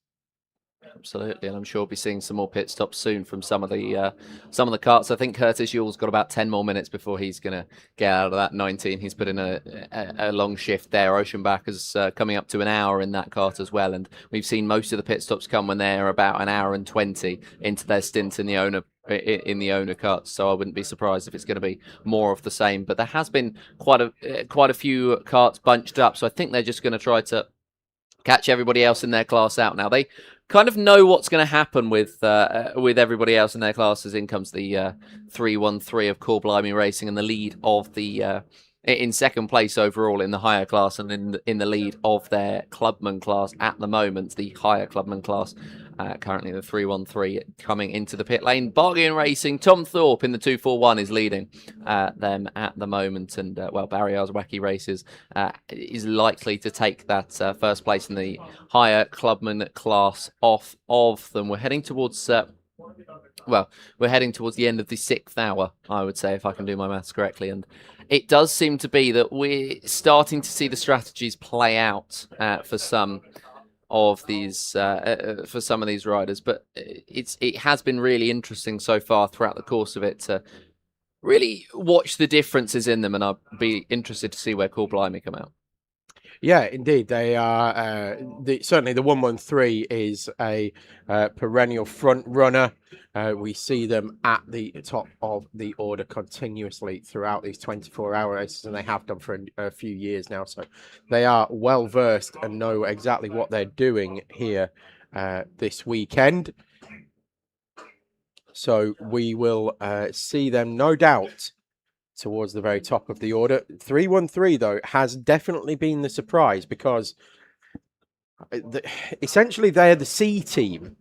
Absolutely, and I'm sure we'll be seeing some more pit stops soon from some of the karts. I think Curtis Yule's got about 10 more minutes before he's going to get out of that 19. He's put in a long shift there. Oceanback is coming up to an hour in that kart as well, and we've seen most of the pit stops come when they're about an hour and 20 into their stint in the owner karts. So I wouldn't be surprised if it's going to be more of the same. But there has been quite a few karts bunched up, so I think they're just going to try to catch everybody else in their class out now. They kind of know what's going to happen with everybody else in their classes. In comes the 313 of Core Blimey Racing and the lead of the in second place overall in the higher class, and in the lead of their clubman class at the moment, the higher clubman class. Currently the 313 coming into the pit lane. Bargain Racing, Tom Thorpe in the 241 is leading them at the moment. And, Barriers Wacky Races is likely to take that first place in the higher clubman class off of them. We're heading towards... we're heading towards the end of the 6th hour, I would say, if I can do my maths correctly. And it does seem to be that we're starting to see the strategies play out for some of these riders, but it has been really interesting so far throughout the course of it to really watch the differences in them, and I'll be interested to see where Core Blimey come out. Yeah, indeed. They are certainly the 113 is a perennial front runner. We see them at the top of the order continuously throughout these 24-hour races, and they have done for a few years now. So they are well versed and know exactly what they're doing here this weekend. So we will see them, no doubt, towards the very top of the order. 313, though, has definitely been the surprise because essentially they're the C team.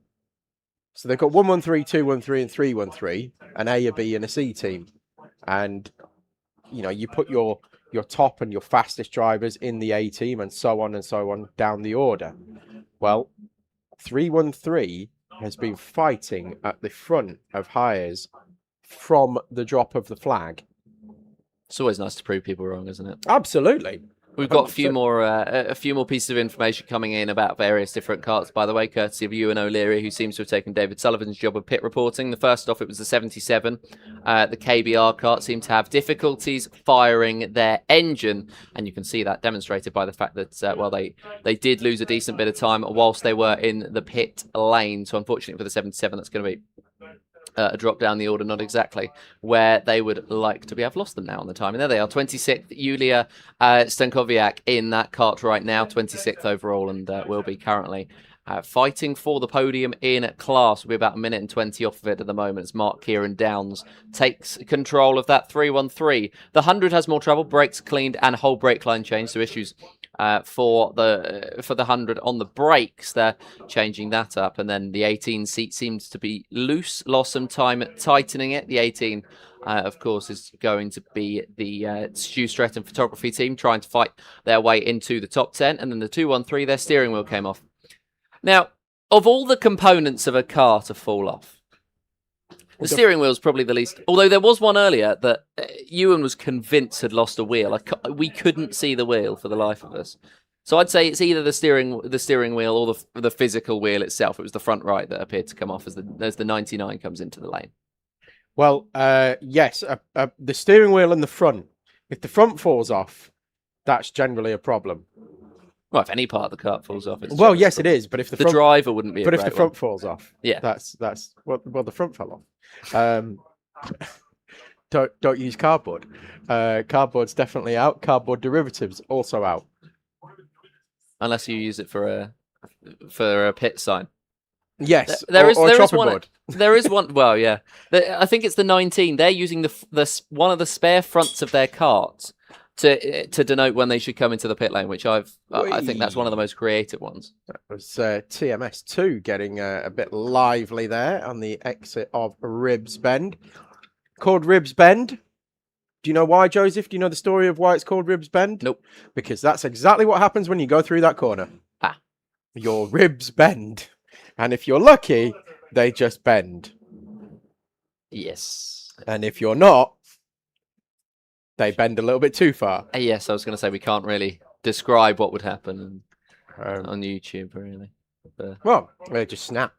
So they've got 113, 213, and 313, an A, a B, and a C team. And, you know, you put your top and your fastest drivers in the A team and so on down the order. Well, 313 has been fighting at the front of hires from the drop of the flag. It's always nice to prove people wrong, isn't it? Absolutely. We've got a few more pieces of information coming in about various different karts, by the way, courtesy of Ewan O'Leary, who seems to have taken David Sullivan's job of pit reporting. The first off, it was the 77. The KBR kart seemed to have difficulties firing their engine, and you can see that demonstrated by the fact that, they did lose a decent bit of time whilst they were in the pit lane. So unfortunately for the 77, that's going to be a drop down the order, not exactly where they would like to be. I've lost them now on the time. And there they are, 26th, Yulia Stankoviak in that kart right now, 26th overall, and will be currently fighting for the podium in class. We'll be about a minute and 20 off of it at the moment as Mark Kieran Downs takes control of that 313. The 100 has more trouble, brakes cleaned and whole brake line changed, so issues for the 100 on the brakes. They're changing that up, and then the 18 seat seems to be loose, lost some time tightening it. The 18 of course is going to be the Stu Stretton photography team trying to fight their way into the top 10, and then the 213, their steering wheel came off. Now, of all the components of a car to fall off, the steering wheel is probably the least. Although there was one earlier that Ewan was convinced had lost a wheel. We couldn't see the wheel for the life of us. So I'd say it's either the steering wheel or the physical wheel itself. It was the front right that appeared to come off as the 99 comes into the lane. Well, yes, the steering wheel and the front. If the front falls off, that's generally a problem. Well, if any part of the kart falls off, it's yes, it is. But if the driver wouldn't be, but if the front falls off, yeah, that's the front fell off. don't use cardboard. Cardboard's definitely out. Cardboard derivatives also out. Unless you use it for a pit sign. Yes, there is chopping one. board. There is one. Well, yeah. I think it's the 19. They're using the one of the spare fronts of their carts to denote when they should come into the pit lane, which I think that's one of the most creative ones. That was TMS2 getting a bit lively there on the exit of Ribs Bend. Called Ribs Bend. Do you know why, Joseph? Do you know the story of why it's called Ribs Bend? Nope. Because that's exactly what happens when you go through that corner. Your ribs bend. And if you're lucky, they just bend. Yes. And if you're not, they bend a little bit too far. Yes, I was going to say we can't really describe what would happen on YouTube, really. Well, they just snap.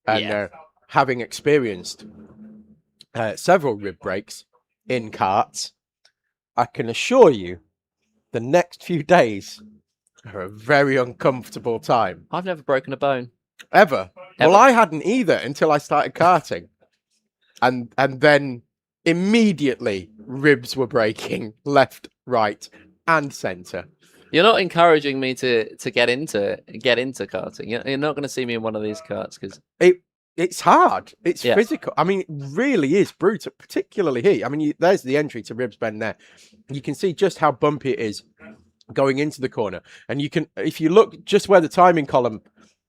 And having experienced several rib breaks in karts, I can assure you the next few days are a very uncomfortable time. I've never broken a bone. Ever? Well, I hadn't either until I started karting. And then immediately ribs were breaking left, right, and centre. You're not encouraging me to get into karting. You're not going to see me in one of these karts because it's hard. It's physical. I mean, it really is brutal, particularly here. I mean, there's the entry to Ribs Bend there. You can see just how bumpy it is going into the corner. And you can, if you look just where the timing column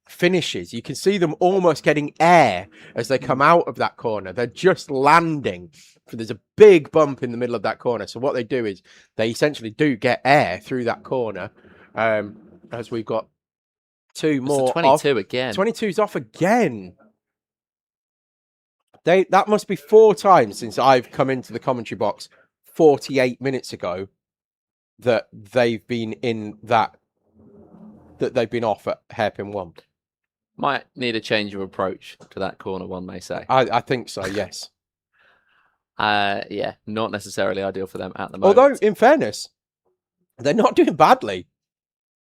finishes, you can see them almost getting air as they come out of that corner. They're just landing. There's a big bump in the middle of that corner. So what they do is they essentially do get air through that corner. As we've got two more. 22 off. again. 22's off again. That must be 4 times since I've come into the commentary box 48 minutes ago that they've been they've been off at hairpin 1. Might need a change of approach to that corner, one may say. I think so, yes. Not necessarily ideal for them at the moment. Although, in fairness, they're not doing badly.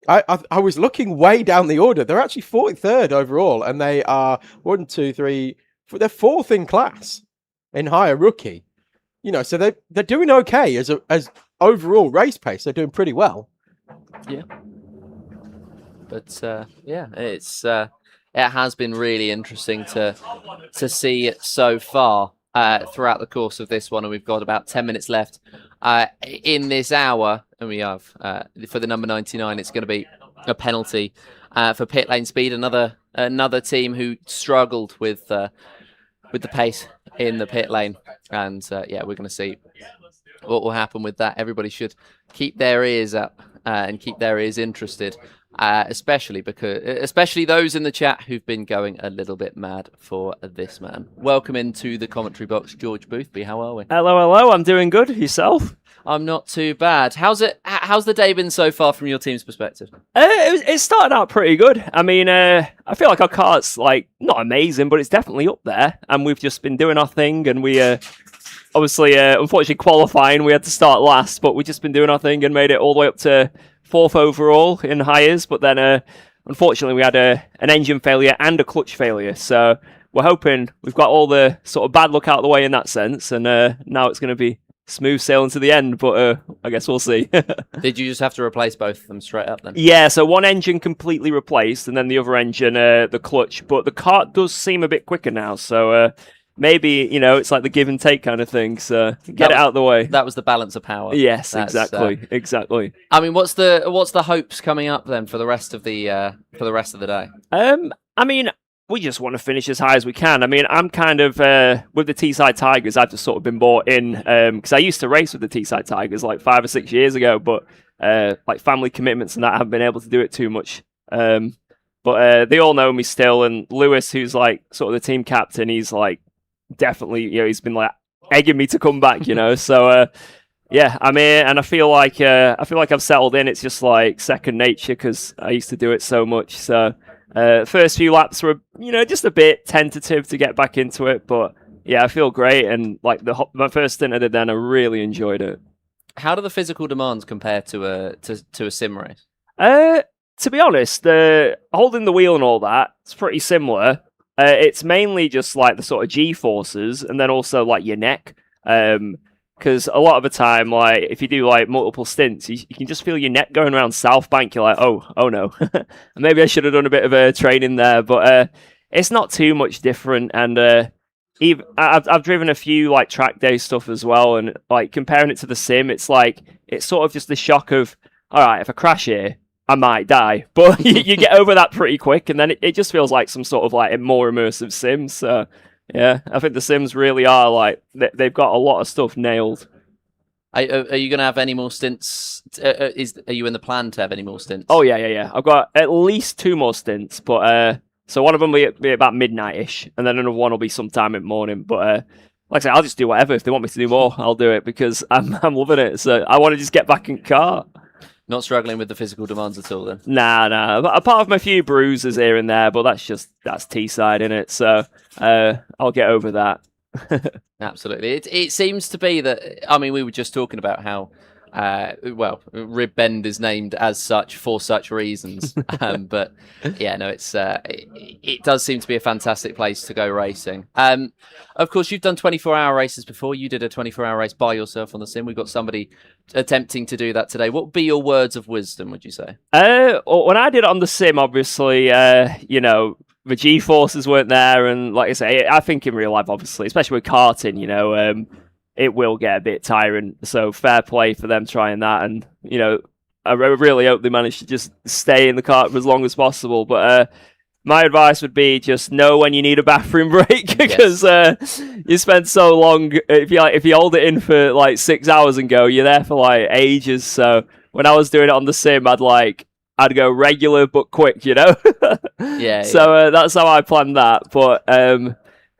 I was looking way down the order. They're actually 43rd overall, and they are 1, 2, 3. They're 4th in class in higher rookie. So they're doing okay as overall race pace. They're doing pretty well. Yeah. But it has been really interesting to see it so far throughout the course of this one, and we've got about 10 minutes left in this hour, and we have for the number 99, it's going to be a penalty for pit lane speed. Another team who struggled with the pace in the pit lane, and we're going to see what will happen with that. Everybody should keep their ears up and keep their ears interested. Especially those in the chat who've been going a little bit mad for this man. Welcome into the commentary box, George Boothby. How are we? Hello. I'm doing good. Yourself? I'm not too bad. How's the day been so far from your team's perspective? It started out pretty good. I mean, I feel like our cart's not amazing, but it's definitely up there. And we've just been doing our thing, and we obviously, unfortunately, qualifying, we had to start last, but we've just been doing our thing and made it all the way up to 4th overall in hires, but then unfortunately we had an engine failure and a clutch failure, so we're hoping we've got all the sort of bad luck out of the way in that sense, and now it's going to be smooth sailing to the end, but I guess we'll see. Did you just have to replace both of them straight up then? Yeah, so one engine completely replaced, and then the other engine, the clutch, but the kart does seem a bit quicker now, so maybe, it's like the give and take kind of thing, so get it out of the way. That was the balance of power. Yes, exactly. I mean, what's the hopes coming up then for the rest of the day? I mean, we just want to finish as high as we can. I mean, I'm kind of with the Teesside Tigers. I've just sort of been bought in because I used to race with the Teesside Tigers like 5 or 6 years ago, but like family commitments and that, I haven't been able to do it too much. But they all know me still, and Lewis, who's like sort of the team captain, he's like definitely, he's been like egging me to come back, so I'm here, and I feel like I've settled in. It's just like second nature because I used to do it so much. So first few laps were just a bit tentative to get back into it, but I feel great, and like my first stint I did then, I really enjoyed it. How do the physical demands compare to a sim race? To be honest, holding the wheel and all that, it's pretty similar. It's mainly just like the sort of G-forces, and then also like your neck. because a lot of the time, like if you do like multiple stints, you can just feel your neck going around South Bank. You're like, oh no, maybe I should have done a bit of training there, but it's not too much different. And even I've driven a few like track day stuff as well, and like comparing it to the sim, it's sort of just the shock of, all right, if I crash here, I might die, but you get over that pretty quick, and then it just feels like some sort of like a more immersive sim. So yeah, I think the Sims really are like they've got a lot of stuff nailed. Are you going to have any more stints? Are you in the plan to have any more stints? Oh yeah. I've got at least 2 more stints, but so one of them will be about midnight-ish, and then another one will be sometime in the morning. But like I say, I'll just do whatever. If they want me to do more, I'll do it because I'm loving it. So I want to just get back in kart. Not struggling with the physical demands at all, then? Nah. Apart from a few bruises here and there, but that's Teesside, innit? So I'll get over that. Absolutely. It seems to be that, I mean, we were just talking about how, Rib Bend is named as such for such reasons. But yeah, no, it does seem to be a fantastic place to go racing. Of course, you've done 24-hour races before. You did a 24-hour race by yourself on the sim. We've got somebody attempting to do that today. What would be your words of wisdom, would you say? When I did it on the sim, obviously, the G-forces weren't there, and like I say, I think in real life, obviously, especially with karting, it will get a bit tiring. So fair play for them trying that, and I really hope they manage to just stay in the kart for as long as possible. But my advice would be just know when you need a bathroom break, because you spend so long. If you hold it in for like 6 hours and go, you're there for like ages. So when I was doing it on the sim, I'd go regular but quick, Yeah. So that's how I planned that. But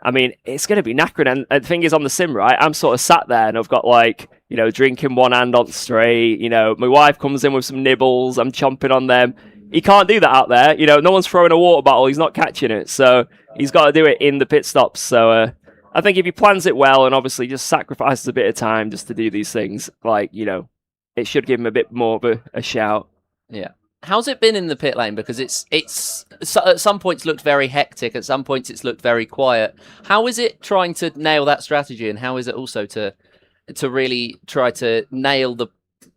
I mean, it's going to be knackering. And the thing is, on the sim, right, I'm sort of sat there and I've got like, drinking one hand on straight. My wife comes in with some nibbles. I'm chomping on them. He can't do that out there. No one's throwing a water bottle. He's not catching it. So he's got to do it in the pit stops. So I think if he plans it well and obviously just sacrifices a bit of time just to do these things, it should give him a bit more of a shout. Yeah. How's it been in the pit lane? Because it's at some points looked very hectic. At some points it's looked very quiet. How is it trying to nail that strategy, and how is it also to really try to nail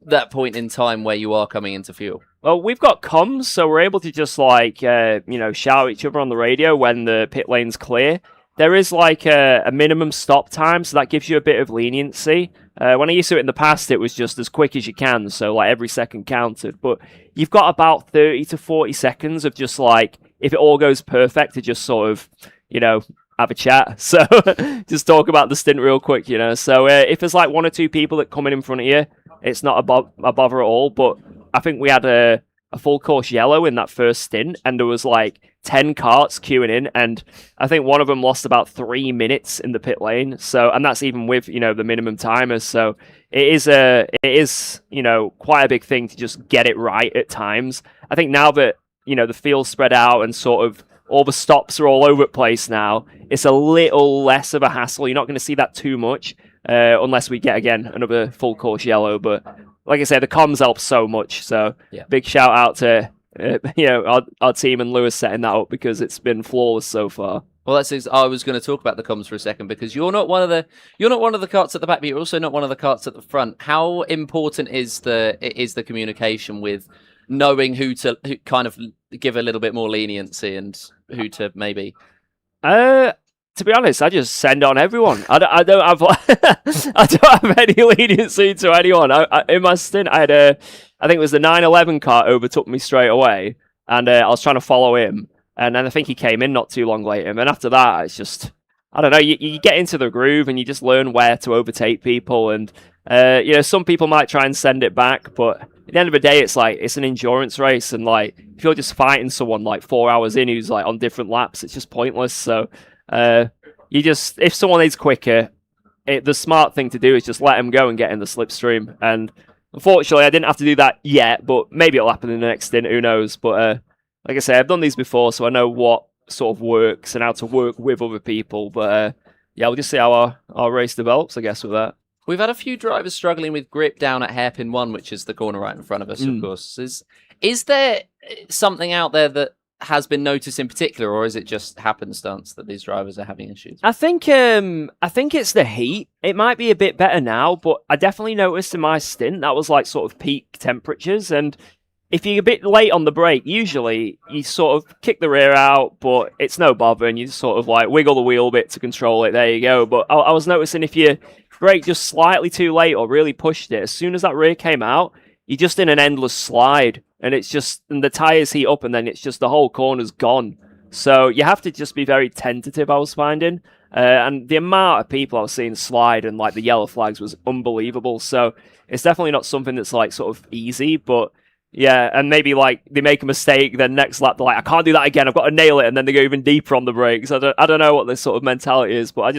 that point in time where you are coming into fuel? Well, we've got comms, so we're able to just shout at each other on the radio when the pit lane's clear. There is like a minimum stop time, so that gives you a bit of leniency. When I used to do it in the past, it was just as quick as you can, so like every second counted. But you've got about 30 to 40 seconds of just like, if it all goes perfect, to just sort of, have a chat. So just talk about the stint real quick, So if there's like 1 or 2 people that come in front of you, it's not a bother at all. But I think we had a full course yellow in that first stint, and there was like 10 karts queuing in, and I think one of them lost about 3 minutes in the pit lane. So, and that's even with the minimum timers. So it is quite a big thing to just get it right at times. I think now that the field's spread out and sort of all the stops are all over the place now, it's a little less of a hassle. You're not going to see that too much unless we get again another full course yellow. But like I said, the comms help so much. So big shout out to our team and Lewis setting that up, because it's been flawless so far. Well, I was going to talk about the comms for a second, because you're not one of the karts at the back, but you're also not one of the karts at the front. How important is the communication with knowing who kind of give a little bit more leniency and who to maybe? To be honest, I just send on everyone. I don't have I don't have any leniency to anyone. In my stint, I think it was the 911 car overtook me straight away, and I was trying to follow him, and then I think he came in not too long later. And after that, it's just, I don't know. You get into the groove and you just learn where to overtake people, and some people might try and send it back, but at the end of the day, it's like it's an endurance race, and like if you're just fighting someone like 4 hours in who's like on different laps, it's just pointless. So. If someone is quicker, the smart thing to do is just let them go and get in the slipstream. And unfortunately, I didn't have to do that yet, but maybe it'll happen in the next stint. Who knows? But like I say, I've done these before, so I know what sort of works and how to work with other people. But we'll just see how our race develops, I guess, with that. We've had a few drivers struggling with grip down at hairpin 1, which is the corner right in front of us, of course. Is there something out there that has been noticed in particular, or is it just happenstance that these drivers are having issues? I think it's the heat. It might be a bit better now, but I definitely noticed in my stint that was like sort of peak temperatures. And if you're a bit late on the brake, usually you sort of kick the rear out, but it's no bother, and you just sort of like wiggle the wheel a bit to control it. There you go. But I was noticing if you brake just slightly too late or really pushed it, as soon as that rear came out, you're just in an endless slide, and the tires heat up, and then it's just the whole corner's gone. So you have to just be very tentative, I was finding. And the amount of people I was seeing slide and like the yellow flags was unbelievable. So it's definitely not something that's like sort of easy, but yeah, and maybe like they make a mistake, then next lap they're like, I can't do that again, I've got to nail it, and then they go even deeper on the brakes. I don't know what this sort of mentality is, but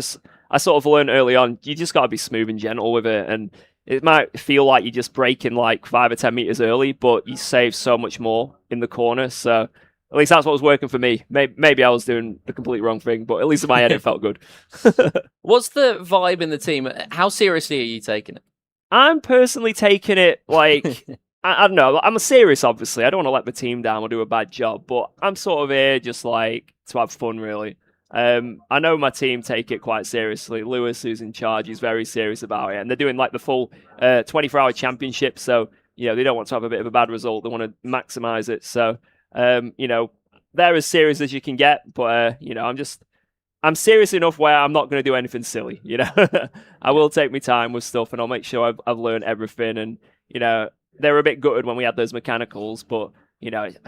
I sort of learned early on, you just got to be smooth and gentle with it, and it might feel like you're just braking like 5 or 10 meters early, but you save so much more in the corner. So at least that's what was working for me. Maybe I was doing the complete wrong thing, but at least in my head it felt good. What's the vibe in the team? How seriously are you taking it? I'm personally taking it like, I don't know, I'm serious, obviously. I don't want to let the team down or do a bad job, but I'm sort of here just like to have fun, really. I know my team take it quite seriously. Lewis, who's in charge, is very serious about it, and they're doing like the full 24-hour championship. So they don't want to have a bit of a bad result; they want to maximise it. So they're as serious as you can get. But I'm serious enough where I'm not going to do anything silly. I will take my time with stuff, and I'll make sure I've learned everything. And they were a bit gutted when we had those mechanicals, but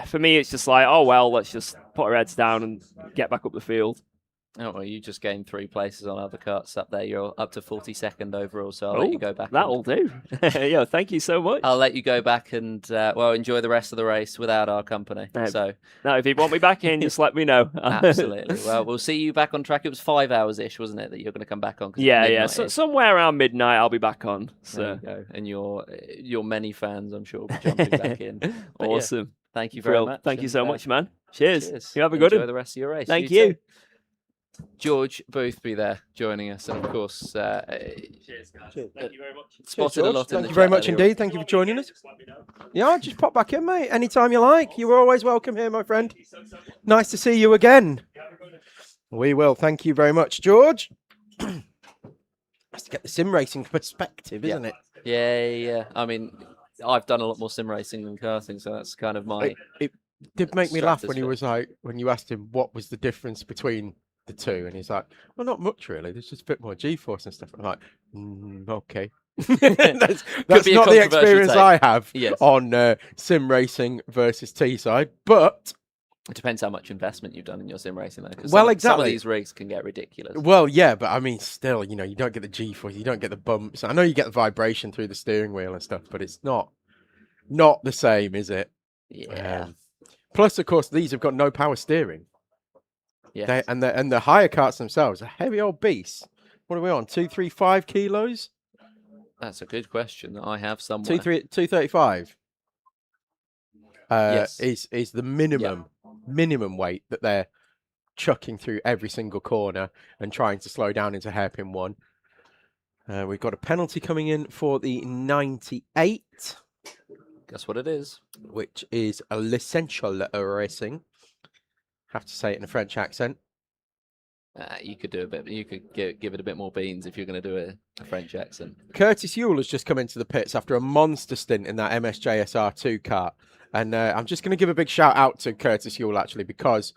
for me, it's just like, oh well, let's just put our heads down and get back up the field. Oh, well, you just gained 3 places on other karts up there. You're up to 42nd overall, so I'll let you go back. That'll do. Yeah, thank you so much. I'll let you go back and, enjoy the rest of the race without our company. No, if you want me back in, just let me know. Absolutely. Well, we'll see you back on track. It was 5 hours-ish, wasn't it, that you're going to come back on? Yeah. So somewhere around midnight, I'll be back on. So. There you go. And your many fans, I'm sure, will be jumping back in. But awesome. Yeah, thank you very much. Thank you so much, man. Cheers. You have a Enjoy good one. the rest of your race. Thank you. Too. George Boothby there joining us, and of course, cheers, guys. Thank you very much. Spotted a lot. Thank you very much indeed. Thank you for joining us. Yeah, just pop back in, mate. Anytime you like. You're always welcome here, my friend. Nice to see you again. We will. Thank you very much, George. Has to get the sim racing perspective, isn't it? Yeah. I mean, I've done a lot more sim racing than karting, so that's kind of my. It did make me laugh when he was like, when you asked him what was the difference between the two, and he's like, well, not much really, there's just a bit more G-force and stuff. I'm like, okay. that's not the experience I have on sim racing versus Teesside, but it depends how much investment you've done in your sim racing though. Well, exactly. Some of exactly. these rigs can get ridiculous. Well, yeah, but I mean, still, you don't get the G-force, you don't get the bumps. I know you get the vibration through the steering wheel and stuff, but it's not the same, is it? Yeah. Plus, of course, these have got no power steering. Yeah. And the higher karts themselves are heavy old beasts. What are we on? 235 kilos? That's a good question that I have somewhere. 235 yes. is the minimum weight that they're chucking through every single corner and trying to slow down into hairpin one. We've got a penalty coming in for the 98. Guess what it is? Which is a L'Essential Racing. Have to say it in a French accent. You could do a bit. You could give it a bit more beans if you're going to do a French accent. Curtis Ewell has just come into the pits after a monster stint in that MSJSR2 kart. And I'm just going to give a big shout out to Curtis Ewell, actually, because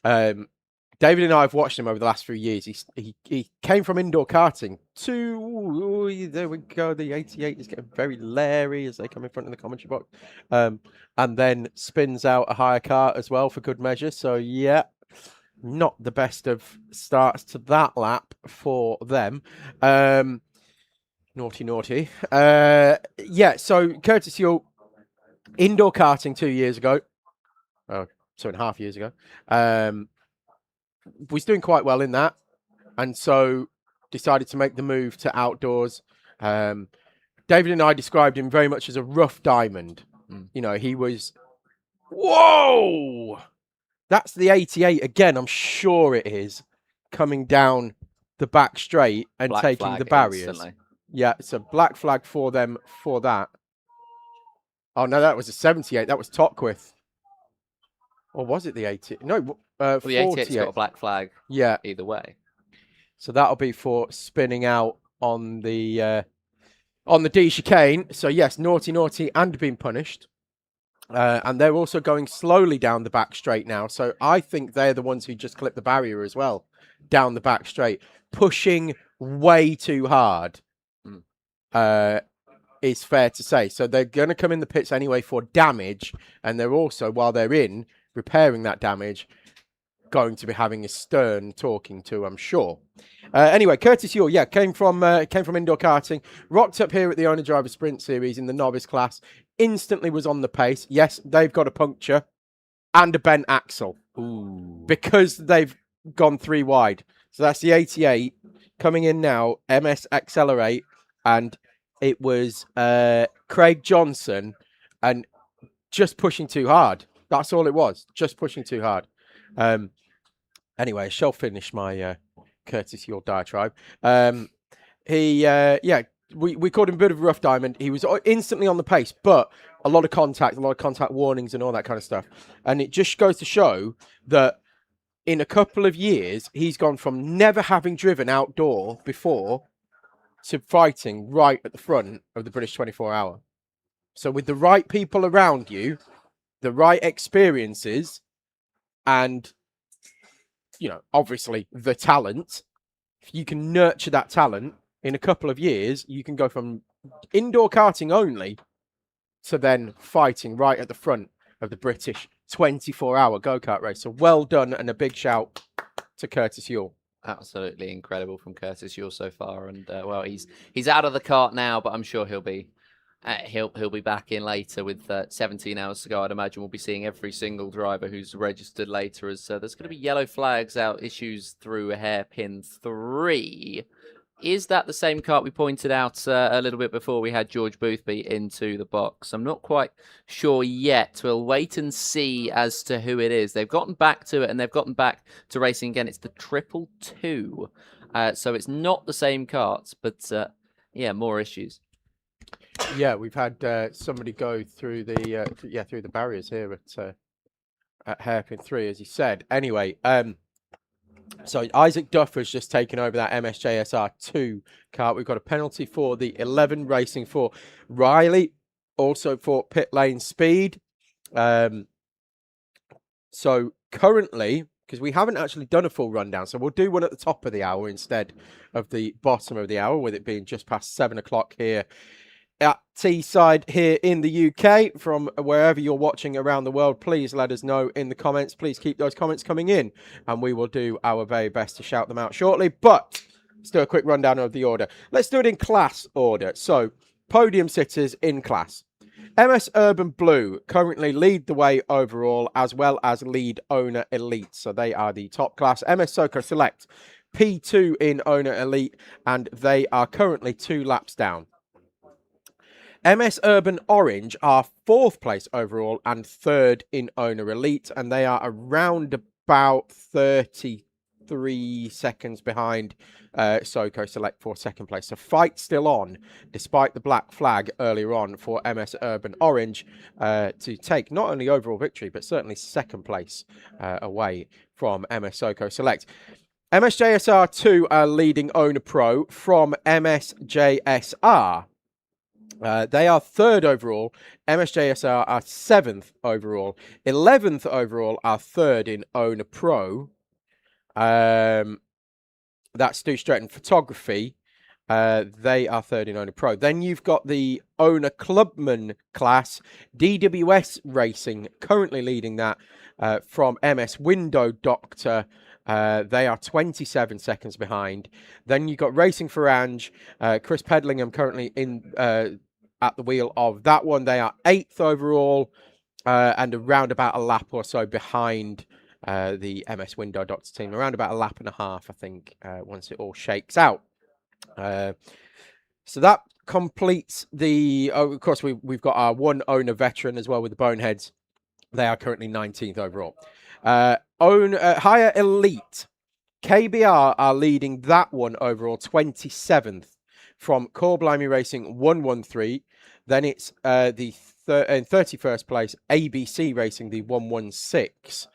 David and I have watched him over the last few years. He came from indoor karting to, there we go, the 88 is getting very leery as they come in front of the commentary box. And then spins out a higher kart as well for good measure. So, yeah, not the best of starts to that lap for them. Naughty. Yeah, so Curtis Ewell, indoor karting 2 years ago. 2.5 years ago. Was doing quite well in that, and so decided to make the move to outdoors. David and I described him very much as a rough diamond. He was, whoa, that's the 88 again, I'm sure it is, coming down the back straight and taking the barriers. Instantly. Yeah, it's a black flag for them for that. Oh no, that was a 78, that was Tockwith. Or was it the 80? No, Well, the 88's 48. got a black flag. Yeah. Either way. So that'll be for spinning out on the D chicane. So yes, naughty, and being punished. And they're also going slowly down the back straight now. So I think they're the ones who just clipped the barrier as well, down the back straight, pushing way too hard. Is fair to say. So they're going to come in the pits anyway for damage, and they're also, while they're in repairing that damage, going to be having a stern talking to, I'm sure. Anyway, Curtis Yule, came from indoor karting, rocked up here at the Owner Driver Sprint Series in the novice class, instantly was on the pace. Yes, they've got a puncture and a bent axle. Because they've gone 3 wide. So that's the 88 coming in now, MS Accelerate, and it was Craig Johnson, and just pushing too hard. That's all it was, just pushing too hard. Anyway, I shall finish my Curtis Yule diatribe. We called him a bit of a rough diamond. He was instantly on the pace, but a lot of contact warnings and all that kind of stuff. And it just goes to show that in a couple of years, he's gone from never having driven outdoor before to fighting right at the front of the British 24-hour. So with the right people around you, the right experiences, and, obviously the talent, if you can nurture that talent, in a couple of years, you can go from indoor karting only to then fighting right at the front of the British 24-hour go-kart race. So well done, and a big shout to Curtis Yule. Absolutely incredible from Curtis Yule so far, and he's out of the kart now, but I'm sure he'll be back in later with 17 hours to go. I'd imagine we'll be seeing every single driver who's registered later, as there's going to be yellow flags out, issues through hairpin 3. Is that the same kart we pointed out a little bit before we had George Boothby into the box? I'm not quite sure yet. We'll wait and see as to who it is. They've gotten back to it, and they've gotten back to racing again. It's the 222. So it's not the same kart, but more issues. Yeah, we've had somebody go through the barriers here at hairpin 3, as you said. Anyway, so Isaac Duffer's just taken over that MSJSR2 kart. We've got a penalty for the 11 racing for Riley, also for pit lane speed. So currently, because we haven't actually done a full rundown, so we'll do one at the top of the hour instead of the bottom of the hour, with it being just past 7 o'clock here at Teesside here in the UK. From wherever you're watching around the world, please let us know in the comments. Please keep those comments coming in, and we will do our very best to shout them out shortly. But let's do a quick rundown of the order. Let's do it in class order. So, podium sitters in class. MS Urban Blue currently lead the way overall, as well as lead Owner Elite. So they are the top class. MS Soco Select P2 in Owner Elite, and they are currently 2 laps down. MS Urban Orange are 4th place overall and 3rd in Owner Elite, and they are around about 33 seconds behind Soco Select for 2nd place. So fight still on, despite the black flag earlier on for MS Urban Orange to take not only overall victory, but certainly 2nd place away from MS Soco Select. MSJSR 2 are leading Owner Pro from MSJSR. They are 3rd overall. MSJSR are 7th overall. 11th overall are 3rd in Owner Pro. That's Stu Stretton Photography. They are 3rd in Owner Pro. Then you've got the Owner Clubman class. DWS Racing currently leading that from MS Window Doctor. They are 27 seconds behind. Then you've got Racing for Ange. Chris Pedlingham currently in at the wheel of that one. They are 8th overall and around about a lap or so behind the MS Window Doctor team. Around about a lap and a half, I think, once it all shakes out. So that completes the... Oh, of course, we've got our one owner veteran as well with the Boneheads. They are currently 19th overall. Higher Elite. KBR are leading that one overall, 27th from Core Blimey Racing 113. Then it's the in 31st place, ABC Racing, the 116.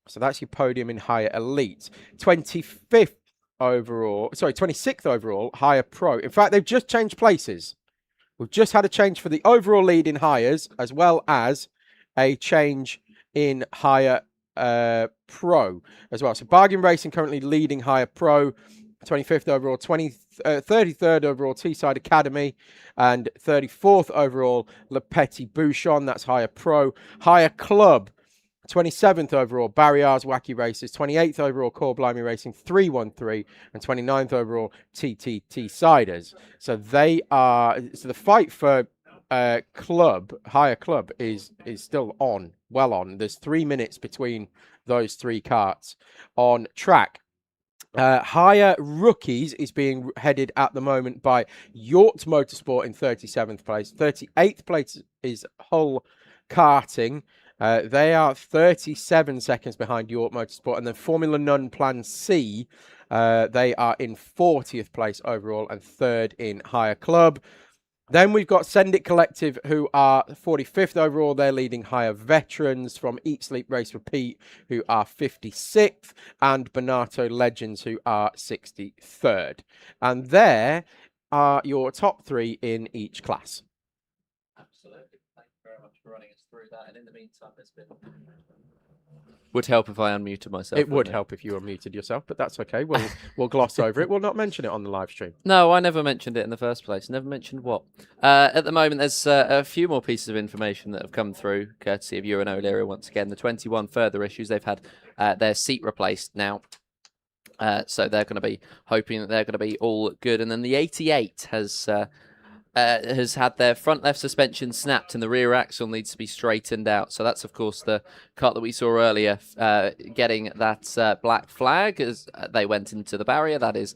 So that's your podium in higher elite. 25th overall, sorry, 26th overall, higher pro. In fact, they've just changed places. We've just had a change for the overall lead in hires, as well as a change in higher pro as well. So Bargain Racing currently leading higher pro, 25th overall, 33rd overall Teesside Academy, and 34th overall Le Petit Bouchon, that's higher pro. Higher club, 27th overall Barriers Wacky Races, 28th overall Core Blimey Racing 313, and 29th overall Teessiders. So they are, so the fight for higher club is still on, well on. There's 3 minutes between those three karts on track. Higher rookies is being headed at the moment by Yort Motorsport in 37th place. 38th place is Hull Karting. They are 37 seconds behind York Motorsport, and then Formula None Plan C, they are in 40th place overall and 3rd in higher club. Then we've got Send It Collective, who are 45th overall. They're leading higher veterans from Eat, Sleep, Race, Repeat, who are 56th, and Bonato Legends, who are 63rd. And there are your top three in each class. Absolutely. Thank you very much for running us through that. And in the meantime, there's been... Would help if I unmuted myself. It would help if you unmuted yourself, but that's okay. We'll gloss over it. We'll not mention it on the live stream. No, I never mentioned it in the first place. Never mentioned what. At the moment, there's a few more pieces of information that have come through, courtesy of Ewan O'Leary once again. The 21 further issues, they've had their seat replaced now. So they're going to be hoping that they're going to be all good. And then the 88 has had their front left suspension snapped and the rear axle needs to be straightened out. So that's, of course, the kart that we saw earlier getting that black flag as they went into the barrier. That is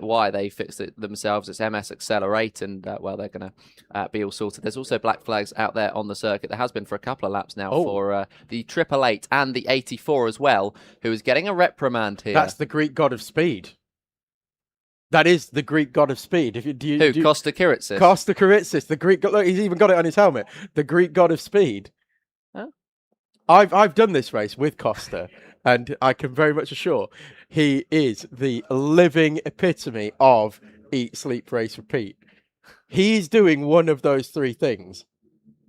why they fixed it themselves. It's MS Accelerate, and, well, they're going to be all sorted. There's also black flags out there on the circuit. There has been for a couple of laps now for the 888 and the 84 as well, who is getting a reprimand here. That's the Greek god of speed. That is the Greek god of speed. Costa Kiritsis? Costa Kiritsis, the Greek god. Look, he's even got it on his helmet. The Greek god of speed. Huh? I've done this race with Costa, and I can very much assure he is the living epitome of eat, sleep, race, repeat. He's doing one of those three things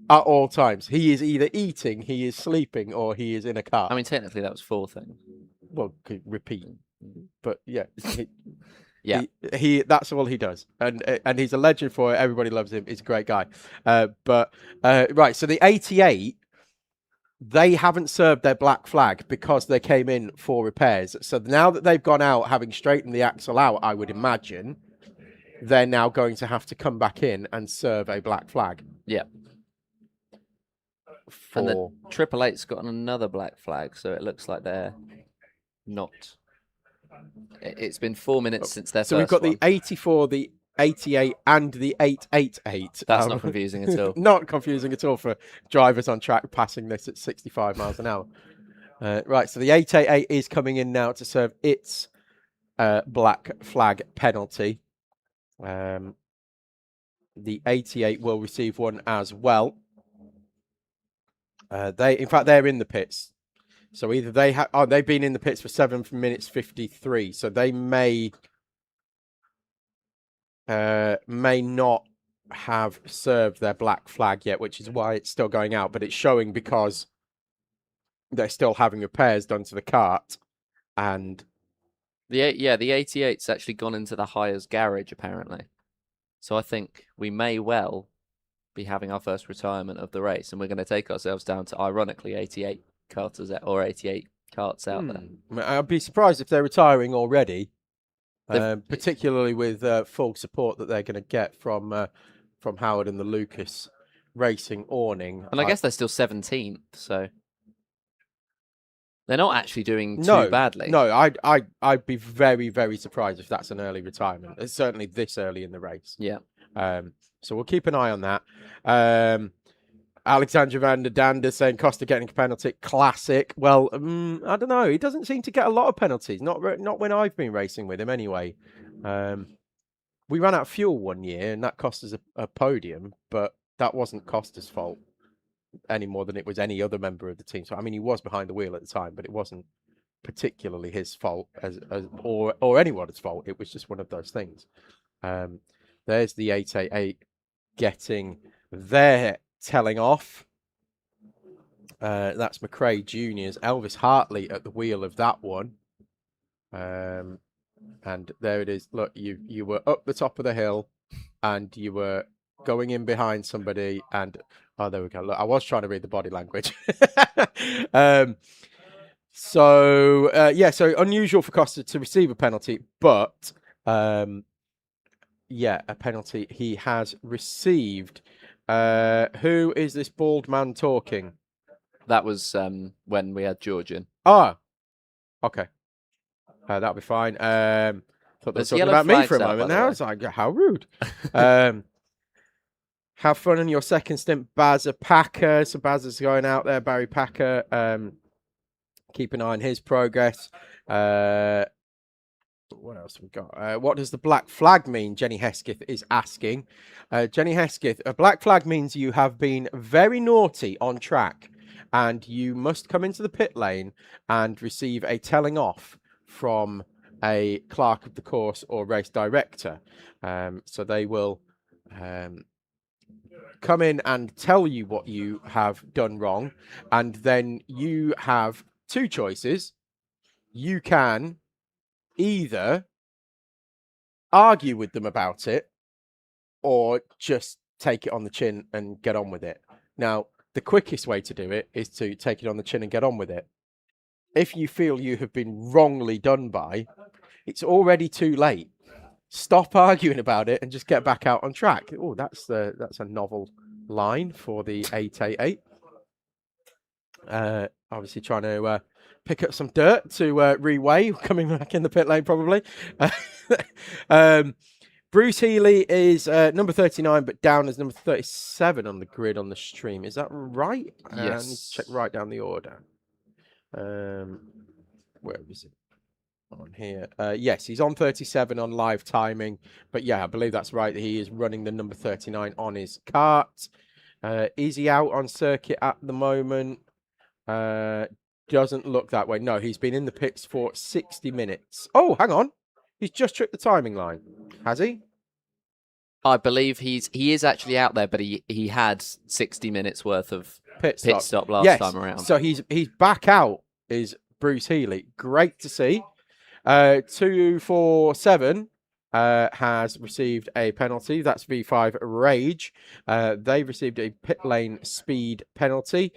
at all times. He is either eating, he is sleeping, or he is in a car. I mean, technically that was 4 things. Well, repeat. But yeah. Yeah, he that's all he does, and he's a legend for it. Everybody loves him. He's a great guy. Right, so the 88, they haven't served their black flag because they came in for repairs. So now that they've gone out, having straightened the axle out, I would imagine they're now going to have to come back in and serve a black flag. Yeah. And the 888's got another black flag, so it looks like they're not. It's been 4 minutes since their So first we've got one. the 84, the 88, and the 888. That's not confusing at all. Not confusing at all for drivers on track passing this at 65 miles an hour. Right, so the 888 is coming in now to serve its black flag penalty. The 88 will receive one as well. In fact, they're in the pits. So either they have, they've been in the pits for 7 minutes 53. So they may not have served their black flag yet, which is why it's still going out. But it's showing because they're still having repairs done to the kart, and the 88's actually gone into the Hires garage apparently. So I think we may well be having our first retirement of the race, and we're going to take ourselves down to ironically 88. Karters or 88 karts out there. I'd be surprised if they're retiring already, particularly with full support that they're going to get from Howard and the Lucas Racing awning. And I guess they're still 17th, so they're not actually doing too badly. No, I'd be very, very surprised if that's an early retirement. It's certainly this early in the race. Yeah. So we'll keep an eye on that. Alexander van der Dande saying Costa getting a penalty. Classic. Well, I don't know. He doesn't seem to get a lot of penalties. Not when I've been racing with him anyway. We ran out of fuel one year and that cost us a podium, but that wasn't Costa's fault. any more than it was any other member of the team. So I mean, he was behind the wheel at the time, but it wasn't particularly his fault or anyone's fault. It was just one of those things. There's the 888 getting their telling off. That's McRae Jr.'s Elvis Hartley at the wheel of that one. And there it is. Look, you were up the top of the hill and you were going in behind somebody, and oh, there we go. Look, I was trying to read the body language. So unusual for Costa to receive a penalty, but yeah, a penalty he has received. Who is this bald man talking? That was when we had George in. Ah, okay. That'll be fine. Thought they were There's talking yellow about me flags for a out, moment by the now. way. It's like, how rude. Have fun in your second stint, Bazza Packer. So Bazza's going out there, Barry Packer. Keep an eye on his progress. What else have we got? What does the black flag mean? Jenny Hesketh is asking. Jenny Hesketh, a black flag means you have been very naughty on track and you must come into the pit lane and receive a telling off from a clerk of the course or race director. So they will come in and tell you what you have done wrong, and then you have two choices. You can either argue with them about it or just take it on the chin and get on with it. Now, the quickest way to do it is to take it on the chin and get on with it. If you feel you have been wrongly done by, it's already too late. Stop arguing about it and just get back out on track. Oh, that's a novel line for the 888. Obviously trying to pick up some dirt to reweigh, coming back in the pit lane probably. Bruce Healy is number 39, but down as number 37 on the grid on the stream. Is that right? Yes. I need to check right down the order. Where is it? On here. Yes, he's on 37 on live timing. But yeah, I believe that's right. He is running the number 39 on his kart. Is he out on circuit at the moment? Doesn't look that way. No, he's been in the pits for 60 minutes. Oh, hang on. He's just tripped the timing line. Has he? I believe he is actually out there, but he had 60 minutes worth of pit stop last time around. So he's back out, is Bruce Healy. Great to see. 247 has received a penalty. That's V5 Rage. They've received a pit lane speed penalty.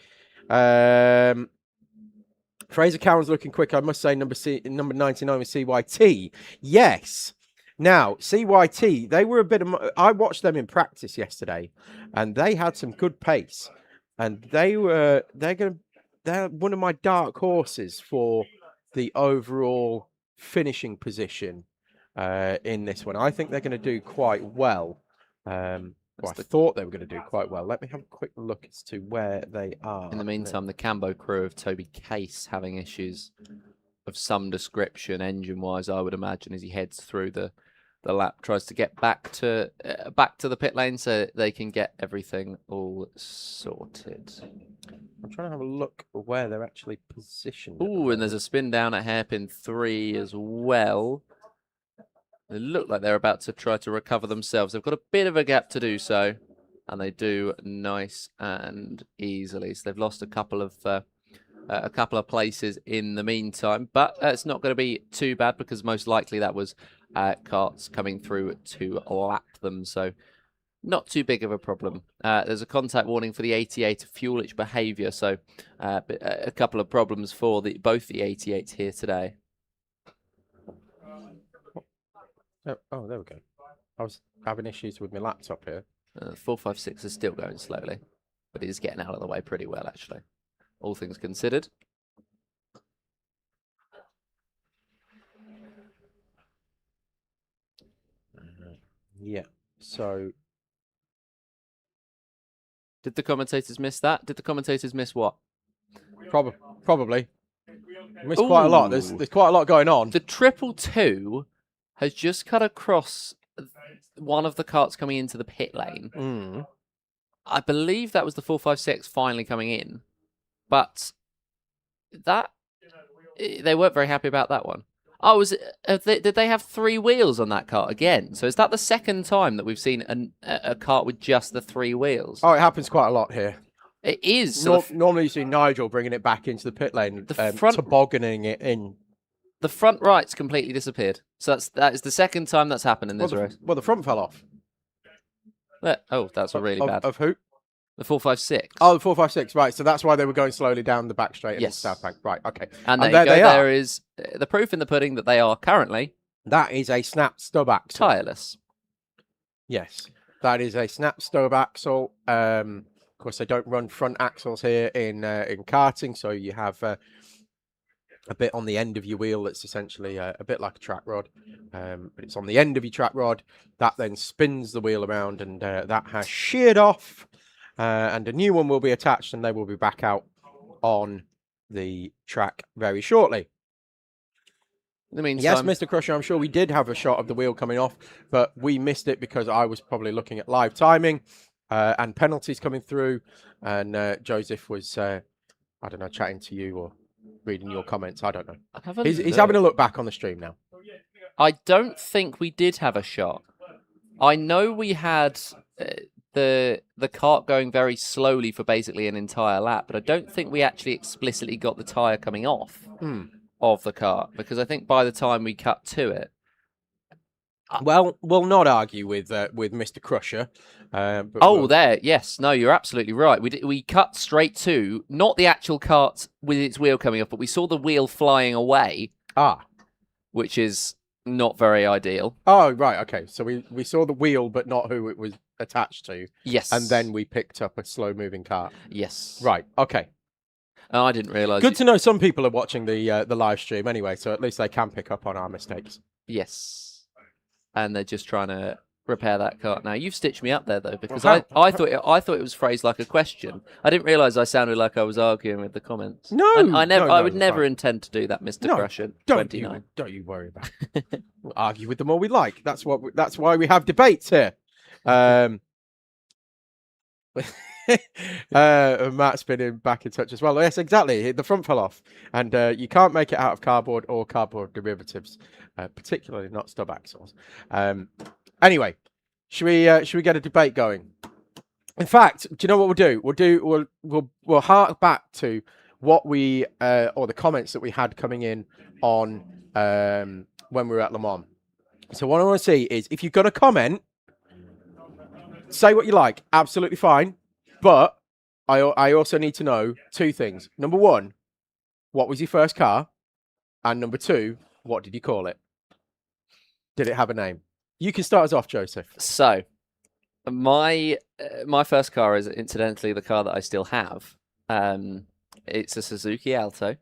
Fraser Cowan's looking quick. I must say number 99 was CYT. Yes. Now, CYT, they were a bit of... I watched them in practice yesterday, and they had some good pace. And they're one of my dark horses for the overall finishing position in this one. I think they're going to do quite well. I thought they were going to do quite well. Let me have a quick look as to where they are. In the meantime, the Cambo crew of Toby Case having issues of some description, engine-wise, I would imagine, as he heads through the lap, tries to get back to the pit lane so they can get everything all sorted. I'm trying to have a look at where they're actually positioned. Ooh, and there's a spin down at hairpin 3 as well. They look like they're about to try to recover themselves. They've got a bit of a gap to do so, and they do nice and easily. So they've lost a couple of places in the meantime, but it's not going to be too bad because most likely that was carts coming through to lap them. So not too big of a problem. There's a contact warning for the 88 fuelage behaviour. So a couple of problems for both the 88s here today. Oh, there we go. I was having issues with my laptop here. 456 is still going slowly, but he's getting out of the way pretty well, actually, all things considered. Yeah, so... Did the commentators miss that? Did the commentators miss what? Probably. Missed quite a lot. There's quite a lot going on. The 222 has just cut across one of the carts coming into the pit lane. I believe that was the 456 finally coming in, but they weren't very happy about that one. Oh, did they have 3 wheels on that kart again? So is that the second time that we've seen a kart with just the 3 wheels? Oh, it happens quite a lot here. It is. So normally you see Nigel bringing it back into the pit lane, tobogganing it in. The front right's completely disappeared. So that is the second time that's happened in this race. Well, the front fell off. Oh, that's really bad. Of who? The 456. Oh, the 456, right. So that's why they were going slowly down the back straight in the South Bank. Right, okay. And there is the proof in the pudding that they are currently... That is a snap stub axle. Tireless. Yes, that is a snap stub axle. Of course, they don't run front axles here in karting, so you have a bit on the end of your wheel that's essentially a bit like a track rod. But it's on the end of your track rod. That then spins the wheel around, and that has sheared off. And a new one will be attached, and they will be back out on the track very shortly. In the meantime, yes, Mr. Crusher, I'm sure we did have a shot of the wheel coming off, but we missed it because I was probably looking at live timing and penalties coming through. And Joseph was, I don't know, chatting to you or reading your comments. I don't know. He's having a look back on the stream now. I don't think we did have a shot. I know we had the kart going very slowly for basically an entire lap, but I don't think we actually explicitly got the tyre coming off of the kart, because I think by the time we cut to it... Well, we'll not argue with Mr. Crusher. Yes. No, you're absolutely right. We cut straight to, not the actual kart with its wheel coming off, but we saw the wheel flying away. Which is not very ideal. Oh, right, okay. So we saw the wheel, but not who it was attached to. Yes. And then we picked up a slow-moving kart. Yes. Right, okay. I didn't realise. Good to know some people are watching the live stream anyway, so at least they can pick up on our mistakes. Yes. And they're just trying to repair that kart. Now, you've stitched me up there, though, because I thought it was phrased like a question. I didn't realise I sounded like I was arguing with the comments. No, I would never intend to do that, Mr. Crusher. Don't you worry about it. We'll argue with them all we like. That's why we have debates here. Matt's been back in touch as well. Yes, exactly. The front fell off, and you can't make it out of cardboard or cardboard derivatives, particularly not stub axles. Anyway, should we get a debate going? In fact, do you know what we'll do? We'll hark back to what we or the comments that we had coming in on when we were at Le Mans. So what I want to see is if you've got a comment, say what you like, absolutely fine. But I also need to know 2 things. Number 1, what was your first car? And number 2, what did you call it? Did it have a name? You can start us off, Joseph. So, my first car is incidentally the car that I still have. It's a Suzuki Alto.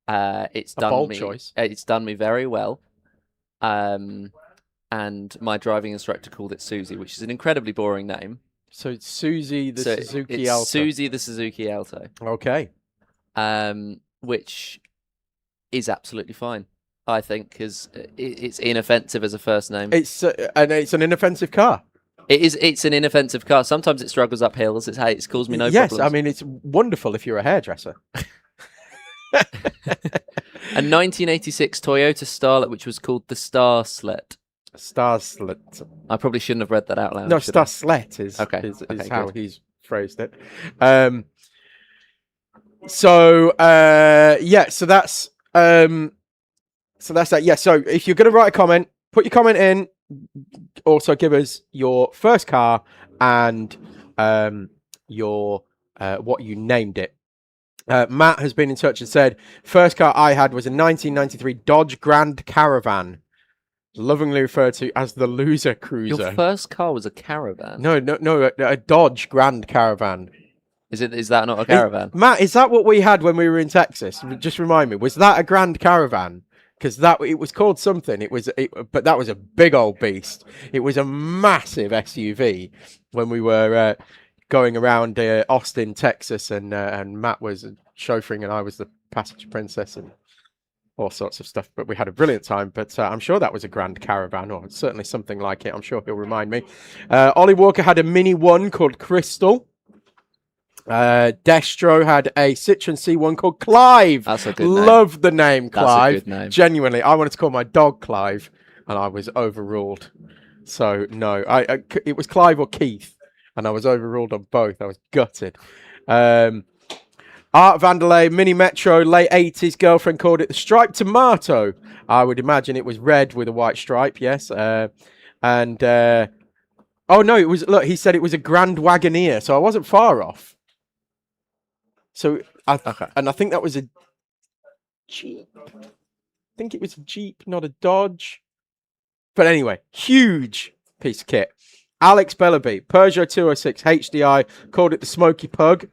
It's done bold choice. It's done me very well. And my driving instructor called it Susie, which is an incredibly boring name. So it's Susie the Suzuki Alto. Susie the Suzuki Alto. Okay. Which is absolutely fine, I think, because it's inoffensive as a first name. It's an inoffensive car. It's an inoffensive car. Sometimes it struggles up hills. It's caused me no problems. Yes, I mean, it's wonderful if you're a hairdresser. A 1986 Toyota Starlet, which was called the Starslet. Starslet. I probably shouldn't have read that out loud. No, Starslet is how he's phrased it. So that's that. Yeah. So if you're going to write a comment, put your comment in. Also, give us your first car and your what you named it. Matt has been in touch and said, first car I had was a 1993 Dodge Grand Caravan, lovingly referred to as the loser cruiser. Your first car was a Caravan? No, a Dodge Grand Caravan. Is that not a Caravan? Matt, is that what we had when we were in Texas? Just remind me, was that a Grand Caravan? Because it was called something. But that was a big old beast. It was a massive SUV when we were going around Austin, Texas, and Matt was chauffeuring and I was the passenger princess and all sorts of stuff. But we had a brilliant time. But I'm sure that was a Grand Caravan, or certainly something like it. I'm sure he'll remind me. Ollie Walker had a Mini 1 called Crystal. Destro had a Citroen C1 called Clive. That's a good name. Love the name Clive. That's a good name. Genuinely, I wanted to call my dog Clive, and I was overruled. So no, it was Clive or Keith, and I was overruled on both. I was gutted. Art Vanderlei, Mini Metro, late 80s. Girlfriend called it the Striped Tomato. I would imagine it was red with a white stripe. Yes, oh no, it was. Look, he said it was a Grand Wagoneer, so I wasn't far off. So, I think that was a Jeep. I think it was a Jeep, not a Dodge. But anyway, huge piece of kit. Alex Bellaby, Peugeot 206 HDI, called it the Smoky Pug.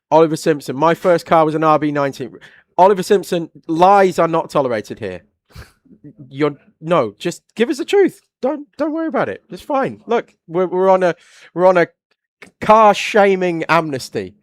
Oliver Simpson, my first car was an RB19. Oliver Simpson, lies are not tolerated here. No, just give us the truth. Don't worry about it. It's fine. Look, we're on a car shaming amnesty.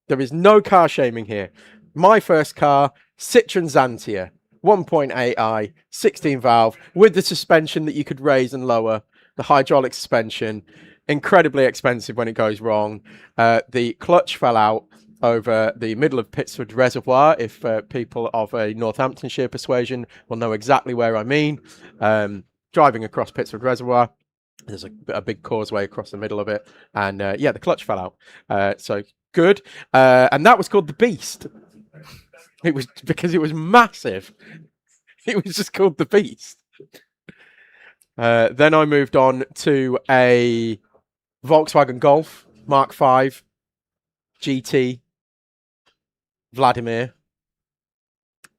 There is no car shaming here. My first car, Citroen Xantia, 1.8i, 16 valve, with the suspension that you could raise and lower, the hydraulic suspension, incredibly expensive when it goes wrong. The clutch fell out over the middle of Pitsford Reservoir. If people of a Northamptonshire persuasion will know exactly where I mean. Driving across Pitsford Reservoir, there's a big causeway across the middle of it, and yeah, the clutch fell out. So good, and that was called the Beast. It was because it was massive. It was just called the Beast. Then I moved on to a Volkswagen Golf Mark V GT Vladimir.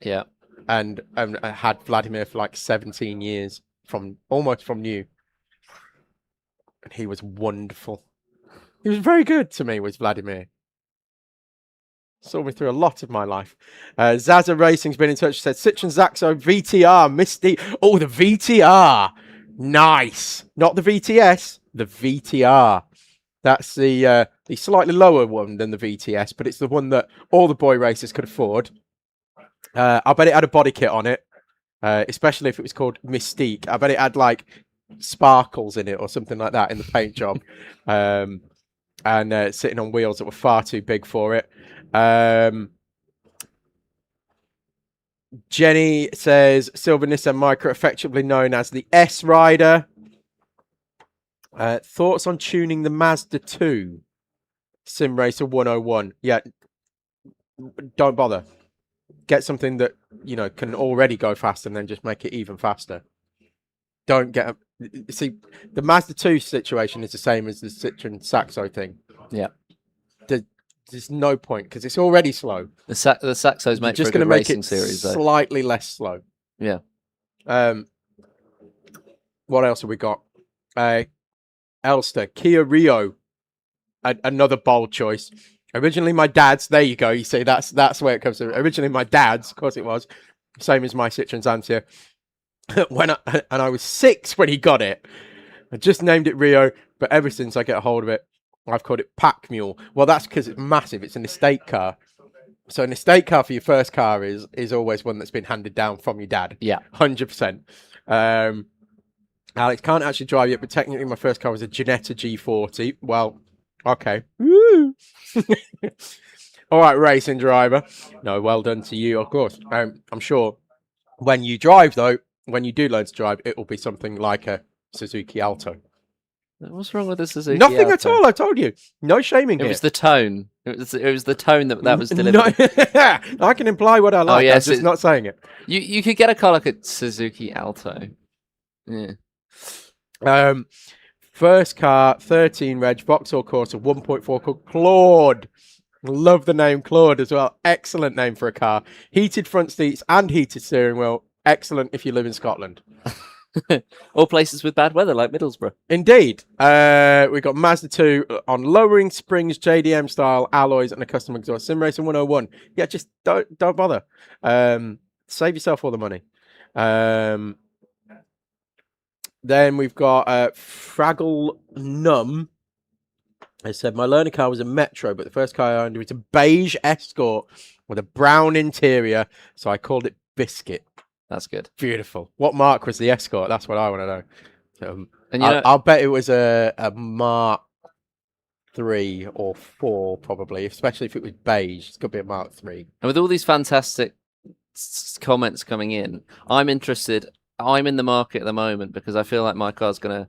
Yeah, and I had Vladimir for like 17 years, almost from new, and he was wonderful. He was very good to me, was Vladimir. Saw me through a lot of my life. Zaza Racing's been in touch. Said Citroen Saxo VTR Misty. Oh, the VTR, nice. Not the VTS, the VTR. That's the slightly lower one than the VTS, but it's the one that all the boy racers could afford. I bet it had a body kit on it, especially if it was called Mystique. I bet it had like sparkles in it or something like that in the paint job, and sitting on wheels that were far too big for it. Jenny says Silver Nissan Micra, effectively known as the S Rider. Thoughts on tuning the Mazda 2 Sim Racer 101? Yeah, don't bother. Get something that, can already go faster and then just make it even faster. Don't get see, the Mazda 2 situation is the same as the Citroen Saxo thing. Yeah. There's no point because it's already slow. The Saxo's made just for a good make racing it series, though. Slightly less slow. Yeah. What else have we got? Elster, Kia Rio, another bold choice. Originally my dad's. There you go. You see, that's where it comes from. Originally my dad's, of course it was. Same as my Citroen Xantia. I was 6 when he got it. I just named it Rio, but ever since I get a hold of it, I've called it Pack Mule. Well, that's because it's massive. It's an estate car. So an estate car for your first car is always one that's been handed down from your dad. Yeah. 100%. Alex, can't actually drive yet, but technically my first car was a Ginetta G40. Well, okay. Woo! All right, racing driver. No, well done to you, of course. I'm sure when you drive, though, when you do learn to drive, it will be something like a Suzuki Alto. What's wrong with the Suzuki Nothing Alto? at all, I told you. No shaming here. It was the tone. It was the tone that was delivered. No, I can imply what I like. I'm just not saying it. You could get a car like a Suzuki Alto. Yeah. First car, 13 reg, Vauxhall Corsa, 1.4 called Claude. Love the name Claude as well. Excellent name for a car. Heated front seats and heated steering wheel. Excellent if you live in Scotland. Or places with bad weather like Middlesbrough. Indeed. We've got Mazda 2 on lowering springs, JDM style alloys, and a custom exhaust. Sim Racing 101. Yeah, just don't bother. Save yourself all the money. Then we've got Fraggle Num. It said, my learner car was a Metro, but the first car I owned was a beige Escort with a brown interior, so I called it Biscuit. That's good. Beautiful. What mark was the Escort? That's what I want to know. And you know- I'll bet it was a Mark 3 or 4, probably, especially if it was beige. It's got to be a Mark 3. And with all these fantastic comments coming in, I'm interested. I'm in the market at the moment because I feel like my car's going to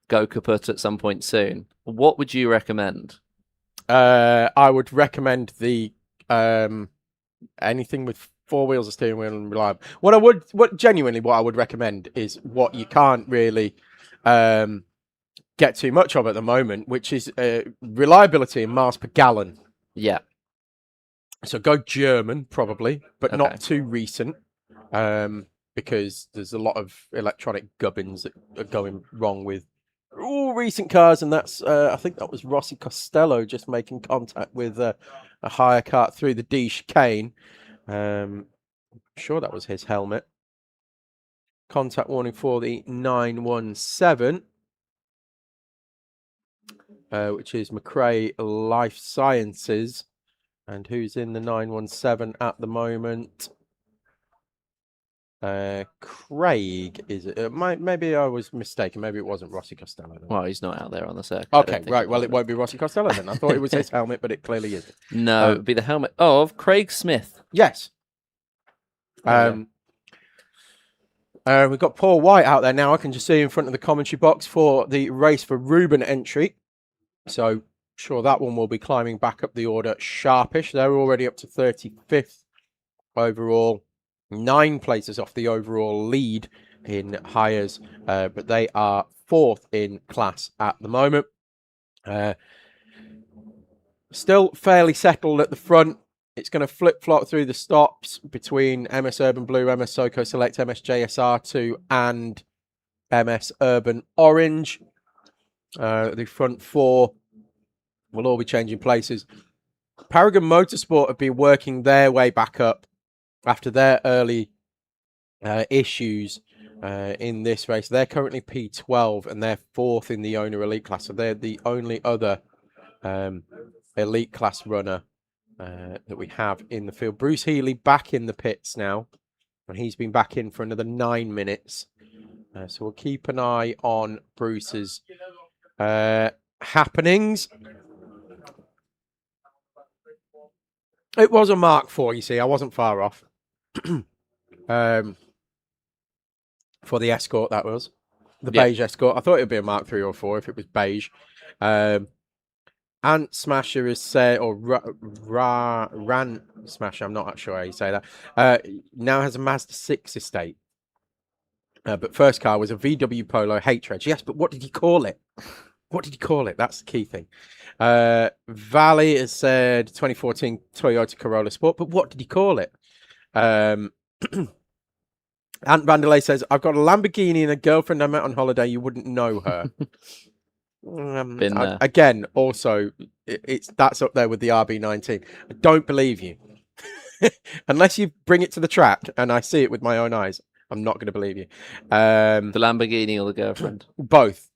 go kaput at some point soon. What would you recommend? I would recommend the anything with 4 wheels, a steering wheel, and reliable. What I would recommend is what you can't really get too much of at the moment, which is reliability in miles per gallon. Yeah. So go German, probably, but Okay. not too recent, because there's a lot of electronic gubbins that are going wrong with all recent cars, and that's I think that was Rossi Costello just making contact with a higher kart through the D chicane. I'm sure that was his helmet. Contact warning for the 917, which is McRae Life Sciences. And who's in the 917 at the moment? Craig is it? Maybe I was mistaken. Maybe it wasn't Rossi Costello. Then. Well, he's not out there on the circuit. I Okay, don't think right. Well, it won't be Rossi Costello then. I thought it was his helmet, but it clearly isn't. No, it'd be the helmet of Craig Smith. Yes. We've got Paul White out there now. I can just see in front of the commentary box for the race for Ruben entry. So sure that one will be climbing back up the order sharpish. They're already up to 35th overall. 9 places off the overall lead in hires, but they are 4th in class at the moment. Still fairly settled at the front. It's going to flip-flop through the stops between MS Urban Blue, MS Soco Select, MS JSR2 and MS Urban Orange. The front 4 will all be changing places. Paragon Motorsport have been working their way back up after their early issues in this race. They're currently P12 and they're 4th in the owner elite class. So they're the only other elite class runner that we have in the field. Bruce Healy back in the pits now, and he's been back in for another 9 minutes. So we'll keep an eye on Bruce's happenings. It was a Mark 4, you see. I wasn't far off. For the Escort, that was. The beige Escort. I thought it would be a Mark 3 or 4 if it was beige. Ant Smasher is said, or Ran Smasher, I'm not sure how you say that, now has a Mazda 6 estate. But first car was a VW Polo H-Reg. Yes, but what did he call it? What did he call it? That's the key thing. Valley has said 2014 Toyota Corolla Sport, but what did he call it? Ant Vanderlei says, I've got a Lamborghini and a girlfriend I met on holiday. You wouldn't know her. Been there. Again, also, that's up there with the RB19. I don't believe you. Unless you bring it to the track and I see it with my own eyes, I'm not going to believe you. The Lamborghini or the girlfriend? Both.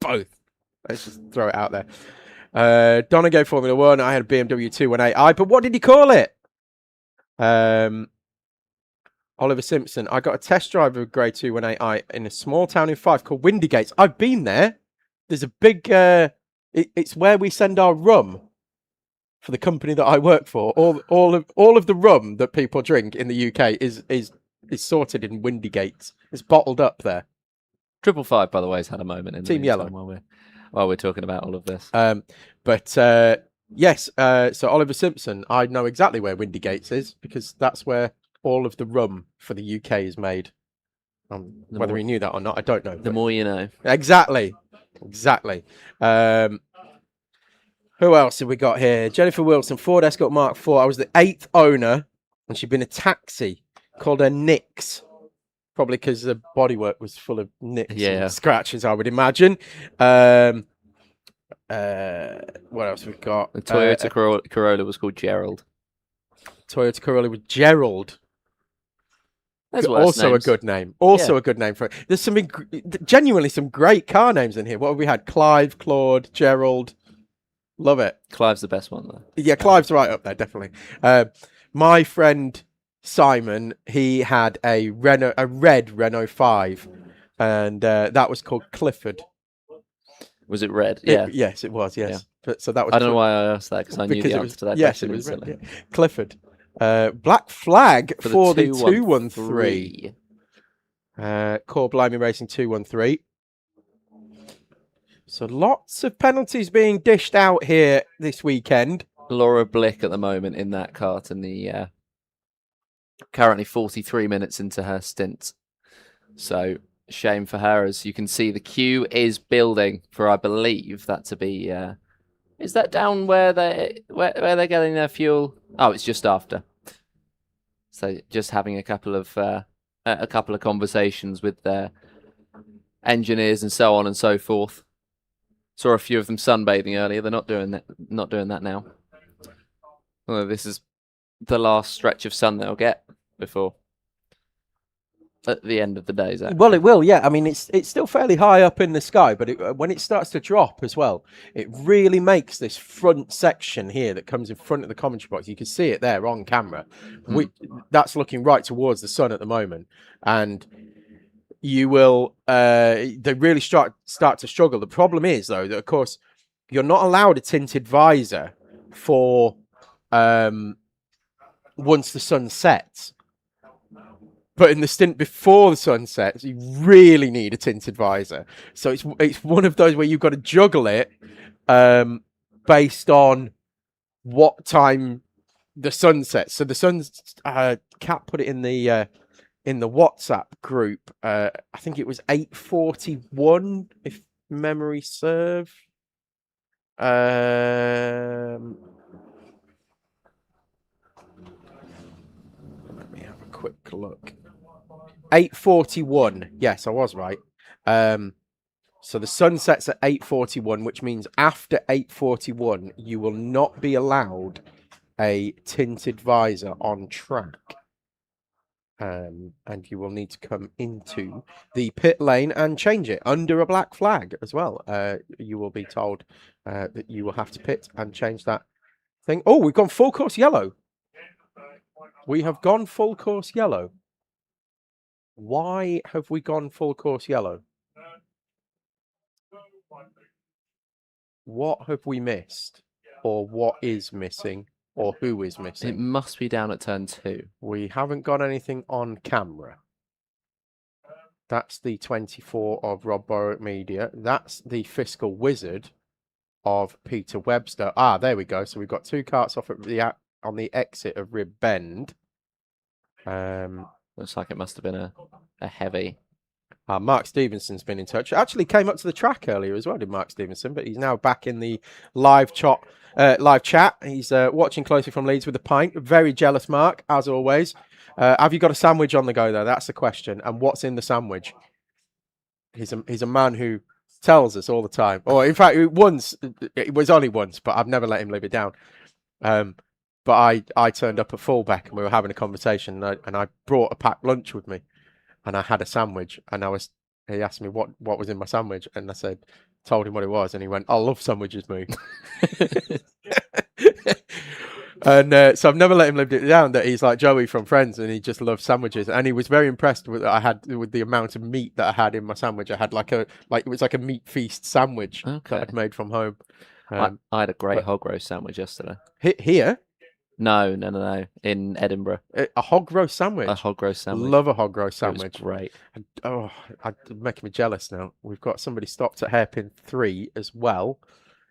Both. Let's just throw it out there. Donegal Formula 1. I had a BMW 218i, but what did he call it? Oliver Simpson. I got a test drive of a grey 218i in a small town in Fife called Windygates. I've been there. There's a big... it's where we send our rum for the company that I work for. All of the rum that people drink in the UK is sorted in Windygates. It's bottled up there. 555, by the way, has had a moment in Team the Yellow while we're talking about all of this. Yes, so Oliver Simpson, I know exactly where Windygates is because that's where all of the rum for the UK is made. Whether he knew that or not, I don't know. The more you know. Exactly. Who else have we got here? Jennifer Wilson, Ford Escort Mark IV. I was the 8th owner, and she'd been a taxi. Called her Nicks. Probably because the bodywork was full of nicks and scratches, I would imagine. What else have we got? The Toyota Corolla was called Gerald. Toyota Corolla with Gerald. There's worse also names. a good name. Also Yeah. a good name for it. There's genuinely some great car names in here. What have we had? Clive, Claude, Gerald. Love it. Clive's the best one though. Yeah, Clive's right up there, definitely. My friend Simon, he had a red Renault 5, and that was called Clifford. Was it red? Yeah. Yes, it was. Yes. So that was. I don't know why I asked that because I knew the answer to that yes, question it was red, instantly. yeah. Clifford. Black flag for the 213. 213. Core Blimey Racing 213. So lots of penalties being dished out here this weekend. Laura Blick at the moment in that kart, and the currently 43 minutes into her stint. So shame for her, as you can see the queue is building for, I believe that to be. Is that down where they're getting their fuel? Oh, it's just after. So just having a couple of conversations with their engineers and so on and so forth. Saw a few of them sunbathing earlier. They're not doing that. Not doing that now. Although this is the last stretch of sun they'll get before at the end of the day. Zach. Well, it will, yeah. I mean, it's still fairly high up in the sky, but when it starts to drop as well, it really makes this front section here that comes in front of the commentary box. You can see it there on camera. That's looking right towards the sun at the moment, and you will. They really start to struggle. The problem is, though, that of course you're not allowed a tinted visor for once the sun sets. But in the stint before the sun sets, you really need a tinted visor. So it's one of those where you've got to juggle it based on what time the sun sets. So the sun's Kat put it in the WhatsApp group. I think it was 8:41, if memory serve. Let me have a quick look. 8:41. Yes, I was right. So the sun sets at 8:41, which means after 8:41, you will not be allowed a tinted visor on track. And you will need to come into the pit lane and change it under a black flag as well. You will be told that you will have to pit and change that thing. Oh, we've gone full course yellow. We have gone full course yellow. Why have we gone full course yellow? What have we missed? Or what is missing? Or who is missing? It must be down at turn 2. We haven't got anything on camera. That's the 24 of Rob Borwick Media. That's the Fiscal Wizard of Peter Webster. Ah, there we go. So we've got two karts off at on the exit of Rib Bend. Looks like it must have been a heavy. Mark Stevenson's been in touch. Actually came up to the track earlier as well, did Mark Stevenson, but he's now back in the live chat. He's watching closely from Leeds with a pint. Very jealous, Mark, as always. Have you got a sandwich on the go, though? That's the question. And what's in the sandwich? He's a man who tells us all the time. Or in fact, it was only once, but I've never let him live it down. But I turned up at fullback and we were having a conversation, and I brought a packed lunch with me, and I had a sandwich, and he asked me what was in my sandwich, and I told him what it was, and he went, "I love sandwiches, mate." And so I've never let him live it down that he's like Joey from Friends, and he just loves sandwiches, and he was very impressed with the amount of meat that I had in my sandwich. I had it was like a meat feast sandwich that I'd made from home. I had a great hog roast sandwich yesterday. Here? No. In Edinburgh. A hog roast sandwich? A hog roast sandwich. Love a hog roast sandwich. It was great. It's making me jealous now. We've got somebody stopped at hairpin 3 as well.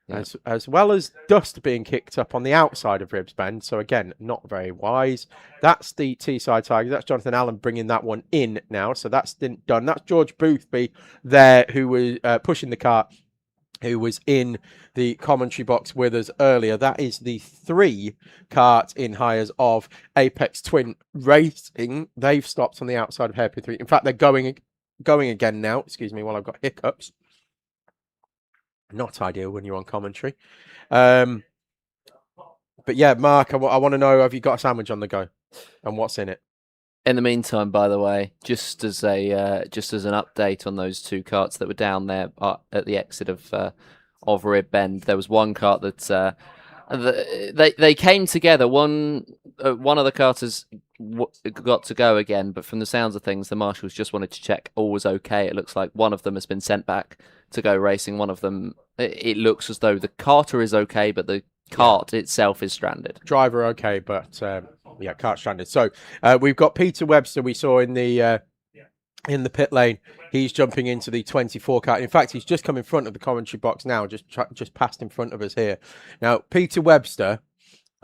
Yeah. As well as dust being kicked up on the outside of Ribs Bend. So again, not very wise. That's the Teesside Tigers. That's Jonathan Allen bringing that one in now. So that's done. That's George Boothby there, who was pushing the cart, who was in the commentary box with us earlier. That is the 3 kart in hires of Apex Twin Racing. They've stopped on the outside of hairpin 3. In fact, they're going again now. Excuse me while I've got hiccups. Not ideal when you're on commentary. But yeah, Mark, I want to know, have you got a sandwich on the go? And what's in it? In the meantime, by the way, just as an update on those two karts that were down there at the exit of Rib Bend, there was one kart that they came together. One of the karters got to go again, but from the sounds of things, the marshals just wanted to check all was okay. It looks like one of them has been sent back to go racing. One of them, it looks as though the karter is okay, but the kart itself is stranded. Driver okay, but kart stranded. So we've got Peter Webster. We saw in the pit lane. He's jumping into the 24 kart. In fact, he's just come in front of the commentary box now, just passed in front of us here. Now, Peter Webster,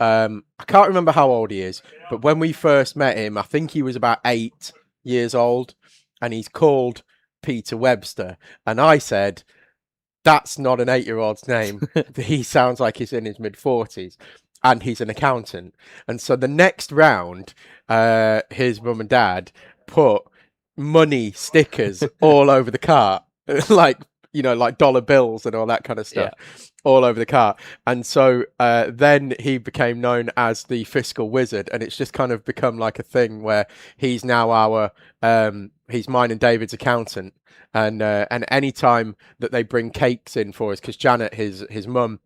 I can't remember how old he is, but when we first met him, I think he was about 8 years old, and he's called Peter Webster. And I said, that's not an 8-year-old's name. He sounds like he's in his mid-40s. And he's an accountant. And so the next round, his mum and dad put money stickers all over the car, like dollar bills and all that kind of stuff, all over the car. And so then he became known as the fiscal wizard, and it's just kind of become like a thing where he's now he's mine and David's accountant. And any time that they bring cakes in for us, because Janet, his mum,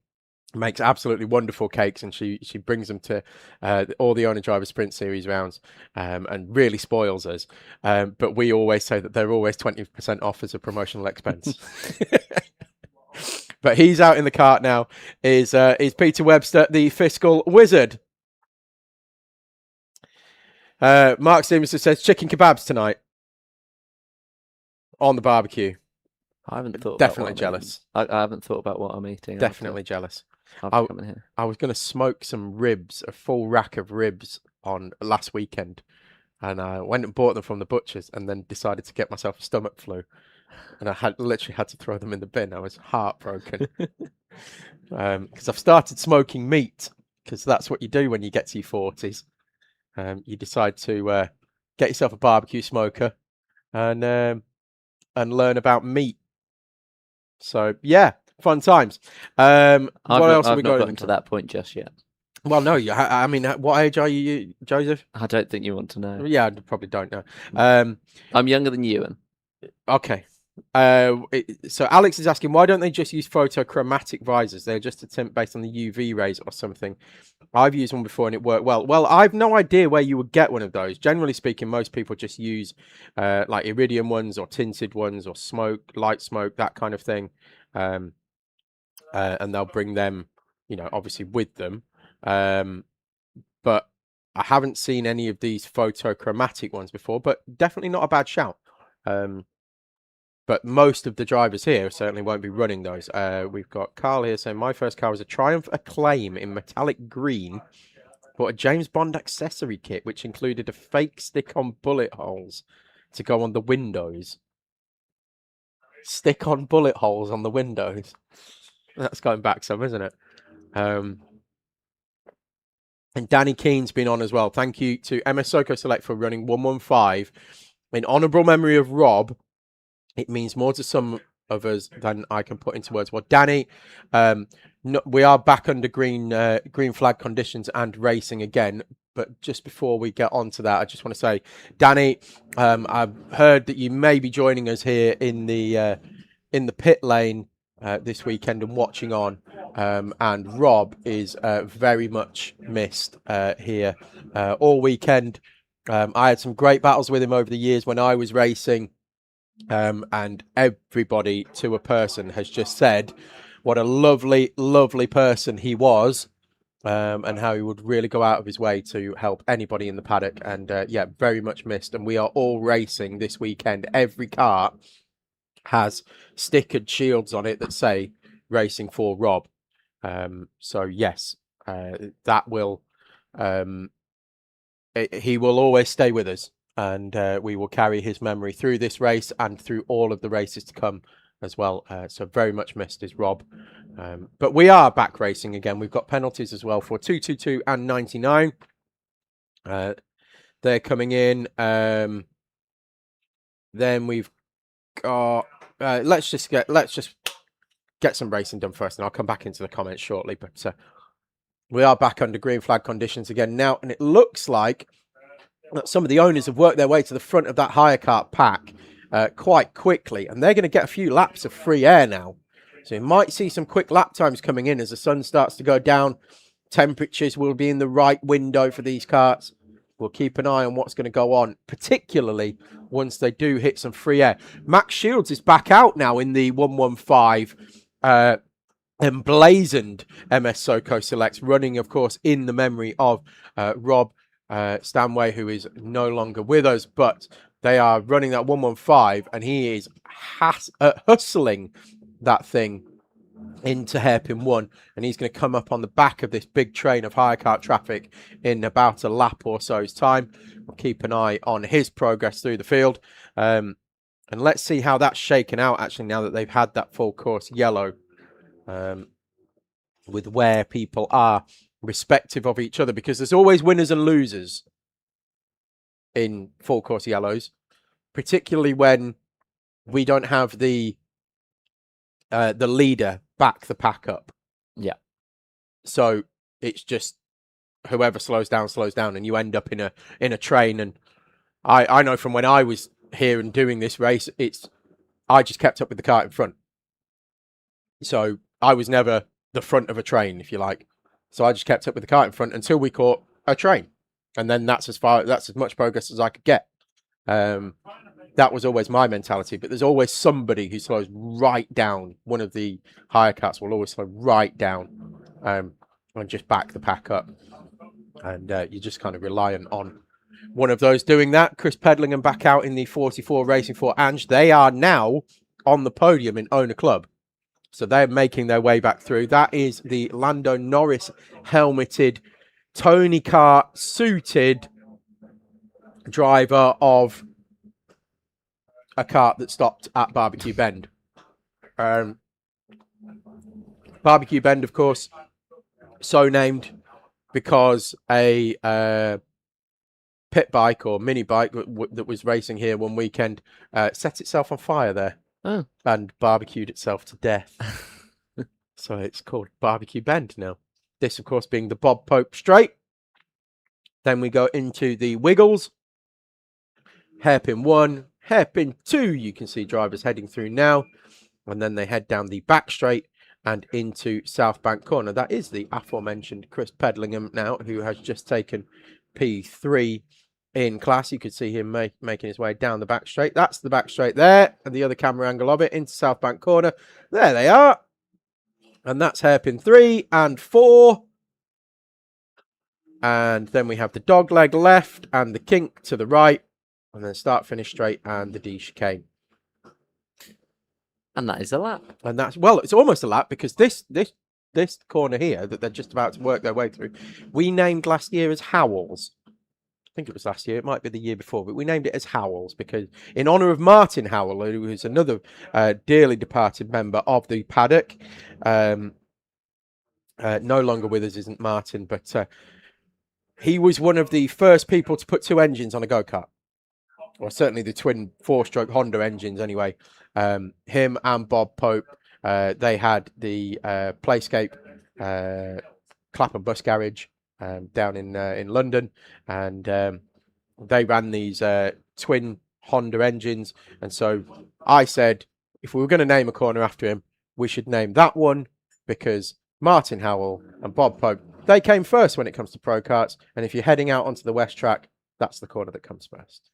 makes absolutely wonderful cakes, and she brings them to all the Owner Driver Sprint Series rounds, and really spoils us. But we always say that they're always 20% off as a promotional expense. But he's out in the kart now. Is Peter Webster, the fiscal wizard? Mark Stevenson says chicken kebabs tonight on the barbecue. I haven't thought. Definitely jealous. I haven't thought about what I'm eating. Definitely jealous. I was going to smoke some ribs, a full rack of ribs on last weekend, and I went and bought them from the butchers, and then decided to get myself a stomach flu, and I literally had to throw them in the bin. I was heartbroken because I've started smoking meat, because that's what you do when you get to your 40s. You decide to get yourself a barbecue smoker and learn about meat. So yeah. Fun times. What else have we got? I've not gotten to that point just yet. Well, no. I mean, what age are you, Joseph? I don't think you want to know. Yeah, I probably don't know. I'm younger than you, and okay. So Alex is asking, why don't they just use photochromatic visors? They're just a tint based on the UV rays or something. I've used one before and it worked well. Well, I've no idea where you would get one of those. Generally speaking, most people just use like iridium ones or tinted ones or light smoke, that kind of thing. And they'll bring them, obviously with them. But I haven't seen any of these photochromatic ones before, but definitely not a bad shout. But most of the drivers here certainly won't be running those. We've got Carl here saying, my first car was a Triumph Acclaim in metallic green, but a James Bond accessory kit, which included a fake stick-on bullet holes to go on the windows. Stick-on bullet holes on the windows. That's going back some, isn't it? And Danny Keen's been on as well. Thank you to MS Soko Select for running 115. In honourable memory of Rob, it means more to some of us than I can put into words. Well, Danny, we are back under green flag conditions and racing again. But just before we get on to that, I just want to say, Danny, I've heard that you may be joining us here in the pit lane this weekend and watching on, and Rob is very much missed here all weekend. I had some great battles with him over the years when I was racing, and everybody to a person has just said what a lovely, lovely person he was, and how he would really go out of his way to help anybody in the paddock. And very much missed. And we are all racing this weekend. Every car has stickered shields on it that say racing for Rob. So yes, that will he will always stay with us, and we will carry his memory through this race and through all of the races to come as well. So very much missed is Rob. But we are back racing again. We've got penalties as well for 222 and 99. They're coming in. Then we've got let's just get some racing done first, and I'll come back into the comments shortly. But we are back under green flag conditions again now, and it looks like some of the owners have worked their way to the front of that hire kart pack quite quickly, and they're going to get a few laps of free air now. So you might see some quick lap times coming in as the sun starts to go down. Temperatures will be in the right window for these karts. We'll keep an eye on what's going to go on, particularly once they do hit some free air. Max Shields is back out now in the 115 emblazoned MS Soco Selects, running, of course, in the memory of Rob Stanway, who is no longer with us, but they are running that 115, and he is hustling that thing into hairpin 1, and he's going to come up on the back of this big train of hire kart traffic in about a lap or so's time. We'll keep an eye on his progress through the field, and let's see how that's shaken out, actually, now that they've had that full course yellow, with where people are respective of each other, because there's always winners and losers in full course yellows, particularly when we don't have the leader back the pack up. Yeah. So it's just whoever slows down, and you end up in a train. And I know from when I was here and doing this race, I just kept up with the kart in front. So I was never the front of a train, if you like. So I just kept up with the kart in front until we caught a train, and then that's as much progress as I could get. That was always my mentality, but there's always somebody who slows right down. One of the higher cats will always slow right down and just back the pack up. And you're just kind of reliant on one of those doing that. Chris Pedlingham back out in the 44 racing for Ange. They are now on the podium in Owner Club. So they're making their way back through. That is the Lando Norris helmeted, Tony Kart suited driver of a kart that stopped at Barbecue Bend. Barbecue Bend, of course, so named because a pit bike or mini bike that was racing here one weekend set itself on fire there and barbecued itself to death. So it's called Barbecue Bend now. This, of course, being the Bob Pope Straight. Then we go into the Wiggles. Hairpin 1. Hairpin 2, you can see drivers heading through now, and then they head down the back straight and into South Bank Corner. That is the aforementioned Chris Pedlingham now, who has just taken P3 in class. You could see him making his way down the back straight. That's the back straight there, and the other camera angle of it into South Bank Corner. There they are. And that's hairpin 3 and 4. And then we have the dog leg left and the kink to the right. And then start, finish straight, and the D chicane. And that is a lap. And that's, well, it's almost a lap, because this corner here that they're just about to work their way through, we named last year as Howells. I think it was last year. It might be the year before, but we named it as Howells because in honour of Martin Howell, who is another dearly departed member of the paddock. No longer with us isn't Martin, but he was one of the first people to put 2 engines on a go-kart. Or certainly the twin 4-stroke Honda engines anyway. Him and Bob Pope, they had the Playscape Clapham Bus Garage down in London, and they ran these twin Honda engines. And so I said, if we were going to name a corner after him, we should name that one, because Martin Howell and Bob Pope, they came first when it comes to pro karts. And if you're heading out onto the West Track, that's the corner that comes first.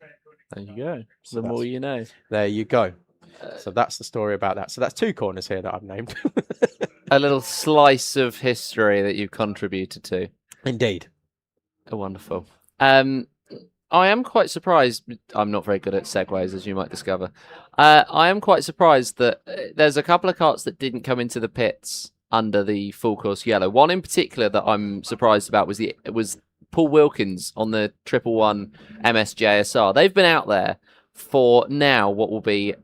There you go. So The more you know. There you go. So that's the story about that. So that's 2 corners here that I've named. A little slice of history that you've contributed to. Indeed. Oh, wonderful. I am quite surprised. I'm not very good at segues, as you might discover. I am quite surprised that there's a couple of karts that didn't come into the pits under the full course yellow. One in particular that I'm surprised about was Paul Wilkins on the 111 MSJSR. They've been out there for now what will be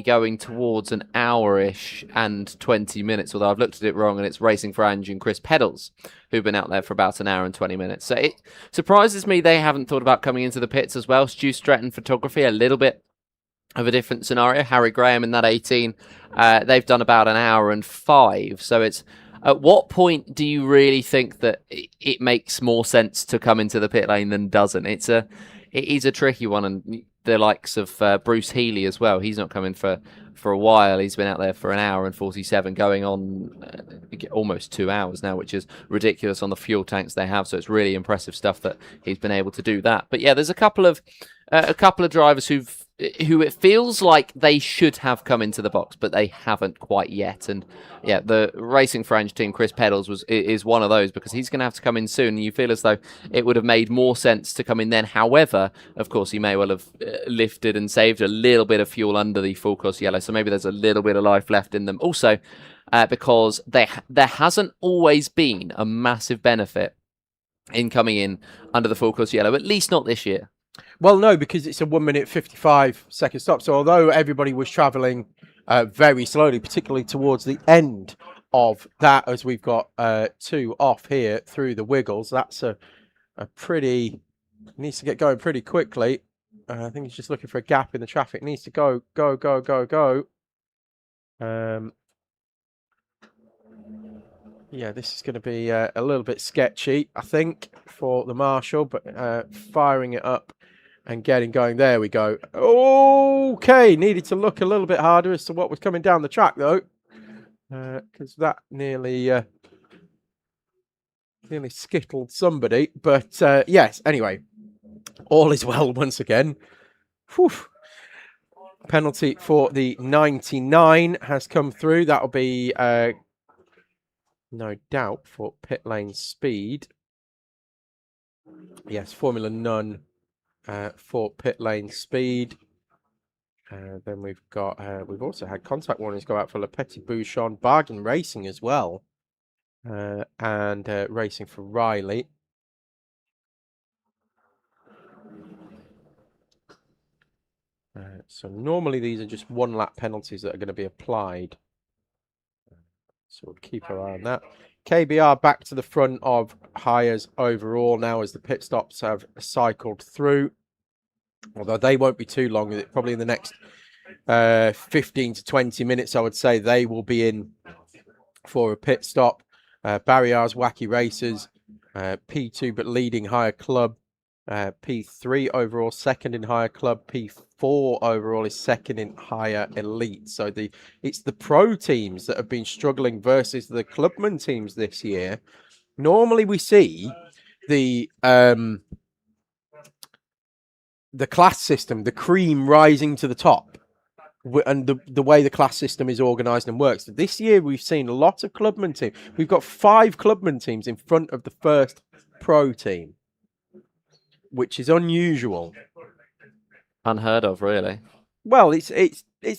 going towards an hour-ish and 20 minutes, although I've looked at it wrong, and it's Racing for Ange and Chris Pedals, who've been out there for about an hour and 20 minutes. So it surprises me they haven't thought about coming into the pits as well. Stu Stretton Photography, a little bit of a different scenario. Harry Graham in that 18, they've done about an hour and 5. So it's At what point do you really think that it makes more sense to come into the pit lane than doesn't? It is a tricky one, and the likes of Bruce Healy as well. He's not coming for a while. He's been out there for an hour and 47, going on almost 2 hours now, which is ridiculous on the fuel tanks they have. So it's really impressive stuff that he's been able to do that. But yeah, there's a couple of drivers who it feels like they should have come into the box, but they haven't quite yet. And yeah, the Racing French team, Chris Pedals is one of those, because he's going to have to come in soon. And you feel as though it would have made more sense to come in then. However, of course, he may well have lifted and saved a little bit of fuel under the full course yellow, so maybe there's a little bit of life left in them. Also, because there hasn't always been a massive benefit in coming in under the full course yellow, at least not this year. Well, no, because it's a 1 minute 55-second stop. So although everybody was travelling very slowly, particularly towards the end of that, as we've got 2 off here through the wiggles, that's a pretty, needs to get going pretty quickly. I think he's just looking for a gap in the traffic. Needs to go. Yeah, this is going to be a little bit sketchy, I think, for the marshal, but firing it up and getting going. There we go. Okay, needed to look a little bit harder as to what was coming down the track, though, because that nearly skittled somebody. But yes, anyway, all is well once again. Whew. Penalty for the 99 has come through. That'll be no doubt for pit lane speed. Yes, Formula None for pit lane speed. Then we've got we've also had contact warnings go out for Le Petit Bouchon, Bargain Racing as well, and racing for Riley. So normally these are just 1 lap penalties that are going to be applied. So we'll keep our eye on that. KBR back to the front of Hires overall now as the pit stops have cycled through. Although they won't be too long, probably in the next 15 to 20 minutes, I would say they will be in for a pit stop. Barriers, Wacky Racers, P2 but leading Hire Club. P3 overall, second in Hire Club. P4 overall is second in Hire Elite. So it's the pro teams that have been struggling versus the clubman teams this year. Normally we see the class system, the cream rising to the top, and the way the class system is organised and works. This year we've seen a lot of clubman teams. We've got 5 clubman teams in front of the first pro team, which is unusual. Unheard of, really. Well, it's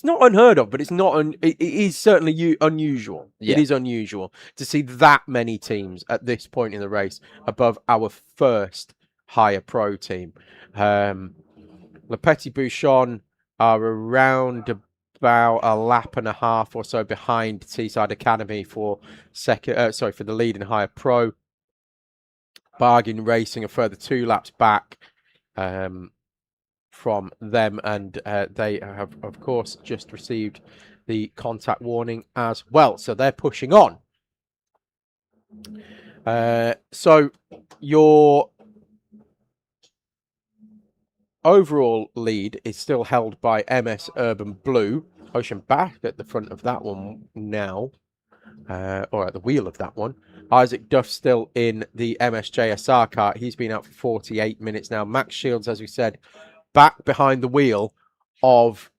not unheard of, but it's not. It is certainly unusual. Yeah. It is unusual to see that many teams at this point in the race above our first higher pro team. Le Petit Bouchon are around about a lap and a half or so behind Teesside Academy for for the lead in higher pro. Bargain Racing a further 2 laps back from them, and they have, of course, just received the contact warning as well. So they're pushing on. So your overall lead is still held by MS Urban Blue. Ocean back at the front of that one now, or at the wheel of that one. Isaac Duff still in the MSJSR car. He's been out for 48 minutes now. Max Shields, as we said, back behind the wheel of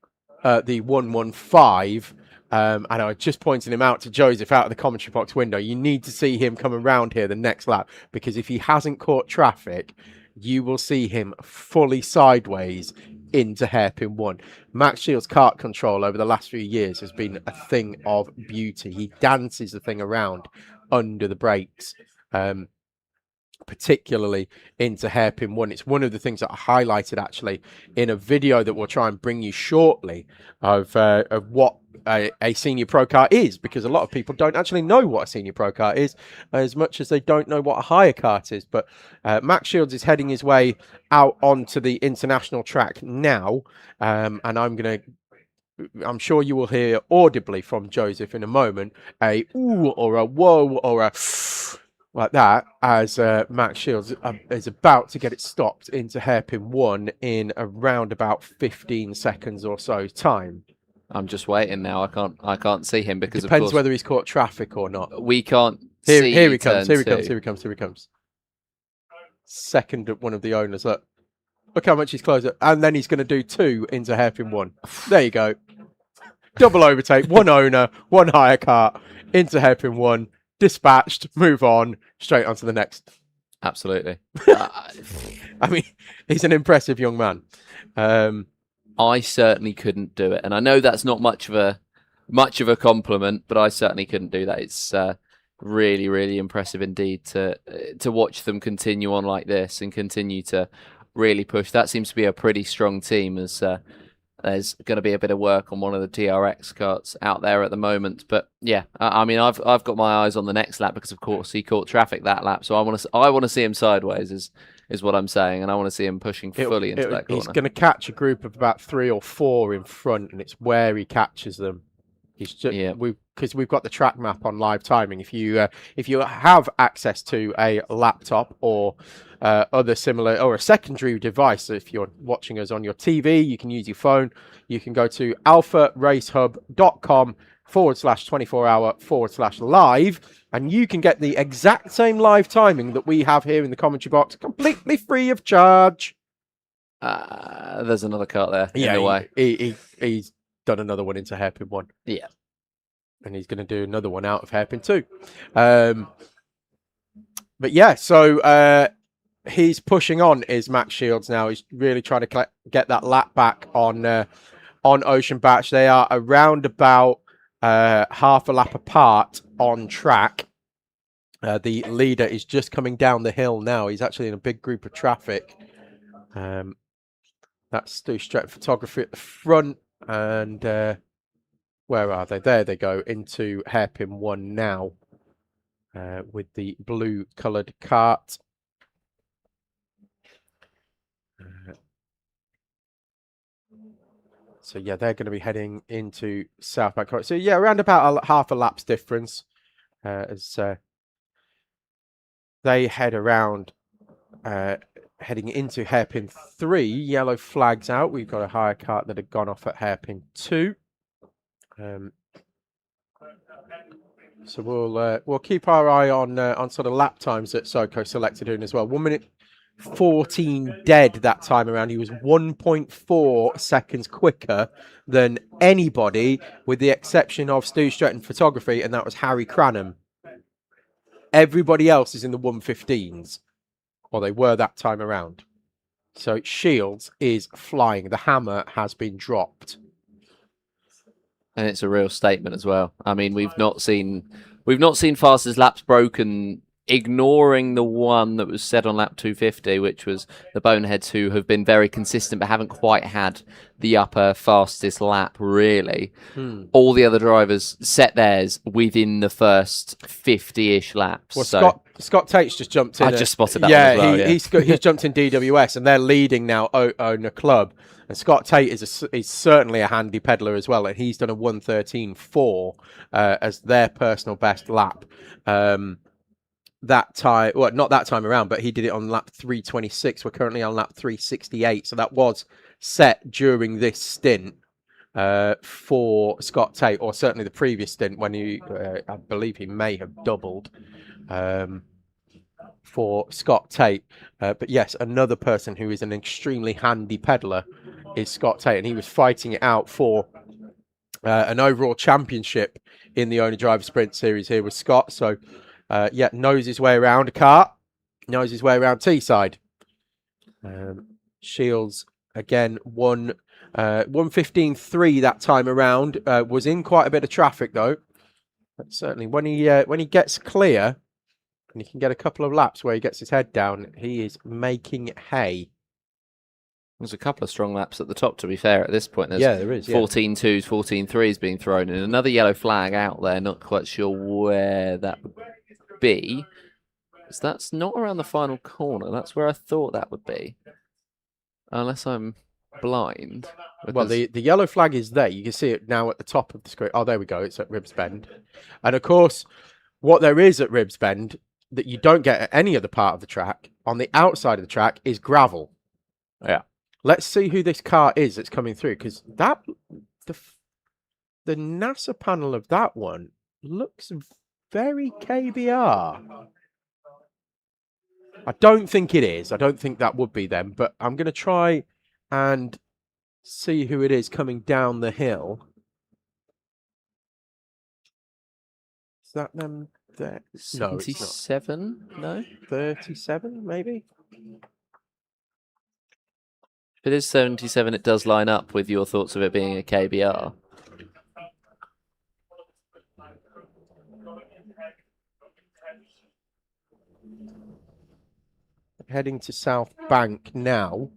the 115. And I was just pointing him out to Joseph out of the commentary box window. You need to see him come around here the next lap, because if he hasn't caught traffic, you will see him fully sideways into hairpin 1. Max Shields' kart control over the last few years has been a thing of beauty. He dances the thing around under the brakes, particularly into hairpin 1. It's one of the things that I highlighted actually in a video that we'll try and bring you shortly of what a senior pro car is, because a lot of people don't actually know what a senior pro car is as much as they don't know what a higher kart is. But Max Shields is heading his way out onto the international track now, and I'm going to I'm sure you will hear audibly from Joseph in a moment a ooh or a whoa or a like that as Max Shields is about to get it stopped into hairpin 1 in around about 15 seconds or so time. I'm just waiting now. I can't see him because Depends of course whether he's caught traffic or not. we can't Here, see. here he comes. turn Here he comes. two. Here he comes. Here he comes. Second one of the owners. Look how much he's closed up, and then he's going to do 2 into hairpin 1. There you go. Double overtake. 1 owner, 1 hire cart into hairpin 1. Dispatched. Move on. Straight on to the next. Absolutely. I mean, he's an impressive young man. I certainly couldn't do it, and I know that's not much of a compliment, but I certainly couldn't do that. It's really, really impressive indeed to watch them continue on like this and continue to really push. That seems to be a pretty strong team, as there's going to be a bit of work on one of the TRX carts out there at the moment. But yeah, I mean, I've got my eyes on the next lap because of course he caught traffic that lap, so I want to see him sideways is what I'm saying, and I want to see him pushing fully into that corner. He's going to catch a group of about 3 or 4 in front, and it's where he catches them. He's just because we've got the track map on live timing. If you have access to a laptop or other similar or a secondary device, if you're watching us on your TV, you can use your phone. You can go to alpharacehub.com/24hour/live, and you can get the exact same live timing that we have here in the commentary box, completely free of charge. There's another cart there in the way. He's done another one into hairpin 1. Yeah. And he's going to do another one out of hairpin 2. But yeah, so he's pushing on, is Max Shields now. He's really trying to get that lap back on Ocean Batch. They are around about half a lap apart on track. The leader is just coming down the hill now. He's actually in a big group of traffic. That's Stu Stratton Photography at the front. And where are they? There they go, into hairpin 1 now with the blue coloured cart. So yeah, they're going to be heading into Southbank Corridor. So yeah, around about half a lap's difference as they head around, heading into hairpin 3. Yellow flags out. We've got a hire cart that had gone off at hairpin 2. So we'll keep our eye on sort of lap times that Soko selected in as well. 1 minute 14 dead that time around. He was 1.4 seconds quicker than anybody, with the exception of Stu Stratton Photography, and that was Harry Cranham. Everybody else is in the 1:15s, or they were that time around. So Shields is flying. The hammer has been dropped. And it's a real statement as well. I mean, we've not seen fastest laps broken, ignoring the one that was said on lap 250, which was the Boneheads, who have been very consistent but haven't quite had the upper fastest lap, really. All the other drivers set theirs within the first 50-ish laps. Well, so Scott Tate's just jumped in. I just spotted that one as well, he's jumped in DWS, and they're leading now Owner Club. And Scott Tate is certainly a handy peddler as well, and he's done a 1:13.4 as their personal best lap. That time, well, not that time around, but he did it on lap 3:26. We're currently on lap 3:68, so that was set during this stint for Scott Tate, or certainly the previous stint when he, I believe he may have doubled for Scott Tate. But yes, another person who is an extremely handy peddler is Scott Tate, and he was fighting it out for an overall championship in the Owner Driver Sprint Series here with Scott. So yeah, knows his way around a cart, knows his way around Teesside. Shields again 1:15.3 that time around. Was in quite a bit of traffic though. But certainly when he gets clear and he can get a couple of laps where he gets his head down, he is making hay. There's a couple of strong laps at the top, to be fair, at this point. There is. 14.2s, 14.3s being thrown in. Another yellow flag out there, not quite sure where that would be. So that's not around the final corner. That's where I thought that would be. Unless I'm blind. Well, the yellow flag is there. You can see it now at the top of the screen. Oh, there we go. It's at Ribs Bend. And of course, what there is at Ribs Bend that you don't get at any other part of the track, on the outside of the track, is gravel. Yeah. Let's see who this car is that's coming through, because the NASA panel of that one looks very KBR. I don't think it is. I don't think that would be them, but I'm going to try and see who it is coming down the hill. Is that them there? No, it's not. 77? No? 37, maybe? If it is 77, it does line up with your thoughts of it being a KBR. Heading to South Bank now.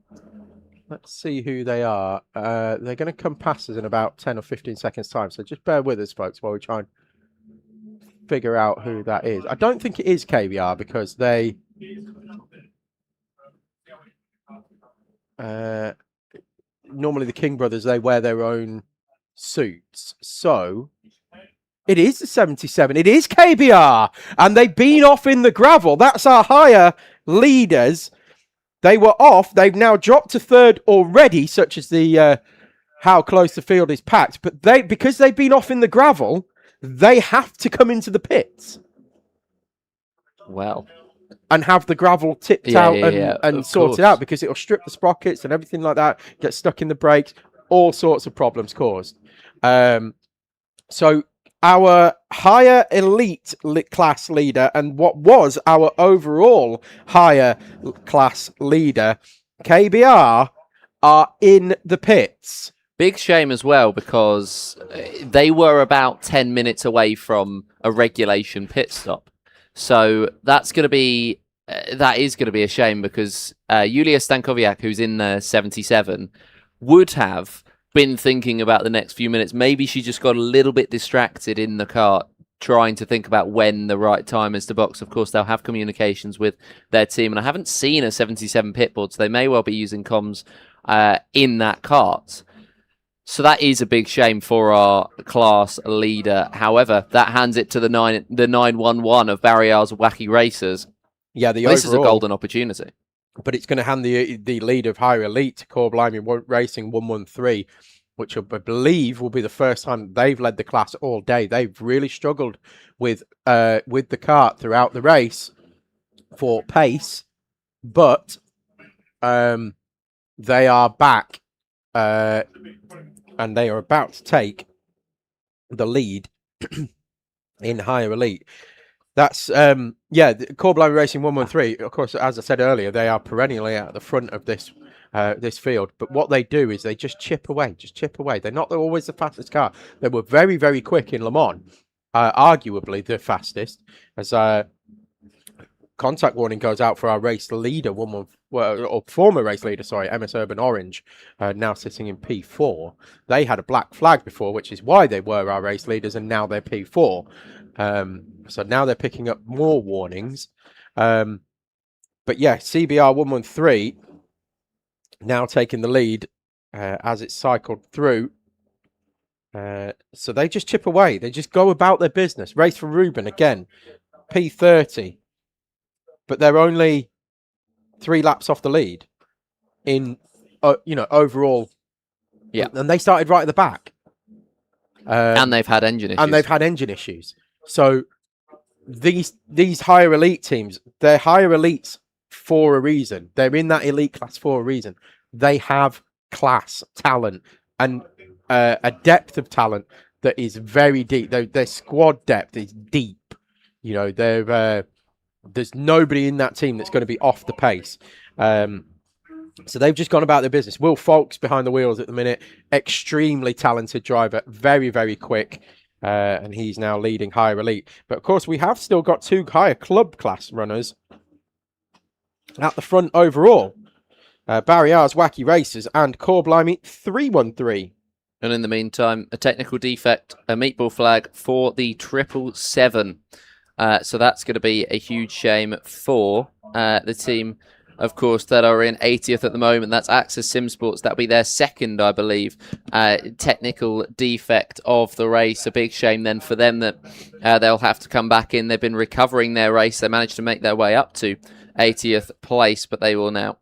Let's see who they are. They're going to come past us in about 10 or 15 seconds time, so just bear with us, folks, while we try and figure out who that is. I don't think it is KBR because they... normally the King brothers, they wear their own suits. So it is the 77. It is KBR. And they've been off in the gravel. That's our higher leaders. They were off. They've now dropped to third already, such as the how close the field is packed. But because they've been off in the gravel, they have to come into the pits. Well. And have the gravel tipped out and sorted out, because it'll strip the sprockets and everything like that, get stuck in the brakes, all sorts of problems caused. So our higher elite class leader and what was our overall higher class leader, KBR, are in the pits. Big shame as well, because they were about 10 minutes away from a regulation pit stop. So that's going to be that is going to be a shame, because Yulia Stankowiak, who's in the 77, would have been thinking about the next few minutes. Maybe she just got a little bit distracted in the kart, trying to think about when the right time is to box. Of course, they'll have communications with their team, and I haven't seen a 77 pit board, so they may well be using comms in that kart. So that is a big shame for our class leader. However, that hands it to the 911 of Barriar's Wacky Racers. Yeah, this is a golden opportunity. But it's going to hand the lead of Higher Elite to Core Blimey Racing 113, which I believe will be the first time they've led the class all day. They've really struggled with the kart throughout the race for pace, but they are back. And they are about to take the lead in Higher Elite. That's, Core Blimey Racing 113, of course, as I said earlier, they are perennially at the front of this field. But what they do is they just chip away. They're not always the fastest car. They were very, very quick in Le Mans, arguably the fastest, as contact warning goes out for our race leader, or former race leader, MS Urban Orange, now sitting in P4. They had a black flag before, which is why they were our race leaders, and now they're P4. So now they're picking up more warnings. But yeah, CBR 113 now taking the lead as it's cycled through. So they just chip away. They just go about their business. Race for Ruben again, P30. But they're only 3 laps off the lead in, overall. Yeah. And they started right at the back. And they've had engine issues. So these higher elite teams, they're higher elites for a reason. They're in that elite class for a reason. They have class, talent, and a depth of talent that is very deep. Their squad depth is deep. There's nobody in that team that's going to be off the pace. So they've just gone about their business. Will Folks behind the wheels at the minute. Extremely talented driver. Very, very quick. And he's now leading Higher Elite. But of course, we have still got 2 higher club class runners at the front overall. Barriar's Wacky Racers and Core Blimey 313. And in the meantime, a technical defect, a meatball flag for the 777. So that's going to be a huge shame for the team of course, that are in 80th at the moment. That's Access Sim Sports. That'll be their second, I believe, technical defect of the race. A big shame then for them that they'll have to come back in. They've been recovering their race. They managed to make their way up to 80th place, but they will now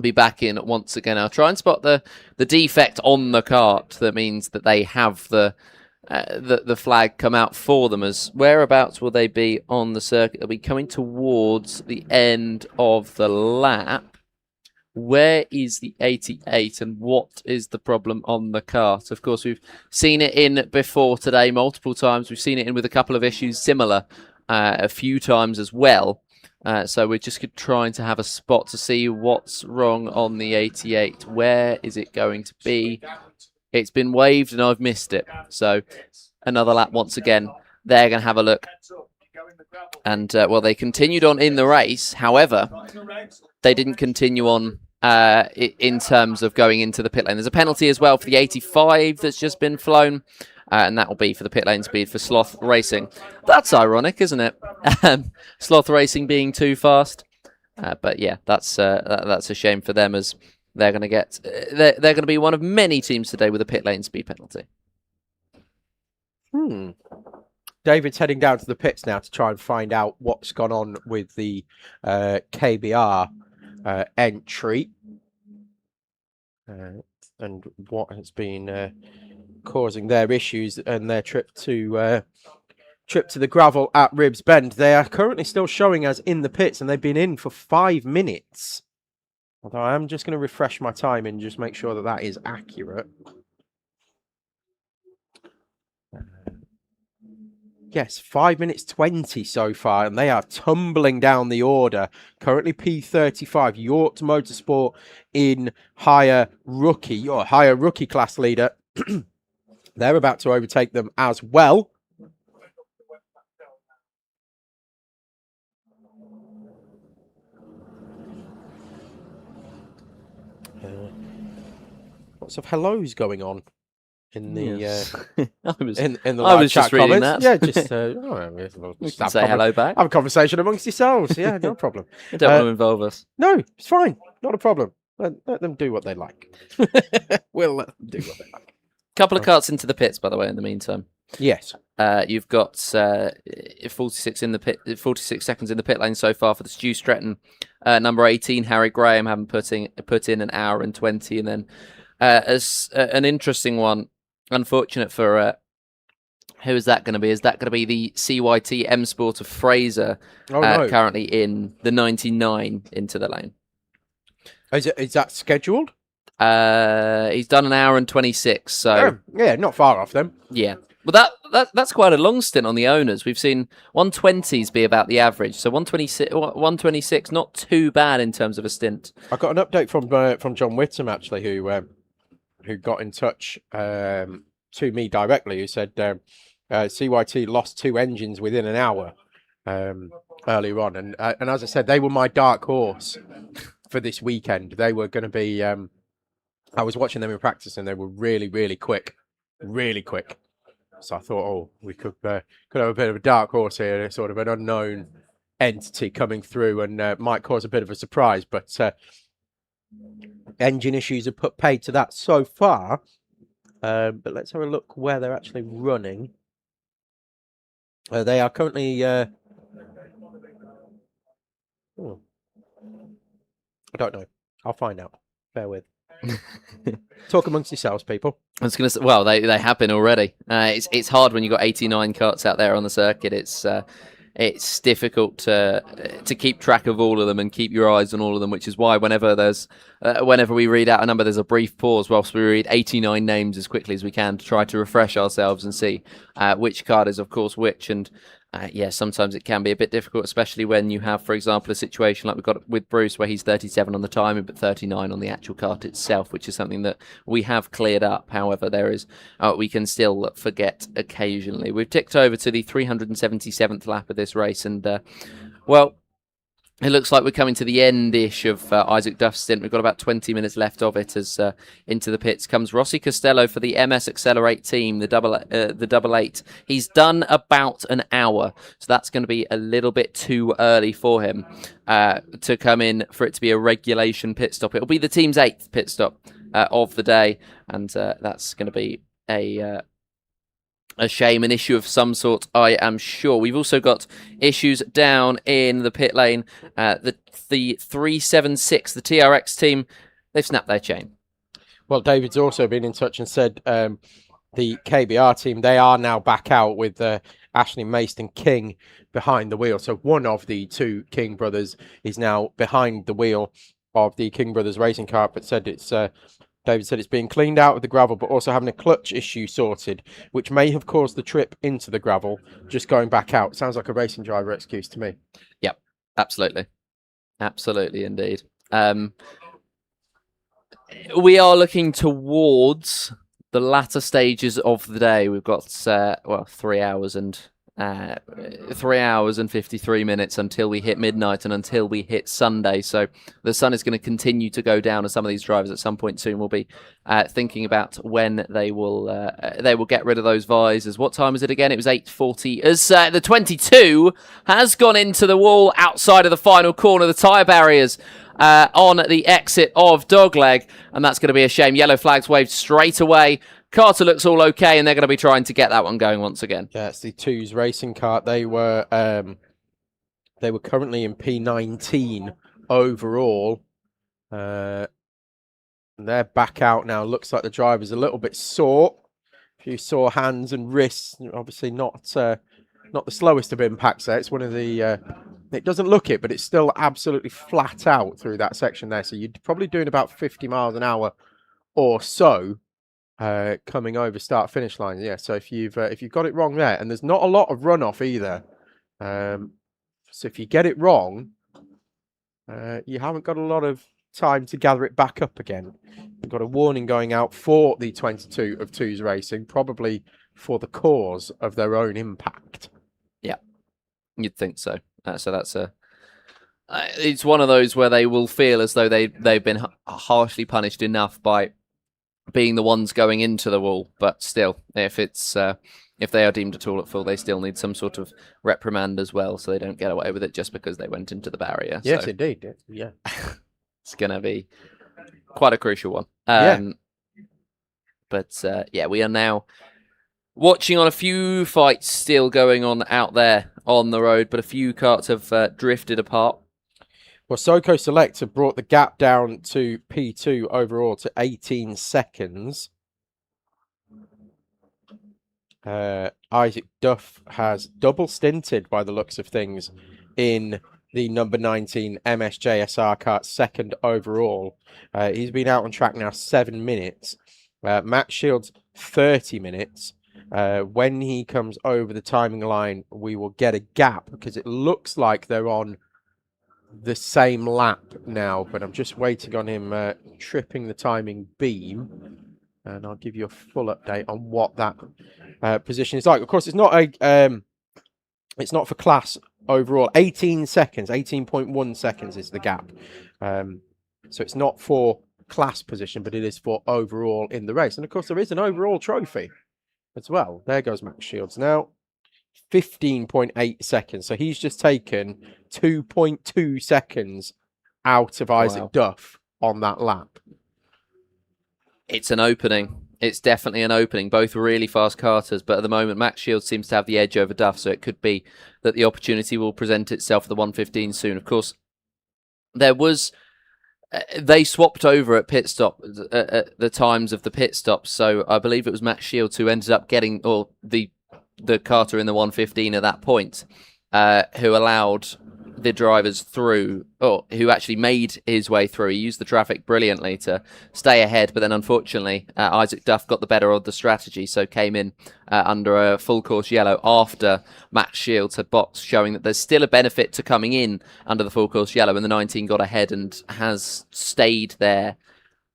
be back in once again. I'll try and spot the defect on the kart. That means that they have the flag come out for them. As whereabouts will they be on the circuit? They'll be coming towards the end of the lap. Where is the 88 and what is the problem on the kart? Of course, we've seen it in before today multiple times. We've seen it in with a couple of issues similar a few times as well. So we're just trying to have a spot to see what's wrong on the 88. Where is it going to be? It's been waved and I've missed it. So another lap once again. They're going to have a look. And, well, they continued on in the race. However, they didn't continue on in terms of going into the pit lane. There's a penalty as well for the 85 that's just been flown. And that will be for the pit lane speed for Sloth Racing. That's ironic, isn't it? Sloth Racing being too fast. But yeah, that's a shame for them, as they're going to get. They're going to be one of many teams today with a pit lane speed penalty. David's heading down to the pits now to try and find out what's gone on with the KBR entry and what has been causing their issues and their trip to the gravel at Ribs Bend. They are currently still showing us in the pits, and they've been in for 5 minutes. Although I am just going to refresh my time and just make sure that that is accurate. Yes, 5 minutes 20 so far, and they are tumbling down the order. Currently P35, York Motorsport in higher rookie class leader. They're about to overtake them as well. Lots of hellos going on in the in the live chat comments. That. Yeah, just say hello back. Have a conversation amongst yourselves. Yeah, no problem. You don't want to involve us. No, it's fine. Not a problem. Let them do what they like. We'll let them do what they like. Couple of karts into the pits, by the way, in the meantime. Yes. You've got 46 seconds in the pit lane so far for the Stu Stretton. Number 18, Harry Graham, having put in an hour and 20. And then as an interesting one, unfortunate for who is that going to be? Is that going to be the CYT M Sport of Fraser, currently in the 99 into the lane? Is that scheduled? He's done an hour and 26, so yeah, not far off them. Yeah, but that's quite a long stint on the owners. We've seen 120s be about the average, so 126, not too bad in terms of a stint. I got an update from John Whittam actually, who got in touch to me directly, who said CYT lost 2 engines within an hour earlier on, and as I said, they were my dark horse for this weekend. They were going to be. I was watching them in practice, and they were really, really quick, really quick. So I thought, oh, we could have a bit of a dark horse here, sort of an unknown entity coming through, and might cause a bit of a surprise. But engine issues have put paid to that so far. But let's have a look where they're actually running. They are currently. I don't know. I'll find out. Bear with. Talk amongst yourselves, people. I was going to say, well, they have been already. It's hard when you've got 89 karts out there on the circuit. It's difficult to keep track of all of them and keep your eyes on all of them, which is why whenever we read out a number, there's a brief pause whilst we read 89 names as quickly as we can to try to refresh ourselves and see which card is, of course, which. And sometimes it can be a bit difficult, especially when you have, for example, a situation like we've got with Bruce, where he's 37 on the timing, but 39 on the actual kart itself, which is something that we have cleared up. However, there is we can still forget occasionally. We've ticked over to the 377th lap of this race, and well, It looks like we're coming to the end-ish of Isaac Duff's stint. We've got about 20 minutes left of it as into the pits comes Rossi Costello for the MS Accelerate team, the double eight. He's done about an hour, so that's going to be a little bit too early for him to come in for it to be a regulation pit stop. It'll be the team's 8th pit stop of the day, and that's going to be a shame, an issue of some sort, I am sure. We've also got issues down in the pit lane. The 376, the TRX team, they've snapped their chain. Well, David's also been in touch and said the KBR team, they are now back out with Ashley Mason King behind the wheel. So one of the two King brothers is now behind the wheel of the King Brothers racing car, but said it's David said it's being cleaned out of the gravel, but also having a clutch issue sorted, which may have caused the trip into the gravel, just going back out. Sounds like a racing driver excuse to me. Yep, absolutely. Absolutely, indeed. We are looking towards the latter stages of the day. We've got, 3 hours and 53 minutes until we hit midnight and until we hit Sunday. So the sun is going to continue to go down, and some of these drivers at some point soon will be thinking about when they will get rid of those visors. What time is it again? It was 8:40. As the 22 has gone into the wall outside of the final corner, the tyre barriers on the exit of Dogleg, and that's going to be a shame. Yellow flags waved straight away. Carter looks all okay, and they're going to be trying to get that one going once again. Yeah, it's the Twos racing kart. They were currently in P19 overall. They're back out now. Looks like the driver's a little bit sore. A few sore hands and wrists. Obviously not the slowest of impacts there. It's one of the... it doesn't look it, but it's still absolutely flat out through that section there. So you're probably doing about 50 miles an hour or so. Coming over start finish line, yeah. So if you've got it wrong there, and there's not a lot of runoff either, so if you get it wrong, you haven't got a lot of time to gather it back up again. You've got a warning going out for the 22 of Twos Racing, probably for the cause of their own impact. Yeah, you'd think so. So that's it's one of those where they will feel as though they've been harshly punished enough by being the ones going into the wall, but still, if they are deemed at all at fault, they still need some sort of reprimand as well, so they don't get away with it just because they went into the barrier. Yes, so indeed. Yeah, it's going to be quite a crucial one. But yeah, we are now watching on a few fights still going on out there on the road, but a few karts have drifted apart. Well, Soko Select have brought the gap down to P2 overall to 18 seconds. Isaac Duff has double stinted by the looks of things in the number 19 MSJSR kart, second overall. He's been out on track now 7 minutes. Max Shields 30 minutes. When he comes over the timing line, we will get a gap because it looks like they're on the same lap now, but I'm just waiting on him tripping the timing beam, and I'll give you a full update on what that position is like. Of course, it's not for class overall. 18 seconds, 18.1 seconds is the gap. So it's not for class position, but it is for overall in the race. And of course, there is an overall trophy as well. There goes Max Shields now. 15.8 seconds. So he's just taken 2.2 seconds out of Isaac Duff on that lap. It's an opening. It's definitely an opening. Both really fast karters, but at the moment Max Shields seems to have the edge over Duff, so it could be that the opportunity will present itself for the 115 soon. Of course, there was... they swapped over at pit stop at the times of the pit stops, so I believe it was Max Shields who ended up getting, or the karter in the 115 at that point, who allowed the drivers through, or who actually made his way through. He used the traffic brilliantly to stay ahead, but then unfortunately Isaac Duff got the better of the strategy, so came in under a full course yellow after Max Shields had boxed, showing that there's still a benefit to coming in under the full course yellow, and the 19 got ahead and has stayed there.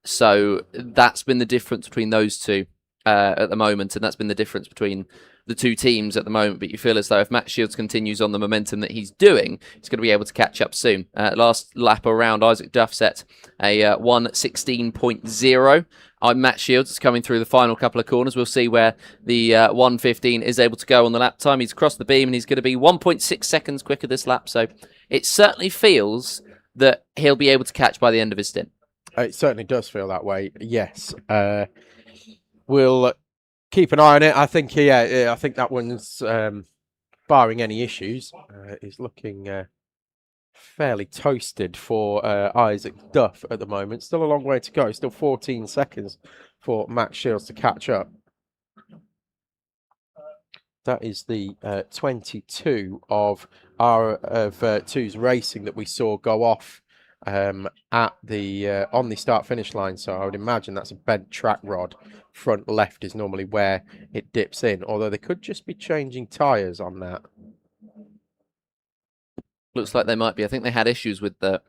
So that's been the difference between those two at the moment, and that's been the difference between the two teams at the moment, but you feel as though if Matt Shields continues on the momentum that he's doing, he's going to be able to catch up soon. Last lap around, Isaac Duff set a 1:16.0. Matt Shields is coming through the final couple of corners. We'll see where the 1:15 is able to go on the lap time. He's crossed the beam and he's going to be 1.6 seconds quicker this lap. So it certainly feels that he'll be able to catch by the end of his stint. It certainly does feel that way, yes. We'll keep an eye on it. I think, I think that one's, barring any issues, is looking fairly toasted for Isaac Duff at the moment. Still a long way to go. Still 14 seconds for Matt Shields to catch up. That is the 22 of R2's racing that we saw go off at the on the start-finish line. So I would imagine that's a bent track rod. Front left is normally where it dips in, although they could just be changing tyres on that. Looks like they might be. I think they had issues with the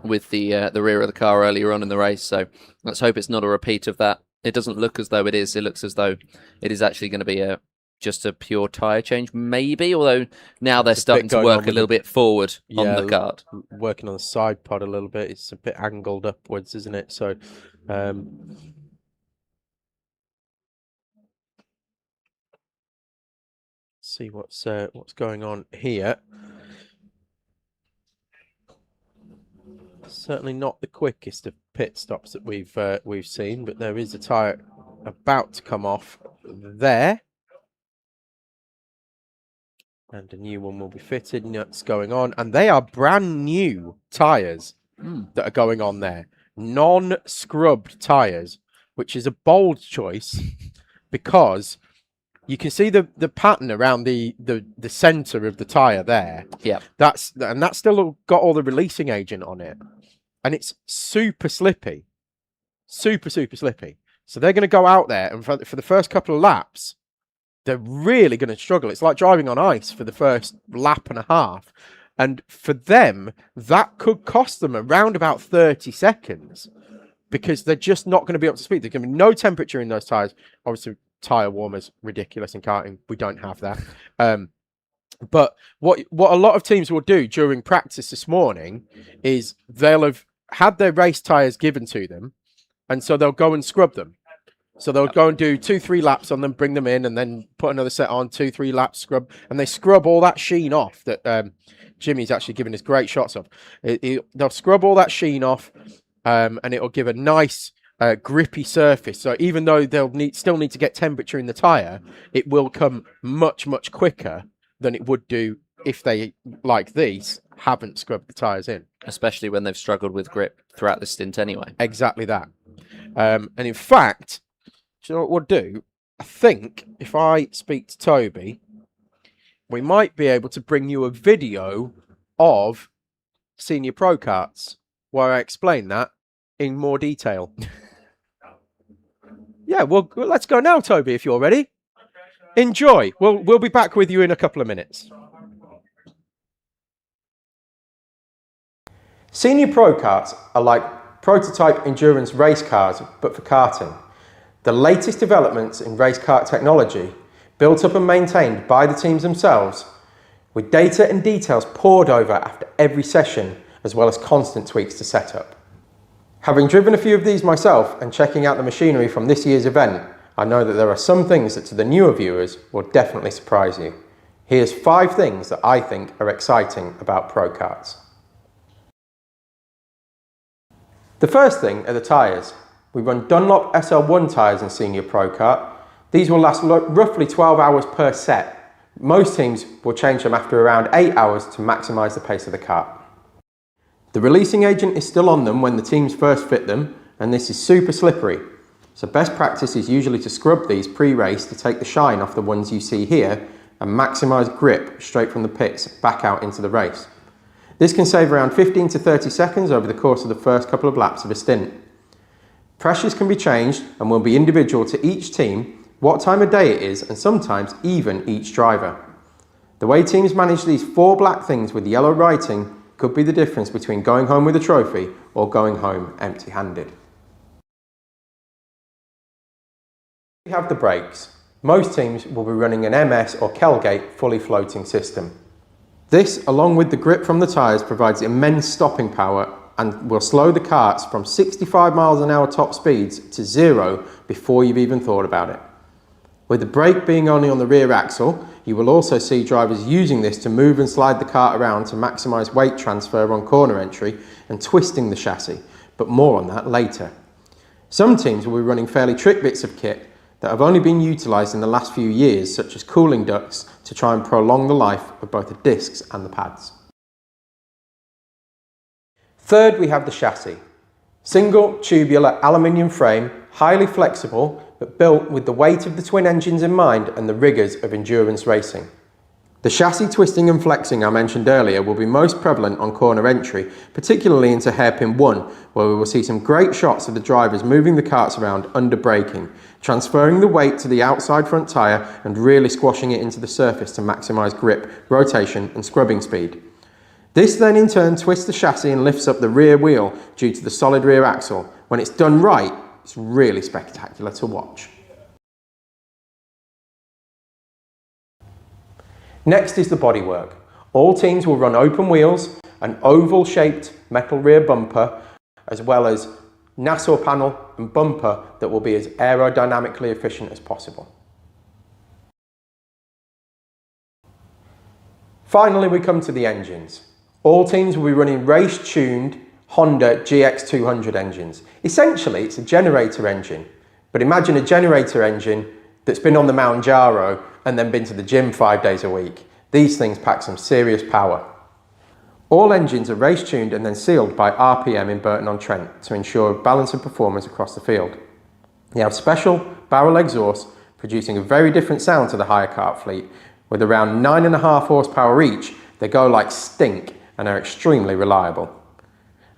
rear of the car earlier on in the race, so let's hope it's not a repeat of that. It doesn't look as though it is. It looks as though it is actually going to be just a pure tyre change, maybe, although now they're starting to work a little bit forward on the kart. Working on the side pod a little bit. It's a bit angled upwards, isn't it? So see what's going on here. Certainly not the quickest of pit stops that we've seen, but there is a tyre about to come off there. And a new one will be fitted, and that's going on. And they are brand new tyres that are going on there. Non-scrubbed tyres, which is a bold choice because you can see the pattern around the centre of the tyre there. Yeah. That's still got all the releasing agent on it. And it's super slippy. Super slippy. So they're going to go out there, and for the first couple of laps, they're really going to struggle. It's like driving on ice for the first lap and a half. And for them, that could cost them around about 30 seconds because they're just not going to be up to speed. There's going to be no temperature in those tyres. Obviously, tyre warmers, ridiculous in karting. We don't have that. But what a lot of teams will do during practice this morning is they'll have had their race tyres given to them, and so they'll go and scrub them. So they'll go and do 2-3 laps on them, bring them in, and then put another set on, 2-3 laps, scrub. And they scrub all that sheen off that Jimmy's actually given us great shots of. They'll scrub all that sheen off, and it'll give a nice grippy surface. So even though they'll still need to get temperature in the tyre, it will come much, much quicker than it would do if they, like these, haven't scrubbed the tyres in. Especially when they've struggled with grip throughout the stint anyway. Exactly that. And in fact, do you know what we'll do? I think if I speak to Toby, we might be able to bring you a video of Senior Pro Karts where I explain that in more detail. Yeah, well, let's go now, Toby, if you're ready. Enjoy. We'll be back with you in a couple of minutes. Senior Pro Karts are like prototype endurance race cars, but for karting. The latest developments in race kart technology, built up and maintained by the teams themselves, with data and details poured over after every session, as well as constant tweaks to setup. Having driven a few of these myself and checking out the machinery from this year's event, I know that there are some things that to the newer viewers will definitely surprise you. Here's 5 things that I think are exciting about Pro Karts. The first thing are the tyres. We run Dunlop SL1 tyres in Senior Pro Kart. These will last roughly 12 hours per set. Most teams will change them after around 8 hours to maximise the pace of the kart. The releasing agent is still on them when the teams first fit them, and this is super slippery. So best practice is usually to scrub these pre-race to take the shine off the ones you see here and maximise grip straight from the pits back out into the race. This can save around 15 to 30 seconds over the course of the first couple of laps of a stint. Pressures can be changed and will be individual to each team, what time of day it is, and sometimes even each driver. The way teams manage these 4 black things with yellow writing could be the difference between going home with a trophy or going home empty-handed. We have the brakes. Most teams will be running an MS or Kelgate fully floating system. This, along with the grip from the tyres, provides immense stopping power and will slow the karts from 65 miles an hour top speeds to 0 before you've even thought about it. With the brake being only on the rear axle, you will also see drivers using this to move and slide the kart around to maximise weight transfer on corner entry and twisting the chassis, but more on that later. Some teams will be running fairly trick bits of kit that have only been utilised in the last few years, such as cooling ducts, to try and prolong the life of both the discs and the pads. Third, we have the chassis. Single tubular aluminium frame, highly flexible, but built with the weight of the twin engines in mind and the rigours of endurance racing. The chassis twisting and flexing I mentioned earlier will be most prevalent on corner entry, particularly into hairpin 1, where we will see some great shots of the drivers moving the karts around under braking, transferring the weight to the outside front tyre and really squashing it into the surface to maximise grip, rotation and scrubbing speed. This then in turn twists the chassis and lifts up the rear wheel due to the solid rear axle. When it's done right, it's really spectacular to watch. Next is the bodywork. All teams will run open wheels, an oval-shaped metal rear bumper, as well as Nassau panel and bumper that will be as aerodynamically efficient as possible. Finally, we come to the engines. All teams will be running race-tuned Honda GX200 engines. Essentially, it's a generator engine, but imagine a generator engine that's been on the Mount Jaro and then been to the gym 5 days a week. These things pack some serious power. All engines are race-tuned and then sealed by RPM in Burton-on-Trent to ensure balance of performance across the field. They have special barrel exhausts producing a very different sound to the hire kart fleet. With around 9.5 horsepower each, they go like stink and are extremely reliable.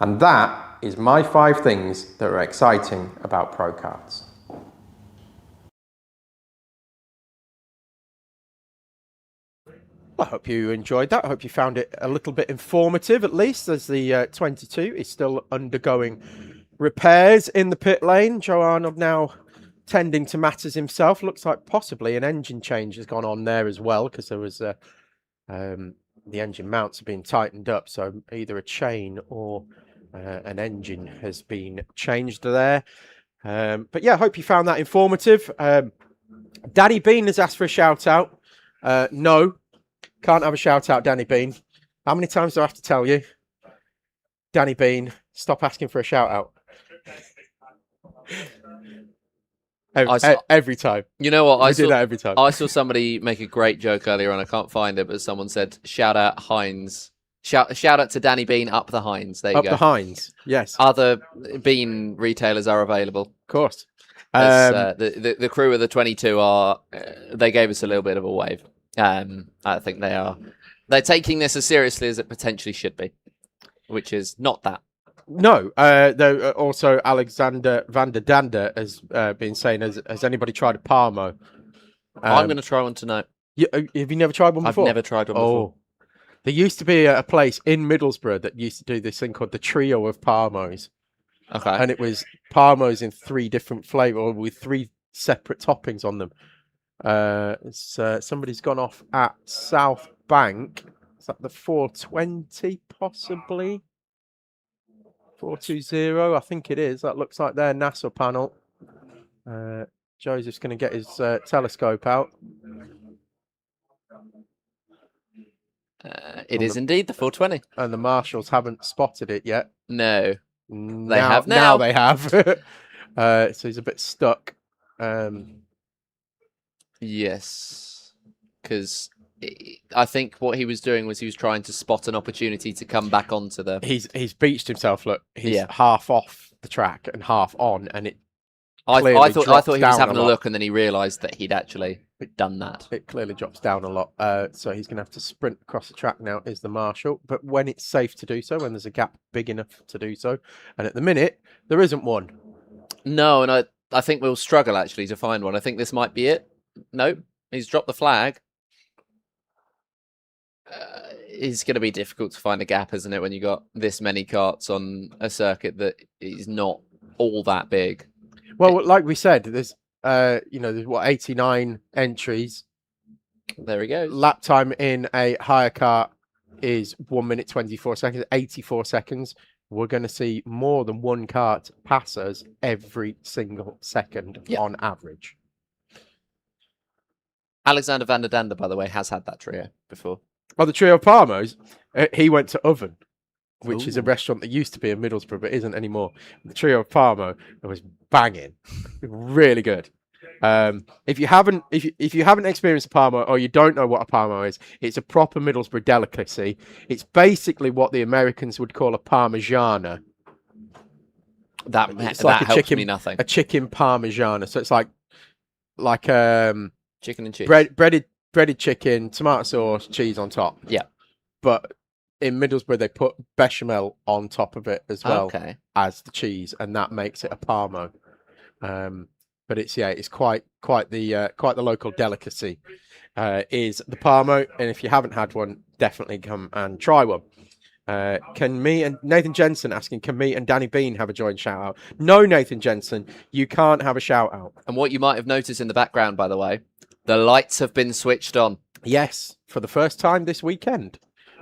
And that is my 5 things that are exciting about Pro Karts. I hope you enjoyed that. I hope you found it a little bit informative, at least, as the 22 is still undergoing repairs in the pit lane. Joe Arnold now tending to matters himself. Looks like possibly an engine change has gone on there as well, because there was the engine mounts have been tightened up, so either a chain or an engine has been changed there. But yeah, I hope you found that informative. Danny Bean has asked for a shout out. No, can't have a shout out, Danny Bean. How many times do I have to tell you? Danny Bean, stop asking for a shout out. Every time. You know what? I do that every time. I saw somebody make a great joke earlier on. I can't find it, but someone said, shout out Heinz. Shout out to Danny Bean, up the Heinz. There you go. Up the Heinz, yes. Other bean retailers are available. Of course. The crew of the 22 are, they gave us a little bit of a wave. I think they're taking this as seriously as it potentially should be, which is not that. No, also Alexander van der Dander has been saying, has anybody tried a Parmo? I'm going to try one tonight. Have you never tried one before? I've never tried one before. There used to be a place in Middlesbrough that used to do this thing called the Trio of Parmos. Okay. And it was Parmos in 3 different flavours with 3 separate toppings on them. Somebody's gone off at South Bank. Is that the 420 possibly? 420, I think it is. That looks like their NASA panel. Joseph's going to get his telescope out. It is indeed the 420. And the marshals haven't spotted it yet. No. They have now. Now they have. So he's a bit stuck. Yes. Because I think what he was doing was he was trying to spot an opportunity to come back onto the... He's beached himself. Look, he's half off the track and half on, and it I thought he was having a look, and then he realised that he'd actually done that. It clearly drops down a lot. So he's going to have to sprint across the track now, is the marshal. But when it's safe to do so, when there's a gap big enough to do so. And at the minute, there isn't one. No, and I think we'll struggle, actually, to find one. I think this might be it. Nope, he's dropped the flag. It's going to be difficult to find a gap, isn't it, when you got this many karts on a circuit that is not all that big. Well, like we said, there's there's what 89 entries. There we go. Lap time in a hire car is 1 minute 24 seconds, 84 seconds. We're going to see more than one kart pass us every single second on average. Alexander van der Dander, by the way, has had that trio before. Oh, the trio of Parmos, he went to Oven, which is a restaurant that used to be in Middlesbrough but isn't anymore. The trio of Parmo, it was banging, really good. If you haven't experienced a Parmo, or you don't know what a Parmo is, it's a proper Middlesbrough delicacy. It's basically what the Americans would call a Parmigiana. That helps me nothing. A chicken Parmigiana. So it's like chicken and cheese, breaded chicken, tomato sauce, cheese on top. Yeah, but in Middlesbrough they put bechamel on top of it as well as the cheese, and that makes it a Parmo. But it's quite the local delicacy. Is the Parmo, and if you haven't had one, definitely come and try one. Can me and Nathan Jensen asking, can me and Danny Bean have a joint shout out? No, Nathan Jensen, you can't have a shout out. And what you might have noticed in the background, by the way, the lights have been switched on. Yes, for the first time this weekend,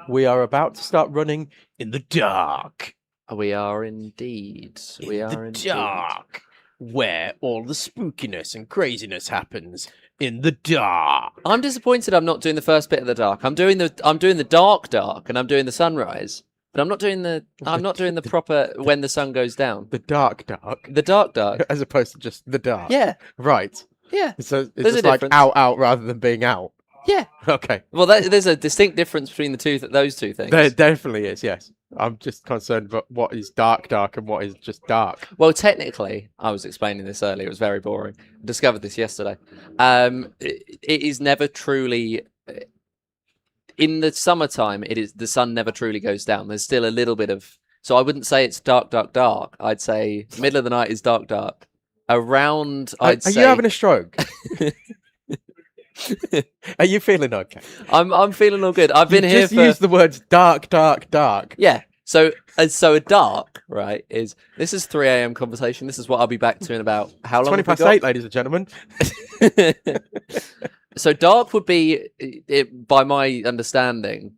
we are about to start running in the dark. We are indeed. We are in the dark, where all the spookiness and craziness happens. In the dark. I'm disappointed I'm not doing the first bit of the dark. I'm doing the dark, and I'm doing the sunrise. But I'm not doing the proper when the sun goes down. The dark. The dark. As opposed to just the dark. Yeah. Right. Yeah. So it's There's just a like difference. out rather than being out. Yeah. Okay. Well, there's a distinct difference between those two things. There definitely is, yes. I'm just concerned about what is dark and what is just dark. Well, technically, I was explaining this earlier. It was very boring. I discovered this yesterday. It is never truly... In the summertime, the sun never truly goes down. There's still a little bit of... So I wouldn't say it's dark. I'd say middle of the night is dark. Around, I'd say... Are you having a stroke? Are you feeling okay? I'm feeling all good. I've been here just for... use the words dark. Yeah. So a dark, right, this is 3 a.m. conversation. This is what I'll be back to in about how long? 20 past 8, ladies and gentlemen. So dark would be, by my understanding,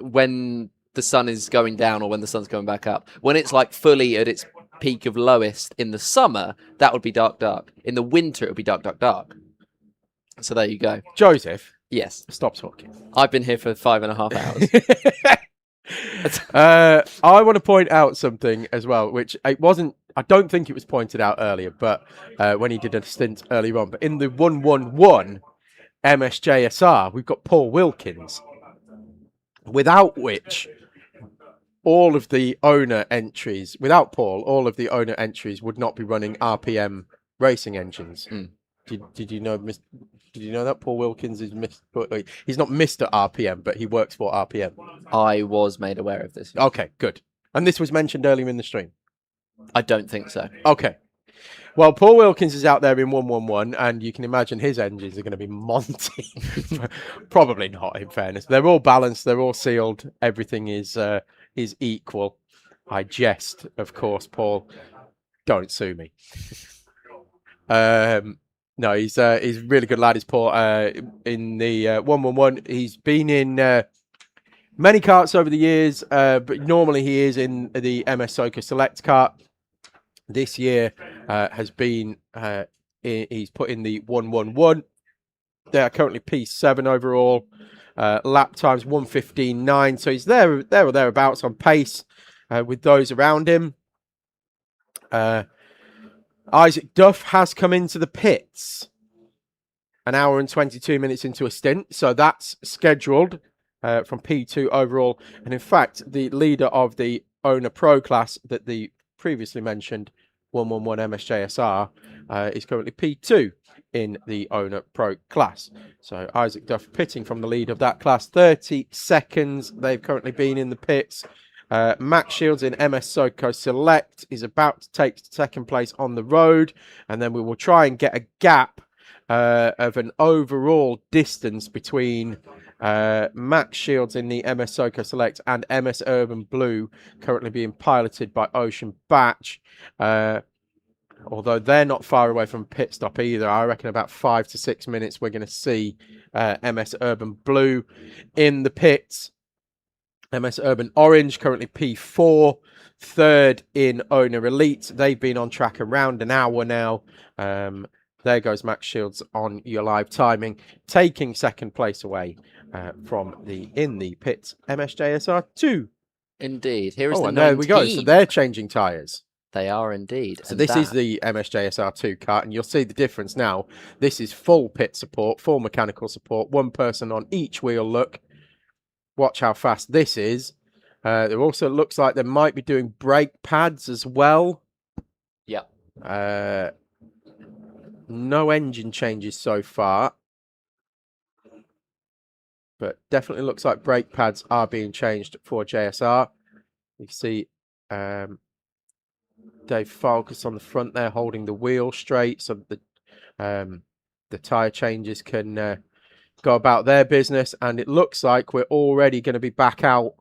when the sun is going down or when the sun's going back up. When it's like fully at its peak of lowest in the summer, that would be dark. In the winter, it would be dark. So there you go. Joseph. Yes. Stop talking. I've been here for 5.5 hours. I want to point out something as well, which I don't think it was pointed out earlier, but when he did a stint earlier on. But in the 111 MSJSR, we've got Paul Wilkins, without which all of the owner entries, without Paul, all of the owner entries would not be running RPM racing engines. Did you know? Did you know that Paul Wilkins is he's not Mr. RPM, but he works for RPM. I was made aware of this. Okay, good. And this was mentioned earlier in the stream. I don't think so. Okay. Well, Paul Wilkins is out there in 111, and you can imagine his engines are going to be Monty. Probably not, in fairness. They're all balanced. They're all sealed. Everything is equal. I jest, of course, Paul. Don't sue me. No, he's a really good lad. He's Paul. In the 111, he's been in many karts over the years, but normally he is in the MS Soka Select kart. This year has been he's put in the 111. They are currently P7 overall. Lap times 1:15.9, so he's there or thereabouts on pace with those around him. Isaac Duff has come into the pits 1 hour and 22 minutes into a stint, so that's scheduled from P2 overall. And in fact, the leader of the owner pro class that the previously mentioned 111 MSJSR is currently P2 in the owner pro class. So Isaac Duff pitting from the lead of that class, 30 seconds. They've currently been in the pits. Max Shields in MS Soco Select is about to take second place on the road, and then we will try and get a gap of an overall distance between Max Shields in the MS Soco Select and MS Urban Blue, currently being piloted by Ocean Batch. although they're not far away from pit stop either. I reckon about 5 to 6 minutes we're going to see MS Urban Blue in the pits. MS Urban Orange currently P4, third in Owner Elite. They've been on track around an hour now. There goes Max Shields on your live timing, taking second place away from in the pits MSJSR2. Indeed. Here is the and there we go. So they're changing tyres. They are indeed. So this is the MSJSR2 kart, and you'll see the difference now. This is full pit support, full mechanical support, one person on each wheel. Look, watch how fast this is. There also looks like they might be doing brake pads as well. Yep. No engine changes so far, but definitely looks like brake pads are being changed for JSR. You can see Dave Falkus on the front there holding the wheel straight, so the tyre changes can go about their business. And it looks like we're already going to be back out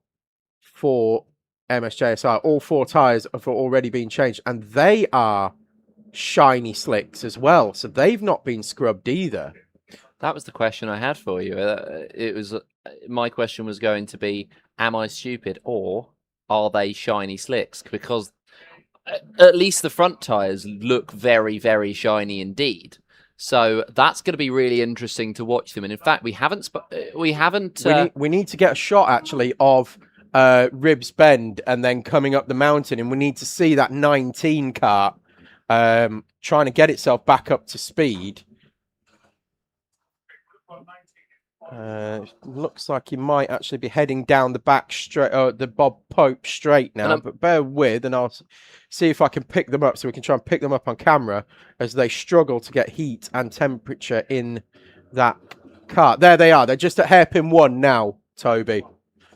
for MSJSR. All 4 tyres have already been changed, and they are shiny slicks as well, so they've not been scrubbed either. That was the question I had for you. My question was going to be, am I stupid, or are they shiny slicks? Because at least the front tyres look very, very shiny indeed. So that's going to be really interesting to watch them. And in fact, we haven't. We need to get a shot actually of Ribs Bend and then coming up the mountain, and we need to see that 19 kart trying to get itself back up to speed. Looks like he might actually be heading down the back straight, the Bob Pope straight now, but bear with, and I'll see if I can pick them up so we can try and pick them up on camera as they struggle to get heat and temperature in that kart. There they are. They're just at hairpin 1 now, Toby,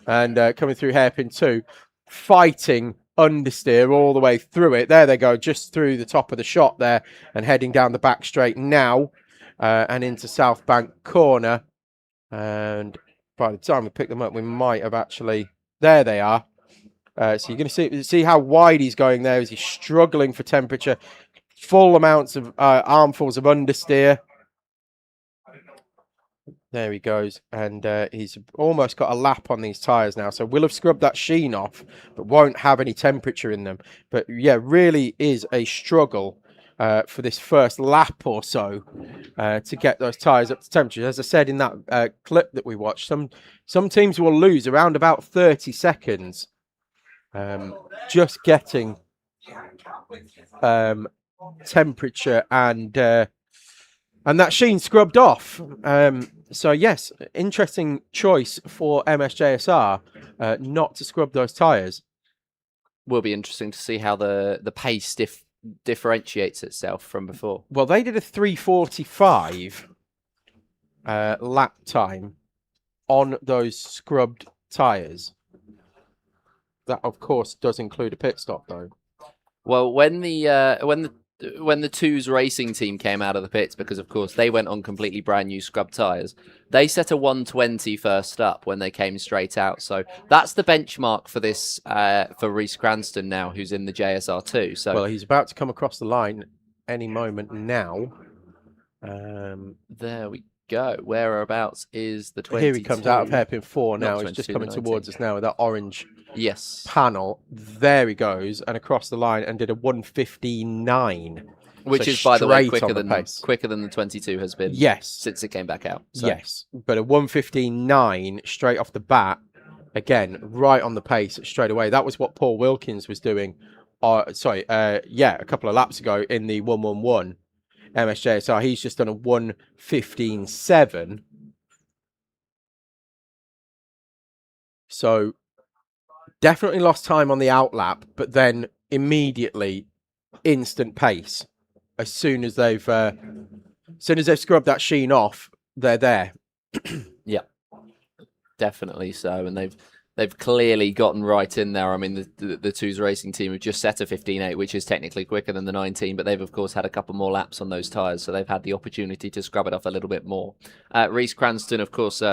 and coming through hairpin 2, fighting understeer all the way through it. There they go, just through the top of the shot there and heading down the back straight now and into South Bank corner. And by the time we pick them up, we might have actually... There they are. So you're going to see how wide he's going there as he's struggling for temperature. Full amounts of armfuls of understeer. There he goes. And he's almost got a lap on these tyres now. So we'll have scrubbed that sheen off, but won't have any temperature in them. But yeah, really is a struggle for this first lap or so to get those tyres up to temperature. As I said in that clip that we watched, some teams will lose around about 30 seconds just getting temperature and that sheen scrubbed off. So yes, interesting choice for MSJSR not to scrub those tyres. Will be interesting to see how the pace differentiates itself from before. Well, they did a 3:45 lap time on those scrubbed tyres. That, of course, does include a pit stop, though. Well, when the Twos racing team came out of the pits, because of course they went on completely brand new scrub tyres, they set a 1:20 first up when they came straight out. So that's the benchmark for this for Reece Cranston now, who's in the JSR2. So well, he's about to come across the line any moment now. There we go. Whereabouts is the 22? Here he comes out of hairpin 4 now. He's just coming towards us now with that orange panel. There he goes, and across the line, and did a 1:59, which is, by the way, quicker than the 22 has been. Yes, since it came back out. So. Yes, but a 1:59 straight off the bat, again, right on the pace straight away. That was what Paul Wilkins was doing. A couple of laps ago in the 1:11 MSJSR. He's just done a 1:15.7. So definitely lost time on the outlap, but then immediately instant pace. As soon as they've scrubbed that sheen off, they're there. Yeah, definitely so, and they've clearly gotten right in there. I mean, the Twos racing team have just set a 15.8, which is technically quicker than the 19, but they've of course had a couple more laps on those tyres, so they've had the opportunity to scrub it off a little bit more. Reece Cranston, of course,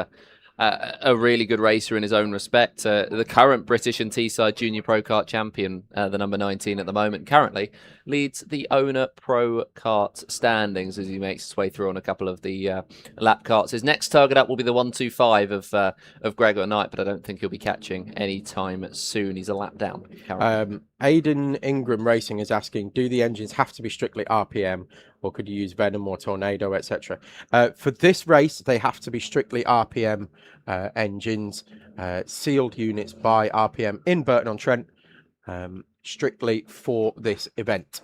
a really good racer in his own respect. The current British and Teesside Junior Pro Kart champion, the number 19 at the moment, currently leads the Owner Pro Kart standings as he makes his way through on a couple of the lap karts. His next target up will be the 125 of Gregor Knight, but I don't think he'll be catching any time soon. He's a lap down currently. Aidan Ingram Racing is asking, do the engines have to be strictly RPM, or could you use Venom or Tornado, etc.? For this race, they have to be strictly RPM engines, sealed units by RPM in Burton-on-Trent, strictly for this event.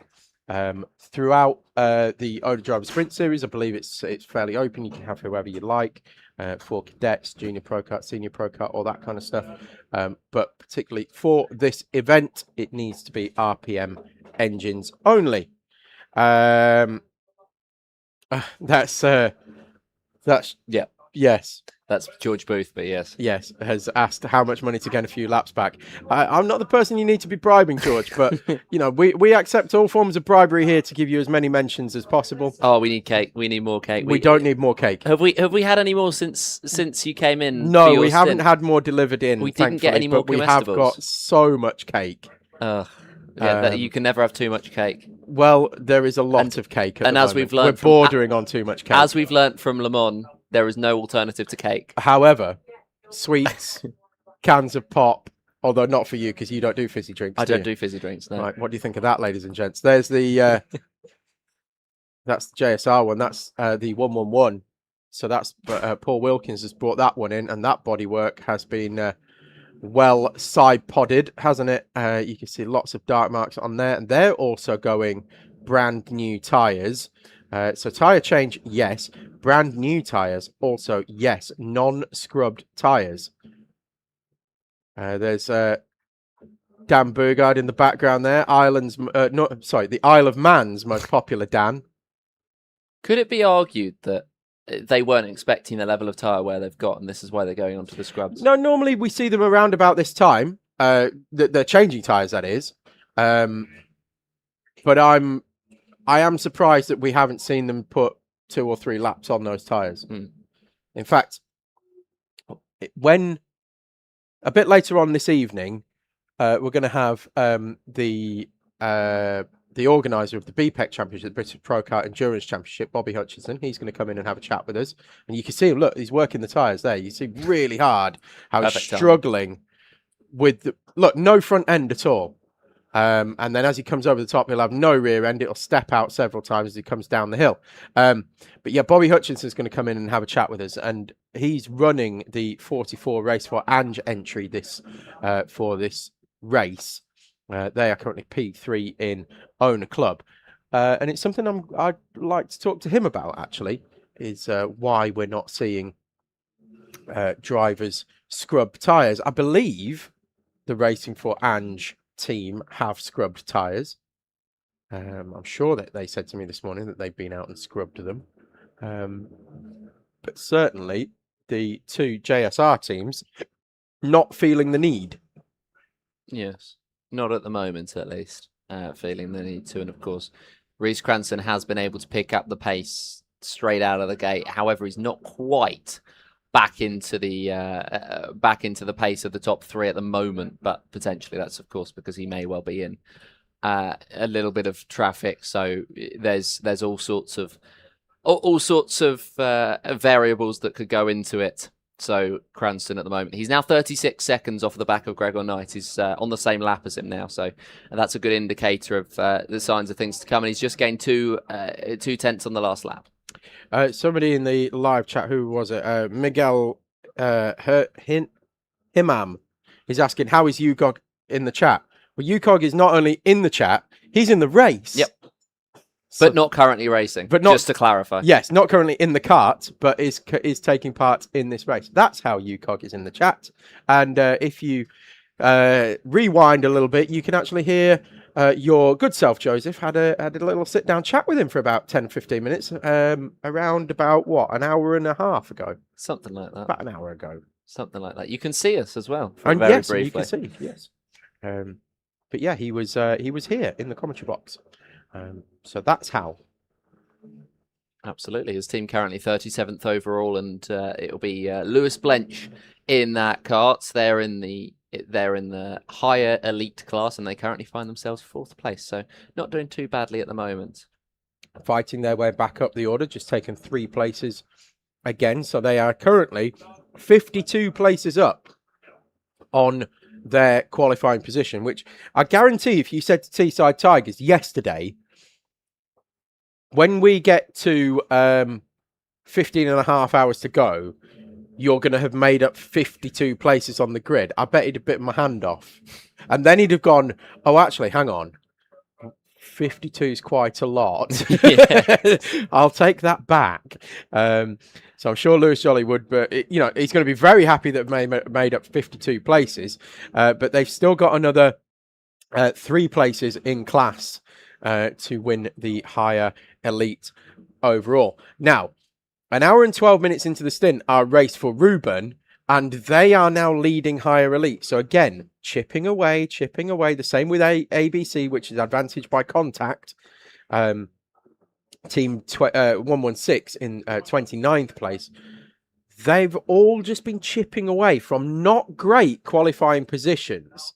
Throughout the Owner Driver Sprint Series, I believe it's fairly open. You can have whoever you like. For cadets, junior pro kart, senior pro kart, all that kind of stuff. But particularly for this event, it needs to be RPM engines only. That's yeah. Yes. That's George Booth, but yes. Yes, has asked how much money to get a few laps back. I'm not the person you need to be bribing, George, but, you know, we accept all forms of bribery here to give you as many mentions as possible. Oh, we need cake. We need more cake. We don't need more cake. Have we had any more since you came in? No, we haven't had more delivered in, We didn't get any more but we have got so much cake. Yeah, that you can never have too much cake. Well, there is a lot of cake at and the as moment. we've learned We're bordering on too much cake. As we've learnt from Le Mans, there is no alternative to cake. However, sweets, cans of pop, although not for you because you don't do fizzy drinks. I don't do fizzy drinks, no. Right, what do you think of that, ladies and gents? There's the that's the JSR one. That's the 111. So that's Paul Wilkins has brought that one in, and that bodywork has been well side podded, hasn't it? You can see lots of dark marks on there, and they're also going brand new tyres. So tyre change, yes. Brand new tyres, also yes. Non-scrubbed tyres. There's Dan Burgard in the background there. The Isle of Man's most popular Dan. Could it be argued that they weren't expecting the level of tyre wear they've got, and this is why they're going onto the scrubs? No, normally we see them around about this time. They're changing tyres, that is. But I am surprised that we haven't seen them put 2 or 3 laps on those tyres. In fact, when a bit later on this evening, we're going to have the organizer of the BPEC Championship, the British Pro Kart Endurance Championship, Bobby Hutchinson. He's going to come in and have a chat with us, and you can see him. Look, he's working the tyres there. You see really hard how he's struggling with no front end at all. And then as he comes over the top, he'll have no rear end. It'll step out several times as he comes down the hill. But yeah, Bobby Hutchinson's going to come in and have a chat with us. And he's running the 44 Race for Ange entry for this race. They are currently P3 in Owner Club. And it's something I'd like to talk to him about, actually, is why we're not seeing drivers scrub tyres. I believe the Racing for Ange team have scrubbed tyres. I'm sure that they said to me this morning that they've been out and scrubbed them. But certainly the 2 JSR teams not feeling the need. Yes, not at the moment at least, feeling the need to. And of course, Reece Cranston has been able to pick up the pace straight out of the gate. However, he's not quite back into the pace of the top 3 at the moment, but potentially that's of course because he may well be in a little bit of traffic. So there's all sorts of variables that could go into it. So Cranston at the moment, he's now 36 seconds off the back of Gregor Knight. He's on the same lap as him now, so that's a good indicator of the signs of things to come. And he's just gained 2 tenths on the last lap. Somebody in the live chat, who was it? Miguel Himam is asking, how is UCOG in the chat? Well, UCOG is not only in the chat, he's in the race. Yep. But not currently racing, just to clarify. Yes, not currently in the kart, but is taking part in this race. That's how UCOG is in the chat. And if you rewind a little bit, you can actually hear your good self, Joseph, had a little sit-down chat with him for about 10, 15 minutes, around about, an hour and a half ago? Something like that. About an hour ago. Something like that. You can see us as well. And very yes, briefly. you can see, yes. But yeah, he was here in the commentary box. So that's how. Absolutely. His team currently 37th overall, and it'll be Lewis Blench in that kart. They're in the higher elite class, and they currently find themselves 4th place. So not doing too badly at the moment. Fighting their way back up the order, just taken 3 places again. So they are currently 52 places up on their qualifying position, which I guarantee if you said to Teesside Tigers yesterday, when we get to 15 and a half hours to go, you're going to have made up 52 places on the grid, I bet he'd have bitten my hand off. And then he'd have gone, oh, actually, hang on. 52 is quite a lot. I'll take that back. So I'm sure Lewis Jolly would, but he's going to be very happy that they made up 52 places. But they've still got another 3 places in class to win the higher elite overall. Now, an hour and 12 minutes into the stint, our race for Ruben, and they are now leading higher elite. So again, chipping away, the same with ABC, which is advantage by contact. Team 116 in 29th place. They've all just been chipping away from not great qualifying positions.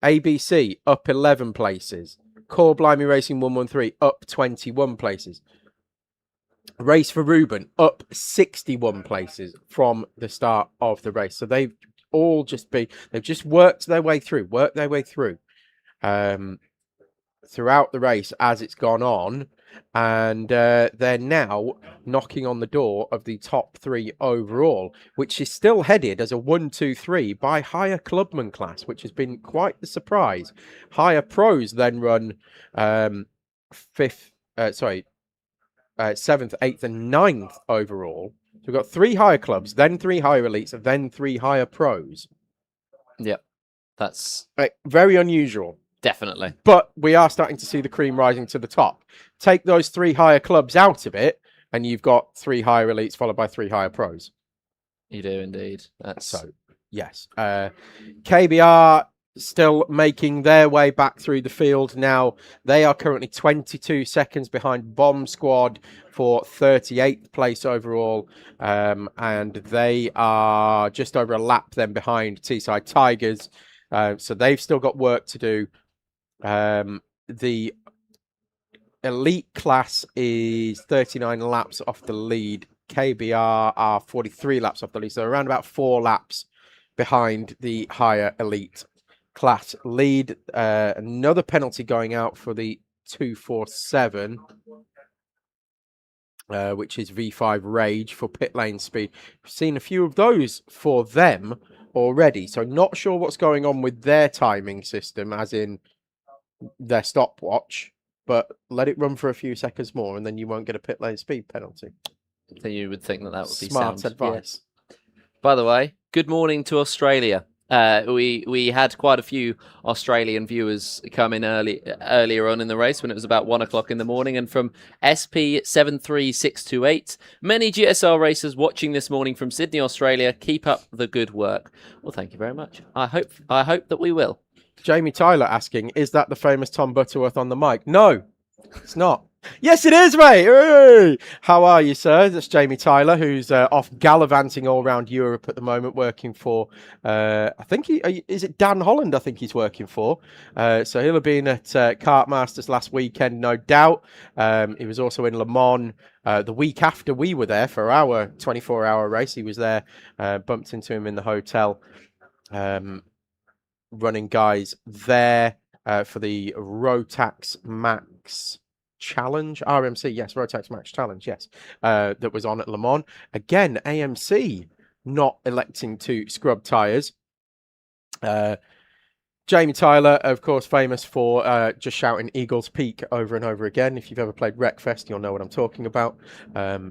ABC up 11 places. Core Blimey Racing 113 up 21 places. Race for Ruben up 61 places from the start of the race. So they've just worked their way through throughout the race as it's gone on, and they're now knocking on the door of the top 3 overall, which is still headed as a 1-2-3 by higher clubman class, which has been quite the surprise. Higher pros then run 7th, 8th, and 9th overall. So we've got 3 higher clubs, then 3 higher elites, then 3 higher pros. Yep, that's very unusual. Definitely. But we are starting to see the cream rising to the top. Take those 3 higher clubs out of it, and you've got 3 higher elites followed by 3 higher pros. You do indeed. So, yes. KBR still making their way back through the field now. They are currently 22 seconds behind Bomb Squad for 38th place overall. And they are just over a lap then behind Teesside Tigers. So they've still got work to do. The elite class is 39 laps off the lead. KBR are 43 laps off the lead. So around about 4 laps behind the higher elite class lead. Another penalty going out for the 247, which is V5 Rage for pit lane speed. We've seen a few of those for them already, so not sure what's going on with their timing system, as in their stopwatch, but let it run for a few seconds more and then you won't get a pit lane speed penalty. So you would think that would be smart sound advice. Yeah. By the way, good morning to Australia. We had quite a few Australian viewers come in earlier on in the race when it was about 1 o'clock in the morning, and from SP73628, many GSR racers watching this morning from Sydney, Australia. Keep up the good work. Well, thank you very much. I hope that we will. Jamie Tyler asking, is that the famous Tom Butterworth on the mic? No, it's not. Yes, it is, mate. Hey! How are you, sir? That's Jamie Tyler, who's off gallivanting all around Europe at the moment, working for, I think is it Dan Holland, I think he's working for. So he'll have been at Kart Masters last weekend, no doubt. He was also in Le Mans the week after we were there for our 24-hour race. He was there, bumped into him in the hotel, running guys there for the Rotax Max Challenge, RMC, yes, Rotax Max Challenge, yes, that was on at Le Mans. Again, AMC not electing to scrub tyres. Jamie Tyler, of course, famous for just shouting Eagles Peak over and over again. If you've ever played Wreckfest, you'll know what I'm talking about.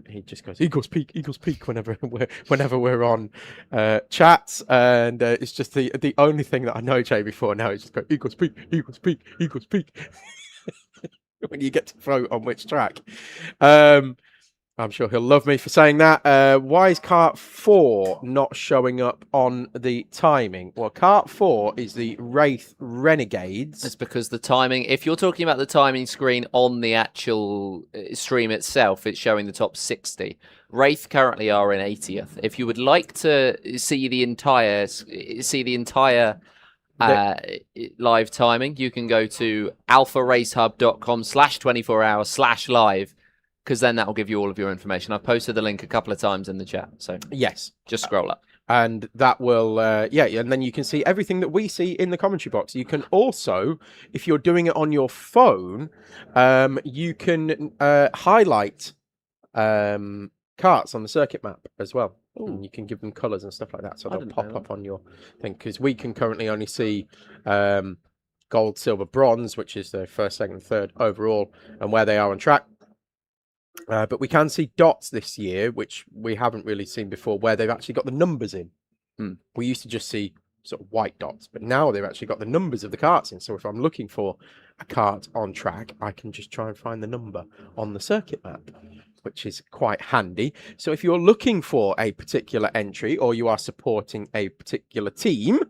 He just goes Eagles Peak whenever we're on chats, and it's just the only thing that I know Jamie for now. Is just go Eagles Peak, Eagles Peak, Eagles Peak when you get to vote on which track. I'm sure he'll love me for saying that. Why is Kart 4 not showing up on the timing? Well, Kart 4 is the Wraith Renegades. It's because the timing, if you're talking about the timing screen on the actual stream itself, it's showing the top 60. Wraith currently are in 80th. If you would like to see the entire live timing, you can go to alpharacehub.com/24hours/live, because then that will give you all of your information. I've posted the link a couple of times in the chat, so yes, just scroll up. And that will, and then you can see everything that we see in the commentary box. You can also, if you're doing it on your phone, you can highlight karts on the circuit map as well. And you can give them colours and stuff like that, so they'll pop up on your thing. Because we can currently only see gold, silver, bronze, which is the first, second, third overall, and where they are on track. But we can see dots this year, which we haven't really seen before, where they've actually got the numbers in. We used to just see sort of white dots, but now they've actually got the numbers of the karts in. So if I'm looking for a kart on track, I can just try and find the number on the circuit map, which is quite handy. So if you're looking for a particular entry or you are supporting a particular team,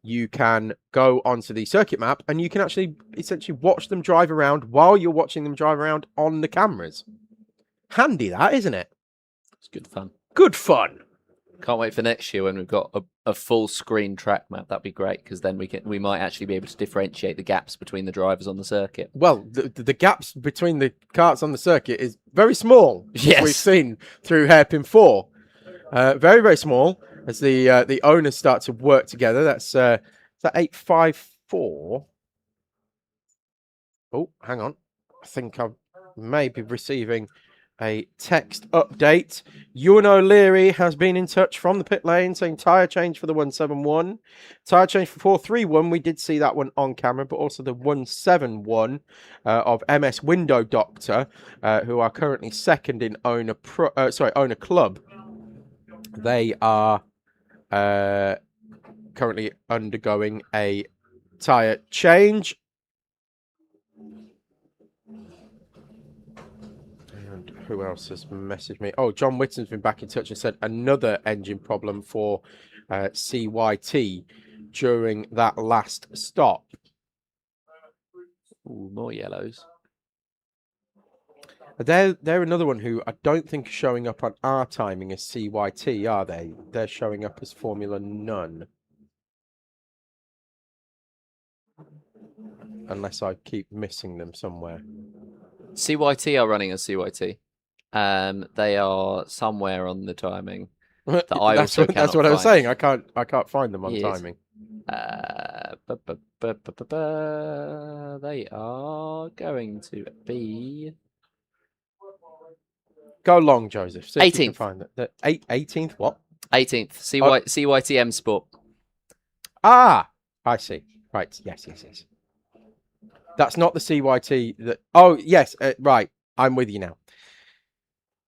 you can go onto the circuit map and you can actually essentially watch them drive around while you're watching them drive around on the cameras. Handy that, isn't it? It's good fun. Good fun. Can't wait for next year when we've got a full screen track map. That'd be great, because then we might actually be able to differentiate the gaps between the drivers on the circuit. Well, the gaps between the karts on the circuit is very small. Yes. We've seen through Hairpin 4. Very, very small as the owners start to work together. That's that 854. Oh, hang on. I think I may be receiving a text update. Ewan O'Leary has been in touch from the pit lane saying tyre change for the 171. Tyre change for 431. We did see that one on camera, but also the 171 of MS Window Doctor, who are currently second in Owner Club. They are currently undergoing a tyre change. Who else has messaged me? Oh, John Whitton's been back in touch and said another engine problem for CYT during that last stop. Ooh, more yellows. They're another one who I don't think is showing up on our timing as CYT, are they? They're showing up as Formula None. Unless I keep missing them somewhere. CYT are running as CYT. They are somewhere on the timing. That I that's also what I was saying. I can't find them on Yes. timing. They are going to be Go long, Joseph. See if you can 18th. find it. 18th. What? 18th. CYTM Sport. Ah, I see. Right. Yes. That's not the CYT that. Oh, yes. Right. I'm with you now.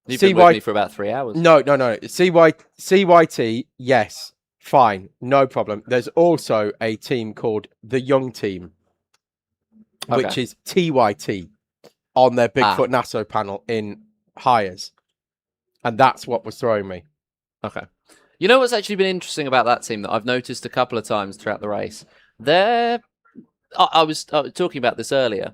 You've been with me for about 3 hours. No. CYT, yes, fine, no problem. There's also a team called the Young Team, which Okay. is TYT on their Bigfoot Nasso panel in hires. And that's what was throwing me. Okay. You know what's actually been interesting about that team that I've noticed a couple of times throughout the race? I was talking about this earlier.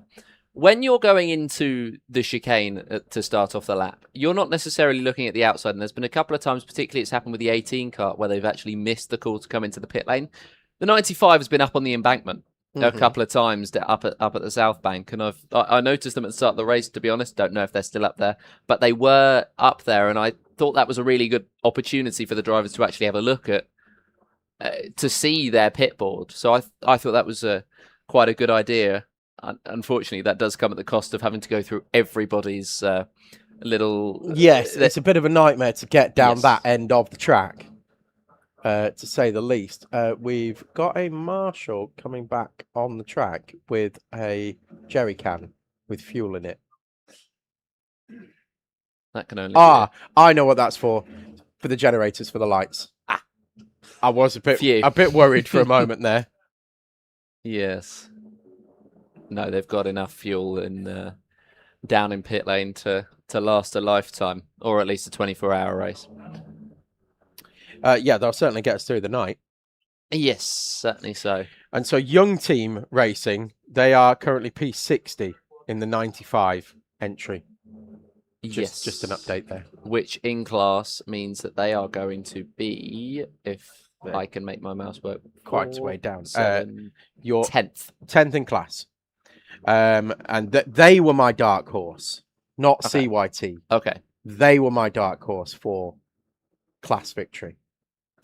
When you're going into the chicane to start off the lap, you're not necessarily looking at the outside. And there's been a couple of times, particularly it's happened with the 18 kart, where they've actually missed the call to come into the pit lane. The 95 has been up on the embankment a couple of times up at the South Bank. And I noticed them at the start of the race, to be honest. Don't know if they're still up there. But they were up there, and I thought that was a really good opportunity for the drivers to actually have a look at, to see their pit board. So I thought that was quite a good idea. Unfortunately, that does come at the cost of having to go through everybody's little... Yes, it's a bit of a nightmare to get down that end of the track, to say the least. We've got a marshal coming back on the track with a jerry can with fuel in it. That can only... I know what that's for. For the generators for the lights. I was a bit worried for a moment there. Yes. No, they've got enough fuel down in pit lane to to last a lifetime, or at least a 24-hour race. Yeah, they'll certainly get us through the night. Yes, certainly so. And so Young Team Racing, they are currently P60 in the 95 entry. Just an update there. Which in class means that they are going to be, if I can make my mouse work, Quite a way down. 7, You're 10th. 10th in class. And they were my dark horse, not Okay. CYT. Okay. They were my dark horse for class victory.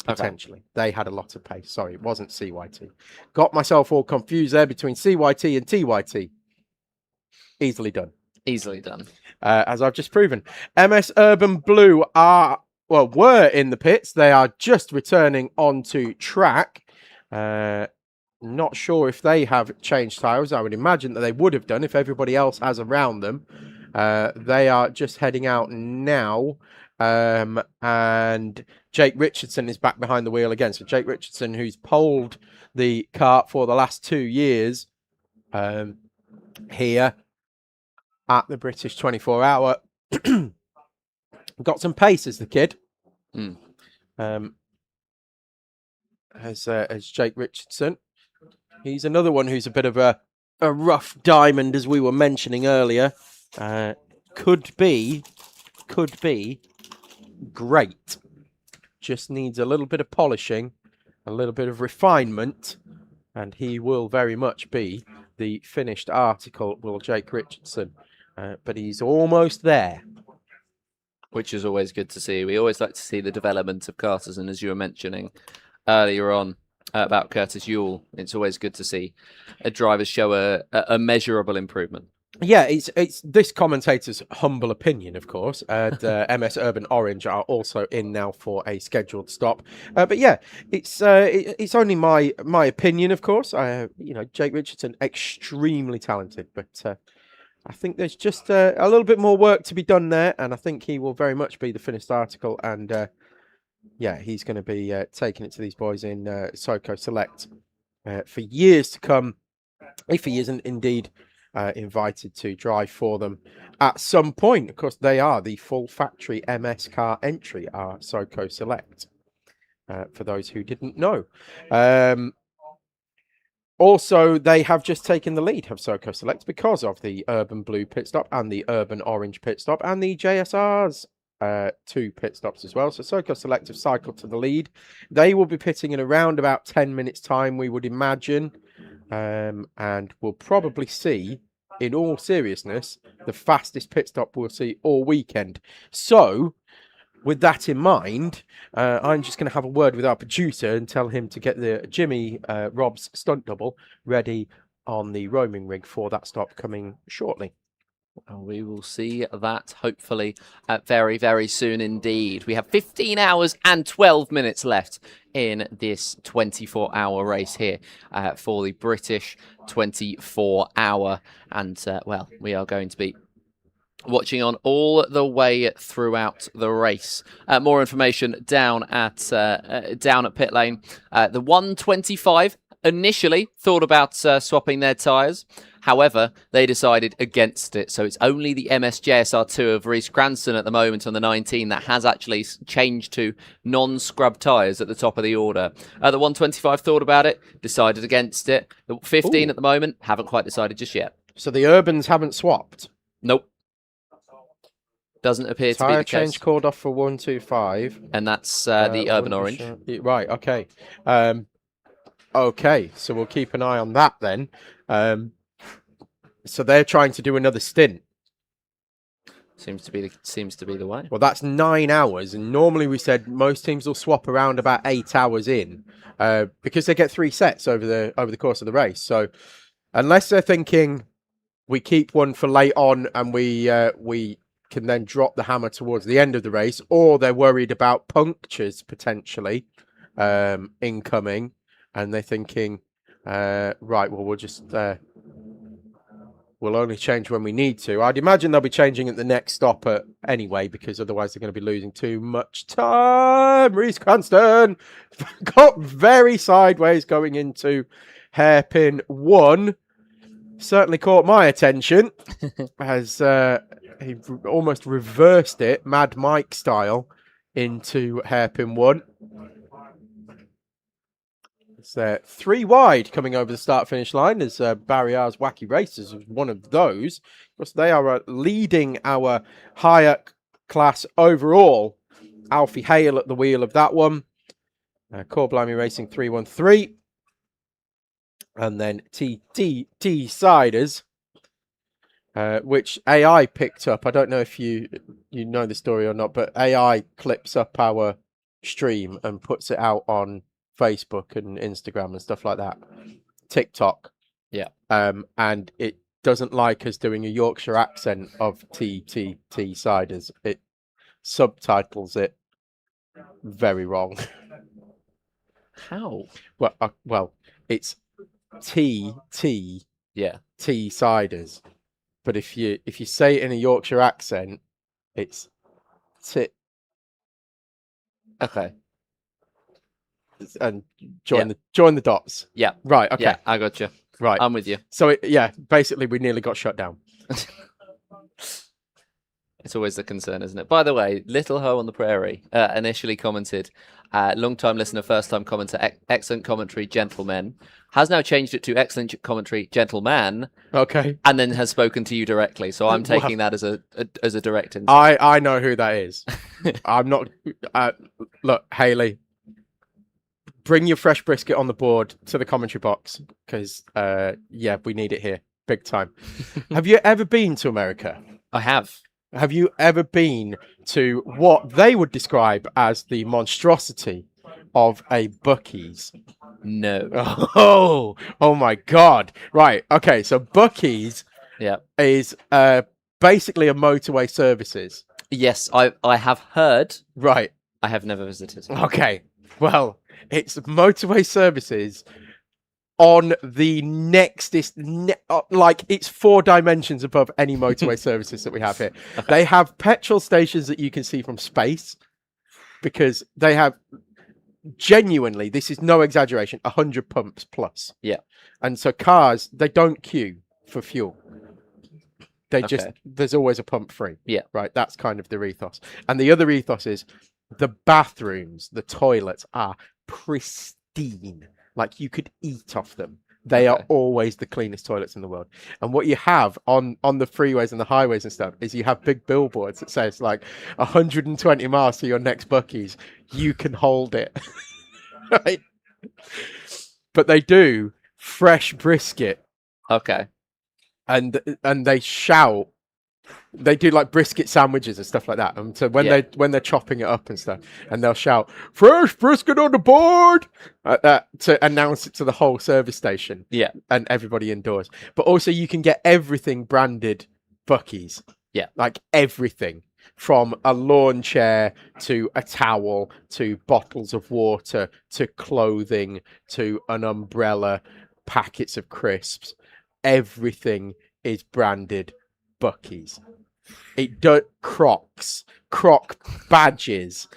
Potentially. They had a lot of pace. Sorry, it wasn't CYT. Got myself all confused there between CYT and TYT. Easily done. Easily done. As I've just proven. MS Urban Blue were in the pits. They are just returning onto track. Not sure if they have changed tyres. I would imagine that they would have done if everybody else has around them. They are just heading out now. And Jake Richardson is back behind the wheel again. So Jake Richardson, who's polled the kart for the last 2 years here at the British 24-hour. Got some pace as the kid. As Jake Richardson. He's another one who's a bit of a rough diamond, as we were mentioning earlier. Could be great. Just needs a little bit of polishing, a little bit of refinement, and he will very much be the finished article, will Jake Richardson. But he's almost there. Which is always good to see. We always like to see the development of karters, and as you were mentioning earlier on about Curtis Ewell, it's always good to see a driver show a measurable improvement. Yeah, it's this commentator's humble opinion, of course. MS Urban Orange are also in now for a scheduled stop. But yeah, it's only my opinion, of course. Jake Richardson, extremely talented, but I think there's just a little bit more work to be done there, and I think he will very much be the finished article. And yeah, he's going to be taking it to these boys in SoCo Select for years to come, if he isn't indeed invited to drive for them at some point. Of course, they are the full factory MS car entry, are SoCo Select, for those who didn't know. Also, they have just taken the lead of SoCo Select because of the Urban Blue pit stop and the Urban Orange pit stop and the JSR's 2 pit stops as well. So SoCo Select have cycled to the lead. They will be pitting in around about 10 minutes time, we would imagine. And we'll probably see, in all seriousness, the fastest pit stop we'll see all weekend. So, with that in mind, I'm just going to have a word with our producer and tell him to get the Jimmy Rob's stunt double ready on the roaming rig for that stop coming shortly. We will see that hopefully very, very soon indeed. We have 15 hours and 12 minutes left in this 24-hour race here for the British 24-hour. And, well, we are going to be watching on all the way throughout the race. More information down at pit lane. The 125 initially thought about swapping their tyres. However, they decided against it. So it's only the MS-JSR2 of Reece Cranston at the moment on the 19 that has actually changed to non-scrub tyres at the top of the order. The 125 thought about it, decided against it. The 15 at the moment, haven't quite decided just yet. So the Urbans haven't swapped? Nope. Doesn't appear to be the Tyre case. change called off for 125. And that's the Urban Orange. Right, okay. Okay, so we'll keep an eye on that then. So they're trying to do another stint. Seems to be the way. Well, that's 9 hours, and normally we said most teams will swap around about 8 hours in, because they get 3 sets over the course of the race. So unless they're thinking we keep one for late on and we can then drop the hammer towards the end of the race, or they're worried about punctures potentially incoming, and they're thinking, right, well, we'll just we'll only change when we need to. I'd imagine they'll be changing at the next stop anyway, because otherwise they're going to be losing too much time. Reece Cranston got very sideways going into hairpin 1. certainly caught my attention as he almost reversed it, Mad Mike style, into hairpin one. It's 3 wide coming over the start-finish line as Barry R's Wacky Racers is one of those. Of course, they are leading our higher class overall. Alfie Hale at the wheel of that one. Core Blimey Racing 313. And then Teessiders, which AI picked up. I don't know if you know the story or not, but AI clips up our stream and puts it out on Facebook and Instagram and stuff like that. TikTok. Yeah. And it doesn't like us doing a Yorkshire accent of Teessiders. It subtitles it very wrong. How? Well, it's Teessiders. But if you say it in a Yorkshire accent, it's tit. Okay. And join the dots. Yeah. Right. Okay. Yeah, I got you. Right. I'm with you. So basically, we nearly got shut down. It's always the concern, isn't it? By the way, Little Ho on the Prairie initially commented, long-time listener, first-time commenter, excellent commentary, gentlemen, has now changed it to excellent commentary, gentleman. Okay. And then has spoken to you directly. So I'm taking that as a direct insight. I know who that is. I'm not. Look, Haley, bring your fresh brisket on the board to the commentary box because, we need it here, big time. Have you ever been to America? I have. Have you ever been to what they would describe as the monstrosity of a Buc-ee's? No. Oh my God. Right. Okay. So Buc-ee's is basically a motorway services. Yes, I have heard. Right. I have never visited. Okay. Well, it's motorway services on the nextest, like it's 4 dimensions above any motorway services that we have here. Okay. They have petrol stations that you can see from space because they have genuinely, this is no exaggeration, 100 pumps plus. Yeah. And so cars, they don't queue for fuel. They there's always a pump free. Yeah. Right. That's kind of their ethos. And the other ethos is the bathrooms, the toilets are pristine. Like you could eat off them. They are always the cleanest toilets in the world. And what you have on the freeways and the highways and stuff is you have big billboards that says like 120 miles to your next Buc-ee's. You can hold it. Right? But they do fresh brisket. Okay. And they shout. They do like brisket sandwiches and stuff like that. And so when they're chopping it up and stuff, and they'll shout "fresh brisket on the board" to announce it to the whole service station. Yeah, and everybody indoors. But also you can get everything branded Buc-ee's. Yeah, like everything from a lawn chair to a towel to bottles of water to clothing to an umbrella, packets of crisps. Everything is branded Buc-ee's. It does Croc badges.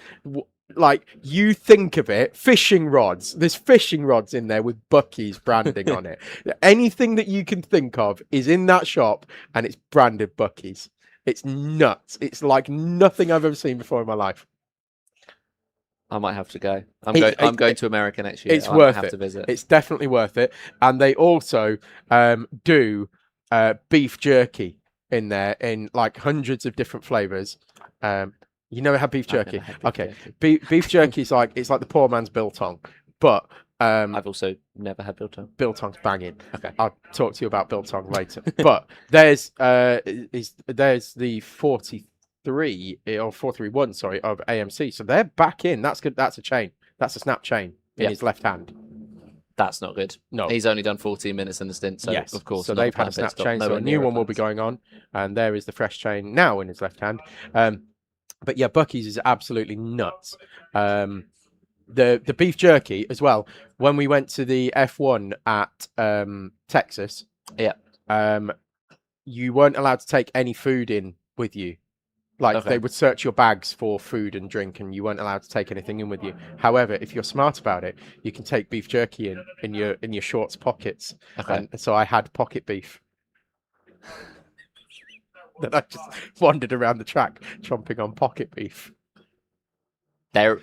Like you think of it, fishing rods. There's fishing rods in there with Buc-ee's branding on it. Anything that you can think of is in that shop, and it's branded Buc-ee's. It's nuts. It's like nothing I've ever seen before in my life. I might have to go. I'm going to America next year. It's worth have it. To visit. It's definitely worth it. And they also do beef jerky in there in like hundreds of different flavors. You never had beef jerky? Okay. Beef jerky is like it's like the poor man's biltong, but I've also never had biltong. Biltong's banging. Okay, I'll talk to you about biltong later. But there's the 43 or 431, sorry, of AMC. So they're back in. That's good. That's a chain. That's a snap chain in his left hand. That's not good. No, he's only done 14 minutes in the stint. So yes, of course. So they've had a snap chain. So a new one will be going on, and there is the fresh chain now in his left hand. But yeah, Buc-ee's is absolutely nuts. The beef jerky as well. When we went to the F1 at Texas, you weren't allowed to take any food in with you. Like they would search your bags for food and drink, and you weren't allowed to take anything in with you. However, if you're smart about it, you can take beef jerky in your shorts pockets. Okay. And so I had pocket beef Then I just wandered around the track chomping on pocket beef. There,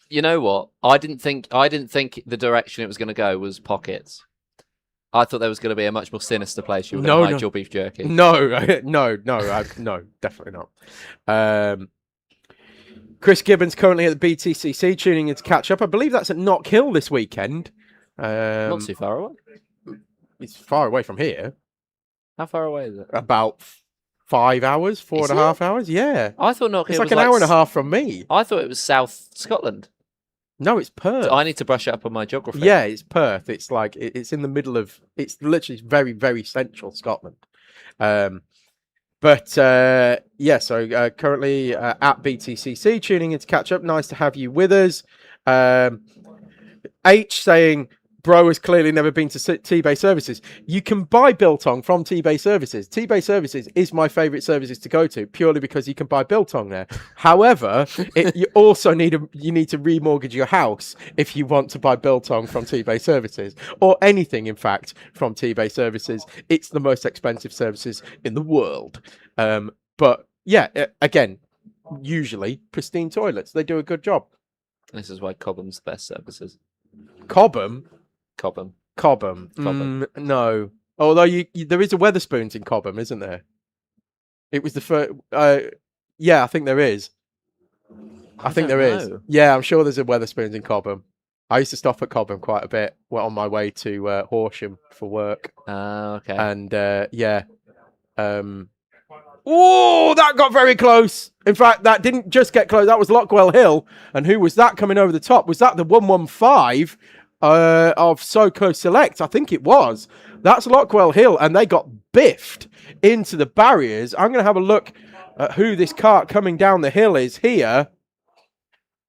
you know what? I didn't think the direction it was going to go was pockets. I thought there was going to be a much more sinister place. You were going to hide your beef jerky. No, definitely not. Chris Gibbons currently at the BTCC tuning in to catch up. I believe that's at Knock Hill this weekend. Not too far away. It's far away from here. How far away is it? About 5 hours, 4.5 hours. Yeah. I thought Knock Hill It's like was an hour and a half from me. I thought it was South Scotland. No, it's Perth. So I need to brush up on my geography. Yeah, it's Perth. It's like it's in the middle of. It's literally very, very central Scotland. So currently at BTCC tuning in to catch up. Nice to have you with us. H saying, bro has clearly never been to T-Bay Services. You can buy biltong from T-Bay Services. T-Bay Services is my favourite services to go to purely because you can buy biltong there. However, you also need to remortgage your house if you want to buy biltong from T-Bay Services, or anything, in fact, from T-Bay Services. It's the most expensive services in the world. But yeah, again, usually pristine toilets. They do a good job. This is why Cobham's the best services. Cobham? Cobham. No. Although there is a Weatherspoons in Cobham, isn't there? It was the first. Yeah, I think there is. I think there is. Yeah, I'm sure there's a Weatherspoons in Cobham. I used to stop at Cobham quite a bit. On my way to Horsham for work. Okay. And yeah. Oh, that got very close. In fact, that didn't just get close. That was Lockwell Hill. And who was that coming over the top? Was that the 115 of SoCo Select? I think it was. That's Lockwell Hill. And they got biffed into the barriers. I'm going to have a look at who this kart coming down the hill is here.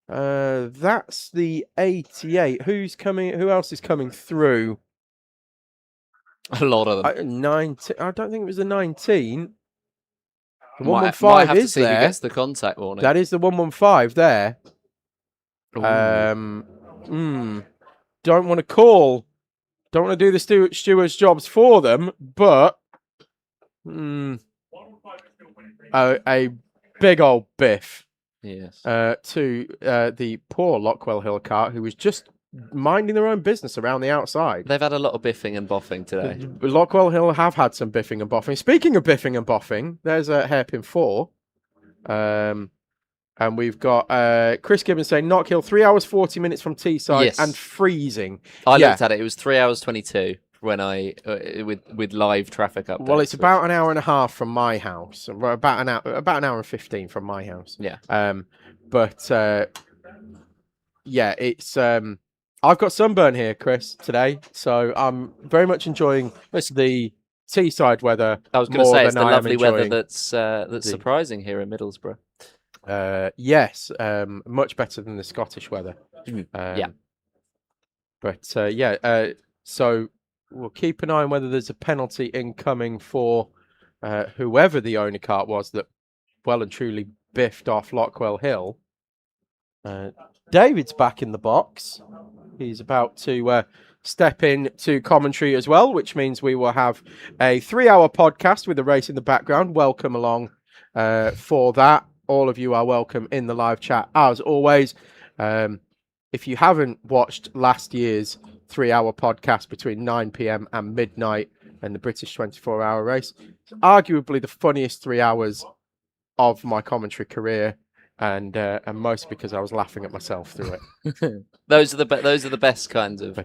That's the 88. Who's coming? Who else is coming through? A lot of them. 19. I don't think it was the 19. The might 115 have is to see there. who gets the contact warning. That is the 115 there. Don't want to call. Don't want to do the steward's jobs for them, but a big old biff. Yes. To the poor Lockwell Hill kart, who was just minding their own business around the outside. They've had a lot of biffing and boffing today. Lockwell Hill have had some biffing and boffing. Speaking of biffing and boffing, there's a hairpin 4. And we've got Chris Gibbons saying Knock Hill 3 hours 40 minutes from Teesside and freezing. I looked at it. It was 3 hours 22 when I with live traffic updates. Well, it's about an hour and a half from my house. About an hour and 15 from my house. Yeah. Yeah, it's I've got sunburn here, Chris, today, so I'm very much enjoying the Teesside weather. I was going to say it's the lovely weather that's surprising here in Middlesbrough. Yes, much better than the Scottish weather. Yeah. But so we'll keep an eye on whether there's a penalty incoming for whoever the owner kart was that well and truly biffed off Lockwell Hill. David's back in the box. He's about to step in to commentary as well, which means we will have a 3-hour podcast with the race in the background. Welcome along for that. All of you are welcome in the live chat as always. If you haven't watched last year's 3-hour podcast between 9 p.m. and midnight and the British 24-hour race, it's arguably the funniest 3 hours of my commentary career. And mostly because I was laughing at myself through it. Those are the best kinds of.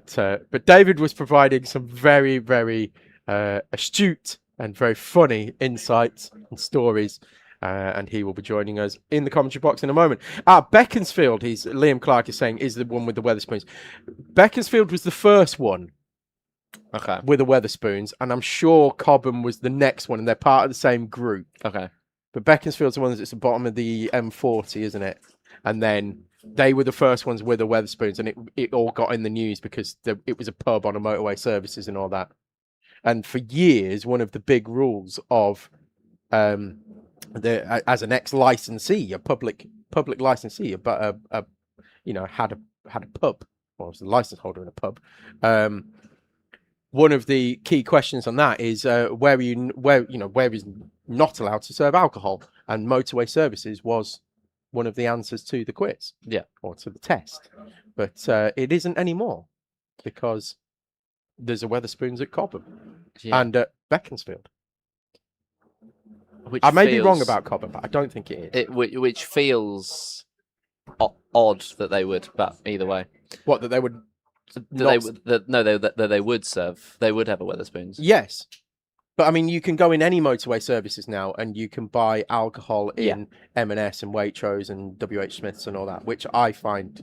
But David was providing some very, very astute and very funny insights and stories, and he will be joining us in the commentary box in a moment. Beaconsfield, Liam Clark is saying, is the one with the Weatherspoons. Beaconsfield was the first one. Okay. With the Weatherspoons, and I'm sure Cobham was the next one, and they're part of the same group. Okay. But Beaconsfield's the one that's at the bottom of the M40, isn't it? And then they were the first ones with the Weatherspoons, and it all got in the news because it was a pub on a motorway services and all that. And for years, one of the big rules of as an ex-licensee, a public licensee, but had a pub, or was a license holder in a pub. one of the key questions on that is where is not allowed to serve alcohol, and motorway services was one of the answers to the quiz, or to the test, but it isn't anymore because there's a Wetherspoons at Cobham and at Beaconsfield. I may be wrong about Cobham, but I don't think it is. Which feels odd that they would, but either way. What, that they would? That they would serve. They would have a Wetherspoons. Yes, but I mean, you can go in any motorway services now, and you can buy alcohol in M&S and Waitrose and WH Smiths and all that, which I find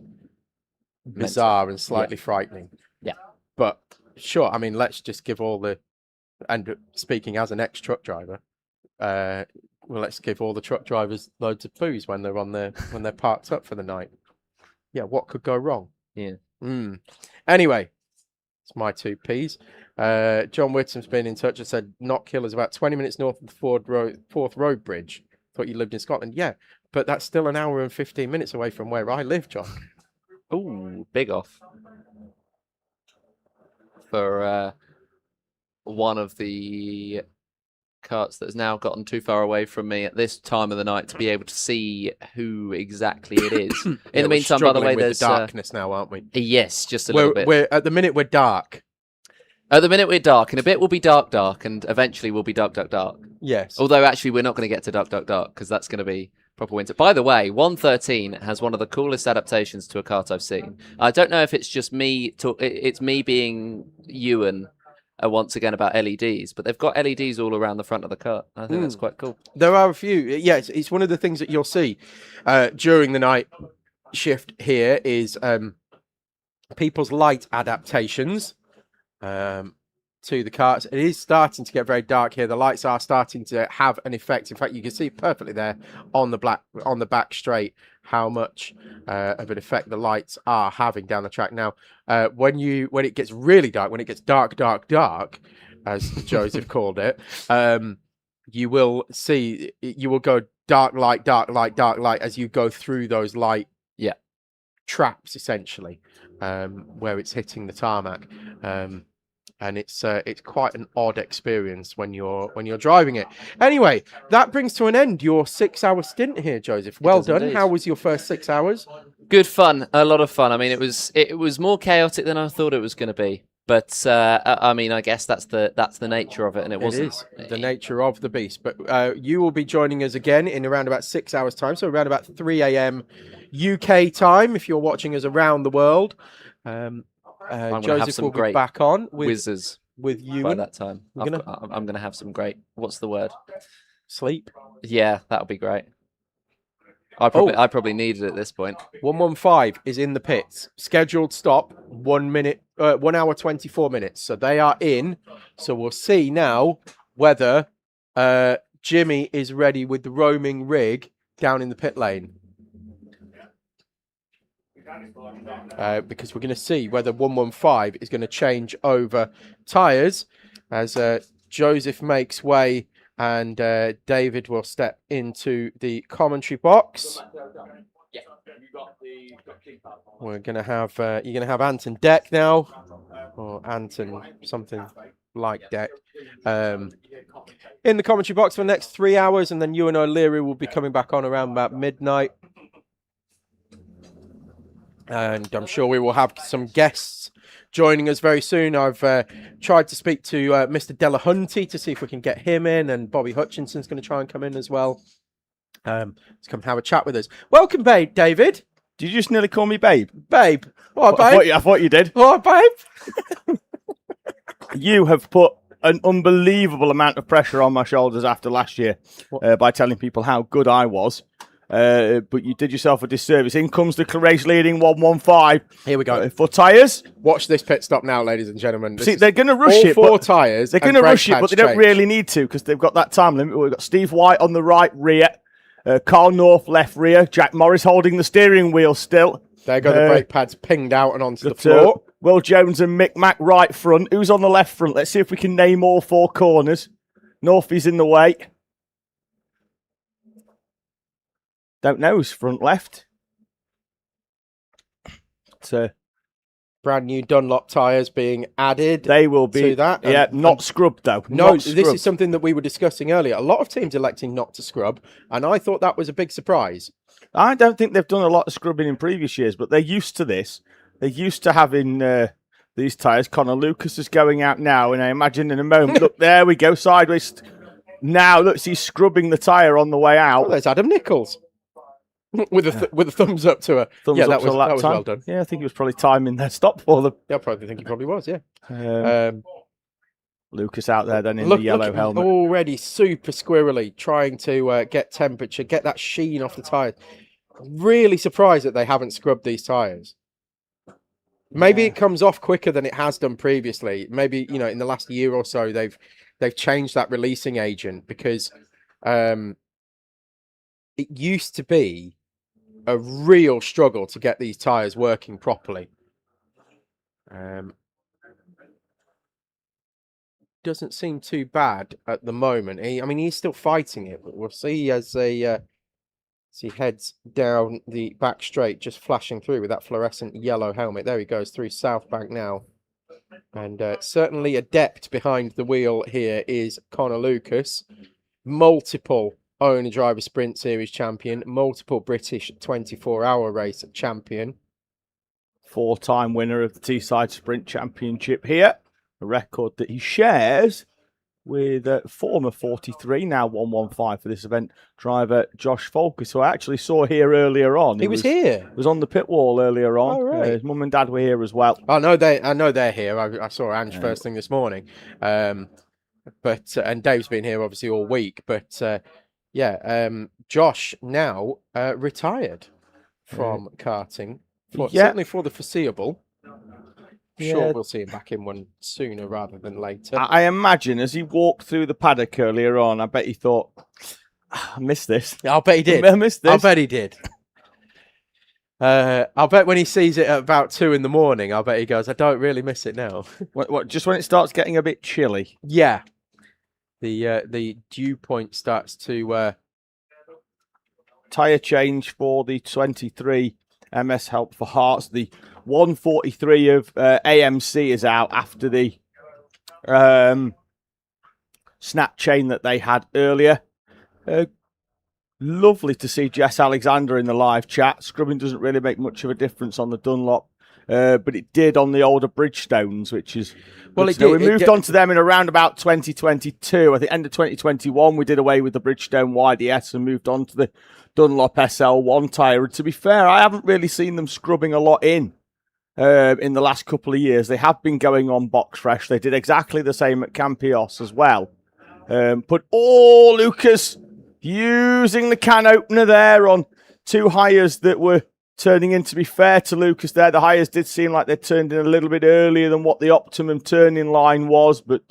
bizarre and slightly frightening. Yeah, but sure. I mean, let's just give all the. And speaking as an ex-truck driver, well, let's give all the truck drivers loads of booze when they're parked up for the night. Yeah, what could go wrong? Yeah. Anyway, it's my 2 Ps. John Whittam's been in touch and said Knockhill is about 20 minutes north of the Forth Road Bridge. Thought you lived in Scotland. Yeah, but that's still an hour and 15 minutes away from where I live, John. Ooh, big off. For one of the carts that has now gotten too far away from me at this time of the night to be able to see who exactly it is. In the meantime, by the way, there's the darkness now, aren't we? Yes, just a little bit. We're at the minute we're dark. At the minute we're dark. In a bit we'll be dark, and eventually we'll be dark. Yes. Although actually we're not going to get to dark because that's going to be proper winter. By the way, 113 has one of the coolest adaptations to a kart I've seen. I don't know if it's just me. It's me being Ewan. Once again about LEDs, but they've got LEDs all around the front of the kart. I think that's quite cool. There are a few. Yes, it's one of the things that you'll see during the night shift here is people's light adaptations to the karts. It is starting to get very dark here. The lights are starting to have an effect. In fact, you can see perfectly there on the back straight how much of an effect the lights are having down the track. Now, when it gets really dark, when it gets dark, as Joseph called it, you will go dark light as you go through those light traps, essentially, where it's hitting the tarmac. And it's quite an odd experience when you're driving it. Anyway, that brings to an end your 6-hour stint here, Joseph. Well done. Indeed. How was your first 6 hours? Good fun, a lot of fun. I mean, it was more chaotic than I thought it was going to be. But I mean, I guess that's the nature of it, and it wasn't. It is the nature of the beast. But you will be joining us again in around about 6 hours' time, so around about 3 a.m. UK time if you're watching us around the world. Joseph will be back on with you by that time. I'm going to have some great. What's the word? Sleep. Yeah, that'll be great. I probably need it at this point. 115 is in the pits. Scheduled stop 1 hour 24 minutes. So they are in. So we'll see now whether Jimmy is ready with the roaming rig down in the pit lane. Because we're going to see whether 115 is going to change over tyres as Joseph makes way and David will step into the commentary box. We're going to have you're going to have Anton Deck now, or Anton something like Deck, in the commentary box for the next 3 hours, and then Ewan O'Leary will be coming back on around about midnight. And I'm sure we will have some guests joining us very soon. I've tried to speak to Mr. Delahunty to see if we can get him in, and Bobby Hutchinson's going to try and come in as well. To come have a chat with us. Welcome, babe, David. Did you just nearly call me babe? Babe. All right, babe. I thought you did. All right, babe. You have put an unbelievable amount of pressure on my shoulders after last year by telling people how good I was. But you did yourself a disservice. In comes the race leading 115. Here we go. For tyres. Watch this pit stop now, ladies and gentlemen. See, they're going to rush it. All 4 tyres. They're going to rush it, but they don't really need to because they've got that time limit. We've got Steve White on the right rear. Carl North left rear. Jack Morris holding the steering wheel still. There go the brake pads pinged out and onto the floor. Will Jones and Mick Mack right front. Who's on the left front? Let's see if we can name all 4 corners. Northie's in the way. Don't know who's front left. So brand new Dunlop tyres being added. They will be to that. not scrubbed though. No, Not this scrubbed. is something that we were discussing earlier. A lot of teams electing not to scrub, and I thought that was a big surprise. I don't think they've done a lot of scrubbing in previous years, but they're used to this. They're used to having these tyres. Connor Lucas is going out now, and I imagine in a moment, look, there we go, sideways. Now, look, he's scrubbing the tyre on the way out. Oh, there's Adam Nichols with a thumbs up to her. Thumbs up that to was a lap that was time. well done. Yeah, I think he was probably timing their stop for them. I probably think he probably was. Yeah. Lucas out there then in the yellow helmet. Already super squirrely, trying to get temperature, get that sheen off the tyres. Really surprised that they haven't scrubbed these tyres. Maybe it comes off quicker than it has done previously. Maybe, in the last year or so, they've changed that releasing agent, because it used to be a real struggle to get these tyres working properly. Doesn't seem too bad at the moment. He's still fighting it, but we'll see as he heads down the back straight, just flashing through with that fluorescent yellow helmet. There he goes through South Bank now. And certainly adept behind the wheel here is Connor Lucas. Multiple owner driver sprint series champion, multiple British 24-hour race champion. 4-time winner of the Teesside Sprint Championship here. A record that he shares with former 43, now 115 for this event, driver Josh Folkers, who I actually saw here earlier on. He was here. Was on the pit wall earlier on. Oh, right. His mum and dad were here as well. I know they're here. I saw Ange first thing this morning. And Dave's been here obviously all week. But Josh now retired from karting, certainly for the foreseeable. Sure, we'll see him back in one sooner rather than later. I imagine as he walked through the paddock earlier on, I bet he thought, I missed this. I'll bet he did. I missed this. I'll bet he did. I'll bet when he sees it at about 2 in the morning, I'll bet he goes, I don't really miss it now. What, just when it starts getting a bit chilly? Yeah. The dew point starts to... Tyre change for the 23 MS Help for Hearts. The 143 of AMC is out after the snap chain that they had earlier. Lovely to see Jess Alexander in the live chat. Scrubbing doesn't really make much of a difference on the Dunlop, but it did on the older Bridgestones, which is... Well, it did. We moved on to them in around about 2022. I think end of 2021, we did away with the Bridgestone YDS and moved on to the Dunlop SL1 tyre. And to be fair, I haven't really seen them scrubbing a lot in the last couple of years. They have been going on box fresh. They did exactly the same at Campios as well. Lucas using the can opener there on 2 hires that were turning in. To be fair to Lucas there, the hires did seem like they turned in a little bit earlier than what the optimum turning line was, but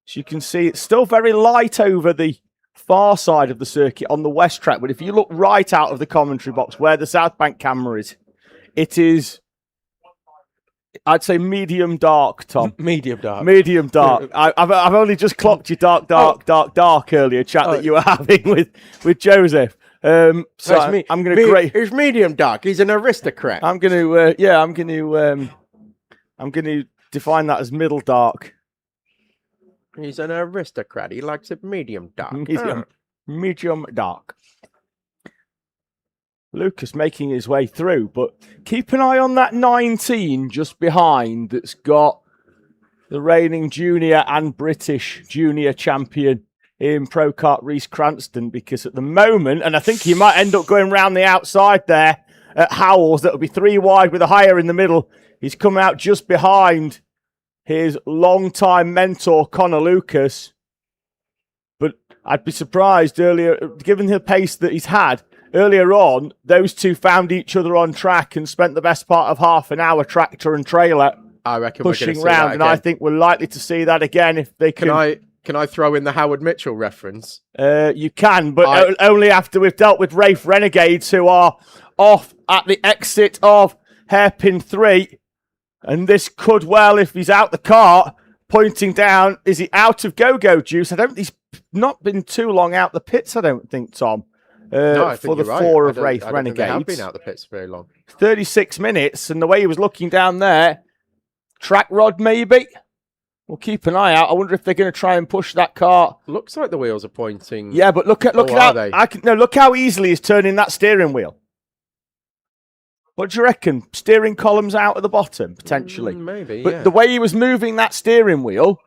as you can see, it's still very light over the far side of the circuit on the west track. But if you look right out of the commentary box where the South Bank camera is, it is, I'd say, medium dark, Tom. Medium dark. Medium dark. I've only just clocked your dark earlier chat that you were having with Joseph. I'm going to He's medium dark. He's an aristocrat. I'm going to define that as middle dark. He's an aristocrat. He likes it medium dark. Medium dark. Lucas making his way through, but keep an eye on that 19 just behind that's got the reigning junior and British junior champion in Pro Kart, Reece Cranston, because at the moment, and I think he might end up going round the outside there at Howells, that'll be 3 wide with a higher in the middle. He's come out just behind his long-time mentor, Connor Lucas. But I'd be surprised earlier, given the pace that he's had, earlier on, those two found each other on track and spent the best part of half an hour tractor and trailer pushing round. And I think we're likely to see that again if they can. Can I throw in the Howard Mitchell reference? You can, but only after we've dealt with Rafe Renegades, who are off at the exit of hairpin 3. And this could well, if he's out the cart, pointing down, is he out of go-go juice? He's not been too long out the pits, I don't think, Tom. No, I think for the you're right. four I of don't- Wraith I don't think they have Renegades. been out the pits very long. 36 minutes, and the way he was looking down there, track rod maybe. We'll keep an eye out. I wonder if they're going to try and push that car. Looks like the wheels are pointing. Yeah, but look at are how they? look how easily he's turning that steering wheel. What do you reckon? Steering columns out at the bottom potentially. Maybe, But yeah. the way he was moving that steering wheel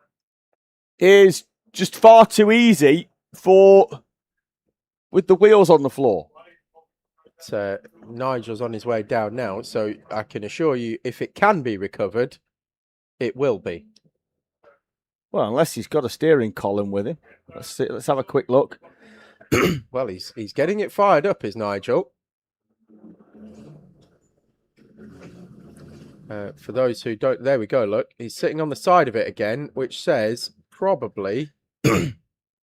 is just far too easy with the wheels on the floor. Nigel's on his way down now, so I can assure you, if it can be recovered, it will be. Well, unless he's got a steering column with him. Let's see, let's have a quick look. Well, he's getting it fired up, is Nigel. For those who don't, there we go. Look, he's sitting on the side of it again, which says probably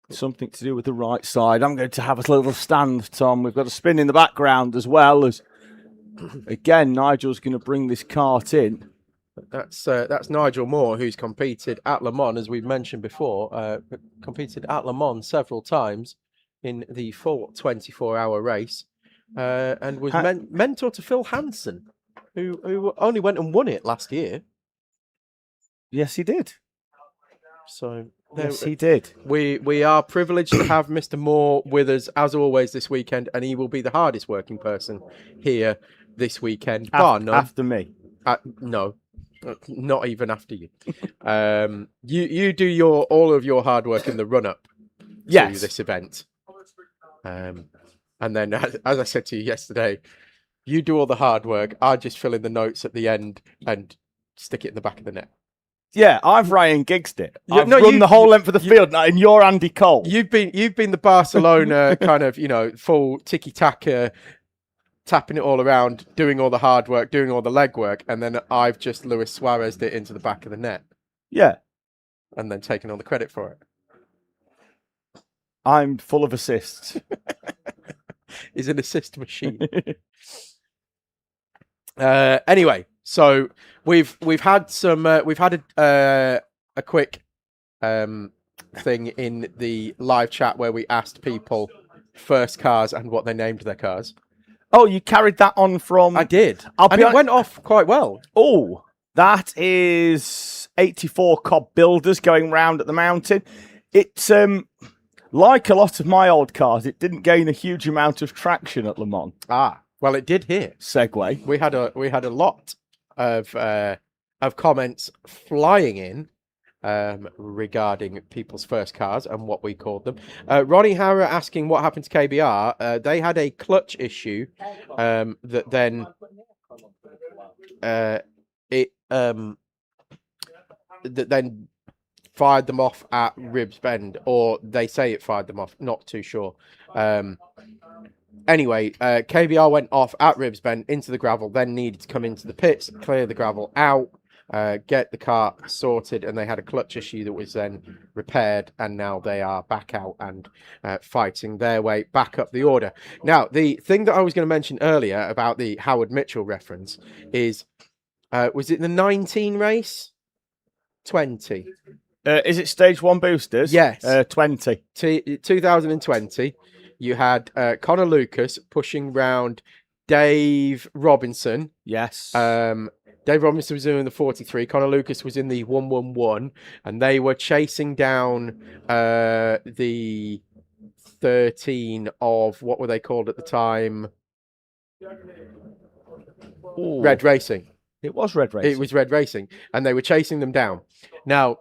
something to do with the right side. I'm going to have a little stand, Tom. We've got a spin in the background as well as again. Nigel's going to bring this kart in. That's Nigel Moore, who's competed at Le Mans, as we've mentioned before. Competed at Le Mans several times in the full 24-hour race, and was mentor to Phil Hansen, who only went and won it last year. Yes, he did. So yes, he did. We are privileged to have Mr. Moore with us as always this weekend, and he will be the hardest working person here this weekend. Bar none. After me. No, not even after you. You do all of your hard work in the run up to this event, and then as I said to you yesterday, you do all the hard work. I just fill in the notes at the end and stick it in the back of the net. Yeah, I've Ryan Giggsed it. I've no, run the whole length of the field, and you're Andy Cole. You've been the Barcelona kind of, full tiki-taka, tapping it all around, doing all the hard work, doing all the leg work, and then I've just Luis Suarez'd it into the back of the net. Yeah. And then taken all the credit for it. I'm full of assists. He's an assist machine. Anyway, so we've had a quick thing in the live chat where we asked people first cars and what they named their cars. Oh, you carried that on from... I did. It went off quite well. Oh, that is 84 Cobb Builders going round at the mountain. It's like a lot of my old cars, it didn't gain a huge amount of traction at Le Mans. Well, it did here. Segue. We had a lot of comments flying in regarding people's first cars and what we called them. Ronnie Harrow asking what happened to KBR. They had a clutch issue that then fired them off at Ribs Bend, or they say it fired them off. Not too sure. Anyway, KBR went off at Ribs Bend into the gravel, then needed to come into the pits, clear the gravel out, get the car sorted, and they had a clutch issue that was then repaired, and now they are back out and fighting their way back up the order. Now, the thing that I was going to mention earlier about the Howard Mitchell reference is, was it the 19 race? 20. Is it stage 1 boosters? Yes. 20. 2020. You had Connor Lucas pushing round Dave Robinson. Yes. Dave Robinson was in the 43. Connor Lucas was in the 111. And they were chasing down the 13 of, what were they called at the time? Ooh. Red Racing. It was Red Racing. It was Red Racing. And they were chasing them down. Now,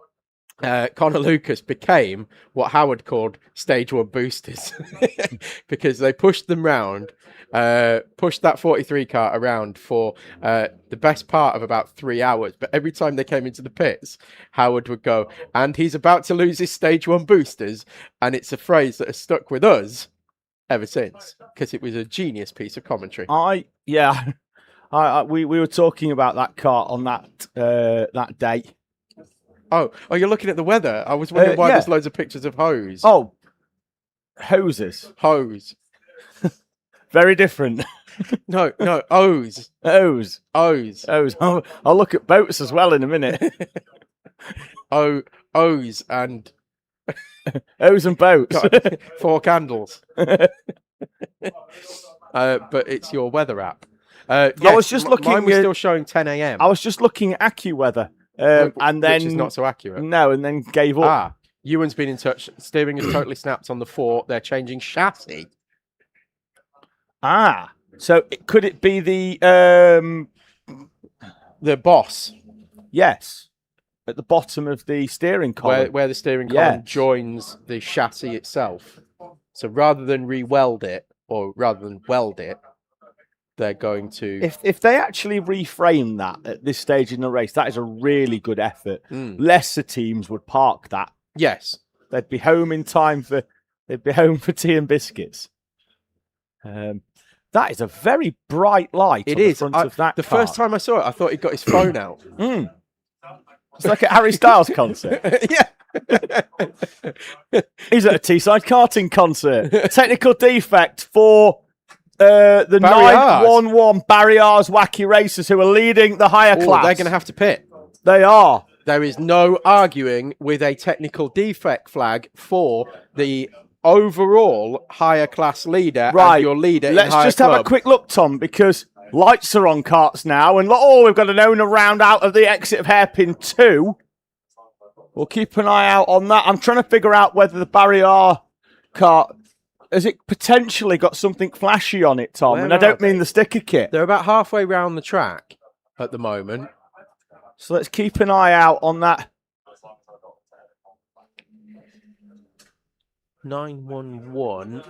Connor Lucas became what Howard called stage 1 boosters because they pushed them round, pushed that 43 car around for the best part of about 3 hours. But every time they came into the pits, Howard would go, and he's about to lose his stage 1 boosters. And it's a phrase that has stuck with us ever since because it was a genius piece of commentary. We were talking about that car on that day. Oh, you're looking at the weather. I was wondering why there's loads of pictures of hose. Oh, hoses. Hose. Very different. No, O's. O's. O's. O's. I'll look at boats as well in a minute. O's and... O's and boats. 4 candles. But it's your weather app. I was just looking. Mine was still showing 10 a.m. I was just looking at AccuWeather, and then which is not so accurate. No, and then gave up. Ah, Ewan's been in touch. Steering is totally snapped on the 4. They're changing chassis. Ah, so could it be the boss? Yes, at the bottom of the steering column, Where the steering column joins the chassis itself. So rather than re-weld it, or rather than weld it, they're going to... If they actually reframe that at this stage in the race, that is a really good effort. Lesser teams would park that. Yes. They'd be home in time for tea and biscuits. That is a very bright light on the front of that The car. first time I saw it, I thought he'd got his phone out. It's like a Harry Styles concert. Yeah. He's at a Teesside karting concert. Technical defect for the 911 Barriers Wacky Racers who are leading the higher class. They're going to have to pit. They are. There is no arguing with a technical defect flag for the overall higher class leader and your leader in Let's higher just club. have a quick look, Tom, because lights are on karts now, and we've got an owner round out of the exit of hairpin 2. We'll keep an eye out on that. I'm trying to figure out whether the Barrier kart has it potentially got something flashy on it, Tom, and I don't mean the sticker kit. They're about halfway round the track at the moment. So let's keep an eye out on that. 911.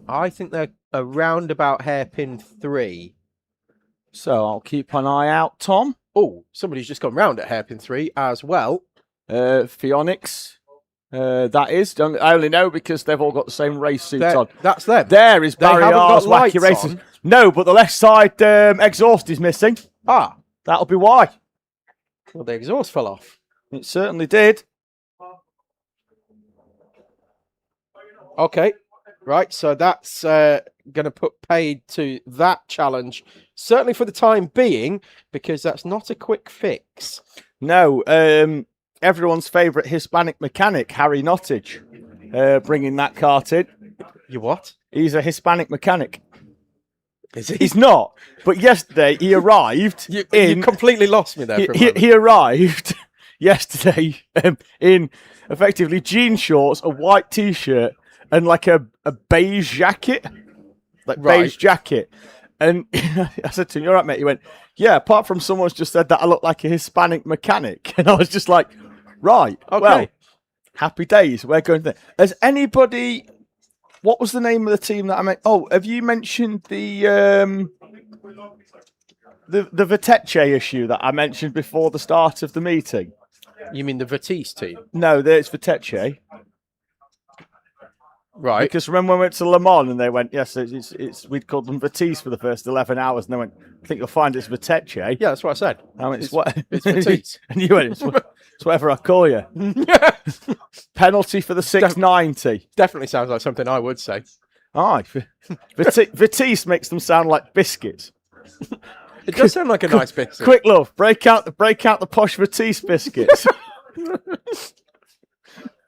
I think they're around about hairpin 3. So I'll keep an eye out, Tom. Oh, somebody's just gone round at hairpin 3 as well. Phoenix. That is. I only know because they've all got the same race suits on. That's them. There is They haven't Barriers got Wacky lights Racers. on. No, but the left side exhaust is missing. Ah. That'll be why. Well, the exhaust fell off. It certainly did. Okay. Right, so that's going to put paid to that challenge, certainly for the time being, because that's not a quick fix. No, everyone's favourite Hispanic mechanic, Harry Nottage, bringing that kart in. You what? He's a Hispanic mechanic. Is he? He's not. But yesterday he arrived You completely lost me there for a moment. He arrived yesterday in effectively jean shorts, a white T-shirt, and like a beige jacket. Beige jacket. And I said to him, "You're right, mate." He went, "Yeah, apart from someone's just said that I look like a Hispanic mechanic." And I was just like, right, okay. Well, happy days. We're going there. Has anybody... What was the name of the team that I meant? Oh, have you mentioned the Vitesse issue that I mentioned before the start of the meeting? You mean the Vitesse team? No, it's Vitesse. Right. Because remember when we went to Le Mans and they went, yes, it's we'd called them Vitesse for the first 11 hours, and they went, I think you'll find it's Vitesse. Yeah, that's what I said. It's Vitesse. And you went, it's whatever I call you. Penalty for the 690. Definitely sounds like something I would say. Aye. Vitesse makes them sound like biscuits. It does sound like a nice biscuit. Quick love, break out the posh Vitesse biscuits.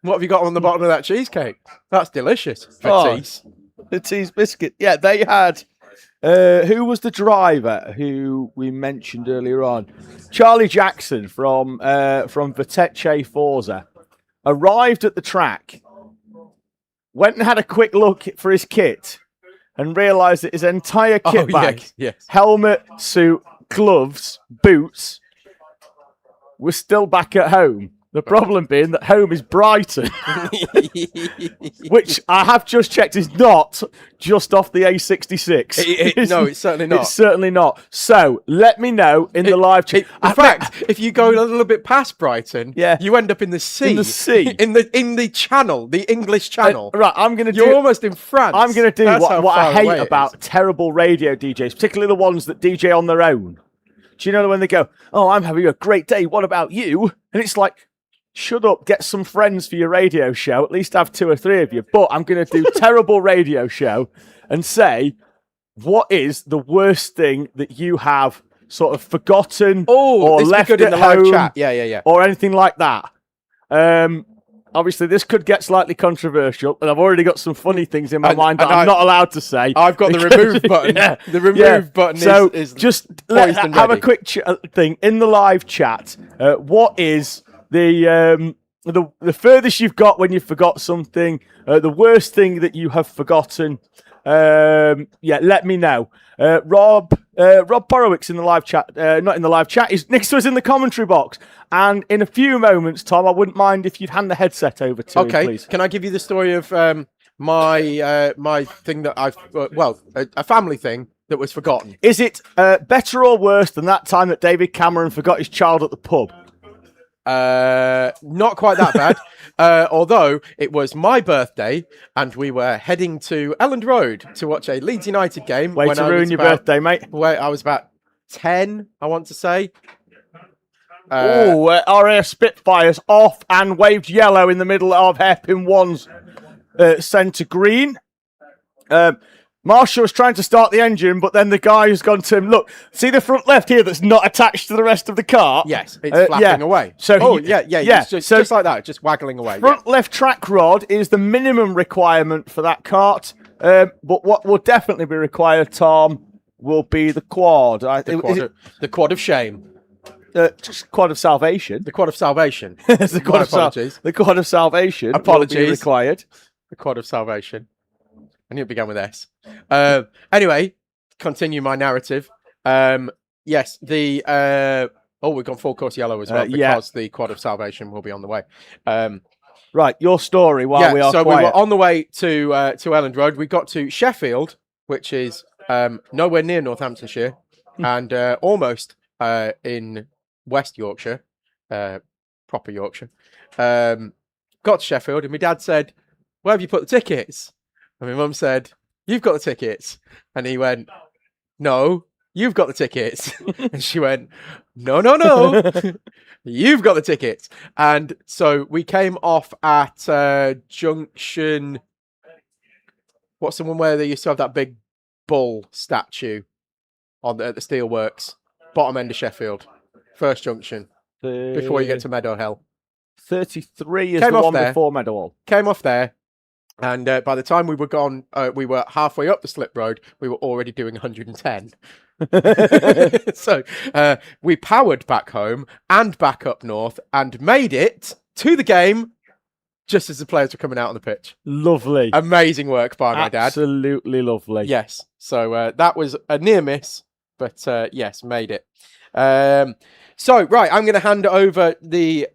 What have you got on the bottom of that cheesecake? That's delicious. Vitesse. Vitesse biscuit. Yeah, they had... who was the driver who we mentioned earlier on? Charlie Jackson from Vitesse Forza. Arrived at the track, went and had a quick look for his kit, and realised that his entire kit bag, yes. helmet, suit, gloves, boots, was still back at home. The problem being that home is Brighton, which I have just checked is not just off the A66. No, it's certainly not. It's certainly not. So let me know in the live chat. In fact, if you go a little bit past Brighton, you end up in the sea. In the sea. in the channel, the English channel. Right, I'm going to do... You're almost in France. I'm going to do That's what I how far away hate it about terrible radio DJs, particularly the ones that DJ on their own. Do you know when they go, "Oh, I'm having a great day, what about you?" And it's like, shut up, get some friends for your radio show, at least have 2 or 3 of you. But I'm going to do terrible radio show and say, what is the worst thing that you have sort of forgotten or this would be left good at in the home live chat. Yeah. or anything like that? obviously this could get slightly controversial, and I've already got some funny things in my And- mind that and I'm not allowed to say. I've got the remove button. The remove button So is just poised and have a ready. quick thing in the live chat. What is the furthest you've got when you forgot something? The worst thing that you have forgotten? Let me know. Rob Borowick's in the live chat. Not in the live chat. He's next to us in the commentary box. And in a few moments, Tom, I wouldn't mind if you'd hand the headset over to him, Okay, please. can I give you the story of my thing that I've a family thing that was forgotten? Is it better or worse than that time that David Cameron forgot his child at the pub? Not quite that bad. Although it was my birthday and we were heading to Elland Road to watch a Leeds United game. Way to ruin your birthday, mate. Wait, I was about 10, I want to say. RAF Spitfires off and waved yellow in the middle of hairpin one's centre green. Marshall was trying to start the engine, but then the guy who's gone to him, look, see the front left here that's not attached to the rest of the car? Yes, it's flapping away. So just like that, just waggling away. Front left track rod is the minimum requirement for that kart. But what will definitely be required, Tom, will be the quad. The quad of shame. Just quad of salvation. The quad of salvation. The quad of apologies. The quad of salvation. Apologies. Will be required. The quad of salvation. I knew it began with S. Anyway, continue my narrative. Yes, we've gone full course yellow as well because the quad of salvation will be on the way. Right, your story while we are so quiet. we were on the way to Elland Road. We got to Sheffield, which is nowhere near Northamptonshire, and almost in West Yorkshire, proper Yorkshire. Got to Sheffield, and my dad said, "Where have you put the tickets?" And my mum said, "You've got the tickets." And he went, "No, you've got the tickets." And she went, "No, you've got the tickets." And so we came off at junction. What's the one where they used to have that big bull statue at the steelworks? Bottom end of Sheffield. First junction. Before you get to Meadowhall. 33 is the one before Meadowhall. Came off there. And by the time we were gone, we were halfway up the slip road. We were already doing 110. So we powered back home and back up north and made it to the game just as the players were coming out on the pitch. Lovely. Amazing work by my dad. Absolutely lovely. Yes. So that was a near miss, but yes, made it. Right, I'm going to hand over the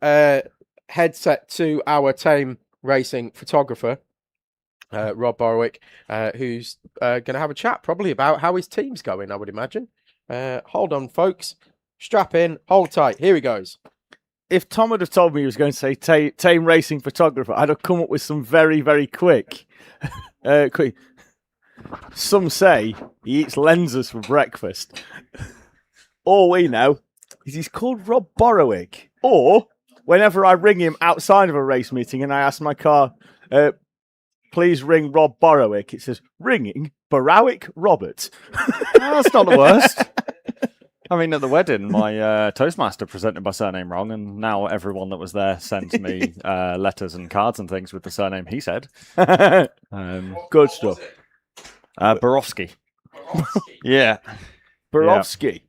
headset to our Tame Racing photographer. Rob Borowick, who's going to have a chat probably about how his team's going, I would imagine. Hold on, folks. Strap in. Hold tight. Here he goes. If Tom would have told me he was going to say Tame Racing photographer, I'd have come up with some very, very quick. Some say he eats lenses for breakfast. All we know is he's called Rob Borowick. Or whenever I ring him outside of a race meeting and I ask my car, please ring Rob Borowick, it says, ringing Borowick Robert. That's not the worst. I mean, at the wedding, my Toastmaster presented my surname wrong, and now everyone that was there sends me letters and cards and things with the surname he said. Good stuff. Borowski. Yeah. Borowski.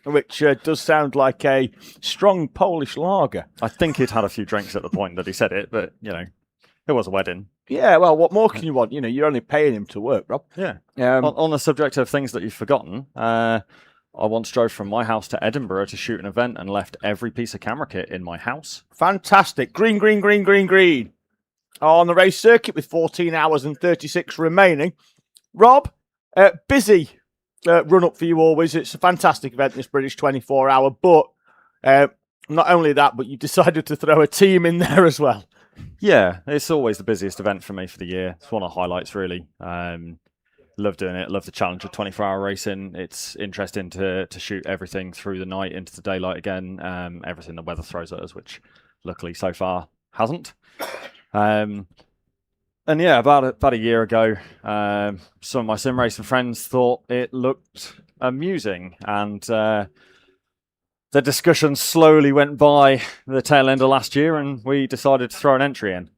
Which does sound like a strong Polish lager. I think he'd had a few drinks at the point that he said it, but, it was a wedding. Yeah, well, what more can you want? You're only paying him to work, Rob. Yeah. On the subject of things that you've forgotten, I once drove from my house to Edinburgh to shoot an event and left every piece of camera kit in my house. Fantastic. Green. On the race circuit with 14 hours and 36 remaining. Rob, busy run up for you always. It's a fantastic event, this British 24-hour. But not only that, but you decided to throw a team in there as well. Yeah, it's always the busiest event for me for the year. It's one of the highlights, really. Love doing it. Love the challenge of 24-hour racing. It's interesting to shoot everything through the night into the daylight again. Everything the weather throws at us, which luckily so far hasn't. And yeah, about a year ago, some of my sim racing friends thought it looked amusing, and the discussion slowly went by the tail end of last year, and we decided to throw an entry in.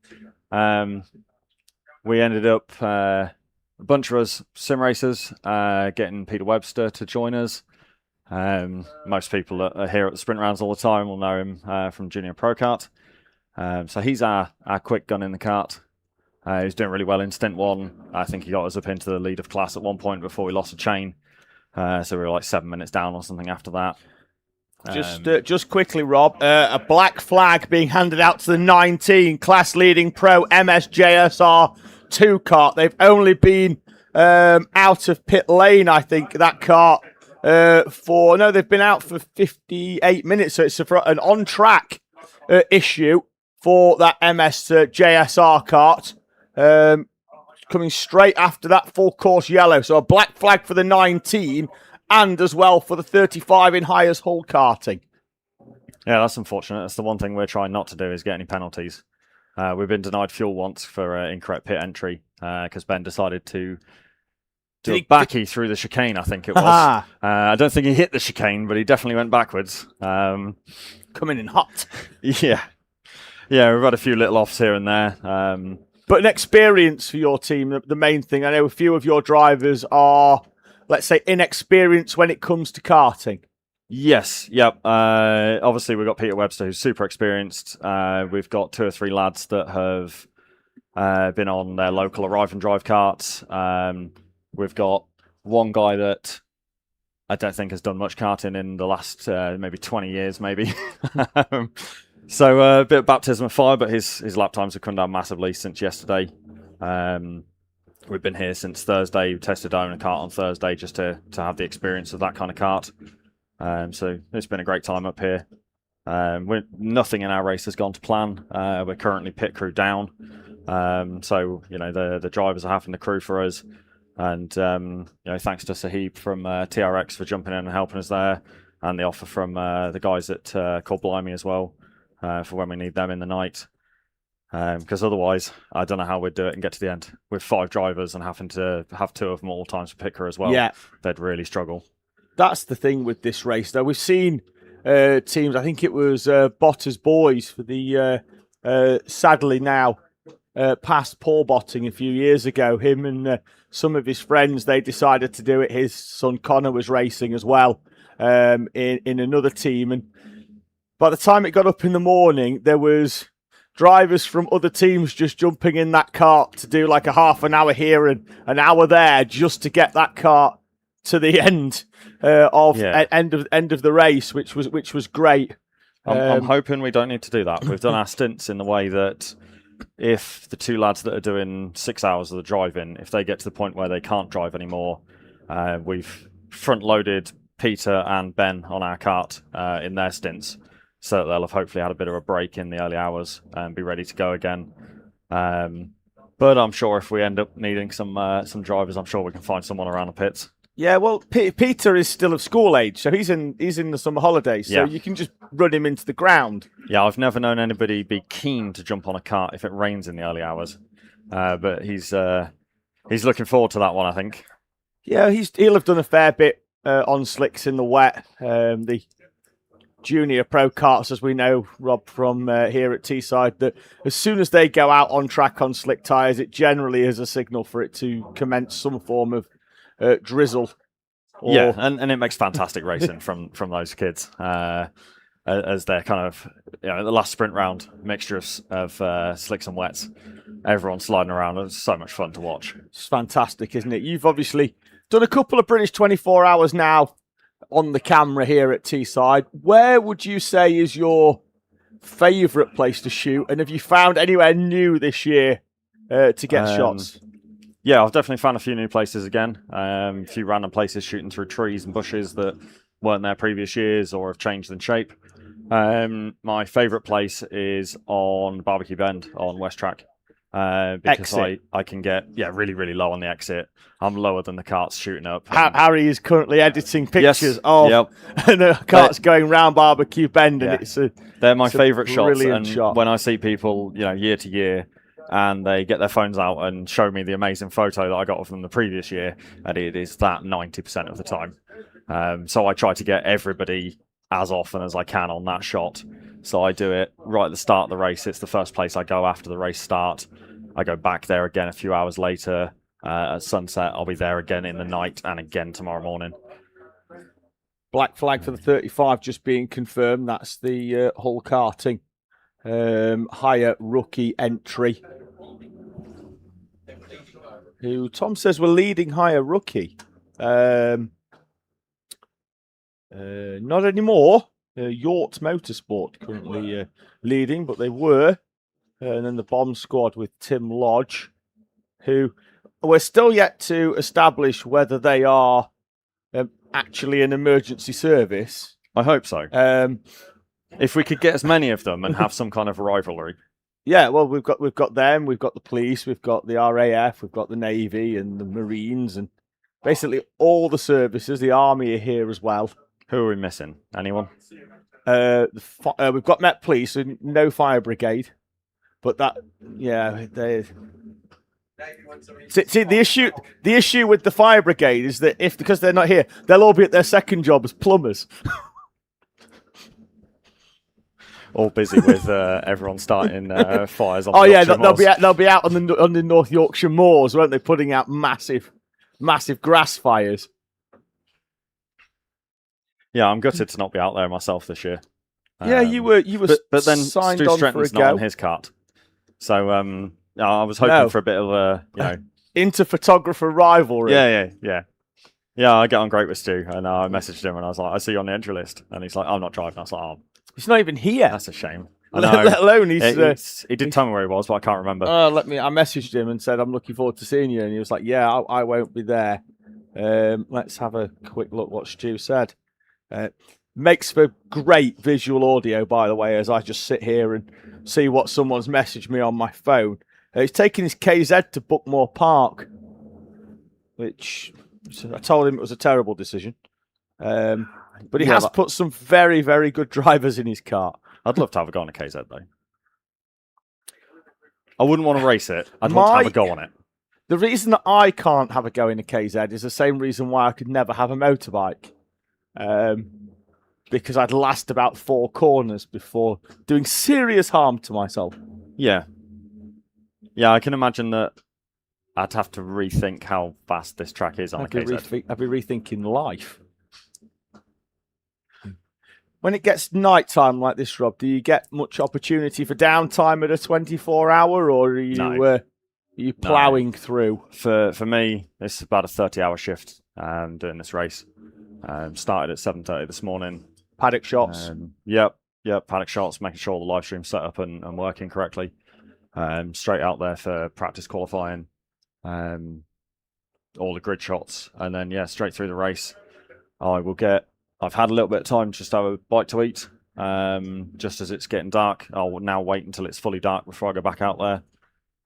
We ended up, a bunch of us sim racers, getting Peter Webster to join us. Most people that are here at the sprint rounds all the time will know him from Junior Pro Kart. So he's our quick gun in the kart. He's doing really well in stint 1. I think he got us up into the lead of class at one point before we lost a chain. So we were like 7 minutes down or something after that. Just quickly, Rob, a black flag being handed out to the 19 class leading pro MSJSR 2 kart. They've only been out of pit lane, I think, that kart. They've been out for 58 minutes, so it's an on-track issue for that JSR kart. Coming straight after that full course yellow, so a black flag for the 19 and as well for the 35 in Hires Hull karting. Yeah, that's unfortunate. That's the one thing we're trying not to do is get any penalties. We've been denied fuel once for incorrect pit entry because Ben decided to do a backy through the chicane, I think it was. I don't think he hit the chicane, but he definitely went backwards. Coming in hot. Yeah. Yeah, we've had a few little offs here and there. But an experience for your team, the main thing. I know a few of your drivers are, let's say, inexperienced when it comes to karting. Yes, yep. Obviously, we've got Peter Webster, who's super experienced. We've got 2 or 3 lads that have been on their local arrive and drive karts. We've got one guy that I don't think has done much karting in the last maybe 20 years, maybe. So a bit of baptism of fire, but his lap times have come down massively since yesterday. We've been here since Thursday. We tested our own kart on Thursday just to have the experience of that kind of kart. So it's been a great time up here. Nothing in our race has gone to plan. We're currently pit crew down. So, the drivers are having to crew for us. And, thanks to Sahib from TRX for jumping in and helping us there. And the offer from the guys at Called Blimey as well for when we need them in the night. Because otherwise, I don't know how we'd do it and get to the end with 5 drivers and having to have 2 of them all times for pit crew as well. Yeah. They'd really struggle. That's the thing with this race, though. We've seen teams, I think it was Bottas Boys for the, sadly now, past Paul Botting a few years ago. Him and some of his friends, they decided to do it. His son Connor was racing as well in another team. And by the time it got up in the morning, there was drivers from other teams just jumping in that kart to do like a half an hour here and an hour there just to get that kart to the end end of the race, which was great. I'm hoping we don't need to do that. We've done our stints in the way that if the 2 lads that are doing 6 hours of the driving, if they get to the point where they can't drive anymore, we've front-loaded Peter and Ben on our kart in their stints, so that they'll have hopefully had a bit of a break in the early hours and be ready to go again. But I'm sure if we end up needing some drivers, I'm sure we can find someone around the pits. Yeah, well, Peter is still of school age, so he's in the summer holidays, so you can just run him into the ground. Yeah, I've never known anybody be keen to jump on a kart if it rains in the early hours, but he's looking forward to that one, I think. Yeah, he'll have done a fair bit on slicks in the wet. The junior pro karts, as we know, Rob, from here at Teesside, that as soon as they go out on track on slick tyres, it generally is a signal for it to commence some form of drizzle. Yeah, and it makes fantastic racing from those kids as they're kind of the last sprint round mixture of slicks and wets. Everyone's sliding around. It's so much fun to watch. It's fantastic, isn't it? You've obviously done a couple of British 24 hours now on the camera here at Teesside. Where would you say is your favourite place to shoot? And have you found anywhere new this year to get shots? Yeah, I've definitely found a few new places again. A few random places shooting through trees and bushes that weren't there previous years or have changed in shape. My favourite place is on Barbecue Bend on West Track. Because I can get really, really low on the exit. I'm lower than the karts shooting up. Harry is currently editing pictures of the karts going round Barbecue Bend, and they're my favourite shots. And shot. When I see people, year to year, and they get their phones out and show me the amazing photo that I got of them the previous year, and it is that 90% of the time. So I try to get everybody as often as I can on that shot. So I do it right at the start of the race. It's the first place I go after the race start. I go back there again a few hours later. At sunset, I'll be there again in the night and again tomorrow morning. Black flag for the 35 just being confirmed. That's the Hull Karting higher rookie entry. Who Tom says we're leading higher rookie. Not anymore. Yacht Motorsport currently leading, but they were. And then the bomb squad with Tim Lodge, who we're still yet to establish whether they are actually an emergency service. I hope so. If we could get as many of them and have some kind of rivalry. Yeah, well, we've got them, we've got the police, we've got the RAF, we've got the Navy and the Marines, and basically all the services. The Army are here as well. Who are we missing? Anyone? We've got Met Police and no fire brigade, but that, yeah, they. See, the issue with the fire brigade is that because they're not here, they'll all be at their second job as plumbers. All busy with everyone starting fires on. Oh the yeah, Yorkshire moors. they'll be out on the North Yorkshire moors, won't they? Putting out massive grass fires. Yeah, I'm gutted to not be out there myself this year. Yeah, you were. But then signed Stu on Stretton's for a not go. on his kart, so I was hoping for a bit of a inter-photographer rivalry. Yeah. I get on great with Stu, and I messaged him and I was like, I see you on the entry list, and he's like, I'm not driving. I was like, oh, he's not even here. That's a shame. Let alone he did tell me where he was, but I can't remember. I messaged him and said, I'm looking forward to seeing you, and he was like, yeah, I won't be there. Let's have a quick look what Stu said. Makes for great visual audio, by the way, as I just sit here and see what someone's messaged me on my phone. He's taking his KZ to Bookmore Park, which I told him it was a terrible decision. But he has put some very, very good drivers in his car. I'd love to have a go on a KZ, though. I wouldn't want to race it. I'd want to have a go on it. The reason that I can't have a go in a KZ is the same reason why I could never have a motorbike. Because I'd last about 4 corners before doing serious harm to myself. Yeah. Yeah, I can imagine that I'd have to rethink how fast this track is on a KZ. I'd be rethinking life. When it gets nighttime like this, Rob, do you get much opportunity for downtime at a 24-hour, or are you ploughing through? For me, it's about a 30-hour shift doing this race. Started at 7:30 this morning. Paddock shots? Yep, paddock shots, making sure the live stream's set up and working correctly. Straight out there for practice qualifying, all the grid shots, and then straight through the race. I've had a little bit of time just to have a bite to eat, just as it's getting dark. I'll now wait until it's fully dark before I go back out there.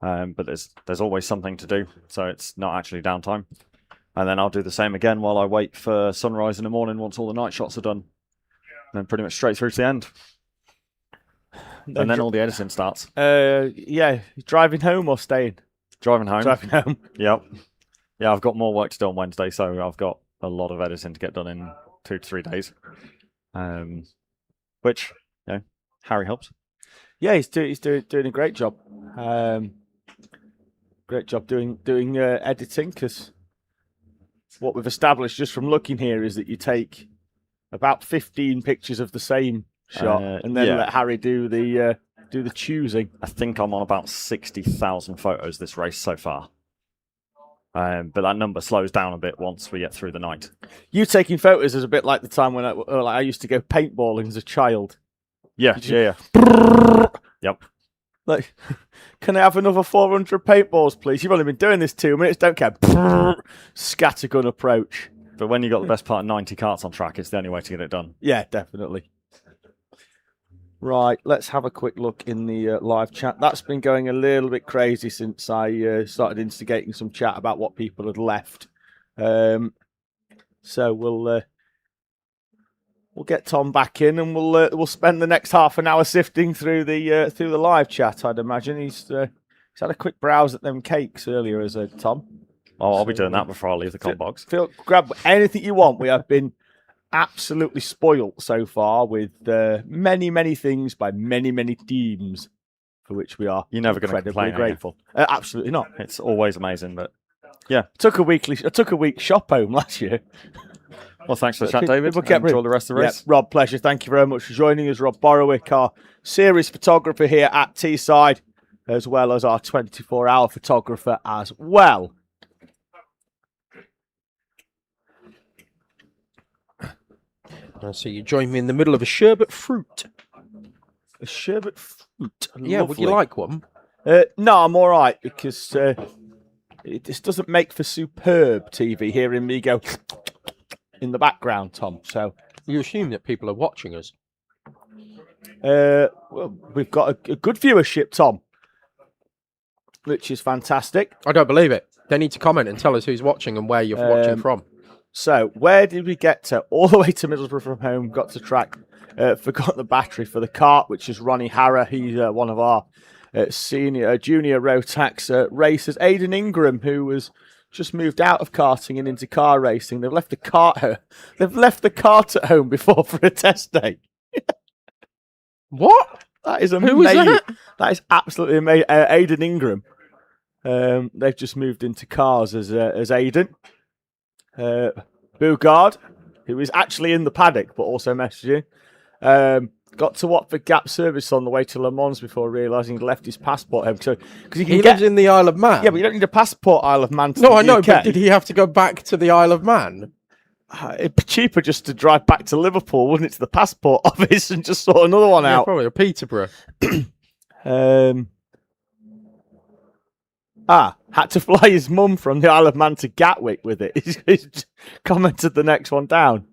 But there's always something to do, so it's not actually downtime. And then I'll do the same again while I wait for sunrise in the morning once all the night shots are done. And then pretty much straight through to the end. And then all the editing starts. Driving home or staying? Driving home. Driving home. Yep. Yeah, I've got more work to do on Wednesday, so I've got a lot of editing to get done in 2 to 3 days. Which, Harry helps. Yeah, he's doing a great job. Great job doing editing, because what we've established just from looking here is that you take about 15 pictures of the same shot and then let Harry do the choosing. I think I'm on about 60,000 photos this race so far. But that number slows down a bit once we get through the night. You taking photos is a bit like the time when I used to go paintballing as a child. Yeah. Yep. Like, can I have another 400 paintballs, please? You've only been doing this 2 minutes, don't care. Scattergun approach. But when you've got the best part of 90 karts on track, it's the only way to get it done. Yeah, definitely. Right, let's have a quick look in the live chat. That's been going a little bit crazy since I started instigating some chat about what people had left. So we'll get Tom back in, and we'll spend the next half an hour sifting through the live chat. I'd imagine he's had a quick browse at them cakes earlier, as Tom. Oh, I'll be doing that before I leave the comp box. Grab anything you want. We have been absolutely spoilt so far with many things by many teams, for which we are You're never going to incredibly complain, are you? grateful. Absolutely not. It's always amazing, but yeah. I took a week shop home last year. Well, thanks for the chat, David. People kept Enjoy the rest of the race. Yeah, Rob, pleasure. Thank you very much for joining us. Rob Borrowick, our series photographer here at Teesside, as well as our 24-hour photographer as well. So you join me in the middle of a sherbet fruit. A sherbet fruit? Yeah, would you Lovely. like one? No, I'm all right, because it just doesn't make for superb TV hearing me go in the background, Tom. So you assume that people are watching us? Well, we've got a good viewership, Tom, which is fantastic. I don't believe it. They need to comment and tell us who's watching and where you're watching from. So, where did we get to? All the way to Middlesbrough from home, got to track, forgot the battery for the Kart, which is Ronnie Harrer. He's one of our junior Rotax racers. Aidan Ingram, who was just moved out of karting and into car racing. They've left the kart. They've left the kart at home before for a test day. What? That is amazing. Who was that? That is absolutely amazing. Aidan Ingram. They've just moved into cars as Aidan. Bugard, who is actually in the paddock but also messaging. Got to Watford Gap service on the way to Le Mans before realising he'd left his passport home. So, because he lives in the Isle of Man. Yeah, but you don't need a passport Isle of Man to No, the I know, UK. but did he have to go back to the Isle of Man? It'd be cheaper just to drive back to Liverpool, wouldn't it, to the passport office and just sort another one Yeah, out. probably, or Peterborough. Had to fly his mum from the Isle of Man to Gatwick with it. He's commented the next one down.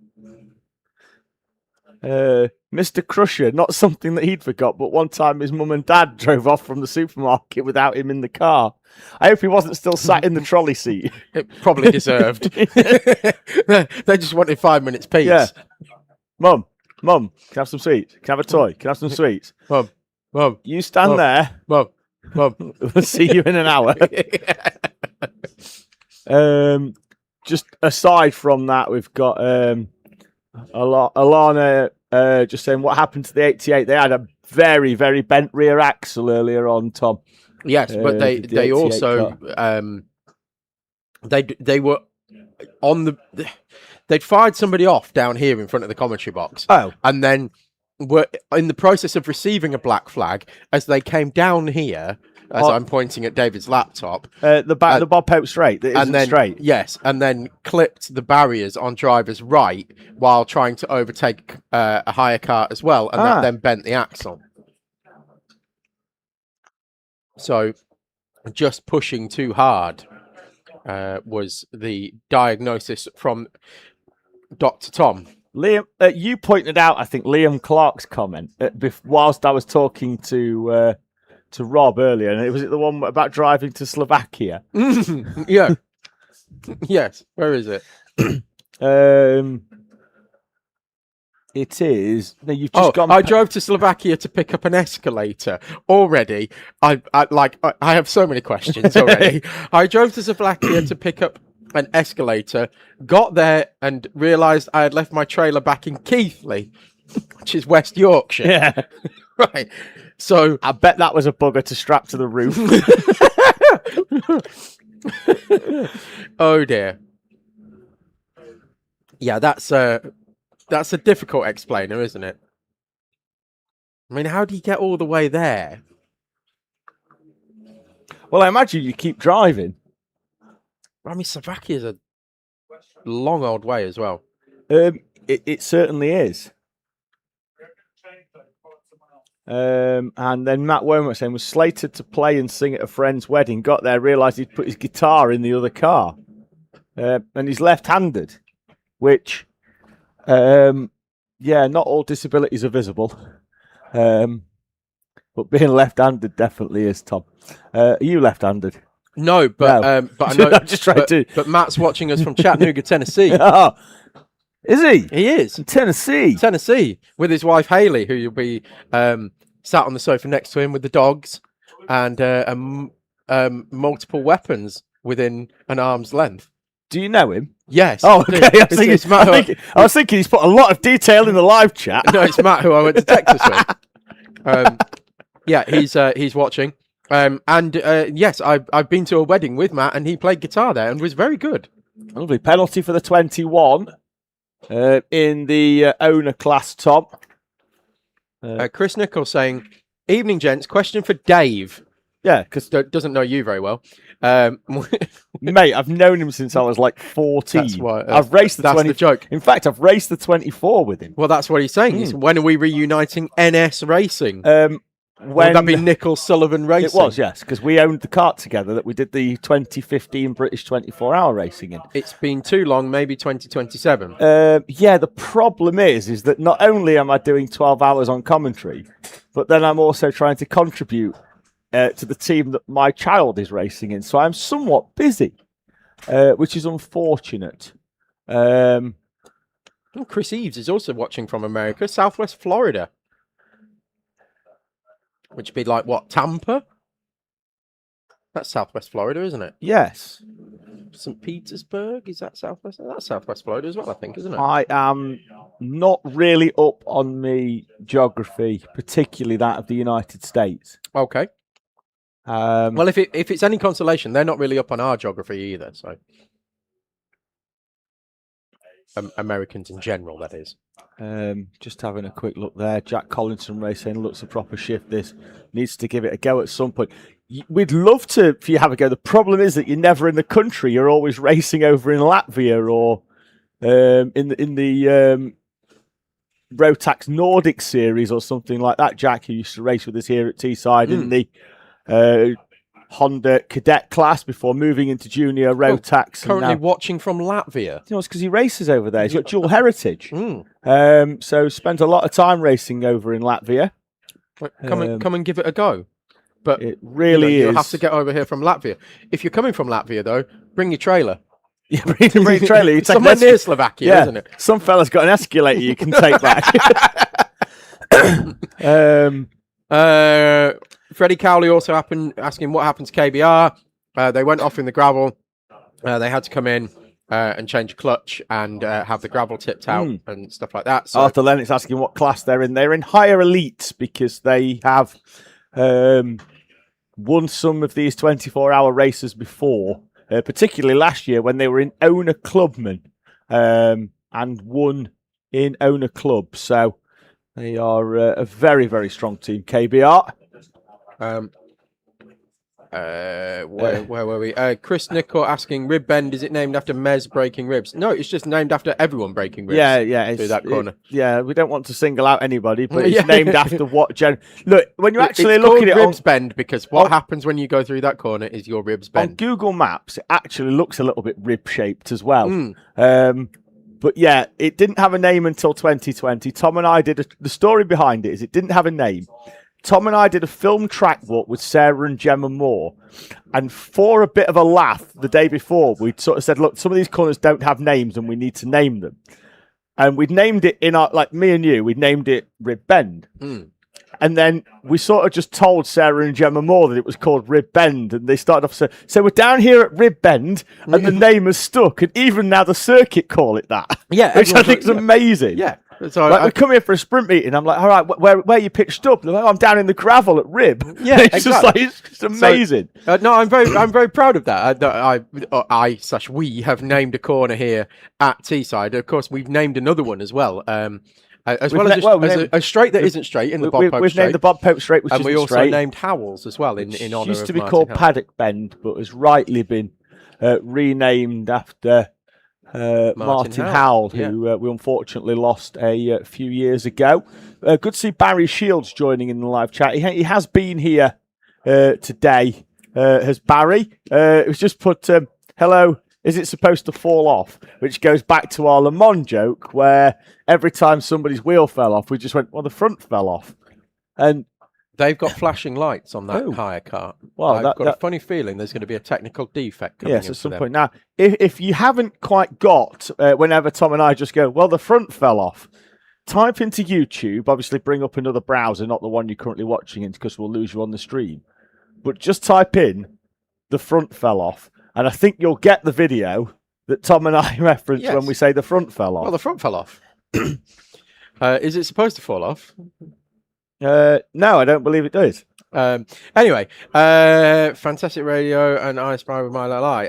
Mr. Crusher, not something that he'd forgot, but one time his mum and dad drove off from the supermarket without him in the car. I hope he wasn't still sat in the trolley seat. It probably deserved. They just wanted 5 minutes peace. Yeah. Mum, can I have some sweets? Can I have a toy? Can I have some sweets? Mum, you stand Mum. there. Mum. We'll see you in an hour. Just aside from that, we've got Alana just saying what happened to the 88. They had a very, very bent rear axle earlier on, Tom. Yes, but they also they were on the they'd fired somebody off down here in front of the commentary box. Oh, and then were in the process of receiving a black flag as they came down here. As I'm pointing at David's laptop, the Bob Hope straight that isn't and then, straight. Yes, and then clipped the barriers on driver's right while trying to overtake a higher car as well, and that then bent the axle. So, just pushing too hard was the diagnosis from Dr. Tom. Liam, you pointed out, I think, Liam Clark's comment whilst I was talking to Rob earlier, and was it the one about driving to Slovakia? Yeah. Yes. Where is it? It is. No, you've just gone. I drove to Slovakia to pick up an escalator. Already, I have so many questions already. I drove to Slovakia to pick up an escalator, got there and realised I had left my trailer back in Keighley, which is West Yorkshire. Yeah. Right. So I bet that was a bugger to strap to the roof. Oh dear. Yeah, that's a difficult explainer, isn't it? I mean, how do you get all the way there? Well, I imagine you keep driving. I mean, Slovakia's a long old way as well. It certainly is. And then Matt Womack saying was slated to play and sing at a friend's wedding. Got there, realised he'd put his guitar in the other car, and he's left-handed, which, not all disabilities are visible, but being left-handed definitely is. Tom, are you left-handed? No, but No. but I know. I'm just trying to. But Matt's watching us from Chattanooga, Tennessee. Oh, is he? He is in Tennessee with his wife Haley, who you'll be sat on the sofa next to him with the dogs and multiple weapons within an arm's length. Do you know him? Yes. Oh, I do. okay. It's Matt I was thinking he's put a lot of detail in the live chat. No, it's Matt who I went to Texas with. Yeah, he's watching. Yes, I've been to a wedding with Matt, and he played guitar there and was very good. Lovely penalty for the 21 in the owner class, Tom. Chris Nichols saying, "Evening, gents. Question for Dave." Yeah, because doesn't know you very well. Mate, I've known him since I was like 14. That's why, I've raced the that's 20. the joke. In fact, I've raced the 24 with him. Well, that's what he's saying. He's, when are we reuniting NS Racing? Would that be Nichols Sullivan Racing? It was, yes, because we owned the kart together that we did the 2015 British 24-hour racing in. It's been too long, maybe 2027. Yeah, the problem is that not only am I doing 12 hours on commentary, but then I'm also trying to contribute to the team that my child is racing in. So I'm somewhat busy, which is unfortunate. Chris Eves is also watching from America, Southwest Florida. Which would be like, what, Tampa? That's Southwest Florida, isn't it? Yes. St. Petersburg, is that Southwest? That's Southwest Florida as well, I think, isn't it? I am not really up on me geography, particularly that of the United States. Okay. Well, if it's any consolation, they're not really up on our geography either. So, Americans in general, that is. Just having a quick look there. Jack Collinson Racing looks a proper shift. This needs to give it a go at some point. We'd love to for you have a go. The problem is that you're never in the country. You're always racing over in Latvia or in the Rotax Nordic series or something like that. Jack, who used to race with us here at Teesside in the Honda Cadet class before moving into junior Rotax. Currently watching from Latvia. You know, it's because he races over there. He's got dual heritage. So spent a lot of time racing over in Latvia. Come and give it a go. But it really you'll is. have to get over here from Latvia. If you're coming from Latvia, though, bring your trailer. Yeah, bring your trailer. You take somewhere near Slovakia, isn't it? Some fella's got an escalator you can take back. Freddie Cowley also asking what happened to KBR. They went off in the gravel. They had to come in and change clutch and have the gravel tipped out and stuff like that. So Arthur Lennox asking what class they're in. They're in higher elites because they have won some of these 24-hour races before, particularly last year when they were in owner clubman and won in owner club. So they are a very, very strong team, KBR. Where were we? Chris Nichol asking, rib bend, is it named after Mez breaking ribs? No, it's just named after everyone breaking ribs. Yeah. Through that corner. We don't want to single out anybody, but it's named after what Look, when you actually it's look called at it ribs bend because what happens when you go through that corner is your ribs bend. On Google Maps, it actually looks a little bit rib-shaped as well. But yeah, it didn't have a name until 2020. Tom and I did the story behind it is it didn't have a name. Tom and I did a film track walk with Sarah and Gemma Moore. And for a bit of a laugh the day before, we sort of said, look, some of these corners don't have names and we need to name them. And we'd named it in our, like me and you, we'd named it Rib Bend. And then we sort of just told Sarah and Gemma Moore that it was called Rib Bend. And they started off, so we're down here at Rib Bend and the name has stuck. And even now the circuit call it that. Yeah. Which I think is amazing. Yeah. So we come here for a sprint meeting. I'm like, all right, where you pitched up? They're like, I'm down in the gravel at Rib. Yeah, it's just like it's just amazing. So, no, I'm very proud of that. We have named a corner here at Teesside. Of course, we've named another one as well. As well as a straight that isn't straight in the Bob Pope We've Straight. named the Bob Pope Straight, which and isn't we also straight. named Howells as well in honour of used to be Martin called Howell. Paddock Bend, but has rightly been renamed after Martin Howell, who we unfortunately lost a few years ago. Good to see Barry Shields joining in the live chat. He has been here today. Has Barry? It was just put, hello, is it supposed to fall off? Which goes back to our Le Mans joke, where every time somebody's wheel fell off, we just went, well, the front fell off. And they've got flashing lights on that hire car. Well, I've got a funny feeling there's going to be a technical defect coming in at some for them. point. Now, if you haven't quite got, whenever Tom and I just go, well, the front fell off, type into YouTube, obviously bring up another browser, not the one you're currently watching in, because we'll lose you on the stream. But just type in, the front fell off, and I think you'll get the video that Tom and I reference Yes. when we say the front fell off? Well, the front fell off. Is it supposed to fall off? No, I don't believe it does. Anyway, fantastic radio and I aspire with my little eye.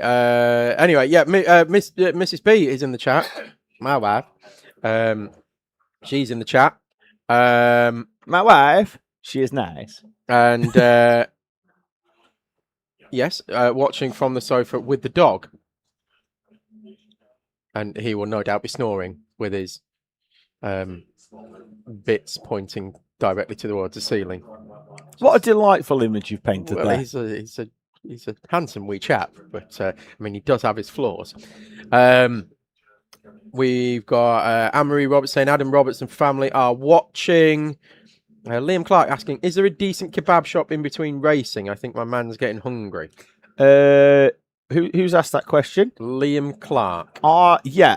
Anyway, yeah, Mrs. B is in the chat. My wife. She's in the chat. My wife. She is nice. And yes, watching from the sofa with the dog. And he will no doubt be snoring with his bits pointing directly towards the ceiling. What a delightful image you've painted Well, there. he's a handsome wee chap, but I mean, he does have his flaws. We've got Anne-Marie Roberts saying Adam Roberts and family are watching. Liam Clark asking, is there a decent kebab shop in between racing? I think my man's getting hungry. Who's asked that question? Liam Clark. Yeah.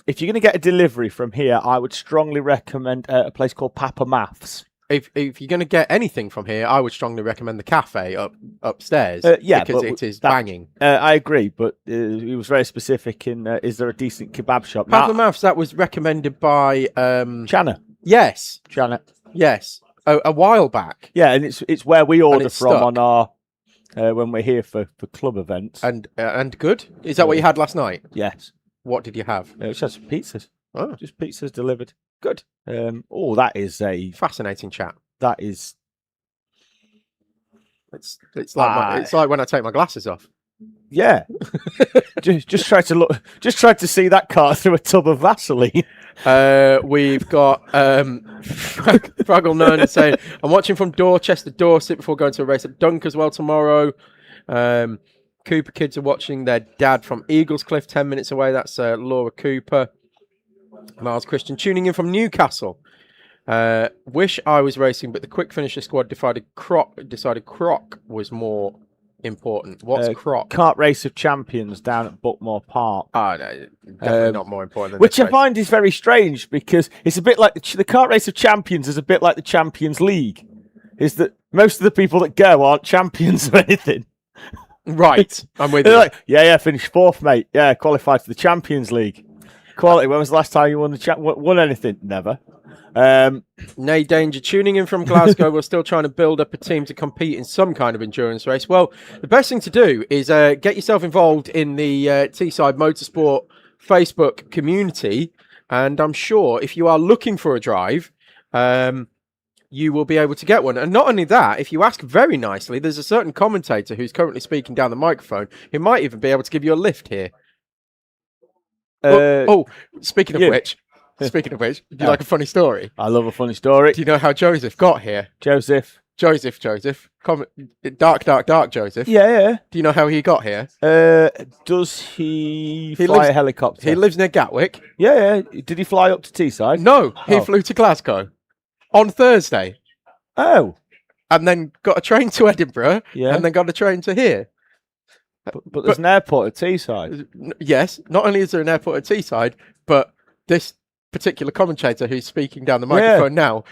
If you're going to get a delivery from here, I would strongly recommend a place called Papa Maths. If you're going to get anything from here, I would strongly recommend the cafe upstairs. Yeah, because but it is banging. I agree, but he was very specific in is there a decent kebab shop? Papa Maths, that was recommended by Chana. Yes, Janet. Yes, a while back. Yeah, and it's where we order it's from stuck. on our when we're here for club events. And good. Is that what you had last night? Yes. What did you have? It's just pizzas. Oh, just pizzas delivered. Good. That is a fascinating chat. That is. It's like when I take my glasses off. Yeah. just try to look. Just try to see that car through a tub of Vaseline. We've got Fraggle Nern saying, I'm watching from Dorchester, Dorset before going to a race at Dunk as well tomorrow. Cooper kids are watching their dad from Eaglescliff, 10 minutes away. That's Laura Cooper. Miles Christian tuning in from Newcastle. Wish I was racing, but the quick finisher squad decided Croc was more important. What's Croc? Kart Race of Champions down at Buckmore Park. Oh, no, definitely not more important than which this I find is very strange because it's a bit like the Kart Race of Champions is a bit like the Champions League. Is that most of the people that go aren't champions of anything. Right, I'm with They're you. like, yeah, finished fourth, mate. Yeah, qualified for the Champions League. Quality. When was the last time you won anything? Never. Nay Danger tuning in from Glasgow. We're still trying to build up a team to compete in some kind of endurance race. Well, the best thing to do is get yourself involved in the Teesside Motorsport Facebook community, and I'm sure if you are looking for a drive, you will be able to get one. And not only that, if you ask very nicely, there's a certain commentator who's currently speaking down the microphone who might even be able to give you a lift here. Speaking of which, do you like a funny story? I love a funny story. Do you know how Joseph got here? Joseph. Dark Joseph. Yeah. Do you know how he got here? Does he fly a helicopter? He lives near Gatwick. Yeah. Did he fly up to Teesside? No, he flew to Glasgow on Thursday. Oh. And then got a train to Edinburgh. Yeah. And then got a train to here. But there's an airport at Teesside. Yes, not only is there an airport at Teesside, but this particular commentator who's speaking down the microphone now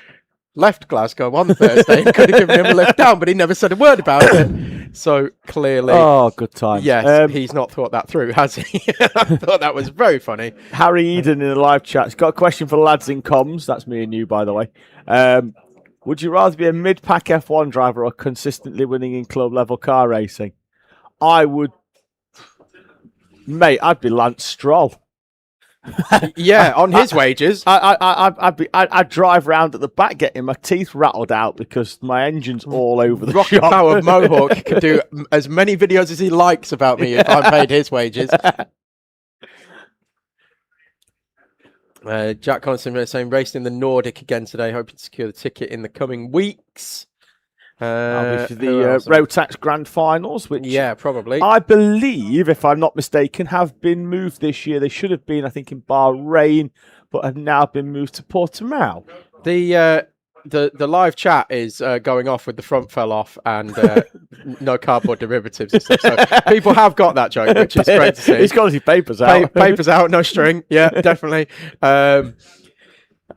left Glasgow on Thursday and could have given him a lift down, but he never said a word about it. So clearly... Oh, good time. Yes, he's not thought that through, has he? I thought that was very funny. Harry Eden in the live chat has got a question for lads in comms. That's me and you, by the way. Would you rather be a mid-pack F1 driver or consistently winning in club-level car racing? I would... Mate, I'd be Lance Stroll. Yeah, on his wages. I'd drive round at the back getting my teeth rattled out because my engine's all over the Rocket shop. Power Mohawk could do as many videos as he likes about me if I paid his wages. Jack Constantine saying raced in the Nordic again today, hoping to secure the ticket in the coming weeks. For the Rotax Grand Finals, which probably I believe, if I'm not mistaken, have been moved this year. They should have been, I think, in Bahrain, but have now been moved to Portimao. The live chat is going off with the front fell off and no cardboard derivatives and stuff. So people have got that joke, which is great to see. He's got his papers out. Papers out, no string. Yeah, definitely.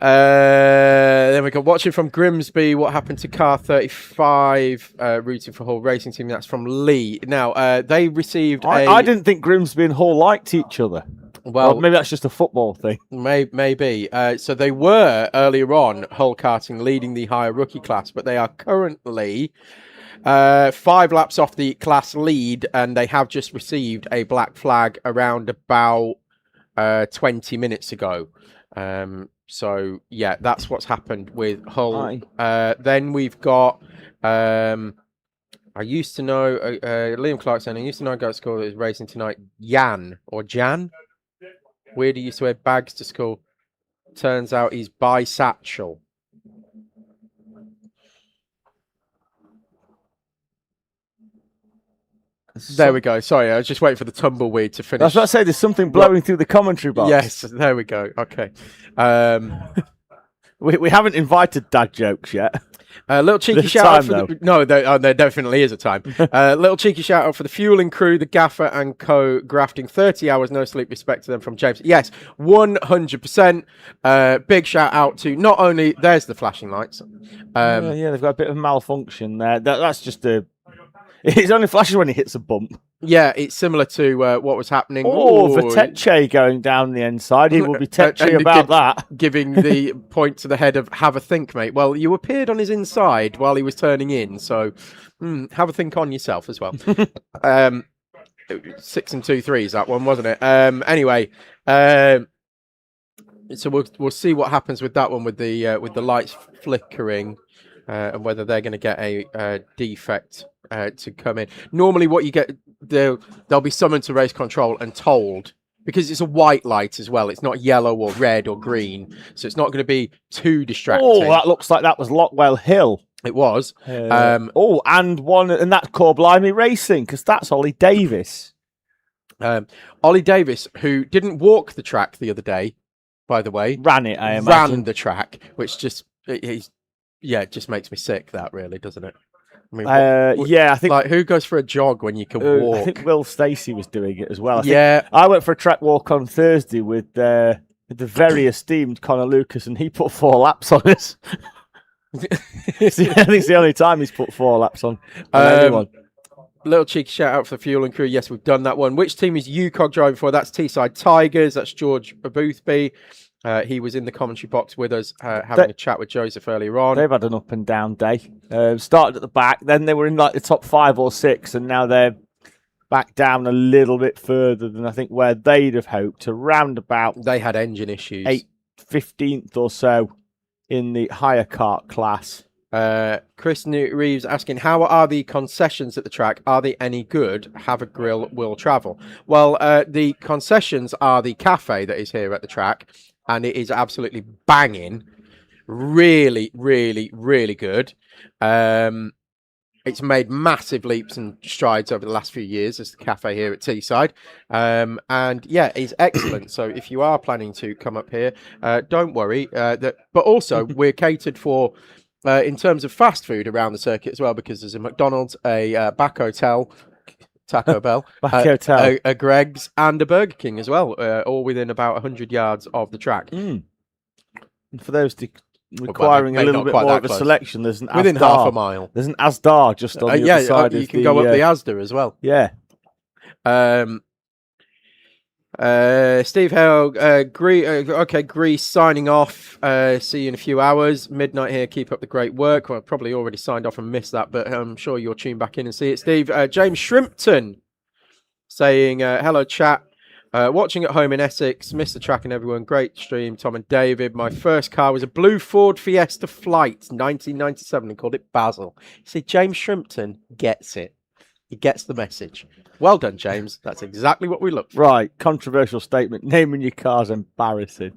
Then we got watching from Grimsby. What happened to Car 35? Rooting for Hull Racing Team. That's from Lee. Now they received. I didn't think Grimsby and Hull liked each other. Well, maybe that's just a football thing. Maybe. So they were earlier on Hull Karting leading the higher rookie class, but they are currently 5 laps off the class lead, and they have just received a black flag around about 20 minutes ago. So yeah, that's what's happened with Hull. Then we've got. I used to know Liam Clarkson. I used to know a guy at school that was racing tonight. Jan. Weird, he used to wear bags to school. Turns out he's bisexual. There we go. Sorry, I was just waiting for the tumbleweed to finish. I was about to say, there's something blowing through the commentary box. Yes, there we go. Okay. We haven't invited dad jokes yet. Little cheeky There's shout out time, for no, there definitely is a time. Little cheeky shout out for the fueling crew, the gaffer and co grafting. 30 hours, no sleep. Respect to them from James. Yes, 100%. Big shout out to not only there's the flashing lights. Yeah, they've got a bit of malfunction there. That's just It only flashes when it hits a bump. Yeah, it's similar to what was happening. Oh, Vateche going down the inside. He will be tetchy about that. Giving the point to the head of have a think, mate. Well, you appeared on his inside while he was turning in, so have a think on yourself as well. 6 and 2 3s, that one, wasn't it? Anyway, so we'll see what happens with that one with the lights flickering and whether they're going to get a defect to come in. Normally what you get, they'll be summoned to race control and told, because it's a white light as well, it's not yellow or red or green, so it's not going to be too distracting. Oh, that looks like that was Lockwell Hill. It was. And that's called Blimey Racing, because that's Ollie Davis. Ollie Davis, who didn't walk the track the other day, by the way. Ran it, I imagine. Ran the track, which just it just makes me sick, that really, doesn't it? I mean, I think, like, who goes for a jog when you can walk? I think Will Stacey was doing it as well. I went for a track walk on Thursday with the very esteemed Connor Lucas, and he put 4 laps on us. I think it's the only time he's put 4 laps on anyone. Little cheeky shout out for the fuel and crew. Yes, we've done that one. Which team is UCOG driving for? That's Teesside Tigers. That's George Boothby. He was in the commentary box with us, having a chat with Joseph earlier on. They've had an up and down day. Started at the back, then they were in like the top 5 or 6, and now they're back down a little bit further than I think where they'd have hoped. To round about, they had engine issues. 15th or so in the higher kart class. Chris Reeves asking, how are the concessions at the track? Are they any good? Have a grill, will travel. Well, the concessions are the cafe that is here at the track, and it is absolutely banging. Really, really, really good. It's made massive leaps and strides over the last few years as the cafe here at Teesside. And yeah, it's excellent. So if you are planning to come up here, don't worry. But also, we're catered for in terms of fast food around the circuit as well, because there's a McDonald's, a Back Hotel, Taco Bell, a Greg's, and a Burger King as well, all within about 100 yards of the track. And for those requiring a little bit more of a selection, there's an within Asda. half a mile. There's an Asda just on the other side. You can go up the Asda as well. Yeah. Steve Hale, Greece signing off. See you in a few hours. Midnight here. Keep up the great work. Well, I probably already signed off and missed that, but I'm sure you'll tune back in and see it. Steve, James Shrimpton saying, hello, chat. Watching at home in Essex. Missed the track and everyone. Great stream, Tom and David. My first car was a blue Ford Fiesta Flight, 1997, and called it Basil. See, James Shrimpton gets it. He gets the message. Well done, James. That's exactly what we look for. Right, controversial statement. Naming your car's embarrassing.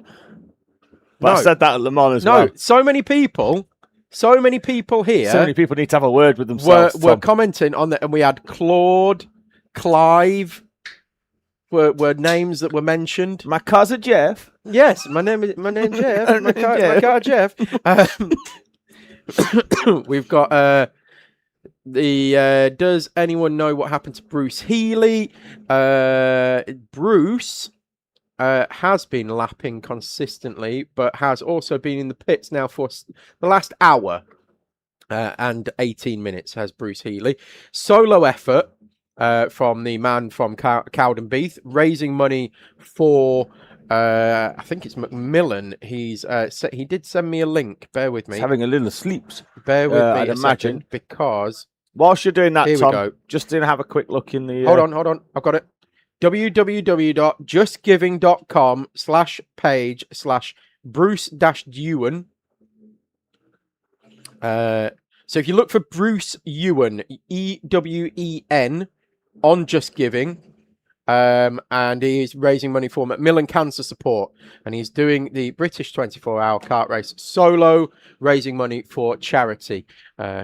But I said that at Le Mans as well. No, so many people here. So many people need to have a word with themselves. Were commenting on that, and we had Claude, Clive, were names that were mentioned. My car's a Jeff. Yes, my name's Jeff. my car Jeff. We've got does anyone know what happened to Bruce Healy? Bruce has been lapping consistently, but has also been in the pits now for the last hour and 18 minutes, has Bruce Healy. Solo effort from the man from Cowdenbeath, raising money for, I think it's Macmillan. He did send me a link. Bear with me. He's having a little sleeps. Bear with me I'd a imagine. second, because... Whilst you're doing that, Here Tom, we go. just to have a quick look in the... Hold on. I've got it. www.justgiving.com/page/Bruce-Ewan. So if you look for Bruce Ewan, EWEN, on Just Giving, and he's raising money for Macmillan Cancer Support, and he's doing the British 24-hour kart race solo, raising money for charity.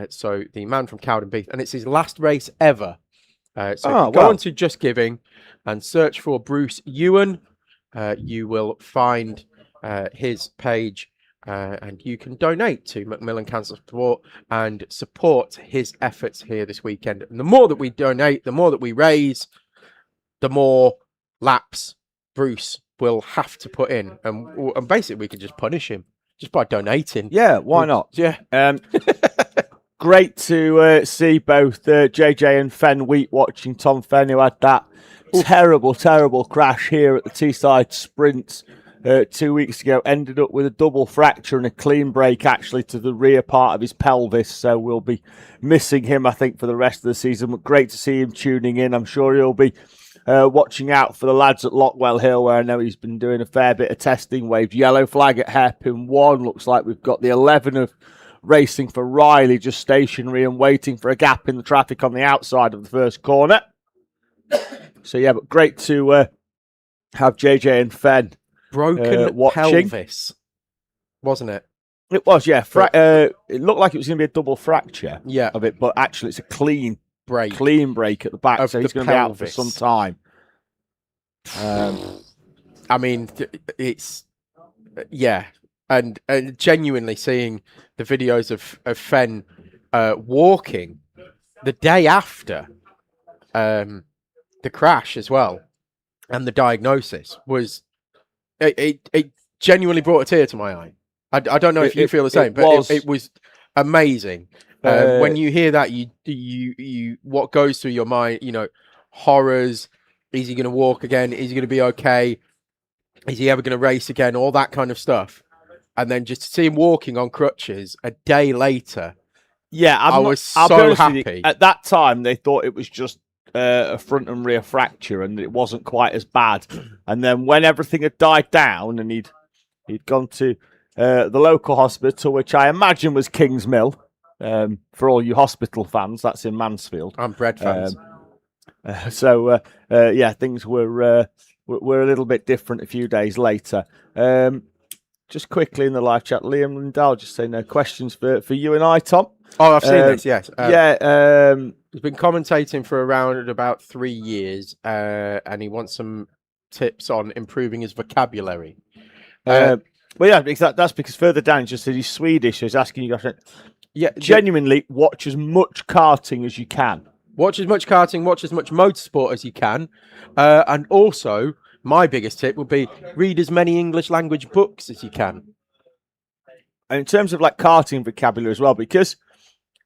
So the man from Cowdenbeath, and it's his last race ever. So if you go onto Just Giving and search for Bruce Ewan, you will find his page, and you can donate to Macmillan Cancer Support and support his efforts here this weekend. And the more that we donate, the more that we raise, the more laps Bruce will have to put in. And basically, we could just punish him just by donating. Yeah, why not? Yeah. Great to see both JJ and Fen Wheat watching. Tom Fen, who had that terrible crash here at the Teesside Sprints 2 weeks ago, ended up with a double fracture and a clean break actually to the rear part of his pelvis. So we'll be missing him, I think, for the rest of the season. But great to see him tuning in. I'm sure he'll be watching out for the lads at Lockwell Hill, where I know he's been doing a fair bit of testing. Waved yellow flag at hairpin 1. Looks like we've got the 11 of racing for Riley just stationary and waiting for a gap in the traffic on the outside of the first corner. So yeah, but great to have JJ and Fen broken watching. pelvis, wasn't it? It was, yeah. It looked like it was going to be a double fracture of it, but actually it's a clean break at the back, so he's going to be out for some time. I mean, it's and genuinely seeing the videos of Fen walking the day after the crash as well, and the diagnosis was it genuinely brought a tear to my eye. I don't know if you feel the same, but it was amazing. When you hear that, you what goes through your mind, horrors. Is he going to walk again? Is he going to be okay? Is he ever going to race again? All that kind of stuff. And then just to see him walking on crutches a day later. Yeah, I was so happy. At that time, they thought it was just a front and rear fracture and it wasn't quite as bad. And then when everything had died down and he'd gone to the local hospital, which I imagine was King's Mill, for all you hospital fans, that's in Mansfield. I'm Bread fans. Things were a little bit different a few days later. Just quickly in the live chat, Liam Lindell just saying no questions for you and I, Tom. Oh, I've seen this, yes. He's been commentating for around about 3 years, and he wants some tips on improving his vocabulary. That's because further down, it just said he's Swedish, so he's asking you guys, genuinely watch as much karting as you can. Watch as much karting, watch as much motorsport as you can, and also my biggest tip would be read as many English language books as you can. And in terms of like karting vocabulary as well, because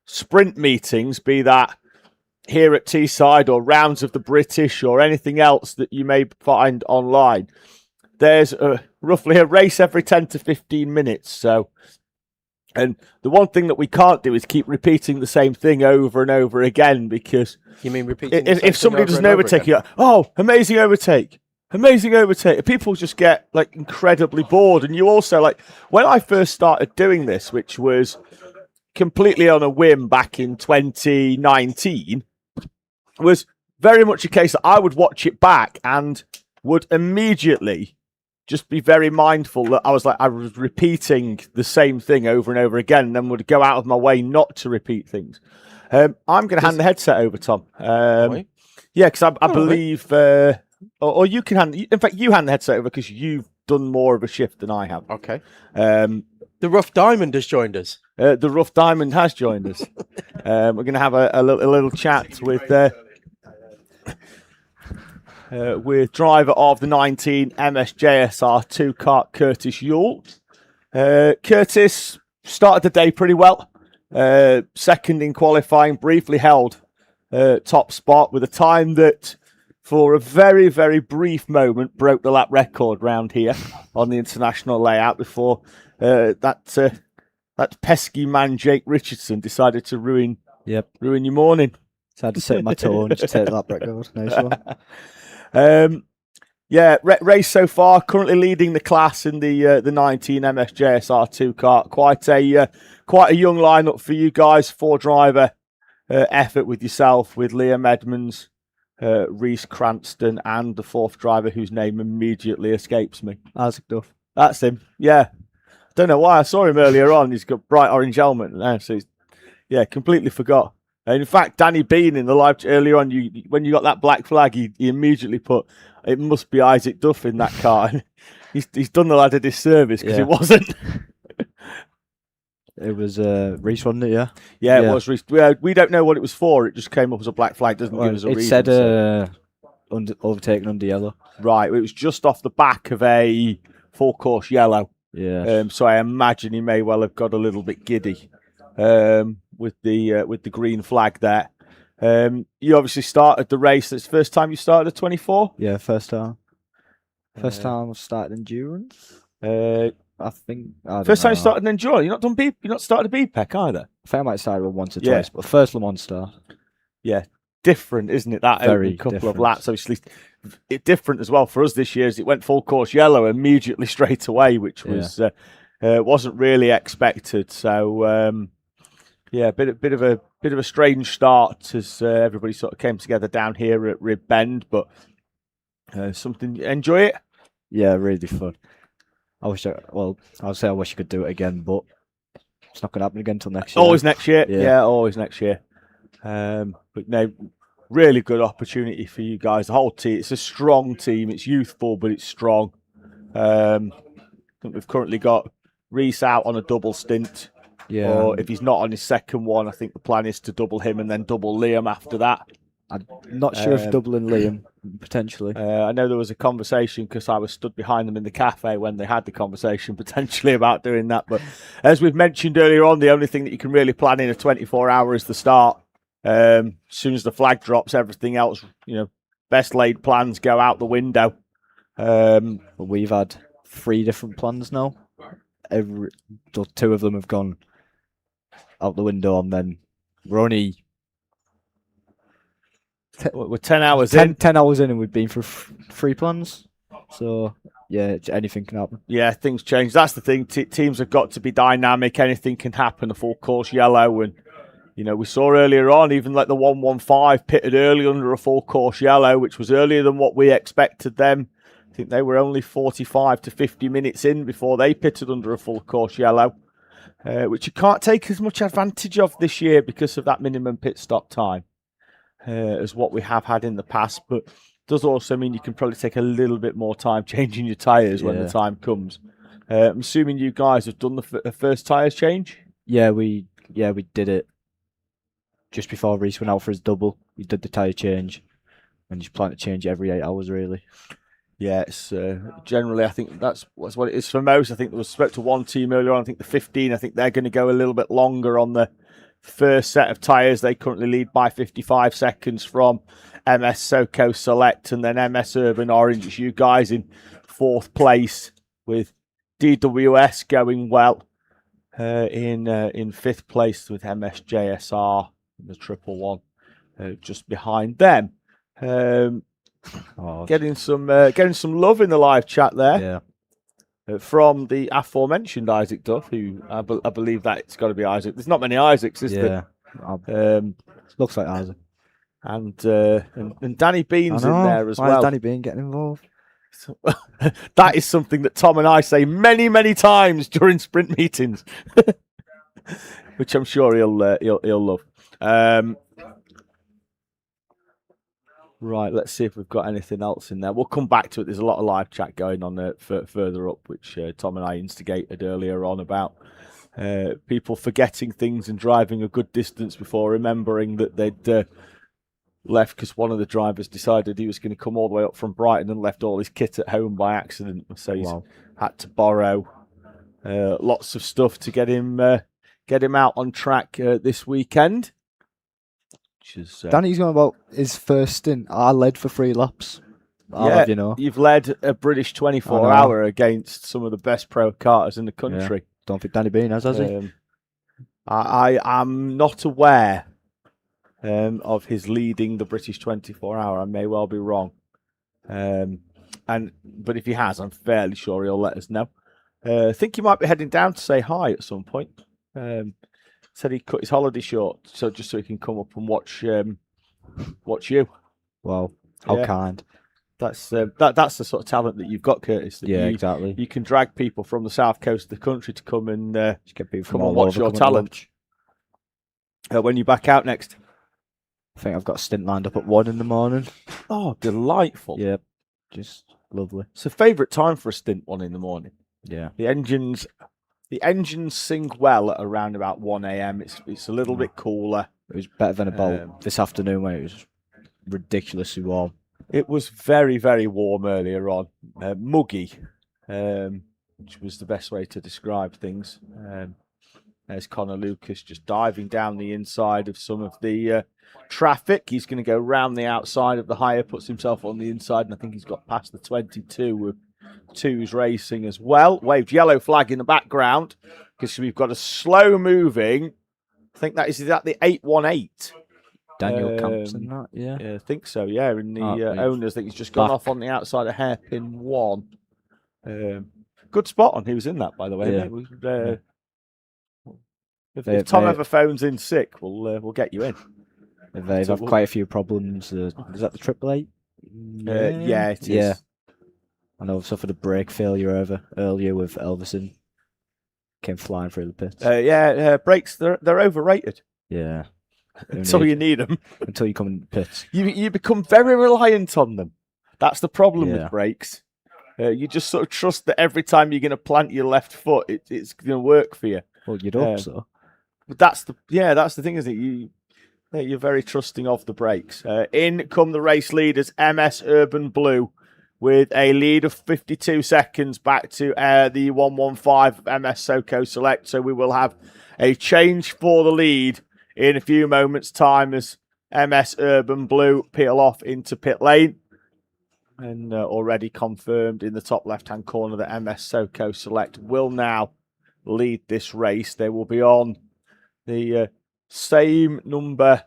sprint meetings, be that here at Teesside or rounds of the British or anything else that you may find online, there's roughly a race every 10 to 15 minutes. So, and the one thing that we can't do is keep repeating the same thing over and over again, because you mean repeating if somebody does an overtake, you're like, oh, amazing overtake. Amazing overtake. People just get like incredibly bored. And you also, like, when I first started doing this, which was completely on a whim back in 2019, was very much a case that I would watch it back and would immediately just be very mindful that I was repeating the same thing over and over again, and then would go out of my way not to repeat things. I'm going to hand the headset over, Tom. Because I believe... Or you can hand. In fact, you hand the headset over because you've done more of a shift than I have. Okay. The Rough Diamond has joined us. The Rough Diamond has joined us. We're going to have a little chat with. with driver of the 19 MSJSR2 kart, Curtis Yule. Curtis started the day pretty well. Second in qualifying, briefly held top spot with a time that, for a very, very brief moment, broke the lap record round here on the international layout before that pesky man Jake Richardson decided to ruin your morning. So I had to sit on my toe and just take the lap record. Nice one. Race so far, currently leading the class in the 19 MSJSR2 kart. Quite a young lineup for you guys. 4-driver effort with yourself, with Liam Edmonds, Reese Cranston, and the 4th driver whose name immediately escapes me. Isaac Duff. That's him. Yeah, don't know why I saw him earlier on. He's got bright orange helmet now, so completely forgot. And in fact, Danny Bean in the live earlier on, when you got that black flag, he immediately put, it must be Isaac Duff in that car. he's done the lad a disservice because it wasn't. It was Reese, wasn't it? Yeah, it was Reese. We don't know what it was for. It just came up as a black flag. Doesn't give us a reason. It said overtaken under yellow. Right. It was just off the back of a full course yellow. Yeah. So I imagine he may well have got a little bit giddy with the green flag there. You obviously started the race. It's the first time you started at 24? Yeah, first time. First time I started endurance. I think. First time you started an endurance. You're not started a BPEC either. I think I might have started one once or twice, but first Le Mans start. Yeah, different, isn't it? That Very couple different. of laps, obviously, it different as well for us this year. As it went full course yellow immediately straight away, which was wasn't really expected. So a bit of a strange start as everybody sort of came together down here at Rib Bend, but something. Enjoy it. Yeah, really fun. I wish I could do it again, but it's not going to happen again until next year. Always next year. Yeah, always next year. But no, really good opportunity for you guys. The whole team. It's a strong team. It's youthful, but it's strong. I think we've currently got Reese out on a double stint. Yeah. Or if he's not on his second one, I think the plan is to double him and then double Liam after that. I'm not sure if doubling Liam, potentially. I know there was a conversation because I was stood behind them in the cafe when they had the conversation potentially about doing that. But as we've mentioned earlier on, the only thing that you can really plan in a 24-hour is the start. As soon as the flag drops, everything else, best laid plans go out the window. We've had 3 different plans now. 2 of them have gone out the window, and then we're only... We're 10 hours in. 10 hours in, and we've been through 3 plans. So, yeah, anything can happen. Yeah, things change. That's the thing. Teams have got to be dynamic. Anything can happen. A full course yellow. And, we saw earlier on, even like the 115 pitted early under a full course yellow, which was earlier than what we expected them. I think they were only 45 to 50 minutes in before they pitted under a full course yellow, which you can't take as much advantage of this year because of that minimum pit stop time. As what we have had in the past, but does also mean you can probably take a little bit more time changing your tyres when the time comes. I'm assuming you guys have done the first tyres change? Yeah, we did it just before Reese went out for his double. We did the tyre change, and you plan to change it every 8 hours, really. Yeah, it's generally, I think that's what it is for most. I think there was spoke to one team earlier on. I think the 15, I think they're going to go a little bit longer on the first set of tyres. They currently lead by 55 seconds from MS SoCo Select, and then MS Urban Orange. It's you guys in 4th place with DWS going well in 5th place with MS JSR, the 111 just behind them. Getting some love in the live chat there. Yeah. From the aforementioned Isaac Duff, who I believe that it's got to be Isaac. There's not many Isaacs, is there? Looks like Isaac. And Danny Bean's in there as well. Why is Danny Bean getting involved? That is something that Tom and I say many, many times during sprint meetings, which I'm sure he'll love. Right, let's see if we've got anything else in there. We'll come back to it. There's a lot of live chat going on further up, which Tom and I instigated earlier on about people forgetting things and driving a good distance before remembering that they'd left because one of the drivers decided he was going to come all the way up from Brighton and left all his kit at home by accident. So he's had to borrow lots of stuff to get him out on track this weekend. Which is, Danny's going about his first stint. I led for 3 laps. You've led a British 24-hour against some of the best pro karters in the country. Yeah. Don't think Danny Bean has he? I am not aware of his leading the British 24-hour. I may well be wrong. But if he has, I'm fairly sure he'll let us know. I think he might be heading down to say hi at some point. Said he cut his holiday short, so just so he can come up and watch you. Wow, how kind. That's the sort of talent that you've got, Curtis. That exactly. You can drag people from the south coast of the country to come and get people come and watch your talent. When you back out next? I think I've got a stint lined up at 1 in the morning. Oh, delightful. Yep, just lovely. It's a favourite time for a stint, 1 in the morning. Yeah. The engines sing well at around about 1 a.m. It's a little bit cooler. It was better than about this afternoon when it was ridiculously warm. It was very, very warm earlier on. Muggy, which was the best way to describe things. There's Connor Lucas just diving down the inside of some of the traffic. He's going to go round the outside of the hire, puts himself on the inside, and I think he's got past the 22 with 2's racing as well. Waved yellow flag in the background because we've got a slow moving. I think that is that the 818. Daniel Campson, that, yeah. I think so, yeah. And the owners, I think he's just gone off on the outside of hairpin 1. Good spot on. He was in that, by the way. Yeah. If Tom ever phones in sick, we'll get you in. They've had quite a few problems. Is that the 888? Yeah, it is. Yeah. I know I've suffered a brake failure earlier with Elvison. Came flying through the pits. Brakes, they're overrated. Yeah. Until you need them. Until you come in the pits. You become very reliant on them. That's the problem with brakes. You just sort of trust that every time you're going to plant your left foot, it's going to work for you. Well, you'd hope so. But that's the thing, isn't it? You're very trusting of the brakes. In come the race leaders, MS Urban Blue, with a lead of 52 seconds back to the 115 MS SoCo Select. So we will have a change for the lead in a few moments' time as MS Urban Blue peel off into pit lane. And already confirmed in the top left-hand corner that MS SoCo Select will now lead this race. They will be on the same number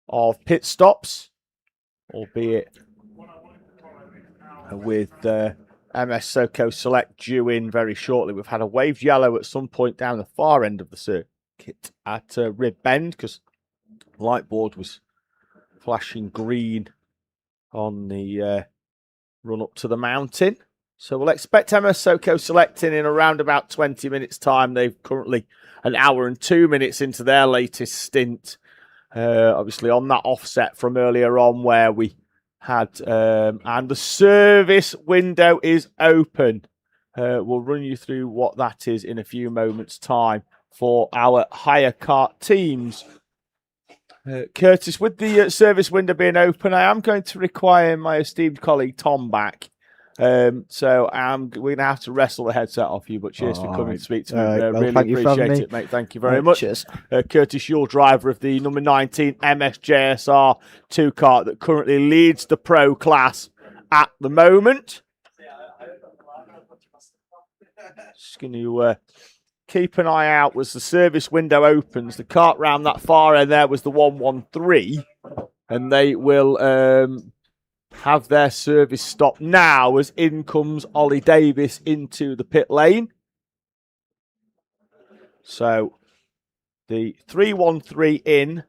of pit stops, albeit with MS SoCo Select due in very shortly. We've had a waved yellow at some point down the far end of the circuit at Rib Bend because light board was flashing green on the run up to the mountain. So we'll expect MS SoCo Select in around about 20 minutes time. They've currently an hour and 2 minutes into their latest stint. Obviously on that offset from earlier on where we had, and the service window is open. We'll run you through what that is in a few moments time for our hire kart teams. Curtis, with the service window being open, I am going to require my esteemed colleague Tom back. So we're going to have to wrestle the headset off you, but cheers for coming to speak to me. Really appreciate it, mate. Thank you very much. Cheers. Curtis, your driver of the number 19 MSJSR 2 kart that currently leads the pro class at the moment. Just going to keep an eye out as the service window opens. The kart round that far end there was the 113, and they will have their service stop now as in comes Ollie Davis into the pit lane. So the 313 in,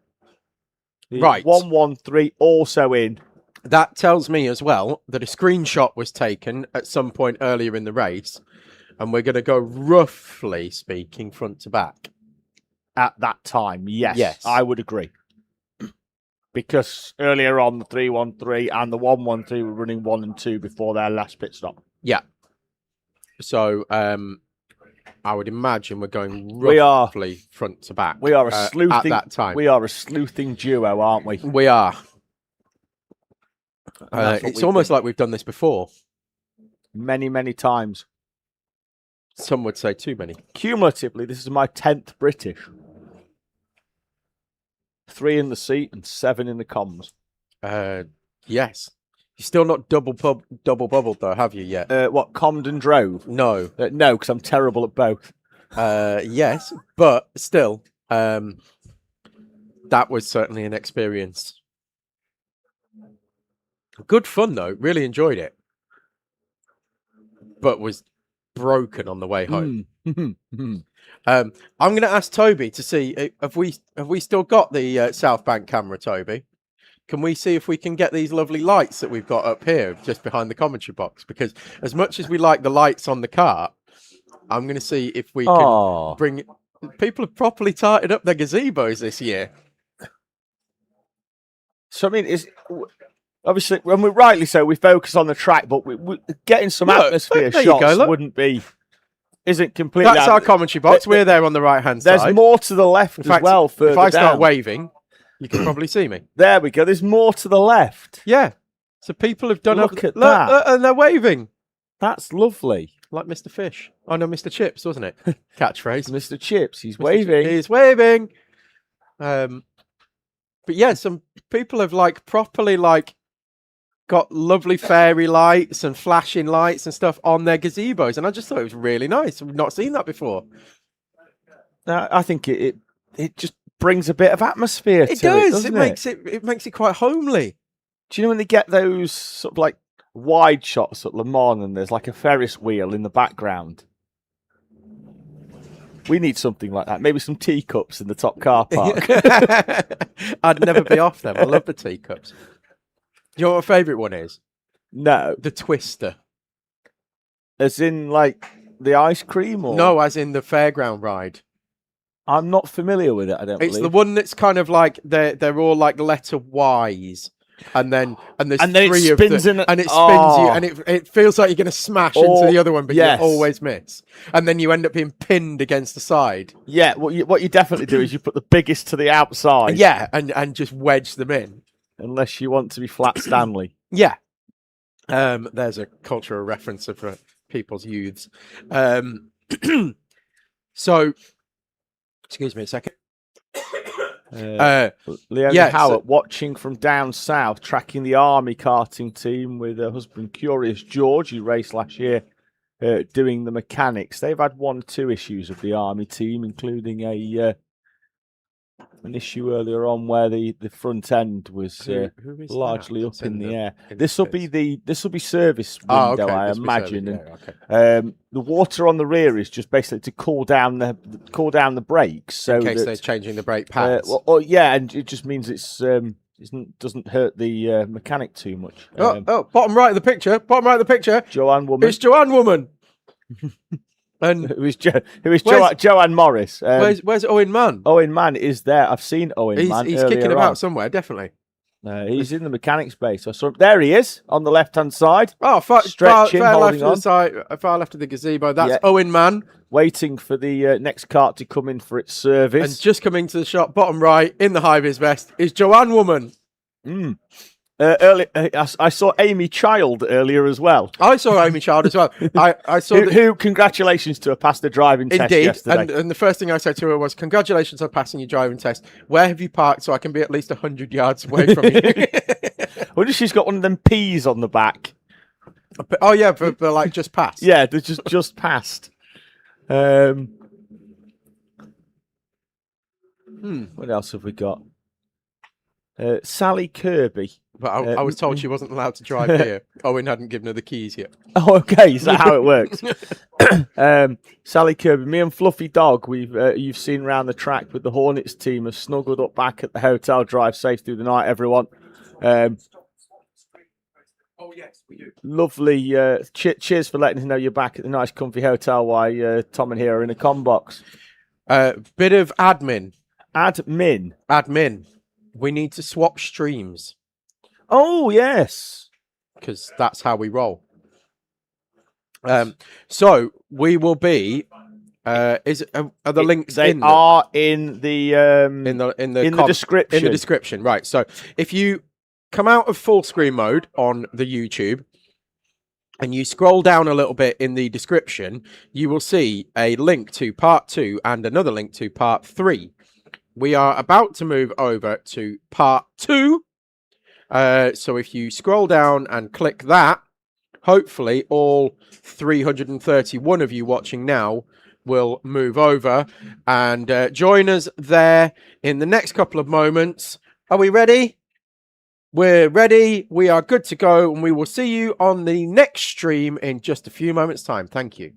the 113 also in. That tells me as well that a screenshot was taken at some point earlier in the race, and we're going to go roughly speaking front to back. At that time, yes. Yes. I would agree. Because earlier on, the 313 and the 113 were running 1 and 2 before their last pit stop. Yeah. So I would imagine we're going roughly front to back. We are a sleuthing, at that time. We are a sleuthing duo, aren't we? We are. It's almost like we've done this before. Many, many times. Some would say too many. Cumulatively, this is my 10th British. 3 in the seat and 7 in the comms. Yes. You're still not double bubbled though, have you yet? What, commed and drove? No. No, because I'm terrible at both. Yes, but still, that was certainly an experience. Good fun though. Really enjoyed it. But was broken on the way home. I'm going to ask Toby to see have we still got the South Bank camera, Toby? Can we see if we can get these lovely lights that we've got up here just behind the commentary box? Because as much as we like the lights on the car, I'm going to see if we can bring. People have properly tightened up their gazebos this year. So I mean, it's obviously when we're rightly so, we focus on the track, but we getting some atmosphere shots isn't completely. That's our commentary box. We're there on the right hand side. There's more to the left as well. If I start down. waving, you can probably see me. There we go. There's more to the left. Yeah. So people have done Look at that, and they're waving. That's lovely. Like Mr. Fish. Oh no, Mr. Chips, wasn't it? Catchphrase. Mr. Chips. He's waving. He's waving. But yeah, some people have properly got lovely fairy lights and flashing lights and stuff on their gazebos, and I just thought it was really nice. We've not seen that before. I think it just brings a bit of atmosphere to it. Doesn't It makes it quite homely. Do you know when they get those sort of wide shots at Le Mans and there's like a Ferris wheel in the background? We need something like that. Maybe some teacups in the top car park. I'd never be off them. I love the teacups. Do you know what my favourite one is? No. The Twister. As in the ice cream? Or no, as in the fairground ride. I'm not familiar with it, I don't believe. It's the one that's kind of they're all letter Y's. And there's three of them, and it spins you, and it feels like you're going to smash into the other one, but you always miss. And then you end up being pinned against the side. Yeah, what you definitely do is you put the biggest to the outside. Yeah, and just wedge them in. Unless you want to be Flat Stanley. Yeah. There's a cultural reference of people's youths. So, excuse me a second. Leonie Howard watching from down south, tracking the Army karting team with her husband Curious George, who raced last year, doing the mechanics. They've had 1 or 2 issues of the Army team, including an issue earlier on where the front end was largely up in the air. This will be service window, I imagine. The water on the rear is just basically to cool down the brakes, so in case they're changing the brake pads. And it just means it doesn't hurt the mechanic too much. Bottom right of the picture. Joanne Woman. It's Joanne Woman. And who is Joanne Morris? Where's Owen Mann? Owen Mann is there. I've seen Owen Mann. He's kicking about somewhere, definitely. He's in the mechanics base. I saw him. There he is on the left-hand side. Oh, stretching, far left holding on. Of the side, far left of the gazebo. That's Owen Mann. Waiting for the next cart to come in for its service. And just coming to the shop, bottom right, in the high-vis vest, is Joanne Woman. I saw Amy Child earlier as well. I saw Amy Child as well. I saw who congratulations to her passed the driving test yesterday. And the first thing I said to her was, congratulations on passing your driving test. Where have you parked so I can be at least 100 yards away from you? I wonder if she's got one of them P's on the back. Oh yeah, for just passed. Yeah, they're just passed. What else have we got? Sally Kirby. But I was told she wasn't allowed to drive here. Owen hadn't given her the keys yet. Oh, okay. Is that how it works? Sally Kirby, me and Fluffy Dog, you've seen around the track with the Hornets team, have snuggled up back at the hotel. Drive safe through the night, everyone. Oh yes, we do. Lovely. Cheers for letting us know you're back at the nice, comfy hotel while Tom and here are in a com box. Bit of admin. Admin. We need to swap streams. Oh, yes. Because that's how we roll. So we will be. Are the links they in? Are in the in the description. In the description, right? So if you come out of full screen mode on the YouTube and you scroll down a little bit in the description, you will see a link to part 2 and another link to part 3. We are about to move over to part 2. So if you scroll down and click that, hopefully all 331 of you watching now will move over and join us there in the next couple of moments. Are we ready? We're ready. We are good to go, and we will see you on the next stream in just a few moments' time. Thank you.